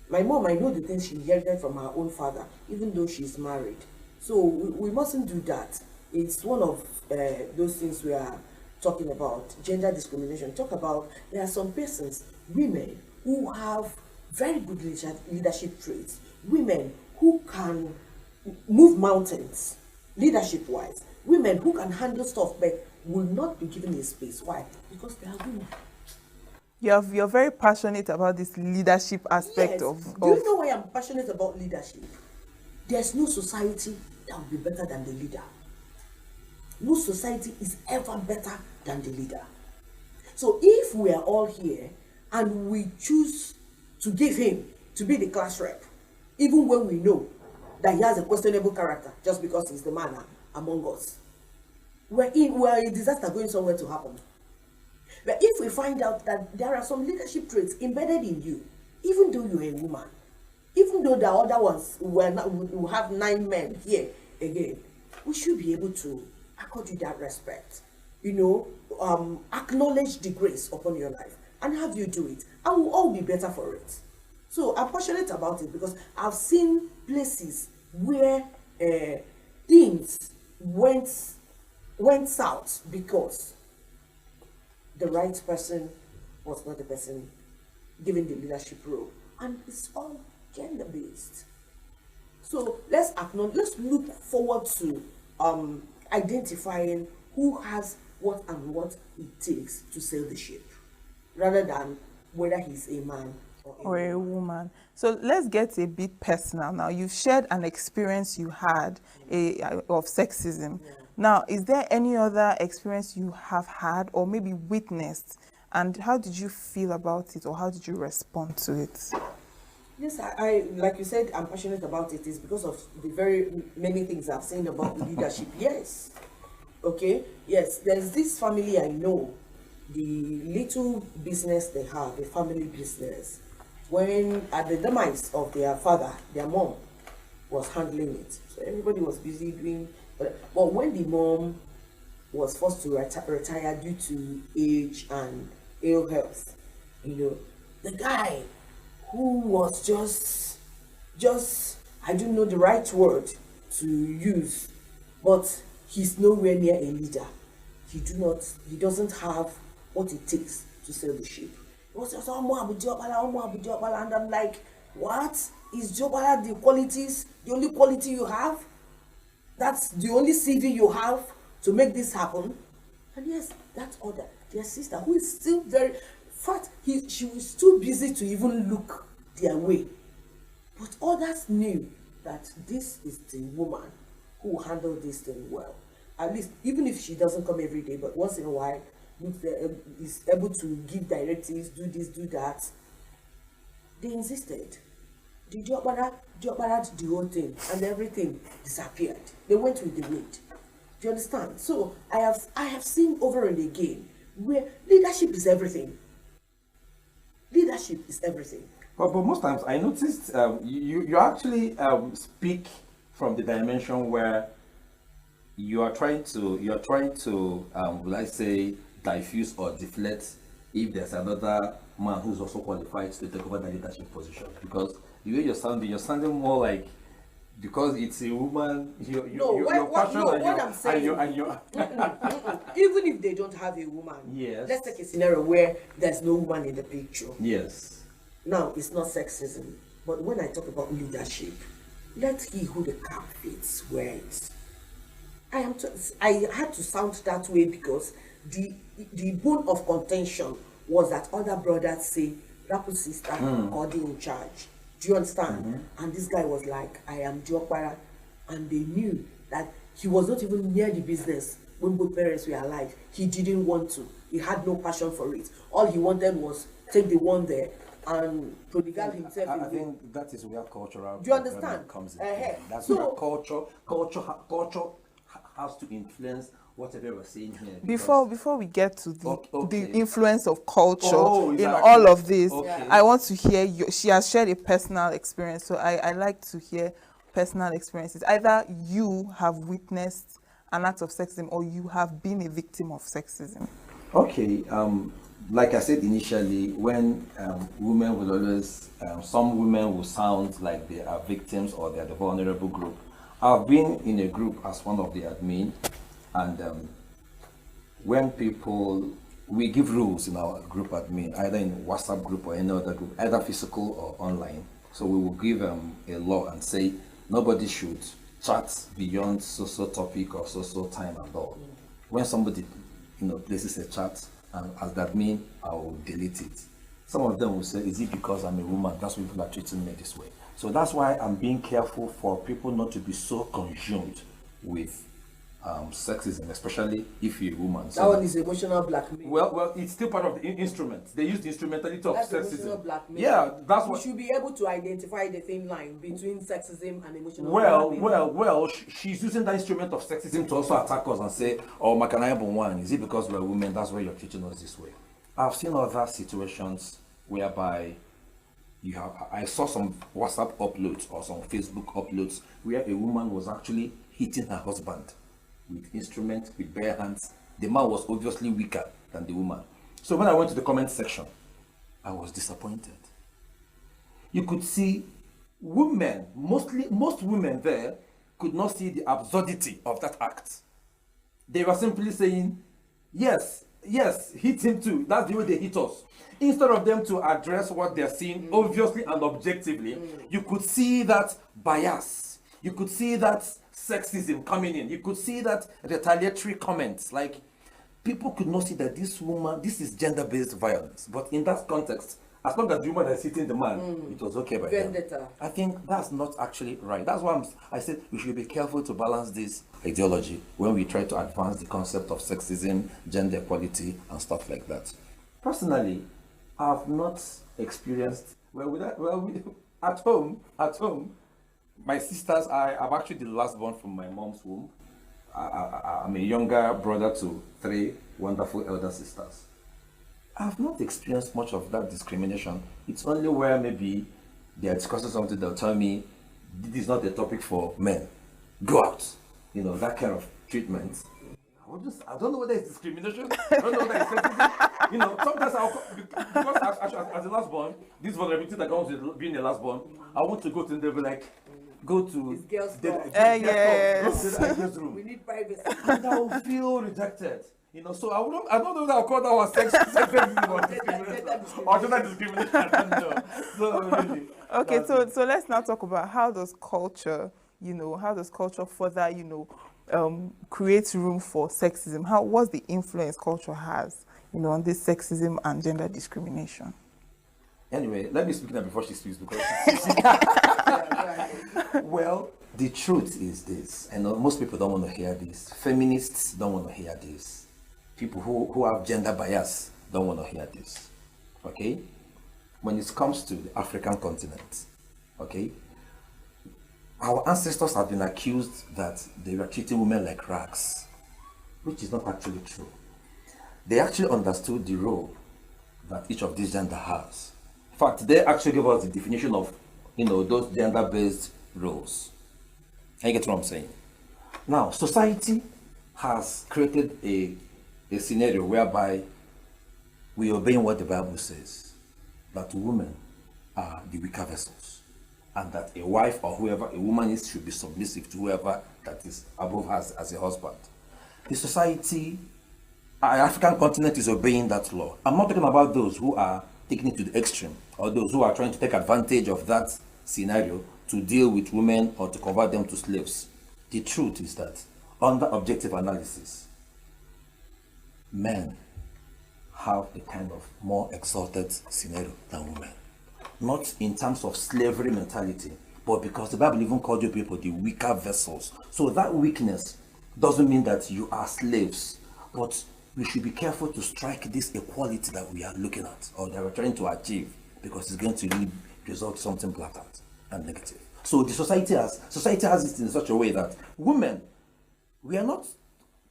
Speaker 1: My mom, I know the things she inherited from her own father, even though she's married. So we mustn't do that. It's one of those things we are talking about, gender discrimination. Talk about, there are some persons, women, who have very good leadership traits, women who can move mountains leadership-wise, women who can handle stuff but will not be given a space. Why? Because they are women.
Speaker 18: You're very passionate about this leadership aspect of.
Speaker 1: Do you know why I'm passionate about leadership? There's no society that will be better than the leader. No society is ever better than the leader. So if we are all here and we choose to give him to be the class rep, even when we know that he has a questionable character just because he's the man among us, we're a disaster going somewhere to happen. But if we find out that there are some leadership traits embedded in you, even though you're a woman, even though the other ones will have 9 men here again, we should be able to accord you that respect. Acknowledge the grace upon your life and have you do it, and we'll all be better for it. So I'm passionate about it because I've seen places where things went south because the right person was not the person given the leadership role, and it's all gender-based. So let's look forward to identifying who has what and what it takes to sail the ship, rather than whether he's a man or
Speaker 18: a woman. So let's get a bit personal now. You've shared an experience you had of sexism. Yeah. Now, is there any other experience you have had or maybe witnessed, and how did you feel about it, or how did you respond to it?
Speaker 1: Yes, I like you said, I'm passionate about it. It's because of the very many things I've seen about leadership. Yes. Okay. Yes, there's this family I know, the little business they have, a family business. When at the demise of their father, their mom was handling it. So everybody was busy doing, but when the mom was forced to retire due to age and ill health, the guy who was just I don't know the right word to use, but he's nowhere near a leader. He doesn't have what it takes to sell the sheep. He was just, and I'm like, what? Is Diobala the qualities, the only quality you have? That's the only CV you have to make this happen? And yes, that other, their sister, who is still very fat, she was too busy to even look their way. But others knew that this is the woman who will handle this thing well. At least, even if she doesn't come every day, but once in a while, is able to give directives, do this, do that. They insisted. The Diobala did the whole thing, and everything disappeared. They went with the wind. Do you understand? So I have seen over and again where leadership is everything. Leadership is everything.
Speaker 6: But most times I noticed you actually speak from the dimension where you are trying to will I say diffuse or deflect if there's another man who's also qualified to take over the leadership position, because the way you're sounding more like, because it's a woman, you're passionate.
Speaker 1: Even if they don't have a woman,
Speaker 6: yes.
Speaker 1: Let's take a scenario where there's no woman in the picture.
Speaker 6: Yes.
Speaker 1: Now, it's not sexism, but when I talk about leadership, let he who the cap fits wear it. I had to sound that way because the bone of contention was that other brothers say, Rapu's sister, God in charge. Do you understand? Mm-hmm. And this guy was like, I am Diobala. And they knew that he was not even near the business when both parents were alive. He didn't want to. He had no passion for it. All he wanted was take the one there and prodigal himself.
Speaker 6: I think that is where cultural.
Speaker 1: Do you understand?
Speaker 6: Comes in. That's where culture has to influence whatever we're saying here.
Speaker 18: Before we get to the influence of culture in all of this, I want to hear she has shared a personal experience, so I like to hear personal experiences. Either you have witnessed an act of sexism or you have been a victim of sexism.
Speaker 6: Okay, like I said initially, when women will always, some women will sound like they are victims or they are the vulnerable group. I've been in a group as one of the admin, and when we give rules in our group admin, either in WhatsApp group or any other group, either physical or online. So we will give a law and say nobody should chat beyond so topic or so time and all. When somebody places a chat, and as that admin, I will delete it. Some of them will say, is it because I'm a woman? That's why people are treating me this way. So that's why I'm being careful for people not to be so consumed with sexism, especially if you're a woman.
Speaker 1: That one is emotional blackmail.
Speaker 6: Well, it's still part of the instrument. They use the instrumentality of sexism.
Speaker 1: Emotional blackmail.
Speaker 6: Yeah, that's what.
Speaker 1: You should be able to identify the thin line between sexism and emotional blackmail.
Speaker 6: Well, she's using that instrument of sexism to also attack us and say, "Oh, Makanaya one, is it because we're women? That's why you're treating us this way." I've seen other situations whereby I saw some WhatsApp uploads or some Facebook uploads where a woman was actually hitting her husband with instruments, with bare hands. The man was obviously weaker than the woman. So when I went to the comment section, I was disappointed. You could see women, most women there could not see the absurdity of that act. They were simply saying, yes, hit him too. That's the way they hit us. Instead of them to address what they're seeing obviously and objectively, you could see that bias. You could see that sexism coming in. You could see that retaliatory comments. Like, people could not see that this is gender-based violence. But in that context, as long as the woman is hitting the man, it was okay by them. I think that's not actually right. That's why I said we should be careful to balance this ideology when we try to advance the concept of sexism, gender equality, and stuff like that. Personally, I've not experienced, at home, my sisters, I'm actually the last born from my mom's womb. I'm a younger brother to 3 wonderful elder sisters. I've not experienced much of that discrimination. It's only where maybe they are discussing something, they'll tell me, this is not a topic for men. Go out. That kind of treatment. I don't know whether it's discrimination. I don't know whether it's sexism. Sometimes because as the last born, this vulnerability that comes with being a last born, I want to go to them and be like, go to
Speaker 1: It's girls'
Speaker 6: the
Speaker 1: club.
Speaker 18: Yes.
Speaker 6: room.
Speaker 1: We need privacy.
Speaker 6: And I will feel rejected. You know, so I don't know that I'll call that one sexism or discrimination. Or gender discrimination. I don't know. So really.
Speaker 18: Okay, so let's now talk about how does culture, how does culture further, create room for sexism? What's the influence culture has, on this sexism and gender discrimination?
Speaker 6: Anyway, let me speak now before she speaks because well, the truth is this, and most people don't want to hear this. Feminists don't want to hear this. People who have gender bias don't want to hear this. Okay? When it comes to the African continent, okay, our ancestors have been accused that they were treating women like rags, which is not actually true. They actually understood the role that each of these gender has. In fact, they actually gave us the definition of, those gender-based roles. Can you get what I'm saying? Now, society has created a scenario whereby we are obeying what the Bible says, that women are the weaker vessels, and that a wife or whoever a woman is should be submissive to whoever that is above her as a husband. The society, our African continent is obeying that law. I'm not talking about those who are taking it to the extreme, or those who are trying to take advantage of that scenario to deal with women or to convert them to slaves. The truth is that, under objective analysis, men have a kind of more exalted scenario than women. Not in terms of slavery mentality, but because the Bible even called you people the weaker vessels. So that weakness doesn't mean that you are slaves, but we should be careful to strike this equality that we are looking at, or that we're trying to achieve, because it's going to really result in something blatant and negative. So the society has it in such a way that women, we are not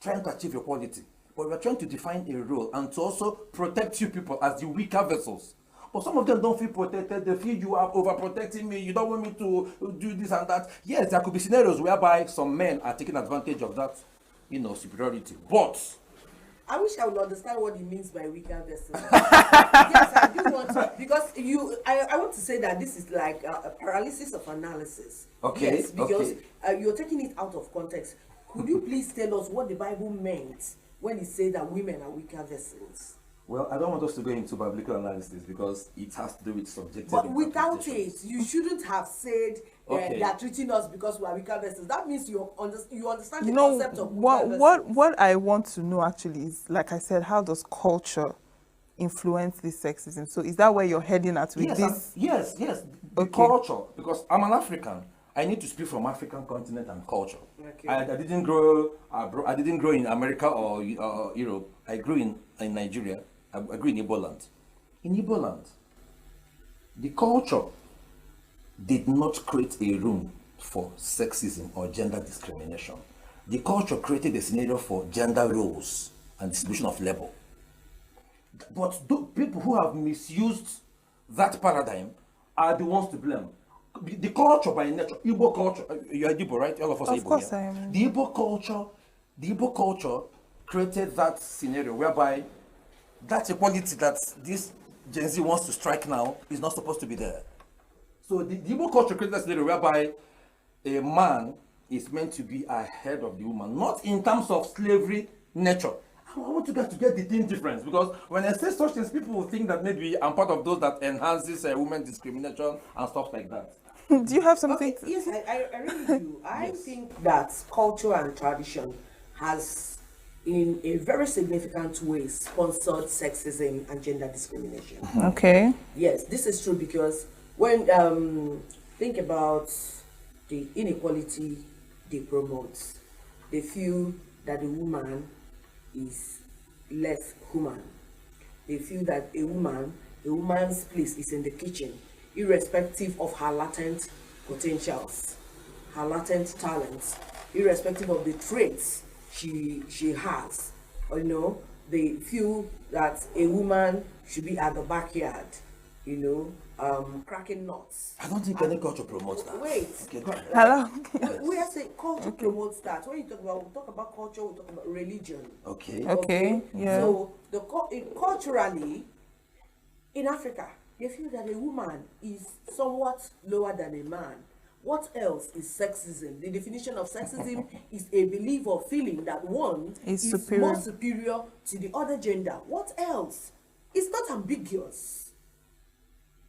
Speaker 6: trying to achieve equality, but we are trying to define a role and to also protect you people as the weaker vessels. But some of them don't feel protected. They feel you are overprotecting me. You don't want me to do this and that. Yes, there could be scenarios whereby some men are taking advantage of that, superiority. But
Speaker 1: I wish I would understand what he means by weaker vessel. Yes, I do want to, because I want to say that this is like a paralysis of analysis.
Speaker 6: Okay.
Speaker 1: Yes, because you're taking it out of context. Could you please tell us what the Bible meant when it said that women are weaker vessels?
Speaker 6: Well, I don't want us to go into biblical analysis because it has to do with subjective.
Speaker 1: But without it, you shouldn't have said they are treating us because we are weaker vessels. That means you understand the concept of weaker vessels.
Speaker 18: What I want to know actually is, like I said, how does culture influence this sexism? So is that where you're heading at with this?
Speaker 6: Yes. The culture, because I'm an African. I need to speak from African continent and culture. Okay. I didn't grow abroad. I didn't grow in America or Europe. I grew in Nigeria. I grew in Igbo land. In Igbo land, the culture did not create a room for sexism or gender discrimination. The culture created a scenario for gender roles and distribution of labor. But people who have misused that paradigm are the ones to blame. The culture by nature, Igbo culture, you are Igbo, right? All of us are Igbo.
Speaker 18: Of course I am.
Speaker 6: The Igbo culture created that scenario whereby that equality that this Gen Z wants to strike now is not supposed to be there. So the Igbo culture created that scenario whereby a man is meant to be ahead of the woman, not in terms of slavery nature. I want you guys to get the thing difference, because when I say such things, people will think that maybe I'm part of those that enhances women discrimination and stuff like that.
Speaker 18: Do you have something?
Speaker 1: Okay, yes, I really do. I think that culture and tradition has, in a very significant way, sponsored sexism and gender discrimination.
Speaker 18: Okay.
Speaker 1: Yes, this is true because when think about the inequality they promote, they feel that the woman is less human. They feel that a woman's place is in the kitchen, irrespective of her latent potentials, her latent talents, irrespective of the traits she has. They feel that a woman should be at the backyard, cracking nuts.
Speaker 6: I don't think any culture promotes that.
Speaker 1: Wait.
Speaker 6: Okay, go ahead.
Speaker 1: Hello. We are saying culture promotes that. When we talk about culture, we talk about religion.
Speaker 18: Okay. Yeah.
Speaker 1: So culturally, in Africa, they feel that a woman is somewhat lower than a man. What else is sexism? The definition of sexism is a belief or feeling that one is more superior to the other gender. What else? It's not ambiguous.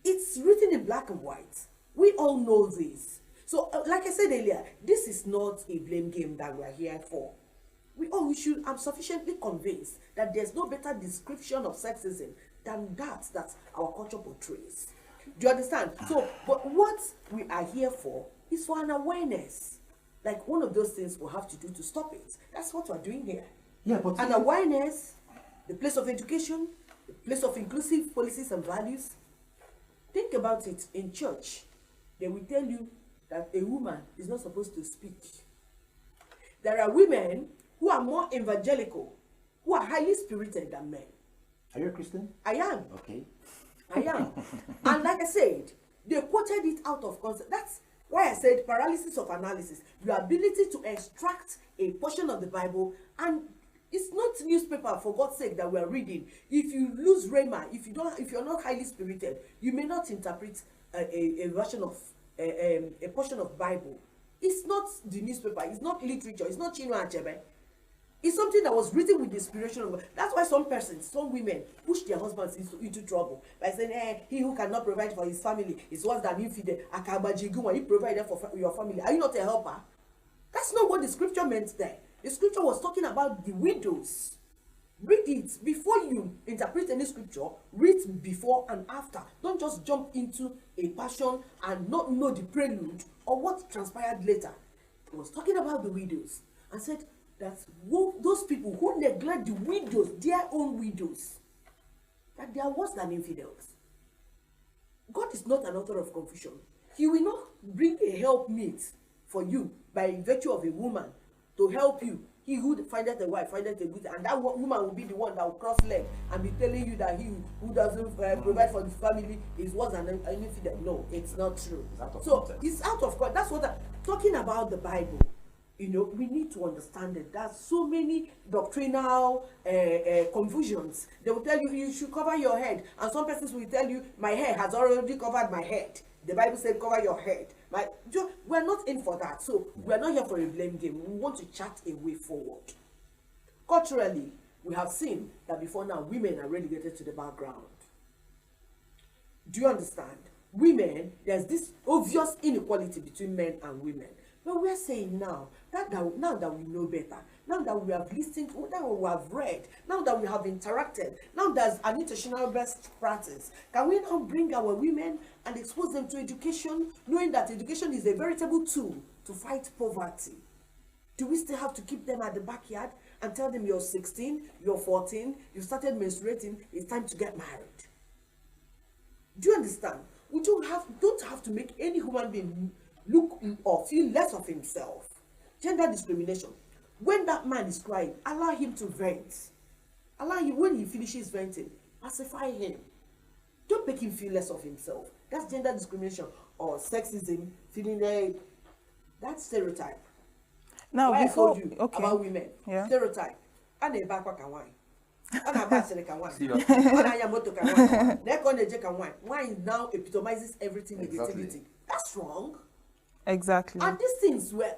Speaker 1: It's written in black and white. We all know this. So, like I said earlier, this is not a blame game that we are here for. I'm sufficiently convinced that there's no better description of sexism than that our culture portrays. Do you understand? So, but what we are here for is for an awareness. Like one of those things we'll have to do to stop it. That's what we're doing here.
Speaker 6: Yeah, but
Speaker 1: an awareness, the place of education, the place of inclusive policies and values. Think about it. In church, they will tell you that a woman is not supposed to speak. There are women who are more evangelical, who are highly spirited than men.
Speaker 6: Are you a Christian?
Speaker 1: I am.
Speaker 6: Okay.
Speaker 1: I am. And like I said, they quoted it out of context. That's why I said paralysis of analysis. Your ability to extract a portion of the Bible, and it's not newspaper, for God's sake, that we're reading. If you lose Rhema, if you're not highly spirited, you may not interpret a version of a portion of Bible. It's not the newspaper, it's not literature, it's not Chinua Achebe. It's something that was written with the inspiration of God. That's why some persons, some women, push their husbands into trouble by saying, he who cannot provide for his family is worse than infidel. Akabajigu, you provide for your family. Are you not a helper? That's not what the scripture meant there. The scripture was talking about the widows. Read it. Before you interpret any scripture, read before and after. Don't just jump into a passion and not know the prelude or what transpired later. It was talking about the widows and said that those people who neglect the widows, their own widows, that they are worse than infidels. God is not an author of confusion. He will not bring a helpmeet for you by virtue of a woman to help you. He who findeth a wife findeth a good, and that woman will be the one that will cross leg and be telling you that he who doesn't provide for his family is worse than an infidel. No, it's not true. It's out of context. That's what I'm talking about. The Bible. You know, we need to understand that there's so many doctrinal confusions. They will tell you you should cover your head, and some persons will tell you my hair has already covered my head. The Bible said cover your head. We're not in for that. So we're not here for a blame game. We want to chart a way forward. Culturally, we have seen that before now, women are relegated to the background. Do you understand? Women, there's this obvious inequality between men and women. But we're saying now that we know better, now that we have listened, now that we have read, now that we have interacted, now there's an international best practice, can we now bring our women and expose them to education, knowing that education is a veritable tool to fight poverty? Do we still have to keep them at the backyard and tell them you're 16, you're 14, you started menstruating, it's time to get married? Do you understand? We don't have to make any human being look or feel less of himself. Gender discrimination. When that man is crying, allow him to vent. Allow him, when he finishes venting, pacify him. Don't make him feel less of himself. That's gender discrimination or sexism, feeling that's stereotype.
Speaker 18: Now,
Speaker 1: why
Speaker 18: before,
Speaker 1: I told you about women, stereotype. And a back can wine. And a basket can wine. And I am moto can wine. Neck on the jack can wine. Wine now epitomizes everything negativity. That's wrong.
Speaker 18: Exactly.
Speaker 1: And these things were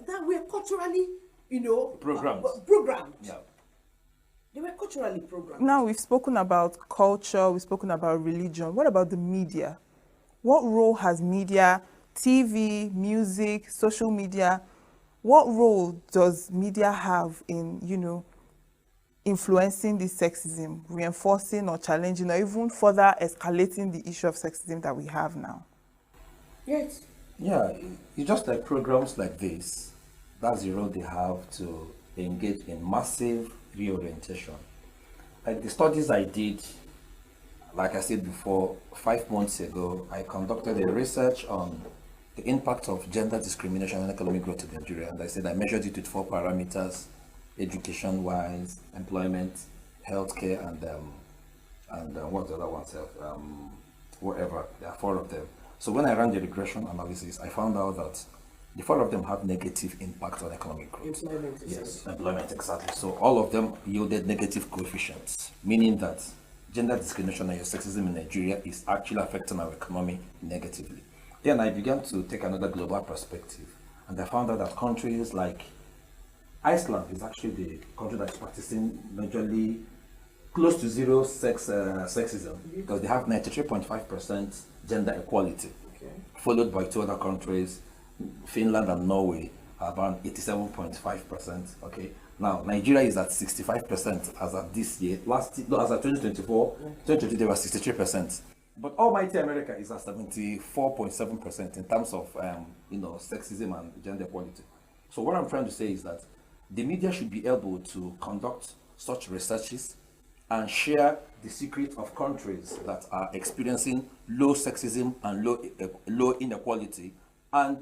Speaker 1: culturally, programmed.
Speaker 6: Yeah.
Speaker 1: They were culturally programmed.
Speaker 18: Now we've spoken about culture, we've spoken about religion. What about the media? What role has media, TV, music, social media, what role does media have in, influencing this sexism, reinforcing or challenging or even further escalating the issue of sexism that we have now?
Speaker 1: Yes.
Speaker 6: Yeah, it's just like programs like this. That's the role they have to engage in massive reorientation. Like the studies I did, like I said before, 5 months ago, I conducted a research on the impact of gender discrimination and economic growth in Nigeria. And I said I measured it with 4 parameters: education-wise, employment, healthcare, and what's the other one? Whatever. There are 4 of them. So when I ran the regression analysis, I found out that the 4 of them have negative impact on economic growth.
Speaker 1: Employment.
Speaker 6: Yes, employment, exactly. So all of them yielded negative coefficients, meaning that gender discrimination and sexism in Nigeria is actually affecting our economy negatively. Then I began to take another global perspective, and I found out that countries like Iceland is actually the country that's practicing majorly close to zero sexism, because they have 93.5% gender equality, followed by two other countries, Finland and Norway, around 87.5%. Okay, now Nigeria is at 65% as of this year. As of 2024, 2020 they were 63%. But almighty America is at 74.7% in terms of sexism and gender equality. So what I'm trying to say is that the media should be able to conduct such researches and share the secret of countries that are experiencing low sexism and low inequality, and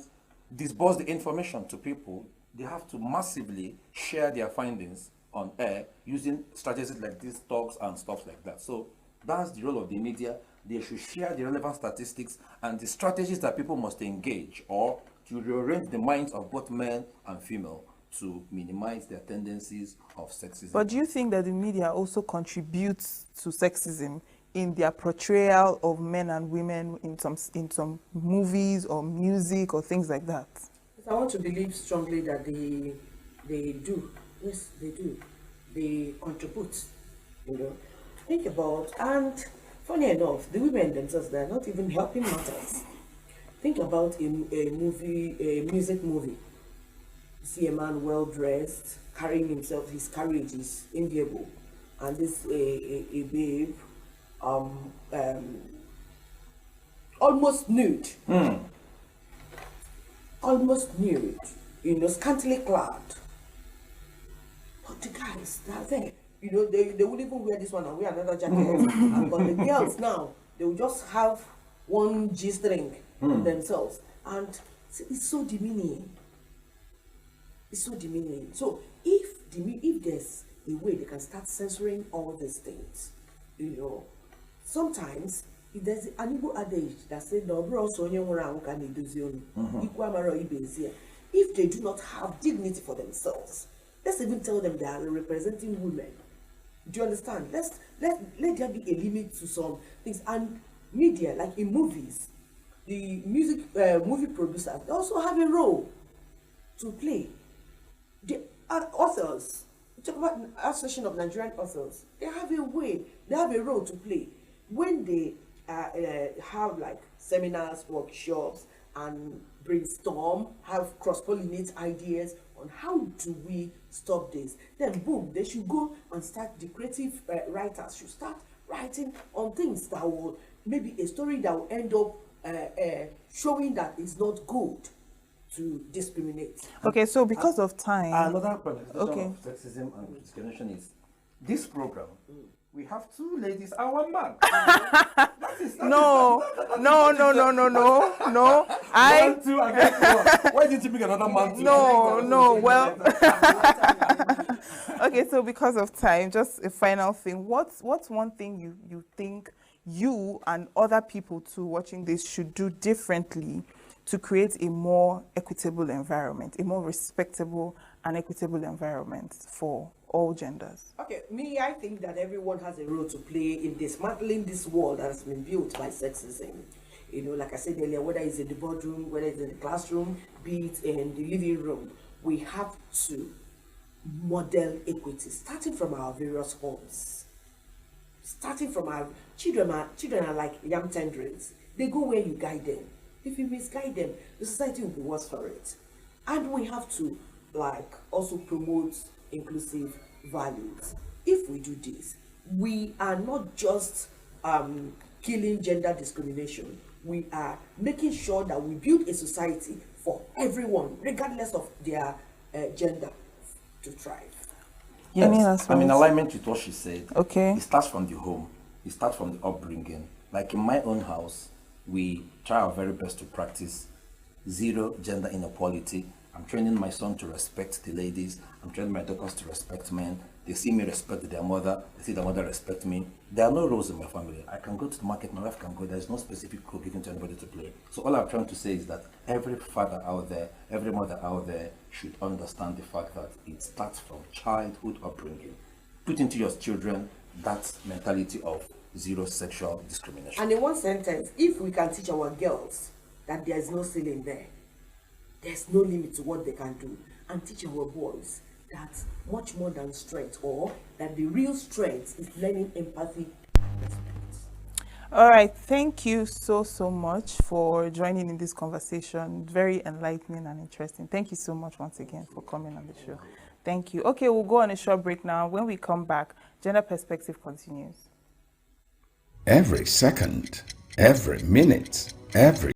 Speaker 6: disburse the information to people. They have to massively share their findings on air using strategies like these talks and stuff like that. So that's the role of the media. They should share the relevant statistics and the strategies that people must engage, or to rearrange the minds of both men and female to minimize their tendencies of sexism.
Speaker 18: But do you think that the media also contributes to sexism in their portrayal of men and women in some movies or music or things like that?
Speaker 1: I want to believe strongly that they do. Yes, they do. They contribute. Think about, and funny enough, the women themselves, they're not even helping matters. Think about a music movie. You see a man well dressed, carrying himself, his carriage is enviable, and this a babe almost nude. Almost nude, scantily clad. But the guys, they're there. They would even wear this one and wear another jacket. But the girls now, they will just have one G-string themselves. And it's so demeaning. It's so demeaning. So if there's a way they can start censoring all these things, sometimes if there's an Igbo adage that says, if they do not have dignity for themselves, let's even tell them they are representing women. Do you understand? Let there be a limit to some things. And media, like in movies, the movie producers, they also have a role to play. The authors, talk about the Association of Nigerian Authors, they have a role to play when they have like seminars, workshops, and brainstorm, have cross-pollinate ideas on how do we stop this. Then boom, they should go and start, the creative writers should start writing on things that will, maybe a story that will end up showing that it's not good to discriminate.
Speaker 18: Okay, so because of time.
Speaker 6: Another problem of sexism and discrimination is this program. We have two ladies and one man.
Speaker 18: No.
Speaker 6: One, two, against one. Why didn't you pick another man?
Speaker 18: No. Well. Okay, so because of time, just a final thing. What's one thing you think you and other people too watching this should do differently to create a more equitable environment, a more respectable and equitable environment for all genders?
Speaker 1: Okay, I think that everyone has a role to play in dismantling this wall that has been built by sexism. Like I said earlier, whether it's in the boardroom, whether it's in the classroom, be it in the living room, we have to model equity, starting from our various homes. Starting from our children are like young tendrils. They go where you guide them. If you misguide them, the society will be worse for it. And we have to also promote inclusive values. If we do this, we are not just killing gender discrimination. We are making sure that we build a society for everyone, regardless of their gender, to thrive.
Speaker 6: Yes, I'm in alignment with what she said.
Speaker 18: Okay.
Speaker 6: It starts from the home. It starts from the upbringing. Like in my own house, we try our very best to practice zero gender inequality. I'm training my son to respect the ladies. I'm training my daughters to respect men. They see me respect their mother. They see their mother respect me. There are no roles in my family. I can go to the market, my wife can go. There's no specific role given to anybody to play. So all I'm trying to say is that every father out there, every mother out there should understand the fact that it starts from childhood upbringing. Put into your children that mentality of zero sexual discrimination.
Speaker 1: And in one sentence, if we can teach our girls that there is no ceiling there. There's no limit to what they can do. And teach our boys that much more than strength, or that the real strength is learning empathy.
Speaker 18: All right, thank you so much for joining in this conversation. Very enlightening and interesting. Thank you so much once again for coming on the show. Thank you. Okay, we'll go on a short break now. When we come back, Gender Perspective continues.
Speaker 12: Every second, every minute, every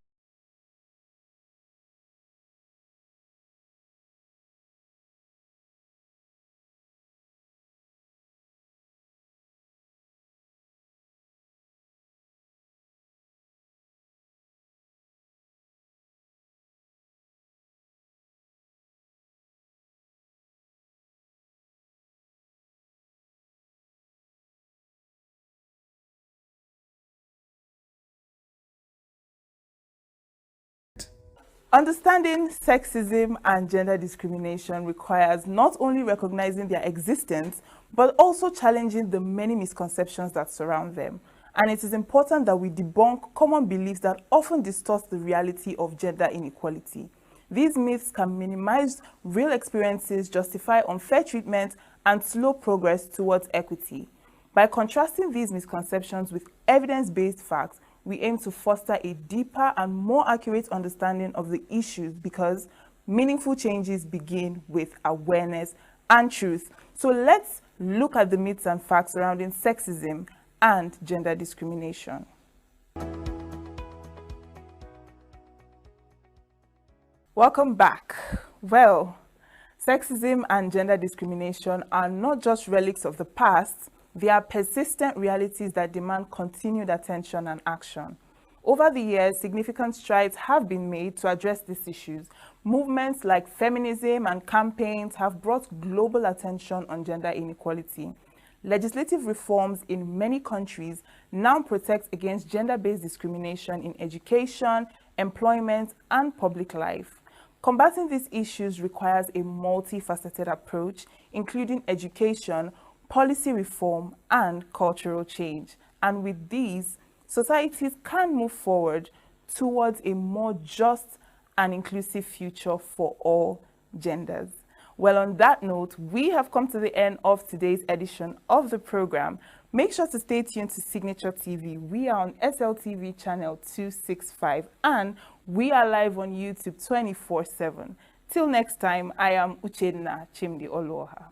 Speaker 18: Understanding sexism and gender discrimination requires not only recognizing their existence, but also challenging the many misconceptions that surround them. And it is important that we debunk common beliefs that often distort the reality of gender inequality. These myths can minimize real experiences, justify unfair treatment, and slow progress towards equity. By contrasting these misconceptions with evidence-based facts, we aim to foster a deeper and more accurate understanding of the issues, because meaningful changes begin with awareness and truth. So let's look at the myths and facts surrounding sexism and gender discrimination. Welcome back. Well, sexism and gender discrimination are not just relics of the past. They are persistent realities that demand continued attention and action. Over the years, significant strides have been made to address these issues. Movements like feminism and campaigns have brought global attention on gender inequality. Legislative reforms in many countries now protect against gender-based discrimination in education, employment, and public life. Combating these issues requires a multifaceted approach, including education, policy reform, and cultural change. And with these, societies can move forward towards a more just and inclusive future for all genders. Well, on that note, we have come to the end of today's edition of the program. Make sure to stay tuned to Signature TV. We are on SLTV channel 265, and we are live on YouTube 24/7. Till next time, I am Uchenna Chimdi Oloha.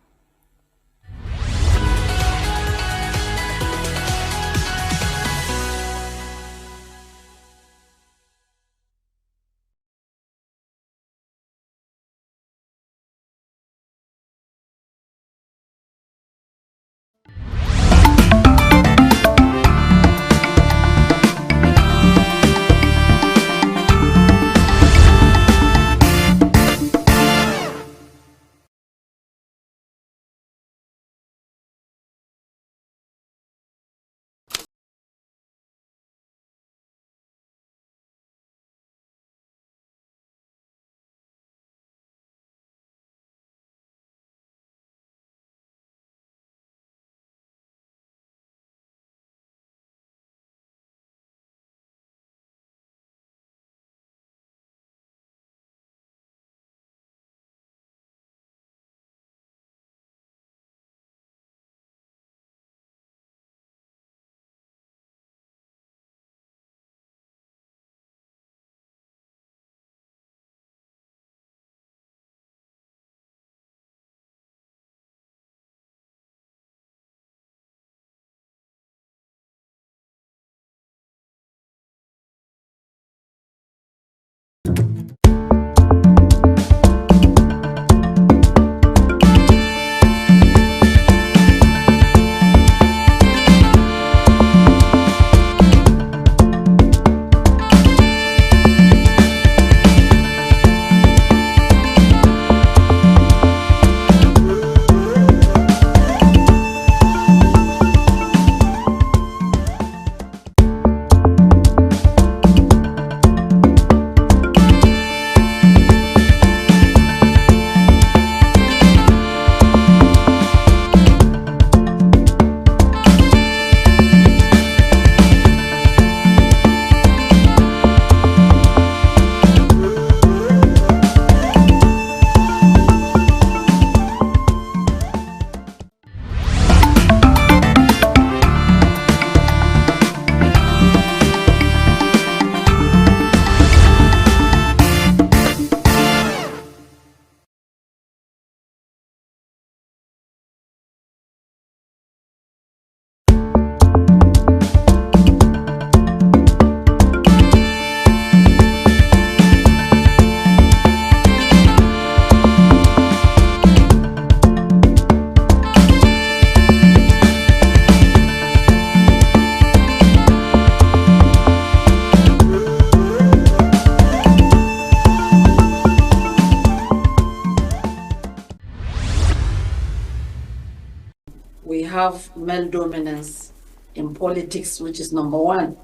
Speaker 11: have male dominance in politics, which is number one.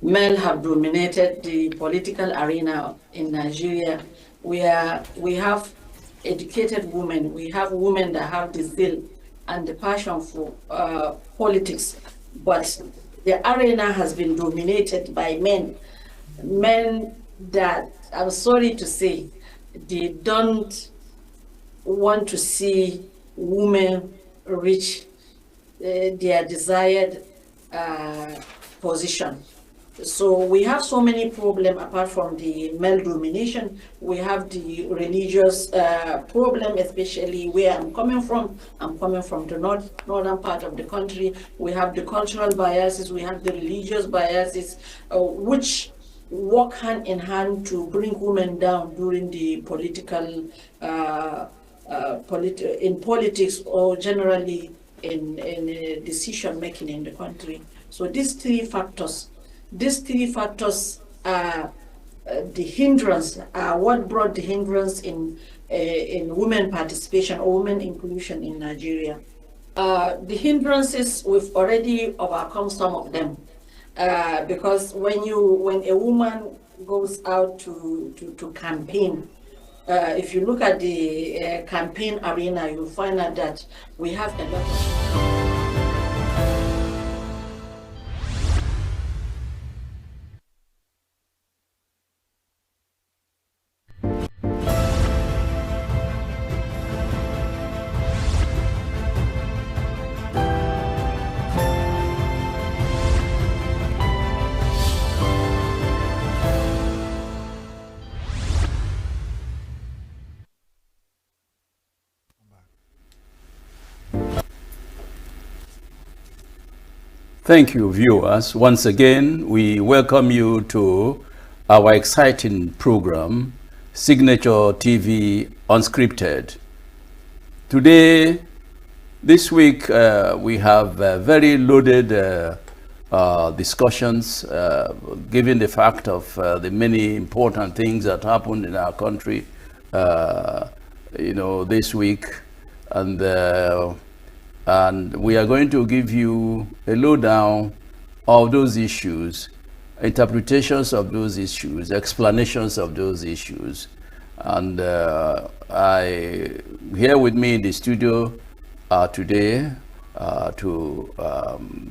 Speaker 11: Men have dominated the political arena in Nigeria. We have educated women. We have women that have the zeal and the passion for politics, but the arena has been dominated by men. Men that, I'm sorry to say, they don't want to see women reach their desired position. So we have so many problems apart from the male domination. We have the religious problem, especially where I'm coming from. I'm coming from the northern part of the country. We have the cultural biases, we have the religious biases, which work hand in hand to bring women down during the political, in politics or generally in decision making in the country. So these three factors are the hindrance, what brought the hindrance in women participation or women inclusion in Nigeria. The hindrances, we've already overcome some of them, because when a woman goes out to campaign, if you look at the campaign arena, you'll find out that we have a lot of
Speaker 7: Thank you, viewers. Once again, we welcome you to our exciting program, Signature TV Unscripted. Today, this week, we have very loaded discussions, given the fact of the many important things that happened in our country, this week. And we are going to give you a lowdown of those issues, interpretations of those issues, explanations of those issues. And here with me in the studio today to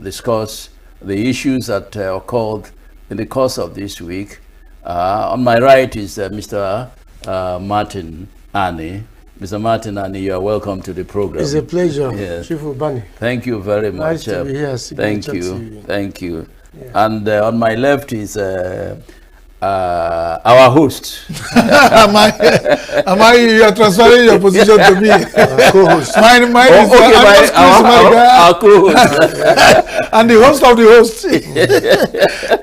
Speaker 7: discuss the issues that occurred in the course of this week. On my right is Mr. Martin Ani. Mr. Martin Ani, you are welcome to the program.
Speaker 14: It's a pleasure,
Speaker 7: yes.
Speaker 14: Chief Ubani.
Speaker 7: Thank you very much.
Speaker 14: Nice to be here.
Speaker 7: Thank you. Thank you. Yeah. And on my left is our host.
Speaker 2: Am I? You are transferring your position to me. Co-host. Mine is
Speaker 7: our co-host.
Speaker 2: And the host of the host.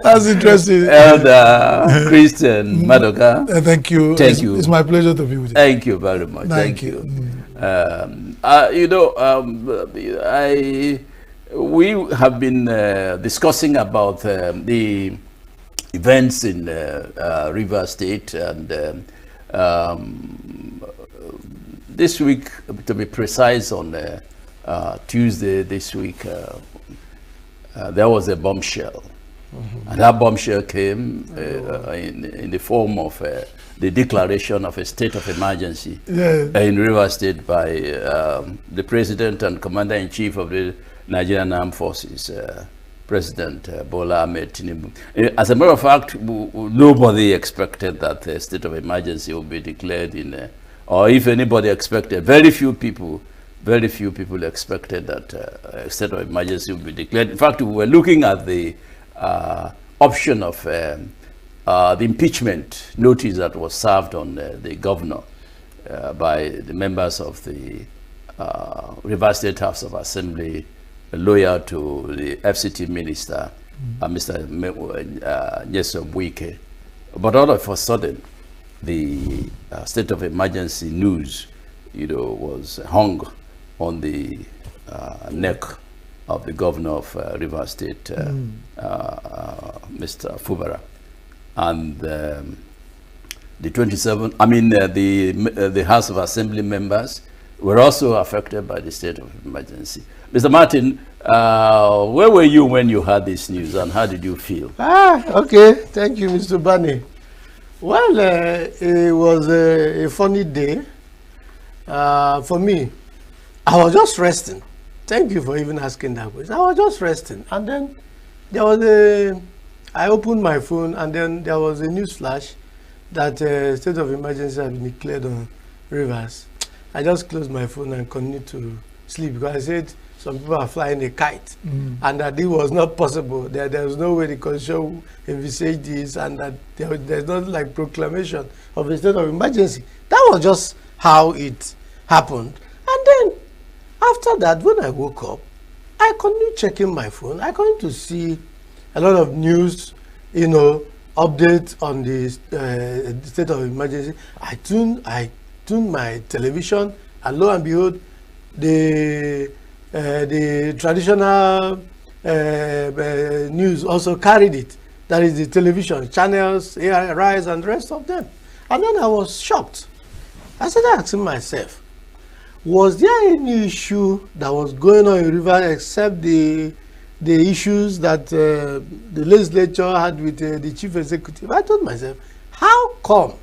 Speaker 2: That's interesting.
Speaker 7: Elder Christian Madoka.
Speaker 2: Thank you.
Speaker 7: Thank you.
Speaker 2: It's my pleasure to be with you.
Speaker 7: Thank you very much. Thank you. We have been discussing about the events in River State, and this week, to be precise, on Tuesday this week, there was a bombshell. Mm-hmm. And that bombshell came in the form of the declaration of a state of emergency in River State by the President and Commander-in-Chief of the Nigerian Armed Forces, President Bola Ahmed Tinubu. As a matter of fact, nobody expected that a state of emergency would be declared or if anybody expected, very few people expected that a state of emergency would be declared. In fact, we were looking at the option of the impeachment notice that was served on the governor by the members of the River State House of Assembly, loyal to the FCT minister, Mr. Nyesom Wike. But all of a sudden, the state of emergency news, was hung on the neck of the governor of River State, Mr. Fubara. And the House of Assembly members were also affected by the state of emergency. Mr. Martin, where were you when you heard this news, and how did you feel?
Speaker 14: Okay. Thank you, Mr. Bani. Well, it was a funny day for me. I was just resting. Thank you for even asking that question. I was just resting, and then there was I opened my phone, and then there was a news flash that state of emergency had been declared on Rivers. I just closed my phone and continued to sleep because I said some people are flying a kite, and that it was not possible. There was no way the constitution envisaged this, and that there's not like proclamation of a state of emergency. That was just how it happened. And then after that, when I woke up, I continued checking my phone. I continued to see a lot of news, updates on the state of emergency. I tuned my television, and lo and behold, the traditional news also carried it. That is the television channels, Rise, and the rest of them. And then I was shocked. I started asking myself, was there any issue that was going on in River except the issues that the legislature had with the chief executive? I told myself, how come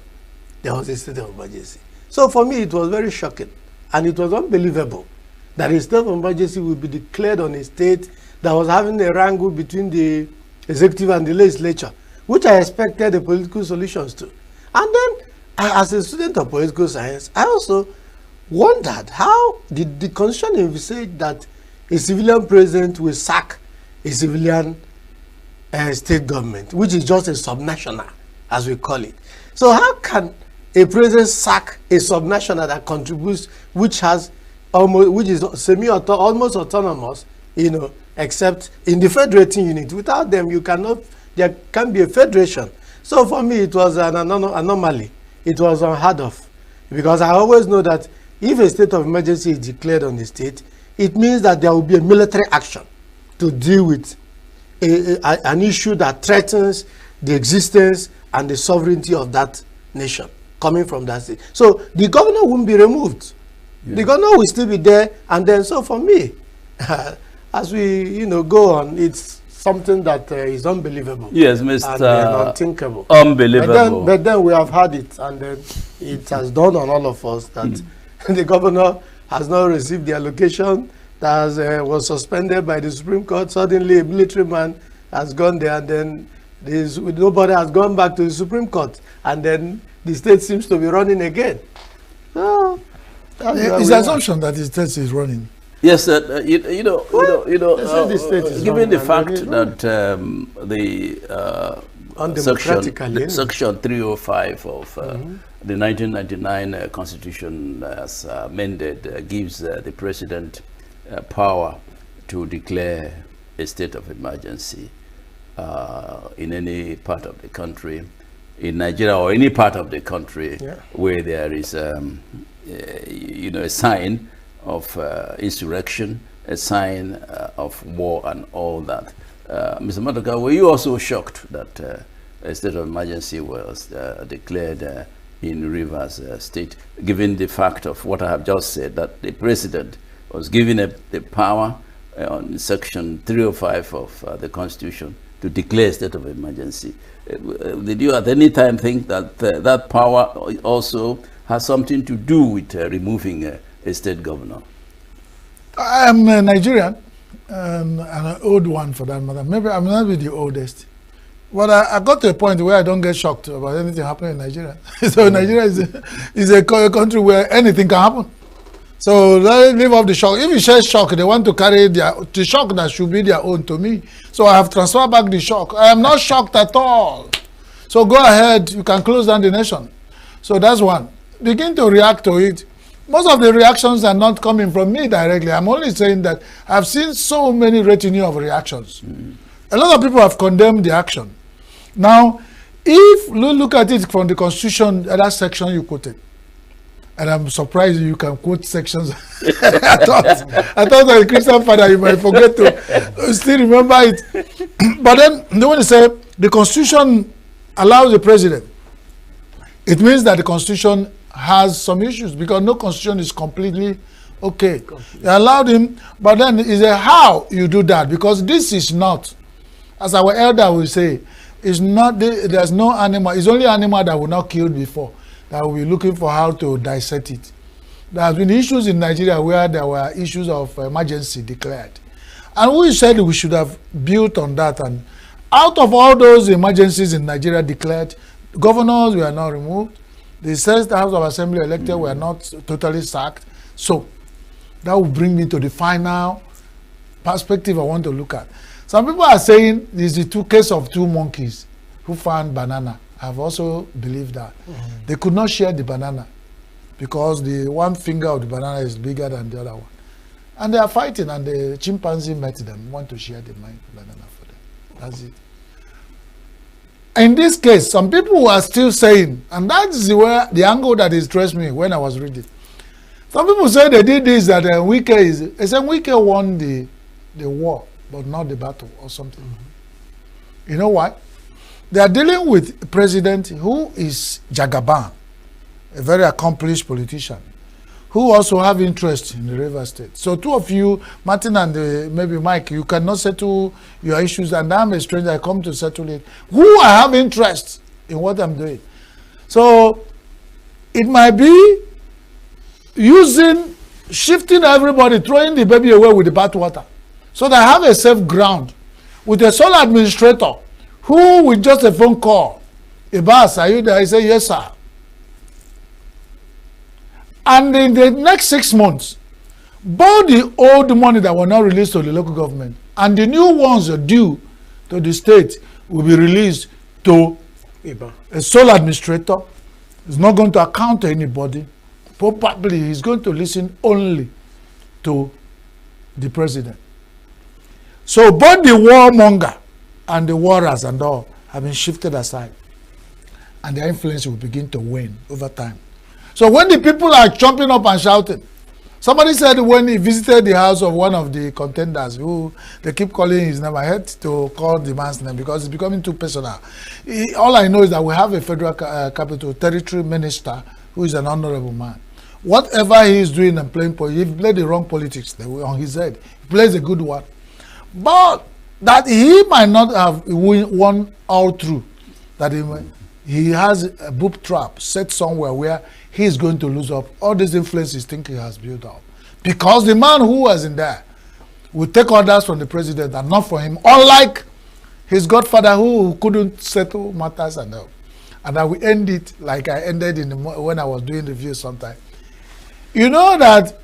Speaker 14: there was a state of emergency? So for me, it was very shocking, and it was unbelievable that a state of emergency would be declared on a state that was having a wrangle between the executive and the legislature, which I expected the political solutions to. And then, as a student of political science, I also wondered how did the constitution envisage that a civilian president will sack a civilian state government, which is just a subnational, as we call it. So how can a president sack a subnational that contributes, which is almost autonomous, except in the federating unit? Without them, there can be a federation. So for me, it was an anomaly. It was unheard of, because I always know that if a state of emergency is declared on the state, it means that there will be a military action to deal with an issue that threatens the existence and the sovereignty of that nation coming from that state. So the governor won't be removed. The governor will still be there. And then, so for me, as we go on, it's something that is unbelievable.
Speaker 7: Yes, Mr.
Speaker 14: And unthinkable.
Speaker 7: Unbelievable.
Speaker 14: But then we have had it, and then it has dawned on all of us that the governor has not received the allocation that was suspended by the Supreme Court. Suddenly, a military man has gone there, and then nobody has gone back to the Supreme Court, and then the state seems to be running again. So,
Speaker 19: it's the assumption that the state is running.
Speaker 7: Yes, given the fact that section 305 of the 1999 Constitution, as amended, gives the president power to declare a state of emergency in any part of the country, in Nigeria or any part of the country where there is a sign of insurrection, a sign of war and all that. Mr. Madoka, were you also shocked that a state of emergency was declared in Rivers State, given the fact of what I have just said, that the president was given the power on section 305 of the Constitution to declare a state of emergency? Did you at any time think that that power also has something to do with removing a state governor?
Speaker 19: I am Nigerian, and an old one for that matter. Maybe I'm not with the oldest. But I got to a point where I don't get shocked about anything happening in Nigeria. So Nigeria is a country where anything can happen. So let leave off the shock. If you share shock, they want to carry the shock that should be their own to me. So I have transferred back the shock. I am not shocked at all. So go ahead, you can close down the nation. So that's one. Begin to react to it. Most of the reactions are not coming from me directly. I'm only saying that I've seen so many retinue of reactions. A lot of people have condemned the action. Now, if you look at it from the Constitution, that section you quoted, and I'm surprised you can quote sections. I thought as a Christian father you might forget to still remember it. But then they want to say the Constitution allows the president. It means that the Constitution has some issues because no constitution is completely okay. They allowed him, but then is a how you do that, because this is not, as our elder will say, is not there's no animal. It's only animal that were not killed before that will be looking for how to dissect it. There have been issues in Nigeria where there were issues of emergency declared, and we said we should have built on that. And out of all those emergencies in Nigeria declared, governors were not removed. The Senate House of Assembly elected were not totally sacked. So that will bring me to the final perspective I want to look at. Some people are saying this is the case of two monkeys who found banana. I've also believed that. They could not share the banana because the one finger of the banana is bigger than the other one. And they are fighting, and the chimpanzee met them, want to share the banana for them. That's it. In this case, some people are still saying, and that's where the angle that stressed me when I was reading. Some people say they did this, that they said Wike won the war, but not the battle or something. You know why? They are dealing with a president who is Jagaban, a very accomplished politician, who also have interest in the River State. So two of you, Martin and maybe Mike, you cannot settle your issues, and I'm a stranger, I come to settle it. Who I have interest in what I'm doing. So it might be shifting everybody, throwing the baby away with the bathwater. So they have a safe ground with a sole administrator who, with just a phone call, Ibas, are you there? I say, yes, sir. And in the next 6 months, both the old money that were not released to the local government and the new ones are due to the state will be released to a sole administrator. He's not going to account to anybody. Probably he's going to listen only to the president. So both the warmonger and the warriors and all have been shifted aside, and their influence will begin to wane over time. So when the people are jumping up and shouting, somebody said when he visited the house of one of the contenders, who they keep calling his name, I had to call the man's name because it's becoming too personal. All I know is that we have a federal capital territory minister who is an honorable man. Whatever he is doing and playing politics, he played the wrong politics on his head. He plays a good one. But that he might not have won all through, that he has a boob trap set somewhere where he is going to lose up all these influences think he has built up. Because the man who was in there will take orders from the president and not from him, unlike his godfather who couldn't settle matters and all. And I will end it like I ended when I was doing reviews sometime. You know that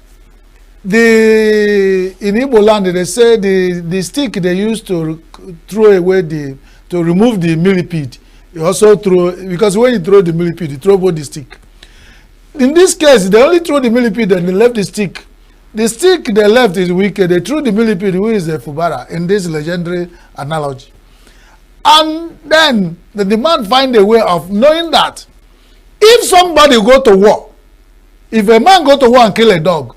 Speaker 19: in Igbo land, they say the stick they used to throw away to remove the millipede, you also throw, because when you throw the millipede, you throw both the stick. In this case, they only throw the millipede and they left the stick. The stick they left is wicked. They threw the millipede, who is a Fubara, in this legendary analogy. And then the man find a way of knowing that if somebody go to war, if a man go to war and kill a dog,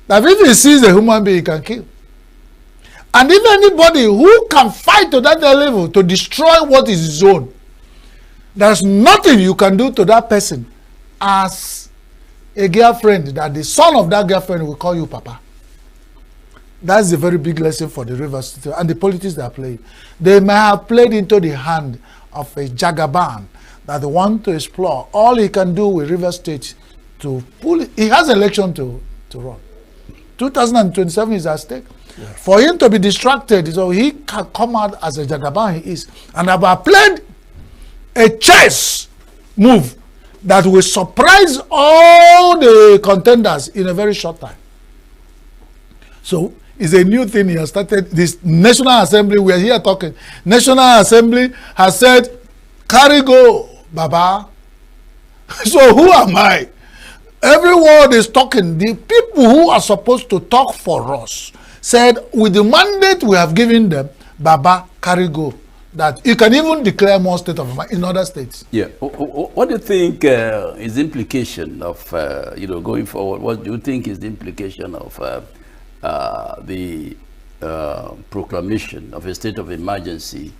Speaker 19: that if he sees a human being, he can kill. And if anybody who can fight to that level to destroy what is his own, there's nothing you can do to that person as a girlfriend, that the son of that girlfriend will call you Papa. That's a very big lesson for the River State and the politics they are playing. They may have played into the hand of a Jagaban that they want to explore. All he can do with River State to pull it. He has election to run. 2027 is at stake. Yeah. For him to be distracted, so he can come out as a Jagaban he is. And I've played a chess move that will surprise all the contenders in a very short time. So it's a new thing he has started. This National Assembly, we are here talking. National Assembly has said, carry go, Baba. So who am I? Every word is talking. The people who are supposed to talk for us said, with the mandate we have given them, Baba, carry go. That you can even declare more state of mind in other states.
Speaker 7: Yeah. What do you think is the implication of, going forward? What do you think is the implication of the proclamation of a state of emergency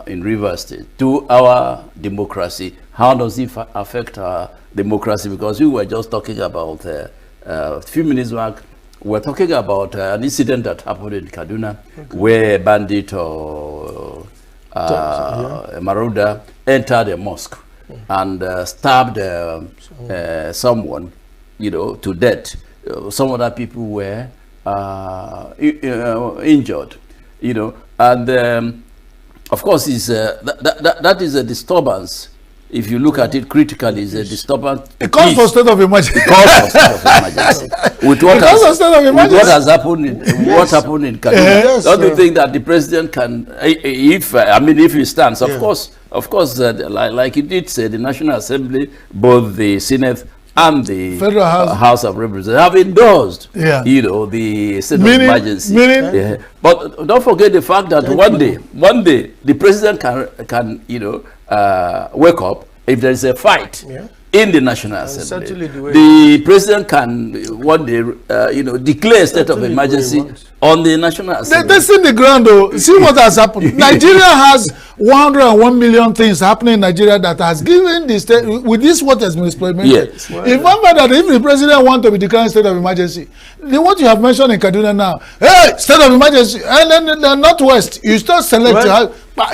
Speaker 7: in Rivers State to our democracy how does it affect our democracy? Because we were just talking about a few minutes back, we're talking about an incident that happened in Kaduna, where a bandit or a marauder entered a mosque and stabbed someone, you know, to death. Some other people were injured, you know, and of course, that is a disturbance. If you look at it critically, it's a disturbance.
Speaker 19: It calls for state of emergency.
Speaker 7: It calls for state of emergency. With what has happened in what happened in Kaduna,
Speaker 19: Yes,
Speaker 7: don't you think that the president can, if he stands, of course, like you did say, the National Assembly, both the Senate and the
Speaker 19: Federal
Speaker 7: House of Representatives have endorsed, you know, the state of emergency. But don't forget the fact that one day, the president can you know, wake up if there is a fight in the National Assembly. The president can one day, you know, declare state of emergency on the National Assembly.
Speaker 19: They see the ground, though. See what has happened. Nigeria has 101 million things happening in Nigeria that has given the state, with this what has been implemented.
Speaker 7: Yes.
Speaker 19: Remember that if the president wants to be declaring state of emergency, what you have mentioned in Kaduna now, hey, state of emergency, and then the Northwest, you still select,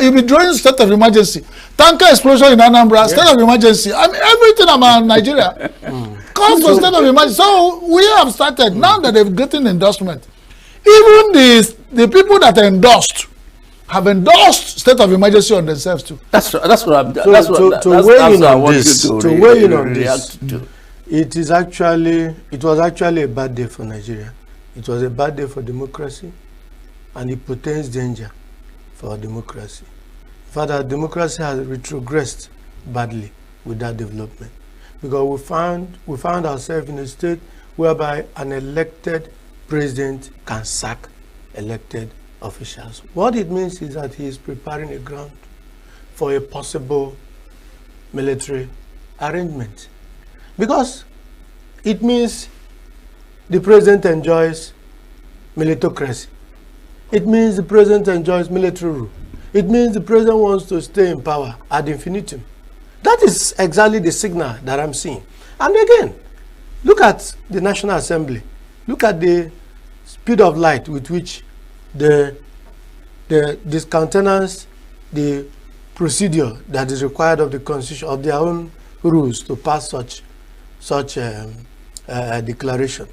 Speaker 19: you'll be drawing state of emergency. Tanker explosion in Anambra, state of emergency. I mean, everything about Nigeria calls for state of emergency. So we have started, now that they've gotten endorsement, even the people that are endorsed have endorsed state of emergency on themselves too.
Speaker 7: That's what I'm.
Speaker 14: To weigh in on this, it was actually a bad day for Nigeria. It was a bad day for democracy, and it portends danger for our democracy. In fact, our democracy has retrogressed badly with that development, because we found ourselves in a state whereby an elected president can sack elected officials. What it means is that he is preparing a ground for a possible military arrangement, because it means the president enjoys militocracy. It means the president enjoys military rule. It means the president wants to stay in power ad infinitum. That is exactly the signal that I'm seeing. And again, look at the National Assembly. Look at the speed of light with which the discountenance the procedure that is required of the Constitution, of their own rules, to pass such a declaration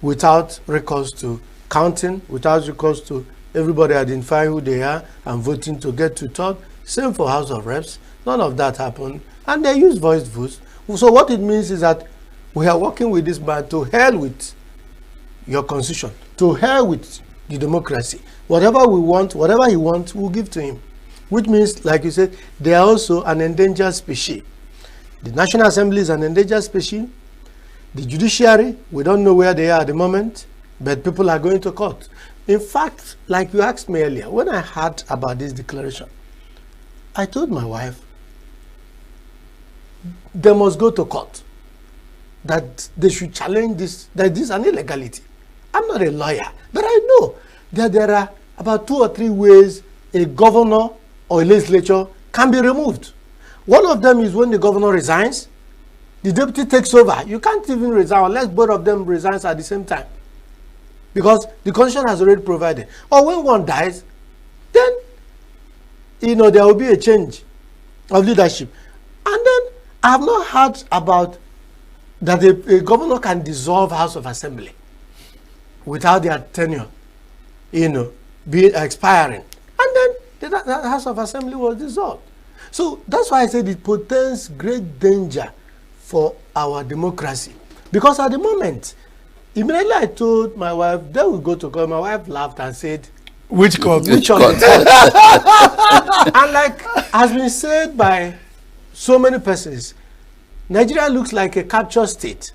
Speaker 14: without recourse to counting, without recourse to everybody identifying who they are and voting to get to talk. Same for House of Reps. None of that happened, and they use voiced votes. So what it means is that we are working with this man to hell with your constitution, to hell with the democracy. Whatever we want, whatever he wants, we'll give to him. Which means, like you said, they are also an endangered species. The National Assembly is an endangered species. The judiciary, we don't know where they are at the moment, but people are going to court. In fact, like you asked me earlier, when I heard about this declaration, I told my wife, they must go to court, that they should challenge this, that this is an illegality. I'm not a lawyer, but I know that there are about 2 or 3 ways a governor or a legislature can be removed. One of them is when the governor resigns, the deputy takes over. You can't even resign unless both of them resigns at the same time, because the constitution has already provided. Or when one dies, then there will be a change of leadership. And then I have not heard about that a governor can dissolve House of Assembly without their tenure, be expiring. And then the House of Assembly was dissolved. So that's why I said it portends great danger for our democracy. Because at the moment, immediately I told my wife, then we go to court. My wife laughed and said,
Speaker 19: which court?
Speaker 14: Which court? And like has been said by so many persons, Nigeria looks like a captured state,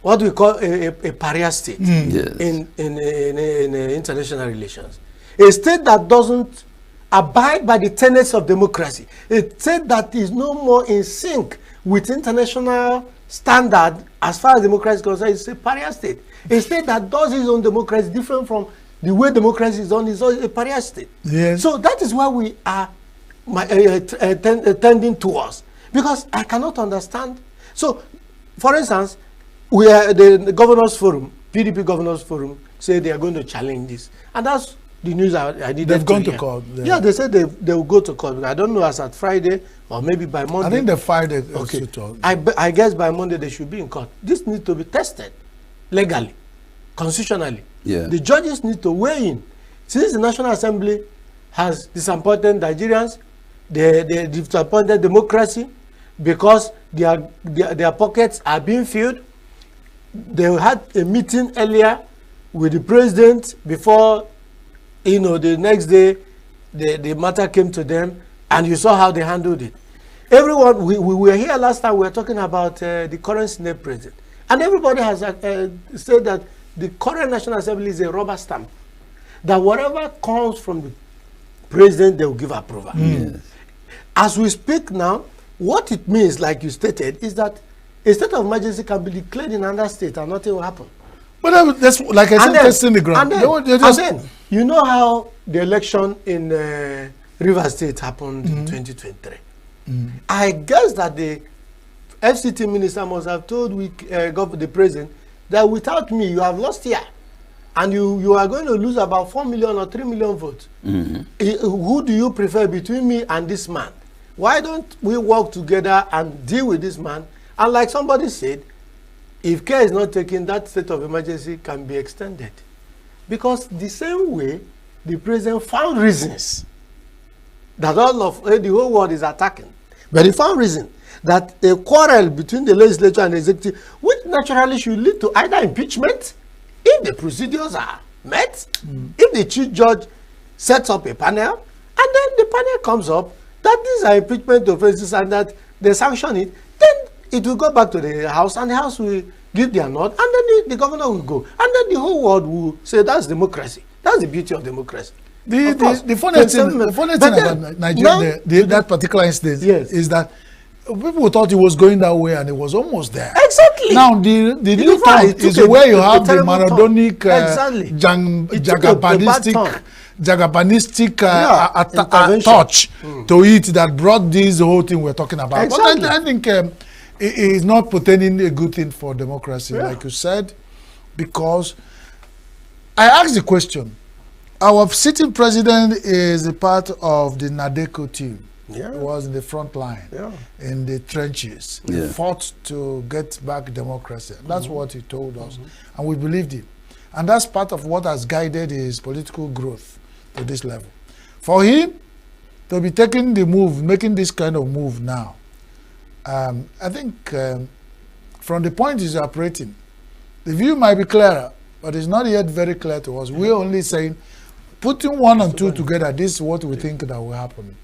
Speaker 14: what we call a pariah state in international relations. A state that doesn't abide by the tenets of democracy. A state that is no more in sync with international standard as far as democracy is concerned. It's a pariah state. A state that does its own democracy different from the way democracy is done is a pariah state.
Speaker 19: Yes.
Speaker 14: So that is why we are tending towards. Because I cannot understand. So, for instance, we are the governors forum, PDP governors forum, say they are going to challenge this, and that's the news I needed.
Speaker 19: They've gone to
Speaker 14: hear.
Speaker 19: court.
Speaker 14: Yeah, they said they will go to court. I don't know as at Friday or maybe by Monday.
Speaker 19: I think they filed a
Speaker 14: okay.
Speaker 19: suit.
Speaker 14: I guess by Monday they should be in court. This needs to be tested legally, constitutionally.
Speaker 7: Yeah.
Speaker 14: The judges need to weigh in. Since the National Assembly has disappointed Nigerians, they disappointed democracy because their pockets are being filled. They had a meeting earlier with the president before, the next day the matter came to them, and you saw how they handled it. Everyone, we were here last time, we were talking about the current Senate president, and everybody has said that the current National Assembly is a rubber stamp, that whatever comes from the president, they will give approval.
Speaker 7: Yes.
Speaker 14: As we speak now, what it means, like you stated, is that a state of emergency can be declared in another state and nothing will happen.
Speaker 19: But that's, like I said, testing the ground.
Speaker 14: And then, you know how the election in Rivers State happened in 2023. I guess that the FCT minister must have told the president that without me, you have lost here. And you are going to lose about 4 million or 3 million votes. Who do you prefer between me and this man? Why don't we work together and deal with this man? And like somebody said, if care is not taken, that state of emergency can be extended. Because the same way, the president found reasons that the whole world is attacking. But he found reason that a quarrel between the legislature and the executive, which naturally should lead to either impeachment, if the procedures are met, if the chief judge sets up a panel, and then the panel comes up that these are impeachment offenses and that they sanction it, then it will go back to the House, and the House will give their nod, and then the governor will go. And then the whole world will say that's democracy. That's the beauty of democracy.
Speaker 19: The funny thing about Nigeria, that particular instance, is that people thought it was going that way and it was almost there.
Speaker 14: Exactly.
Speaker 19: Now, the new turn is where you have the Maradonic, Jagabanistic touch to it that brought this whole thing we're talking about.
Speaker 14: Exactly.
Speaker 19: But I think it is not pertaining a good thing for democracy, like you said, because I asked the question. Our sitting president is a part of the NADECO team.
Speaker 14: Yeah.
Speaker 19: He was in the front line, in the trenches. He fought to get back democracy. That's what he told us, and we believed it. And that's part of what has guided his political growth to this level. For him to be taking the move, making this kind of move now, I think from the point he's operating, the view might be clearer, but it's not yet very clear to us. We're only saying, putting one and two together, this is what we think that will happen.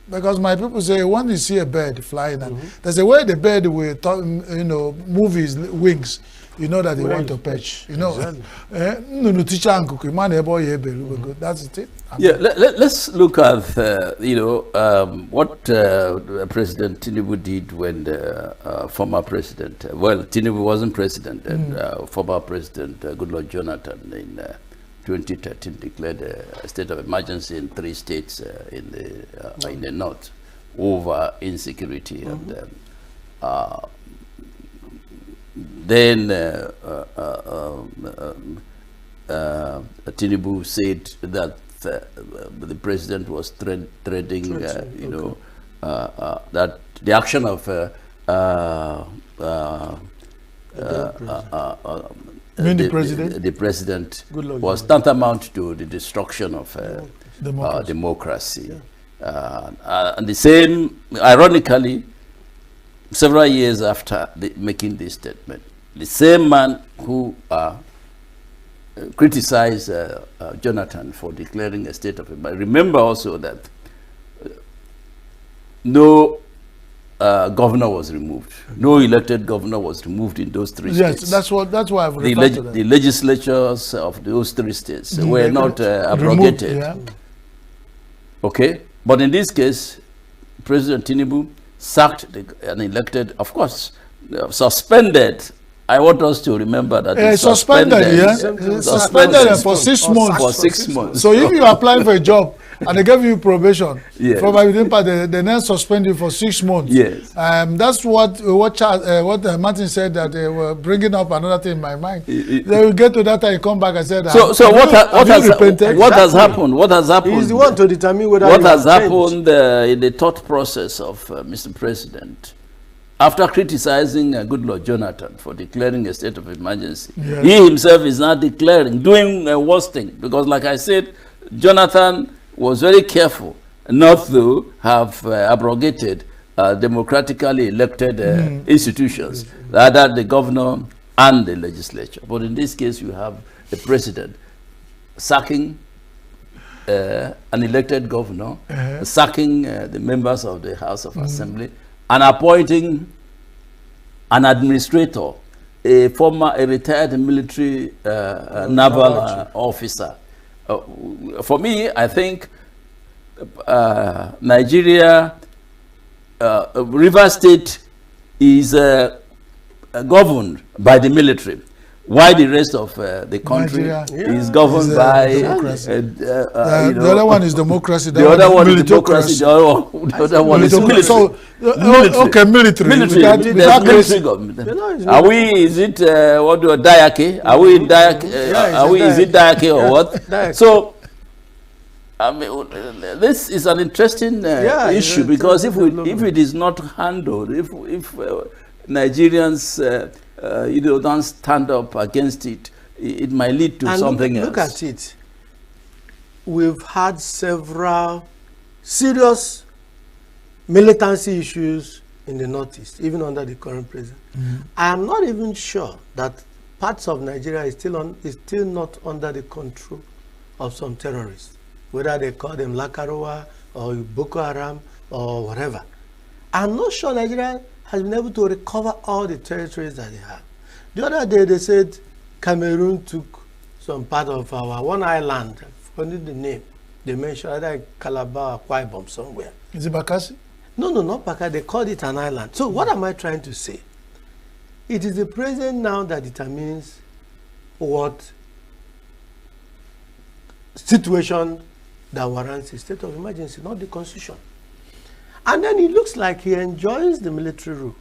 Speaker 19: Because my people say, when you see a bird flying, and there's a way the bird will, move his wings, you know that they want to perch. You know, that's it.
Speaker 7: Yeah, let's look at what President Tinubu did when the former president, Tinubu wasn't president, and former President Goodluck Jonathan in 2013 declared a state of emergency in 3 states in the north over insecurity, and then Tinubu said that the president was threading, that the action of the president was tantamount to the destruction of democracy. And the same, ironically, several years after making this statement, the same man who criticized Jonathan for declaring a state of emergency. Remember also that no governor was removed. No elected governor was removed in those 3 states.
Speaker 19: Yes, that's why I've referred to that.
Speaker 7: The legislatures of those 3 states were not abrogated.
Speaker 19: Removed,
Speaker 7: okay, but in this case, President Tinubu sacked an elected, of course, suspended. I want us to remember that
Speaker 19: suspended for 6 months.
Speaker 7: For 6 months.
Speaker 19: So if you are applying for a job and they gave you probation.
Speaker 7: Yes.
Speaker 19: Probably within part, they then suspend you for 6 months.
Speaker 7: Yes.
Speaker 19: That's what Martin said, that they were bringing up another thing in my mind. They will get to that and come back and say that.
Speaker 7: So what has happened? What has happened?
Speaker 14: He's the one to determine whether
Speaker 7: what has happened in the thought process of Mr. President. After criticizing Goodluck Jonathan for declaring a state of emergency, yes, he himself is now doing a worse thing. Because like I said, Jonathan was very careful not to have abrogated democratically elected institutions, rather the governor and the legislature. But in this case, you have the president sacking an elected governor, sacking the members of the House of Assembly, and appointing an administrator, a retired military naval officer. For me, I think Nigeria, River State is governed by the military, while the rest of the country is governed by
Speaker 19: the other one is democracy.
Speaker 7: The other one is democracy. The other one is military.
Speaker 19: So, okay, military.
Speaker 7: Military government. Are we? Is it what do Dayake? Are we in Dayake? Are we? Is it Dayake or what? So, I mean, this is an interesting issue, because if it is not handled, if Nigerians don't stand up against it, it might lead to something else.
Speaker 14: Look at it. We've had several serious militancy issues in the Northeast, even under the current president. I am not even sure that parts of Nigeria is still not under the control of some terrorists, whether they call them Lakarowa or Boko Haram or whatever. I'm not sure Nigeria has been able to recover all the territories that they have. The other day they said Cameroon took some part of our one island, I've forgotten the name. They mentioned either Calabar or Akwa Ibom somewhere.
Speaker 19: Is it Bakassi?
Speaker 14: No, not Bakassi. They called it an island. So what am I trying to say? It is the president now that determines what situation that warrants a state of emergency, not the constitution. And then it looks like he enjoys the military rule.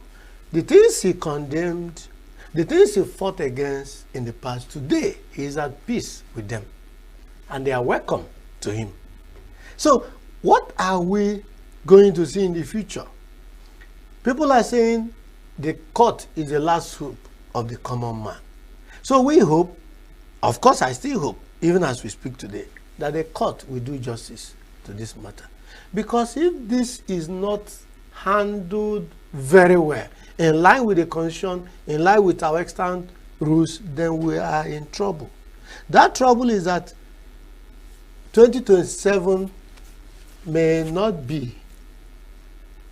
Speaker 14: The things he condemned, the things he fought against in the past, today he is at peace with them. And they are welcome to him. So what are we going to see in the future? People are saying the court is the last hope of the common man. So we hope, of course I still hope, even as we speak today, that the court will do justice to this matter. Because if this is not handled very well, in line with the constitution, in line with our extant rules, then we are in trouble. That trouble is that 2027 may not be.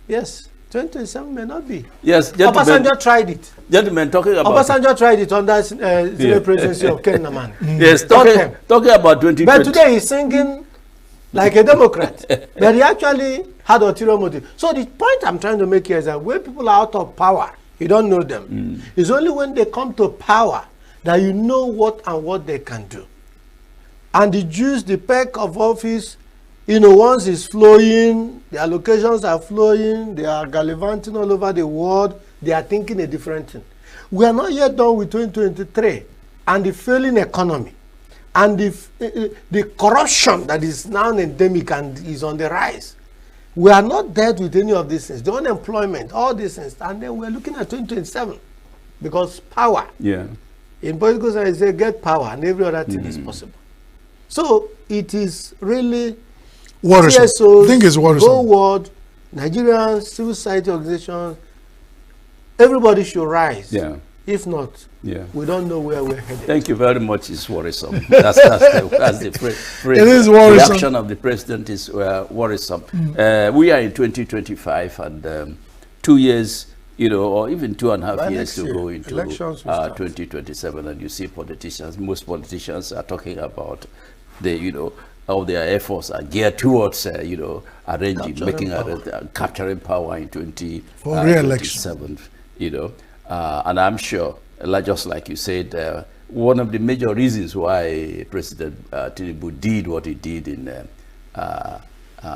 Speaker 14: Yes, 2027 may not be.
Speaker 7: Yes, gentlemen.
Speaker 14: Obasanjo tried it.
Speaker 7: Gentlemen, talking about...
Speaker 14: Obasanjo tried it under the presidency of Ken Naman.
Speaker 7: Yes, talking about 2020.
Speaker 14: But today he's singing like a Democrat. But he actually had ulterior motive. So the point I'm trying to make here is that when people are out of power, you don't know them. It's only when they come to power that you know what they can do. And the juice, the perk of office, once it's flowing, the allocations are flowing, they are gallivanting all over the world, they are thinking a different thing. We are not yet done with 2023 and the failing economy and the corruption that is now endemic and is on the rise. We are not dealt with any of these things. The unemployment, all these things, and then we're looking at 2027 because power.
Speaker 7: Yeah.
Speaker 14: In political science, they get power and every other thing is possible. So it is really
Speaker 19: worrisome.
Speaker 14: CSOs,
Speaker 19: I think it's worrisome.
Speaker 14: Whole world, Nigerian civil society organizations, everybody should rise.
Speaker 7: Yeah.
Speaker 14: If not, we don't know where we're headed.
Speaker 7: Thank you very much. It's worrisome. That's the
Speaker 19: it is worrisome.
Speaker 7: Reaction of the president is worrisome. We are in 2025 and 2 years, or even 2.5 years to go into 2027. And you see politicians, most politicians are talking about all their efforts are geared towards, capturing power in 2027. And I'm sure, just like you said, one of the major reasons why President Tinubu did what he did in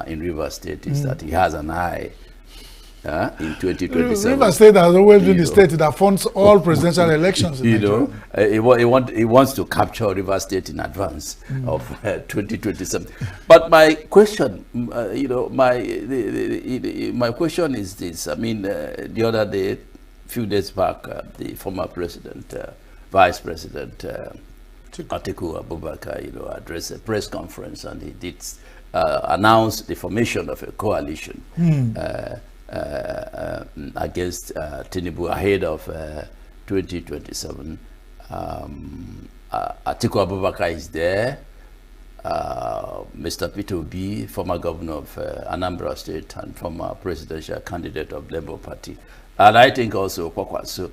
Speaker 7: in Rivers State is that he has an eye in 2027.
Speaker 19: Rivers State has always been the state that funds all presidential elections.
Speaker 7: He wants to capture Rivers State in advance of 2027. But my question, my question is this. I mean, the other day, few days back, the former president, Vice President Atiku Abubakar, addressed a press conference, and he did announce the formation of a coalition against Tinubu ahead of 2027. Atiku Abubakar is there. Mr. Peter Obi, former governor of Anambra State and former presidential candidate of Labour Party, and I think also Kwakwa. So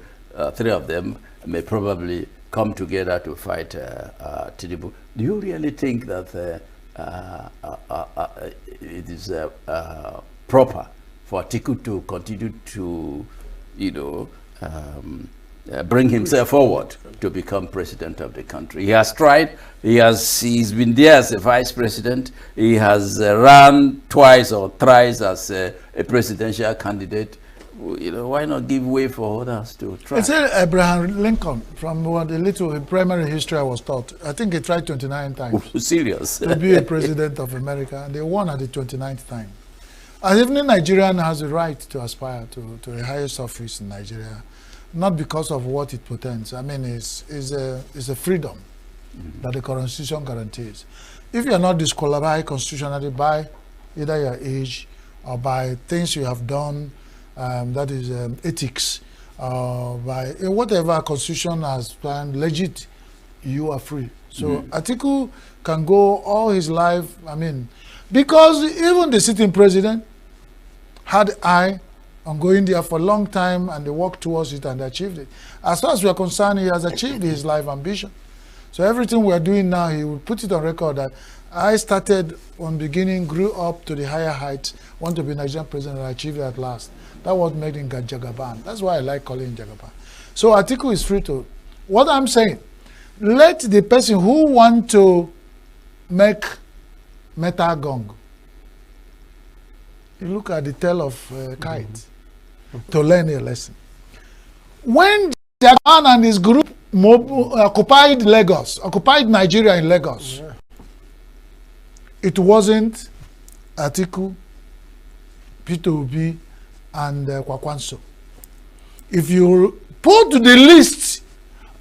Speaker 7: three of them may probably come together to fight Tinubu. Do you really think that it is proper for Atiku to continue to, bring himself forward to become president of the country? He has tried. He's been there as a vice president. He has run twice or thrice as a presidential candidate. Why not give way for others to try?
Speaker 19: It's Abraham Lincoln, from what the little primary history I was taught. I think he tried 29 times.
Speaker 7: Serious?
Speaker 19: To be a president of America, and they won at the 29th time. And even Nigerian has the right to aspire to the highest office in Nigeria, not because of what it portends. I mean, it's a freedom that the Constitution guarantees. If you are not disqualified constitutionally by either your age or by things you have done, that is ethics, by whatever Constitution has planned, legit, you are free. So Atiku can go all his life, I mean, because even the sitting president had eye on going there for a long time, and they worked towards it and achieved it. As far as we are concerned, he has achieved his life ambition. So everything we are doing now, he will put it on record that I started on beginning, grew up to the higher heights, want to be Nigerian president, and achieved it at last. That was made in Jagaban. That's why I like calling him Jagaban. So Atiku is free to. What I'm saying, let the person who want to make metal gong, you look at the tail of kite to learn a lesson. When Jagaban and his group occupied Lagos, occupied Nigeria in Lagos, it wasn't Atiku, Peter Obi, and Kwakwanso. If you put the list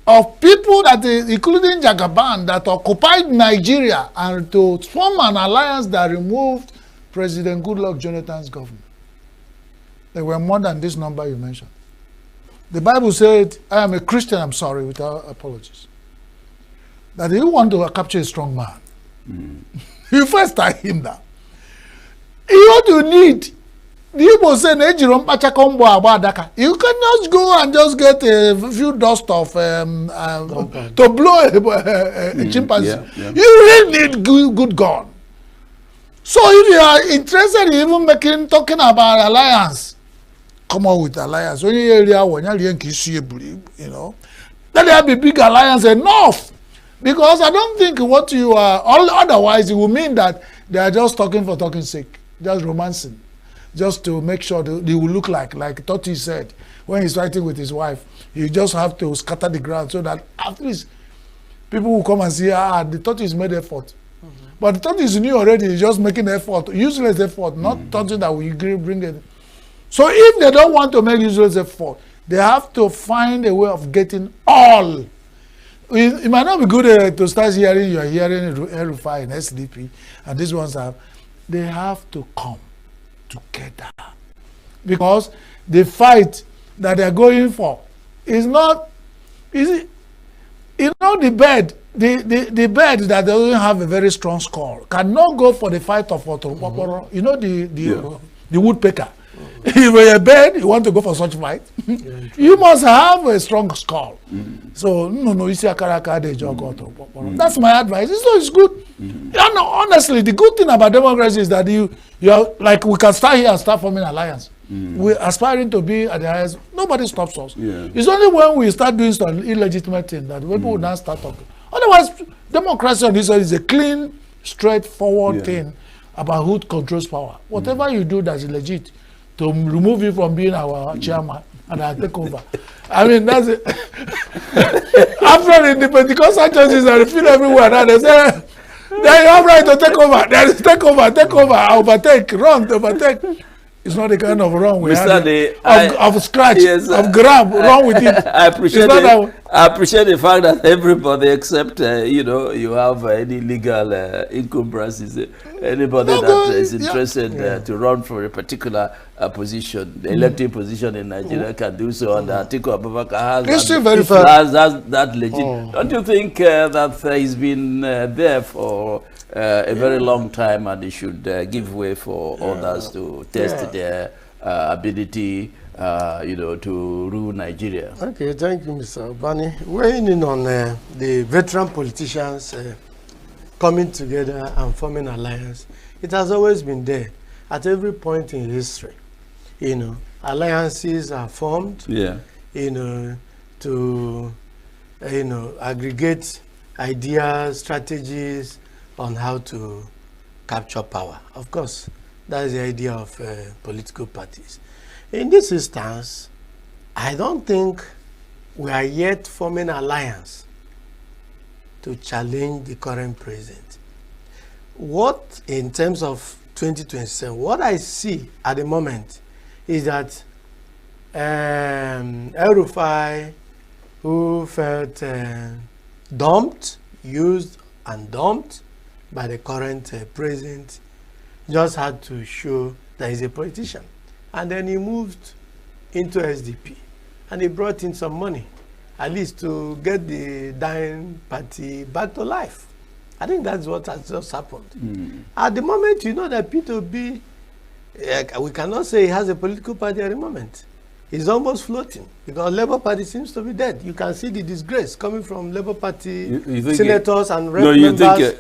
Speaker 19: of people that, including Jagaban, that occupied Nigeria and to form an alliance that removed President Goodluck Jonathan's government, there were more than this number you mentioned. The Bible said, I am a Christian, I'm sorry, without apologies, that if you want to capture a strong man, you first tie him down. What you need, you can just go and just get a few dust of to blow a chimpanzee. You really need good gun. So if you are interested in even talking about alliance, come on with alliance. When you let there be big alliance enough. Because I don't think what you are, otherwise it will mean that they are just talking for talking's sake, just romancing, just to make sure they will look like Totti said when he's fighting with his wife. You just have to scatter the ground so that at least people will come and see, the Totti has made effort. But the Totti is new already, he's just making effort, useless effort, not something that will bring it. So if they don't want to make useless effort, they have to find a way of getting all. It might not be good to start hearing, you are hearing RFI and SDP, and these ones they have to come together. Because the fight that they are going for is not, the bird that doesn't have a very strong skull cannot go for the fight of Otoro. The woodpecker. If you're a bird, you want to go for such fight, you must have a strong skull. So, that's my advice. So it's good. Honestly, the good thing about democracy is that you are like, we can start here and start forming alliance. We're aspiring to be at the highest. Nobody stops us. It's only when we start doing some illegitimate thing that people will now start talking. Otherwise, democracy on this side is a clean, straightforward thing. about who controls power. Whatever you do that's legit to remove you from being our chairman and I'll take over. I mean, that's it. After in the Pentecostal churches, I feel everywhere now, they say, then you have right to take over. Then take over, overtake, run, overtake. It's not the kind of run we have of scratch, yes, of grab, run with it.
Speaker 7: I appreciate the fact that everybody except, you have any legal encumbrances, anybody is interested to run for a particular position, the elected position in Nigeria can do so, and Atiku Abubakar has that legit. Don't you think that he's been there for a very long time, and they should give way for others to test their ability, to rule Nigeria?
Speaker 14: Okay, thank you, Mr. Obani. Weighing in on the veteran politicians coming together and forming alliance, it has always been there at every point in history. Alliances are formed, to, aggregate ideas, strategies, on how to capture power. Of course, that is the idea of political parties. In this instance, I don't think we are yet forming an alliance to challenge the current president. What, in terms of 2027, what I see at the moment is that El-Rufai, who felt used and dumped by the current president, just had to show that he's a politician. And then he moved into SDP. And he brought in some money, at least to get the dying party back to life. I think that's what has just happened. At the moment, that P2B, we cannot say he has a political party at the moment. He's almost floating because Labour Party seems to be dead. You can see the disgrace coming from Labour Party senators and members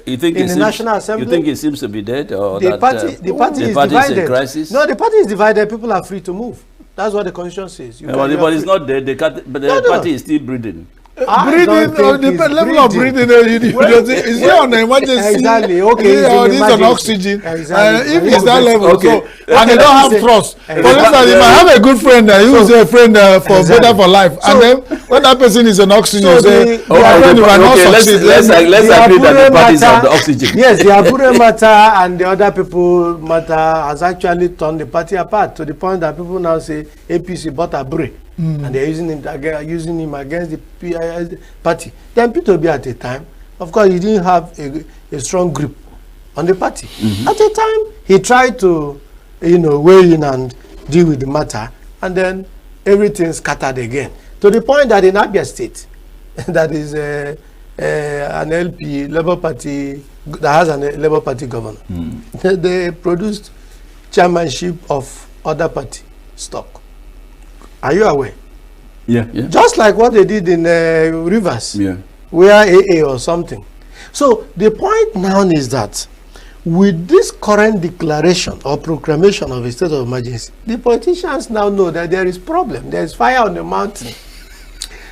Speaker 14: in the National Assembly.
Speaker 7: You think it seems to be dead, or
Speaker 14: the party is divided?
Speaker 7: In crisis?
Speaker 14: No, the party is divided. People are free to move. That's what the constitution says.
Speaker 7: But it's not dead. But the party is still breathing.
Speaker 19: Breathing, the level of breathing is he on emergency?
Speaker 14: Exactly. Okay.
Speaker 19: Or this on oxygen.
Speaker 14: Exactly.
Speaker 19: If it's that level,
Speaker 7: okay.
Speaker 19: And they don't have trust. For instance, if I have a good friend who is a friend for better for life, and then when that person is on oxygen, you say,
Speaker 7: let's agree that the party is on the oxygen.
Speaker 14: Yes, the Abure matter and the other people matter has actually torn the party apart to the point that people now say APC bought Abure. And they're using him against the party. Then P2B at the time, of course, he didn't have a strong grip on the party. At the time, he tried to, weigh in and deal with the matter, and then everything scattered again. To the point that in Abia State, that is an LP, Labour Party, that has a Labour Party governor, they produced chairmanship of other party stock. Are you aware?
Speaker 7: Yeah.
Speaker 14: Just like what they did in Rivers, where AA or something. So the point now is that with this current declaration or proclamation of a state of emergency, the politicians now know that there is problem. There is fire on the mountain.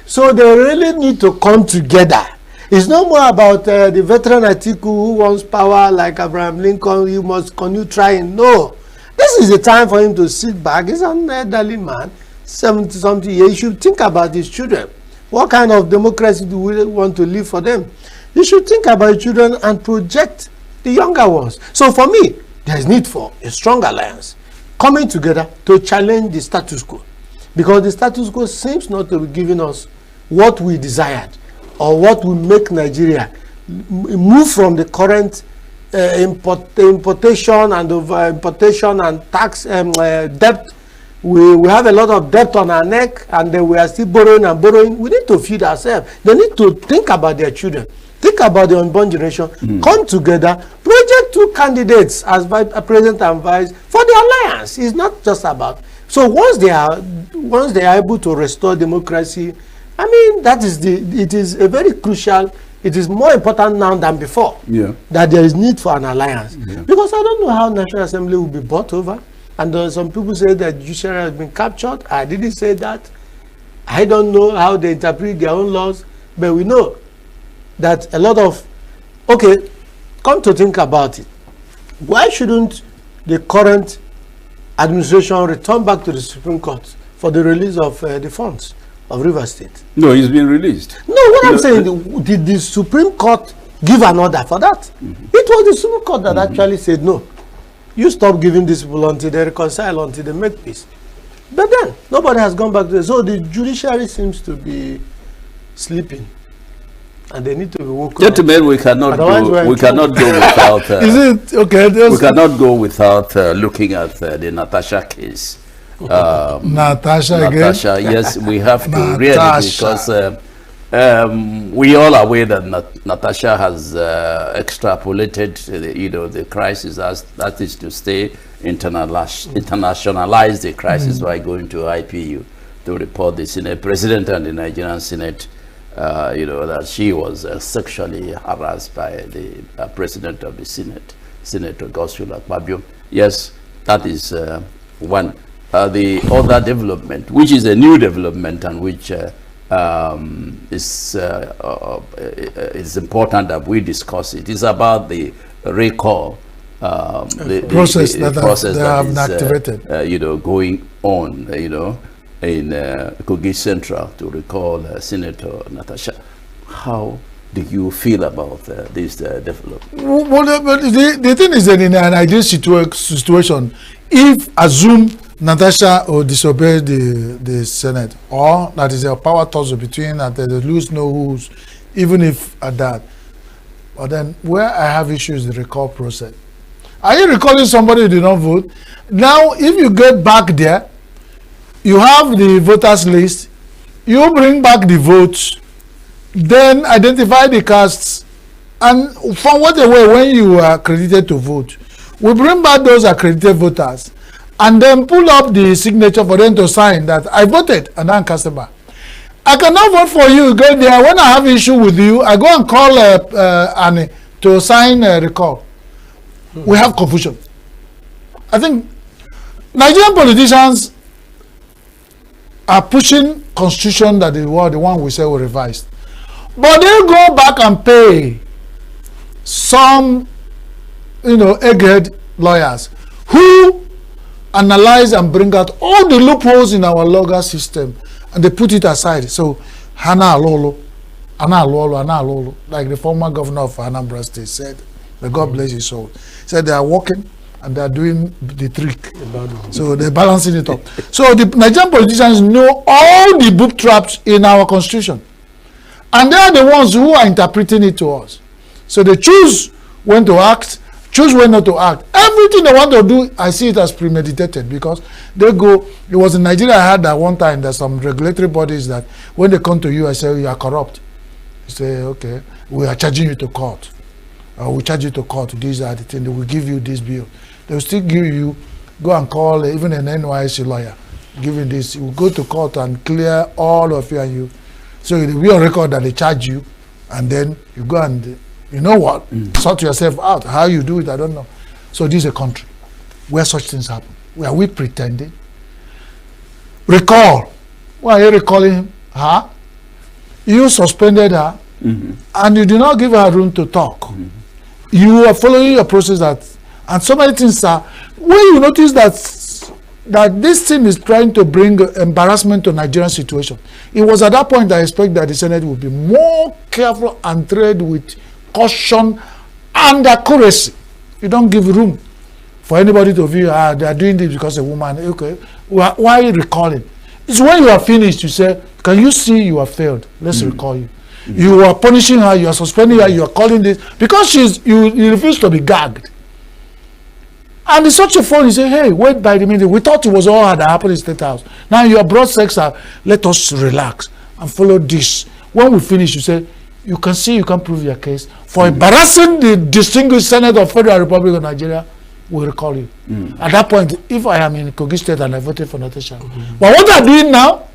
Speaker 14: So they really need to come together. It's no more about the veteran Atiku who wants power like Abraham Lincoln. You must continue trying. No. This is the time for him to sit back. He's an elderly man. 70-something years, you should think about his children. What kind of democracy do we want to live for them? You should think about your children and project the younger ones. So for me, there is need for a strong alliance coming together to challenge the status quo. Because the status quo seems not to be giving us what we desired or what will make Nigeria move from the current importation and over-importation and tax debt. We have a lot of debt on our neck, and then we are still borrowing and borrowing. We need to feed ourselves. They need to think about their children, think about the unborn generation, come together, project two candidates as president and vice for the alliance. It's not just about. So once they are able to restore democracy, I mean it is a very crucial. It is more important now than before that there is need for an alliance, because I don't know how National Assembly will be bought over. And some people say that judiciary has been captured. I didn't say that. I don't know how they interpret their own laws, but we know that a lot of, come to think about it, why shouldn't the current administration return back to the Supreme Court for the release of the funds of River State?
Speaker 7: No, he's been released.
Speaker 14: No, what I'm saying, did the Supreme Court give an order for that? It was the Supreme Court that actually said, no, you stop giving these people until they reconcile, until they make peace. But then, nobody has gone back to it. So the judiciary seems to be sleeping. And they need to be woken
Speaker 7: Gentlemen,
Speaker 14: up.
Speaker 7: we cannot go without.
Speaker 19: Is it okay?
Speaker 7: We cannot go without looking at the Natasha case.
Speaker 19: Natasha again?
Speaker 7: Natasha, yes, we have to really, because we all are aware that Natasha has extrapolated, the crisis as that is to stay internationalize the crisis by going to IPU to report the Senate President and the Nigerian Senate. That she was sexually harassed by the President of the Senate, Senator Godswill Akpabio. Yes, that is one. The other development, which is a new development and which is important that we discuss it, is about the recall. The process that is activated. Going on, in Kogi Central to recall Senator Natasha. How do you feel about this development?
Speaker 19: Well, the thing is that in an ideal situation, if assume Natasha will disobey the Senate, or that is a power tussle between and they lose no who's, even if at that. But then where I have issues the recall process. Are you recalling somebody who did not vote? Now, if you get back there, you have the voters list, you bring back the votes, then identify the casts, and from what they were when you were accredited to vote, we bring back those accredited voters, and then pull up the signature for them to sign that I voted and I'm customer. I cannot vote for you, go there, when I have issue with you, I go and call Annie to sign a recall. We have confusion. I think Nigerian politicians are pushing constitution that the one we say we revised, but they go back and pay some egghead lawyers who analyze and bring out all the loopholes in our legal system, and they put it aside. So Hana Alolo, like the former governor of Anambra State said, may God bless his soul, said they are working and they are doing the trick. So they're balancing it up. So the Nigerian politicians know all the book traps in our constitution. And they are the ones who are interpreting it to us. So they choose when to act, choose when not to act. Everything they want to do, I see it as premeditated, because they go, it was in Nigeria I had that one time, there's some regulatory bodies that when they come to you, I say, you are corrupt. You say, okay, we are charging you to court. We charge you to court, these are the things, they will give you this bill. They will still give you, go and call even an NYC lawyer, giving this, you will go to court and clear all of you and you. So it will be on record that they charge you, and then you go and, you know what, sort yourself out. How you do it, I don't know. So this is a country where such things happen. Where we pretending? Recall. Why are you recalling her? You suspended her, and you did not give her room to talk. You are following a process that, and so many things are, when you notice that this thing is trying to bring embarrassment to Nigerian situation. It was at that point I expect that the Senate would be more careful and tread with caution and accuracy. You don't give room for anybody to view, they are doing this because a woman, okay, why are you recalling? It's when you are finished, you say, can you see you have failed? Let's recall you. You are punishing her, you are suspending her, you are calling this, because you refuse to be gagged. And it's such a phone, you say, hey, wait by the minute, we thought it was all that happened in State House. Now you have brought sex out, let us relax and follow this. When we finish, you say, you can see you can prove your case. For embarrassing the distinguished Senate of Federal Republic of Nigeria, we'll recall you. At that point, if I am in Kogi State and I voted for Natasha, but what they're doing now,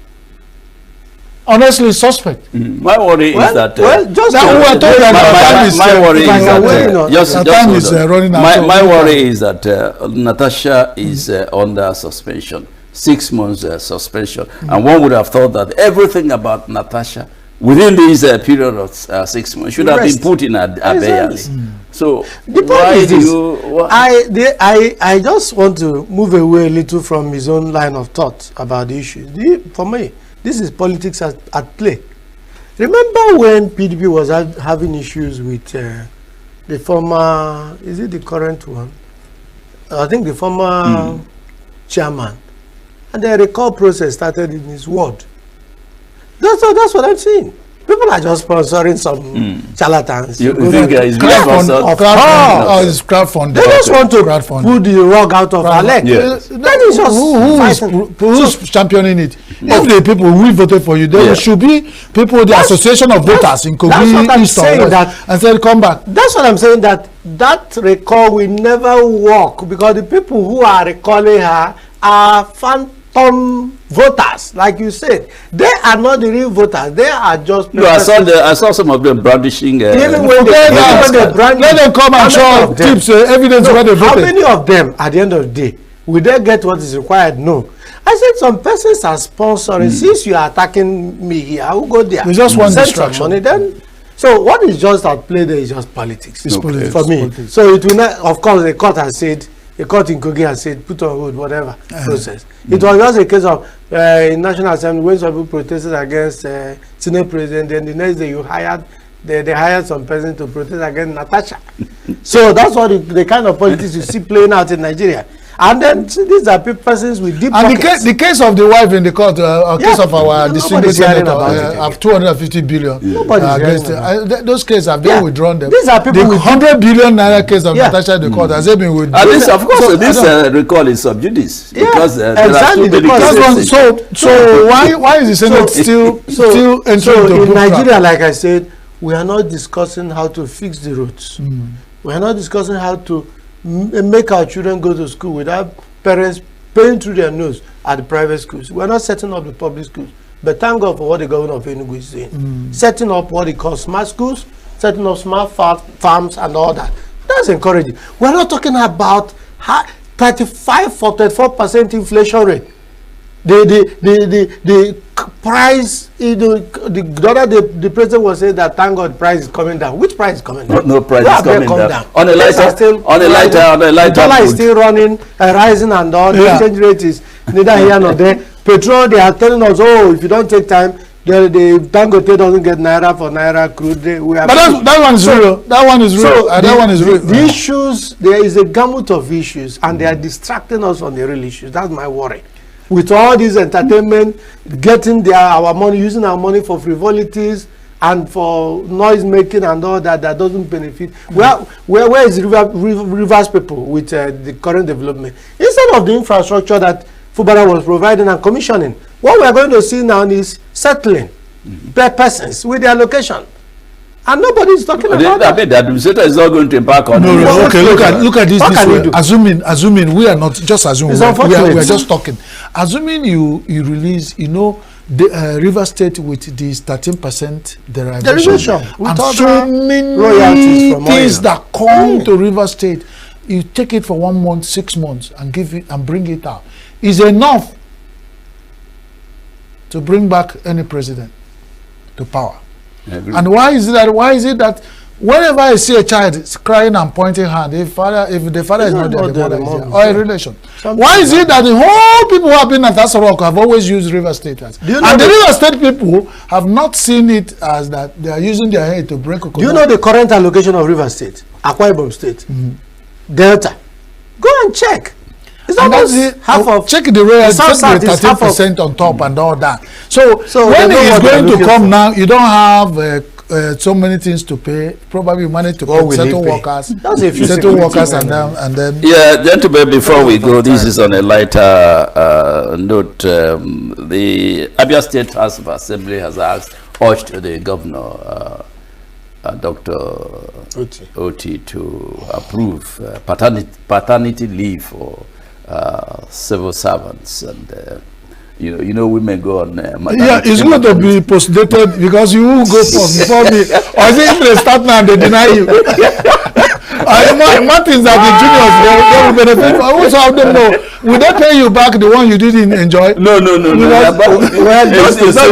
Speaker 19: honestly, suspect.
Speaker 7: My worry is that my worry is that Natasha is under suspension, 6 months suspension, and one would have thought that everything about Natasha within this period of 6 months should have been put in abeyance. So
Speaker 14: the point
Speaker 7: why
Speaker 14: is
Speaker 7: do
Speaker 14: this.
Speaker 7: you?
Speaker 14: I just want to move away a little from his own line of thought about the issue. For me, this is politics at play. Remember when PDP was having issues with the former, is it the current one? I think the former chairman. And the recall process started in his ward. That's what I'm saying. People are just sponsoring some charlatans.
Speaker 7: You think it's
Speaker 19: crowdfunding? It's crowdfunding.
Speaker 14: They just want to pull the rug out of our leg.
Speaker 19: Yes. Who's championing it? If the people who voted for you, there should be people, the association of voters in Kogi, East and said, come back.
Speaker 14: That's what I'm saying, that recall will never work because the people who are recalling her are phantom voters, like you said. They are not the real voters. They are just.
Speaker 7: No, I saw some of them brandishing.
Speaker 14: Even when they brand,
Speaker 19: let them come and show tips, evidence where they voted.
Speaker 14: How many of them, at the end of the day, will they get what is required? No. I said some persons are sponsoring. Since you are attacking me here, I will go there.
Speaker 19: We just want distraction.
Speaker 14: Money then. So what is just at play there is just politics.
Speaker 19: It's politics
Speaker 14: for me. Politics. So it will not. Of course, the court has said. The court in Kogi has said put on hold whatever process. It was just a case of in National Assembly when some people protested against Senate President. Then the next day you hired. They hired some person to protest against Natasha. So that's what the kind of politics you see playing out in Nigeria. And then these are persons with deep pockets.
Speaker 19: The case of the wife in the court, case of our distinguished senator of 250 billion against those cases have been withdrawn. Them.
Speaker 14: These are people
Speaker 19: the
Speaker 14: with
Speaker 19: 100 billion naira case of Natasha in the court has been withdrawn.
Speaker 7: And this, of course, this recall is sub judice because there are too many cases.
Speaker 19: So why is the Senate still entering the
Speaker 14: in Nigeria, like I said, we are not discussing how to fix the roads. We are not discussing how to make our children go to school without parents paying through their nose at the private schools. We are not setting up the public schools. But thank God for what the governor of ENUGU is doing. Setting up what he calls smart schools, setting up smart farms and all that. That's encouraging. We are not talking about 34% inflation rate. The price, the president was saying that thank God price is coming down. Which price is coming down?
Speaker 7: No price is coming down. On a lighter,
Speaker 14: dollar is still running, rising, and all. The exchange rate is neither here nor there. Petrol, they are telling us, oh, if you don't take time, the Dangote doesn't get naira for naira crude.
Speaker 19: But that one is real. That one is real. That one is real.
Speaker 14: The issues, there is a gamut of issues, and they are distracting us from the real issues. That's my worry. With all this entertainment, getting our money, using our money for frivolities and for noise making and all that doesn't benefit. Where is Rivers people with the current development? Instead of the infrastructure that Fubara was providing and commissioning, what we are going to see now is settling persons with their location. And nobody is talking about that.
Speaker 7: I mean, the administrator is not going to embark on
Speaker 19: it. Okay, look at this way. Assuming we are not just assuming, we are just talking. Assuming you release, the River State with this 13% derivation and so many royalties from things that come to River State, you take it for 1 month, 6 months, and give it and bring it out, is enough to bring back any president to power. And why is it that whenever I see a child crying and pointing hand, if the father is not there, the mother is there, or a relation, why is it that the whole people who have been at Asarok have always used River State as, and the River State people have not seen it as that they are using their head to break a.
Speaker 14: Do you know the current allocation of River State, Akwa Ibom State, Delta? Go and check. It's almost half of.
Speaker 19: Check the royalty, check the 13% on top and all that. So when it is going to come now, you don't have so many things to pay. Probably money to pay certain workers, and then.
Speaker 7: Yeah, gentlemen. Before we go, this is on a lighter note. The Abia State House of Assembly has urged the governor, Dr. Oti, to approve paternity leave for civil servants, and women go on.
Speaker 19: It's going to be postdated because you will go first before me. Or if they start now, they deny you. Martins are the juniors. They will benefit. Who some of them know? Will they pay you back the one you didn't enjoy?
Speaker 7: No.
Speaker 14: Well, just to say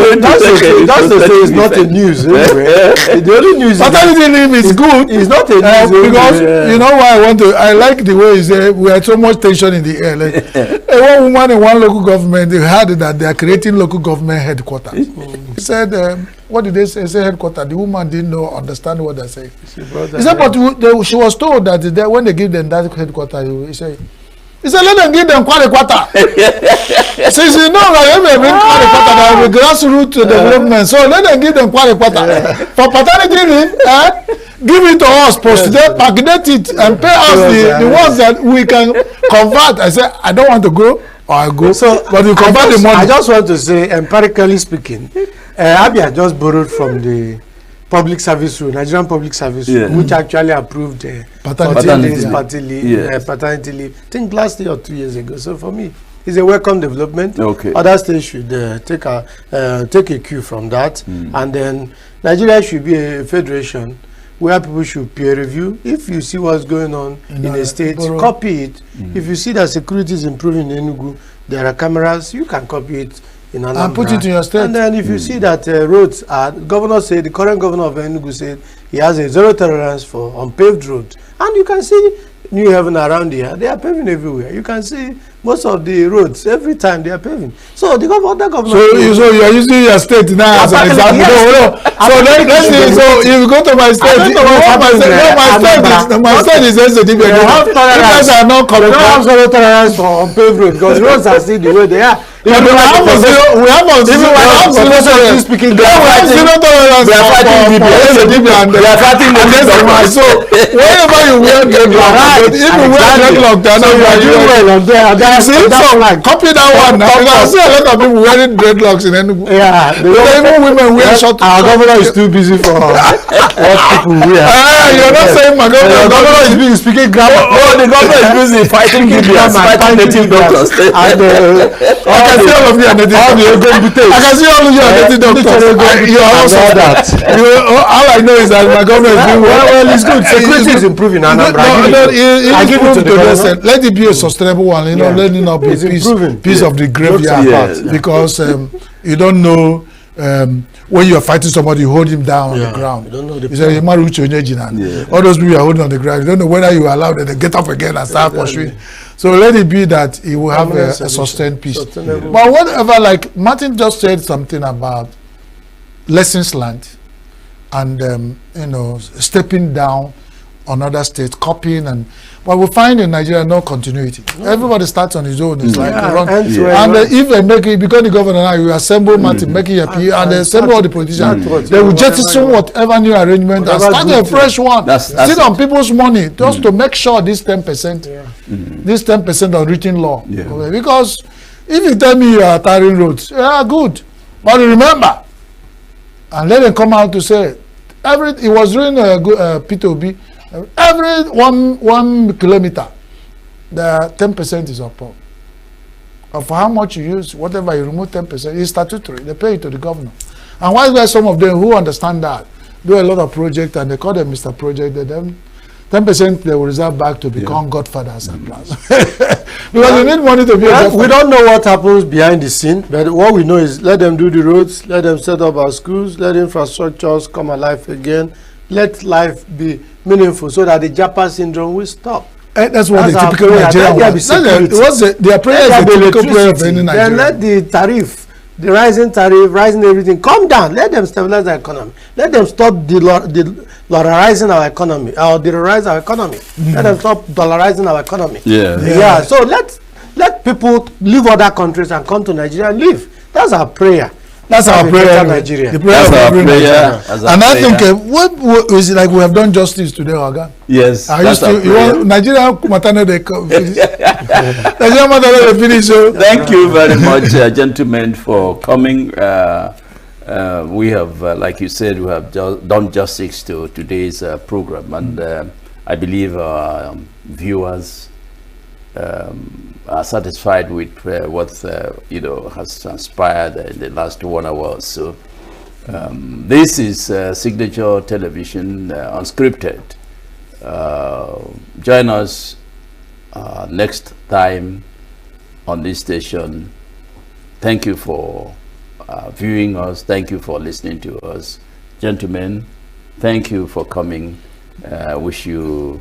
Speaker 14: it's not a news. The only news
Speaker 19: paternity leave is good.
Speaker 14: It's not a news
Speaker 19: because you know why I like the way he said we had so much tension in the air. Like, one woman in one local government, they heard that they are creating local government headquarters. He said, what did they say? Say headquarters. The woman didn't understand what they say. He said, but she was told that when they give them that headquarters, he said, let them give them quarter. Since you know that they bring quarter, there will be grassroots development. So let them give them quarter. For paternity leave, give it to us, package it, and pay us the ones that we can convert. I said, I don't want to go, or I go. So, but you convert the money.
Speaker 14: I just want to say, empirically speaking, Abia just borrowed from the public service rule, Nigerian public service rule, which actually approved paternity leave. I think last year or 2 years ago. So for me, it's a welcome development.
Speaker 7: Okay.
Speaker 14: Other states should take a cue from that, and then Nigeria should be a federation where people should peer review. If you see what's going on in a state, copy it. If you see that security is improving in Enugu, there are cameras, you can copy it in Anambra.
Speaker 19: And put it in your state.
Speaker 14: And then if you see that roads are, the current governor of Enugu said he has a zero tolerance for unpaved roads. And you can see New Haven around here, they are paving everywhere. You can see most of the roads, every time they are paving. So the government...
Speaker 19: So you are using your state now as an example.
Speaker 14: Yes.
Speaker 19: So let's see, so if you go to my state, my state is SDB. You guys are not correct.
Speaker 14: We don't have zero tolerance for unpaved roads because roads are still the way they are.
Speaker 19: We have zero tolerance.
Speaker 14: Speaking,
Speaker 19: we have zero tolerance for SDB and SDB. So wherever you wear dreadlock, if you wear dreadlock, then you are doing well on there. See, so copy that one. I see a lot of people wearing dreadlocks in Enugu.
Speaker 14: Yeah,
Speaker 19: even women wear short.
Speaker 14: Our governor is too busy for what people wear.
Speaker 19: You're not saying my governor.
Speaker 14: The governor is busy speaking grammar.
Speaker 7: Oh, the governor is busy fighting Libyans, fighting native doctors.
Speaker 19: I can see all of you are native doctors. I can see all of you are native doctors. You are also that. All I know is that my governor is doing well.
Speaker 14: Well, it's good. Security is improving. I give it to the governor.
Speaker 19: Let it be a sustainable one. You know, let it not be piece of the graveyard, because you don't know when you are fighting somebody, you hold him down on the ground. You don't know all those people you are holding on the ground. You don't know whether you allow them to get up again and start pursuing. So let it be that he will have a sustained peace. But whatever, like Martin just said something about lessons learned and stepping down on other states, copying, and but we find in Nigeria no continuity. Everybody starts on his own. It's like run. And if they make it, because the governor now, you assemble Martin, making a PE, and they assemble all the politicians, they will jettison whatever new arrangement and start a fresh one. Sit on people's money just to make sure this 10%, this 10% on written law. Okay? Because if you tell me you are tarring roads, good, but remember, and let them come out to say it was during P2B. Every one kilometer, the 10% is upon. Of how much you use, whatever you remove 10% is statutory. They pay it to the governor. And why is there some of them who understand that do a lot of projects and they call them Mr. Project? Then 10% they will reserve back to become godfathers and plans. Because you need money to be a godfather.
Speaker 14: We don't know what happens behind the scene, but what we know is let them do the roads, let them set up our schools, let infrastructures come alive again. Let life be meaningful so that the Japa syndrome will stop.
Speaker 19: That's what the typical Nigerian wants. Their prayer is the typical prayer of any Nigerian.
Speaker 14: Then let the tariff, the rising tariff, rising everything, come down. Let them stabilize the economy. Let them stop dollarizing our economy, or dollarize our economy. Let them stop dollarizing our economy. So let people leave other countries and come to Nigeria and live. That's our prayer.
Speaker 19: That's our prayer,
Speaker 14: Nigeria.
Speaker 19: The prayer of every Nigerian. And I think, what is it like we have done justice today, Oga?
Speaker 7: Yes.
Speaker 19: Nigeria maternal they finish. Nigeria maternal they finish.
Speaker 7: Thank you very much, gentlemen, for coming. We have, like you said, we have done justice to today's program, and I believe our viewers are satisfied with what has transpired in the last 1 hour or so. This is Signature Television Unscripted. Join us next time on this station. Thank you for viewing us. Thank you for listening to us. Gentlemen, thank you for coming. Wish you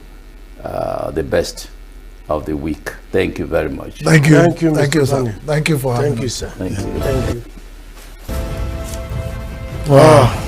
Speaker 7: the best of the week. Thank you very much.
Speaker 19: Thank you.
Speaker 14: Thank you, Mr.
Speaker 19: Thank you, sir.
Speaker 14: Bami.
Speaker 19: Thank you for having
Speaker 14: Thank you,
Speaker 19: us.
Speaker 14: sir.
Speaker 7: Thank you.
Speaker 14: Thank you.
Speaker 19: Wow.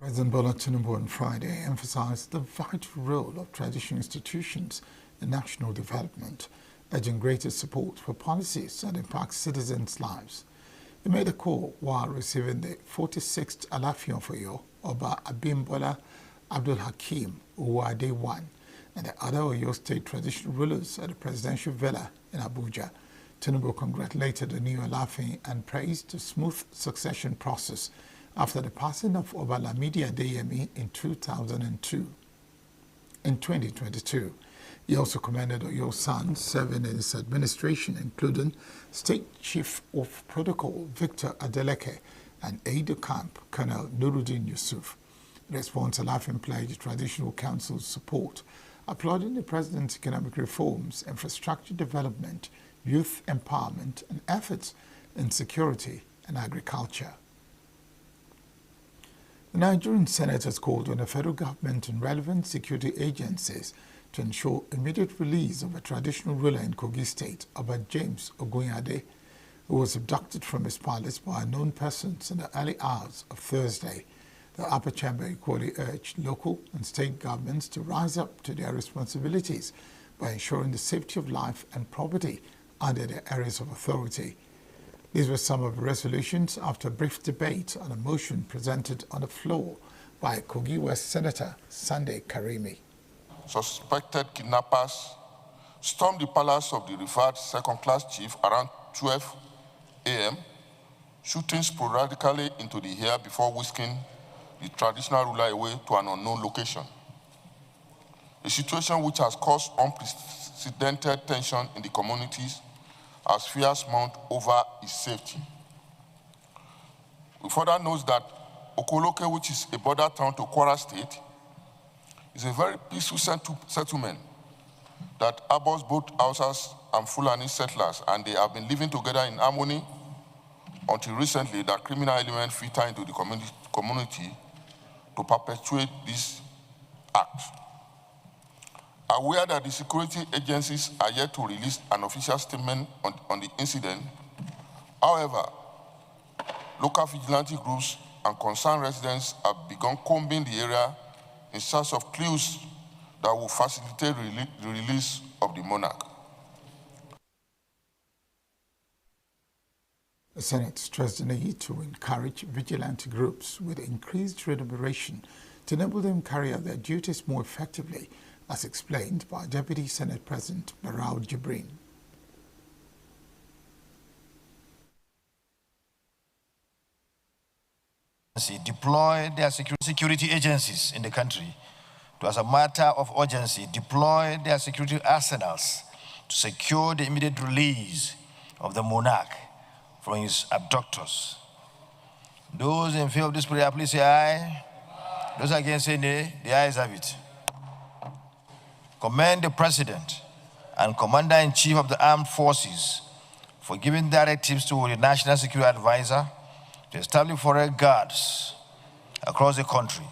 Speaker 19: President Bola Tinubu on Friday emphasized the vital role of traditional institutions in national development, urging greater support for policies that impact citizens' lives. He made a call while receiving the 46th Alaafin of Oyo, Oba Abimbola Abdul Hakim Uwade I, and the other Oyo State traditional rulers at the presidential villa in Abuja. Tinubu congratulated the new Alaafin and praised the smooth succession process after the passing of Oba Lamidi Adeyemi in 2002. In 2022, he also commended Oyo's sons serving in his administration, including State Chief of Protocol Victor Adeleke and aide-de-camp Colonel Nuruddin Yusuf. In response, Alaafin pledged Traditional Council's support, applauding the president's economic reforms, infrastructure development, youth empowerment, and efforts in security and agriculture. The Nigerian Senate has called on the federal government and relevant security agencies to ensure immediate release of a traditional ruler in Kogi State, Oba James Ogunyade, who was abducted from his palace by unknown persons in the early hours of Thursday. The upper chamber equally urged local and state governments to rise up to their responsibilities by ensuring the safety of life and property under their areas of authority. These were some of the resolutions after a brief debate on a motion presented on the floor by Kogi West Senator Sunday Karimi.
Speaker 20: Suspected kidnappers stormed the palace of the referred second-class chief around 12 a.m., shooting sporadically into the air before whisking the traditional ruler away to an unknown location. A situation which has caused unprecedented tension in the communities as fears mount over his safety. We further note that Okoloke, which is a border town to Kwara State, is a very peaceful settlement that harbors both Hausas and Fulani settlers, and they have been living together in harmony until recently that criminal elements filter into the community to perpetuate this act. Aware that the security agencies are yet to release an official statement on the incident, however, local vigilante groups and concerned residents have begun combing the area in search of clues that will facilitate the release of the monarch.
Speaker 19: The Senate stressed the need to encourage vigilante groups with increased remuneration to enable them carry out their duties more effectively, as explained by Deputy Senate President Barau Jibrin.
Speaker 21: Deploy their security agencies in the country to, as a matter of urgency, deploy their security arsenals to secure the immediate release of the monarch from his abductors. Those in favor of this prayer, please say aye. Those against say nay. The ayes have it. Commend the President and Commander-in-Chief of the Armed Forces for giving directives to the National Security Advisor to establish forest guards across the country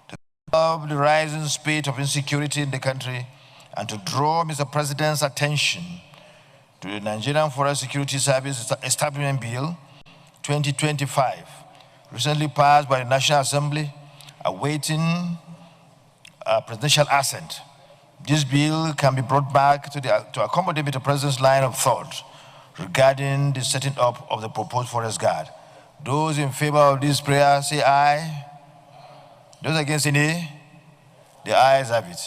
Speaker 21: to curb the rising spate of insecurity in the country and to draw Mr. President's attention to the Nigerian Forest Security Service Establishment Bill 2025, recently passed by the National Assembly, awaiting presidential assent. This bill can be brought back to accommodate the President's line of thought regarding the setting up of the proposed forest guard. Those in favor of this prayer say aye. Those against say nay. The ayes have it.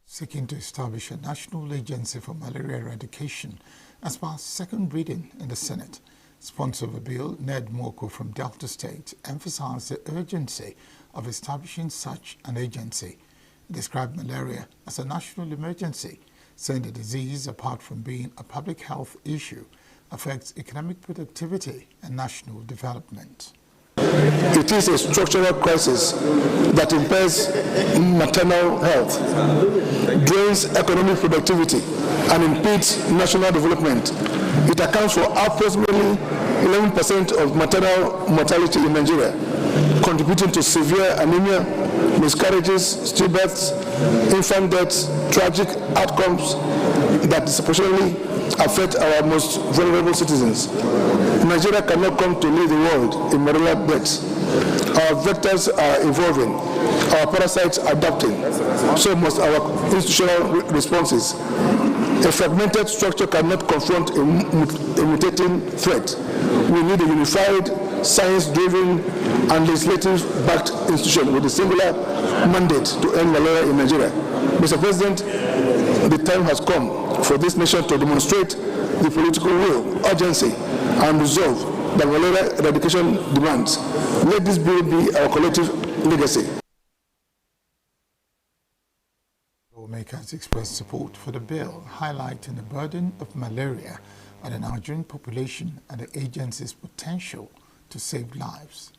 Speaker 19: Seeking to establish a national agency for malaria eradication as passed second reading in the Senate. Sponsor of the bill, Ned Moko from Delta State, emphasized the urgency of establishing such an agency. He described malaria as a national emergency, saying the disease, apart from being a public health issue, affects economic productivity and national development.
Speaker 22: It is a structural crisis that impairs maternal health, drains economic productivity, and impedes national development. It accounts for approximately 11% of maternal mortality in Nigeria, contributing to severe anemia, miscarriages, stillbirths, infant deaths, tragic outcomes that disproportionately affect our most vulnerable citizens. Nigeria cannot come to lead the world in malaria deaths. Our vectors are evolving, our parasites are adapting, so must our institutional responses. A fragmented structure cannot confront a mutating threat. We need a unified, science-driven, and legislative-backed institution with a singular mandate to end malaria in Nigeria. Mr. President, the time has come for this nation to demonstrate the political will, urgency, and resolve that malaria eradication demands. Let this bill be our collective legacy.
Speaker 8: Lawmakers expressed support for the bill, highlighting the burden of malaria on the Nigerian population and the agency's potential to save lives.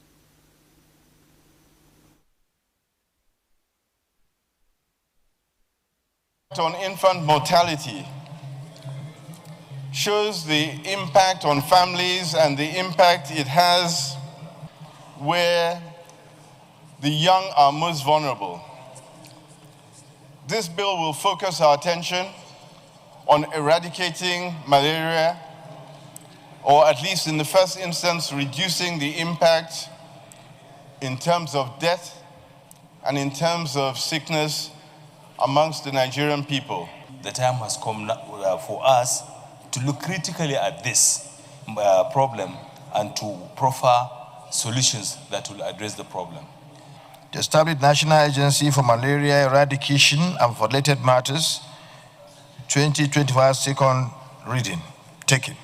Speaker 10: On infant mortality shows the impact on families and the impact it has where the young are most vulnerable. This bill will focus our attention on eradicating malaria, or at least in the first instance, reducing the impact in terms of death and in terms of sickness amongst the Nigerian people.
Speaker 13: The time has come for us to look critically at this problem and to proffer solutions that will address the problem.
Speaker 21: The established National Agency for Malaria Eradication and for Related Matters, 2025 second reading, taken.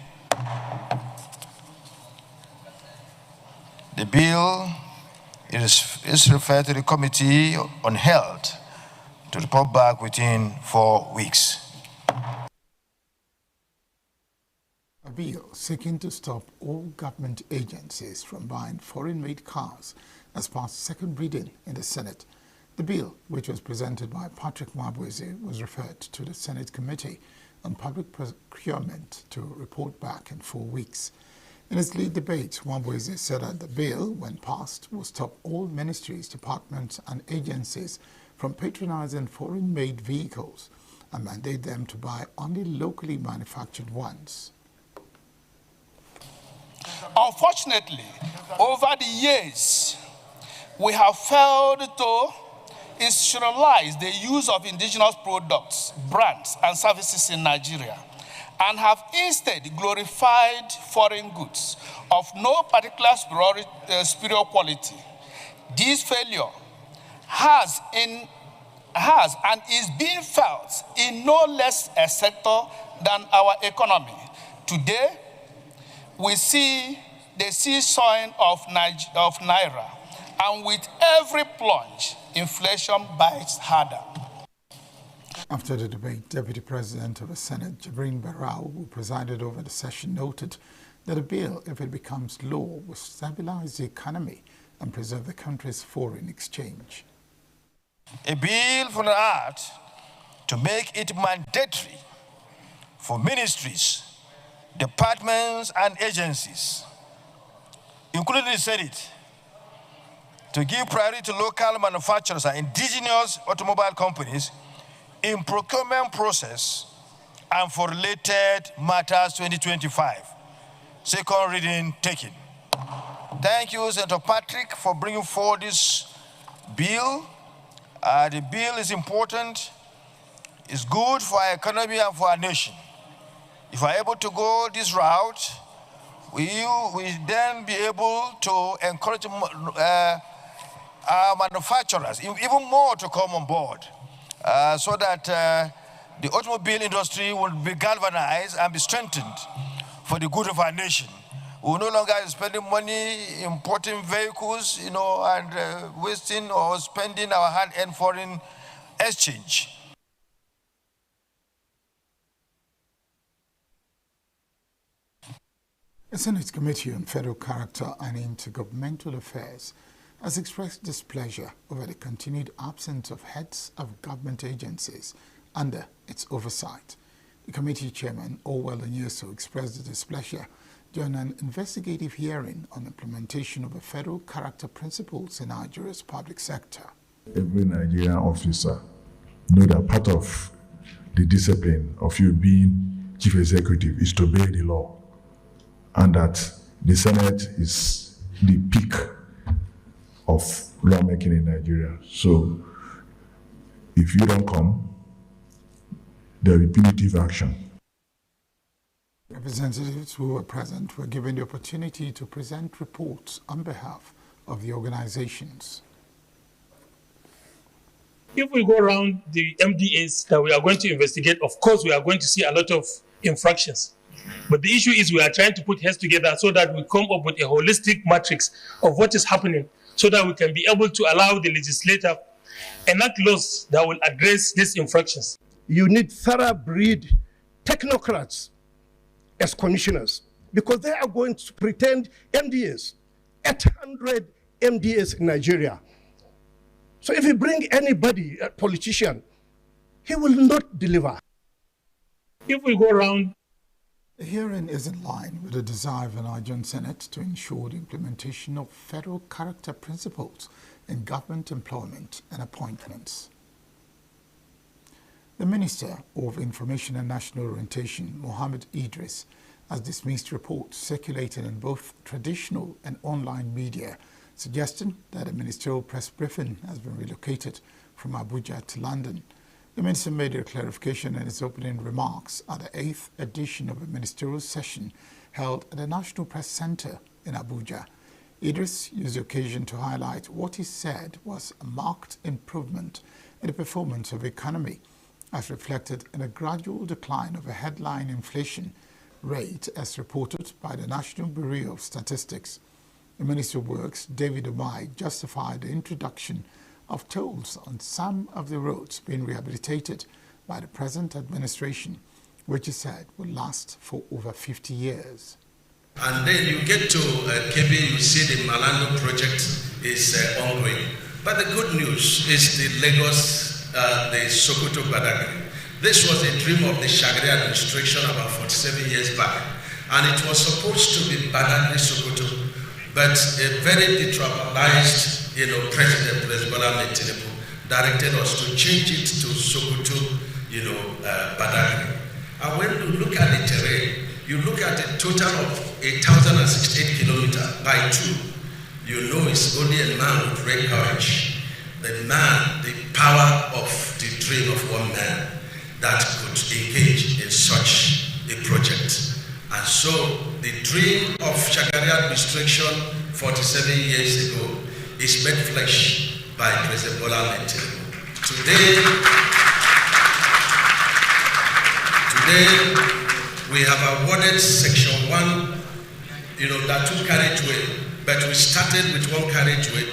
Speaker 21: The bill is referred to the Committee on Health to report back within 4 weeks.
Speaker 8: A bill seeking to stop all government agencies from buying foreign-made cars has passed second reading in the Senate. The bill, which was presented by Patrick Mwabweze, was referred to the Senate Committee on Public Procurement to report back in 4 weeks. In his lead debate, Mwabweze said that the bill, when passed, will stop all ministries, departments and agencies from patronizing foreign-made vehicles and mandate them to buy only locally manufactured ones.
Speaker 24: Unfortunately, over the years, we have failed to institutionalize the use of indigenous products, brands, and services in Nigeria, and have instead glorified foreign goods of no particular superior quality. This failure has and is being felt in no less a sector than our economy. Today, we see the seesawing of Naira, and with every plunge, inflation bites harder.
Speaker 8: After the debate, Deputy President of the Senate, Jibrin Barau, who presided over the session, noted that the bill, if it becomes law, will stabilize the economy and preserve the country's foreign exchange.
Speaker 21: A bill for the art to make it mandatory for ministries, departments, and agencies, including the Senate, to give priority to local manufacturers and indigenous automobile companies in procurement process and for related matters 2025. Second reading taken. Thank you, Senator Patrick, for bringing forward this bill. The bill is important, it's good for our economy and for our nation. If we're able to go this route, we then be able to encourage our manufacturers, even more, to come on board, so that the automobile industry will be galvanized and be strengthened for the good of our nation. We will no longer be spending money importing vehicles, and wasting or spending our hand-earned foreign exchange.
Speaker 8: The Senate Committee on Federal Character and Intergovernmental Affairs has expressed displeasure over the continued absence of heads of government agencies under its oversight. The committee chairman, Orwell Onyeso, expressed the displeasure during an investigative hearing on implementation of the federal character principles in Nigeria's public sector.
Speaker 25: Every Nigerian officer knows that part of the discipline of you being chief executive is to obey the law, and that the Senate is the peak of lawmaking in Nigeria. So if you don't come, there will be punitive action.
Speaker 8: Representatives who were present were given the opportunity to present reports on behalf of the organizations.
Speaker 3: If we go around the MDAs that we are going to investigate, of course, we are going to see a lot of infractions. But the issue is we are trying to put heads together so that we come up with a holistic matrix of what is happening so that we can be able to allow the legislator enact laws that will address these infractions.
Speaker 4: You need thoroughbred technocrats as commissioners because they are going to pretend MDAs, 800 MDAs in Nigeria. So if you bring anybody, a politician, he will not deliver.
Speaker 3: If we go around.
Speaker 8: The hearing is in line with the desire of the Nigerian Senate to ensure the implementation of federal character principles in government employment and appointments. The Minister of Information and National Orientation, Mohammed Idris, has dismissed reports circulated in both traditional and online media suggesting that a ministerial press briefing has been relocated from Abuja to London. The minister made a clarification in his opening remarks at the 8th edition of a ministerial session held at the National Press Center in Abuja. Idris used the occasion to highlight what he said was a marked improvement in the performance of the economy, as reflected in a gradual decline of a headline inflation rate as reported by the National Bureau of Statistics. The Minister of Works, David Omai, justified the introduction of tolls on some of the roads being rehabilitated by the present administration, which he said will last for over 50 years.
Speaker 5: And then you get to Kebbi, you see the Malando project is ongoing. But the good news is the Lagos, the Sokoto Badagry. This was a dream of the Shagari administration about 47 years back. And it was supposed to be Badagry Sokoto. But a very detribalized, President Bola Ahmed Tinubu directed us to change it to Sokoto, Badagry. And when you look at the terrain, you look at a total of 1,068 kilometers by 2. You know it's only a man with great courage, the power of the dream of one man that could engage in such a project. And so the dream of Shagari administration 47 years ago is made flesh by President Bola Ahmed Tinubu. Today, we have awarded Section 1, that 2 carriageway, but we started with 1 carriageway,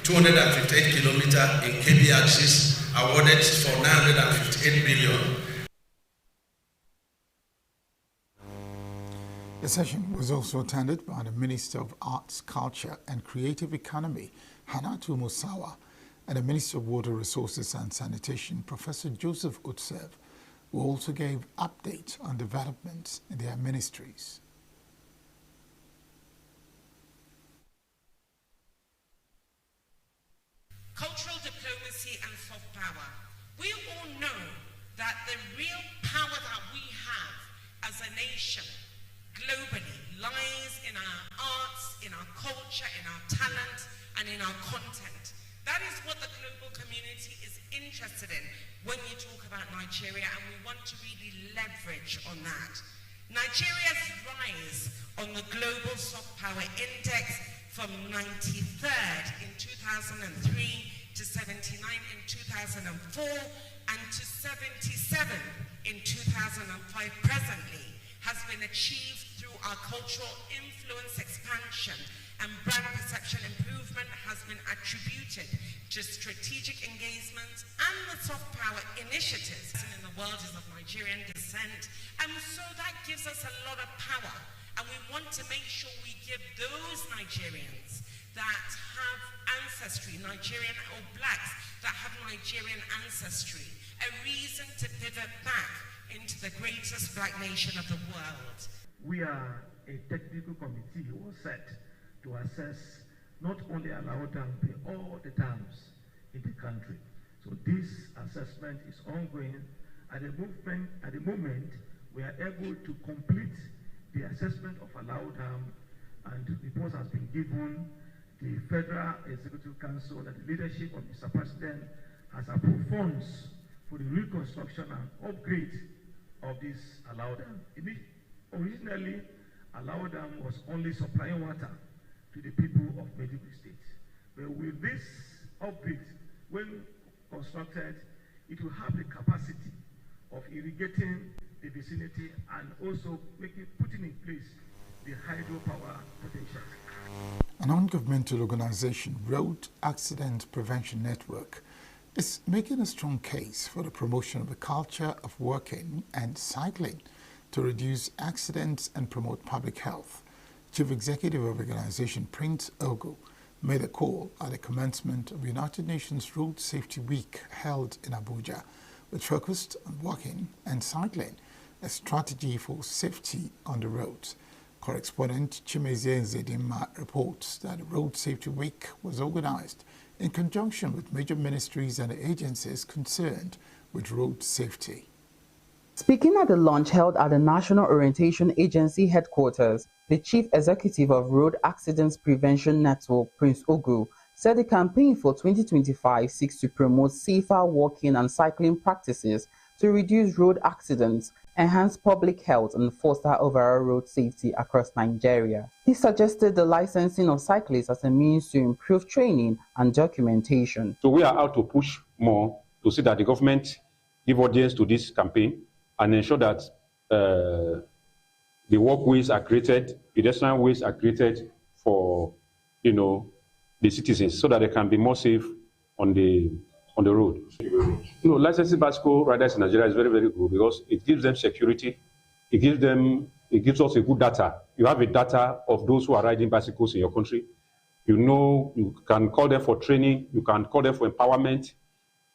Speaker 5: 258 kilometers in KB axis, awarded for 958 billion.
Speaker 8: The session was also attended by the Minister of Arts, Culture and Creative Economy, Hannatu Musawa, and the Minister of Water Resources and Sanitation, Professor Joseph Utsev, who also gave updates on developments in their ministries.
Speaker 17: Cultural diplomacy and soft power. We all know that the real power that we have as a nation globally lies in our arts, in our culture, in our talent, and in our content. That is what the global community is interested in when you talk about Nigeria, and we want to really leverage on that. Nigeria's rise on the Global Soft Power Index from 93rd in 2003 to 79 in 2004 and to 77 in 2005 presently has been achieved through our cultural influence expansion, and brand perception improvement has been attributed to strategic engagements and the soft power initiatives in the world is of Nigerian descent, and so that gives us a lot of power, and we want to make sure we give those Nigerians that have ancestry, Nigerian or blacks that have Nigerian ancestry, a reason to pivot back into the greatest black nation of the world.
Speaker 23: We are a technical committee who was set to assess not only allowed dams, but all the dams in the country. So this assessment is ongoing. At the moment, we are able to complete the assessment of allowed dam, and the report has been given the Federal Executive Council, under the leadership of Mr. President, has approved funds for the reconstruction and upgrade of this Alao Dam. Originally, Alao Dam was only supplying water to the people of Maiduguri State. But with this upgrade, when constructed, it will have the capacity of irrigating the vicinity and also putting in place the hydropower potential.
Speaker 8: A non-governmental organization, Road Accident Prevention Network, is making a strong case for the promotion of a culture of walking and cycling to reduce accidents and promote public health. Chief Executive of the organization, Prince ENUGU, made a call at the commencement of United Nations Road Safety Week held in Abuja, which focused on walking and cycling, a strategy for safety on the roads. Correspondent Chimezie Nzedimma reports that the Road Safety Week was organized in conjunction with major ministries and agencies concerned with road safety.
Speaker 1: Speaking at the launch held at the National Orientation Agency headquarters, the Chief Executive of Road Accidents Prevention Network, Prince ENUGU, said the campaign for 2025 seeks to promote safer walking and cycling practices to reduce road accidents, enhance public health, and foster overall road safety across Nigeria. He suggested the licensing of cyclists as a means to improve training and documentation.
Speaker 6: So we are out to push more to see that the government give audience to this campaign and ensure that the walkways are created, pedestrian ways are created for, the citizens, so that they can be more safe on the road. Licensing bicycle riders in Nigeria is very, very good because it gives them security. It gives us a good data. You have a data of those who are riding bicycles in your country. You can call them for training, you can call them for empowerment,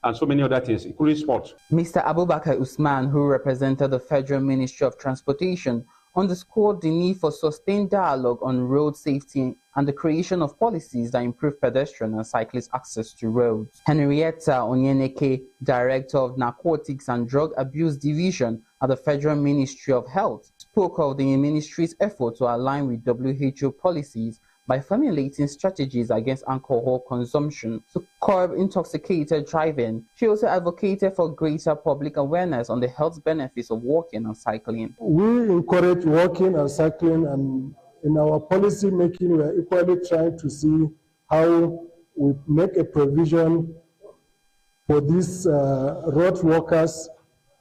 Speaker 6: and so many other things, including sport.
Speaker 1: Mr. Abubakar Usman, who represented the Federal Ministry of Transportation, underscored the need for sustained dialogue on road safety and the creation of policies that improve pedestrian and cyclist access to roads. Henrietta Onyeneke, Director of Narcotics and Drug Abuse Division at the Federal Ministry of Health, spoke of the ministry's effort to align with WHO policies by formulating strategies against alcohol consumption to curb intoxicated driving. She also advocated for greater public awareness on the health benefits of walking and cycling.
Speaker 22: We encourage walking and cycling, and in our policy making, we are equally trying to see how we make a provision for these road walkers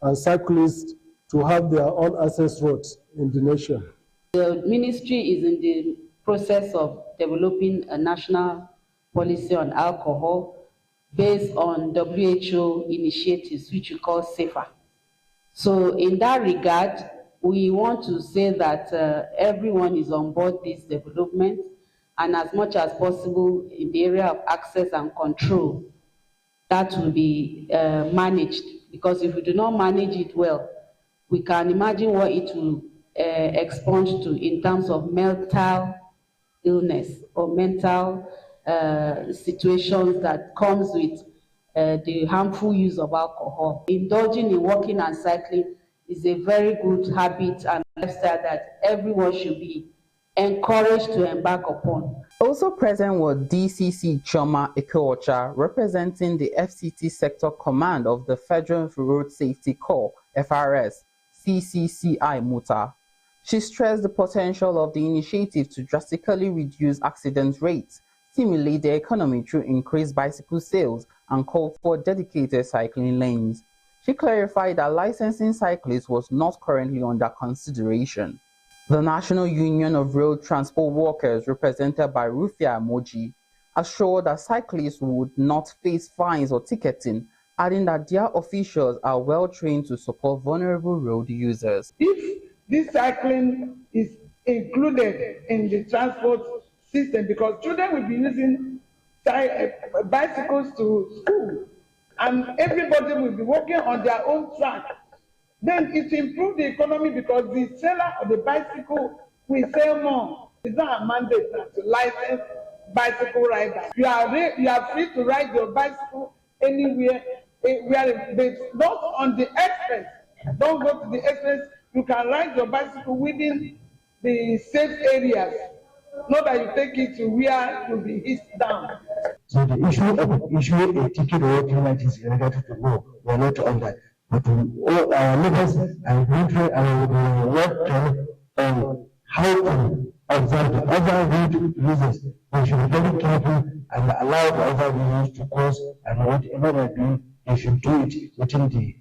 Speaker 22: and cyclists to have their own access roads in the nation.
Speaker 9: The ministry is in the process of developing a national policy on alcohol based on WHO initiatives, which we call SAFER. So in that regard, we want to say that everyone is on board this development, and as much as possible in the area of access and control, that will be managed, because if we do not manage it well, we can imagine what it will expunge to in terms of mental illness or mental situations that comes with the harmful use of alcohol. Indulging in walking and cycling is a very good habit and lifestyle that everyone should be encouraged to embark upon.
Speaker 1: Also present was DCC Choma Ikeocha, representing the FCT Sector Command of the Federal Road Safety Corps, FRS, CCCI Muta. She stressed the potential of the initiative to drastically reduce accident rates, stimulate the economy through increased bicycle sales, and called for dedicated cycling lanes. She clarified that licensing cyclists was not currently under consideration. The National Union of Road Transport Workers, represented by Rufia Moji, assured that cyclists would not face fines or ticketing, adding that their officials are well trained to support vulnerable road users.
Speaker 15: If this cycling is included in the transport system, because children will be using bicycles to school and everybody will be walking on their own track, then it will improve the economy, because the seller of the bicycle will sell more. It's not a mandate to license bicycle riders. You are free to ride your bicycle anywhere, but not on the express. Don't go to the express. You can ride your bicycle within the safe areas not that you take it to where you'll be hit down.
Speaker 2: So the issue of issuing a ticket or payment is related to law. We are not on that. But all our leaders are going to work on how to observe the other road users. We should be very careful and allow the other users to cross, and whatever they're doing, they should do it within the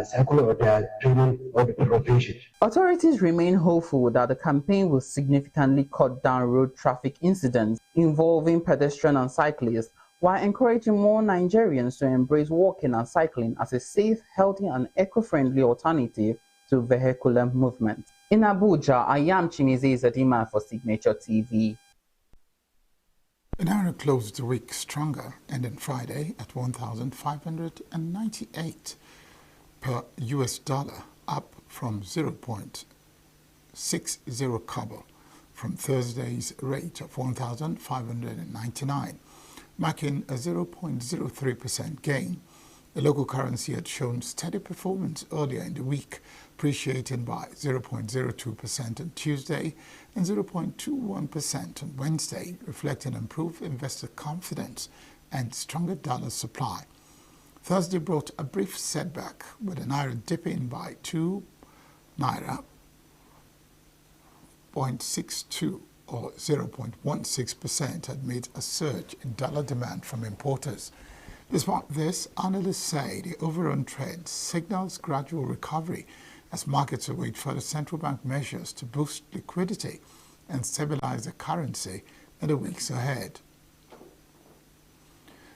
Speaker 2: cycle of their training or the profession.
Speaker 1: Authorities remain hopeful that the campaign will significantly cut down road traffic incidents involving pedestrians and cyclists, while encouraging more Nigerians to embrace walking and cycling as a safe, healthy, and eco-friendly alternative to vehicular movement. In Abuja, I am Chimize Zadima for Signature TV.
Speaker 8: The naira closed the week stronger, ending Friday at 1,598 per US dollar, up from 0.60 kobo from Thursday's rate of 1,599, marking a 0.03% gain. The local currency had shown steady performance earlier in the week, appreciating by 0.02% on Tuesday and 0.21% on Wednesday, reflecting improved investor confidence and stronger dollar supply. Thursday brought a brief setback, with the naira dipping by 2 naira 0.62 or 0.16% amid a surge in dollar demand from importers. Despite this, analysts say the overall trend signals gradual recovery as markets await further central bank measures to boost liquidity and stabilize the currency in the weeks ahead.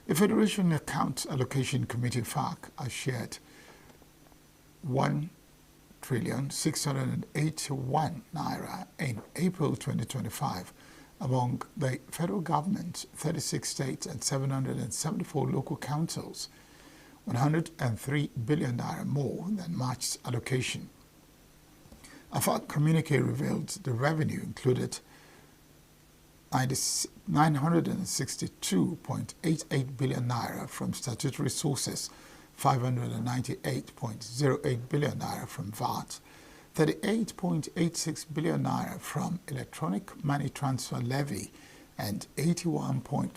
Speaker 8: The Federation Account Allocation Committee (FAC) has shared 1,681 naira in April 2025 among the federal government, 36 states and 774 local councils, 103 billion naira more than March's allocation. A FAC communique revealed the revenue included 962.88 billion naira from statutory sources, 598.08 billion naira from VAT, 38.86 billion naira from electronic money transfer levy, and 81.